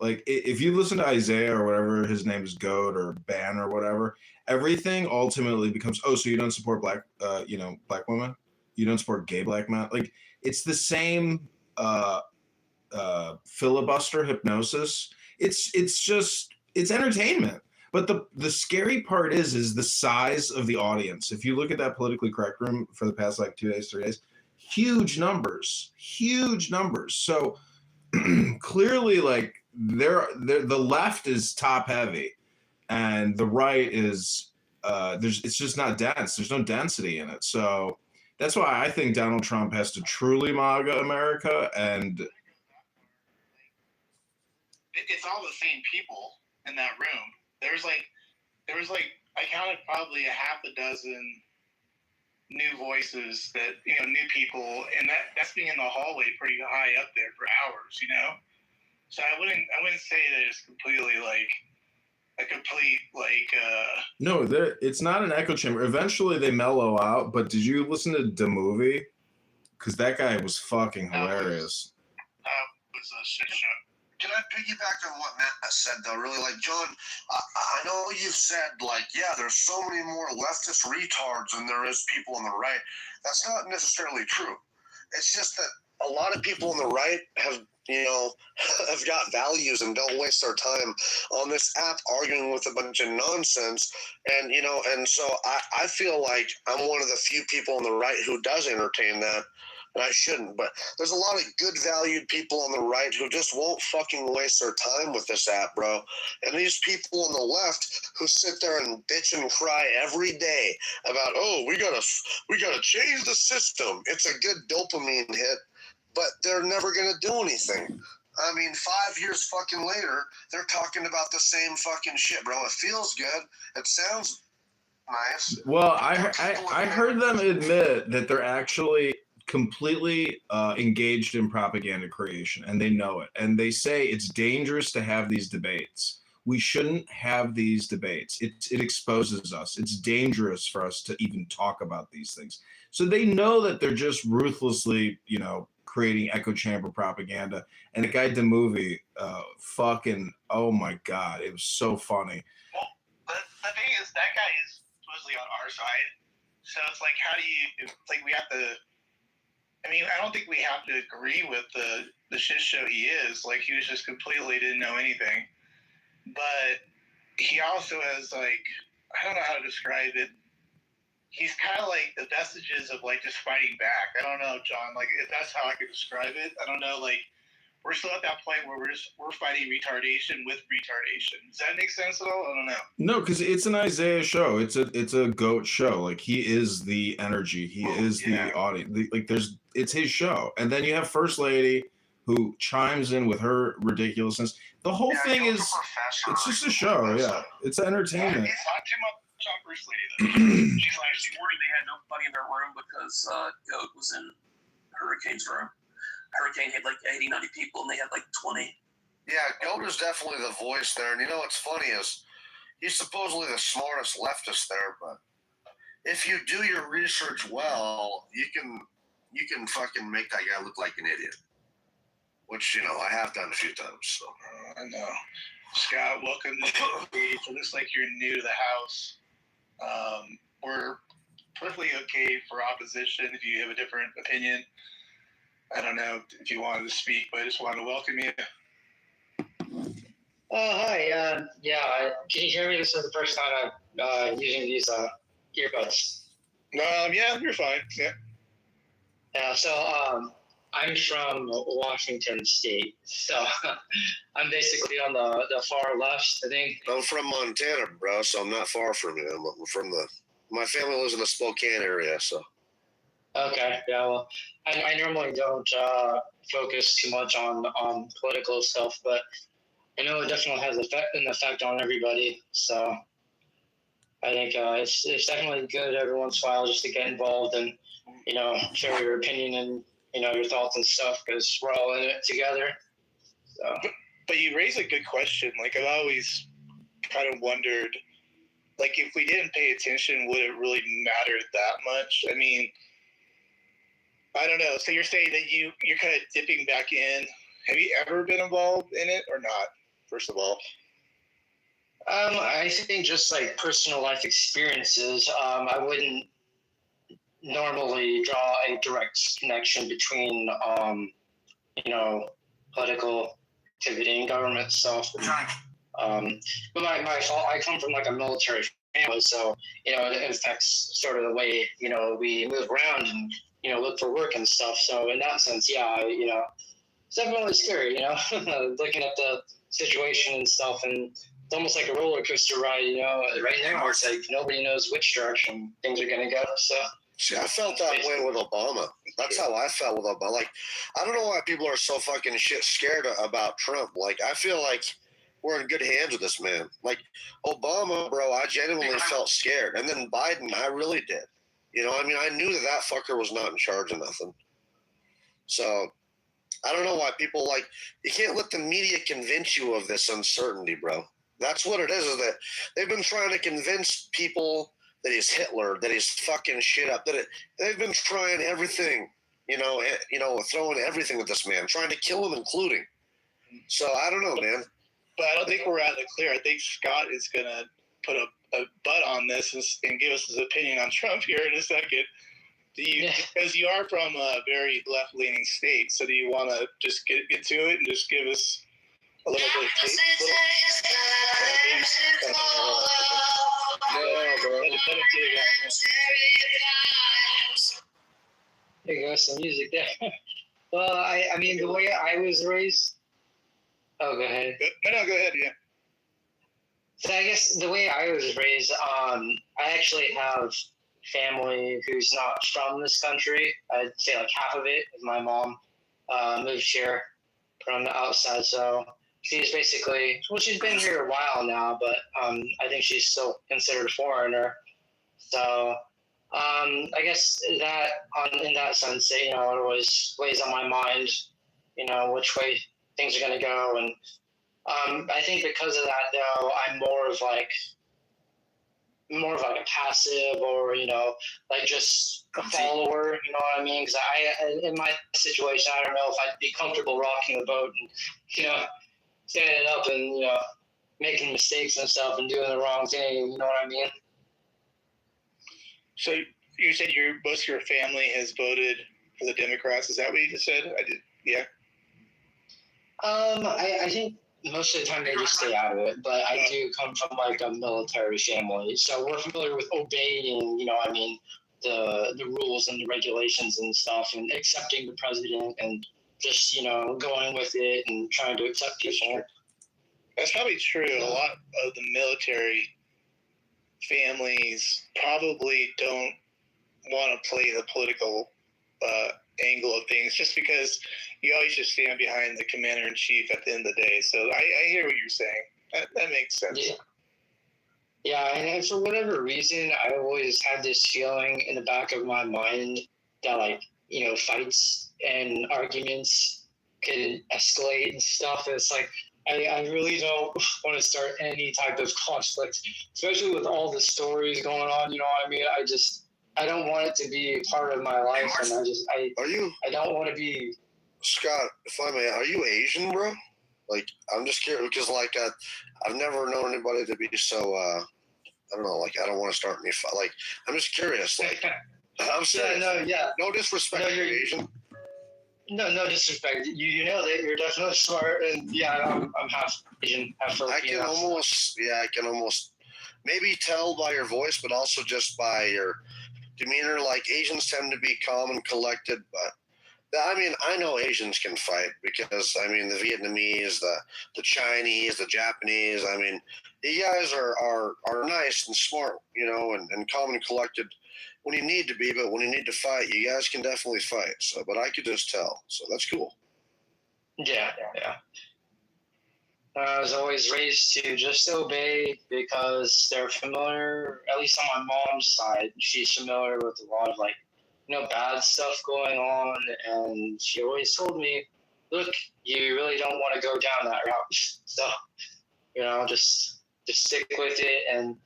Like if you listen to Isaiah or whatever his name is, Goat or Ban or whatever, everything ultimately becomes, oh, so you don't support black women, you don't support gay black men. Like it's the same filibuster hypnosis. It's entertainment. But the scary part is the size of the audience. If you look at that politically correct room for the past like 2 days, 3 days, huge numbers. So clearly, like the left is top heavy, and the right is it's just not dense. There's no density in it. So that's why I think Donald Trump has to truly MAGA America, and it's all the same people in that room. There was like I counted probably a half a dozen new voices that new people, and that's being in the hallway pretty high up there for hours, So I wouldn't say that it's completely like a complete like no, it's not an echo chamber. Eventually they mellow out. But did you listen to the movie? Because that guy was fucking hilarious. Was a shit show. Can I piggyback on what Matt said, though? Really, like, John, I know you've said, like, yeah, there's so many more leftist retards than there is people on the right. That's not necessarily true. It's just that a lot of people on the right have got values and don't waste their time on this app arguing with a bunch of nonsense. And, and so I feel like I'm one of the few people on the right who does entertain that. And I shouldn't, but there's a lot of good valued people on the right who just won't fucking waste their time with this app, bro. And these people on the left who sit there and bitch and cry every day about, oh, we gotta change the system. It's a good dopamine hit, but they're never gonna do anything. I mean, 5 years fucking later, they're talking about the same fucking shit, bro. It feels good. It sounds nice. Well, I heard them admit that they're actually completely engaged in propaganda creation, and they know it. And they say it's dangerous to have these debates. We shouldn't have these debates. It exposes us. It's dangerous for us to even talk about these things. So they know that they're just ruthlessly, creating echo chamber propaganda. And the guy, the movie, fucking, oh my God, it was so funny. Well, the thing is, that guy is supposedly on our side. So it's like, how do you, it's like we have to, I mean, I don't think we have to agree with the shit show he is. Like, he was just completely didn't know anything. But he also has, like, I don't know how to describe it. He's kind of like the vestiges of, like, just fighting back. I don't know, John. Like, if that's how I could describe it. I don't know. Like, we're still at that point where we're fighting retardation with retardation. Does that make sense at all? I don't know. No, because it's an Isaiah show. It's a goat show. Like, he is the energy. He is the audience. It's his show. And then you have First Lady who chimes in with her ridiculousness. The whole thing is, it's just a show. Yeah, it's entertainment. It's not too much on First Lady though. She's like, She's worried they had nobody in their room because Goat was in Hurricane's room. Hurricane had like 80, 90 people, and they had like 20. Yeah, Goat is definitely the voice there. And what's funny is he's supposedly the smartest leftist there, but if you do your research well, you can fucking make that guy look like an idiot. Which, I have done a few times. So. I know. Scott, welcome to the page. It looks like you're new to the house. We're perfectly okay for opposition if you have a different opinion. I don't know if you wanted to speak, but I just wanted to welcome you. Hi. Can you hear me? This is the first time I'm using these earbuds. Yeah, you're fine. Yeah. Yeah. So I'm from Washington State, so I'm basically on the far left. I think I'm from Montana, bro. So I'm not far from you. I'm from my family lives in the Spokane area, so. Okay, yeah. Well, I normally don't focus too much on political stuff, but I know it definitely has an effect on everybody. So I think it's definitely good every once in a while just to get involved and share your opinion and your thoughts and stuff because we're all in it together. So. But you raise a good question. Like I've always kind of wondered, like if we didn't pay attention, would it really matter that much? I mean, I don't know. So you're saying that you're kind of dipping back in. Have you ever been involved in it or not? First of all. I think just like personal life experiences, I wouldn't normally draw a direct connection between, political activity and government stuff. But my fault, I come from like a military family, so it affects sort of the way we move around and look for work and stuff. So in that sense, yeah, it's definitely scary, looking at the situation and stuff, and it's almost like a roller coaster ride. Right now it's like nobody knows which direction things are going to go. So. See, I felt that way with Obama. That's how I felt with Obama. Like, I don't know why people are so fucking shit scared about Trump. Like, I feel like we're in good hands with this man. Like, Obama, bro, I genuinely felt scared. And then Biden, I really did. I mean, I knew that fucker was not in charge of nothing. So, I don't know why people, like, you can't let the media convince you of this uncertainty, bro. That's what it is that they've been trying to convince people that he's Hitler, that he's fucking shit up. They've been trying everything, throwing everything at this man, trying to kill him, including. So I don't know, man. But I don't think we're out of the clear. I think Scott is gonna put a butt on this and give us his opinion on Trump here in a second. Because you are from a very left-leaning state, so do you want to just get to it and just give us a little bit of There you go, some music there. Well, I mean, the way I was raised. Oh, go ahead. No, go ahead. Yeah. So I guess the way I was raised, I actually have family who's not from this country. I'd say like half of it. My mom moved here from the outside, so she's basically she's been here a while now, but I think she's still considered a foreigner. So I guess that in that sense, it always weighs on my mind, which way things are going to go, and I think because of that, though, I'm more of like a passive or like just a follower. You know what I mean? Because I in my situation, I don't know if I'd be comfortable rocking the boat and standing up and making mistakes and stuff and doing the wrong thing. You know what I mean? So you said most of your family has voted for the Democrats. Is that what you just said? I did. Yeah. I think most of the time they just stay out of it, but I do come from like a military family, so we're familiar with obeying, the rules and the regulations and stuff, and accepting the president and just going with it and trying to accept people. That's probably true. A lot of the military families probably don't want to play the political angle of things, just because you always just stand behind the commander-in-chief at the end of the day. So I hear what you're saying. That makes sense. Yeah, and for whatever reason, I always had this feeling in the back of my mind that fights and arguments could escalate and stuff. It's like I really don't want to start any type of conflict, especially with all the stories going on. You know what I mean? I don't want it to be part of my life, and I don't want to be. Scott, if I may, are you Asian, bro? Like, I'm just curious because, like, I've never known anybody to be so. I don't know. Like, I don't want to start any fight. Like, I'm just curious. Like, I'm serious. No disrespect. No, you're Asian. No disrespect. You know that you're definitely smart, and I'm half Asian, half Filipino. I can almost maybe tell by your voice, but also just by your demeanor. Like, Asians tend to be calm and collected, but I mean, I know Asians can fight because, I mean, the Vietnamese, the Chinese, the Japanese, I mean, You guys are nice and smart, you know, and calm and collected when you need to be, but when you need to fight, you guys can definitely fight. So, but I could just tell. So that's cool. Yeah. I was always raised to just obey because they're familiar, at least on my mom's side, she's familiar with a lot of like, bad stuff going on. And she always told me, look, you really don't want to go down that route. So, just stick with it and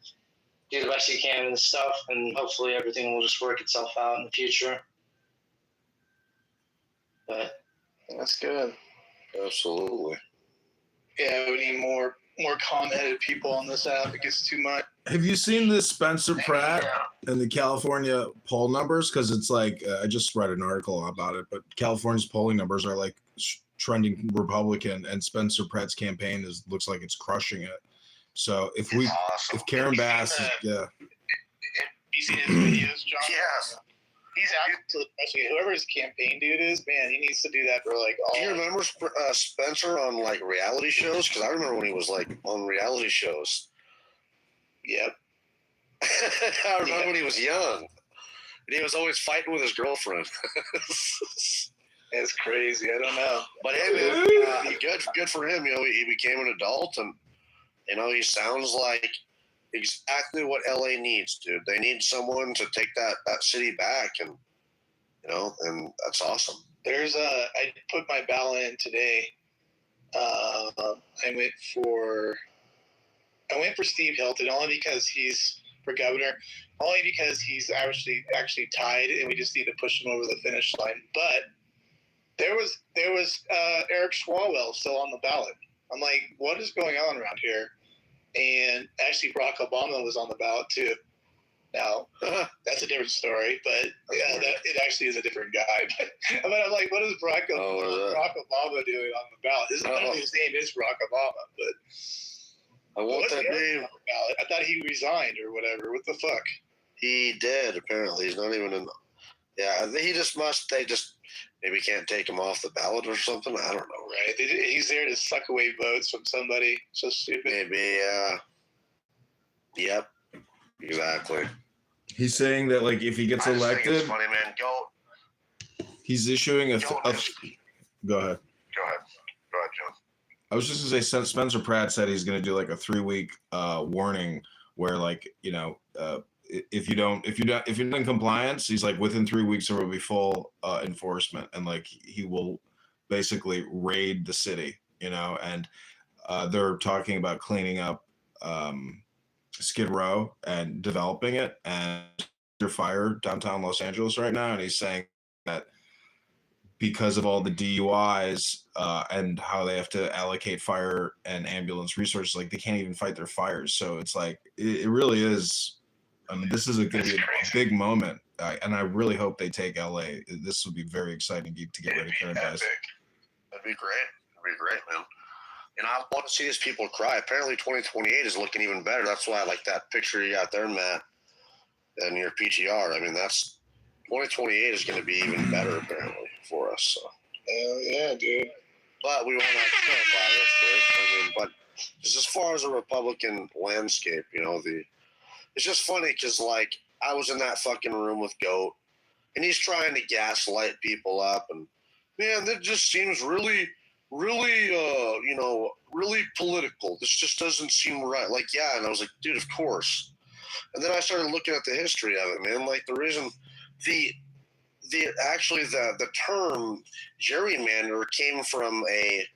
do the best you can and stuff. And hopefully everything will just work itself out in the future. But that's good. Absolutely. Yeah, we need more comment people on this app. It gets too much. Have you seen this Spencer Pratt and the California poll numbers? Because it's like I just read an article about it, but California's polling numbers are like trending Republican, and Spencer Pratt's campaign looks like it's crushing it. So if Karen Bass, Have you seen his videos, John? Yes. He's actually whoever his campaign dude is, man, he needs to do that for like all. Do you remember Spencer on like reality shows? Because I remember when he was like on reality shows. Yep. I remember when he was young, and he was always fighting with his girlfriend. It's crazy. I don't know, but hey, man, good for him. He became an adult, and he sounds like exactly what LA needs, dude. They need someone to take that city back, and and that's awesome. I put my ballot in today. I went for Steve Hilton only because he's for governor, only because he's actually tied, and we just need to push him over the finish line. But there was Eric Swalwell still on the ballot. I'm like, what is going on around here? And actually, Barack Obama was on the ballot too. Now, that's a different story, but it actually is a different guy. But I'm like, what is Barack Obama doing on the ballot? His name is Barack Obama, but I want that name. I thought he resigned or whatever. What the fuck? He did, apparently. He's not even in. Yeah, they just maybe can't take him off the ballot or something. I don't know. Right? He's there to suck away votes from somebody. So stupid. Maybe, Yep. Exactly. He's saying that like if he gets elected, it's funny, man. he's issuing a. Go ahead. Go ahead, John. I was just gonna say, Spencer Pratt said he's gonna do like a 3-week warning where like if you're in compliance, he's like within 3 weeks there will be full enforcement, and like he will basically raid the city, and they're talking about cleaning up Skid Row and developing it, and under fire downtown Los Angeles right now, and he's saying that because of all the DUIs and how they have to allocate fire and ambulance resources, like they can't even fight their fires. So it's like it really is. I mean, this is going to be a big moment, and I really hope they take LA. This would be very exciting to get rid of Karen Bass. That'd be great. That'd be great, man. And I want to see these people cry. Apparently, 2028 is looking even better. That's why I like that picture you got there, Matt, and your PTR. I mean, that's 2028 is going to be even better apparently for us. So. Hell yeah, dude. But we won't have to know about it. I mean, but just as far as the Republican landscape, it's just funny because like I was in that fucking room with Goat, and he's trying to gaslight people up, and man, that just seems really, really political. This just doesn't seem right. Like, yeah, and I was like, dude, of course. And then I started looking at the history of it, man. Like the reason the term gerrymander came from a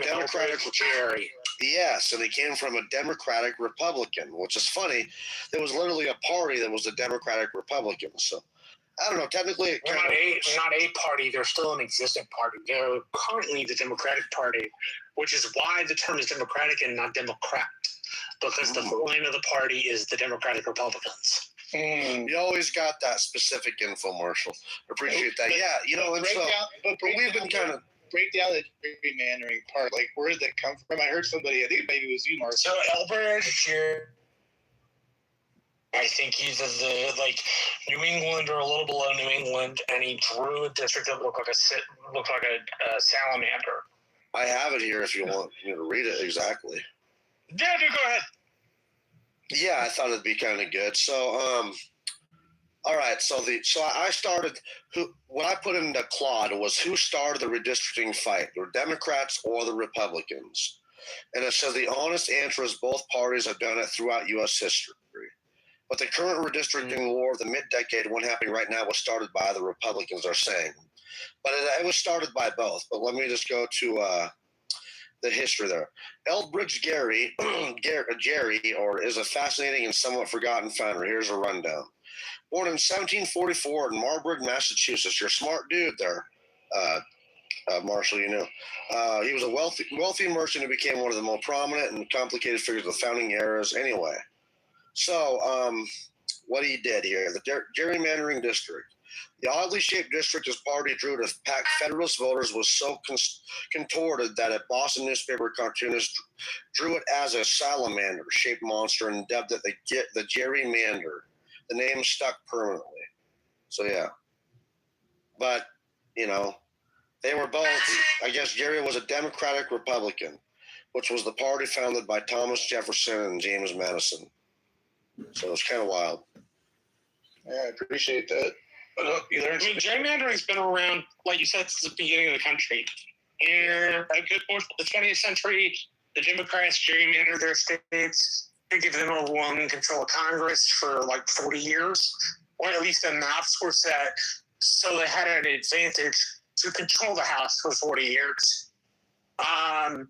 Democratic Jerry. Yes, and it came from a Democratic Republican, which is funny. There was literally a party that was the Democratic Republican. So I don't know. Technically, they're not a party. They're still an existing party. They're currently the Democratic Party, which is why the term is Democratic and not Democrat, because the name of the party is the Democratic Republicans. You always got that specific infomercial. Appreciate that. Yeah, we've been kind of break down the gerrymandering part. Like, where did that come from? I heard somebody. I think maybe it was you, Mark. So Albert, I think he's New England or a little below New England, and he drew a district that looked like a salamander. I have it here if you want me to read it exactly. Yeah, dude, go ahead. Yeah, I thought it'd be kind of good. So, all right. So I started. What I put into Claude was who started the redistricting fight, the Democrats or the Republicans? And it says the honest answer is both parties have done it throughout U.S. history. But the current redistricting war of the mid-decade, one happening right now, was started by the Republicans, they're saying. But it was started by both. But let me just go to the history there. Elbridge Gerry, is a fascinating and somewhat forgotten founder. Here's a rundown. Born in 1744 in Marlborough, Massachusetts. You're a smart dude there, Marshall, you know. He was a wealthy merchant who became one of the more prominent and complicated figures of the founding eras anyway. So, what he did here, the gerrymandering district. The oddly shaped district his party drew to pack Federalist voters was so contorted that a Boston newspaper cartoonist drew it as a salamander-shaped monster and dubbed it the gerrymander. The name stuck permanently. So, yeah. But, you know, they were both, I guess Gerry was a Democratic Republican, which was the party founded by Thomas Jefferson and James Madison. So it's kind of wild. Yeah, I appreciate that. Gerrymandering's been around, like you said, since the beginning of the country. In a good portion of the 20th century, the Democrats gerrymandered their states. They gave them overwhelming control of Congress for like 40 years, or at least the maps were set so they had an advantage to control the House for 40 years. And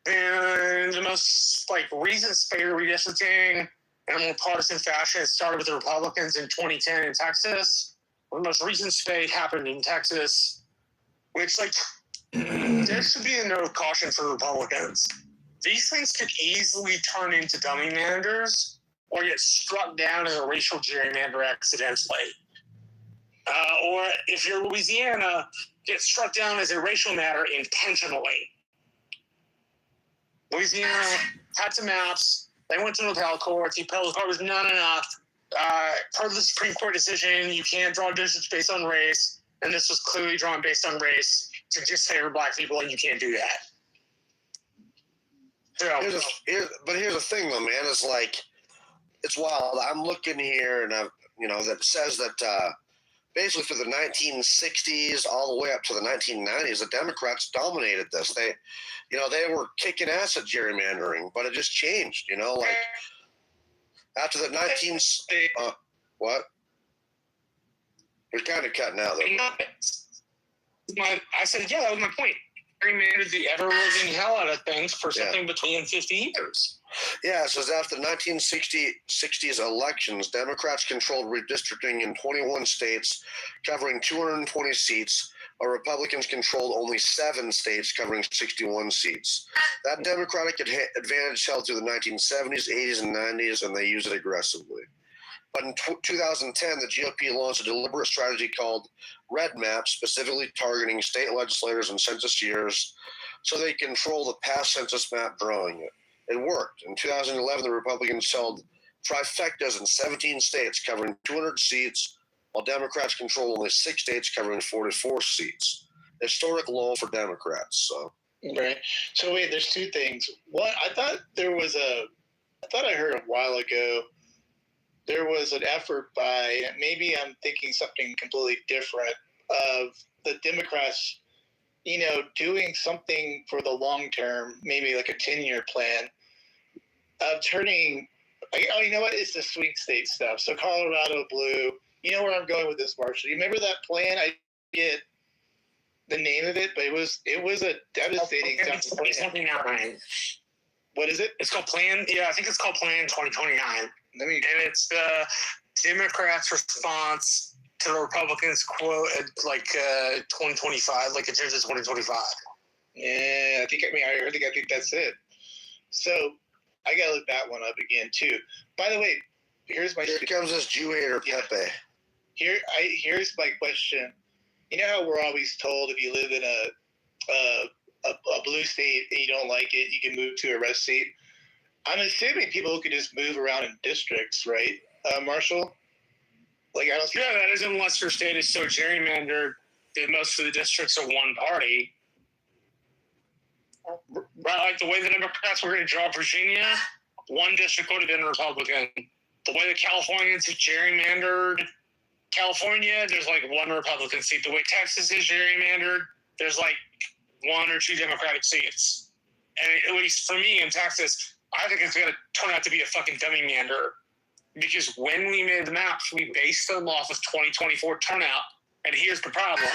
the most recent spate of redistricting in a more partisan fashion, it started with the Republicans in 2010 in Texas. The most recent spate happened in Texas, which, there should be a note of caution for Republicans. These things could easily turn into dummy managers or get struck down as a racial gerrymander accidentally. Or if you're Louisiana, get struck down as a racial matter intentionally. Louisiana had some maps. They went to the appellate court. The appellate court was not enough. Per the Supreme Court decision, you can't draw districts based on race, and this was clearly drawn based on race to just favor black people, and you can't do that. But here's the thing, though, man. It's it's wild. I'm looking here, and that says that basically through the 1960s all the way up to the 1990s, the Democrats dominated this. They were kicking ass at gerrymandering, but it just changed. After the what? You're kind of cutting out there. I said, yeah, that was my point. Gerrymandered the ever-living hell out of things for something between 50 years. Yeah, it says after the 1960s elections, Democrats controlled redistricting in 21 states, covering 220 seats, while Republicans controlled only 7 states, covering 61 seats. That Democratic advantage held through the 1970s, 80s, and 90s, and they used it aggressively. But in 2010, the GOP launched a deliberate strategy called Red Map, specifically targeting state legislators and census years so they control the past census map drawing it. It worked. In 2011, the Republicans held trifectas in 17 states, covering 200 seats, while Democrats control only 6 states, covering 44 seats. Historic low for Democrats. So. Right. So wait, there's 2 things. One, I thought I heard a while ago, there was an effort by, maybe I'm thinking something completely different, of the Democrats, doing something for the long term, maybe like a 10-year plan, of turning, you know what, it's the swing state stuff. So Colorado blue, you know where I'm going with this, Marshall. You remember that plan? I get the name of it, but it was a devastating plan. What is it? It's called Plan. Yeah, I think it's called Plan 2029. And it's the Democrats' response to the Republicans' quote at 2025, agenda 2025. Yeah, I think that's it. So I gotta look that one up again too. By the way, here comes this Jew hater Pepe. Here's my question. You know how we're always told if you live in a blue state and you don't like it, you can move to a red state. I'm assuming people could just move around in districts, right, Marshall? I don't see. Yeah, that is unless your state is so gerrymandered that most of the districts are one party. Right, like the way the Democrats were going to draw Virginia, one district would have been Republican. The way the Californians have gerrymandered California, there's like one Republican seat. The way Texas is gerrymandered, there's like one or two Democratic seats. And at least for me in Texas, I think it's going to turn out to be a fucking dummy mander. Because when we made the maps, we based them off of 2024 turnout. And here's the problem.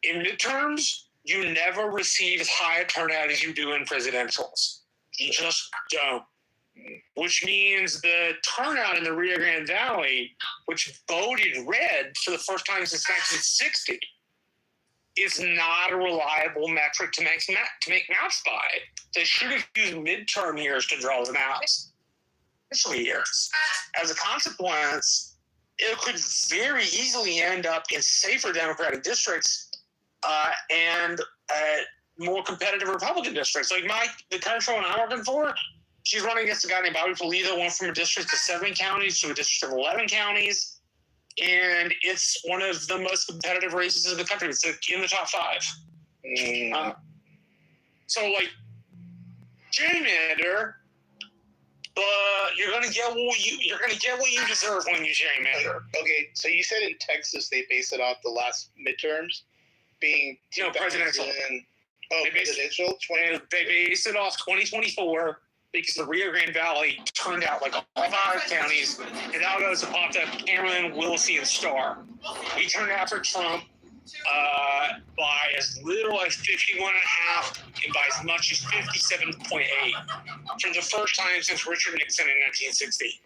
In midterms, you never receive as high a turnout as you do in presidentials. You just don't. Which means the turnout in the Rio Grande Valley, which voted red for the first time since 1960, is not a reliable metric to make maps by. They should have used midterm years to draw the maps. Official years. As a consequence, it could very easily end up in safer Democratic districts and more competitive Republican districts. Like the congresswoman I'm working for, she's running against a guy named Bobby Pulido, went from a district of 7 counties to a district of 11 counties. And it's one of the most competitive races in the country. It's in the top 5. So, like, gerrymander, but you're gonna get what you deserve when you gerrymander. Okay, so you said in Texas they base it off the last midterms being presidential. Presidential. They based it off 2024 because the Rio Grande Valley turned out like all 5 counties. Hidalgo's popped up Cameron, Wilsey, and Starr. He turned out for Trump by as little as 51.5 and by as much as 57.8 for the first time since Richard Nixon in 1960.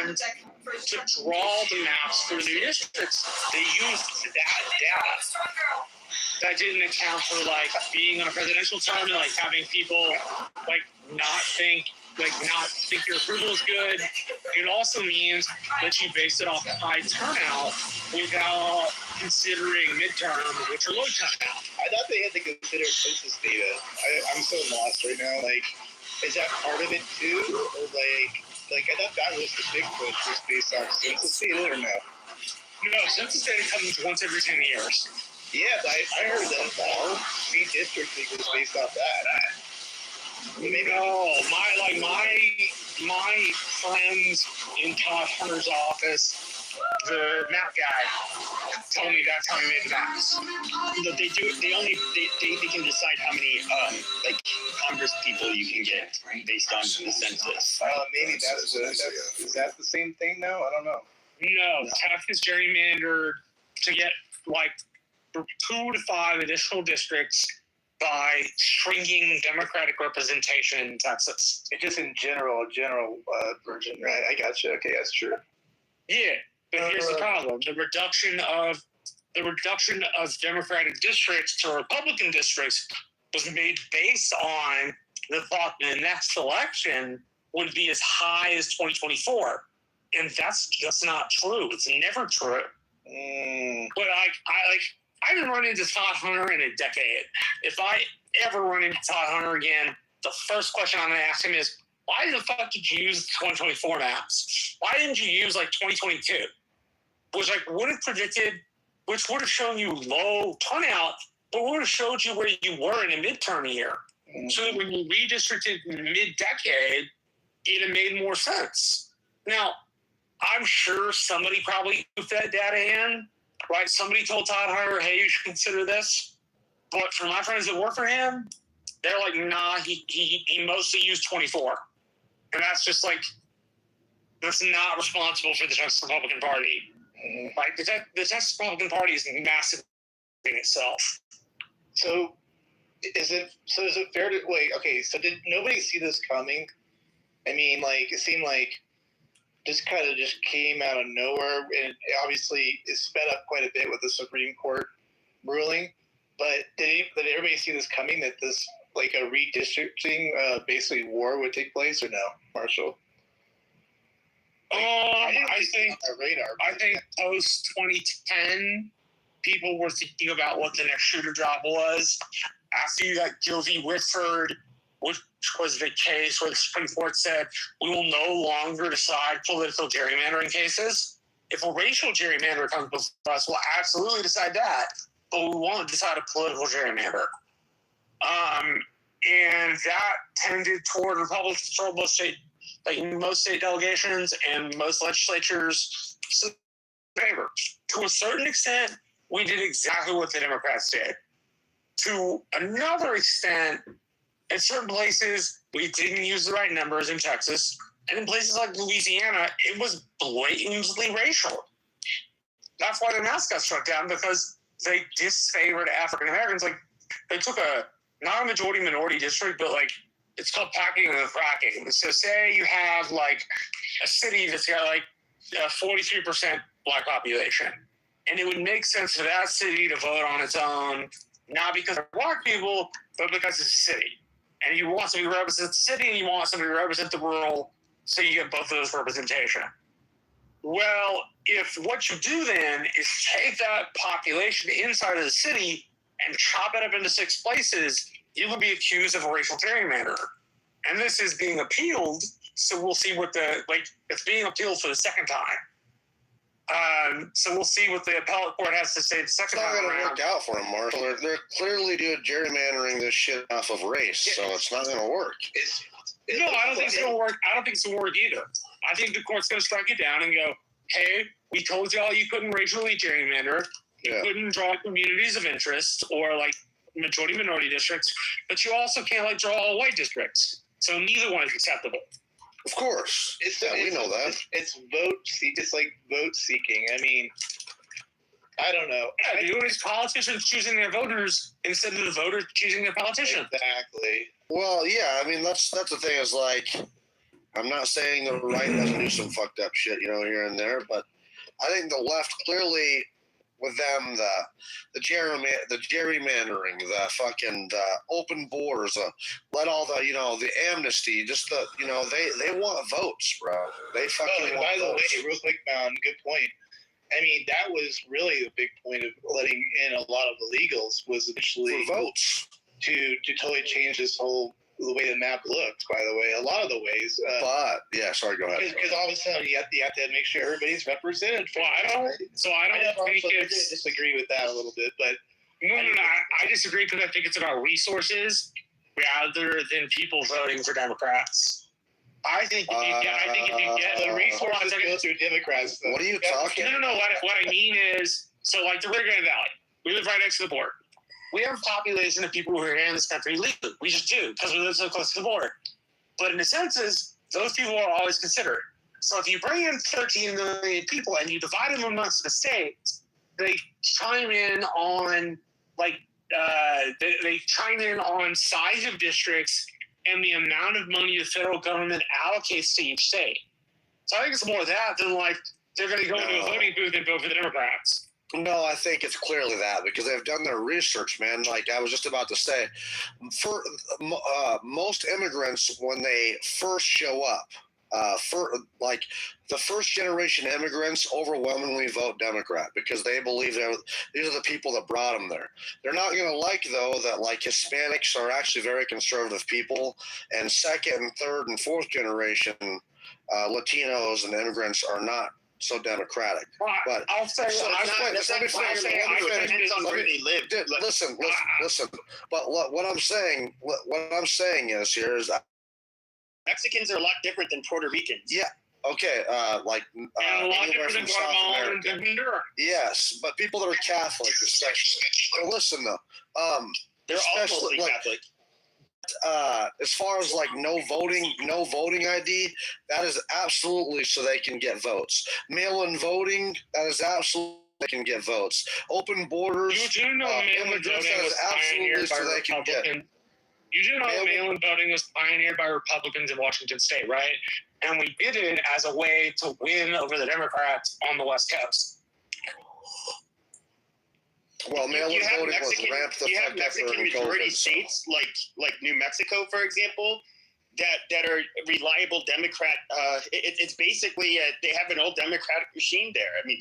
And to draw the maps for the new districts, they used that data. That didn't account for like being on a presidential term and like having people like not think your approval is good. It also means that you base it off high turnout without considering midterm, which are low turnout. I thought they had to consider census data. I'm so lost right now. Like, is that part of it too, or like I thought that was the big push, was based on census data, or no? No, census data comes once every 10 years. Yeah, but I heard that redistricting was based off that. Maybe my friends in Todd Hunter's office, the map guy, told me that's how he made the maps. That they can decide how many Congress people you can get based on the census. Maybe is that the same thing now? I don't know. No, Texas gerrymandered to get like 2 to 5 additional districts by shrinking Democratic representation in Texas. It's just in general version, right? I gotcha. Okay, that's true. Yeah, but here's the problem: the reduction of Democratic districts to Republican districts was made based on the thought that the next election would be as high as 2024, and that's just not true. It's never true. But I haven't run into Todd Hunter in a decade. If I ever run into Todd Hunter again, the first question I'm going to ask him is, why the fuck did you use 2024 maps? Why didn't you use like 2022? Which would have predicted, which would have shown you low turnout, but would have showed you where you were in a midterm year. So that when you redistricted mid-decade, it had made more sense. Now, I'm sure somebody probably put that data in. Right, somebody told Todd Hunter, hey, you should consider this. But for my friends that work for him, they're like, nah, he mostly used 24. And that's just like, that's not responsible for the Texas Republican Party. Like, the Texas Republican Party is massive in itself. So is it fair to wait? Okay, so did nobody see this coming? I mean, like, it seemed like this kind of just came out of nowhere, and obviously it sped up quite a bit with the Supreme Court ruling. But did everybody see this coming, that this, like, a redistricting, basically war would take place, or no, Marshall? I think post 2010, people were thinking about what the next shooter job was. After you got Josie Whitford, which was the case where the Supreme Court said, we will no longer decide political gerrymandering cases. If a racial gerrymander comes before us, we'll absolutely decide that, but we won't decide a political gerrymander. And that tended toward Republicans control most state delegations and most legislatures in favor. To a certain extent, we did exactly what the Democrats did. To another extent, in certain places, we didn't use the right numbers in Texas. And in places like Louisiana, it was blatantly racial. That's why the mask got struck down, because they disfavored African Americans. Like, they took not a majority minority district, but like, it's called packing and cracking. So say you have like a city that's got like a 43% black population, and it would make sense for that city to vote on its own, not because of black people, but because it's a city. And you want somebody to represent the city, and you want somebody to represent the rural, so you get both of those representation. Well, if what you do then is take that population inside of the city and chop it up into 6 places, you will be accused of a racial gerrymander. And this is being appealed, so we'll see what it's being appealed for the second time. So we'll see what the appellate court has to say the second time. It's not going to work out for them, Marshall. They're clearly doing gerrymandering this shit off of race, so it's not going to work. No, I don't think it's going to work. I don't think it's going to work either. I think the court's going to strike it down and go, hey, we told y'all you couldn't racially gerrymander. You couldn't draw communities of interest or like majority minority districts, but you also can't like draw all white districts. So neither one is acceptable. Of course. We know that. It's like vote seeking. I mean, I don't know. Yeah, dude, it's politicians choosing their voters instead of the voters choosing their politician. Exactly. Well, yeah, I mean, that's the thing is like, I'm not saying the right doesn't do some fucked up shit, here and there, but I think the left clearly, with them, the gerrymandering, the fucking open borders, let all the the amnesty, just they want votes, bro. They fucking want by the votes. way, real quick, good point. I mean, that was really the big point of letting in a lot of illegals was initially for votes to totally change the way the map looks, by the way, a lot of the ways. But yeah, sorry, go ahead. Because all of a sudden you have to make sure everybody's represented. Well, I don't think it's disagree with that a little bit, but no, I disagree because I think it's about resources rather than people voting for Democrats. I think if you get the resources go through Democrats. What are you talking? No. What I mean is, so like the Rio Grande Valley, we live right next to the border. We have a population of people who are here in this country legally. We just do, because we live so close to the border. But in a sense, those people are always considered. So if you bring in 13 million people and you divide them amongst the states, they chime in on size of districts and the amount of money the federal government allocates to each state. So I think it's more of that than like they're going to go into a voting booth and vote for the Democrats. No, I think it's clearly that because they've done their research, man. Like I was just about to say, for most immigrants, when they first show up, the first generation immigrants overwhelmingly vote Democrat because they believe these are the people that brought them there. They're not going to like, though, that like Hispanics are actually very conservative people, and second and third and fourth generation Latinos and immigrants are not so democratic. But I'll say, listen. But what I'm saying is here is Mexicans are a lot different than Puerto Ricans. Yeah. Okay. And a lot different than Guatemala and Honduras. Yes, but people that are Catholic, especially. Well, listen though, they're all mostly Catholic. As far as like no voting ID, that is absolutely so they can get votes. Mail-in voting, that is absolutely they can get votes. Open borders, you do know mail-in voting was absolutely so they can get. You do know mail-in voting was pioneered by Republicans in Washington State, right? And we did it as a way to win over the Democrats on the West Coast. Well, mail-in voting was ramped the fuck up Mexican majority states like New Mexico, for example, that are reliable Democrat. It's basically they have an old Democratic machine there. I mean,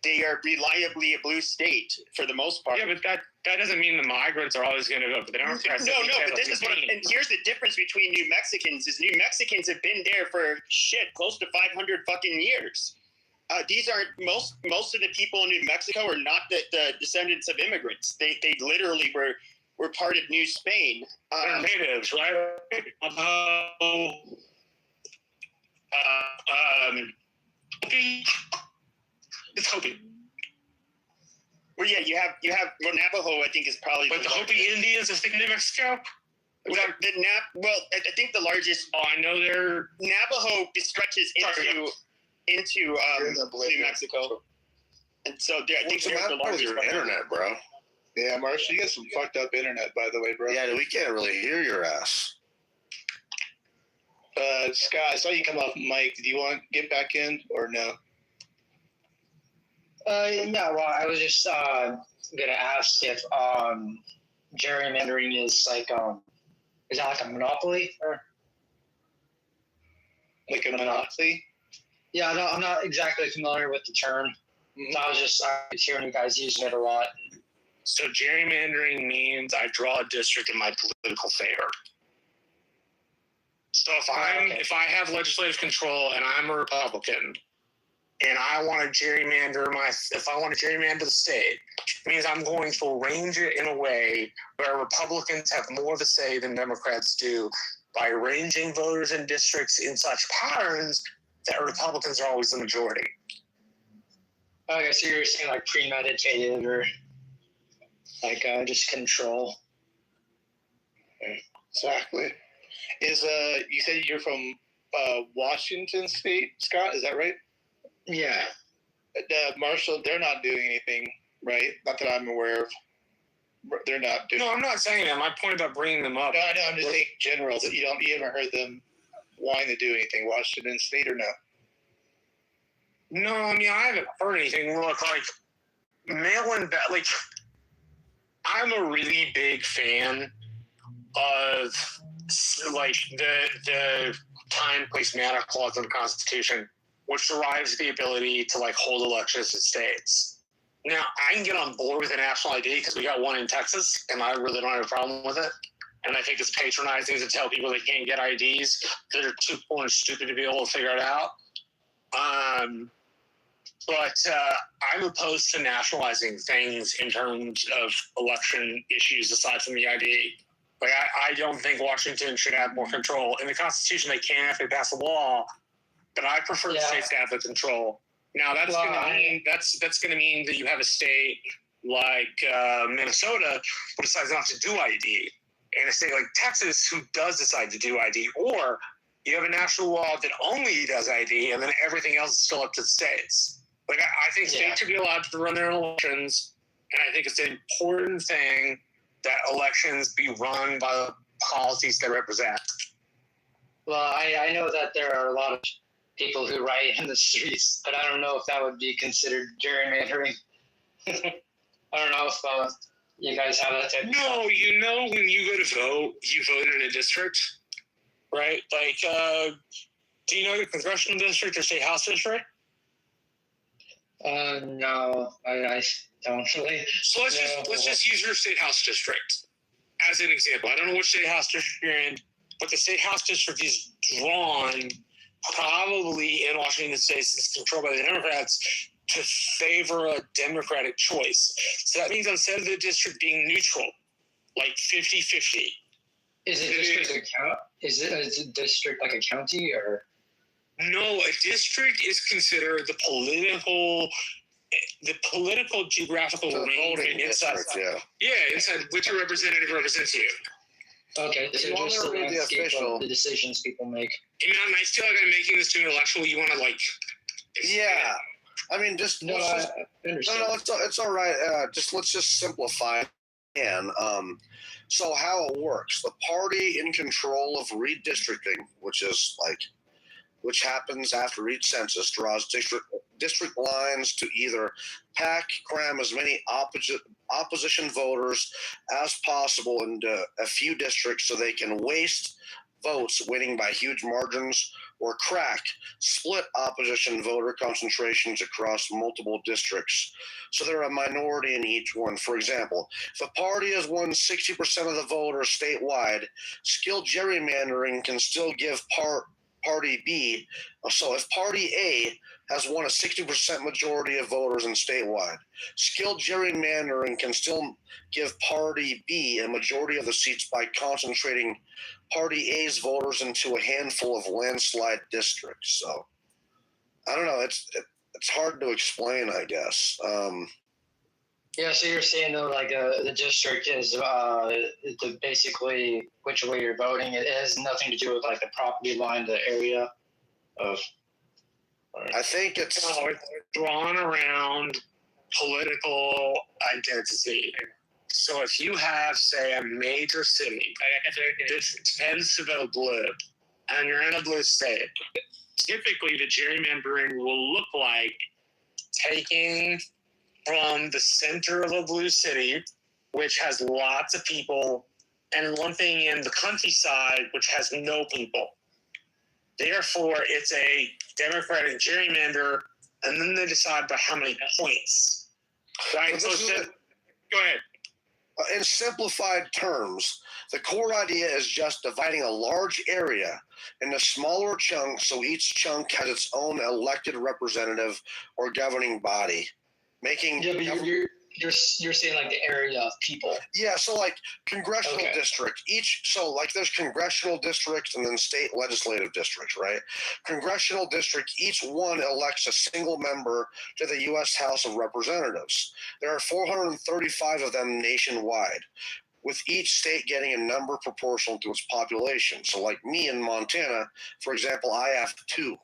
they are reliably a blue state for the most part. Yeah, but that doesn't mean the migrants are always going to vote for the Democrats. No, but this is what. And here's the difference between New Mexicans: is New Mexicans have been there for close to 500 fucking years. These aren't most of the people in New Mexico are not the descendants of immigrants. They literally were were part of New Spain. They're natives, right? It's Hopi. Well, yeah, you have Navajo. I think is probably. But the Hopi Indians are in New Mexico. Well, I think the largest. Oh, I know they're Navajo stretches into New Mexico, and so I think they're the largest. Your internet, bro. Yeah, Marshall, you got some fucked up internet, by the way, bro. Yeah, we can't really hear your ass. Scott, I saw you come off mic. Do you want to get back in or no? Yeah, well, I was just gonna ask if gerrymandering is like is that like a monopoly or like a monopoly? Yeah, no, I'm not exactly familiar with the term. Mm-hmm. I was hearing you guys using it a lot. So gerrymandering means I draw a district in my political favor. So if I have legislative control and I'm a Republican and I want to gerrymander the state, it means I'm going to arrange it in a way where Republicans have more of a say than Democrats do by arranging voters in districts in such patterns that Republicans are always the majority. Okay, so you're saying like premeditated or like just control. Exactly. You said you're from Washington State, Scott? Is that right? Yeah. Marshall, they're not doing anything, right? Not that I'm aware of. They're not doing. No, I'm not saying that. My point about bringing them up. No, I know. I'm just saying general that you haven't heard them wanting to do anything. Washington State or no? No, I mean I haven't heard anything. Look, like mail-in like I'm a really big fan of like the time, place, manner clause in the Constitution, which derives the ability to like hold elections in states. Now, I can get on board with a national ID because we got one in Texas, and I really don't have a problem with it. And I think it's patronizing to tell people they can't get IDs because they're too poor and stupid to be able to figure it out. But I'm opposed to nationalizing things in terms of election issues aside from the ID. Like, I don't think Washington should have more control. In the Constitution, they can if they pass a law, but I prefer the states to have the control. Now, that's going to mean that you have a state like Minnesota who decides not to do ID, and a state like Texas who does decide to do ID, or you have a national law that only does ID, and then everything else is still up to the states. Like, I think states should be allowed to run their elections, and I think it's an important thing that elections be run by the policies they represent. Well, I know that there are a lot of people who riot in the streets, but I don't know if that would be considered gerrymandering. I don't know if you guys have that type of No, you know when you go to vote, you vote in a district, right? Like, do you know your congressional district or state house district? No, I don't really. So let's just use your state house district as an example. I don't know which state house district you're in, but the state house district is drawn probably in Washington State, it's controlled by the Democrats, to favor a Democratic choice. So that means instead of the district being neutral, like 50-50. Is a district like a county or? No, a district is considered the political geographical arrangement inside. Inside which a representative represents you. Okay, so just the landscape of the decisions people make. And I feel like I'm making this too intellectual. You want to like? Yeah, I mean, just no, it's all right. Let's just simplify it. And so how it works: the party in control of redistricting, which happens after each census, draws district lines to either cram as many opposition voters as possible into a few districts so they can waste votes winning by huge margins, or split opposition voter concentrations across multiple districts so they're a minority in each one. For example, if a party has won 60% of the voters statewide, skilled gerrymandering can still give Party B. So if Party A has won a 60% majority of voters in statewide, skilled gerrymandering can still give Party B a majority of the seats by concentrating Party A's voters into a handful of landslide districts. So I don't know. It's hard to explain, I guess. Yeah, so you're saying though, like the district is basically which way you're voting. It has nothing to do with like the property line, the area of. I think it's drawn around political identity. So if you have, say, a major city that tends to vote blue, and you're in a blue state, typically the gerrymandering will look like taking from the center of a blue city, which has lots of people, and one thing in the countryside, which has no people. Therefore, it's a Democratic gerrymander, and then they decide by how many points. Right? So go ahead. In simplified terms, the core idea is just dividing a large area into smaller chunks so each chunk has its own elected representative or governing body. Making you're saying like the area of people. Yeah, so like congressional district, there's congressional districts and then state legislative districts, right? Congressional district, each one elects a single member to the U.S. House of Representatives. There are 435 of them nationwide, with each state getting a number proportional to its population. So like me in Montana, for example, I have 2.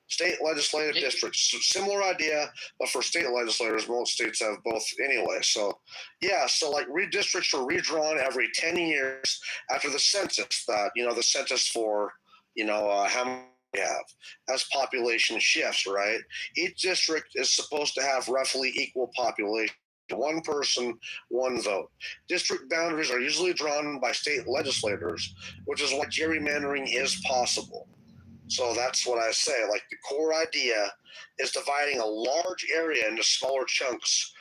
State legislative districts, similar idea, but for state legislators, most states have both anyway. So, yeah, so like redistricts are redrawn every 10 years after the census. The census for how many we have as population shifts, right? Each district is supposed to have roughly equal population. 1 person, 1 vote. District boundaries are usually drawn by state legislators, which is why gerrymandering is possible. So that's what I say. Like the core idea is dividing a large area into smaller chunks.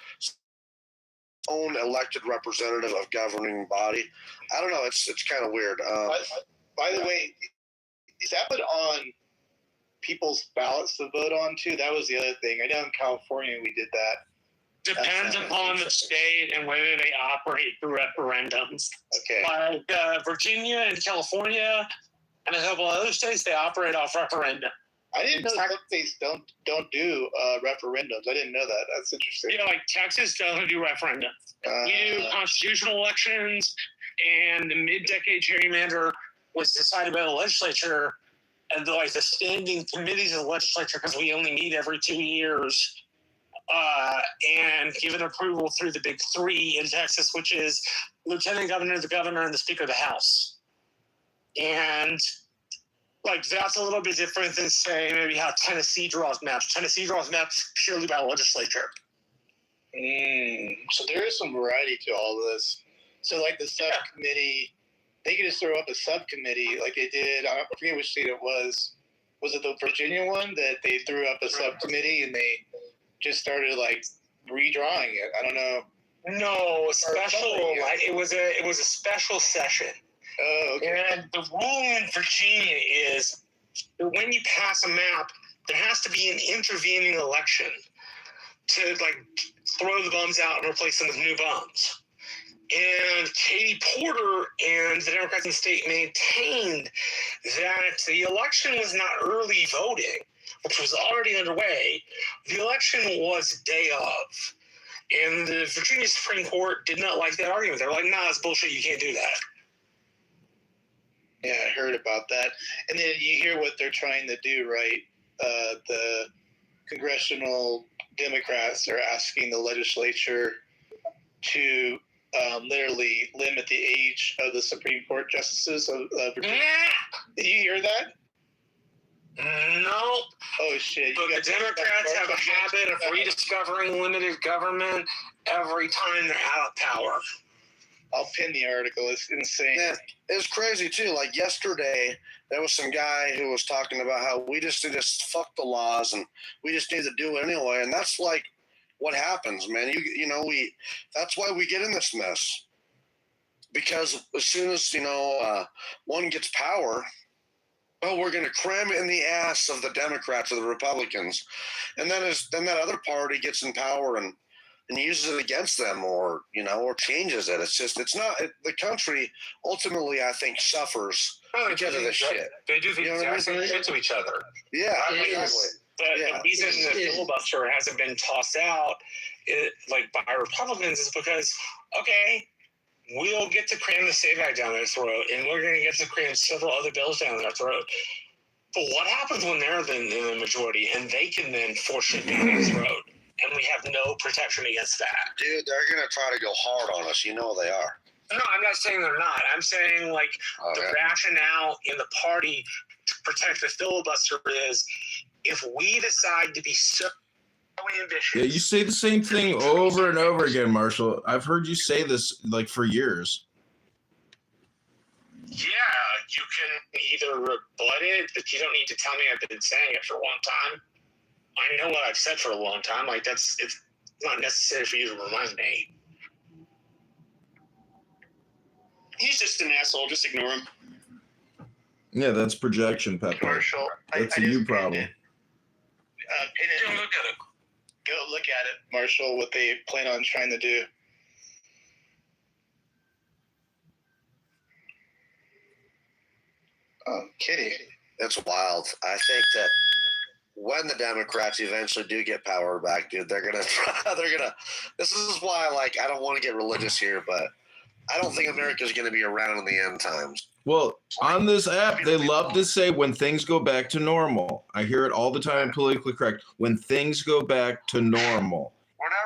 Own elected representative of governing body. I don't know. It's kind of weird. By the way, is that put on people's ballots to vote on too? That was the other thing. I know in California we did that. Depends upon the state and whether they operate through referendums. Okay. Like Virginia and California and a couple other states, they operate off referendum. I didn't know some states don't do referendums. I didn't know that. That's interesting. Yeah, like Texas doesn't do referendums. We do constitutional elections, and the mid-decade gerrymander was decided by the legislature and the standing committees of the legislature, because we only meet every 2 years, and given approval through the big 3 in Texas, which is lieutenant governor, the governor, and the speaker of the House. And that's a little bit different than, say, maybe how Tennessee draws maps. Tennessee draws maps purely by legislature. So there is some variety to all this. So like the subcommittee, they could just throw up a subcommittee like they did. I forget which state it was. Was it the Virginia one that they threw up a subcommittee and they just started redrawing it? I don't know. No, it was a special session. Oh, okay. And the rule in Virginia is that when you pass a map, there has to be an intervening election to throw the bums out and replace them with new bums. And Katie Porter and the Democrats in the state maintained that the election was not early voting, which was already underway. The election was day of. And the Virginia Supreme Court did not like that argument. They're like, nah, it's bullshit. You can't do that. Yeah, I heard about that. And then you hear what they're trying to do, right? The congressional Democrats are asking the legislature to literally limit the age of the Supreme Court justices of Virginia. Did you hear that? No. Oh, shit. But the Democrats have a habit of rediscovering limited government every time they're out of power. I'll pin the article. It's insane. Yeah, it's crazy too. Like yesterday, there was some guy who was talking about how we just need to fuck the laws and we just need to do it anyway. And that's what happens, man. That's why we get in this mess. Because as soon as one gets power, oh, we're going to cram it in the ass of the Democrats or the Republicans, and then that other party gets in power and uses it against them, or or changes it. It's not the country ultimately, I think, suffers because of this shit. They do the exact same shit to each other. Yeah, The reason the filibuster hasn't been tossed out, by Republicans, is because we'll get to cram the SAVE Act down their throat, and we're going to get to cram several other bills down their throat. But what happens when they're in the majority and they can then force shit down their throat, and we have no protection against that? Dude, they're going to try to go hard on us. You know they are. No, I'm not saying they're not. I'm saying the rationale in the party to protect the filibuster is if we decide to be so ambitious. Yeah, you say the same thing over and over again, Marshall. I've heard you say this for years. Yeah, you can either rebut it, but you don't need to tell me I've been saying it for a long time. I know what I've said for a long time. It's not necessary for you to remind me. He's just an asshole. Just ignore him. Yeah, that's projection, Pepper. Marshall, That's a you problem. Go look at it. Go look at it, Marshall, what they plan on trying to do. Kitty. It's wild. I think that when the Democrats eventually do get power back, dude, they're gonna this is why I don't want to get religious here, but I don't think America's gonna be around in the end times. Well, on this app, they love to say when things go back to normal. I hear it all the time, politically correct. When things go back to normal.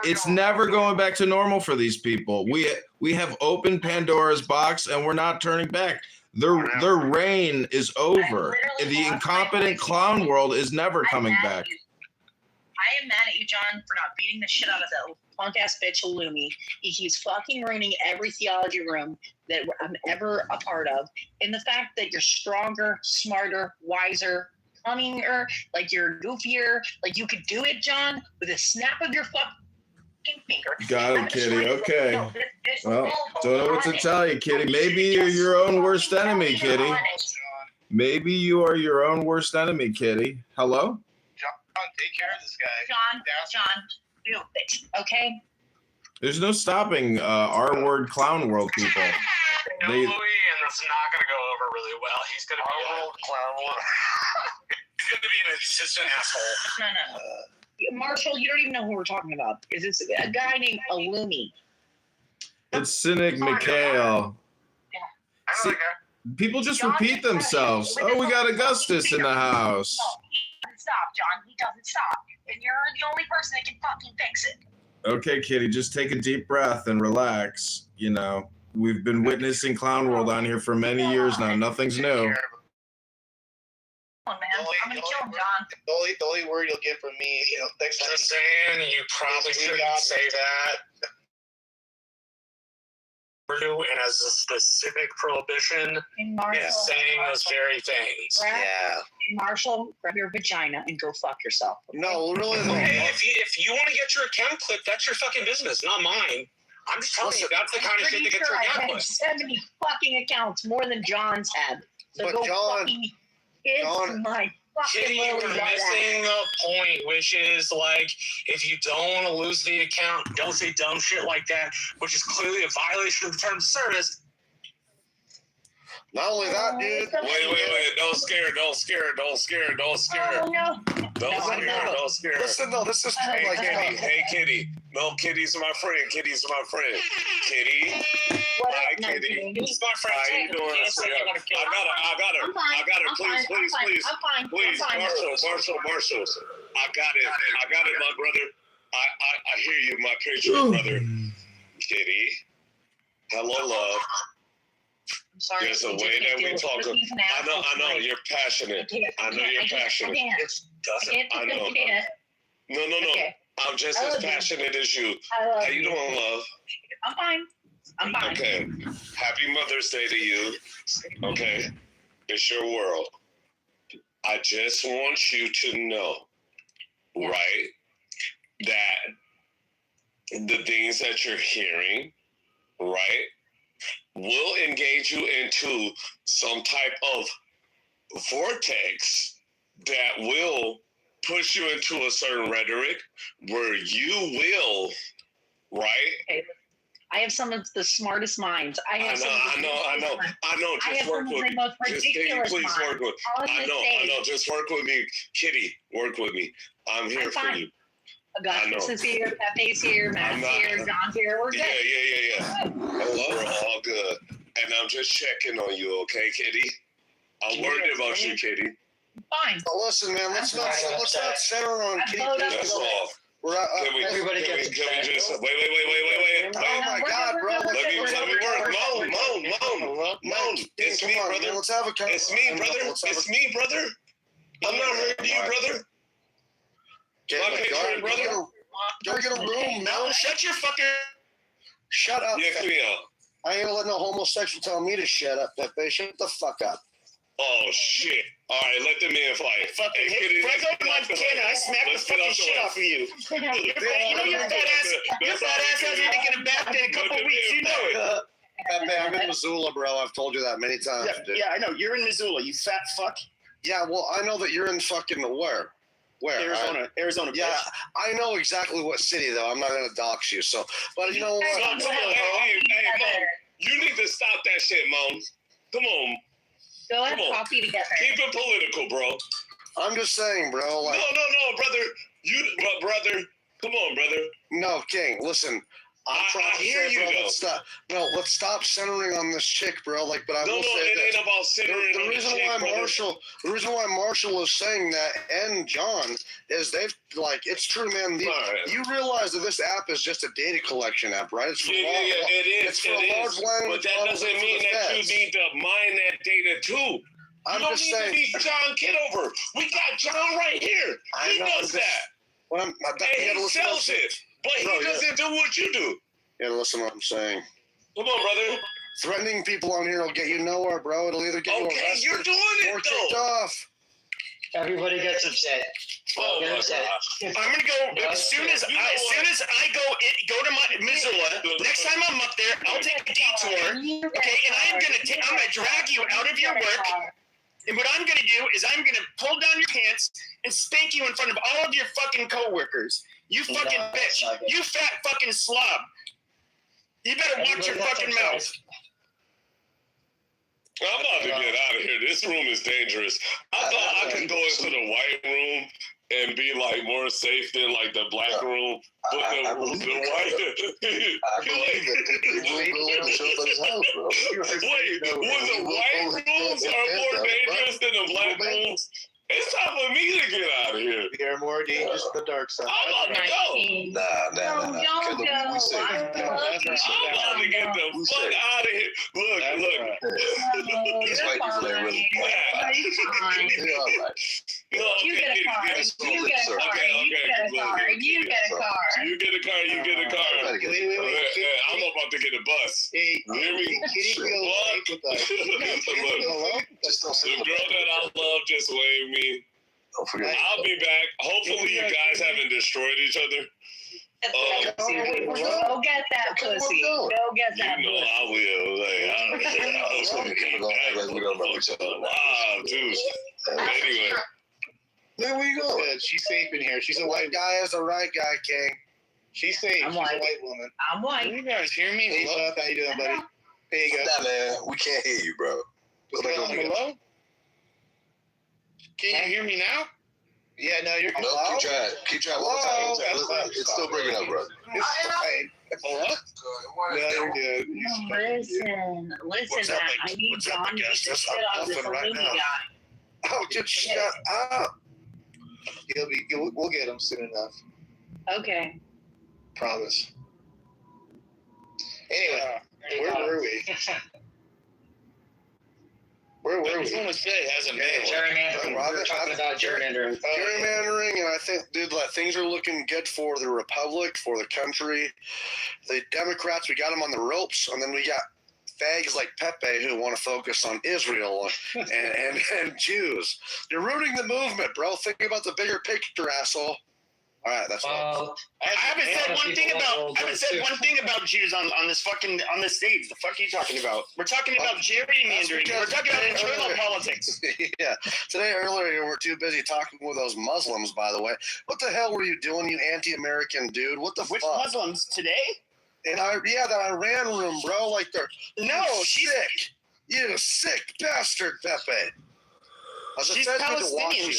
It's never going back to normal for these people. We have opened Pandora's box and we're not turning back. Their reign is over. The incompetent clown world is never coming back. I am mad at you, John, for not beating the shit out of that punk ass bitch Lumi. He keeps fucking ruining every theology room that I'm ever a part of. And the fact that you're stronger, smarter, wiser, cunninger, you're goofier, you could do it, John, with a snap of your fucking finger. Got it, Kitty. Okay. Well, don't know what to tell you, Kitty. Maybe you're your own worst enemy, Kitty. Maybe you are your own worst enemy, Kitty. Hello? John, take care of this guy. John, do it, okay? There's no stopping R-word clown world people. No, Louis, and that's not going to go over really well. He's going to be clown world. He's going to be an insistent asshole. No. Marshall, you don't even know who we're talking about. Is this a guy named Illumi? It's Cynic Mikhail. See, people just repeat themselves. Oh, we got Augustus in the house. No, he doesn't stop, John. He doesn't stop. And you're the only person that can fucking fix it. Okay, Kitty, just take a deep breath and relax. We've been witnessing Clown World on here for many years now. Nothing's new. Man. I'm gonna kill him, John. The only word you'll get from me, next time. Just saying, you probably shouldn't say that. And as a specific prohibition is saying those very things. Yeah. Marshall, grab your vagina and go fuck yourself. Okay? No, really. Okay, if you want to get your account clipped, that's your fucking business, not mine. I'm just telling you, that's the kind of shit that gets your account I have clipped. 70 fucking accounts, more than John's had. So But go John, fucking kiss my fucking Kitty, little you're butt missing ass. the point, which is if you don't want to lose the account, don't say dumb shit like that, which is clearly a violation of the terms of service. Not only that, dude. Wait. Don't scare. Oh, no. Don't scare. Listen, though, this is Hey, like Kitty. Hey, Kitty. No, Kitty's my friend. Kitty. What Hi, up, no, Kitty. He's my friend. How you doing? I'm fine. Please, Marshall. I got it, my brother. I hear you, my patriot brother. Kitty. Hello, love. I'm sorry. There's a way that we talk. I know. You're passionate. I know you're passionate. I know. No. Okay. I'm just as passionate as you. How you doing, love? I'm fine. Okay. Happy Mother's Day to you. Okay. It's your world. I just want you to know, right, that the things that you're hearing, right, will engage you into some type of vortex that will push you into a certain rhetoric where you will, right? Okay. I have some of the smartest minds. I know. Just work with me. Just can you please work with? I know. Just work with me, Kitty. Work with me. I'm here for you. Augustus is here. Pepe's here. Matt's here. John's here. We're good. Yeah. We're all good. And I'm just checking on you, okay, Kitty? I'm worried about you, Kitty. Fine. But listen, man, let's not center on Kitty. That's all. Everybody can we just wait. Oh my God, bro! Let me work. Moan. It's me, brother. Let's have a It's me, brother. It's me, brother. I'm not hurting you, brother. Go get a room, man. Shut your fucking. Shut up. Yeah, I ain't gonna let no homosexual tell me to shut up, Pepe. Shut the fuck up. Oh shit! All right, let the man fight. Fucking if I go to Montana, I smack the fucking shit off of you. Your fat ass hasn't even get a bath in a couple weeks. You know it. Pepe, I'm in Missoula, bro. I've told you that many times, dude. Yeah, I know. You're in Missoula, you fat fuck. Yeah, well, I know that you're in fucking where? Arizona. Arizona. Yeah, I know exactly what city though. I'm not gonna dox you. So, but you know what? Hey, Mom, you need to stop that shit, Mom. Come on. Go have coffee together. Keep it political, bro. I'm just saying, bro. Like, no, brother. Brother. Come on, brother. No, King. Listen. I hear you, bro. Let's stop centering on this chick, bro. Like, but I will say it ain't about centering on the chick, the reason why Marshall is saying that, and John, is they've it's true, man. You realize that this app is just a data collection app, right? It's for it is. It's for large language but that doesn't mean that you need to mine that data too. I'm you don't just need saying. to be John Kitover. We got John right here. He knows that. And he sells it. But he doesn't do what you do. Yeah, listen what I'm saying. Come on, brother. Threatening people on here will get you nowhere, bro. It'll either get you arrested. Okay, you're doing it, or kicked off. Everybody gets upset. Oh my God. I'm gonna go as soon as I go to Missoula. Next time I'm up there, I'll take a detour. Okay, and I'm gonna drag you out of your work. And what I'm gonna do is I'm gonna pull down your pants and spank you in front of all of your fucking coworkers. You fucking bitch. You fat fucking slob. You better watch your fucking mouth. I'm about to get out of here. This room is dangerous. I thought I could go into the white room and be like more safe than like the black room. But the white. I believe that people will go in and show up at his house, bro. Wait, was the white rooms are more dangerous than the black rooms? It's time for me to get out of here. They are more dangerous than the dark side. I'm about to go. Nah. Don't go. I'm about to get the fuck out of here. Look. These white people ain't really bad. They're all right. You get a car. You get a car. You get a car. You get a car. You get a car. I'm about to get a bus. Hey, you hear me? Kitty The girl that I love just waved me. I'll be back. Hopefully you guys haven't destroyed each other. Go get that pussy. Go get that pussy. You know I will. We don't know each other. Wow, dude. Anyway. There we go. Good. She's safe in here. She's a white guy is the right guy, King. She's safe. I'm She's white. a white woman. I'm white. You guys hear me? Hey, Buff, how you doing, buddy? There you go. Nah, man. We can't hear you, bro. Hello? Can you hear me now? Yeah, no, you're good. No, keep trying. One more time. It's still breaking up, bro. It's fine. Hello? Yeah, you're good. Listen, Matt. I need John to get the shit out of this Illumi guy. Oh, just shut up. We'll get him soon enough. Okay. Promise. Anyway, where were we? Where were we? Hasn't been gerrymandering. We're talking about gerrymandering. Gerrymandering, and I think, dude, like, things are looking good for the Republic, for the country. The Democrats, we got them on the ropes, and then we got fags like Pepe who want to focus on Israel and Jews. You're ruining the movement, bro. Think about the bigger picture, asshole. All right, that's I haven't said one thing about Jews on this stage. The fuck are you talking about? We're talking about gerrymandering. We're talking about internal politics. Yeah. Today earlier we're too busy talking with those Muslims. By the way, what the hell were you doing, you anti-American dude? What the Which fuck? Muslims today? And that Iran room, bro. Like they're she's sick. You sick bastard, Pepe. She's Palestinian.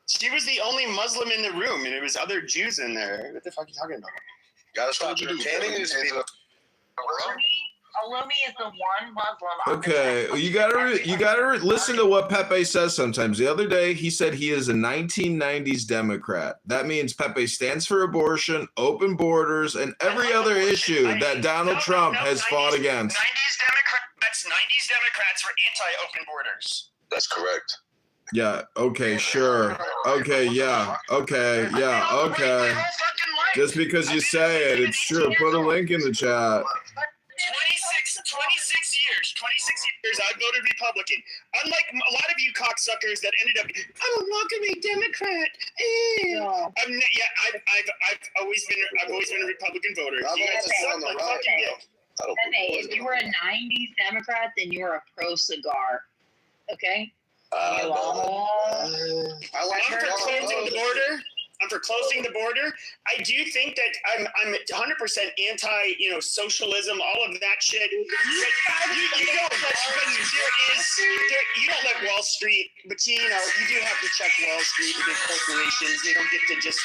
She was the only Muslim in the room, and it was other Jews in there. What the fuck are you talking about? Gotta stop entertaining these people. Alumi is the one Muslim. Okay, you gotta listen to what Pepe says sometimes. The other day, he said he is a 1990s Democrat. That means Pepe stands for abortion, open borders, and every other issue that Donald Trump has fought against. 90s Democrats were anti-open borders. That's correct. Yeah, okay, sure. Okay, yeah, okay, yeah, okay. Just because you say it, it's true. Put a link in the chat. 26 years, I voted Republican. Unlike a lot of you cocksuckers that ended up, I'm a welcoming Democrat. I've always been a Republican voter. You guys suck my fucking dick. If you were a 90s Democrat, then you were a pro cigar. Okay? I'm for closing the border. I do think that I'm 100% anti, socialism, all of that shit. You don't let Wall Street, but you do have to check Wall Street, the big corporations. They don't get to just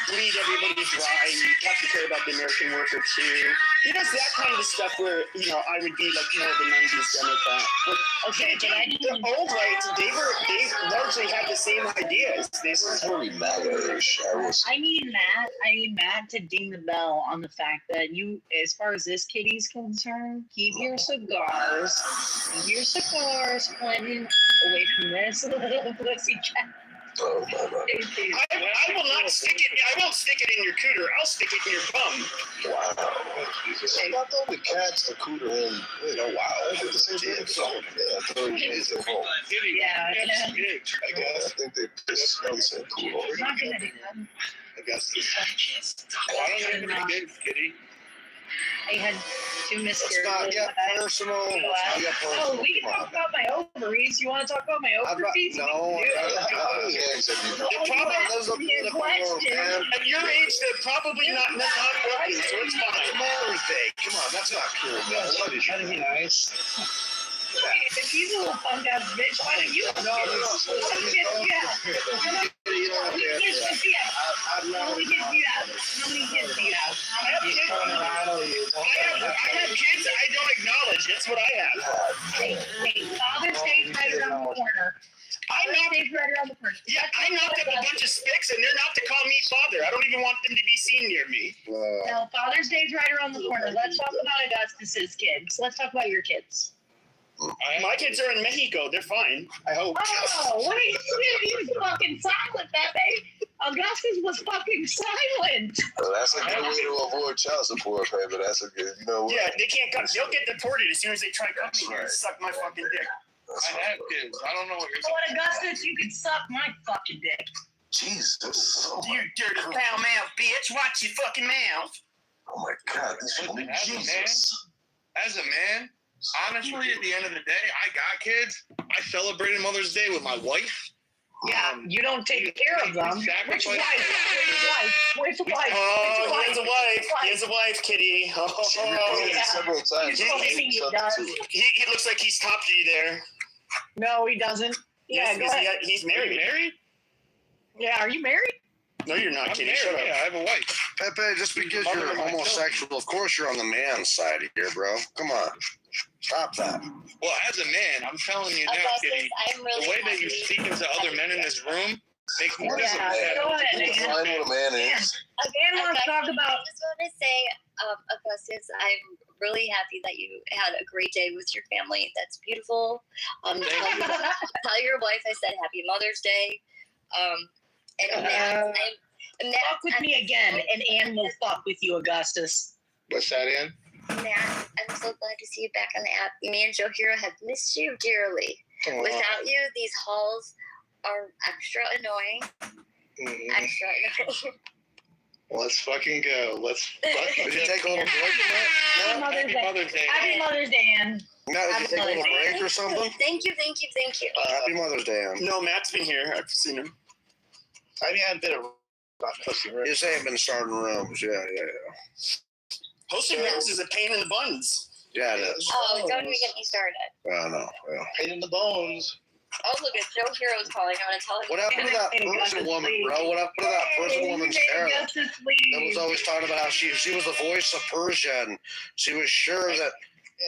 bleed everybody dry. You have to care about the American worker too. It's that kind of stuff where I would be like more of a 90s Democrat. But the old right, they largely had the same ideas. I need Matt to ding the bell on the fact that as far as this kitty's concerned, keep your cigars, Clinton, away from this little pussy cat. I will not stick it. I won't stick it in your cooter. I'll stick it in your bum. Wow. Jesus. Not only cats, the cooter, and wow. It's a kid. Yeah. I think they just said cool. I had 2 miscarriages. Personal. We can talk about my ovaries. You want to talk about my ovaries? No. The problem is, at your age, they're probably not working, so it's fine. Mother's Day. Come on, that's not cool. That'd be nice. If he's a little punk ass bitch, why don't you? How many kids do you have? I have kids I don't acknowledge. That's what I have. Hey, Father's Day's right around the corner. I knocked up a bunch of spicks, and they're not to call me father. I don't even want them to be seen near me. No, Father's Day's right around the corner. Let's talk about Augustus's kids. Let's talk about your kids. My kids are in Mexico. They're fine. I hope. Oh, what are you doing? He was fucking silent, Pepe. Augustus was fucking silent. Well, that's a good way to avoid child support, but that's a good, Yeah, they can't come. They'll get deported as soon as they try to come here and suck my fucking dick. I have kids. I don't know what you're talking about. Augustus, you can suck my fucking dick. Jesus. You dirty foul mouth bitch. Watch your fucking mouth. Oh my God. As a man, honestly, at the end of the day, I got kids. I celebrated Mother's Day with my wife. Yeah, you don't take care of them. Which wife? Oh, he has a wife, Kitty. Oh, several times. He looks like he's topped you there. No, he doesn't. Yeah, go ahead. He's married. Yeah, are you married? No, you're not, Kitty. Shut up. Yeah, I have a wife. Pepe, just because you're homosexual, of course you're on the man's side here, bro. Come on. Stop that. Well, as a man, I'm telling you now, Kitty, the way that you're speaking to other men in this room makes me disappointed. Go ahead. Define what a man is. Again, want to talk about. I just want to say, Augustus, I'm really happy that you had a great day with your family. That's beautiful. Tell your wife I said Happy Mother's Day. And Matt, fuck with me again, and Ann will fuck with you, Augustus. What's that, Ann? Matt, I'm so glad to see you back on the app. Me and Joe Hero have missed you dearly. Without you, these halls are extra annoying. Extra. Let's fucking go. Let's fucking Did you take a little break? Happy Mother's Day. Happy Mother's Day, Ann. Now, did you take a little break or something? Thank you. Happy Mother's Day, Ann. No, Matt's been here. I've seen him. I mean, I've been a hosting rooms. You say I've been starting rooms. Yeah. Hosting rooms is a pain in the buns. Yeah, it is. Oh, don't even get me started. I know. Yeah. Pain in the bones. Oh, look, it's Joe Hero's calling. I'm going to tell him. What happened to that Persian woman, bro? What happened to that Persian woman, Sarah? That was always talking about how she was the voice of Persia, and she was sure that.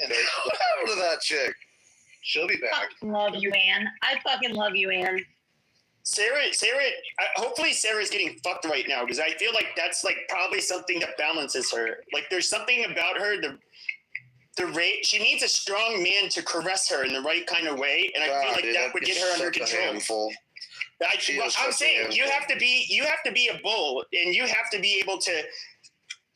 What happened to that chick? She'll be back. Love you, Ann. I fucking love you, Ann. Sarah. Hopefully, Sarah's getting fucked right now because I feel like that's like probably something that balances her. Like there's something about her. The rate she needs a strong man to caress her in the right kind of way, and I feel like that would get her under control. I'm saying you have to be a bull, and you have to be able to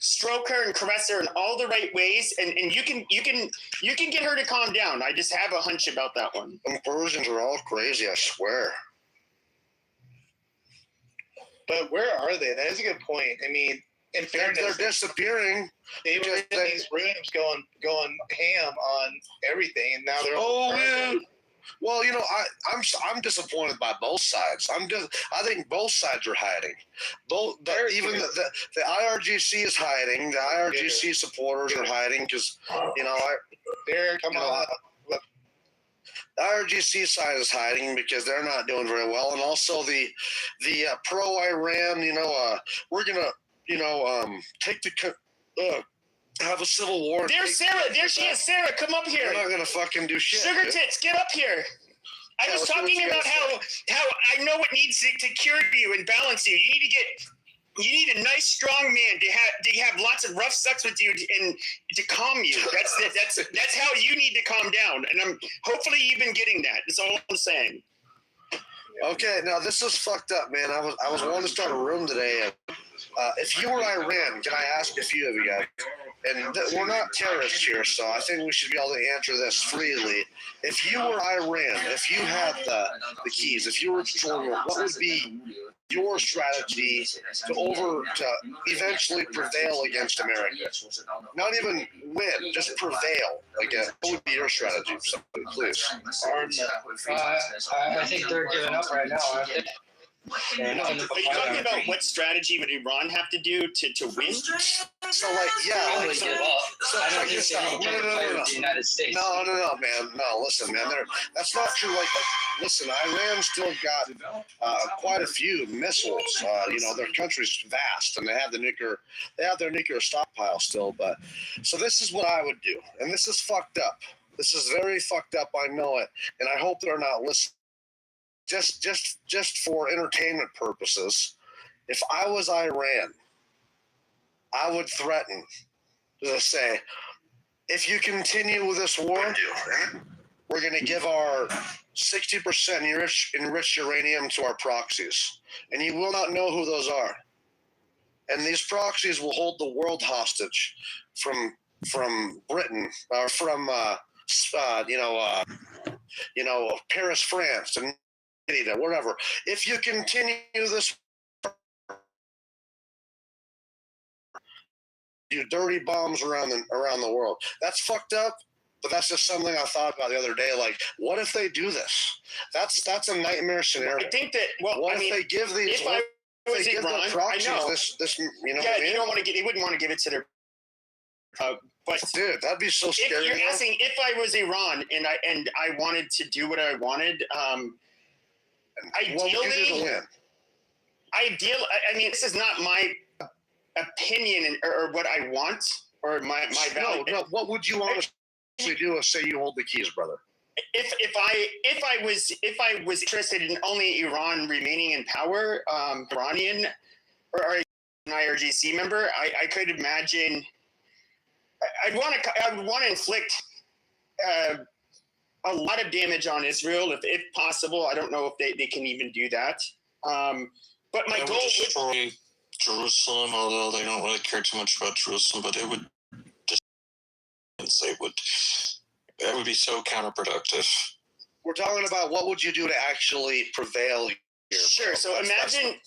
stroke her and caress her in all the right ways, and you can get her to calm down. I just have a hunch about that one. And Persians are all crazy, I swear. But where are they? That is a good point. I mean, in fairness, they're disappearing. They were in these rooms going ham on everything, and now they're all man. Well, you know, I'm disappointed by both sides. I think both sides are hiding. Even the IRGC is hiding. The IRGC supporters are hiding because they're coming on. The IRGC side is hiding because they're not doing very well, and also the pro-Iran. We're gonna take have a civil war. There's Sarah. There she is. Sarah, come up here. You're not gonna fucking do shit. Sugar tits, get up here. I was talking about how I know what needs to cure you and balance you. You need a nice, strong man to have lots of rough sex with you and to calm you. That's how you need to calm down. And hopefully you've been getting that. That's all I'm saying. Okay, now this is fucked up, man. I was wanting to start a room today. And, if you were Iran, can I ask a few of you guys? And we're not terrorists here, so I think we should be able to answer this freely. If you were Iran, if you had the keys, if you were controlling, what would be your strategy to eventually prevail against America? Not even win, just prevail against. What would be your strategy? Please. I think they're giving up right now. Are you talking about what strategy would Iran have to do to win? So, like, yeah. I would give up. I don't think the United States. No, man. No, listen, man. That's not true. Like, listen, Iran still got quite a few missiles. Their country's vast, and they have their nuclear stockpile still. But so this is what I would do, and this is fucked up. This is very fucked up. I know it, and I hope they're not listening. Just for entertainment purposes, if I was Iran, I would threaten to say, if you continue with this war, we're going to give our 60% enriched uranium to our proxies, and you will not know who those are. And these proxies will hold the world hostage from Britain or from Paris, France, and whatever. If you continue this, do dirty bombs around the world. That's fucked up, but that's just something I thought about the other day. Like, what if they do this? That's a nightmare scenario. I think that. Well, what if they give these? If I was give Iran, the proxies I know. This, you don't want to get. They wouldn't want to give it to their. But dude, that'd be so scary. If you're asking if I was Iran and I wanted to do what I wanted, ideally, I mean, this is not my opinion or what I want or my value. No. What would you honestly do if, say, you hold the keys, brother? If I was interested in only Iran remaining in power, Iranian or an IRGC member, I could imagine. I would want to inflict a lot of damage on Israel if possible. I don't know if they can even do that. But my goal would destroy Jerusalem, although they don't really care too much about Jerusalem, but it would that would be so counterproductive. We're talking about what would you do to actually prevail Sure. So imagine,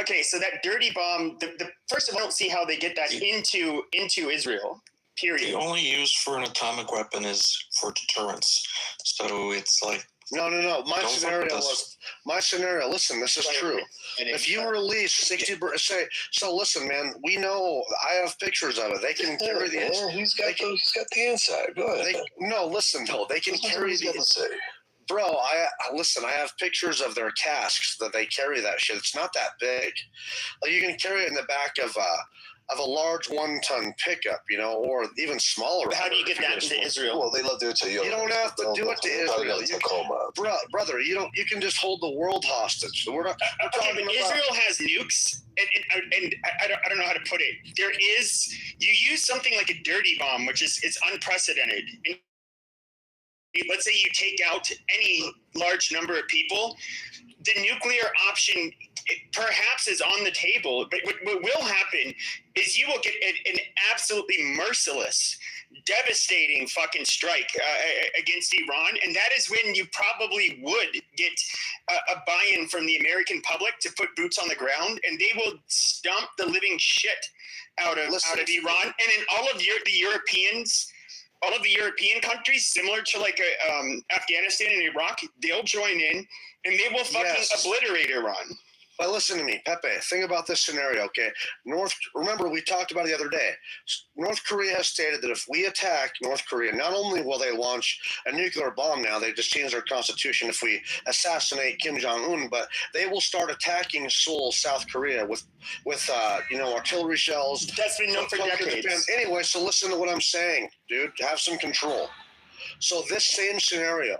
okay, so that dirty bomb. The first of all, I don't see how they get that into Israel. Period. The only use for an atomic weapon is for deterrence. So it's like No. My Don't scenario fuck with us. was my scenario. Listen, this is true. If you release 60, say so. Listen, man. We know. I have pictures of it. They can carry the. Yeah, he's got the inside. Go ahead. No, listen though. They can Listen to what carry he's got the. to say. Bro, I listen. I have pictures of their casks that they carry. That shit. It's not that big. Like, you can carry it in the back of a large 1-ton pickup, or even smaller. How do you get that into Israel? Well, they love to tell you. You don't have to do it to Israel. Tacoma. Brother, you don't. You can just hold the world hostage. We're not. We're Okay, talking but about, Israel has nukes, and I don't know how to put it. There is, you use something like a dirty bomb, which is it's unprecedented. And let's say you take out any large number of people, the nuclear option perhaps is on the table. But what will happen is you will get an absolutely merciless, devastating fucking strike against Iran. And that is when you probably would get a buy-in from the American public to put boots on the ground, and they will stomp the living shit out of Iran. And in all of the Europeans, all of the European countries, similar to like Afghanistan and Iraq, they'll join in and they will fucking obliterate Iran. But listen to me, Pepe. Think about this scenario, okay? Remember, we talked about it the other day. North Korea has stated that if we attack North Korea, not only will they launch a nuclear bomb now, they just changed their constitution if we assassinate Kim Jong-un, but they will start attacking Seoul, South Korea with artillery shells. That's been known for decades. Anyway, so listen to what I'm saying, dude. Have some control. So this same scenario,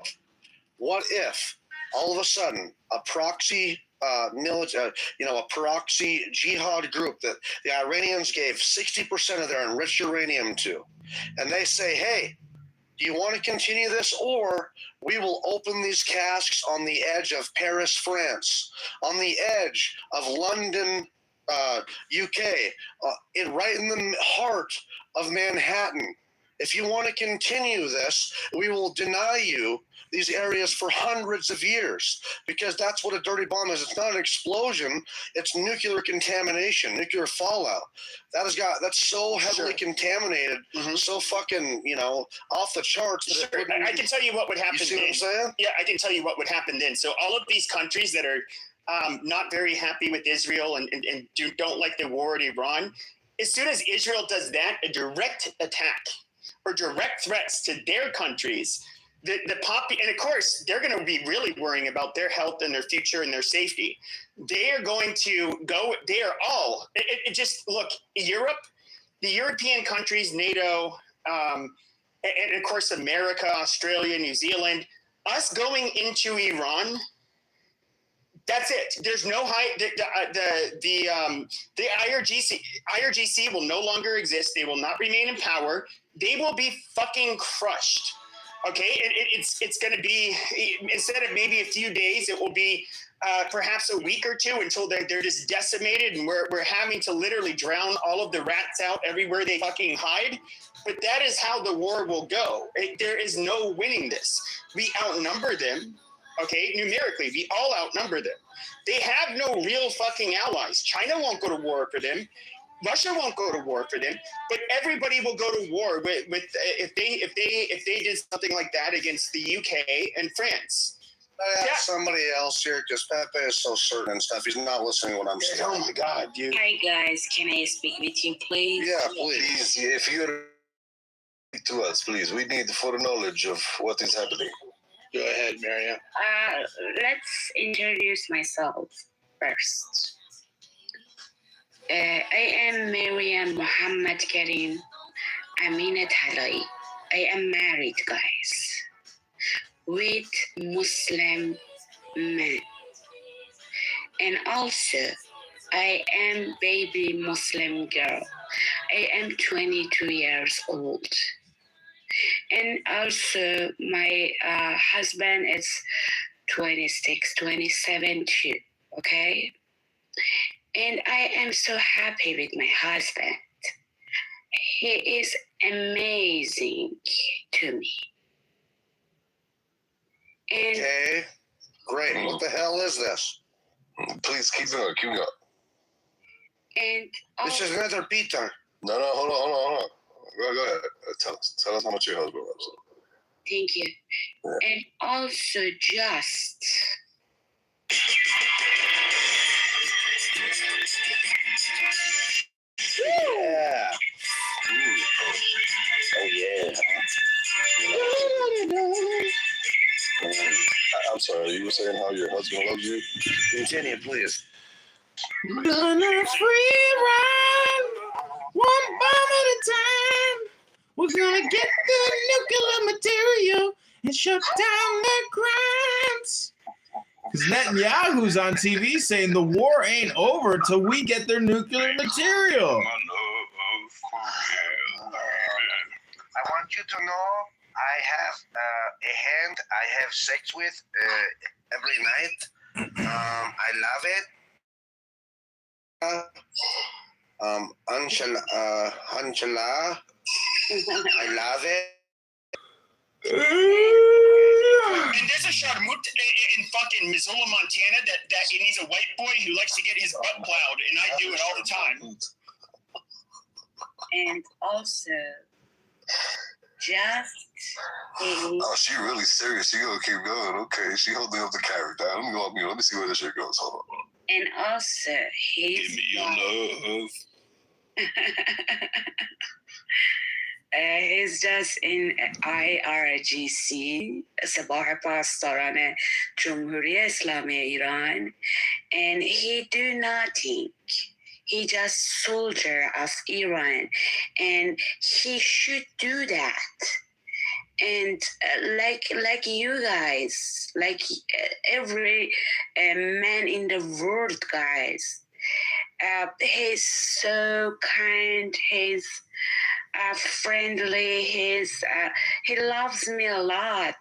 what if all of a sudden a proxy a proxy jihad group that the Iranians gave 60% of their enriched uranium to, and they say, hey, do you want to continue this, or we will open these casks on the edge of Paris, France, on the edge of London, UK, right in the heart of Manhattan. If you want to continue this, we will deny you these areas for hundreds of years, because that's what a dirty bomb is. It's not an explosion. It's nuclear contamination, nuclear fallout. That's so heavily contaminated, so fucking, off the charts. Sure. I can tell you what would happen. You see what I'm saying? Yeah, I can tell you what would happen then. So all of these countries that are not very happy with Israel and don't like the war in Iran, as soon as Israel does that, a direct attack or direct threats to their countries, and of course, they're going to be really worrying about their health and their future and their safety. They are going to go, they are all, just look, Europe, the European countries, NATO, and of course, America, Australia, New Zealand, us going into Iran, that's it. There's no the IRGC will no longer exist. They will not remain in power. They will be fucking crushed. Okay, it's going to be, instead of maybe a few days, it will be perhaps a week or two until they're just decimated, and we're having to literally drown all of the rats out everywhere they fucking hide. But that is how the war will go. There is no winning this. We outnumber them. Okay, numerically, we all outnumber them. They have no real fucking allies. China won't go to war for them. Russia won't go to war for them, but everybody will go to war with if they did something like that against the UK and France. I have somebody else here because Pepe is so certain and stuff. He's not listening to what I'm saying. Oh my God, dude. Hi guys, can I speak with you, please? Yeah, please. If you're to us, please. We need full knowledge of what is happening. Go ahead, Maria. Let's introduce myself first. I am Mariam Muhammad Karim Aminat Halai. I am married, guys, with Muslim men. And also, I am baby Muslim girl. I am 22 years old. And also, my husband is 26, 27 too, okay? And I am so happy with my husband. He is amazing to me. And okay, great. What the hell is this? Please keep going. Keep going. And This is another pizza. No, hold on. Go ahead. Tell us how much your husband loves you. thank you. And also just Yeah. Oh yeah. I'm sorry. You were saying how your husband loves you? Continue, please. Gonna free ride, one bomb at a time. We're gonna get the nuclear material and shut down their crimes. Because Netanyahu's on TV saying the war ain't over till we get their nuclear material. I want you to know I have a hand I have sex with every night. I love it. Anshala, I love it. And there's a Sharmut in fucking Missoula, Montana that and he's a white boy who likes to get his butt plowed, and I do it all the time. and also just Oh, she really serious. She gonna keep going. Okay, she holding up the carrot down. Let me go up mute. Let me see where this shit goes. Hold on. and also his Give me your love. he's just in IRGC صباح پاسداران جمهوری اسلامی ایران and he do nothing. He just soldier of Iran and he should do that. And like you guys, like every man in the world, guys, he's so kind, he's friendly, he loves me a lot.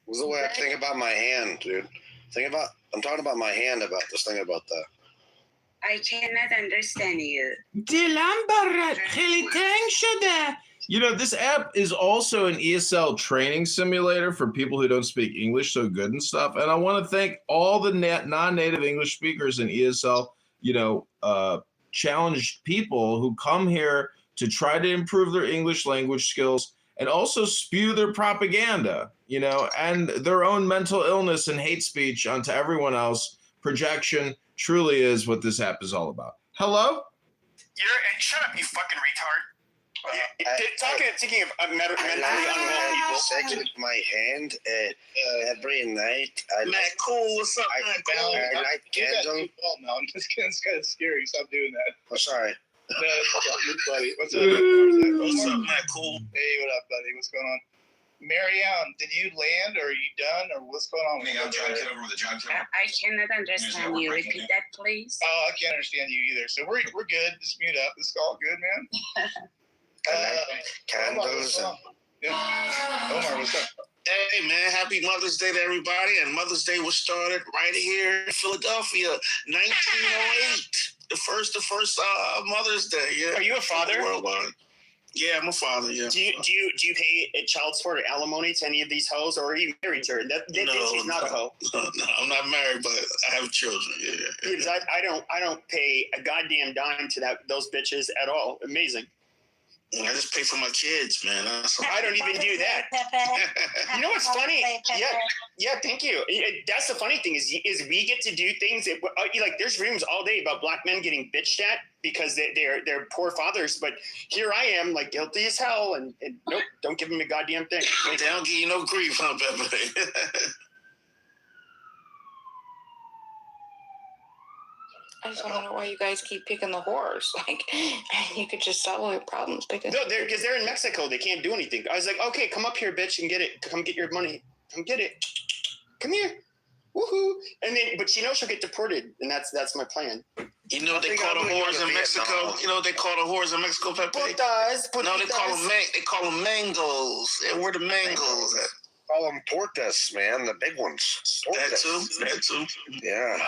What's the way I think about my hand, dude? I'm talking about my hand about this thing about that. I cannot understand you. You know, this app is also an ESL training simulator for people who don't speak English so good and stuff. And I want to thank all the non-native English speakers in ESL, challenged people who come here to try to improve their English language skills and also spew their propaganda, and their own mental illness and hate speech onto everyone else. Projection truly is what this app is all about. Hello? Shut up, you fucking retard. Thinking of mentally unwell people. Sex with my hand every night. Cool. What's up, man? I light candle. No, I'm just kidding. It's kind of scary. Stop doing that. Oh, sorry. No, it's buddy. What's up? What's up, Matt? Cool. Hey, what up, buddy? What's going on? Marianne, did you land, or are you done, or what's going on? I cannot understand you. Repeat that, please. Oh, I can't understand you either. So we're good. Just mute up. It's all good, man. Candles. Omar, what's up? Hey, man, happy Mother's Day to everybody. And Mother's Day was started right here in Philadelphia, 1908. The first Mother's Day. Yeah. Are you a father? Worldwide. Yeah, I'm a father. Yeah. Do you pay child support or alimony to any of these hoes, or are you married to her? She's not a hoe. No, I'm not married, but I have children. Yeah. Because I don't pay a goddamn dime to those bitches at all. Amazing. I just pay for my kids, man. I don't even do that. You know what's funny? Yeah, thank you. That's the funny thing is we get to do things that, like, there's rooms all day about black men getting bitched at because they're poor fathers, but here I am, like, guilty as hell, and nope, don't give them a goddamn thing. They don't give you no grief, huh, Beverly? I just want to know why you guys keep picking the whores. Like, you could just solve all your problems. No, because they're in Mexico. They can't do anything. I was like, okay, come up here, bitch, and get it. Come get your money. Come get it. Come here. Woohoo. And then, but she'll get deported, and that's my plan. You know what they call the whores in Mexico? You know what they call the whores in Mexico, Pepe? Putas. No, they call them mangoes. And where the mangoes at? Call them tortas, man. The big ones. Tortas. That too. Yeah.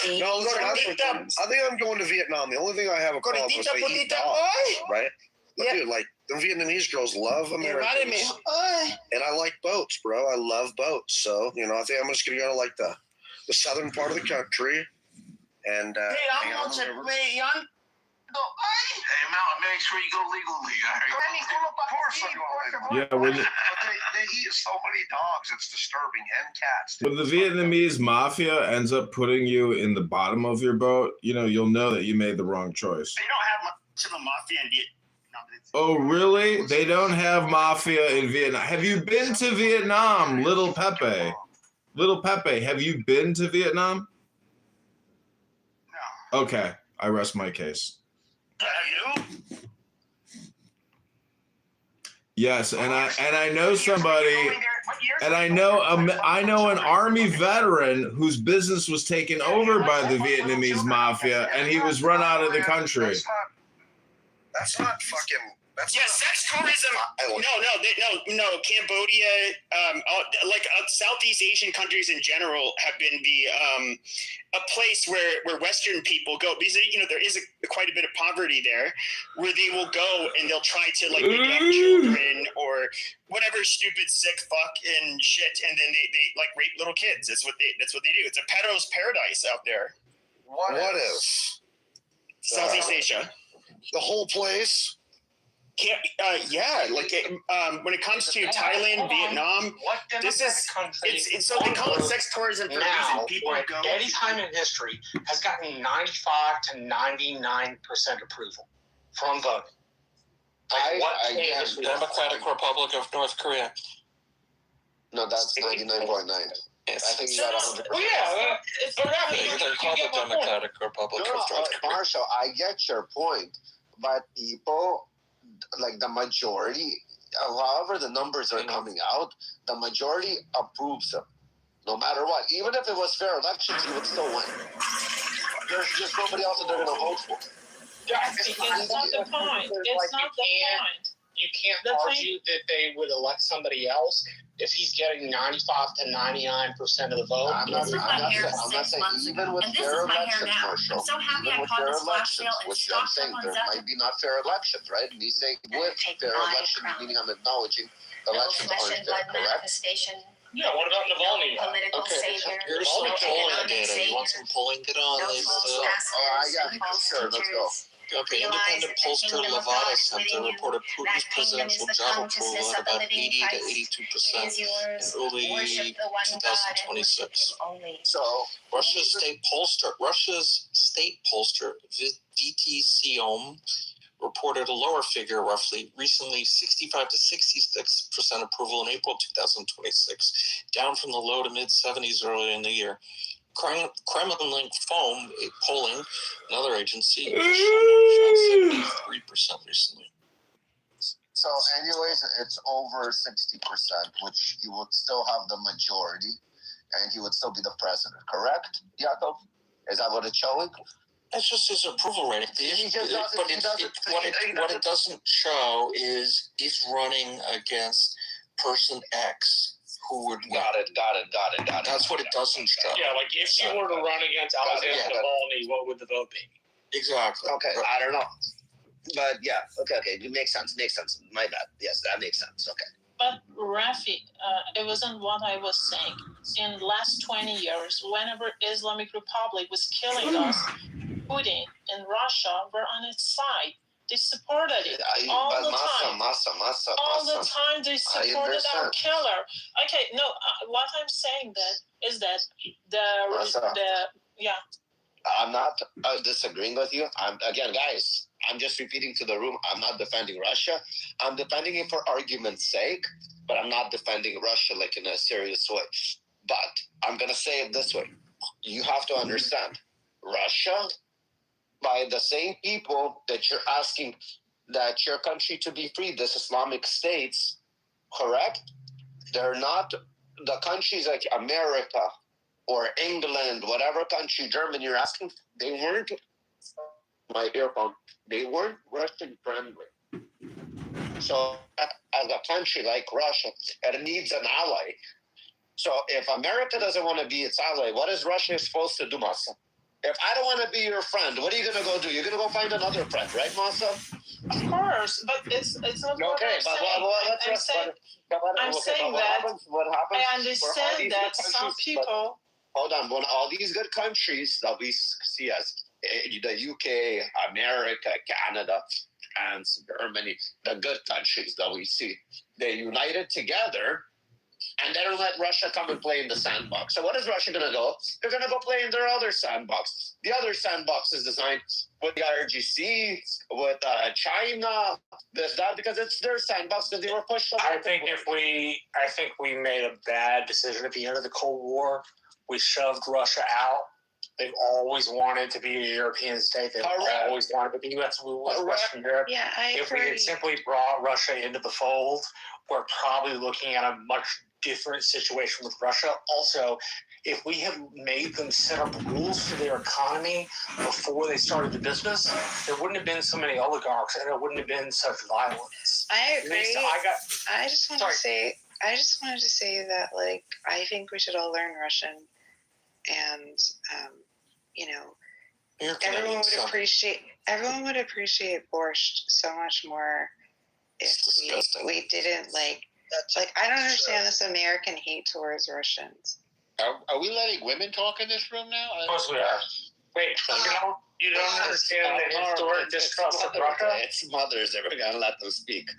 No, look, I think I'm going to Vietnam. The only thing I have a problem with is they eat dogs, right? But dude, like the Vietnamese girls love Americans, and I like boats, bro. I love boats, so I think I'm just gonna go to like the southern part of the country, and hang out on the river. Hey, Mountain, make sure you go legally. Yeah, when they eat so many dogs, it's disturbing, and cats. when the Vietnamese mafia ends up putting you in the bottom of your boat, you'll know that you made the wrong choice. They don't have much of a mafia in Vietnam. Oh, really? They don't have mafia in Vietnam. Have you been to Vietnam, Little Pepe? Little Pepe, have you been to Vietnam? No. Okay, I rest my case. Have you? Yes, and I know somebody, and I know an Army veteran whose business was taken over by the Vietnamese mafia, and he was run out of the country. That's not fucking. Sex tourism. No. Cambodia, Southeast Asian countries in general have been a place where Western people go because there is quite a bit of poverty there, where they will go and they'll try to neglect children or whatever stupid sick fuck and shit, and then they rape little kids. That's what they do. It's a pedo's paradise out there. What if Southeast Asia? The whole place. When it comes to Thailand, Vietnam, so they call it sex tourism for a reason. People go. Any time in history has gotten 95 to 99% approval from voting. I guess Democratic Republic of North Korea. No, that's 99.9. I think you got 100%. They're called the Democratic Republic of North Korea. Marshall, I get your point, but people, like the majority, however the numbers are coming out, the majority approves them. No matter what. Even if it was fair elections, you would still win. There's just nobody else that they're going to vote for. It's not the point. It's not the point. You can't argue that they would elect somebody else if he's getting 95 to 99% of the vote. I'm not saying even with fair elections, Marshall. I'm so happy even I with caught fair this flash elections, sale and which I'm stocked saying up on there Zephyr. might be not fair elections, right? And he's saying with fair elections, meaning I'm acknowledging elections aren't fair, correct? Manifestation. Yeah, what about Navalny? Political savior. Here's some polling data. You want some polling data on this? Sure, let's go. Okay, independent pollster Levada Center reported Putin's presidential job approval at about 80 to 82% in early 2026. So Russia's state pollster VTCOM reported a lower figure, roughly recently 65 to 66% approval in April 2026, down from the low to mid 70s earlier in the year. Kremlin-linked polling, another agency, showed numbers around 73% recently. So, anyways, it's over 60%, which you would still have the majority, and he would still be the president. Correct, Jakob? Is that what it's showing? That's just his approval rating. What it doesn't show is he's running against person X. Who would got it. That's what it doesn't show. Yeah, like if you were to run against Alexander Navalny, what would the vote be? Exactly. Okay, I don't know. But yeah, okay, it makes sense. My bad. Yes, that makes sense. Okay. But Rafi, it wasn't what I was saying. In the last 20 years, whenever Islamic Republic was killing us, Putin and Russia were on its side. They supported it all the time. All the time they supported our killer. Okay, no, what I'm saying is that I'm not disagreeing with you. Guys, I'm just repeating to the room. I'm not defending Russia. I'm defending it for argument's sake, but I'm not defending Russia like in a serious way. But I'm gonna say it this way: you have to understand, Russia, by the same people that you're asking that your country to be free, this Islamic states, correct? They're not the countries like America or England, whatever country, Germany you're asking, they weren't, my earphone, they weren't Russian friendly. So as a country like Russia, it needs an ally. So if America doesn't want to be its ally, what is Russia supposed to do, Masa? If I don't want to be your friend, what are you gonna go do? You're gonna go find another friend, right, Masa? Of course, but it's not what Okay, I'm but saying. I'm saying that what happens? I understand that some people. Hold on, when all these good countries that we see as the UK, America, Canada, France, Germany, the good countries that we see, they united together. And they don't let Russia come and play in the sandbox. So what is Russia going to go? They're going to go play in their other sandbox. The other sandbox is designed with the IRGC, with China, this, that, because it's their sandbox because they were pushed. I think we made a bad decision at the end of the Cold War. We shoved Russia out. They've always wanted to be a European state. They've always wanted to be Western Europe. Yeah, if we had simply brought Russia into the fold, we're probably looking at a much different situation with Russia. Also, if we had made them set up rules for their economy before they started the business, there wouldn't have been so many oligarchs and there wouldn't have been such violence. I agree. I just wanted to say that, like, I think we should all learn Russian, and everyone would appreciate borscht so much more if we didn't like I don't understand this American hate towards Russians. Are we letting women talk in this room now? Of course we are. Wait, you don't understand the historic distrust of Russia? It's mothers that we're going to let them speak.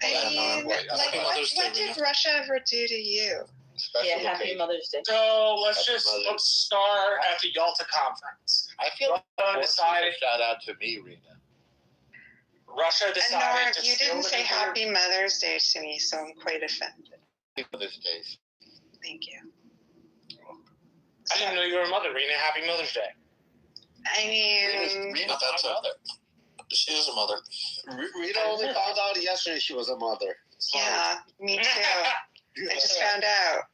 What did Russia ever do to you? Happy Mother's Day. So let's start at the Yalta conference. I feel like decided. Shout out to me, Rena. Russia decided Nora, you didn't say Happy Mother's Day to me, so I'm quite offended. Happy Mother's Day. Thank you. I didn't know you were a mother, Rena. Happy Mother's Day. I mean, Rena's not a mother. She is a mother. Rena only found out yesterday she was a mother. Yeah, me too. I just found out.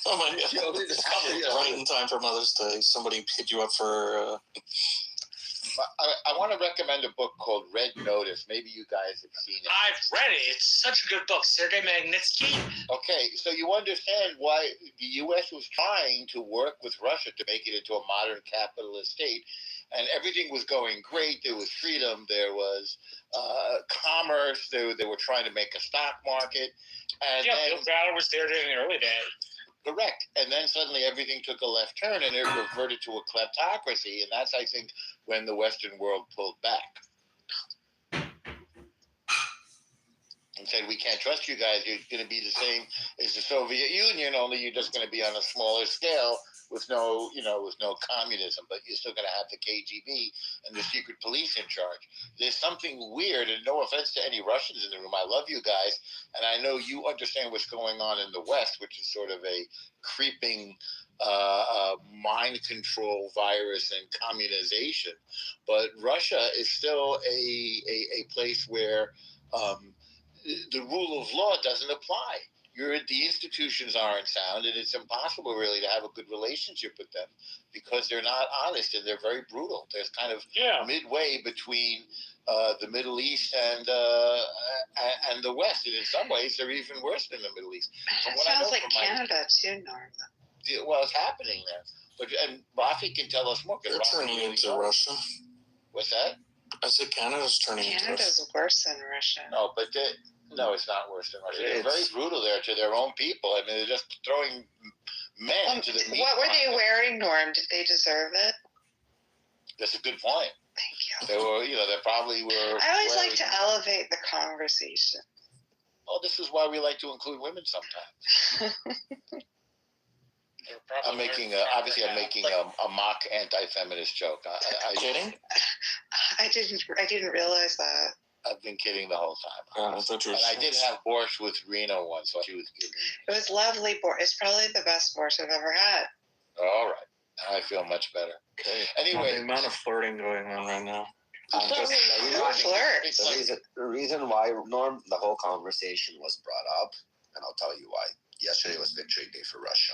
Oh my God. You only discovered right in time for Mother's Day. Somebody hit you up for... I want to recommend a book called Red Notice. Maybe you guys have seen it. I've read it. It's such a good book. Sergei Magnitsky. Okay, so you understand why the U.S. was trying to work with Russia to make it into a modern capitalist state. And everything was going great. There was freedom. There was commerce. They were trying to make a stock market. And Bill Browder was there during the early days. Correct. And then suddenly everything took a left turn and it reverted to a kleptocracy. And that's, I think, when the Western world pulled back and said, we can't trust you guys. You're going to be the same as the Soviet Union, only you're just going to be on a smaller scale with no communism, but you're still going to have the KGB and the secret police in charge. There's something weird, and no offense to any Russians in the room. I love you guys, and I know you understand what's going on in the West, which is sort of a creeping mind control virus and communization. But Russia is still a place where the rule of law doesn't apply. The institutions aren't sound, and it's impossible really to have a good relationship with them because they're not honest and they're very brutal. There's kind of midway between the Middle East and the West, and in some ways they're even worse than the Middle East. That sounds like Canada too, Norma. Well, it's happening there, and Rafi can tell us more. They're turning into Russia. What's that? I said Canada's turning into Russia. Canada's worse than Russia. No, but no, it's not worse than Russia. They're very brutal there to their own people. I mean, they're just throwing men to the meat. What were they wearing, Norm? Did they deserve it? That's a good point. Thank you. They were, they probably were. I always like to elevate the conversation. Oh, this is why we like to include women sometimes. I'm making a mock anti-feminist joke. Kidding? I didn't realize that. I've been kidding the whole time. I did have borscht with Rena once, so she was kidding. It was lovely borscht. It's probably the best borscht I've ever had. All right. Now I feel much better. Anyway. The amount of flirting going on right now. The reason why, Norm, the whole conversation was brought up, and I'll tell you why. Yesterday was Victory Day for Russia.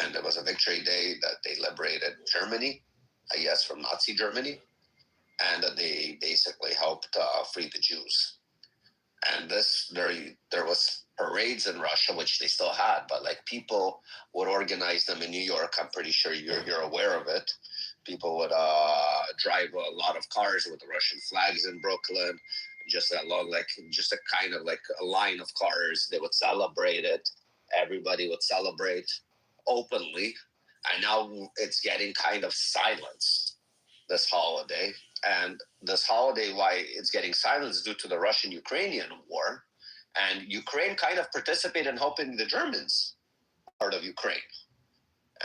And it was a victory day that they liberated Germany, I guess, from Nazi Germany. And that they basically helped free the Jews. And there was parades in Russia, which they still had, but like people would organize them in New York. I'm pretty sure you're aware of it. People would drive a lot of cars with the Russian flags in Brooklyn, just along just a kind of like a line of cars. They would celebrate it. Everybody would celebrate openly, and now it's getting kind of silenced, this holiday. And this holiday, why it's getting silenced due to the Russian-Ukrainian war, and Ukraine kind of participated in helping the Germans part of Ukraine.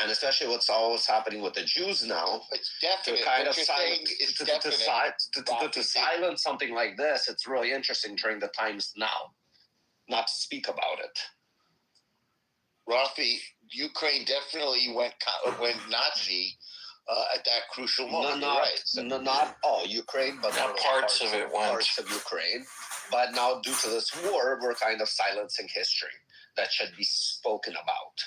And especially what's always happening with the Jews now, It's definite. to kind What of you're saying is to silence something like this. It's really interesting during the times now, not to speak about it. Rafi, Ukraine definitely went Nazi at that crucial moment. Not all Ukraine, but parts of it went. Parts of Ukraine. But now, due to this war, we're kind of silencing history that should be spoken about.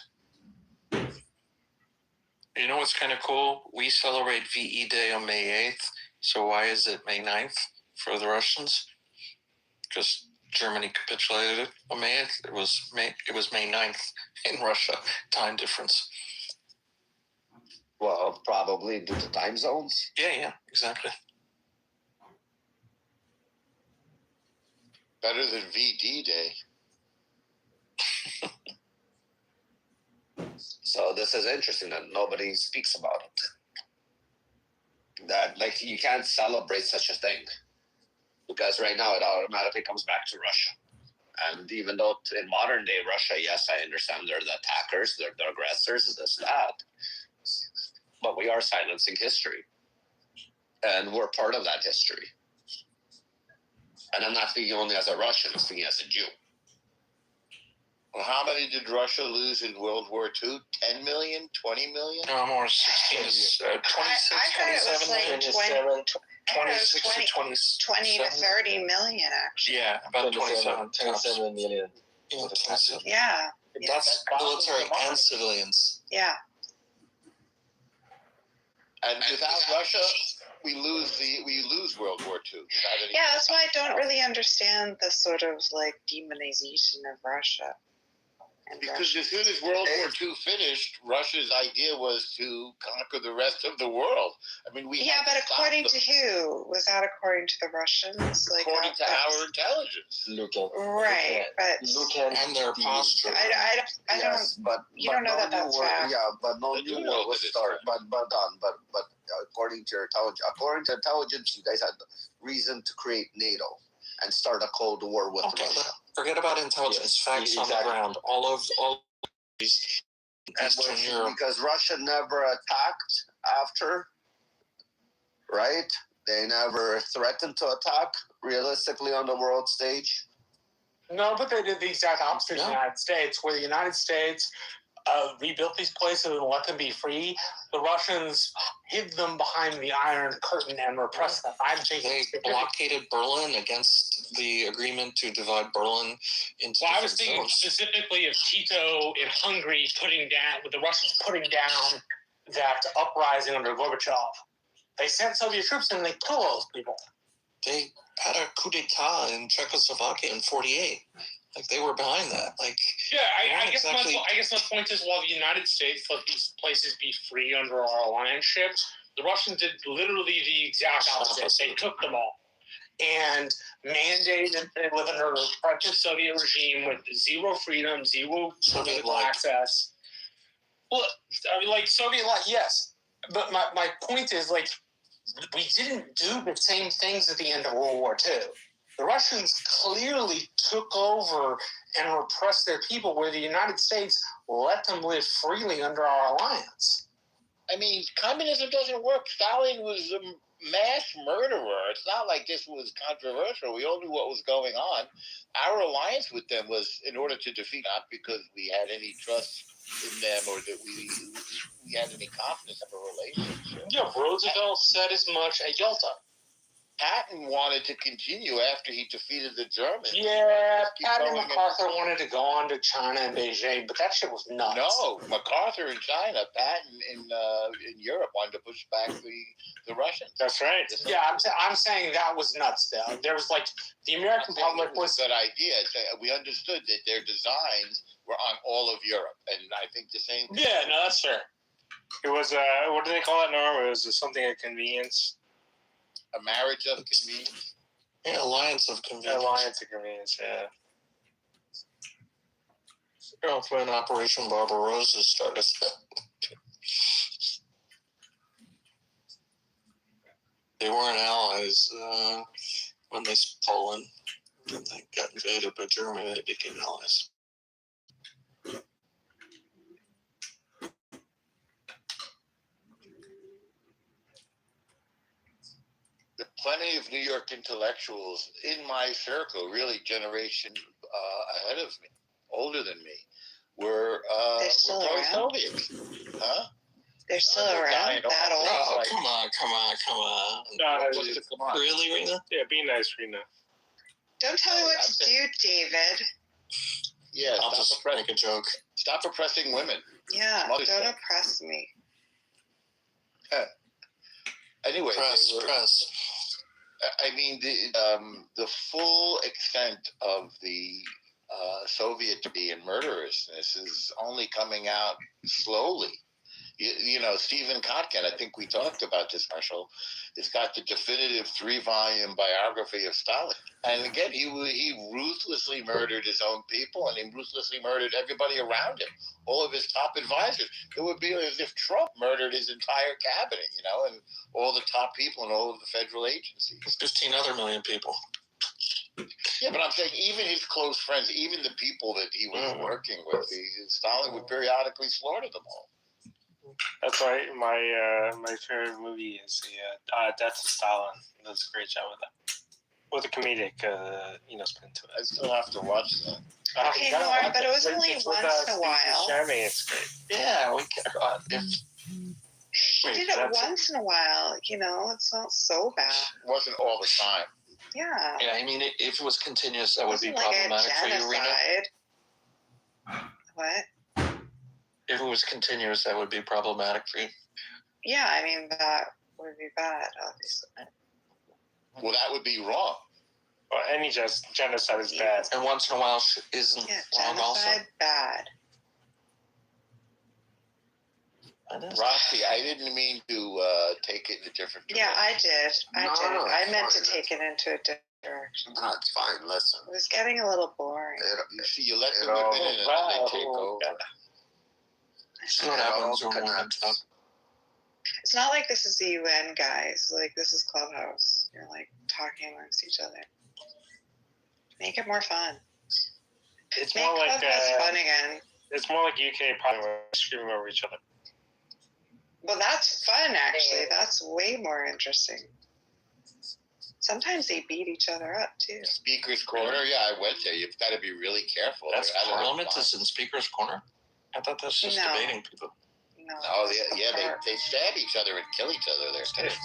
You know what's kind of cool? We celebrate VE Day on May 8th. So why is it May 9th for the Russians? Because Germany capitulated on May 8th. It was May 9th in Russia. Time difference. Well, probably due to time zones. Yeah, exactly. Better than VD Day. So this is interesting that nobody speaks about it. That you can't celebrate such a thing, because right now it automatically comes back to Russia. And even though in modern day Russia, yes, I understand they're the attackers, they're the aggressors, this, that. But we are silencing history. And we're part of that history. And I'm not speaking only as a Russian, I'm speaking as a Jew. Well, how many did Russia lose in World War II? 10 million? 20 million? No, more 26, 27 million. 26 to 20 to 30 million, actually. Yeah, about 27 million. Yeah. That's military and civilians. Yeah. And without Russia, we lose World War II. Yeah, that's why I don't really understand the sort of demonization of Russia. Because as soon as World War II finished, Russia's idea was to conquer the rest of the world. I mean, but according to who? Was that according to the Russians? According to our intelligence. Right, but and their posture. I don't. You don't know that that's fact. Yeah, but no new war was started. But according to your intelligence, you guys had reason to create NATO and start a Cold War with Russia. Forget about intelligence, facts on the ground. All these Eastern Europe. Because Russia never attacked after, right? They never threatened to attack realistically on the world stage. No, but they did the exact opposite in the United States, where the United States rebuilt these places and let them be free. The Russians hid them behind the Iron Curtain and repressed them. They blockaded Berlin against the agreement to divide Berlin into I was thinking zones. specifically of Tito in Hungary with the Russians putting down that uprising under Gorbachev. They sent Soviet troops and they killed those people. They had a coup d'etat in Czechoslovakia in 1948. They were behind that. I guess my point is, while the United States let these places be free under our alliance-ship, the Russians did literally the exact opposite. They took them all and mandated that they live under a repressive Soviet regime with zero freedom, zero political access. Well, Soviet life, yes. But my point is, we didn't do the same things at the end of World War II. The Russians clearly took over and repressed their people, where the United States let them live freely under our alliance. I mean, communism doesn't work. Stalin was a mass murderer. It's not like this was controversial. We all knew what was going on. Our alliance with them was in order to defeat, not because we had any trust in them or that we had any confidence of a relationship. Yeah, Roosevelt said as much at Yalta. Patton wanted to continue after he defeated the Germans. Yeah, Patton and MacArthur wanted to go on to China and Beijing, but that shit was nuts. No, MacArthur in China, Patton in Europe wanted to push back the Russians. That's right. Yeah, I'm saying that was nuts, though. There was the American public was a good idea. We understood that their designs were on all of Europe, and I think the same. Yeah, no, that's fair. It was what do they call it, Norm? It was something of convenience. A marriage of convenience. Yeah, alliance of convenience. Alliance of convenience. Yeah. You know, when Operation Barbarossa started. They weren't allies when they Poland. When they got invaded by Germany, they became allies. Plenty of New York intellectuals in my circle, really generation ahead of me, older than me, were pro-Soviet. Huh? They're still around that old. Oh, come on. No, really, Rena? Yeah, be nice, Rena. Don't tell me what to do, David. Yeah, I'll just make a joke. Stop oppressing women. Yeah, don't oppress me. Anyway, press. I mean, the full extent of the Soviet and murderousness is only coming out slowly. You know, Stephen Kotkin, I think we talked about this, Marshall, has got the definitive 3-volume biography of Stalin. And again, he ruthlessly murdered his own people, and he ruthlessly murdered everybody around him, all of his top advisors. It would be as if Trump murdered his entire cabinet, you know, and all the top people in all of the federal agencies. 15 other million people. Yeah, but I'm saying even his close friends, even the people that he was working with, Stalin would periodically slaughter them all. That's why my favorite movie is the Death of Stalin. He does a great job with that. With a comedic, spin to it. I still have to watch that. Okay, Norm, but it was only once in a while. It's great. Yeah, we can. He did it once in a while. You know, it's not so bad. It wasn't all the time. Yeah. Yeah, I mean, if it was continuous, that would be like problematic for you, Rena. What? If it was continuous, that would be problematic for you. Yeah, I mean, that would be bad, obviously. Well, that would be wrong. Well, any genocide is bad. And once in a while isn't wrong also? Genocide, bad. Roxy, I didn't mean to take it in a different direction. Yeah, I did. No, I meant to take it into a different direction. No, it's fine. Listen. It was getting a little boring. You see, you let the women in and then they take over. What happens when women talk? It's not like this is the UN, guys. Like, this is Clubhouse. You're, like, talking amongst each other. Make it more fun. It's Make more like Clubhouse fun again. It's more like UK probably screaming over each other. Well, that's fun, actually. That's way more interesting. Sometimes they beat each other up, too. Speaker's Corner? Yeah, I went there. You've got to be really careful. That's Parliament is in Speaker's Corner? I thought that's just debating people. No. Oh, yeah, they stab each other and kill each other there, too.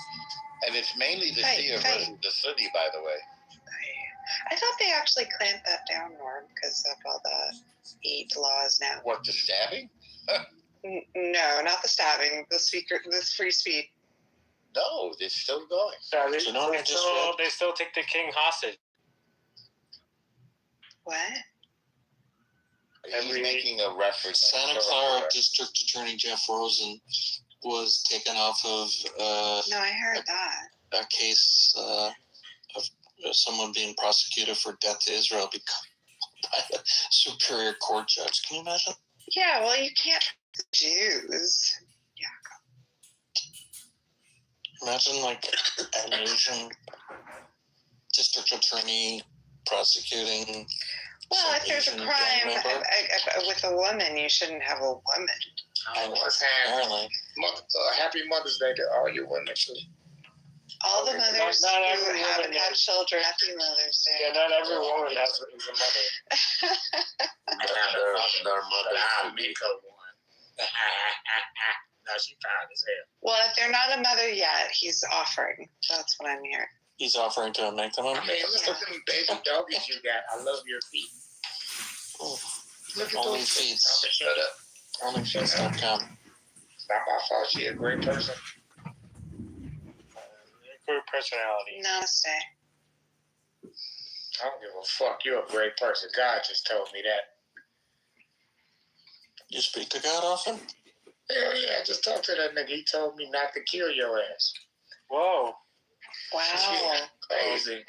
And it's mainly the Shia versus the Sunni, by the way. I thought they actually clamped that down, Norm, because of all the 8 laws now. What, the stabbing? No, not the stabbing. The free speech. No, it's still going. Yeah, they still take the king hostage. What? He's making a reference. Santa Clara District Attorney Jeff Rosen was taken off of no, I heard that. A case of someone being prosecuted for death to Israel by a superior court judge. Can you imagine? Yeah, well, you can't Jews. Yeah. Imagine like an Asian district attorney prosecuting. Well, if there's a crime with a woman, you shouldn't have a woman. Apparently. Happy Mother's Day to all you women. All the mothers who haven't had children, happy Mother's Day. Yeah, not every woman is a mother. Their mother me. Now she proud as hell. Well, if they're not a mother yet, he's offering. That's what I'm hearing. He's offering to make them up. I mean, look at them baby doggies you got. I love your feet. Oh, Look at only those feet. Shut up. Onlyfeeds.com. It's not my fault. She a great person. Great personality. Namaste. I don't give a fuck. You're a great person. God just told me that. You speak to God often? Hell yeah, I just talked to that nigga. He told me not to kill your ass. Whoa. Wow. Crazy.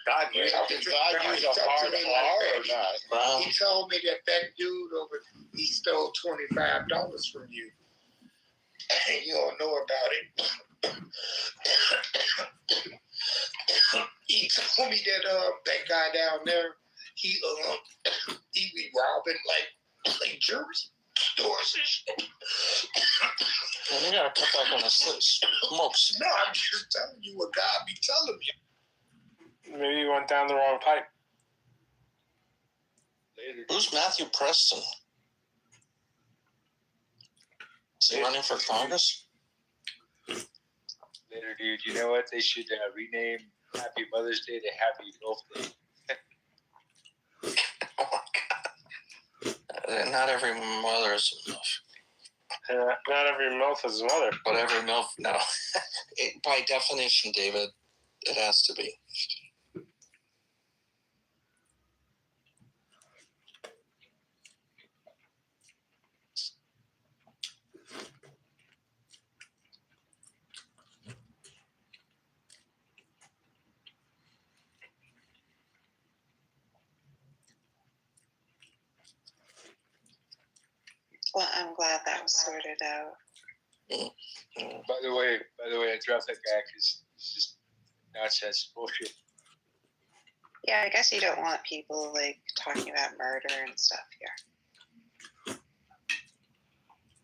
God, He use talked a to hard me R like or that. not? Wow. He told me that dude over, he stole $25 from you. And you don't know about it. He told me that that guy down there, he be robbing like jewelry stores and shit. Well, you gotta cut back on the smokes. No, I'm just telling you what God be telling me. Maybe you went down the wrong pipe. Who's Matthew Preston? Is he running for Congress? Later, dude. You know what? They should rename Happy Mother's Day to Happy MILF Day. Oh my God. Not every mother is a MILF. Not every MILF is a mother. But every MILF, no. By definition, David, it has to be. Well, I'm glad that was sorted out. By the way, I dropped that guy because it's just nonsense, bullshit. Yeah, I guess you don't want people like talking about murder and stuff here.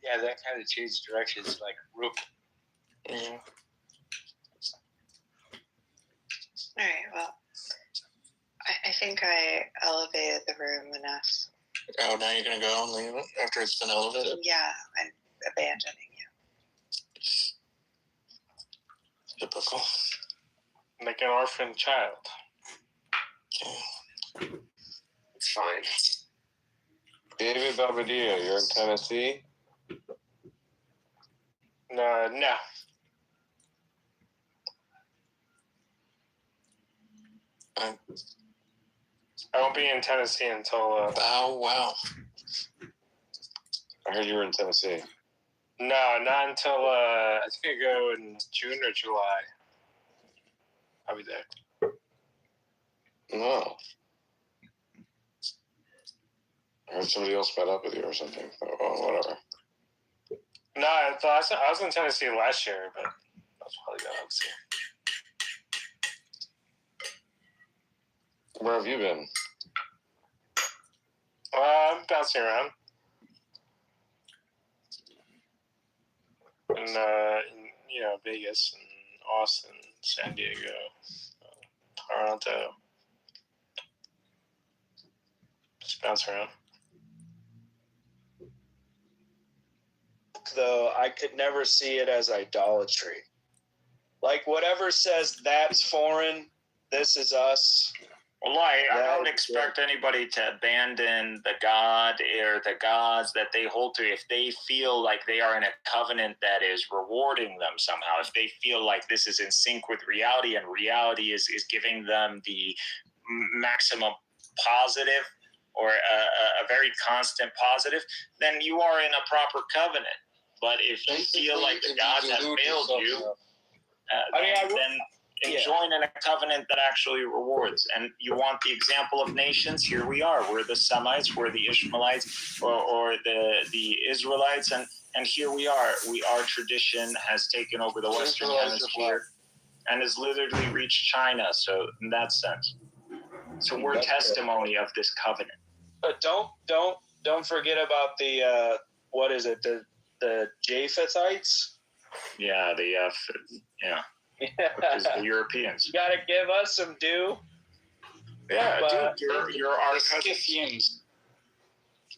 Yeah, that kind of changed directions like real. Yeah. All right, well, I think I elevated the room enough. Oh, now you're gonna go and leave it after it's been elevated? Yeah, I'm abandoning you. Typical. Like an orphan child. It's fine. David Bobadilla, you're in Tennessee? No. I won't be in Tennessee until. Oh, wow. I heard you were in Tennessee. No, not until. I think I go in June or July. I'll be there. No. I heard somebody else met up with you or something. Oh, whatever. No, I was in Tennessee last year, but that's probably going to see. Where have you been? I'm bouncing around. In Vegas and Austin, San Diego, Toronto. Just bounce around. Though I could never see it as idolatry. Like whatever says that's foreign, this is us. Well, I don't expect anybody to abandon the God or the gods that they hold to if they feel like they are in a covenant that is rewarding them somehow. If they feel like this is in sync with reality and reality is giving them the maximum positive or a very constant positive, then you are in a proper covenant. But if you feel like the gods have failed you, then join in a covenant that actually rewards. And you want the example of nations? Here we are. We're the Semites, we're the Ishmaelites, or the Israelites, and here we are. Our tradition has taken over the Western Hemisphere and has literally reached China. So in that sense, so we're testimony of this covenant. But don't forget about the what is it, the Japhethites? Yeah, which is the Europeans. You gotta give us some due. Yeah, but dude, you're our Scythians.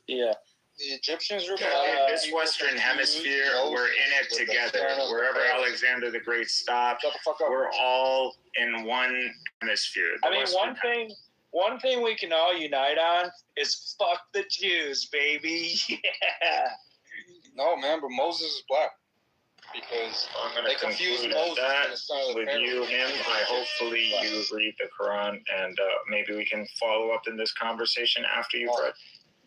Yeah. The Egyptians were this Western Hemisphere, we're in it together. Wherever Alexander the Great stopped, we're all in one hemisphere. One thing we can all unite on is fuck the Jews, baby. Yeah. No, man, but Moses is black. Because they confuse Moses with you, him. Hopefully you read the Quran, and maybe we can follow up in this conversation after you've read.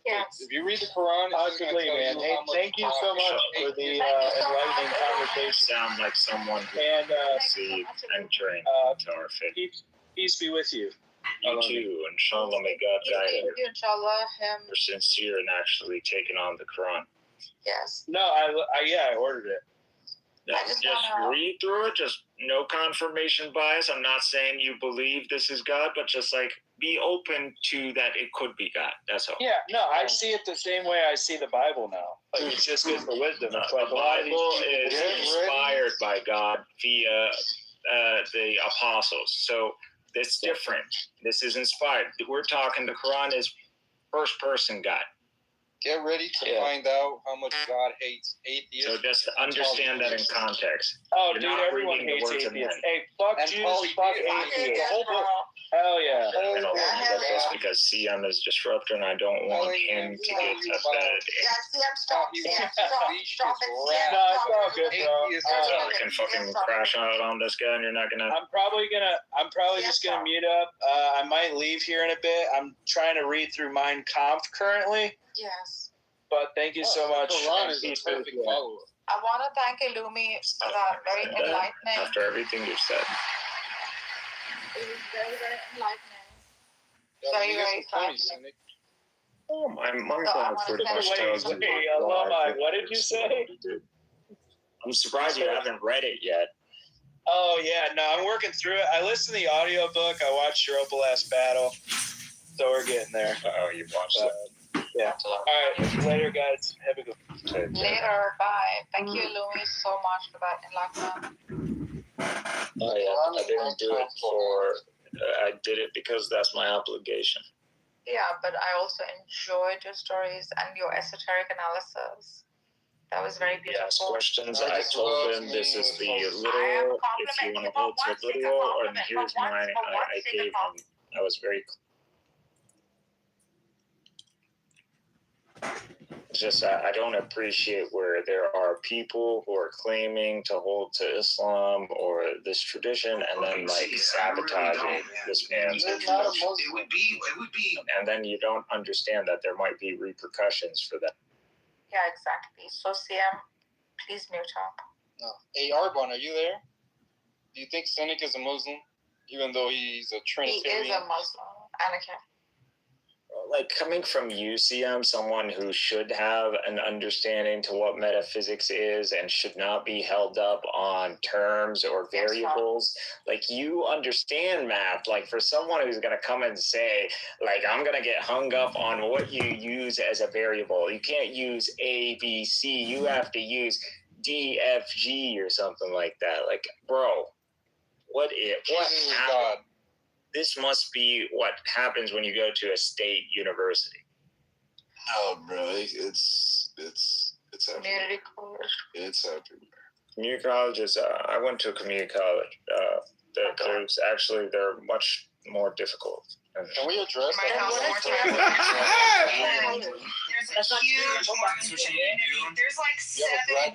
Yes. If you read the Quran, it's gonna Possibly, tell man. you Hey, how much thank you so God much hates for the atheists. enlightening You conversation. sound like someone who And received entering to our faith. peace be with you. You too. Inshallah, may God guide you. Inshallah, him. We're sincere in actually taking on the Quran. Yes. No, I ordered it. Yeah, just read through it. Just no confirmation bias. I'm not saying you believe this is God, but just like be open to that it could be God. That's all. Yeah, no, I see it the same way I see the Bible now. Like it's just good for wisdom. No, It's like the a lot of these Bible people is inspired by God via the apostles. So it's different. This is inspired. We're talking the Quran is first person God. Get ready to find out how much God hates atheists. So just understand that in context. Oh, You're dude, not everyone reading the hates words of atheists. men. Hey, fuck And Jews, fuck atheists. Hell yeah. Just because CM is disruptor and I don't want him to get offended. Stop. No, it's all good, bro. I can fucking crash out on this guy and you're not gonna. I'm probably just gonna mute up. I might leave here in a bit. I'm trying to read through Mein Kampf currently. Yes. But thank you so much. Quran is a perfect follow-up. I want to thank Illumi for that very enlightening. After everything you've said. It was very, very enlightening. Yeah, you Very, guys are very funny, funny. Cynic. Oh, my So I God wanna pretty thank much you. tells you. What did you say? I'm surprised you haven't read it yet. Oh yeah, no, I'm working through it. I listened to the audiobook. I watched your Opal Last Battle. So we're getting there. Oh, you watched that. Yeah. All right. Later, guys. Have a good one. Later, bye. Thank you, Louis, so much for that enlightenment. Oh, yeah, I didn't do it for. I did it because that's my obligation. Yeah, but I also enjoyed your stories and your esoteric analysis. That was very beautiful. Yes, questions. I told them this is the literal. If you want to hold to literal, and here's mine. I gave him. I was very. Just I don't appreciate where there are people who are claiming to hold to Islam or this tradition and then like sabotaging this man's It would be. and then you don't understand that there might be repercussions for that. Yeah, exactly. So, CM, please mute up. No. Hey, Arbon, are you there? Do you think Cynic is a Muslim, even though he's a He Trinitarian? is a Muslim. Anakin. Like coming from UCM, someone who should have an understanding to what metaphysics is and should not be held up on terms or variables. Like you understand math. Like for someone who's going to come and say, like, I'm going to get hung up on what you use as a variable. You can't use A, B, C. You have to use D, F, G or something like that. Like, bro, what happened? This must be what happens when you go to a state university. No, bro, it's everywhere. Community college. It's everywhere. Community colleges. I went to a community college. They're much more difficult. Can we address My house that? more time. There's a huge Mormon community. There's like 7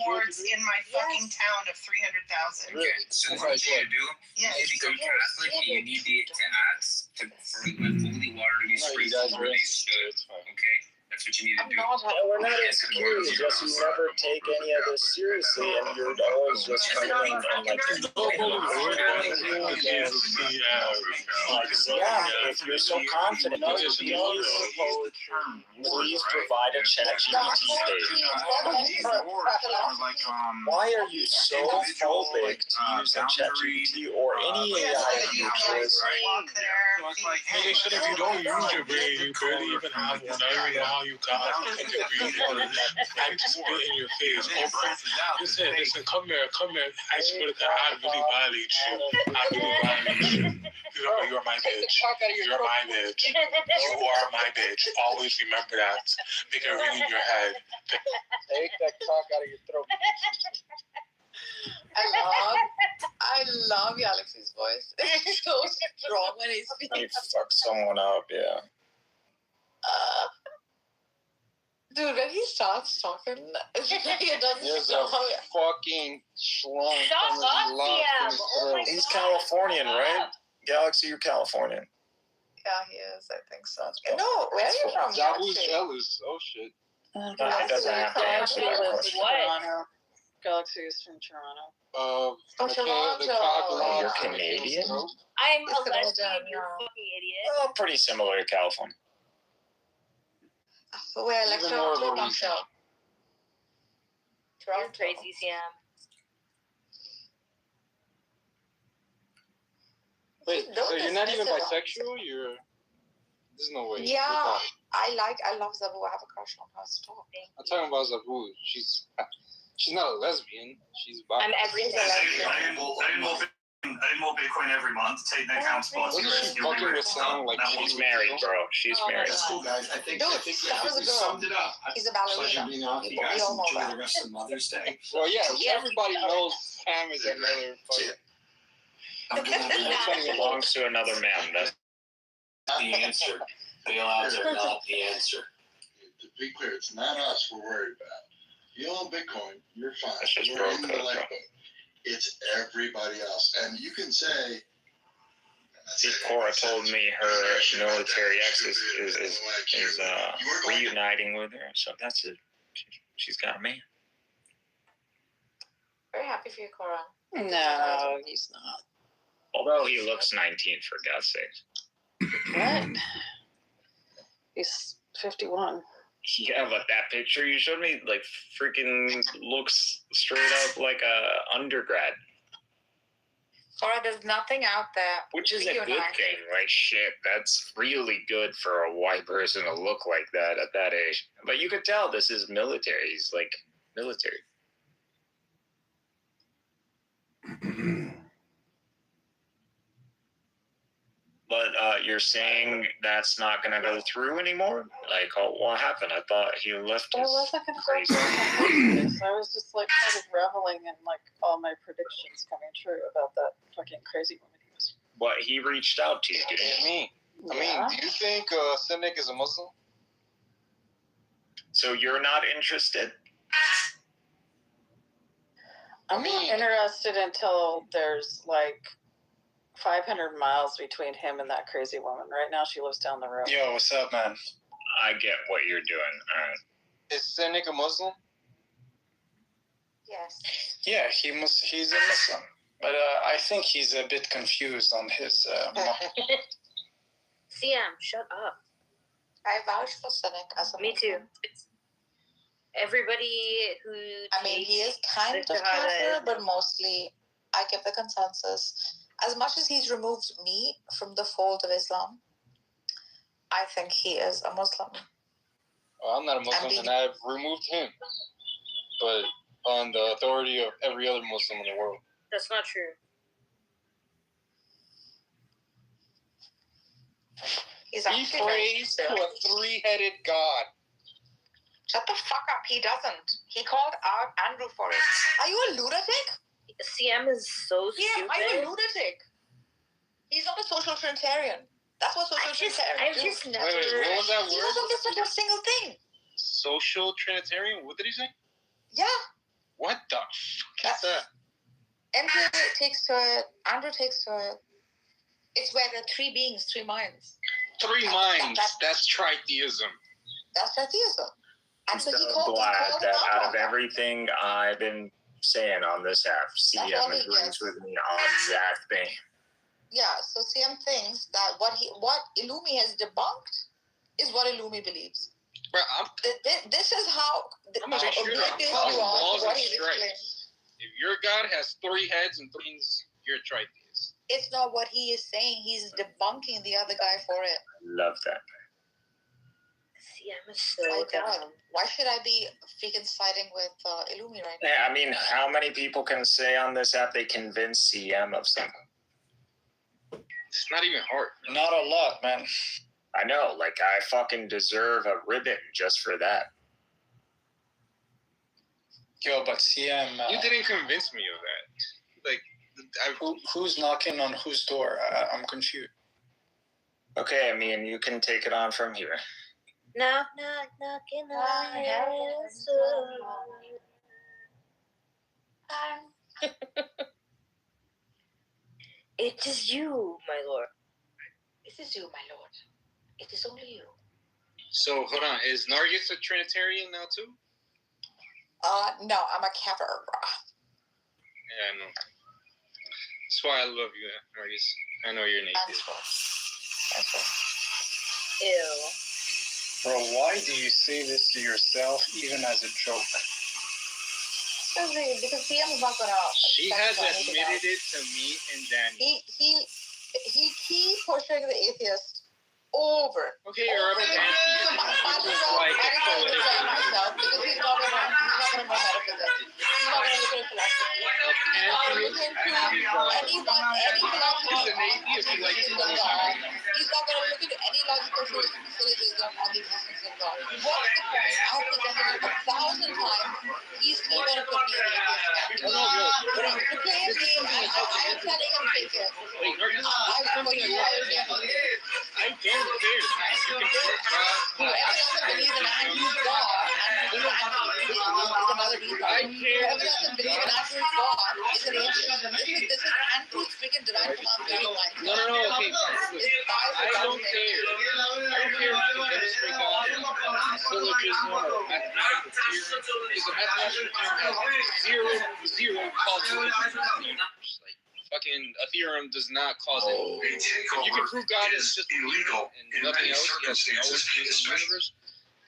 wards in my fucking town of 300,000. Okay, so what you need to do, you need to become Catholic and you need to ask for holy water to be sprinkled over these stones. Okay? That's what you need to do. We're not excused. Just you never take any of this seriously, and you're always just coming in and like. If you're so confident, please provide a ChatGPT page. Why are you so phobic to use a ChatGPT or any AI features? Hey, shit, if you don't use your brain, you barely even have one. I don't know how you got a degree and just spit in your face. Listen, come here. I swear to God, I really violate you. You're my bitch. You're my bitch. You are my bitch. Always remember that. Make it ring in your head. Take that cock out of your throat. I love Galaxy's voice. It's so strong when he speaks. You fuck someone up, yeah. Dude, when he starts talking, he doesn't There's stop. a fucking schlong. He's Californian, right? Galaxy, you're Californian. Yeah, he is. I think so. No, where are you from? Jabu's Galaxy? jealous. Oh shit. It doesn't have to answer that question. Toronto. Galaxy is from Toronto. Toronto. Oh, you're Canadian? I'm It's a lesbian, Canadian, you yeah. fucking idiot. Oh, pretty similar to California. Where, like Even more Toronto, of a Montreal? You're crazy, Sam. Wait, Don't so you're not even dismiss it. bisexual? You're. There's no way. Yeah, You're not. I love Zabu. I have a crush on her. Stop. I'm talking about Zabu. She's not a lesbian. She's bi. I'm everything. I involve Bitcoin every month, take no account spots. Wasn't she fucking with someone like She's married, bro. She's married. That's cool, guys. I think Dude, you that was a girl. summed it up. He's a ballerina. Pleasure being on with you We guys. all know Enjoy that. the rest of Mother's Day. Well, yeah, Yeah. everybody knows Pam is another fucking. It belongs to another man. That's The answer. Bailouts are not the answer. To be clear, it's not us we're worried about. You own Bitcoin, you're fine. That's just You're bro in the code, bro. lifeboat. It's everybody else. And you can say. See, Cora told me her military ex is reuniting with her, so that's it. She's got a man. Very happy for you, Cora. No, he's not. Although he looks 19, for God's sake. What? He's 51. Yeah, but that picture you showed me, like, freaking looks straight up like a undergrad. Cora, there's nothing out there. Which is a You and good I. thing. Like, shit, that's really good for a white person to look like that at that age. But you could tell this is military. He's, like, military. But you're saying that's not going to go through anymore? Like, oh, what happened? I thought he left I his wasn't gonna crazy. go for this. I was just like kind of reveling in like all my predictions coming true about that fucking crazy woman he was. What, he reached out to you, didn't he? I mean, do you think Cynic is a Muslim? So you're not interested? I'm not interested until there's like 500 miles between him and that crazy woman. Right now, she lives down the road. Yo, what's up, man? I get what you're doing. All right. Is Cynic a Muslim? Yes. Yeah, he's a Muslim, but I think he's a bit confused on his. Siam, shut up. I vouch for Cynic as a Me too. Muslim. Everybody who I mean, he is kind of kafir, but mostly I give the consensus. As much as he's removed me from the fold of Islam, I think he is a Muslim. Well, I'm not a Muslim, and I've removed him. But on the authority of every other Muslim in the world. That's not true. He's He prays to a three-headed God. Shut the fuck up. He doesn't. He called out Andrew for it. Are you a lunatic? CM is so stupid. Are you a lunatic? He's not a social Trinitarian. That's what social Trinitarians do. I've just never. Wait, what was that He word? doesn't listen to a single thing. Social Trinitarian? What did he say? Yeah. What the fuck is that? Andrew takes to it. Andrew takes to it. It's where there are three beings, three minds. Three minds. That's tritheism. That's atheism. And so he So called glad him that out out on of that. everything I've been saying on this app, all CM he agrees gets. with me on that thing. Yeah, so CM thinks that what Illumi has debunked is what Illumi believes. Bro, This is how I'm gonna shoot oblivious him. you are Balls to what and he's strikes. explaining. If your God has three heads and three hands, you're a tritheist. It's not what he is saying. He's debunking the other guy for it. Love that. CM is so My dumb. God, why should I be freaking siding with Illumi right now? Yeah, I mean, how many people can say on this app they convince CM of something? It's not even hard. Not a lot, man. I know, like, I fucking deserve a ribbon just for that. Yo, but CM. You didn't convince me of that. Like, who's knocking on whose door? I'm confused. Okay, I mean, you can take it on from here. Knock, knock, knocking on heaven's door. It is you, my lord. This is you, my lord. It is only you. So hold on, is Nargis a Trinitarian now too? No, I'm a Kitover. Yeah, I know. That's why I love you, Nargis. I know you're an atheist. That's right. Ew. Bro, why do you say this to yourself, even as a joke? Because CM's not gonna. She has admitted it to me and Danny. He keep pushing the atheist over. Okay, you're up So against I might as well defend myself because he's not gonna know metaphysics. He's not gonna look at philosophy. He's not gonna look into any philosophy on the existence of God. He's not gonna look into any logical syllogism on the existence of God. What's the point? I've presented it 1,000 times. He's still gonna put me in the atheist camp. To play a game, I'm telling him take it. For you, I would never do it. I don't care. Whoever doesn't believe in Andrew's God, is another reason. Whoever doesn't believe in Andrew's God is an atheist. This is Andrew's freaking divine command very line. No, okay. I don't care. I don't care if you demonstrate God, syllogism, or mathematical theorem. Because a mathematical theorem has zero causal universe. Like, fucking a theorem does not cause anything. If you can prove God is just illegal and nothing else, yes, no universe,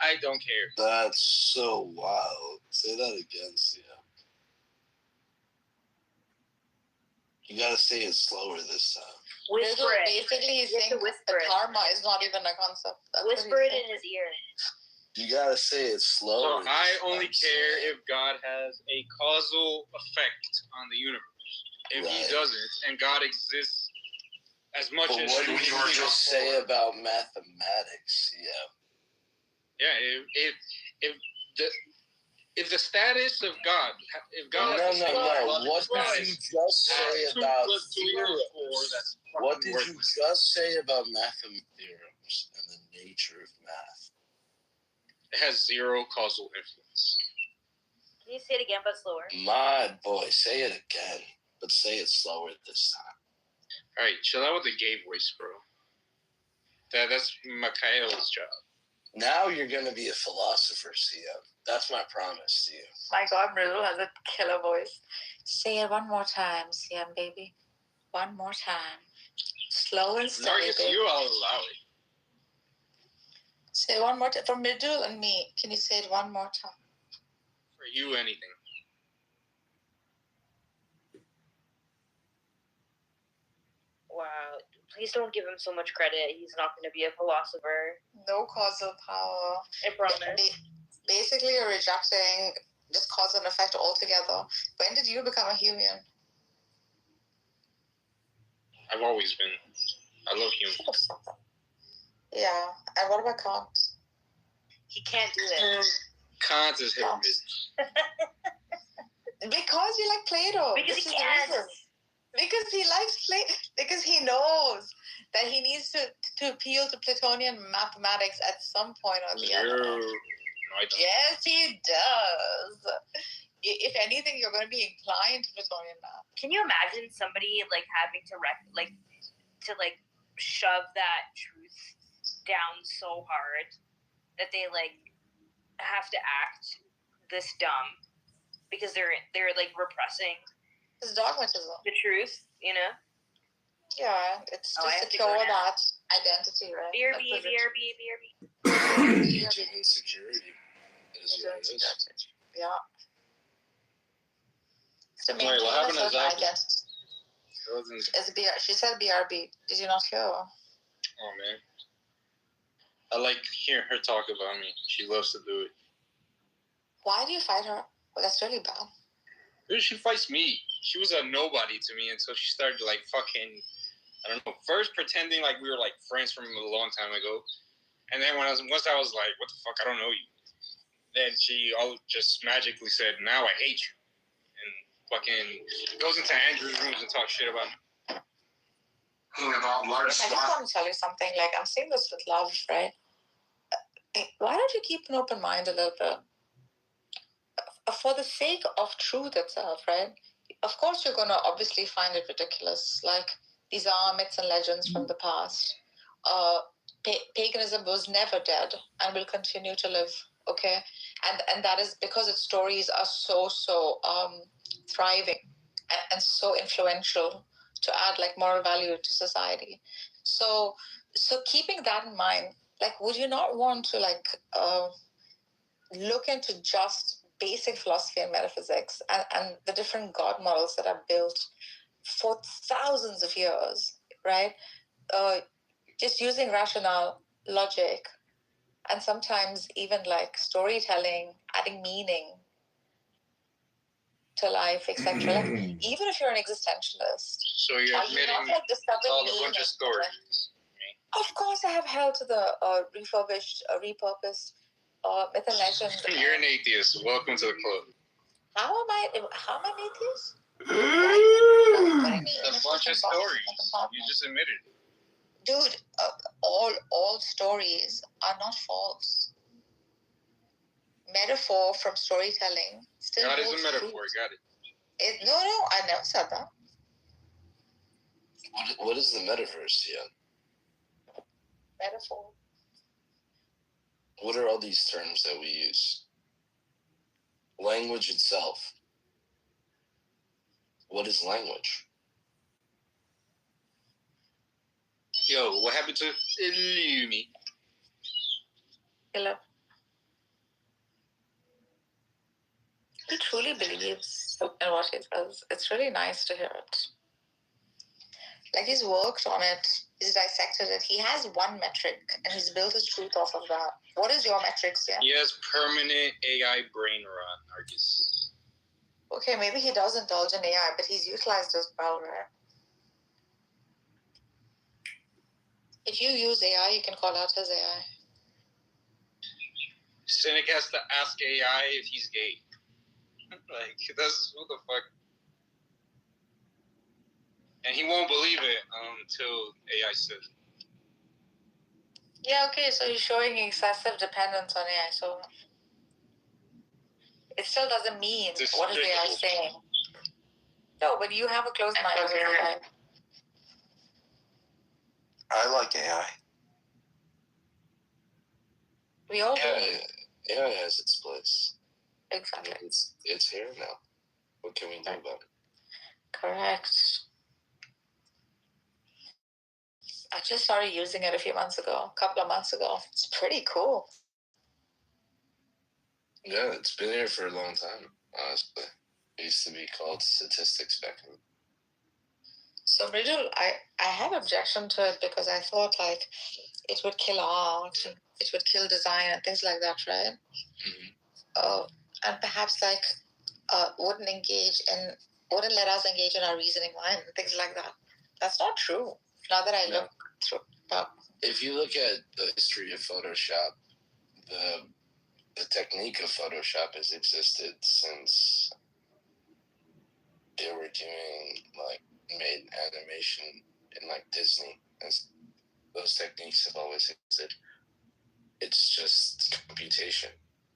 I don't care. That's so wild. Say that again, Sia. You gotta say it slower this time. Whisper it. Basically, he's saying karma is not even a concept. Whisper it in his ear. You gotta say it slower. So I only care if God has a causal effect on the universe. If he doesn't, and God exists as much but as... what did you just say about mathematics? If the status of God, if God... No. What did you just say about theorems? What did you just say about mathematical theorems and the nature of math? It has zero causal influence. Can you say it again, but slower? My boy, say it again. But say it slower this time. All right, chill out with the gay voice, bro. That's Michaela's job. Now you're going to be a philosopher, Sia. That's my promise to you. My God, Mridul has a killer voice. Say it one more time, CM baby. One more time. Slow and steady, Nargis, you, I'll allow it. Say it one more time. For Mridul and me, can you say it one more time? For you, anything. Wow. Please don't give him so much credit. He's not going to be a philosopher. No causal power. I promise. Basically, you're rejecting just cause and effect altogether. When did you become a human? I've always been. I love humans. Yeah. And what about Kant? He can't do it. Kant is hit or miss. Because you like Plato. Because he can. Because he likes because he knows that he needs to appeal to Platonian mathematics at some point or the other. No, I don't. Yes, he does. If anything, you're going to be inclined to Platonian math. Can you imagine somebody having to shove that truth down so hard that they have to act this dumb because they're repressing it's dogmatism. The truth, you know? Yeah, it's to secure that identity, right? BRB. Insecurity. Yeah. To Wait, what happened to Zach? She said BRB. Did you not hear? Oh, man. I like hearing her talk about me. She loves to do it. Why do you fight her? Well, that's really bad. She fights me. She was a nobody to me until she started fucking, I don't know, first pretending like we were friends from a long time ago. And then once I was like, what the fuck, I don't know you. Then she just magically said, now I hate you. And fucking goes into Andrew's rooms and talks shit about me. I just want to tell you something. I'm saying this with love, right? Why don't you keep an open mind a little bit? For the sake of truth itself, right? Of course, you're going to obviously find it ridiculous. These are myths and legends from the past. paganism was never dead and will continue to live. Okay, and that is because its stories are so thriving and so influential to add like moral value to society. So keeping that in mind, like, would you not want to like look into just basic philosophy and metaphysics and the different god models that are built for thousands of years, right? Just using rationale, logic, and sometimes even like storytelling, adding meaning to life, etc. Like, even if you're an existentialist, So you're admitting it's all a bunch of stories. Of course, I have held to the repurposed myth and legend. You're an atheist. Welcome to the club. How am I an atheist? It's a bunch of stories. You just admitted it. Dude, all stories are not false. Metaphor from storytelling still God is holds a metaphor. truth. Got it. No, I never said that. What is the metaverse, yeah? Metaphor. What are all these terms that we use? Language itself. What is language? Yo, what happened to Illumi? Hello. He truly believes in what he says. It's really nice to hear it. Like, he's worked on it, he's dissected it. He has one metric, and he's built his truth off of that. What is your metrics, yeah? He has permanent AI brain rot, Argus. Okay, maybe he does indulge in AI, but he's utilized as well, right? If you use AI, you can call out his AI. Cynic has to ask AI if he's gay. Like, that's who the fuck. And he won't believe it until AI says it. Yeah, okay, so he's showing excessive dependence on AI, so it still doesn't mean what is AI saying. No, but you have a closed mind with AI. I like AI. We all do. AI has its place. Exactly. It's here now. What can we do about it? Correct. I just started using it a couple of months ago. It's pretty cool. Yeah, it's been here for a long time, honestly. It used to be called statistics back then. So, Mridul, I had objection to it because I thought, like, it would kill art, it would kill design and things like that, right? Mm-hmm. And perhaps, like, wouldn't let us engage in our reasoning mind and things like that. That's not true. Now that I look through. If you look at the history of Photoshop, the technique of Photoshop has existed since they were doing, like, made animation in, like, Disney. Those techniques have always existed. It's just computation,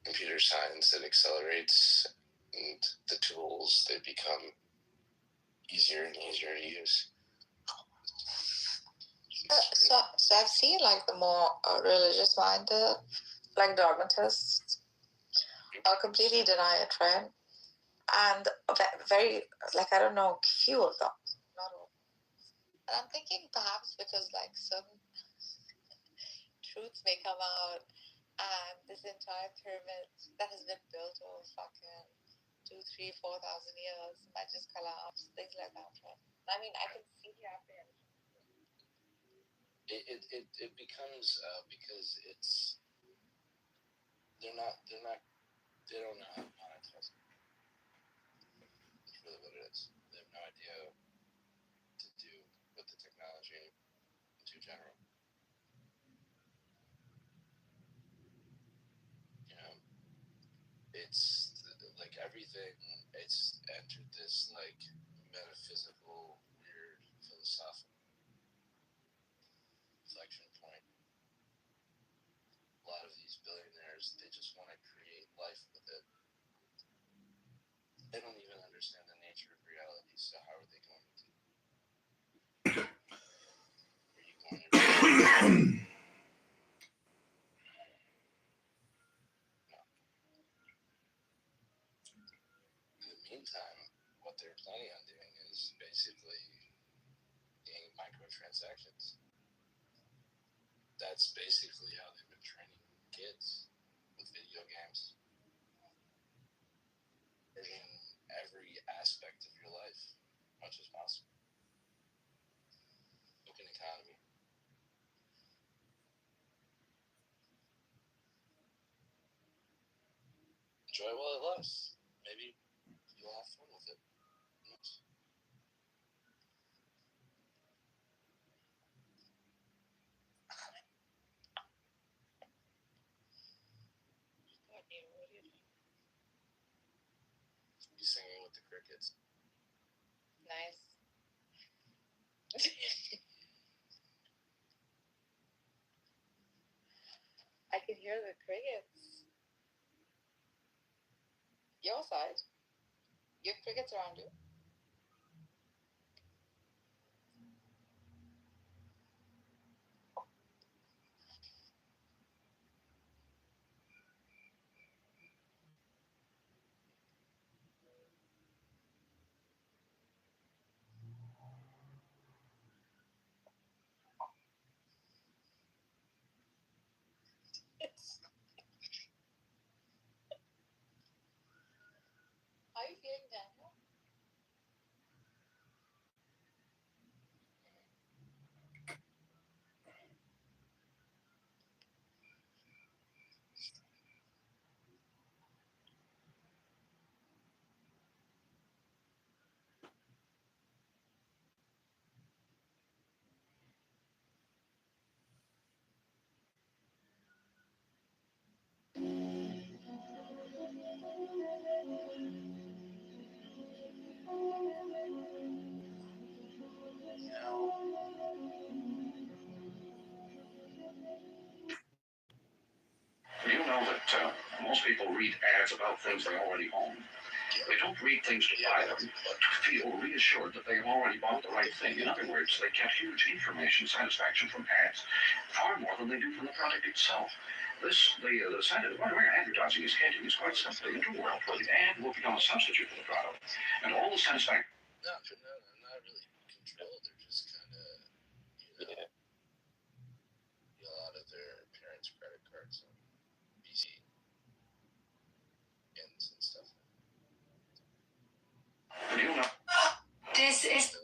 computer science that accelerates, and the tools, they become easier and easier to use. So I've seen, like, the more religious minded, like dogmatists, completely deny it, right? And very, like, I don't know, few of them, not all. And I'm thinking perhaps because, like, some truths may come out, and this entire pyramid that has been built over fucking 2, 3, 4,000 years might just collapse, things like that, right? I mean, I can see the apprehension. It becomes because they don't know how to monetize it. That's really what it is. They have no idea to do with the technology in too general. You know, it's like everything. It's entered this, like, metaphysical, weird, philosophical inflection point. A lot of these billionaires, they just want to create life with it. They don't even understand the nature of reality, so how are they going to? Are you going to In the meantime, what they're planning on doing is basically getting microtransactions. That's basically how they've been training kids with video games. In every aspect of your life, as much as possible. Open economy. Enjoy while it lasts. Maybe you'll have fun with it. Who knows? Be singing with the crickets. Nice. I can hear the crickets. Your side? You have crickets around you? Are you feeling Daniel? Do you know that most people read ads about things they already own? They don't read things to buy them, but to feel reassured that they have already bought the right thing. In other words, they get huge information satisfaction from ads, far more than they do from the product itself. The way advertising is heading is quite simply into a world where the ad will become a substitute for the product, and all the satisfaction. No, not really controlled. They're just kind of, a lot of their parents' credit cards and BC and stuff. Do you know? This is.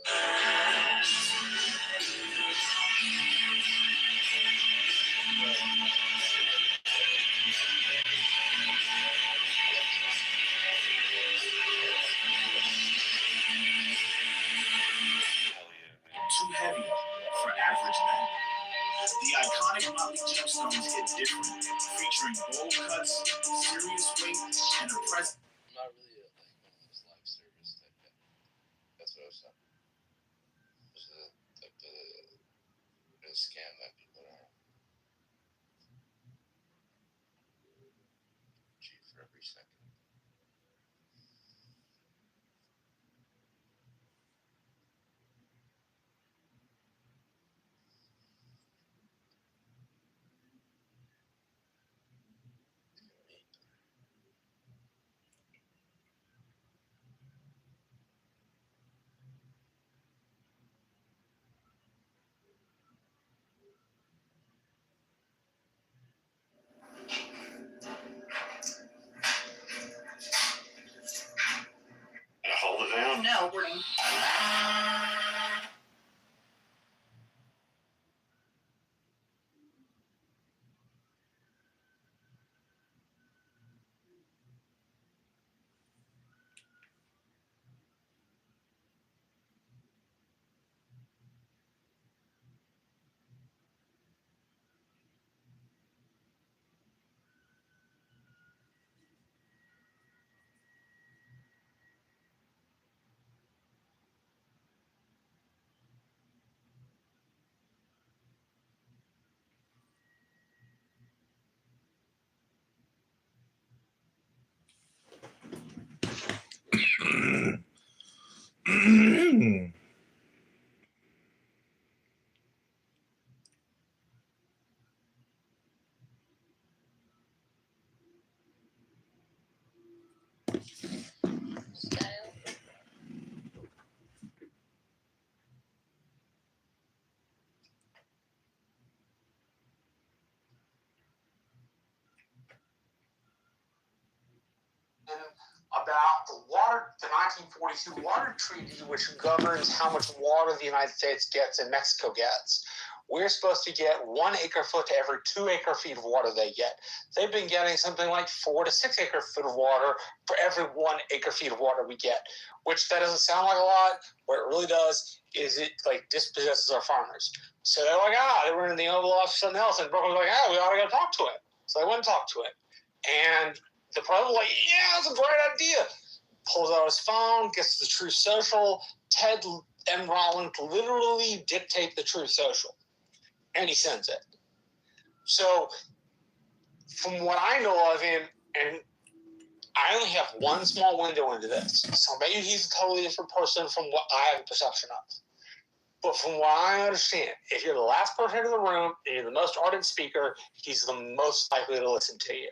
Too heavy for average men. The iconic Motley gemstones hit different, featuring bold cuts, serious weight, and a presence. I'm not really one of those live service type guy. That's what I was talking about. The scam that people are cheap for every second. Hold it down. No, we're. about the 1942 Water Treaty, which governs how much water the United States gets and Mexico gets. We're supposed to get 1 acre-foot to every 2 acre-feet of water they get. They've been getting something like 4 to 6 acre-foot of water for every 1 acre-feet of water we get, which that doesn't sound like a lot. What it really does is it like dispossesses our farmers. So they're like, they were in the Oval Office or something else, and Brooke was like, we ought to go talk to him. So I went and talked to him, and the president was like, that's a great idea. Pulls out his phone, gets the Truth Social. Ted and Rollins literally dictate the Truth Social, and he sends it. So from what I know of him, and I only have one small window into this, so maybe he's a totally different person from what I have a perception of. But from what I understand, if you're the last person in the room and you're the most ardent speaker, he's the most likely to listen to you.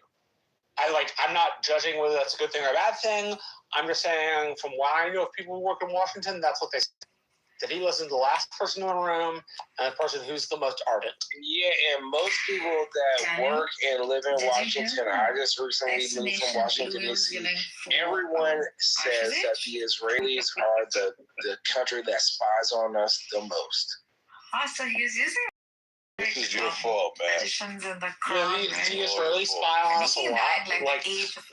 I'm not judging whether that's a good thing or a bad thing. I'm just saying, from what I know of people who work in Washington, that's what they say. That he listens to the last person in the room and the person who's the most ardent. Yeah, and most people that work and live in Washington, I just recently moved from Washington, D.C. Everyone says that the Israelis are the country that spies on us the most. So he's using This is your fault, man. The Israelis spy on us a lot,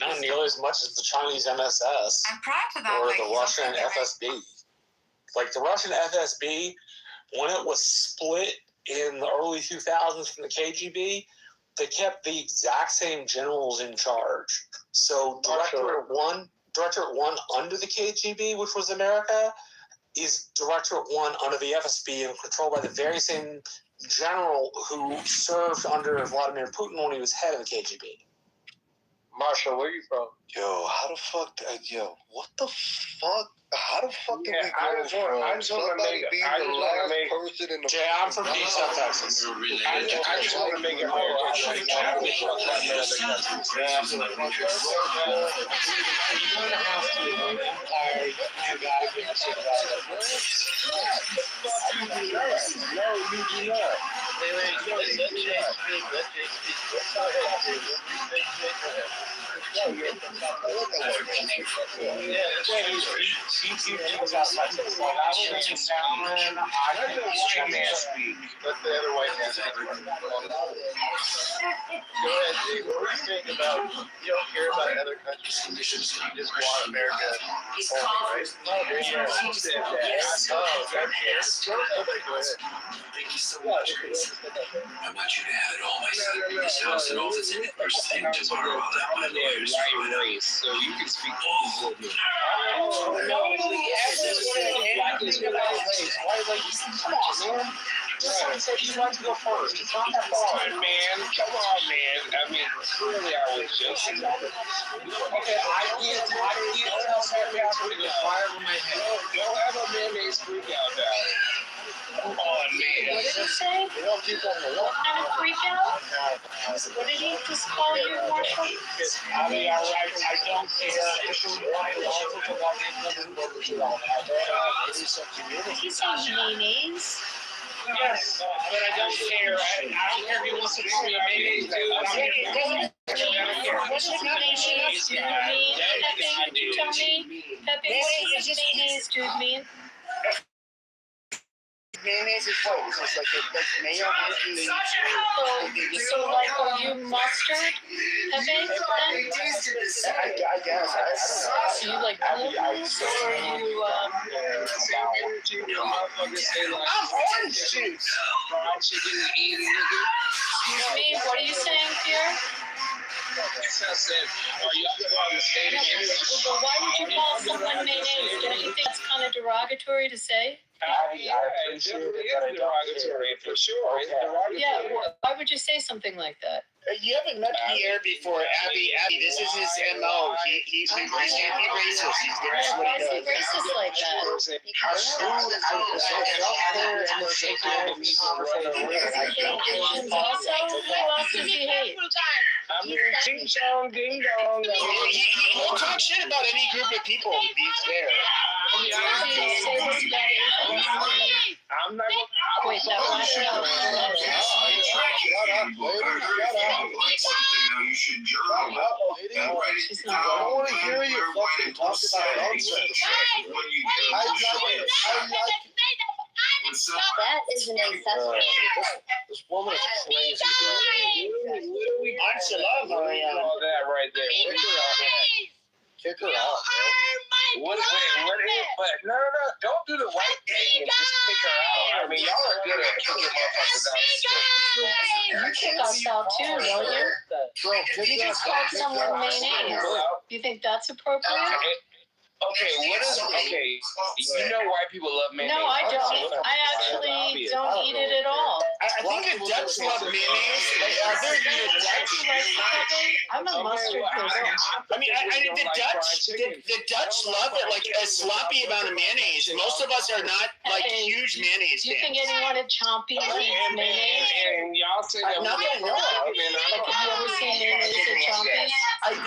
not nearly as much as the Chinese MSS and prior to that, or the Russian FSB. Like the Russian FSB, when it was split in the early 2000s from the KGB, they kept the exact same generals in charge. So Directorate 1 under the KGB, which was America, is Directorate 1 under the FSB and controlled by the very same general who served under Vladimir Putin when he was head of the KGB. Marshall, where you from? Yo, how the fuck? What the fuck? How the fuck did we go from somebody being the last person in the... Jay, I'm from East South Texas. I just want to make it hard. Let the other white man speak. Go ahead, Dave. What do you think about, you don't care about other countries' conditions, you just want America only, right? No, you said that. Yes. Oh, okay. Go ahead. Thank you so much, Chris. I want you to have it all myself in this house and all that's in it. First thing tomorrow, I'll have my lawyers throw it out. So you can speak to me. Come on, man. Someone said you want to go first. It's not that far. Man, come on, man. I mean, clearly I was joking. Okay, I can't tell somebody else to go fire over my head. Don't have a mayonnaise freak out now. Come on, man. What did he say? What kind of freak out? What did he just call you, Marshall? I'll be all right. I don't care. Did he say mayonnaise? Yes, but I don't care. I don't care if he wants to call me mayonnaise, dude. I don't care. What does mayonnaise mean? Pepe, could you tell me? Pepe, what does mayonnaise dude mean? Mayonnaise is what? It's just like mayo. So like, are you mustard? Pepe, then? I guess. So you like blueberries or you, I'm orange juice. Excuse me, what are you saying, Pierre? But why would you call someone mayonnaise? Don't you think it's kind of derogatory to say? I appreciate it, but I don't care. For sure. Yeah, why would you say something like that? You haven't met Pierre before, Abby, this is his MO. He's racist. Why is he racist like that? Also, who else does he hate? Ding dong, ding dong. He'll talk shit about any group of people he's there. I'm not going to Wait, that last Shut up, lady. Shut up, lady. I don't want to hear you fucking talk about nonsense. That is an incest. This woman is crazy, bro. I love all that right there. Kick her out, bro. What is? But no. Don't do the white thing and just kick her out. I mean, y'all are good at kicking motherfuckers out. You kick us out too, don't you? Bro, You just called someone mayonnaise. You think that's appropriate? Okay, what is okay? You know white people love mayonnaise. No, I don't. I actually don't eat it at all. I think the Dutch love mayonnaise. Are there the Dutch? I'm a mustard person. I mean, the Dutch love it like a sloppy amount of mayonnaise. Most of us are not like huge mayonnaise Do you think fans. anyone at Chompy's eats mayonnaise? And y'all say that. Not that I know of. Like, have you ever seen mayonnaise at Chompy's? I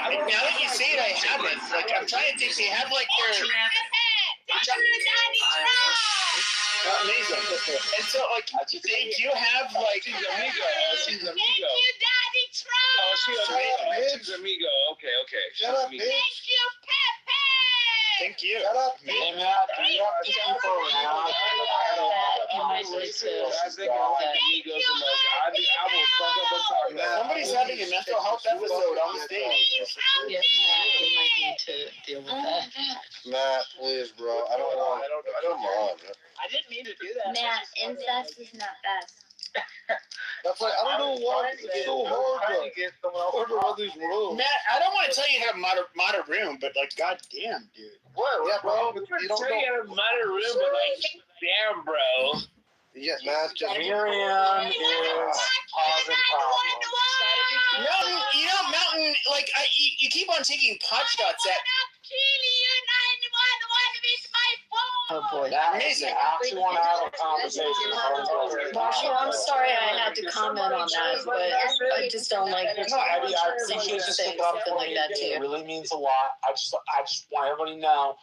mean, now that you say it, I haven't. Like, I'm trying to think. They have like their. Amazing. And so, like, they do have like. She's amigo. Thank you, Daddy Trump. Oh, she's amigo. Okay. Shut up, bitch. Thank you. Shut up, Hey, Matt, you have to keep her around. You might need to. I think I like amigos the most. I will fuck up a taco. Somebody's having a mental health episode on stage. Yeah, Matt, you might need to deal with that. Matt, please, bro. I don't want. Come on. I didn't mean to do that. Matt, incest is not best. That's like, I don't know why it's so hard to run these rooms. Matt, I don't want to tell you how to mod a room, but like, goddamn, dude. What? Yeah, bro. You don't know. You might have room, but like, damn, bro. Yeah, Matt, just Miriam is causing problems. Mountain, Mountain, like, you keep on taking pot shots at. Oh boy. That is actually want to have a conversation. Marshall, I'm sorry I had to comment on that, but I just don't like it. No, Eddie, I Think appreciate you you say sticking up something for like me. that to It you. really means a lot. I just want everybody to know.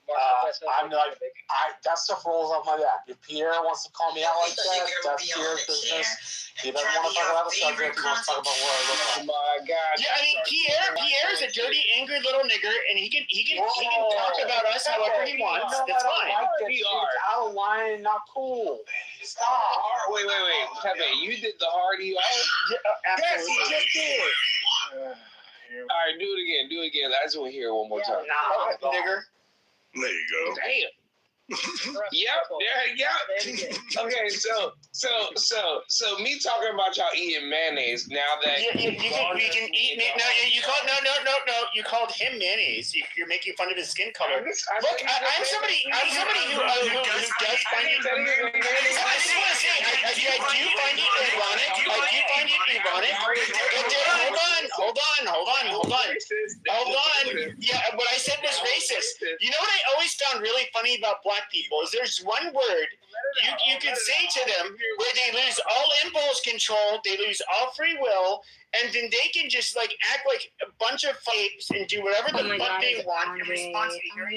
I'm like, that stuff rolls off my back. If Pierre wants to call me out like that, that's Pierre's business. He doesn't want to talk about the subject. He wants to talk about where I look like. Oh my God. Yeah, I mean, Pierre's a dirty, angry little nigger, and he can talk about us however he wants. That's fine. It's out of line, not cool. Stop. Wait. Pepe, you did the hard ER? Yes, he just did. All right, do it again. I just want to hear it one more time. Nah, nigger. There you go. Damn. Okay, so me talking about y'all eating mayonnaise now that we can eat. No. You called him mayonnaise. You're making fun of his skin color. Look, I'm somebody who does find it. I just want to say, I do find it ironic. Hold on. Yeah, what I said was racist. You know what I always found really funny about black people is there's one word you can say to them where they lose all impulse control, they lose all free will, and then they can just like act like a bunch of fakes and do whatever the fuck they want in response to your.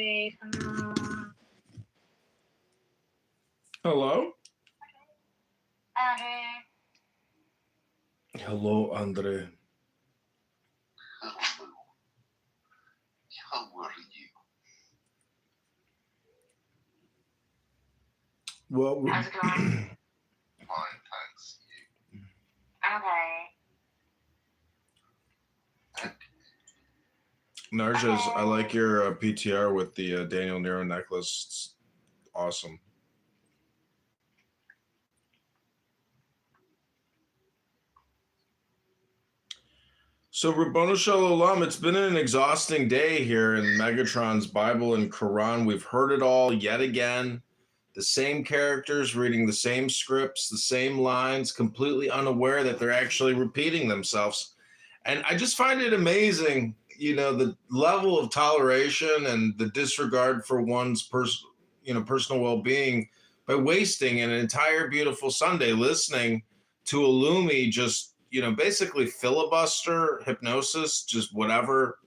Hello? Hello, Andre. How are you? Well, How's it going? Fine, thanks. Okay. Narjas, I like your PTR with the Daniel Nero necklace. It's awesome. So, Rabbanu Shalom, it's been an exhausting day here in Megatron's Bible and Quran. We've heard it all yet again. The same characters reading the same scripts, the same lines, completely unaware that they're actually repeating themselves. And I just find it amazing, the level of toleration and the disregard for one's personal well-being by wasting an entire beautiful Sunday listening to Illumi just basically filibuster, hypnosis, just whatever,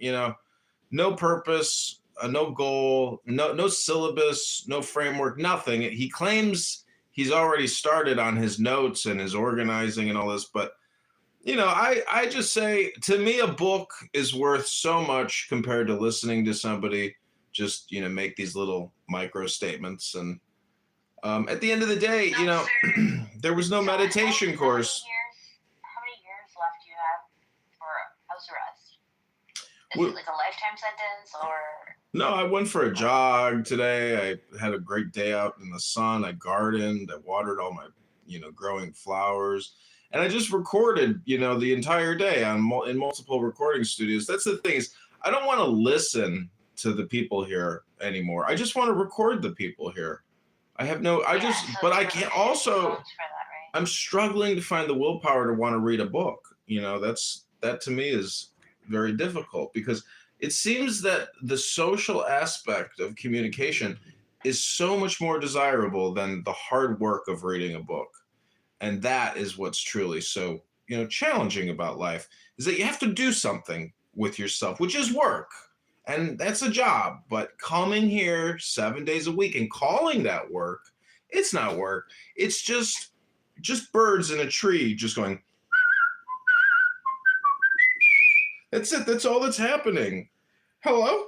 no purpose, no goal, no syllabus, no framework, nothing. He claims he's already started on his notes and his organizing and all this. But, you know, I just say, to me, a book is worth so much compared to listening to somebody just, you know, make these little micro statements. And at the end of the day, you know, there was no meditation course. How many years left do you have for house arrest? Is Well, it like a lifetime sentence or? No, I went for a jog today. I had a great day out in the sun. I gardened. I watered all my, you know, growing flowers, and I just recorded, you know, the entire day on in multiple recording studios. That's the thing is, I don't want to listen to the people here anymore. I just want to record the people here. I have no. But I can't. Also, I'm struggling to find the willpower to want to read a book. You know, that to me is very difficult because it seems that the social aspect of communication is so much more desirable than the hard work of reading a book. And that is what's truly so, you know, challenging about life, is that you have to do something with yourself, which is work. And that's a job. But coming here 7 days a week and calling that work, it's not work. It's just birds in a tree just going. That's it. That's all that's happening. Hello?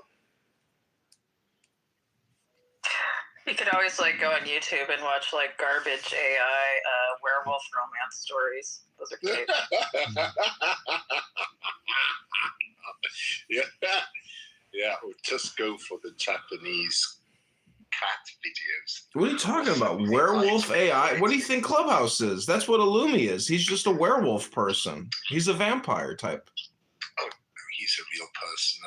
You could always like go on YouTube and watch like garbage AI werewolf romance stories. Those are cute. Yeah, or just go for the Japanese cat videos. What are you talking about? Werewolf AI? What do you think Clubhouse is? That's what Illumi is. He's just a werewolf person. He's a vampire type. Oh, he's a real person.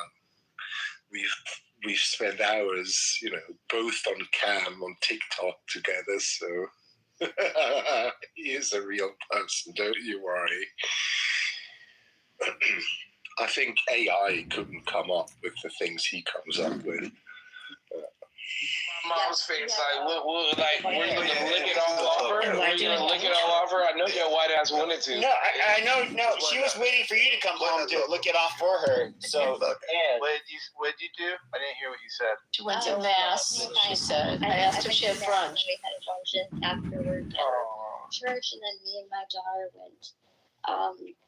We've spent hours, you know, both on cam on TikTok together, so he is a real person, don't you worry. I think AI couldn't come up with the things he comes up with. Mom's face, like, we're you gonna lick it all off her? We're you gonna lick it all off her? I know your white ass wanted to. No, I know. No, she was waiting for you to come home to lick it off for her. So, What'd you do? I didn't hear what you said. She went to mass, she said. I asked if she had brunch. We had a luncheon afterward at church, and then me and my daughter went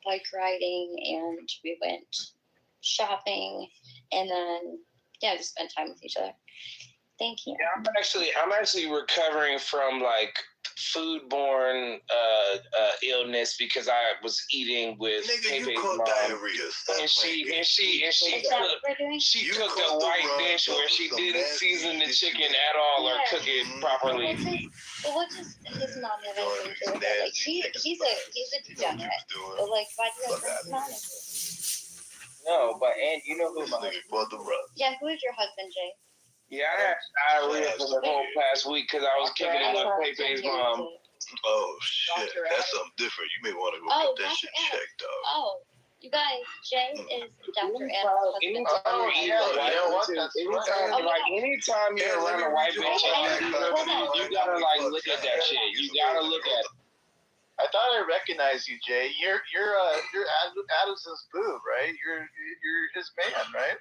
bike riding, and we went shopping, and then just spent time with each other. Thank you. Yeah, I'm actually recovering from like foodborne illness because I was eating with Pepe's mom, and she cooked a white dish where she didn't season the chicken at all or cook it properly. His mom have anything to do with it? Like he's a degenerate. But like, why do you have mom? No, but and you know who my Yeah, who is your husband, Jay? Yeah, I had diarrhea for the whole past week because I was kicking it with Pepe's mom. Oh shit, that's something different. You may want to go get that shit checked out. Oh, you guys, Jay is Dr. Adams' husband. Oh yeah, you know what? Anytime you're around a white bitch, you gotta like look at that shit. You gotta look at it. I thought I recognized you, Jay. You're Adams's boo, right? You're his man, right?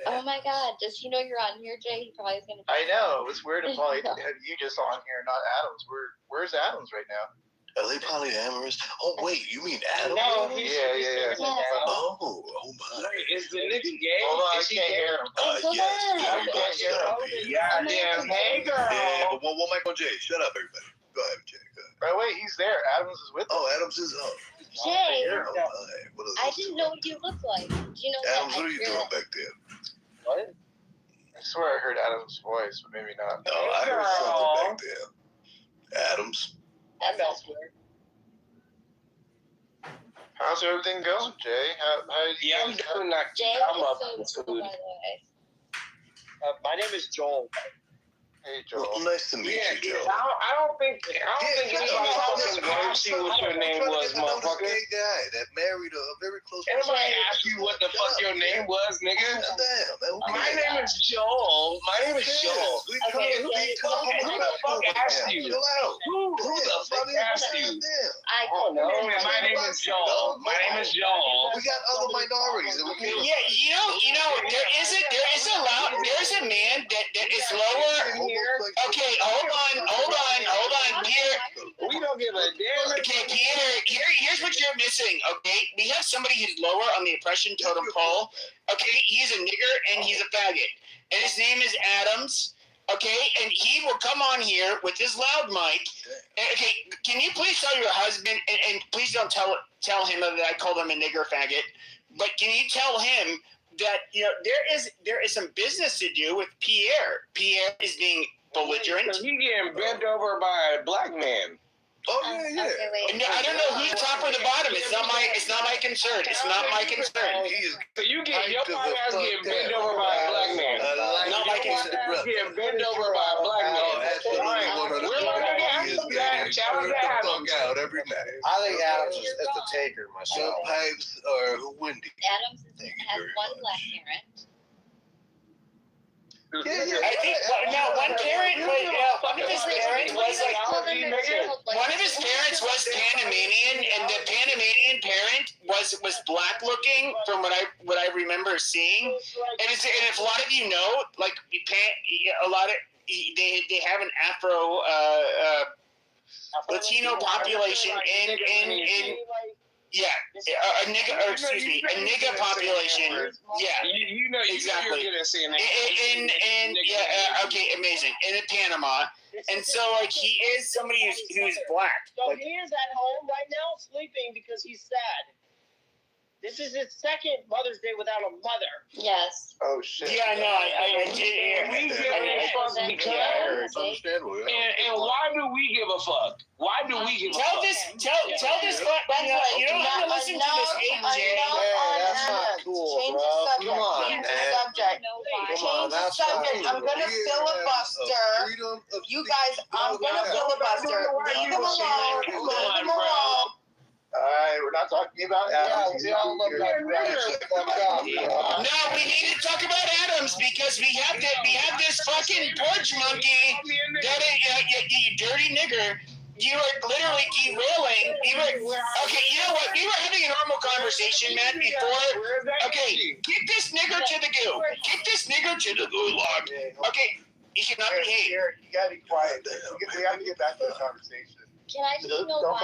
Oh my God! Does he know you're on here, Jay? He probably is gonna. I know. It's weird to probably have you just on here, not Adams. Where's Adams right now? Are they polyamorous? Oh wait, you mean Adams? No, yeah. Oh my! Is the nigga gay? Hold on, I can't hear him. Yes. Yeah, damn. Hey, girl. Yeah, but one Michael J. Shut up, everybody. Go ahead, Jay. Go ahead. Right, wait, he's there. Adams is with him. Oh, Adams is up. Jay, I didn't know what you looked like. Do you know Adams, what are you doing back there? What? I swear I heard Adams' voice, but maybe not. No, I heard something back there. Adams. That's elsewhere. How's everything going, Jay? I'm doing that. Jay I'm up is so to cool, food. by the way. My name is Joel. Hey, Joel. Well, nice to meet you, Joe. I don't think anybody fucking asked you what your name was, motherfucker. Gay guy that married a very close. Anybody asked you what the fuck your name was, nigga? My name is Joel. My name is Joel. Who the fuck asked you? Who the fuck asked you? I don't know. My name is Joel. My name is Joel. We got other minorities. That we can't. Yeah, there's a man that is lower. Okay, hold on, Peter. We don't give a damn. Okay, Peter. Here's what you're missing. Okay, we have somebody who's lower on the oppression totem pole. Okay, he's a nigger and he's a faggot, and his name is Adams. Okay, and he will come on here with his loud mic. Okay, can you please tell your husband, and please don't tell him that I called him a nigger faggot, but can you tell him that there is some business to do with Pierre. Pierre is being belligerent. So he getting bent over by a black man. Oh yeah. Okay, I don't know who's top or the bottom. It's not my concern. It's not my concern. So you get your ass getting bent over by a black man. Not my concern. Getting bent over by a black man. We're not gonna have that. Challenge Adams out every night. I think Adams is the taker myself. Pipes or Wendy. Adams has one black parent. I think one parent one of his parents was Panamanian, and the Panamanian parent was black looking from what I remember seeing. And if a lot of you know, like they have an Afro Latino population in. Yeah, a nigga population. Yeah, you know exactly. You're gonna see okay, amazing. And in Panama, and so like he is somebody who's black. So he is at home right now, sleeping because he's sad. This is his second Mother's Day without a mother. Yes. Oh shit. Yeah, no, I did. We give a fuck because. It's understandable. And why do we give a fuck? Why do we give a fuck? Tell this. You don't have to listen to this, AJ. That's not cool, Change bro. the subject. Come on, Change the man. subject. Come on, Change the that's subject. not I'm gonna filibuster. You guys, I'm gonna filibuster. Leave them alone. Leave them alone. All right, we're not talking about Adams. No, we need to talk about Adams because we have this fucking porch monkey that you dirty nigger. You were literally derailing. Okay, you know what? We were having a normal conversation, Matt, before. Okay, get this nigger to the goo. Get this nigger to the gulag. Okay, he cannot behave. You gotta be quiet. We have to get back to the conversation. Can I just know why?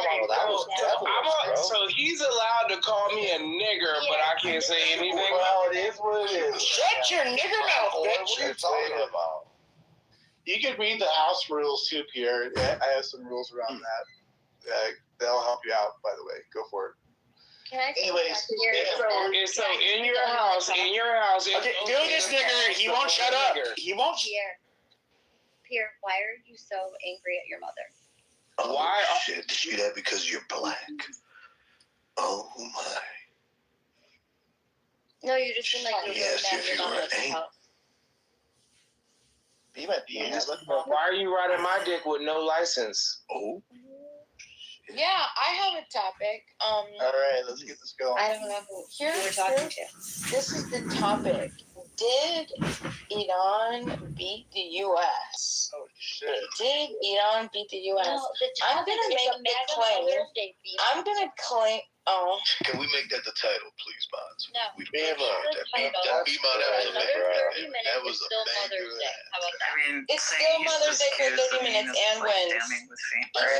So he's allowed to call me a nigger, but I can't say anything. Well, it is what it is. Shut your nigger mouth, bitch. What are you talking about? You can read the house rules too, Pierre. I have some rules around that. They'll help you out, by the way. Go for it. Can I Anyways, so in your house. Okay, do this nigger. He won't shut up. He won't. Pierre, why are you so angry at your mother? Oh, why? Shit, did you do that because you're black? Oh my. No, you just seem like you're yes, really mad if you're you not were at the angry. house. He might be angry. Why are you riding my dick with no license? Oh. Yeah, I have a topic. All right, let's get this going. I don't know who you were talking to. This is the topic. Did Iran beat the U.S.? Oh shit! Did Iran beat the U.S.? No, I'm gonna make the claim. I'm gonna claim. Oh. Can we make that the title, please, Bonds? No. We be my that was a banger. It's still Mother's Day for 30 minutes and wins.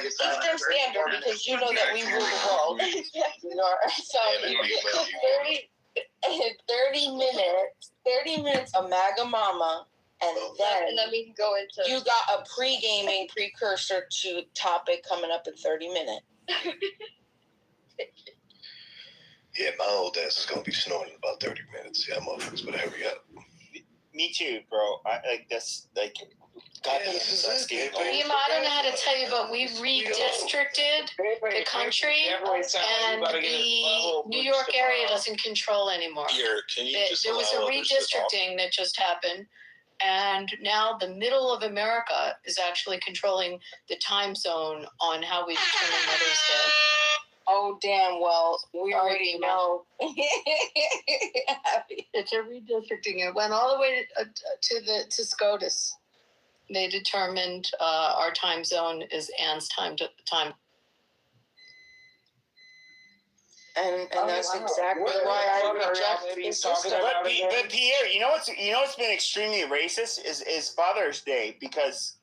Eastern Standard, because you know that we rule the world. So 30 minutes of MAGA Mama, and then we can go into. You got a pre-gaming precursor to topic coming up in 30 minutes. Yeah, my old ass is gonna be snoring in about 30 minutes. Yeah, motherfuckers better hurry up. Me too, bro. That's like. God, I don't know how to tell you, but we redistricted the country, and the New York area doesn't control anymore. There was a redistricting that just happened, and now the middle of America is actually controlling the time zone on how we determine Mother's Day. Oh, damn, well, we already know. It's a redistricting. It went all the way to SCOTUS. They determined our time zone is Anne's time. And that's exactly why I reject this system. But Pierre, you know what's been extremely racist is Father's Day, because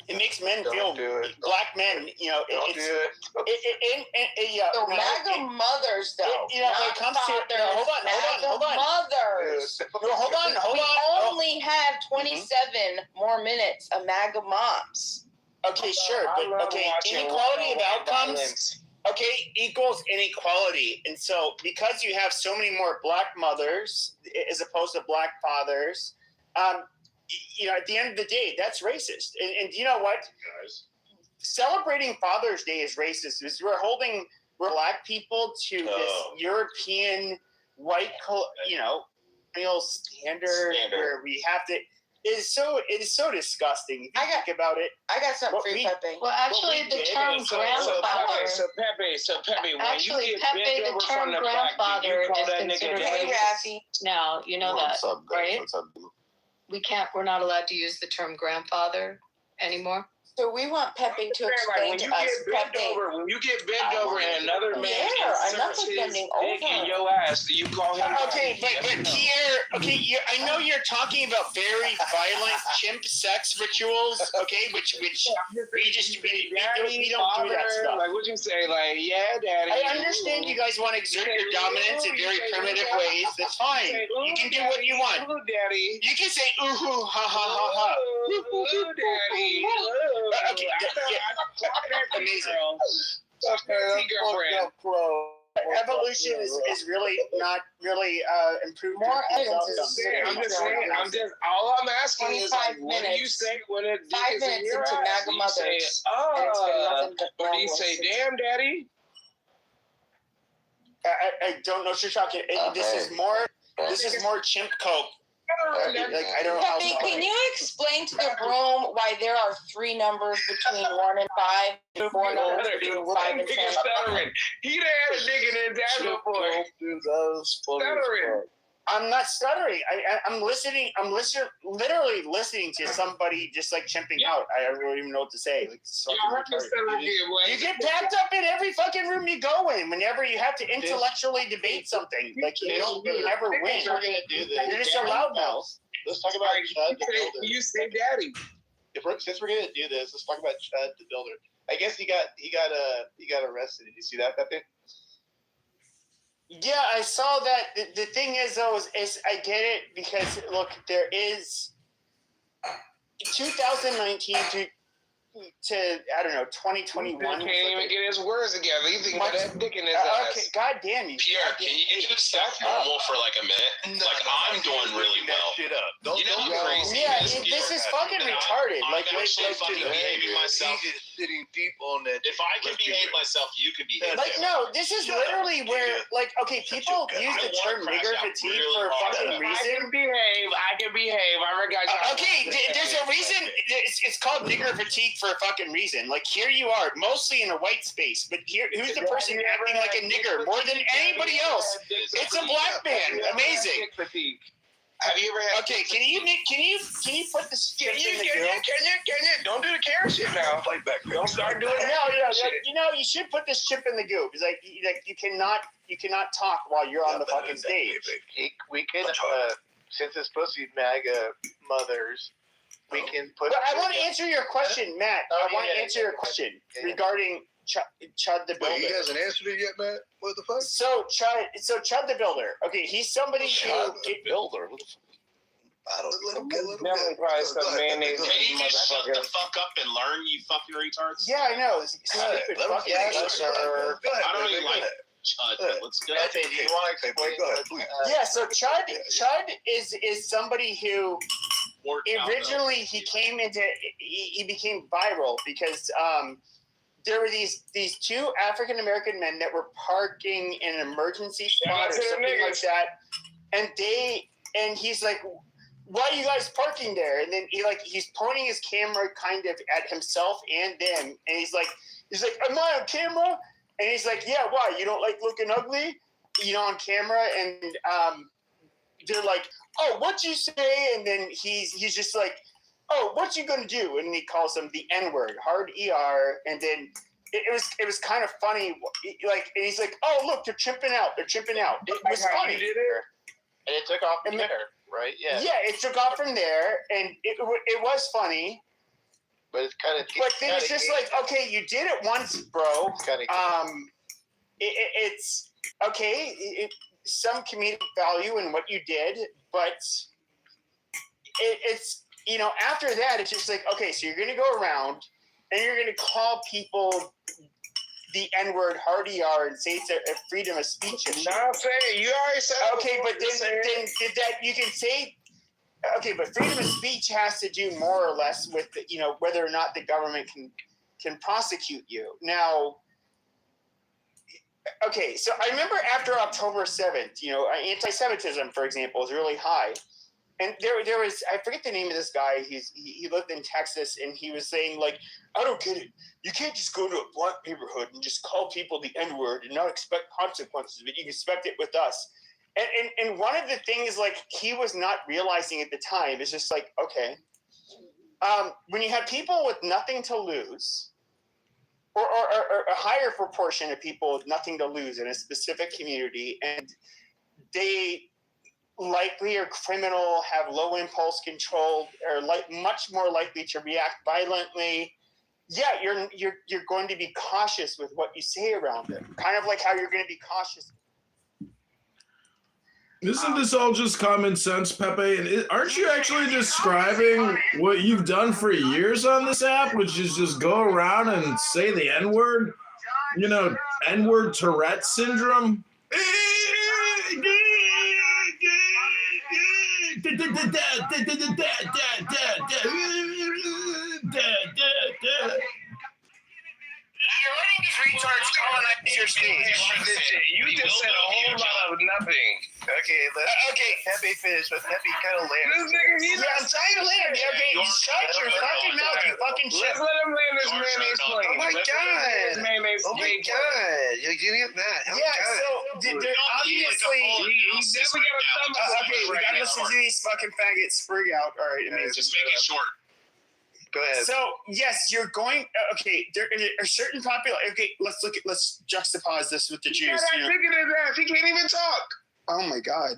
it makes men feel black men. You know, Don't do it. So MAGA mothers, though. When it comes to hold on. Mothers. Hold on. We only have 27 more minutes of MAGA moms. Okay, sure, but inequality of outcomes. Okay, equals inequality, and so because you have so many more black mothers as opposed to black fathers, you know, at the end of the day, that's racist. And you know what? Guys, celebrating Father's Day is racist. Is we're holding black people to this European white, male standard where we have to. It is so disgusting. If you think about it. I got something for you, Pepe. Well, actually, the term grandfather. So Pepe, when actually, you get Pepe, bent the over term from the back, grandfather you call is that considered nigga daddy? racist. Now, you know that, right? What's up, dude? We're not allowed to use the term grandfather anymore. So we want Pepe to explain to us. When you get bent over and another man inserts his dick in your ass, do you call him? Okay, but Pierre, I know you're talking about very violent chimp sex rituals, okay, which we don't do that stuff. Like, what'd you say? Like, yeah, daddy. I understand you guys want to exert your dominance in very primitive ways. That's fine. You can do what you want. Daddy. You can say ooh hoo ha ha ha ha. Ooh, daddy. Okay, amazing. Girlfriend. Evolution is really not really improved. More evidence. I'm just saying. All I'm asking is, like, what do you say when a dick 5 is in minutes your into ass? MAGA Do you mothers. say, or do you say, damn, daddy? I don't know what you're talking. This is more chimp coke. I don't know. Pepe, can you explain to the room why there are 3 numbers between 1 and 5, 4 numbers between 5 and 10? He done had a nigga in that before. Stuttering. I'm not stuttering. I'm listening. Literally listening to somebody just like chimping out. I don't even know what to say. Like, you get packed up in every fucking room you go in. Whenever you have to intellectually debate something, like you never win. You're just a loudmouth. Let's talk about Chud the Builder. You say daddy. Since we're gonna do this, let's talk about Chud the Builder. I guess he got arrested. Did you see that, Pepe? Yeah, I saw that. The thing is, though, is I get it because look, there is 2019 to I don't know 2021. He can't even get his words together. You think about that dick in his ass? Okay, God damn you, Pierre. Can you just stop normal for like a minute? Like I'm doing really well. You know how crazy it is. This is fucking retarded. I'm like actually fucking behaving myself. He's just sitting deep on that. If I can behave myself, you can behave. Like no, this is literally where like okay, people use the term nigger fatigue for a fucking reason. I can behave. I recognize. Okay, there's a reason. It's called nigger fatigue for a fucking reason. Like here you are, mostly in a white space, but here who's the person acting like a nigger more than anybody else? It's a black man. Amazing. Have you ever had? Okay, can you put the skip in the goo? Can you? Don't do the camera shit now. Fight back. Don't start doing that. No, you should put this chip in the goo. It's like you cannot talk while you're on the fucking stage. We can since it's supposed to be MAGA mothers. We can put. But I want to answer your question, Matt. I want to answer your question regarding Chud the Builder. Wait, he hasn't answered it yet, Matt. What the fuck? So Chud the Builder. Okay, he's somebody who Builder. What the fuck? I don't let him get. Definitely probably some mayonnaise. Can you just shut the fuck up and learn, you fucking retards? Yeah, I know. Stupid fucking I don't even like Chud. Let's go. Do you want to explain? Go ahead, please. Yeah, so Chud is somebody who originally he became viral because there were these 2 African American men that were parking in an emergency spot or something like that, and he's like, "Why are you guys parking there?" And then he's pointing his camera kind of at himself and them, and he's like, "Am I on camera?" And he's like, "Yeah, why? You don't like looking ugly, on camera?" And they're like, "Oh, what you say?" And then he's just like, "Oh, what you gonna do?" And he calls them the N-word, hard ER, and then it was kind of funny. Like, and he's like, "Oh, look, they're chimping out. They're chimping out." It was funny. And it took off from there, right? Yeah. Yeah, it took off from there, and it was funny. But it's kind of. But then it's just like, okay, you did it once, bro. It's okay. Some comedic value in what you did, but it's after that, it's just like, okay, so you're gonna go around and you're gonna call people the N-word, hardy R, and say it's a freedom of speech issue. No, say it. You already said it. Okay, but then that you can say. Okay, but freedom of speech has to do more or less with whether or not the government can prosecute you. Now, okay, so I remember after October 7th, anti-Semitism, for example, was really high. And there was, I forget the name of this guy. He lived in Texas, and he was saying, like, I don't get it. You can't just go to a black neighborhood and just call people the N-word and not expect consequences, but you can expect it with us. And one of the things, like, he was not realizing at the time is just like, okay, when you have people with nothing to lose, or a higher proportion of people with nothing to lose in a specific community, and they likely are criminal, have low impulse control, are much more likely to react violently. Yeah, you're going to be cautious with what you say around it. Kind of like how you're going to be cautious. Isn't this all just common sense, Pepe? And aren't you actually describing what you've done for years on this app, which is just go around and say the N-word? N-word Tourette syndrome? You're letting these retards colonize your stage. You just said a whole lot of nothing. Okay, Pepe finished, but Pepe kind of landed. I'm trying to land. Okay, shut your fucking mouth, you fucking shit. Let's let him land this mayonnaise plane. Oh my god! You're getting mad. So they're obviously. Okay, we gotta listen to these fucking faggots sprig out. All right, amazing. Just make it short. Go ahead. So yes, you're going. Okay, there are certain population. Okay, let's juxtapose this with the Jews. He can't even talk. Oh my god.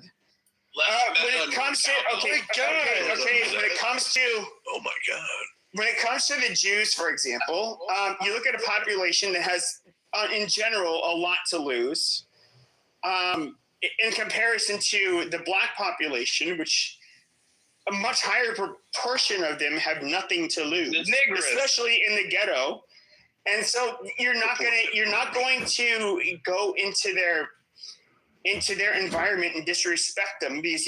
When it comes to Oh my god. When it comes to the Jews, for example, you look at a population that has, in general, a lot to lose. In comparison to the black population, which a much higher proportion of them have nothing to lose, especially in the ghetto. And so you're not going to go into their environment and disrespect them, because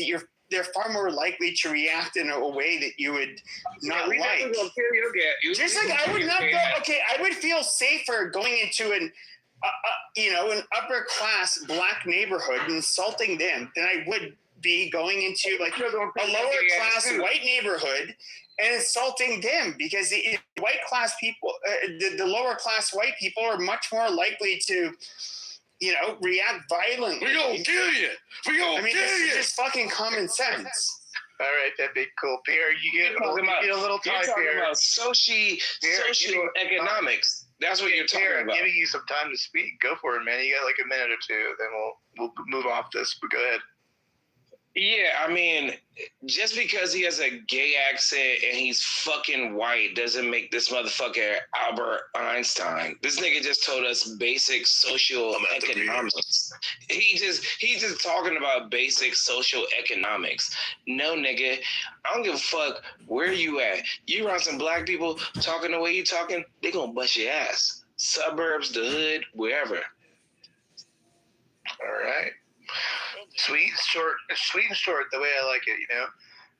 they're far more likely to react in a way that you would not like. Just like I would not go. Okay, I would feel safer going into an upper class black neighborhood and insulting them than I would be going into like a lower class white neighborhood and insulting them, because the white class people, the lower class white people are much more likely to, react violently. We're gonna kill you. This is just fucking common sense. All right, that big cool. Pierre, you get a little time. You're talking Pierre. about socioeconomics. That's what you're talking Pierre, about. I'm giving you some time to speak. Go for it, man. You got like a minute or two. Then we'll move off this. But go ahead. Yeah, I mean, just because he has a gay accent and he's fucking white doesn't make this motherfucker Albert Einstein. This nigga just told us basic social economics. He's just talking about basic social economics. No, nigga, I don't give a fuck where you at. You around some black people talking the way you talking, they gonna bust your ass. Suburbs, the hood, wherever. All right. Sweet and short, the way I like it,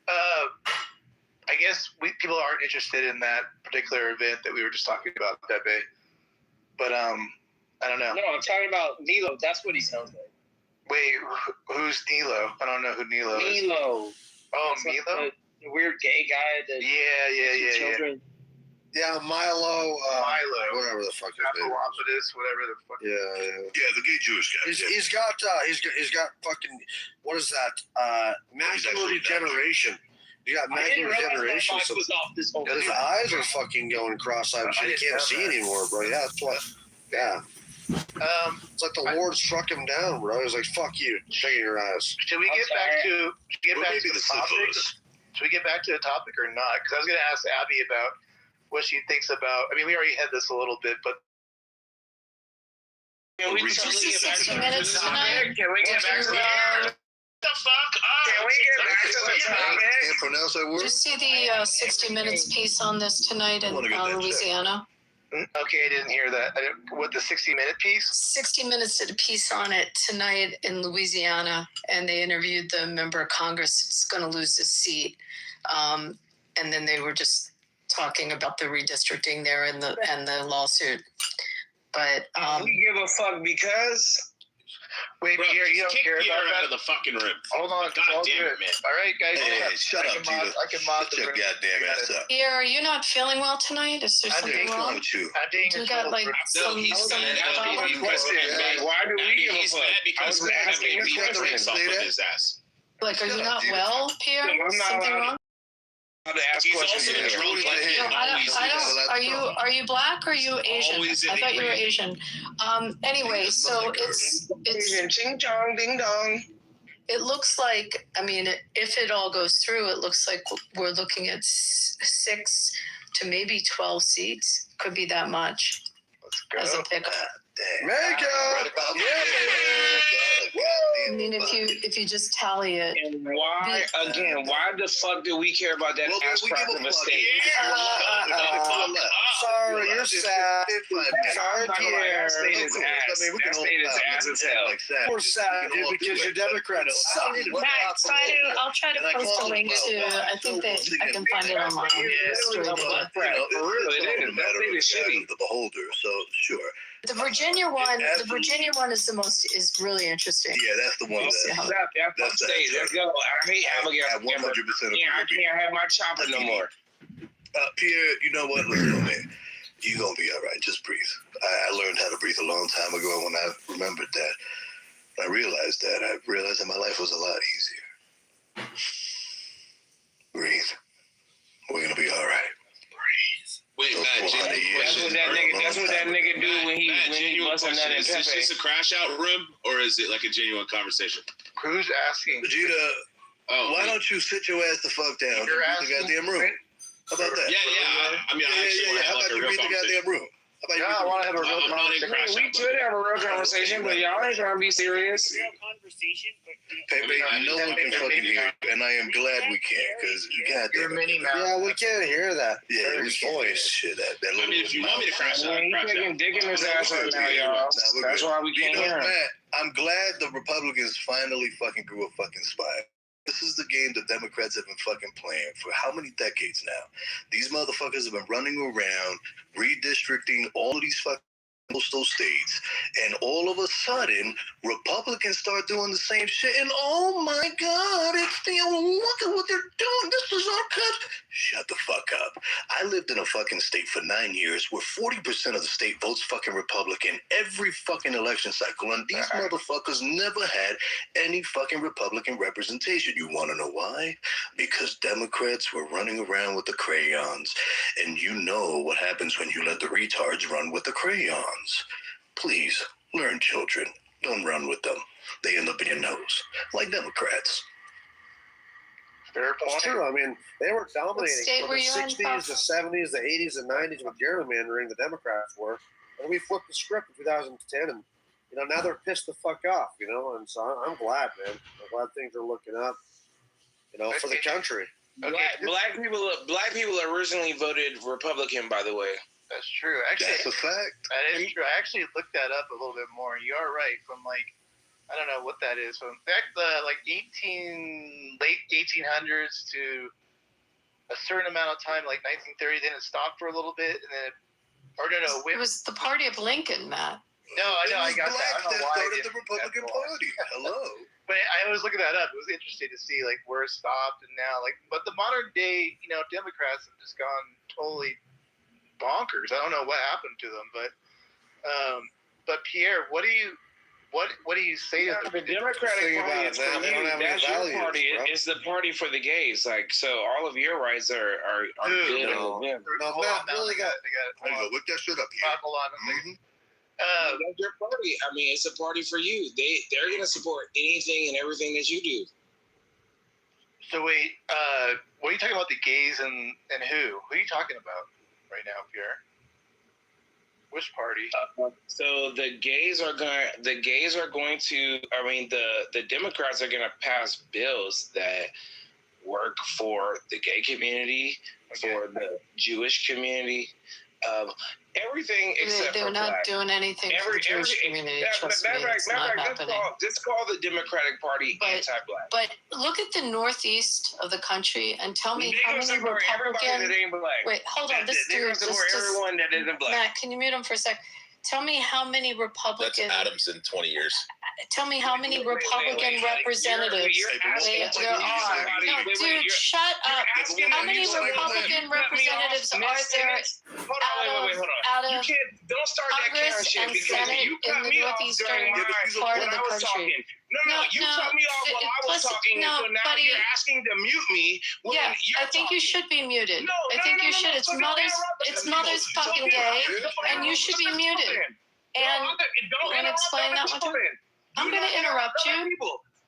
I guess people aren't interested in that particular event that we were just talking about, Pepe. But I don't know. No, I'm talking about Nilo. That's what he sounds like. Wait, who's Nilo? I don't know who Nilo is. Nilo. Oh, It's Nilo? like the weird gay guy that children. Yeah, Milo, whatever the fuck his name is. Whatever the fuck. Yeah, the gay Jewish guy. He's got fucking, what is that? Macular degeneration. You got macular degeneration. So his eyes are fucking going cross-eyed. You can't see anymore, bro. Yeah, that's what. Yeah. It's like the Lord struck him down, bro. He was like, "Fuck you, taking your eyes." Should we get back to the topic? Should we get back to the topic or not? Because I was going to ask Abby about what she thinks about. I mean, we already had this a little bit, but. Can we get back to the topic? Can we get back to the topic? Can't pronounce that word. Did you see the 60 Minutes piece on this tonight in Louisiana? Okay, I didn't hear that. What, the 60-minute piece? 60 Minutes did a piece on it tonight in Louisiana, and they interviewed the member of Congress that's going to lose his seat. And then they were just talking about the redistricting there and the lawsuit. But we give a fuck because. Wait, bro, Pierre, you don't kick care Pierre about out that? of the fucking room. Hold on, God damn it, man. All right, guys. Hey, shut up, Gina. I can mod Shut your goddamn ass up. Pierre, are you not feeling well tonight? Is there something What's wrong wrong? with you? You got like No, he's some mad. Why do we give a He's fuck? mad because we're having beat the brakes off of his ass. like, are you not well, Pierre? Something wrong? He's also drunk like him. No, I don't. Are you black or are you Asian? Always I thought you were Asian. Anyway, so it's Asian ching chong ding dong. It looks like, I mean, if it all goes through, it looks like we're looking at 6 to maybe 12 seats. Could be that much. As a pickup. I mean, if you just tally it. And why the fuck do we care about that ass crack of a state? Sorry, you're sad. Sorry, Pierre. That state is ass. That state is ass as hell. We're sad, dude, because you're Democrats. I'll try to post a link to, I think I can find it online. For real, it is. That state is shitty. The beholder, so sure. The Virginia one is really interesting. Yeah, that's the one. That's the state. Let's go. I hate Abigail. 100%. Yeah, I can't have my chopper no more. Pierre, you know what? Listen, man. You're going to be all right. Just breathe. I learned how to breathe a long time ago, and when I remembered that, I realized that my life was a lot easier. Breathe. We're going to be all right. Wait, Matt, that's what that nigga do when he busting that in Is this just a crash out room, or is it like a genuine conversation? Who's asking? Vegeta, why don't you sit your ass the fuck down? You're in the goddamn room. How about that? Yeah. I mean, I actually want to have like a real conversation. Room. I want to have a real conversation. We could have a real conversation, but y'all ain't trying to be serious. Pepe, no one can fucking hear, and I am glad we can, because goddamn. Yeah, we can't hear that. Yeah, his voice, shit. That little. I mean, if you want me to crash out, He's taking dick in his ass right now, y'all. That's why we can't hear him. Matt, I'm glad the Republicans finally fucking grew a fucking spine. This is the game the Democrats have been fucking playing for how many decades now? These motherfuckers have been running around, redistricting all of these fucking coastal states, and all of a sudden, Republicans start doing the same shit, and oh my God, look at what they're doing. This is our country. Shut the fuck up. I lived in a fucking state for 9 years where 40% of the state votes fucking Republican every fucking election cycle, and these motherfuckers never had any fucking Republican representation. You want to know why? Because Democrats were running around with the crayons, and you know what happens when you let the retards run with the crayons. Please, learn, children. Don't run with them. They end up in your nose, like Democrats. Fair point. It's true. I mean, they were dominating state from were the you in, 60s, the 70s, the 80s, and 90s with gerrymandering. The Democrats were, and we flipped the script in 2010, and now they're pissed the fuck off. And so I'm glad, man. I'm glad things are looking up. For the country. Black people originally voted Republican, by the way. That's true. Actually, that's a fact. That is true. I actually looked that up a little bit more. You are right. From I don't know what that is. From back late 1800s to a certain amount of time, like 1930. Then it stopped for a little bit, and then it was the party of Lincoln, Matt. No, I know. I got that. I don't know why started the Republican Party. Hello. But I was looking that up. It was interesting to see where it stopped and now but the modern day Democrats have just gone totally bonkers. I don't know what happened to them, but Pierre, what do you What do you say to The Democratic Think about Party it, is man. for They don't you. have any That's your values, party. bro. It's the party for the gays. Like, so all of your rights are good. No, Yeah. no, Hold man, on, really got. There you go. Look that shit up here. Hold on a second. That's your party. I mean, it's a party for you. They're gonna support anything and everything that you do. So wait, what are you talking about? The gays and who? Who are you talking about right now, Pierre? Which party? So the gays are going to. I mean, the Democrats are going to pass bills that work for the gay community, for the Jewish community, everything except They're for not black. doing anything for the Jewish community. Trust me, it's not happening. Just call the Democratic Party anti-black. But look at the northeast of the country and tell me how many everybody Republican. that ain't black. Wait, hold on. This They're dude, gonna support everyone that isn't black. Matt, can you mute him for a sec? Tell me how many That's Republican. Adams in 20 years. Tell me how many Republican representatives there are. No, dude, shut up. How many Republican representatives are there out of Don't start that Karen Congress shit and because Senate you in cut the me off northeastern during part of when the I was country? talking. No, you cut me off while I was talking, and so now buddy. you're asking to mute me when Yeah, you're I think you should be muted. I think you should. It's mother's fucking gay, and you should be muted. And don't want to explain that one to me? I'm going to interrupt you.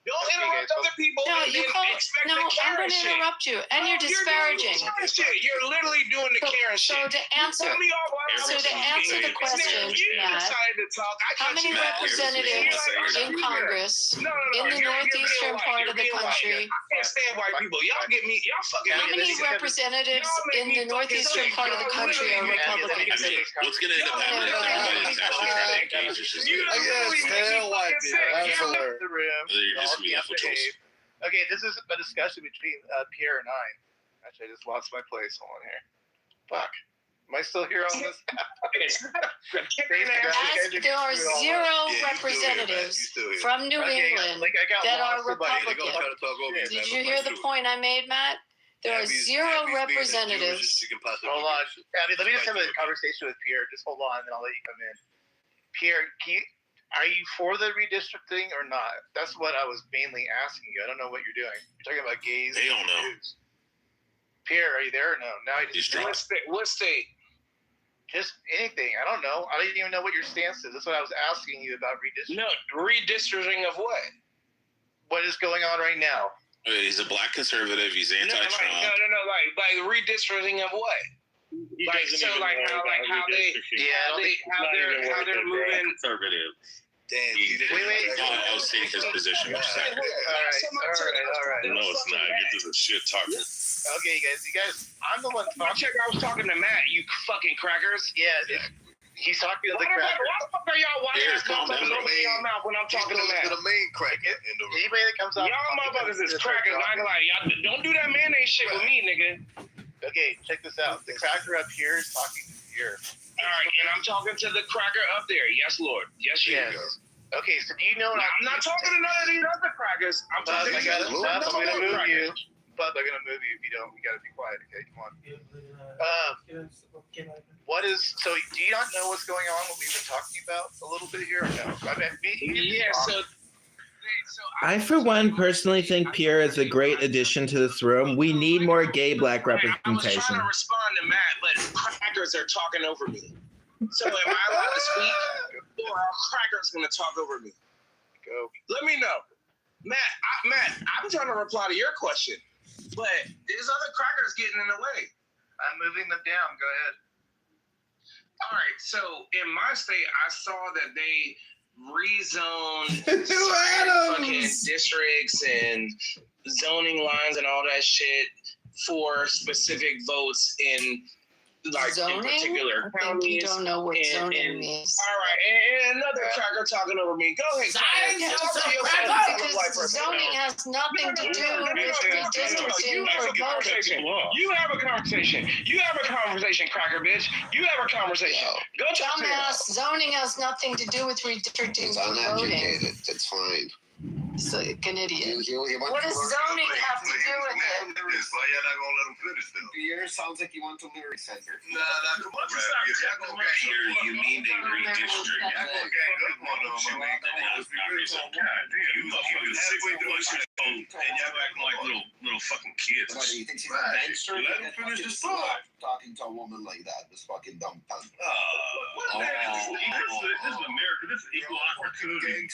Don't interrupt other people. No, and you then call. expect No, the I'm Karen going to shit. interrupt you, and you're disparaging. You're literally doing the Karen shit. So to answer, the question, Matt, how many representatives in Congress in the northeastern part of the country? I can't stand white people. Y'all get me. Y'all fucking. How many representatives in the northeastern part of the country are Republicans? I mean, what's going to end up happening is actually trying to engage us. You're just going to be effortless. Okay, this is a discussion between Pierre and I. Actually, I just lost my place. Hold on here. Fuck. Am I still here on this? There are zero representatives from New England that are Republican. Did you hear the point I made, Matt? There are zero representatives. Hold on. Abby, let me just have a conversation with Pierre. Just hold on, and then I'll let you come in. Pierre, are you for the redistricting or not? That's what I was mainly asking you. I don't know what you're doing. You're talking about gays. They don't know. Pierre, are you there or no? Now I just what state? Just anything. I don't know. I don't even know what your stance is. That's what I was asking you about redistricting. No, redistricting of what? What is going on right now? He's a black conservative. He's anti-Trump. No. Like redistricting of what? Like so, like how they're moving. Conservative. Damn. Wait. I'll state his position. All right. No, it's not. You're just a shit talker. Okay, you guys. I'm the one. I was talking to Matt. You fucking crackers. Yeah. He's talking to the cracker. Why the fuck are y'all watching us motherfuckers opening your mouth when I'm talking to Matt? The main cracker. Anybody that comes out. Y'all motherfuckers is crackers. I ain't gonna lie. Y'all don't do that mayonnaise shit with me, nigga. Okay, check this out. The cracker up here is talking here. All right, and I'm talking to the cracker up there. Yes, Lord. Yes, you go. Okay, so do you know? I'm not talking to none of these other crackers. I'm talking to I'm gonna move you. But they're gonna move you if you don't. You gotta be quiet. Okay, come on. What is? So do you not know what's going on? What we've been talking about a little bit here? Or no. I mean, yeah. So I, for one, personally think Pierre is a great addition to this room. We need more gay black I was representation. trying to respond to Matt, but crackers are talking over me. So am I allowed to speak, or are crackers going to talk over me? Go. Let me know, Matt. I'm trying to reply to your question, but there's other crackers getting in the way. I'm moving them down. Go ahead. All right. So in my state, I saw that they rezoned fucking districts and zoning lines and all that shit for specific votes in like Zoning? in particular counties. You don't know what zoning means. All right, and another cracker talking over me. Go ahead. Because zoning has nothing to do with redistricting for voting. You have a conversation. Cracker bitch. You have a conversation. Go talk to Dumbass, zoning has nothing to do with redistricting for voting. Uneducated. It's fine. It's like an idiot. What does zoning have to do with it? Why y'all not gonna let him finish though? Pierre sounds like you want to marry center. Nah, come on, You mean they redistrict? Okay, come on. And y'all acting like little fucking kids. What, do you think she's a gangster? Let him finish his thought. Talking to a woman like that, this fucking dumb cunt. This is America. This is equal opportunity.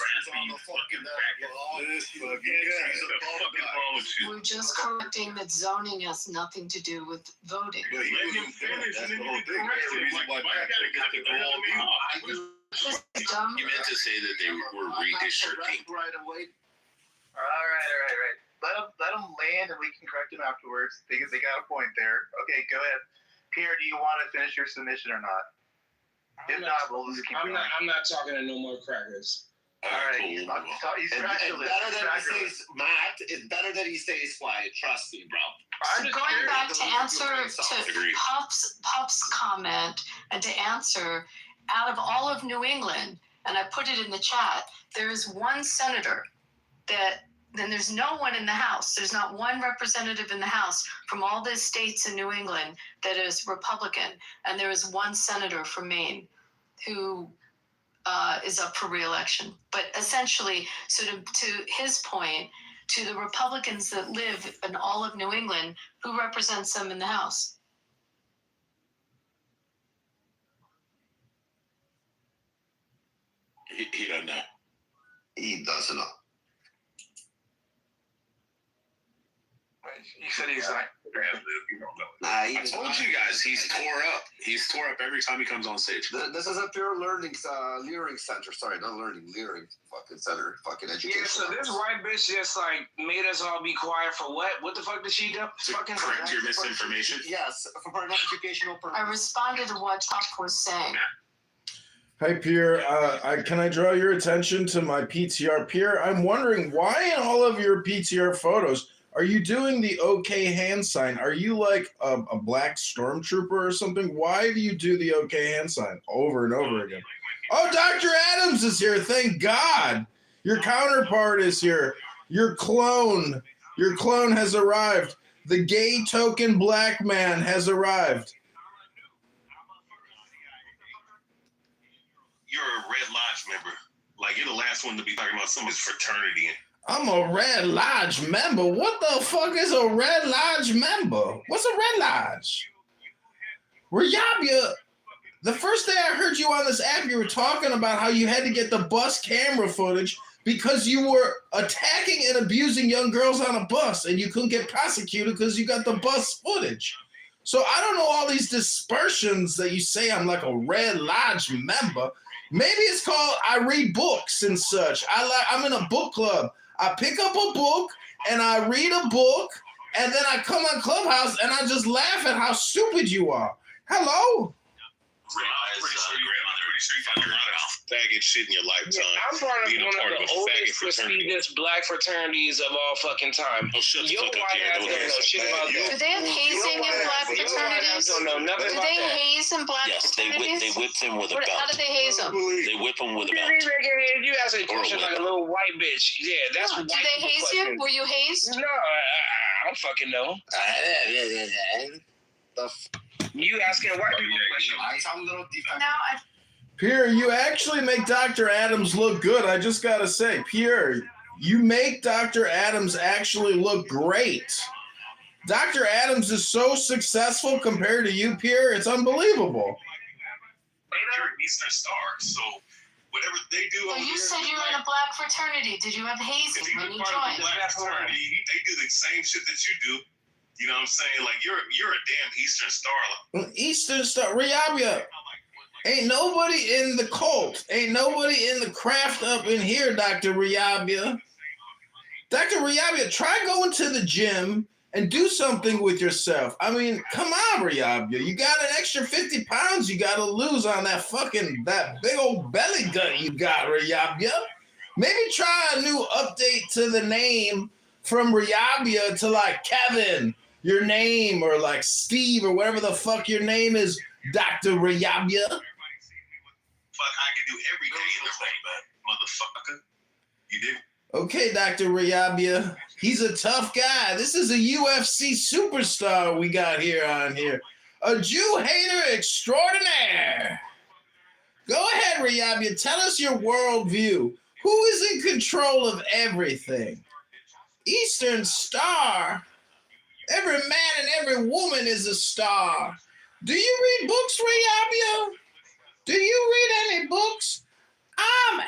We're just correcting that zoning has nothing to do with voting. Let him finish, and then you can correct him. Why you gotta cut the girl off? You meant to say that they were redistricting. Right away. All right. Let them land, and we can correct them afterwards. They got a point there. Okay, go ahead. Pierre, do you want to finish your submission or not? If not, we'll just keep going. I'm not talking to no more crackers. All right, he's Better that he stays quiet. Trust me, bro. So going back to answer to Pop's comment and to answer, out of all of New England, and I put it in the chat, there is one senator then there's no one in the House. There's not one representative in the House from all the states in New England that is Republican. And there is one senator from Maine who is up for re-election. But essentially, so to his point, to the Republicans that live in all of New England, who represents them in the House? He doesn't know. He doesn't know. You said he's like. I told you guys, he's tore up. He's tore up every time he comes on stage. This is a pure learning center. Sorry, not learning, leering fucking center, fucking education. Yeah, so this white bitch just like made us all be quiet for what? What the fuck did she do? To correct your misinformation? Yes, for an educational purpose. I responded to what Pop was saying. Hi, Pierre. Can I draw your attention to my PTR? Pierre, I'm wondering why in all of your PTR photos are you doing the OK hand sign? Are you like a black stormtrooper or something? Why do you do the OK hand sign over and over again? Oh, Dr. Adams is here. Thank God. Your counterpart is here. Your clone has arrived. The gay token black man has arrived. You're a Red Lodge member. Like, you're the last one to be talking about someone's fraternity. I'm a Red Lodge member. What the fuck is a Red Lodge member? What's a Red Lodge? Riyabia, the first day I heard you on this app, you were talking about how you had to get the bus camera footage because you were attacking and abusing young girls on a bus and you couldn't get prosecuted because you got the bus footage. So I don't know all these dispersions that you say I'm like a Red Lodge member. Maybe it's called I read books and such. I'm in a book club. I pick up a book and I read a book and then I come on Clubhouse and I just laugh at how stupid you are. Hello? I'm pretty sure you got a lot of faggot shit in your lifetime. Yeah, I'm part of one of the oldest, prestigious black fraternities of all fucking time. Oh, shut the Your fuck up, white Pierre. ass don't know shit about that. Do they have hazing in black fraternities? Don't know nothing Do about they that. haze in black fraternities? They whip them with a belt. How do they haze them? They whip them with a belt. You ask a question like a little white bitch. Yeah, that's No, what do they haze you? Were you hazed? No, I don't fucking know. You asking white people questions. I sound a little defensive. No, Pierre, you actually make Dr. Adams look good. I just got to say, Pierre, you make Dr. Adams actually look great. Dr. Adams is so successful compared to you, Pierre. It's unbelievable. You're an Eastern Star, so whatever they do. Well, you said you were in a black fraternity. Did you have hazing when you joined? Black fraternity, they do the same shit that you do. You know what I'm saying? Like you're a damn Eastern Star. Eastern Star, Riyabia. Ain't nobody in the cult. Ain't nobody in the craft up in here, Dr. Riyabia. Dr. Riyabia, try going to the gym and do something with yourself. I mean, come on, Riyabia. You got an extra 50 pounds you got to lose on that big old belly gut you got, Riyabia. Maybe try a new update to the name from Riyabia to like Kevin, your name, or like Steve, or whatever the fuck your name is, Dr. Riyabia. Fuck, I can do every day in the motherfucker. You did. Okay, Dr. Riyabia. He's a tough guy. This is a UFC superstar we got here on here. A Jew hater extraordinaire. Go ahead, Riyabia. Tell us your worldview. Who is in control of everything? Eastern Star. Every man and every woman is a star. Do you read books, Riyabia? Do you read any books?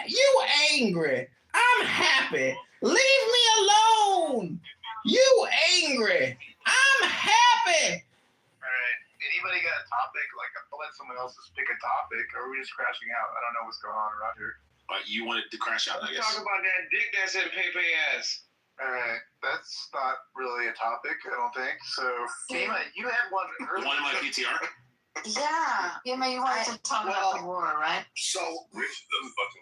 You angry. I'm happy. Leave me alone. You angry. I'm happy. All right. Anybody got a topic? Like, I'll let someone else just pick a topic, or are we just crashing out? I don't know what's going on around here. You wanted to crash out, I guess. Talk about that dick that's in Pepe ass. All right. That's not really a topic, I don't think. So, Fema, you had one earlier. One in my PTR? Yeah. You wanted to talk about the war, right? So,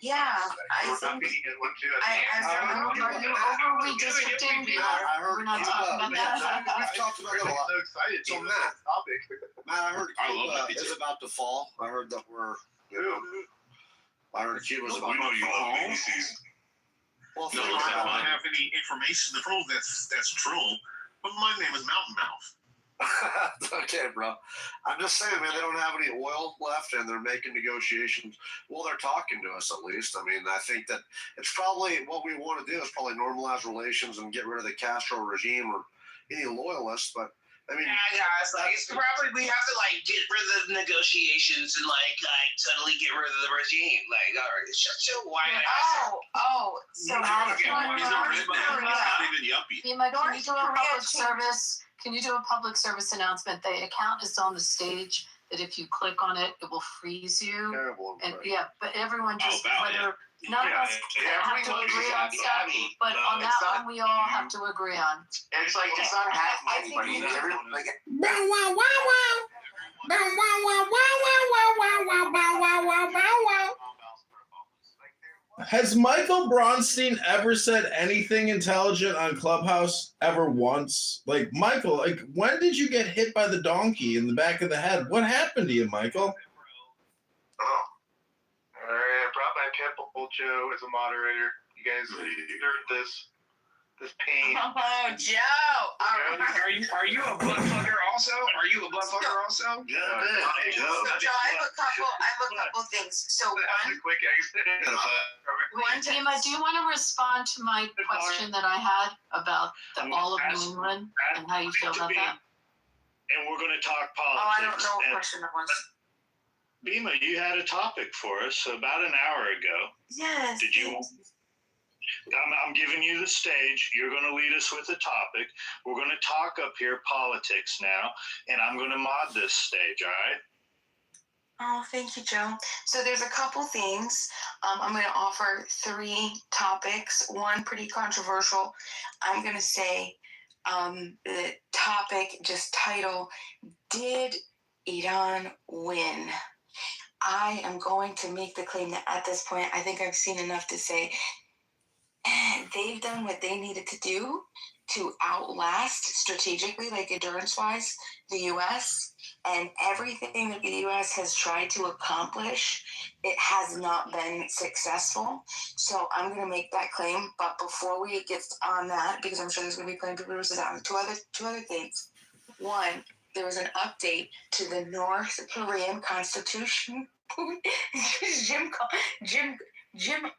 Yeah. I think you get one too. Are you over redistricting? We're not talking about that. We've talked about it a lot. So excited. So, Matt, I heard I love Cuba that is about to fall. I heard that I heard Cuba's about You know to you fall. love BBCs. Well, No, I don't have any information to prove that's true, but my name is Mountain Mouth. Okay, bro. I'm just saying, man, they don't have any oil left, and they're making negotiations. Well, they're talking to us at least. I mean, I think that it's probably what we want to do is probably normalize relations and get rid of the Castro regime or any loyalists. But I mean, yeah, guys, like it's probably we have to like get rid of the negotiations and like suddenly get rid of the regime. Like, all right, shut your white ass. So He's a redneck. He's not even yuppie. Fema, can you do a public service? Can you do a public service announcement? The account is on the stage. That if you click on it, it will freeze you. terrible. And yeah, but everyone just whether none of us have to everyone agree on agrees stuff, on but on that one we all have to agree on. It's like it's not hacking anybody. Like, Bow wow wow wow. Bow wow wow wow wow wow wow wow wow wow wow. Has Michael Bronstein ever said anything intelligent on Clubhouse ever once? Like, Michael, like, when did you get hit by the donkey in the back of the head? What happened to you, Michael? oh. All right, I brought my Temple Joe as a moderator. You guys heard this pain. Oh, Joe! Are you a butt fucker also? Are you a butt fucker also? Yeah, Joe, I have a couple things. So That's a quick exit. Fema, do you want to respond to my question that I had about all of New England and how you feel about that? And we're going to talk politics. Oh, I don't know what question it was. Bima, you had a topic for us about an hour ago. Yes. Did you? I'm giving you the stage. You're going to lead us with a topic. We're going to talk up here politics now, and I'm going to mod this stage, all right? Oh, thank you, Joe. So there's a couple things. I'm going to offer 3 topics. One pretty controversial. I'm going to say the topic, just title, Did Iran Win? I am going to make the claim that at this point, I think I've seen enough to say they've done what they needed to do to outlast strategically, like endurance-wise, the U.S., and everything that the U.S. has tried to accomplish, it has not been successful. So I'm going to make that claim. But before we get on that, because I'm sure there's going to be plenty of people who sit down, two other things. One, there was an update to the North Korean constitution. Jim Jong-un,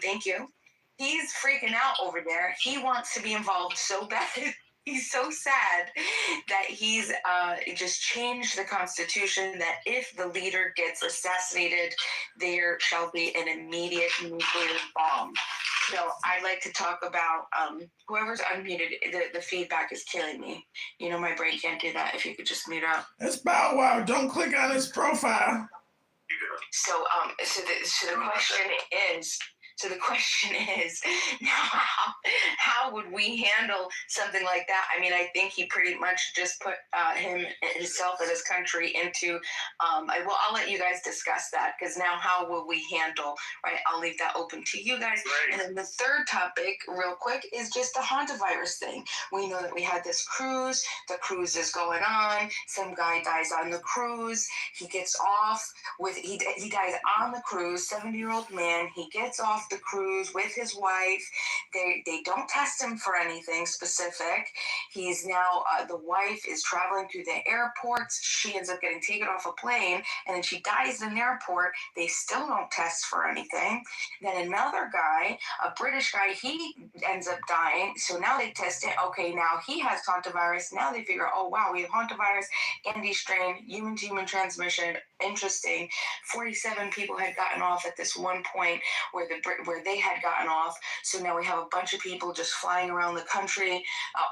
thank you. He's freaking out over there. He wants to be involved so bad. He's so sad that he's just changed the constitution that if the leader gets assassinated, there shall be an immediate nuclear bomb. So I'd like to talk about whoever's unmuted. The feedback is killing me. You know, my brain can't do that. If you could just mute up. That's Bow Wow. Don't click on his profile. So the question is, now how would we handle something like that? I mean, I think he pretty much just put himself and his country into. I'll let you guys discuss that, because now how will we handle? Right, I'll leave that open to you guys. Right. And then the third topic, real quick, is just the hantavirus thing. We know that we had this cruise. The cruise is going on. Some guy dies on the cruise. He gets off with he dies on the cruise. 70-year-old man. He gets off off the cruise with his wife. They don't test him for anything specific. He's now, the wife is traveling through the airports. She ends up getting taken off a plane, and then she dies in an airport. They still don't test for anything. Then another guy, a British guy, he ends up dying. So now they test it. Okay, now he has hantavirus. Now they figure, oh wow, we have hantavirus, Andy strain, human-to-human transmission. Interesting. 47 people had gotten off at this one point where they had gotten off. So now we have a bunch of people just flying around the country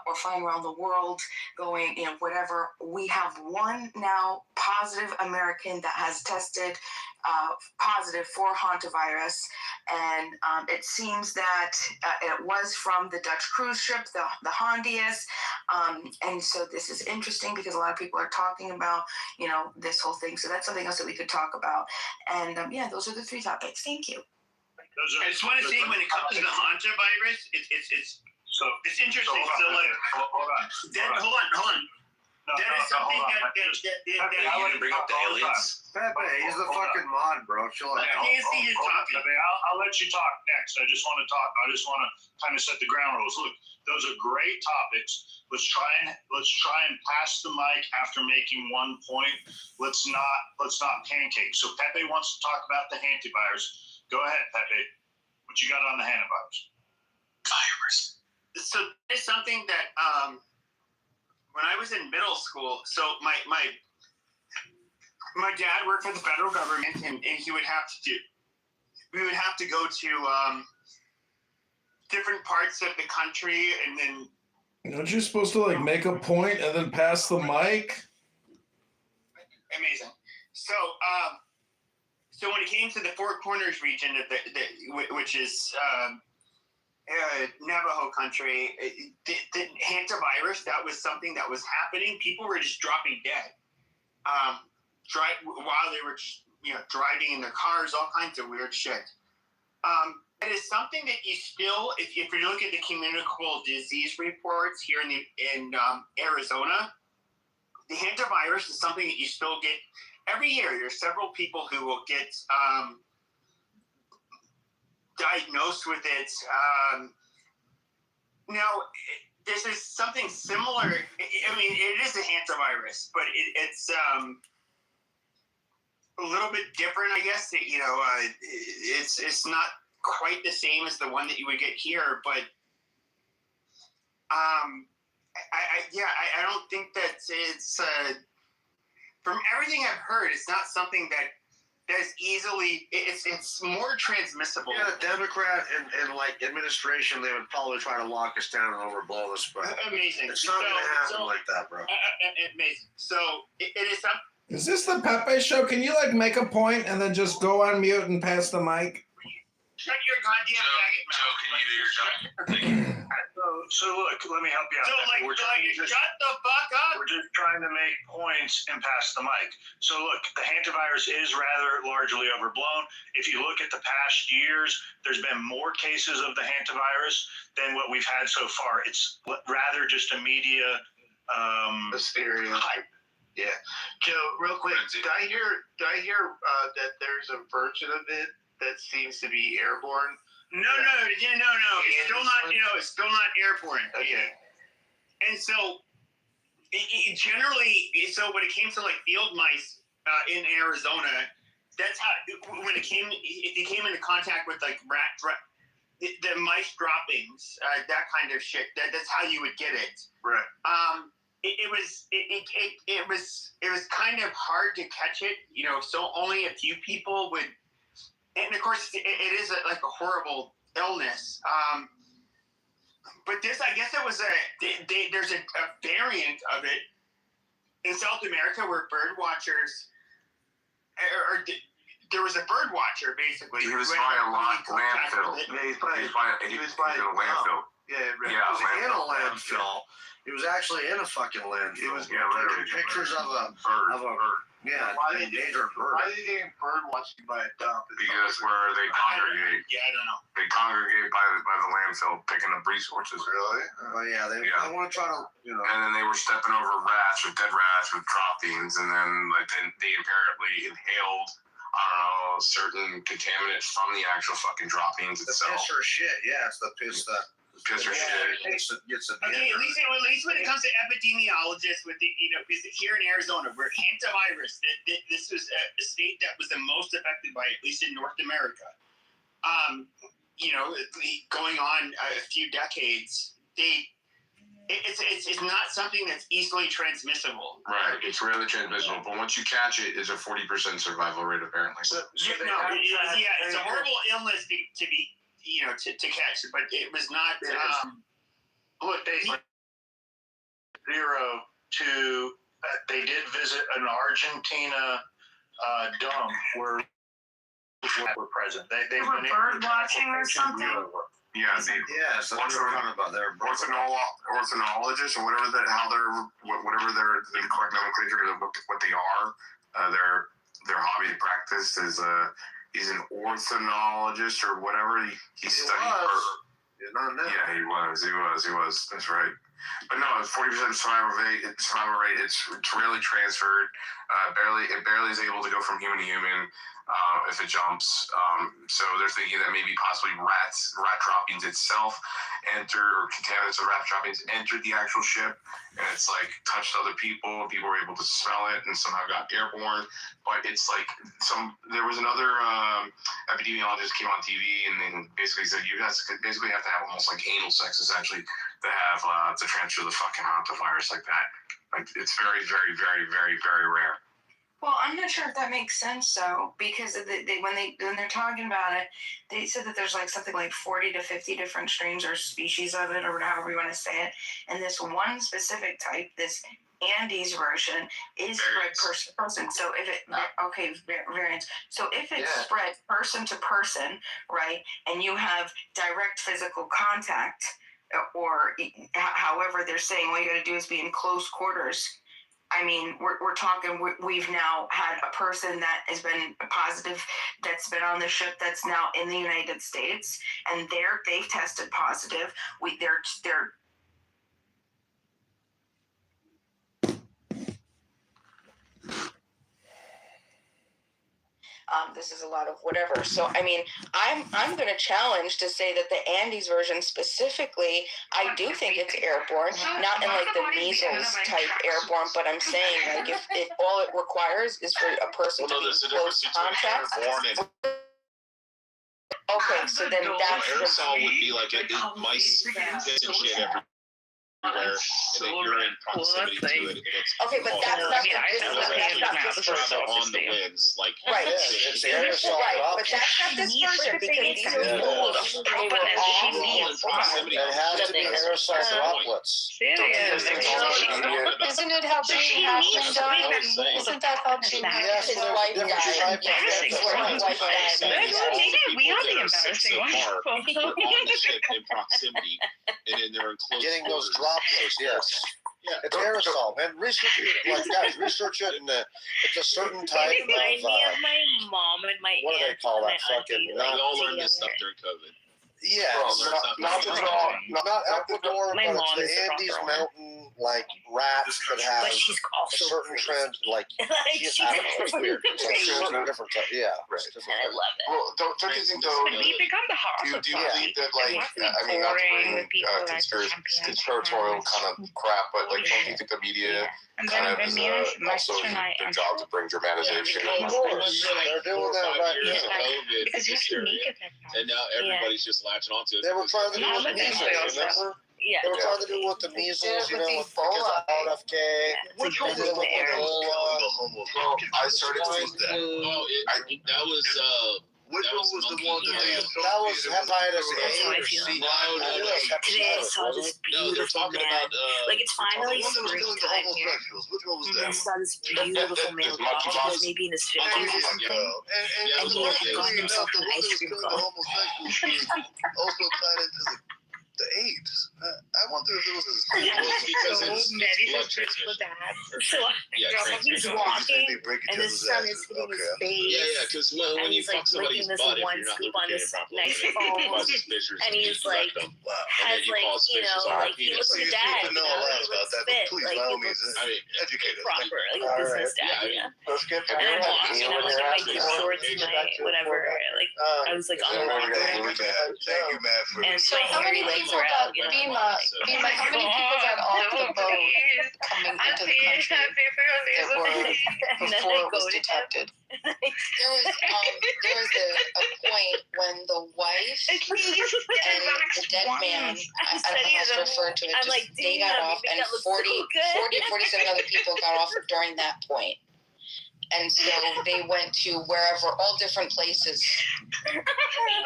or flying around the world, going, whatever. We have one now positive American that has tested positive for hantavirus, and it seems that it was from the Dutch cruise ship, the Hondius, and so this is interesting because a lot of people are talking about, this whole thing. So that's something else that we could talk about. And those are the 3 topics. Thank you. I just want to say, when it comes to the hantavirus, it's interesting. Hold on. That is something that you didn't bring up the aliens. Pepe, he's the fucking mod, bro. Chill out. I can't see you talking. I'll let you talk next. I just want to talk. I just want to kind of set the ground rules. Look, those are great topics. Let's try and pass the mic after making one point. Let's not pancake. So Pepe wants to talk about the hantavirus. Go ahead, Pepe. What you got on the hantavirus? Virus. So there's something that when I was in middle school, so my dad worked for the federal government, and we would have to go to different parts of the country, and then. Aren't you supposed to make a point and then pass the mic? Amazing. So when it came to the Four Corners region, which is Navajo country, the hantavirus, that was something that was happening. People were just dropping dead while they were driving in their cars, all kinds of weird shit. It is something that you still, if you look at the communicable disease reports here in Arizona, the hantavirus is something that you still get every year. There's several people who will get diagnosed with it. Now, this is something similar. I mean, it is a hantavirus, but it's a little bit different, I guess. It's not quite the same as the one that you would get here, but I don't think that it's from everything I've heard, it's not something that's easily. It's more transmissible. Yeah, the Democrat and administration, they would probably try to lock us down and overblow us, but amazing. It's not going to happen like that, bro. Amazing. So it is something. Is this the Pepe show? Can you make a point and then just go on mute and pass the mic? Shut your goddamn faggot mouth. Joe, can you do your job? So look, let me help you out. Shut the fuck up. We're just trying to make points and pass the mic. So look, the hantavirus is rather largely overblown. If you look at the past years, there's been more cases of the hantavirus than what we've had so far. It's rather just a media hysteria. Hype. Yeah. Joe, real quick, did I hear that there's a version of it that seems to be airborne? No. It's still not airborne. Okay. And so, generally, when it came to field mice in Arizona, that's how if you came into contact with the mice droppings, that kind of shit. That's how you would get it. Right. It was kind of hard to catch it. So only a few people would. And of course, it is a horrible illness. But this, I guess, it was there's a variant of it in South America where bird watchers, there was a bird watcher basically. He was by a landfill. He was by a landfill. Yeah, it was in a landfill. It was actually in a fucking landfill. It was literally pictures of a bird. Yeah, why they endangered bird. Why are they getting bird watching by a dump? Because where they congregate. Yeah, I don't know. They congregate by the landfill, picking up resources. Really? Oh yeah, they want to try to, And then they were stepping over dead rats with droppings, and then they apparently inhaled certain contaminant from the actual fucking droppings itself. Piss or shit, yeah, it's the piss that. Piss or shit. Okay, at least when it comes to epidemiologists, with the because here in Arizona, we're hantavirus. This was a state that was the most affected by it, at least in North America. Going on a few decades, it's not something that's easily transmissible. Right, it's rarely transmissible, but once you catch it, it's a 40% survival rate apparently. It's a horrible illness to be. To catch it, but it was not. Look, they 0 to. They did visit an Argentina dump where were present. They were bird watching or something. Yeah, that's what I'm talking about. They're ornithologists or whatever the correct nomenclature of what they are. Their hobby to practice is he's an ornithologist or whatever. He studied birds. Yeah, he was. That's right. But no, 40% survival rate. It's rarely transferred. It barely is able to go from human to human if it jumps. So they're thinking that maybe possibly rat droppings itself or contaminants of rat droppings entered the actual ship, and it's like touched other people. People were able to smell it and somehow got airborne. But it's like there was another epidemiologist came on TV and then basically said you guys basically have to have almost like anal sex essentially to have to transfer the fucking hantavirus like that. Like it's very, very, very, very, very rare. Well, I'm not sure if that makes sense, though, because when they're talking about it, they said that there's like something like 40 to 50 different strains or species of it, or however you want to say it. And this one specific type, this Andes version, is spread person to person. So if it variants. So if it's spread person to person, right, and you have direct physical contact, or however they're saying, all you got to do is be in close quarters. I mean, we're talking. We've now had a person that has been positive, that's been on the ship, that's now in the United States, and they've tested positive. They're this is a lot of whatever. So, I mean, I'm going to challenge to say that the Andes version specifically, I do think it's airborne, not in like the measles type airborne, but I'm saying like if all it requires is for a person to be in close contact. Okay, so then that's aerosol would be like mice and shit everywhere. And then you're in proximity to it. Okay, but that's not on the winds, like right. It's aerosol but that's not this person because these are old. They were all in proximity. It has to be aerosol droplets. Isn't it how Gene Hackman died? Isn't that how Gene Hackman his wife died? We are the embarrassing ones. On the ship in proximity, and then they're in close. Getting those droplets, yes. Yeah. It's aerosol, man. Research it, and it's a certain type of. Remind me of my mom and my what do they call that? Fucking. We all learned this stuff during COVID. Yeah, not Ecuador, but it's the Andes mountain, like rats that have a certain trend, like it's weird. It's a certain different type. Yeah, and I love it. Well, don't you think though? We become the heart. Do you believe that, like, I mean, not to bring conspiratorial kind of crap, but like, don't you think the media kind of is also their job to bring dramatization? They're doing that right now. Because and now everybody's just latching onto it. They were trying to do with measles, remember? Yeah. They were trying to do with the measles, you know, because of RFK. Which one was the one I started to think that. Oh, that was which one was the one that they associated? That was hepatitis A or C. Today I saw this beautiful man. Like it's finally springtime here. Which one was that? I saw this beautiful man walking, maybe in his 50s or something, and he had gotten himself an ice cream cone. Also tied into the AIDS. I wonder if it was because it's blood transmission. He's walking, and the sun is hitting his face. Yeah, because when you fuck somebody's butt, if you're not lubricated properly, and he's like, has like, you know, like he looks like dad. Know a lot about that, but please, by all means, educate us. Proper, like a business dad, yeah. Let's get and I'm walking, and I was like, my short towards my whatever. Like I was like on a walk. Thank you, Matt, for And So how many people got Bima? How many people got off the boat coming into the country that were before it was detected? There was a point when the wife and the dead man, I don't know how to refer to it, just, they got off, and 40 or 47 other people got off during that point. And so they went to wherever, all different places. What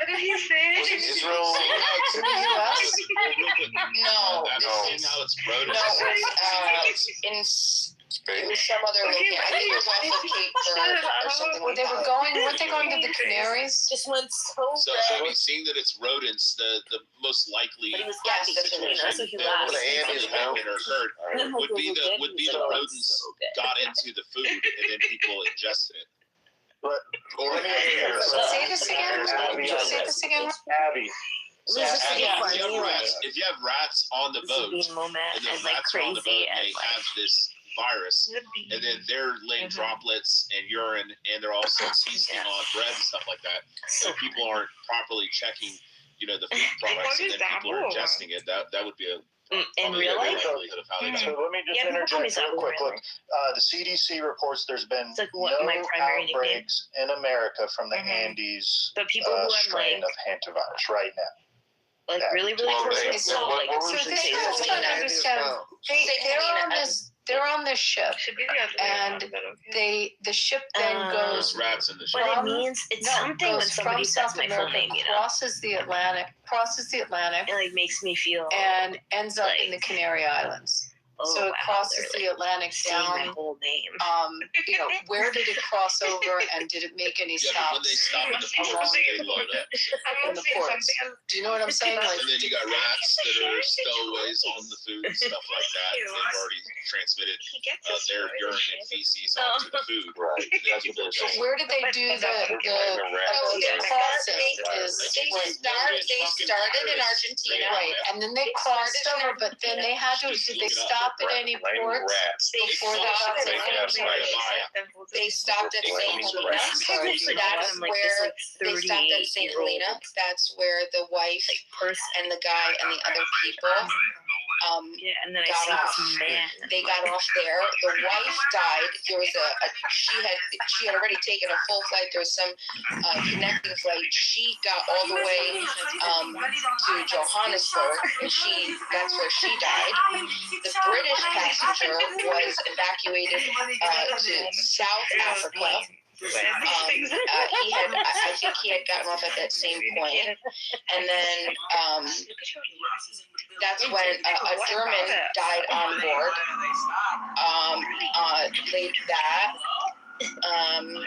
did he say? Was it Israel? In the U.S.? No. Now it's road. No, it was it was some other location. I think it was off of Cape Verde or something like that. Weren't they going to the Canaries? Just went so have you seen that it's rodents? The most likely situation that would have happened or occurred would be the rodents got into the food and then people ingested it. Say this again. Abby. So if you have rats on the boat, and the rats on the boat, they have this virus, and then they're laying droplets and urine, and they're also feasting on bread and stuff like that. So people aren't properly checking, the food products, and then people are ingesting it. That would be in real life. Of how they got So let me just interject real quick. Look, the CDC reports there's been no outbreaks in America from the Andes strain of hantavirus right now. Like really close. So they don't understand. They're on this ship, and the ship then goes. Rats in the ship. But it means it's something when somebody says my full name, crosses the Atlantic, it like makes me feel, and ends up in the Canary Islands. So it crosses the Atlantic down. My whole name. Where did it cross over, and did it make any stops? When they stop at the ports, they load up. In the ports. Do you know what I'm saying? And then you got rats that are stowaways on the food and stuff like that. They've already transmitted their urine and feces onto the food. Right. Where did they do the crossing? They started in Argentina, right? And then they crossed over, but then they had to. Did they stop at any ports before they got to They stopped at St. Helena. That's where they stopped at St. Helena. That's where the wife and the guy and the other people and then got off. They got off there. The wife died. There was she had already taken a full flight. There was some connecting flight. She got all the way to Johannesburg, and that's where she died. The British passenger was evacuated to South Africa. I think he had gotten off at that same point, and then that's when a German died on board.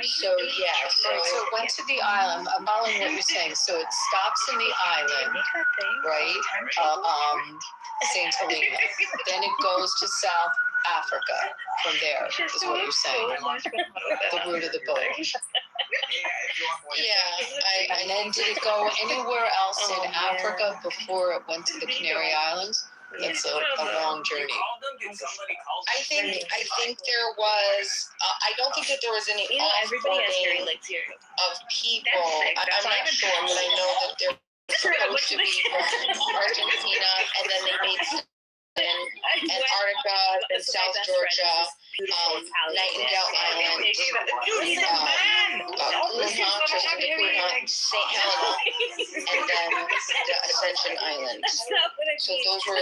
So it went to the island. I'm following what you're saying. So it stops in the island, right? St. Helena. Then it goes to South Africa from there, is what you're saying. The route of the boat. And then did it go anywhere else in Africa before it went to the Canary Islands? It's a long journey. I think there was. I don't think that there was any offboarding of people. I'm not sure, but I know that there was supposed to be from Argentina, and then they made in Antarctica and South Georgia, Nightingale Island, St. Helena, and then the Ascension Islands. So those were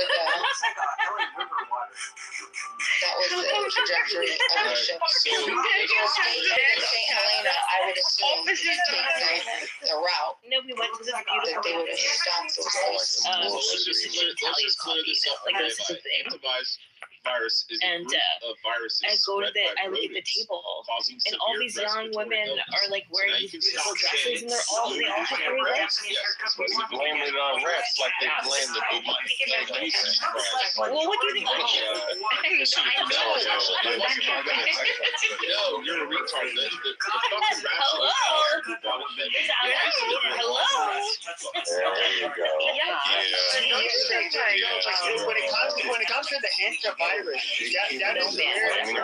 that was the trajectory of the ship. So St. Helena, I would assume, take the route that they would have stopped those places. Let's just clear this up. Antivirus is a group of viruses. I look at the table, and all these young women are like wearing these beautiful dresses, and they all have hairy legs. They blame it on rats like they blame the big Well, what do you think? No, you're a retard. The fucking rats. Hello. There you go. When it comes to the hantavirus, that is weird.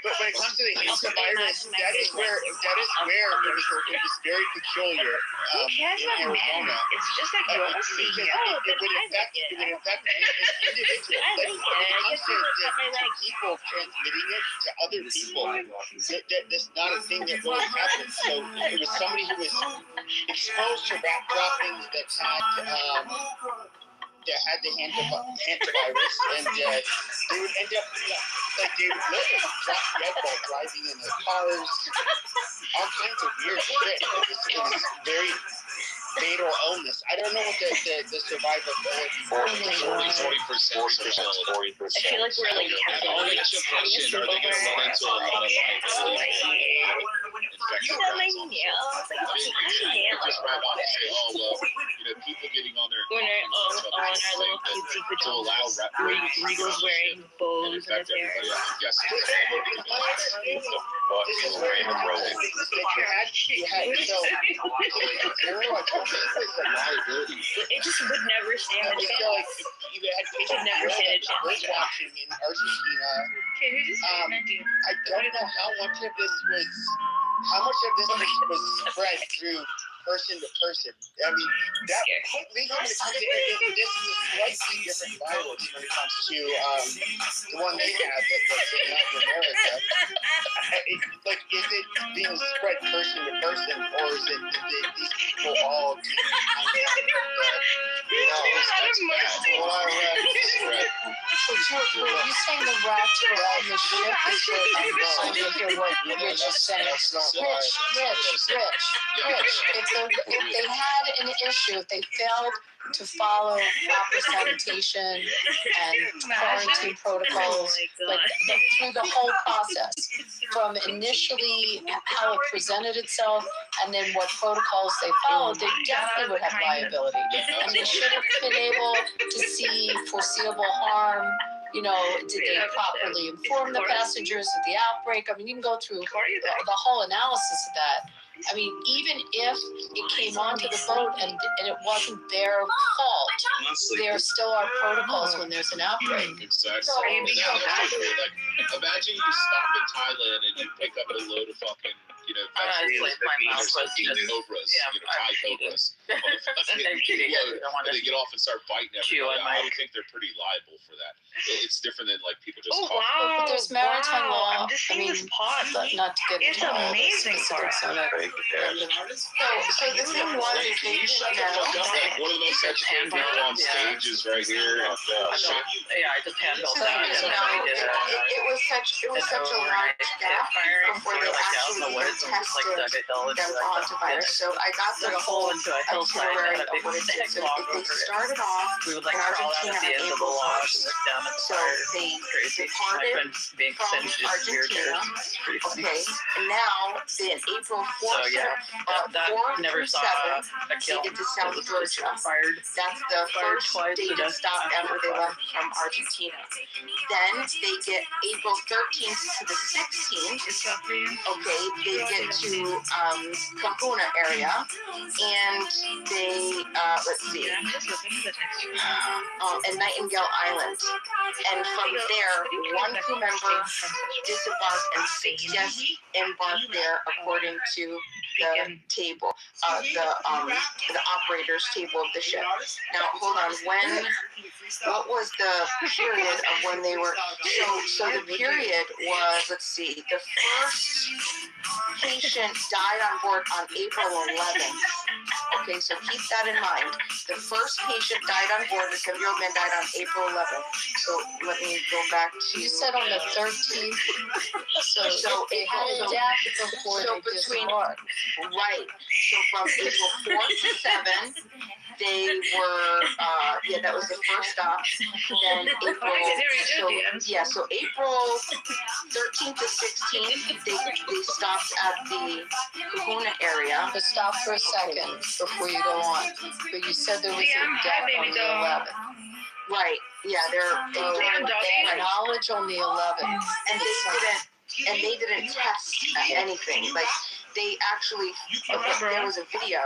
but when it comes to the hantavirus, that is where it was very peculiar. In Arizona, it's just like you're seeing it. It would affect individuals. But when it comes to people transmitting it to other people, that's not a thing that really happens. So it was somebody who was exposed to rat droppings that had the hantavirus, and they would end up like they would literally drop dead while driving in their cars, all kinds of weird shit. It was very fatal illness. I don't know what the survivability is. 40%. I feel like we're like Are they going to run into a lot of just right off and say, oh, well, people getting on their little cutesy pajamas. Regal's wearing bows in his hair. It just would never stand a chance. It would never stand a chance. Watching in Argentina. I don't know how much of this was spread through person to person. I mean, this is a slightly different virus when it comes to the one they have that's in Latin America. Like, is it being spread person to person, or is it these people all So, George, were you saying the rats were on the ship? I didn't hear what Rich is saying. Rich. If they had an issue, if they failed to follow proper sanitation and quarantine protocols, through the whole process, from initially how it presented itself and then what protocols they followed, they definitely would have liability. And they should have been able to see foreseeable harm. Did they properly inform the passengers of the outbreak? I mean, you can go through the whole analysis of that. I mean, even if it came onto the boat and it wasn't their fault, there still are protocols when there's an outbreak. Exactly. Imagine you stop in Thailand and you pick up a load of fucking, cobras, Thai cobras. And they get off and start biting everybody. I would think they're pretty liable for that. It's different than like people just But there's maritime law. I'm just seeing this pod. Not to get into all the specifics on it. So the thing was, is they one of the most educated people on stage is right here. I just handled that. It was such a large gap before they actually tested them onto virus. So I got the whole itinerary of what it did. So they started off in Argentina on April 1st. So they departed from Argentina. Okay, and now in April 4th, 4 through 7, they get to South Georgia. That's the first dated stop after they left from Argentina. Then they get April 13th to the 16th. Okay, they get to Cancuna area, and they and Nightingale Island. And from there, one crew member disembarked and 6 guests embarked there, according to the table, the operator's table of the ship. Now, hold on. What was the period of when they were? So the period was, let's see, the first patient died on board on April 11th. Okay, so keep that in mind. The first patient died on board, the 7-year-old man died on April 11th. So let me go back to... You said on the 13th. So they had a death before they disembarked. Right. So from April 4th to 7th, they were, that was the first stop. Then so April 13th to 16th, they stopped at the Cancuna area. But stop for a second before you go on. But you said there was a death on the 11th. Right. Yeah, they had knowledge on the 11th. And they didn't test anything. Like, they actually, there was a video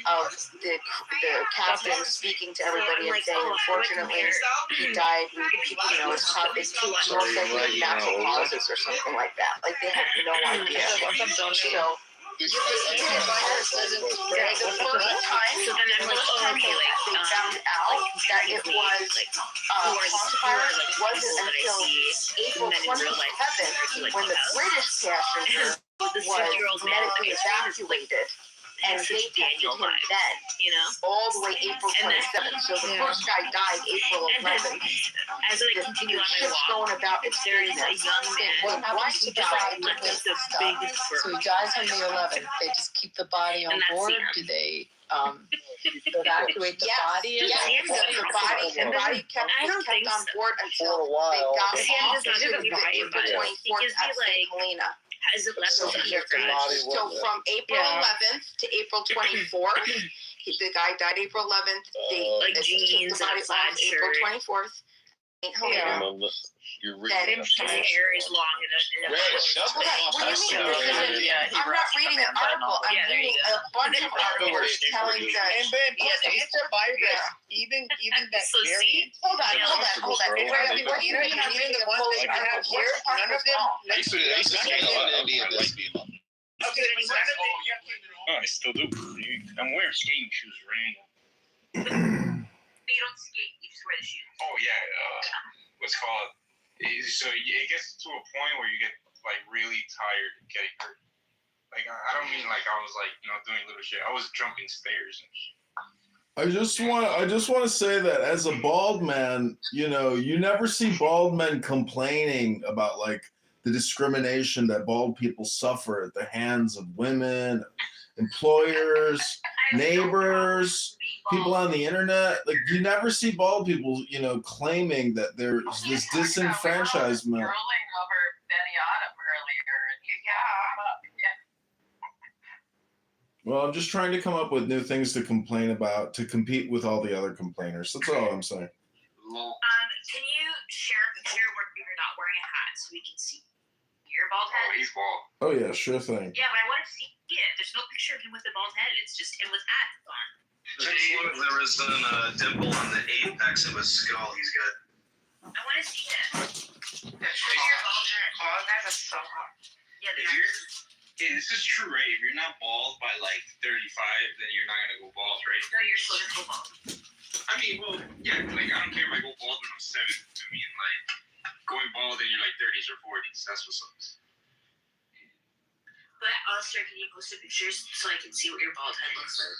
of the captain speaking to everybody and saying, unfortunately, he died. It's most likely natural causes or something like that. Like they had no idea. So. The first time, so then I'm like, oh, okay, like they found out that it was coronavirus wasn't until April 27th when the British passenger was medically evacuated. And they tested him then, all the way April 27th. So the first guy died April 11th. As I continue on my walk, going about there is a young man who died with the biggest So he dies on the 11th. They just keep the body on board. Do they evacuate the body? Yes, the body kept on board until they got off the 24th at St. Helena. Has it left So from April 11th to April 24th, the guy died April 11th. They jeans the body off April 24th. His hair is long in a What do you mean? I'm not reading an article. I'm reading a bunch of articles telling that. And then it's a virus. Even that variant. Hold on. What do you mean? I'm reading the ones that I have here. None of them. I used to skate on any of this. Okay, I still do. I'm wearing skating shoes right But you don't skate. You just wear the shoes. Oh yeah. What's called? So it gets to a point where you get like really tired of getting hurt. Like I don't mean like I was like doing little shit. I was jumping stairs and shit. I just want to say that as a bald man, you never see bald men complaining about like the discrimination that bald people suffer at the hands of women, employers, neighbors, people on the internet. Like you never see bald people, claiming that there's this disenfranchisement. Well, I'm just trying to come up with new things to complain about to compete with all the other complainers. That's all I'm saying. Can you share a picture where you're not wearing a hat so we can see your bald head? Oh, he's bald. Oh yeah, sure thing. Yeah, but I want to see it. There's no picture of him with the bald head. It's just him with hats on. There was a dimple on the apex of his skull. He's good. I want to see that. Show your bald head. Bald head is so hard. Yeah, this is true, right? If you're not bald by like 35, then you're not gonna go bald, right? No, you're supposed to go bald. I mean, well, yeah, like I don't care if I go bald when I'm 70. I mean, like going bald in your like 30s or 40s. That's what's up. But Alistair, can you post the pictures so I can see what your bald head looks like?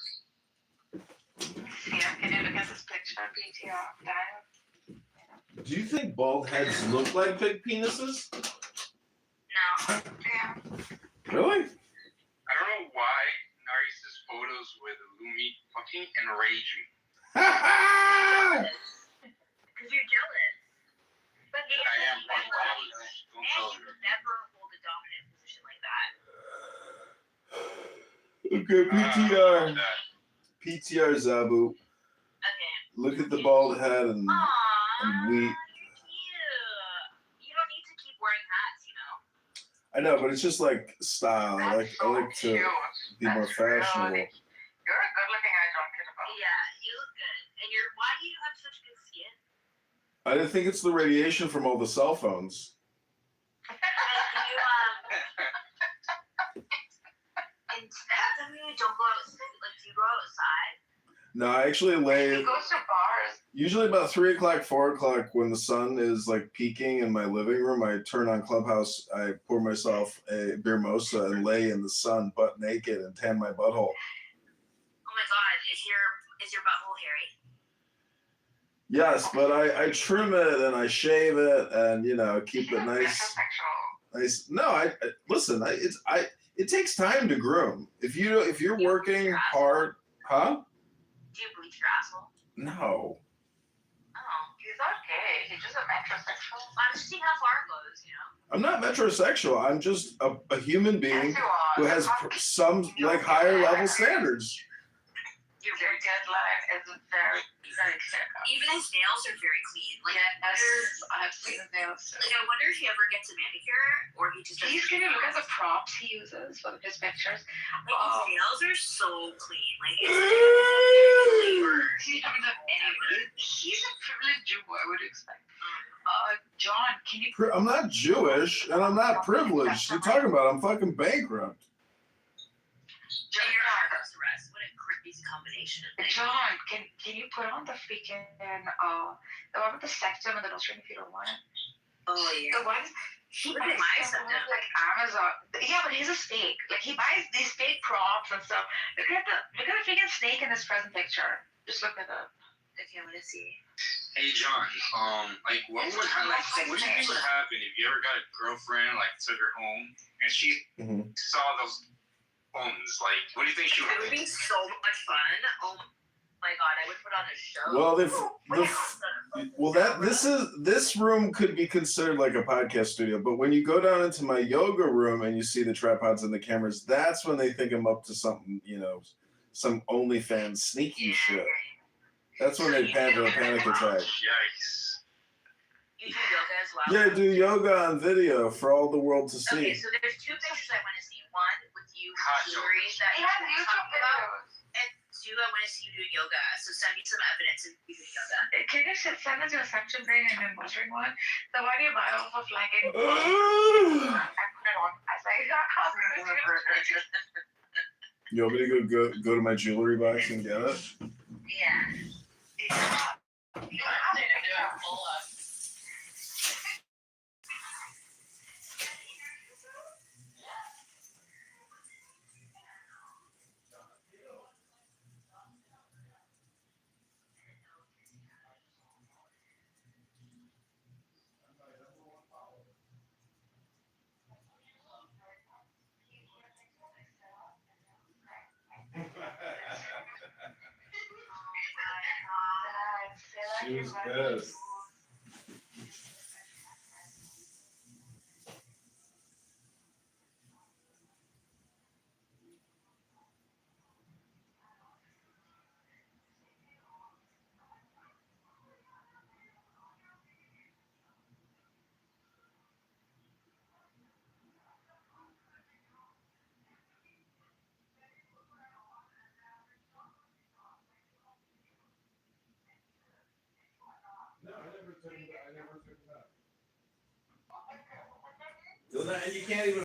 Yeah, can you look at this picture, PTR? Do you think bald heads look like big penises? No. Yeah. Really? I don't know why Narcissus photos with Lumi fucking enrage me. Because you're jealous. But I am quite jealous. Don't tell you would never hold a dominant position like that. Okay, PTR. PTR Zabu. Okay. Look at the bald head and we. You don't need to keep wearing hats, I know, but it's just like style. I like to be more fashionable. You're a good-looking guy, don't get about. Yeah, you look good. And why do you have such good skin? I didn't think it's the radiation from all the cell phones. Don't go outside. Like, do you go outside? No, I actually lay. He goes to bars. Usually about 3 o'clock, 4 o'clock, when the sun is like peaking in my living room, I turn on Clubhouse. I pour myself a beer mosa and lay in the sun, butt naked, and tan my butthole. Oh my God, is your butthole hairy? Yes, but I trim it and I shave it and keep it nice. Nice. No, listen. It takes time to groom. If you're working hard, huh? Do you bleach your asshole? No. Oh, he's okay. He's just a metrosexual. I'm just seeing how far it goes, I'm not metrosexual. I'm just a human being who has some like higher level standards. Your deadline is very clear. Even his nails are very clean. Like I've seen his nails. Like I wonder if he ever gets a manicure or he just. He's gonna look at the props he uses for his pictures. Like his nails are so clean. Like it's he doesn't have any. He's a privileged Jew. I would expect. John, can you? I'm not Jewish and I'm not privileged. You're talking about I'm fucking bankrupt. John, you're not house arrest. What a crazy combination of things. John, can you put on the freaking the one with the septum and the illustrating if you don't want it? Oh yeah. The one he buys my septum like Amazon. Yeah, but he's a fake. Like he buys these fake props and stuff. Look at the freaking snake in this present picture. Just look at that. Okay, I want to see. Hey John, like what do you think would happen if you ever got a girlfriend, like took her home and she saw those bones? Like, what do you think she would? It would be so much fun. Oh my god, I would put on a show. Well, this room could be considered like a podcast studio, but when you go down into my yoga room and you see the tripods and the cameras, that's when they think I'm up to something, some OnlyFans sneaky shit. That's when they have a panic attack. Yikes. You do yoga as well? Yeah, I do yoga on video for all the world to see. Okay, so there's two pictures I want to see. One with you jewelry that you talked about, and two, I want to see you doing yoga. So send me some evidence of you doing yoga. Can you send us your section thing and then watching one? The one you buy off of like I put it on. I say, You want me to go to my jewelry box and get it? Yeah. She was pissed. No, I never took it out. And you can't even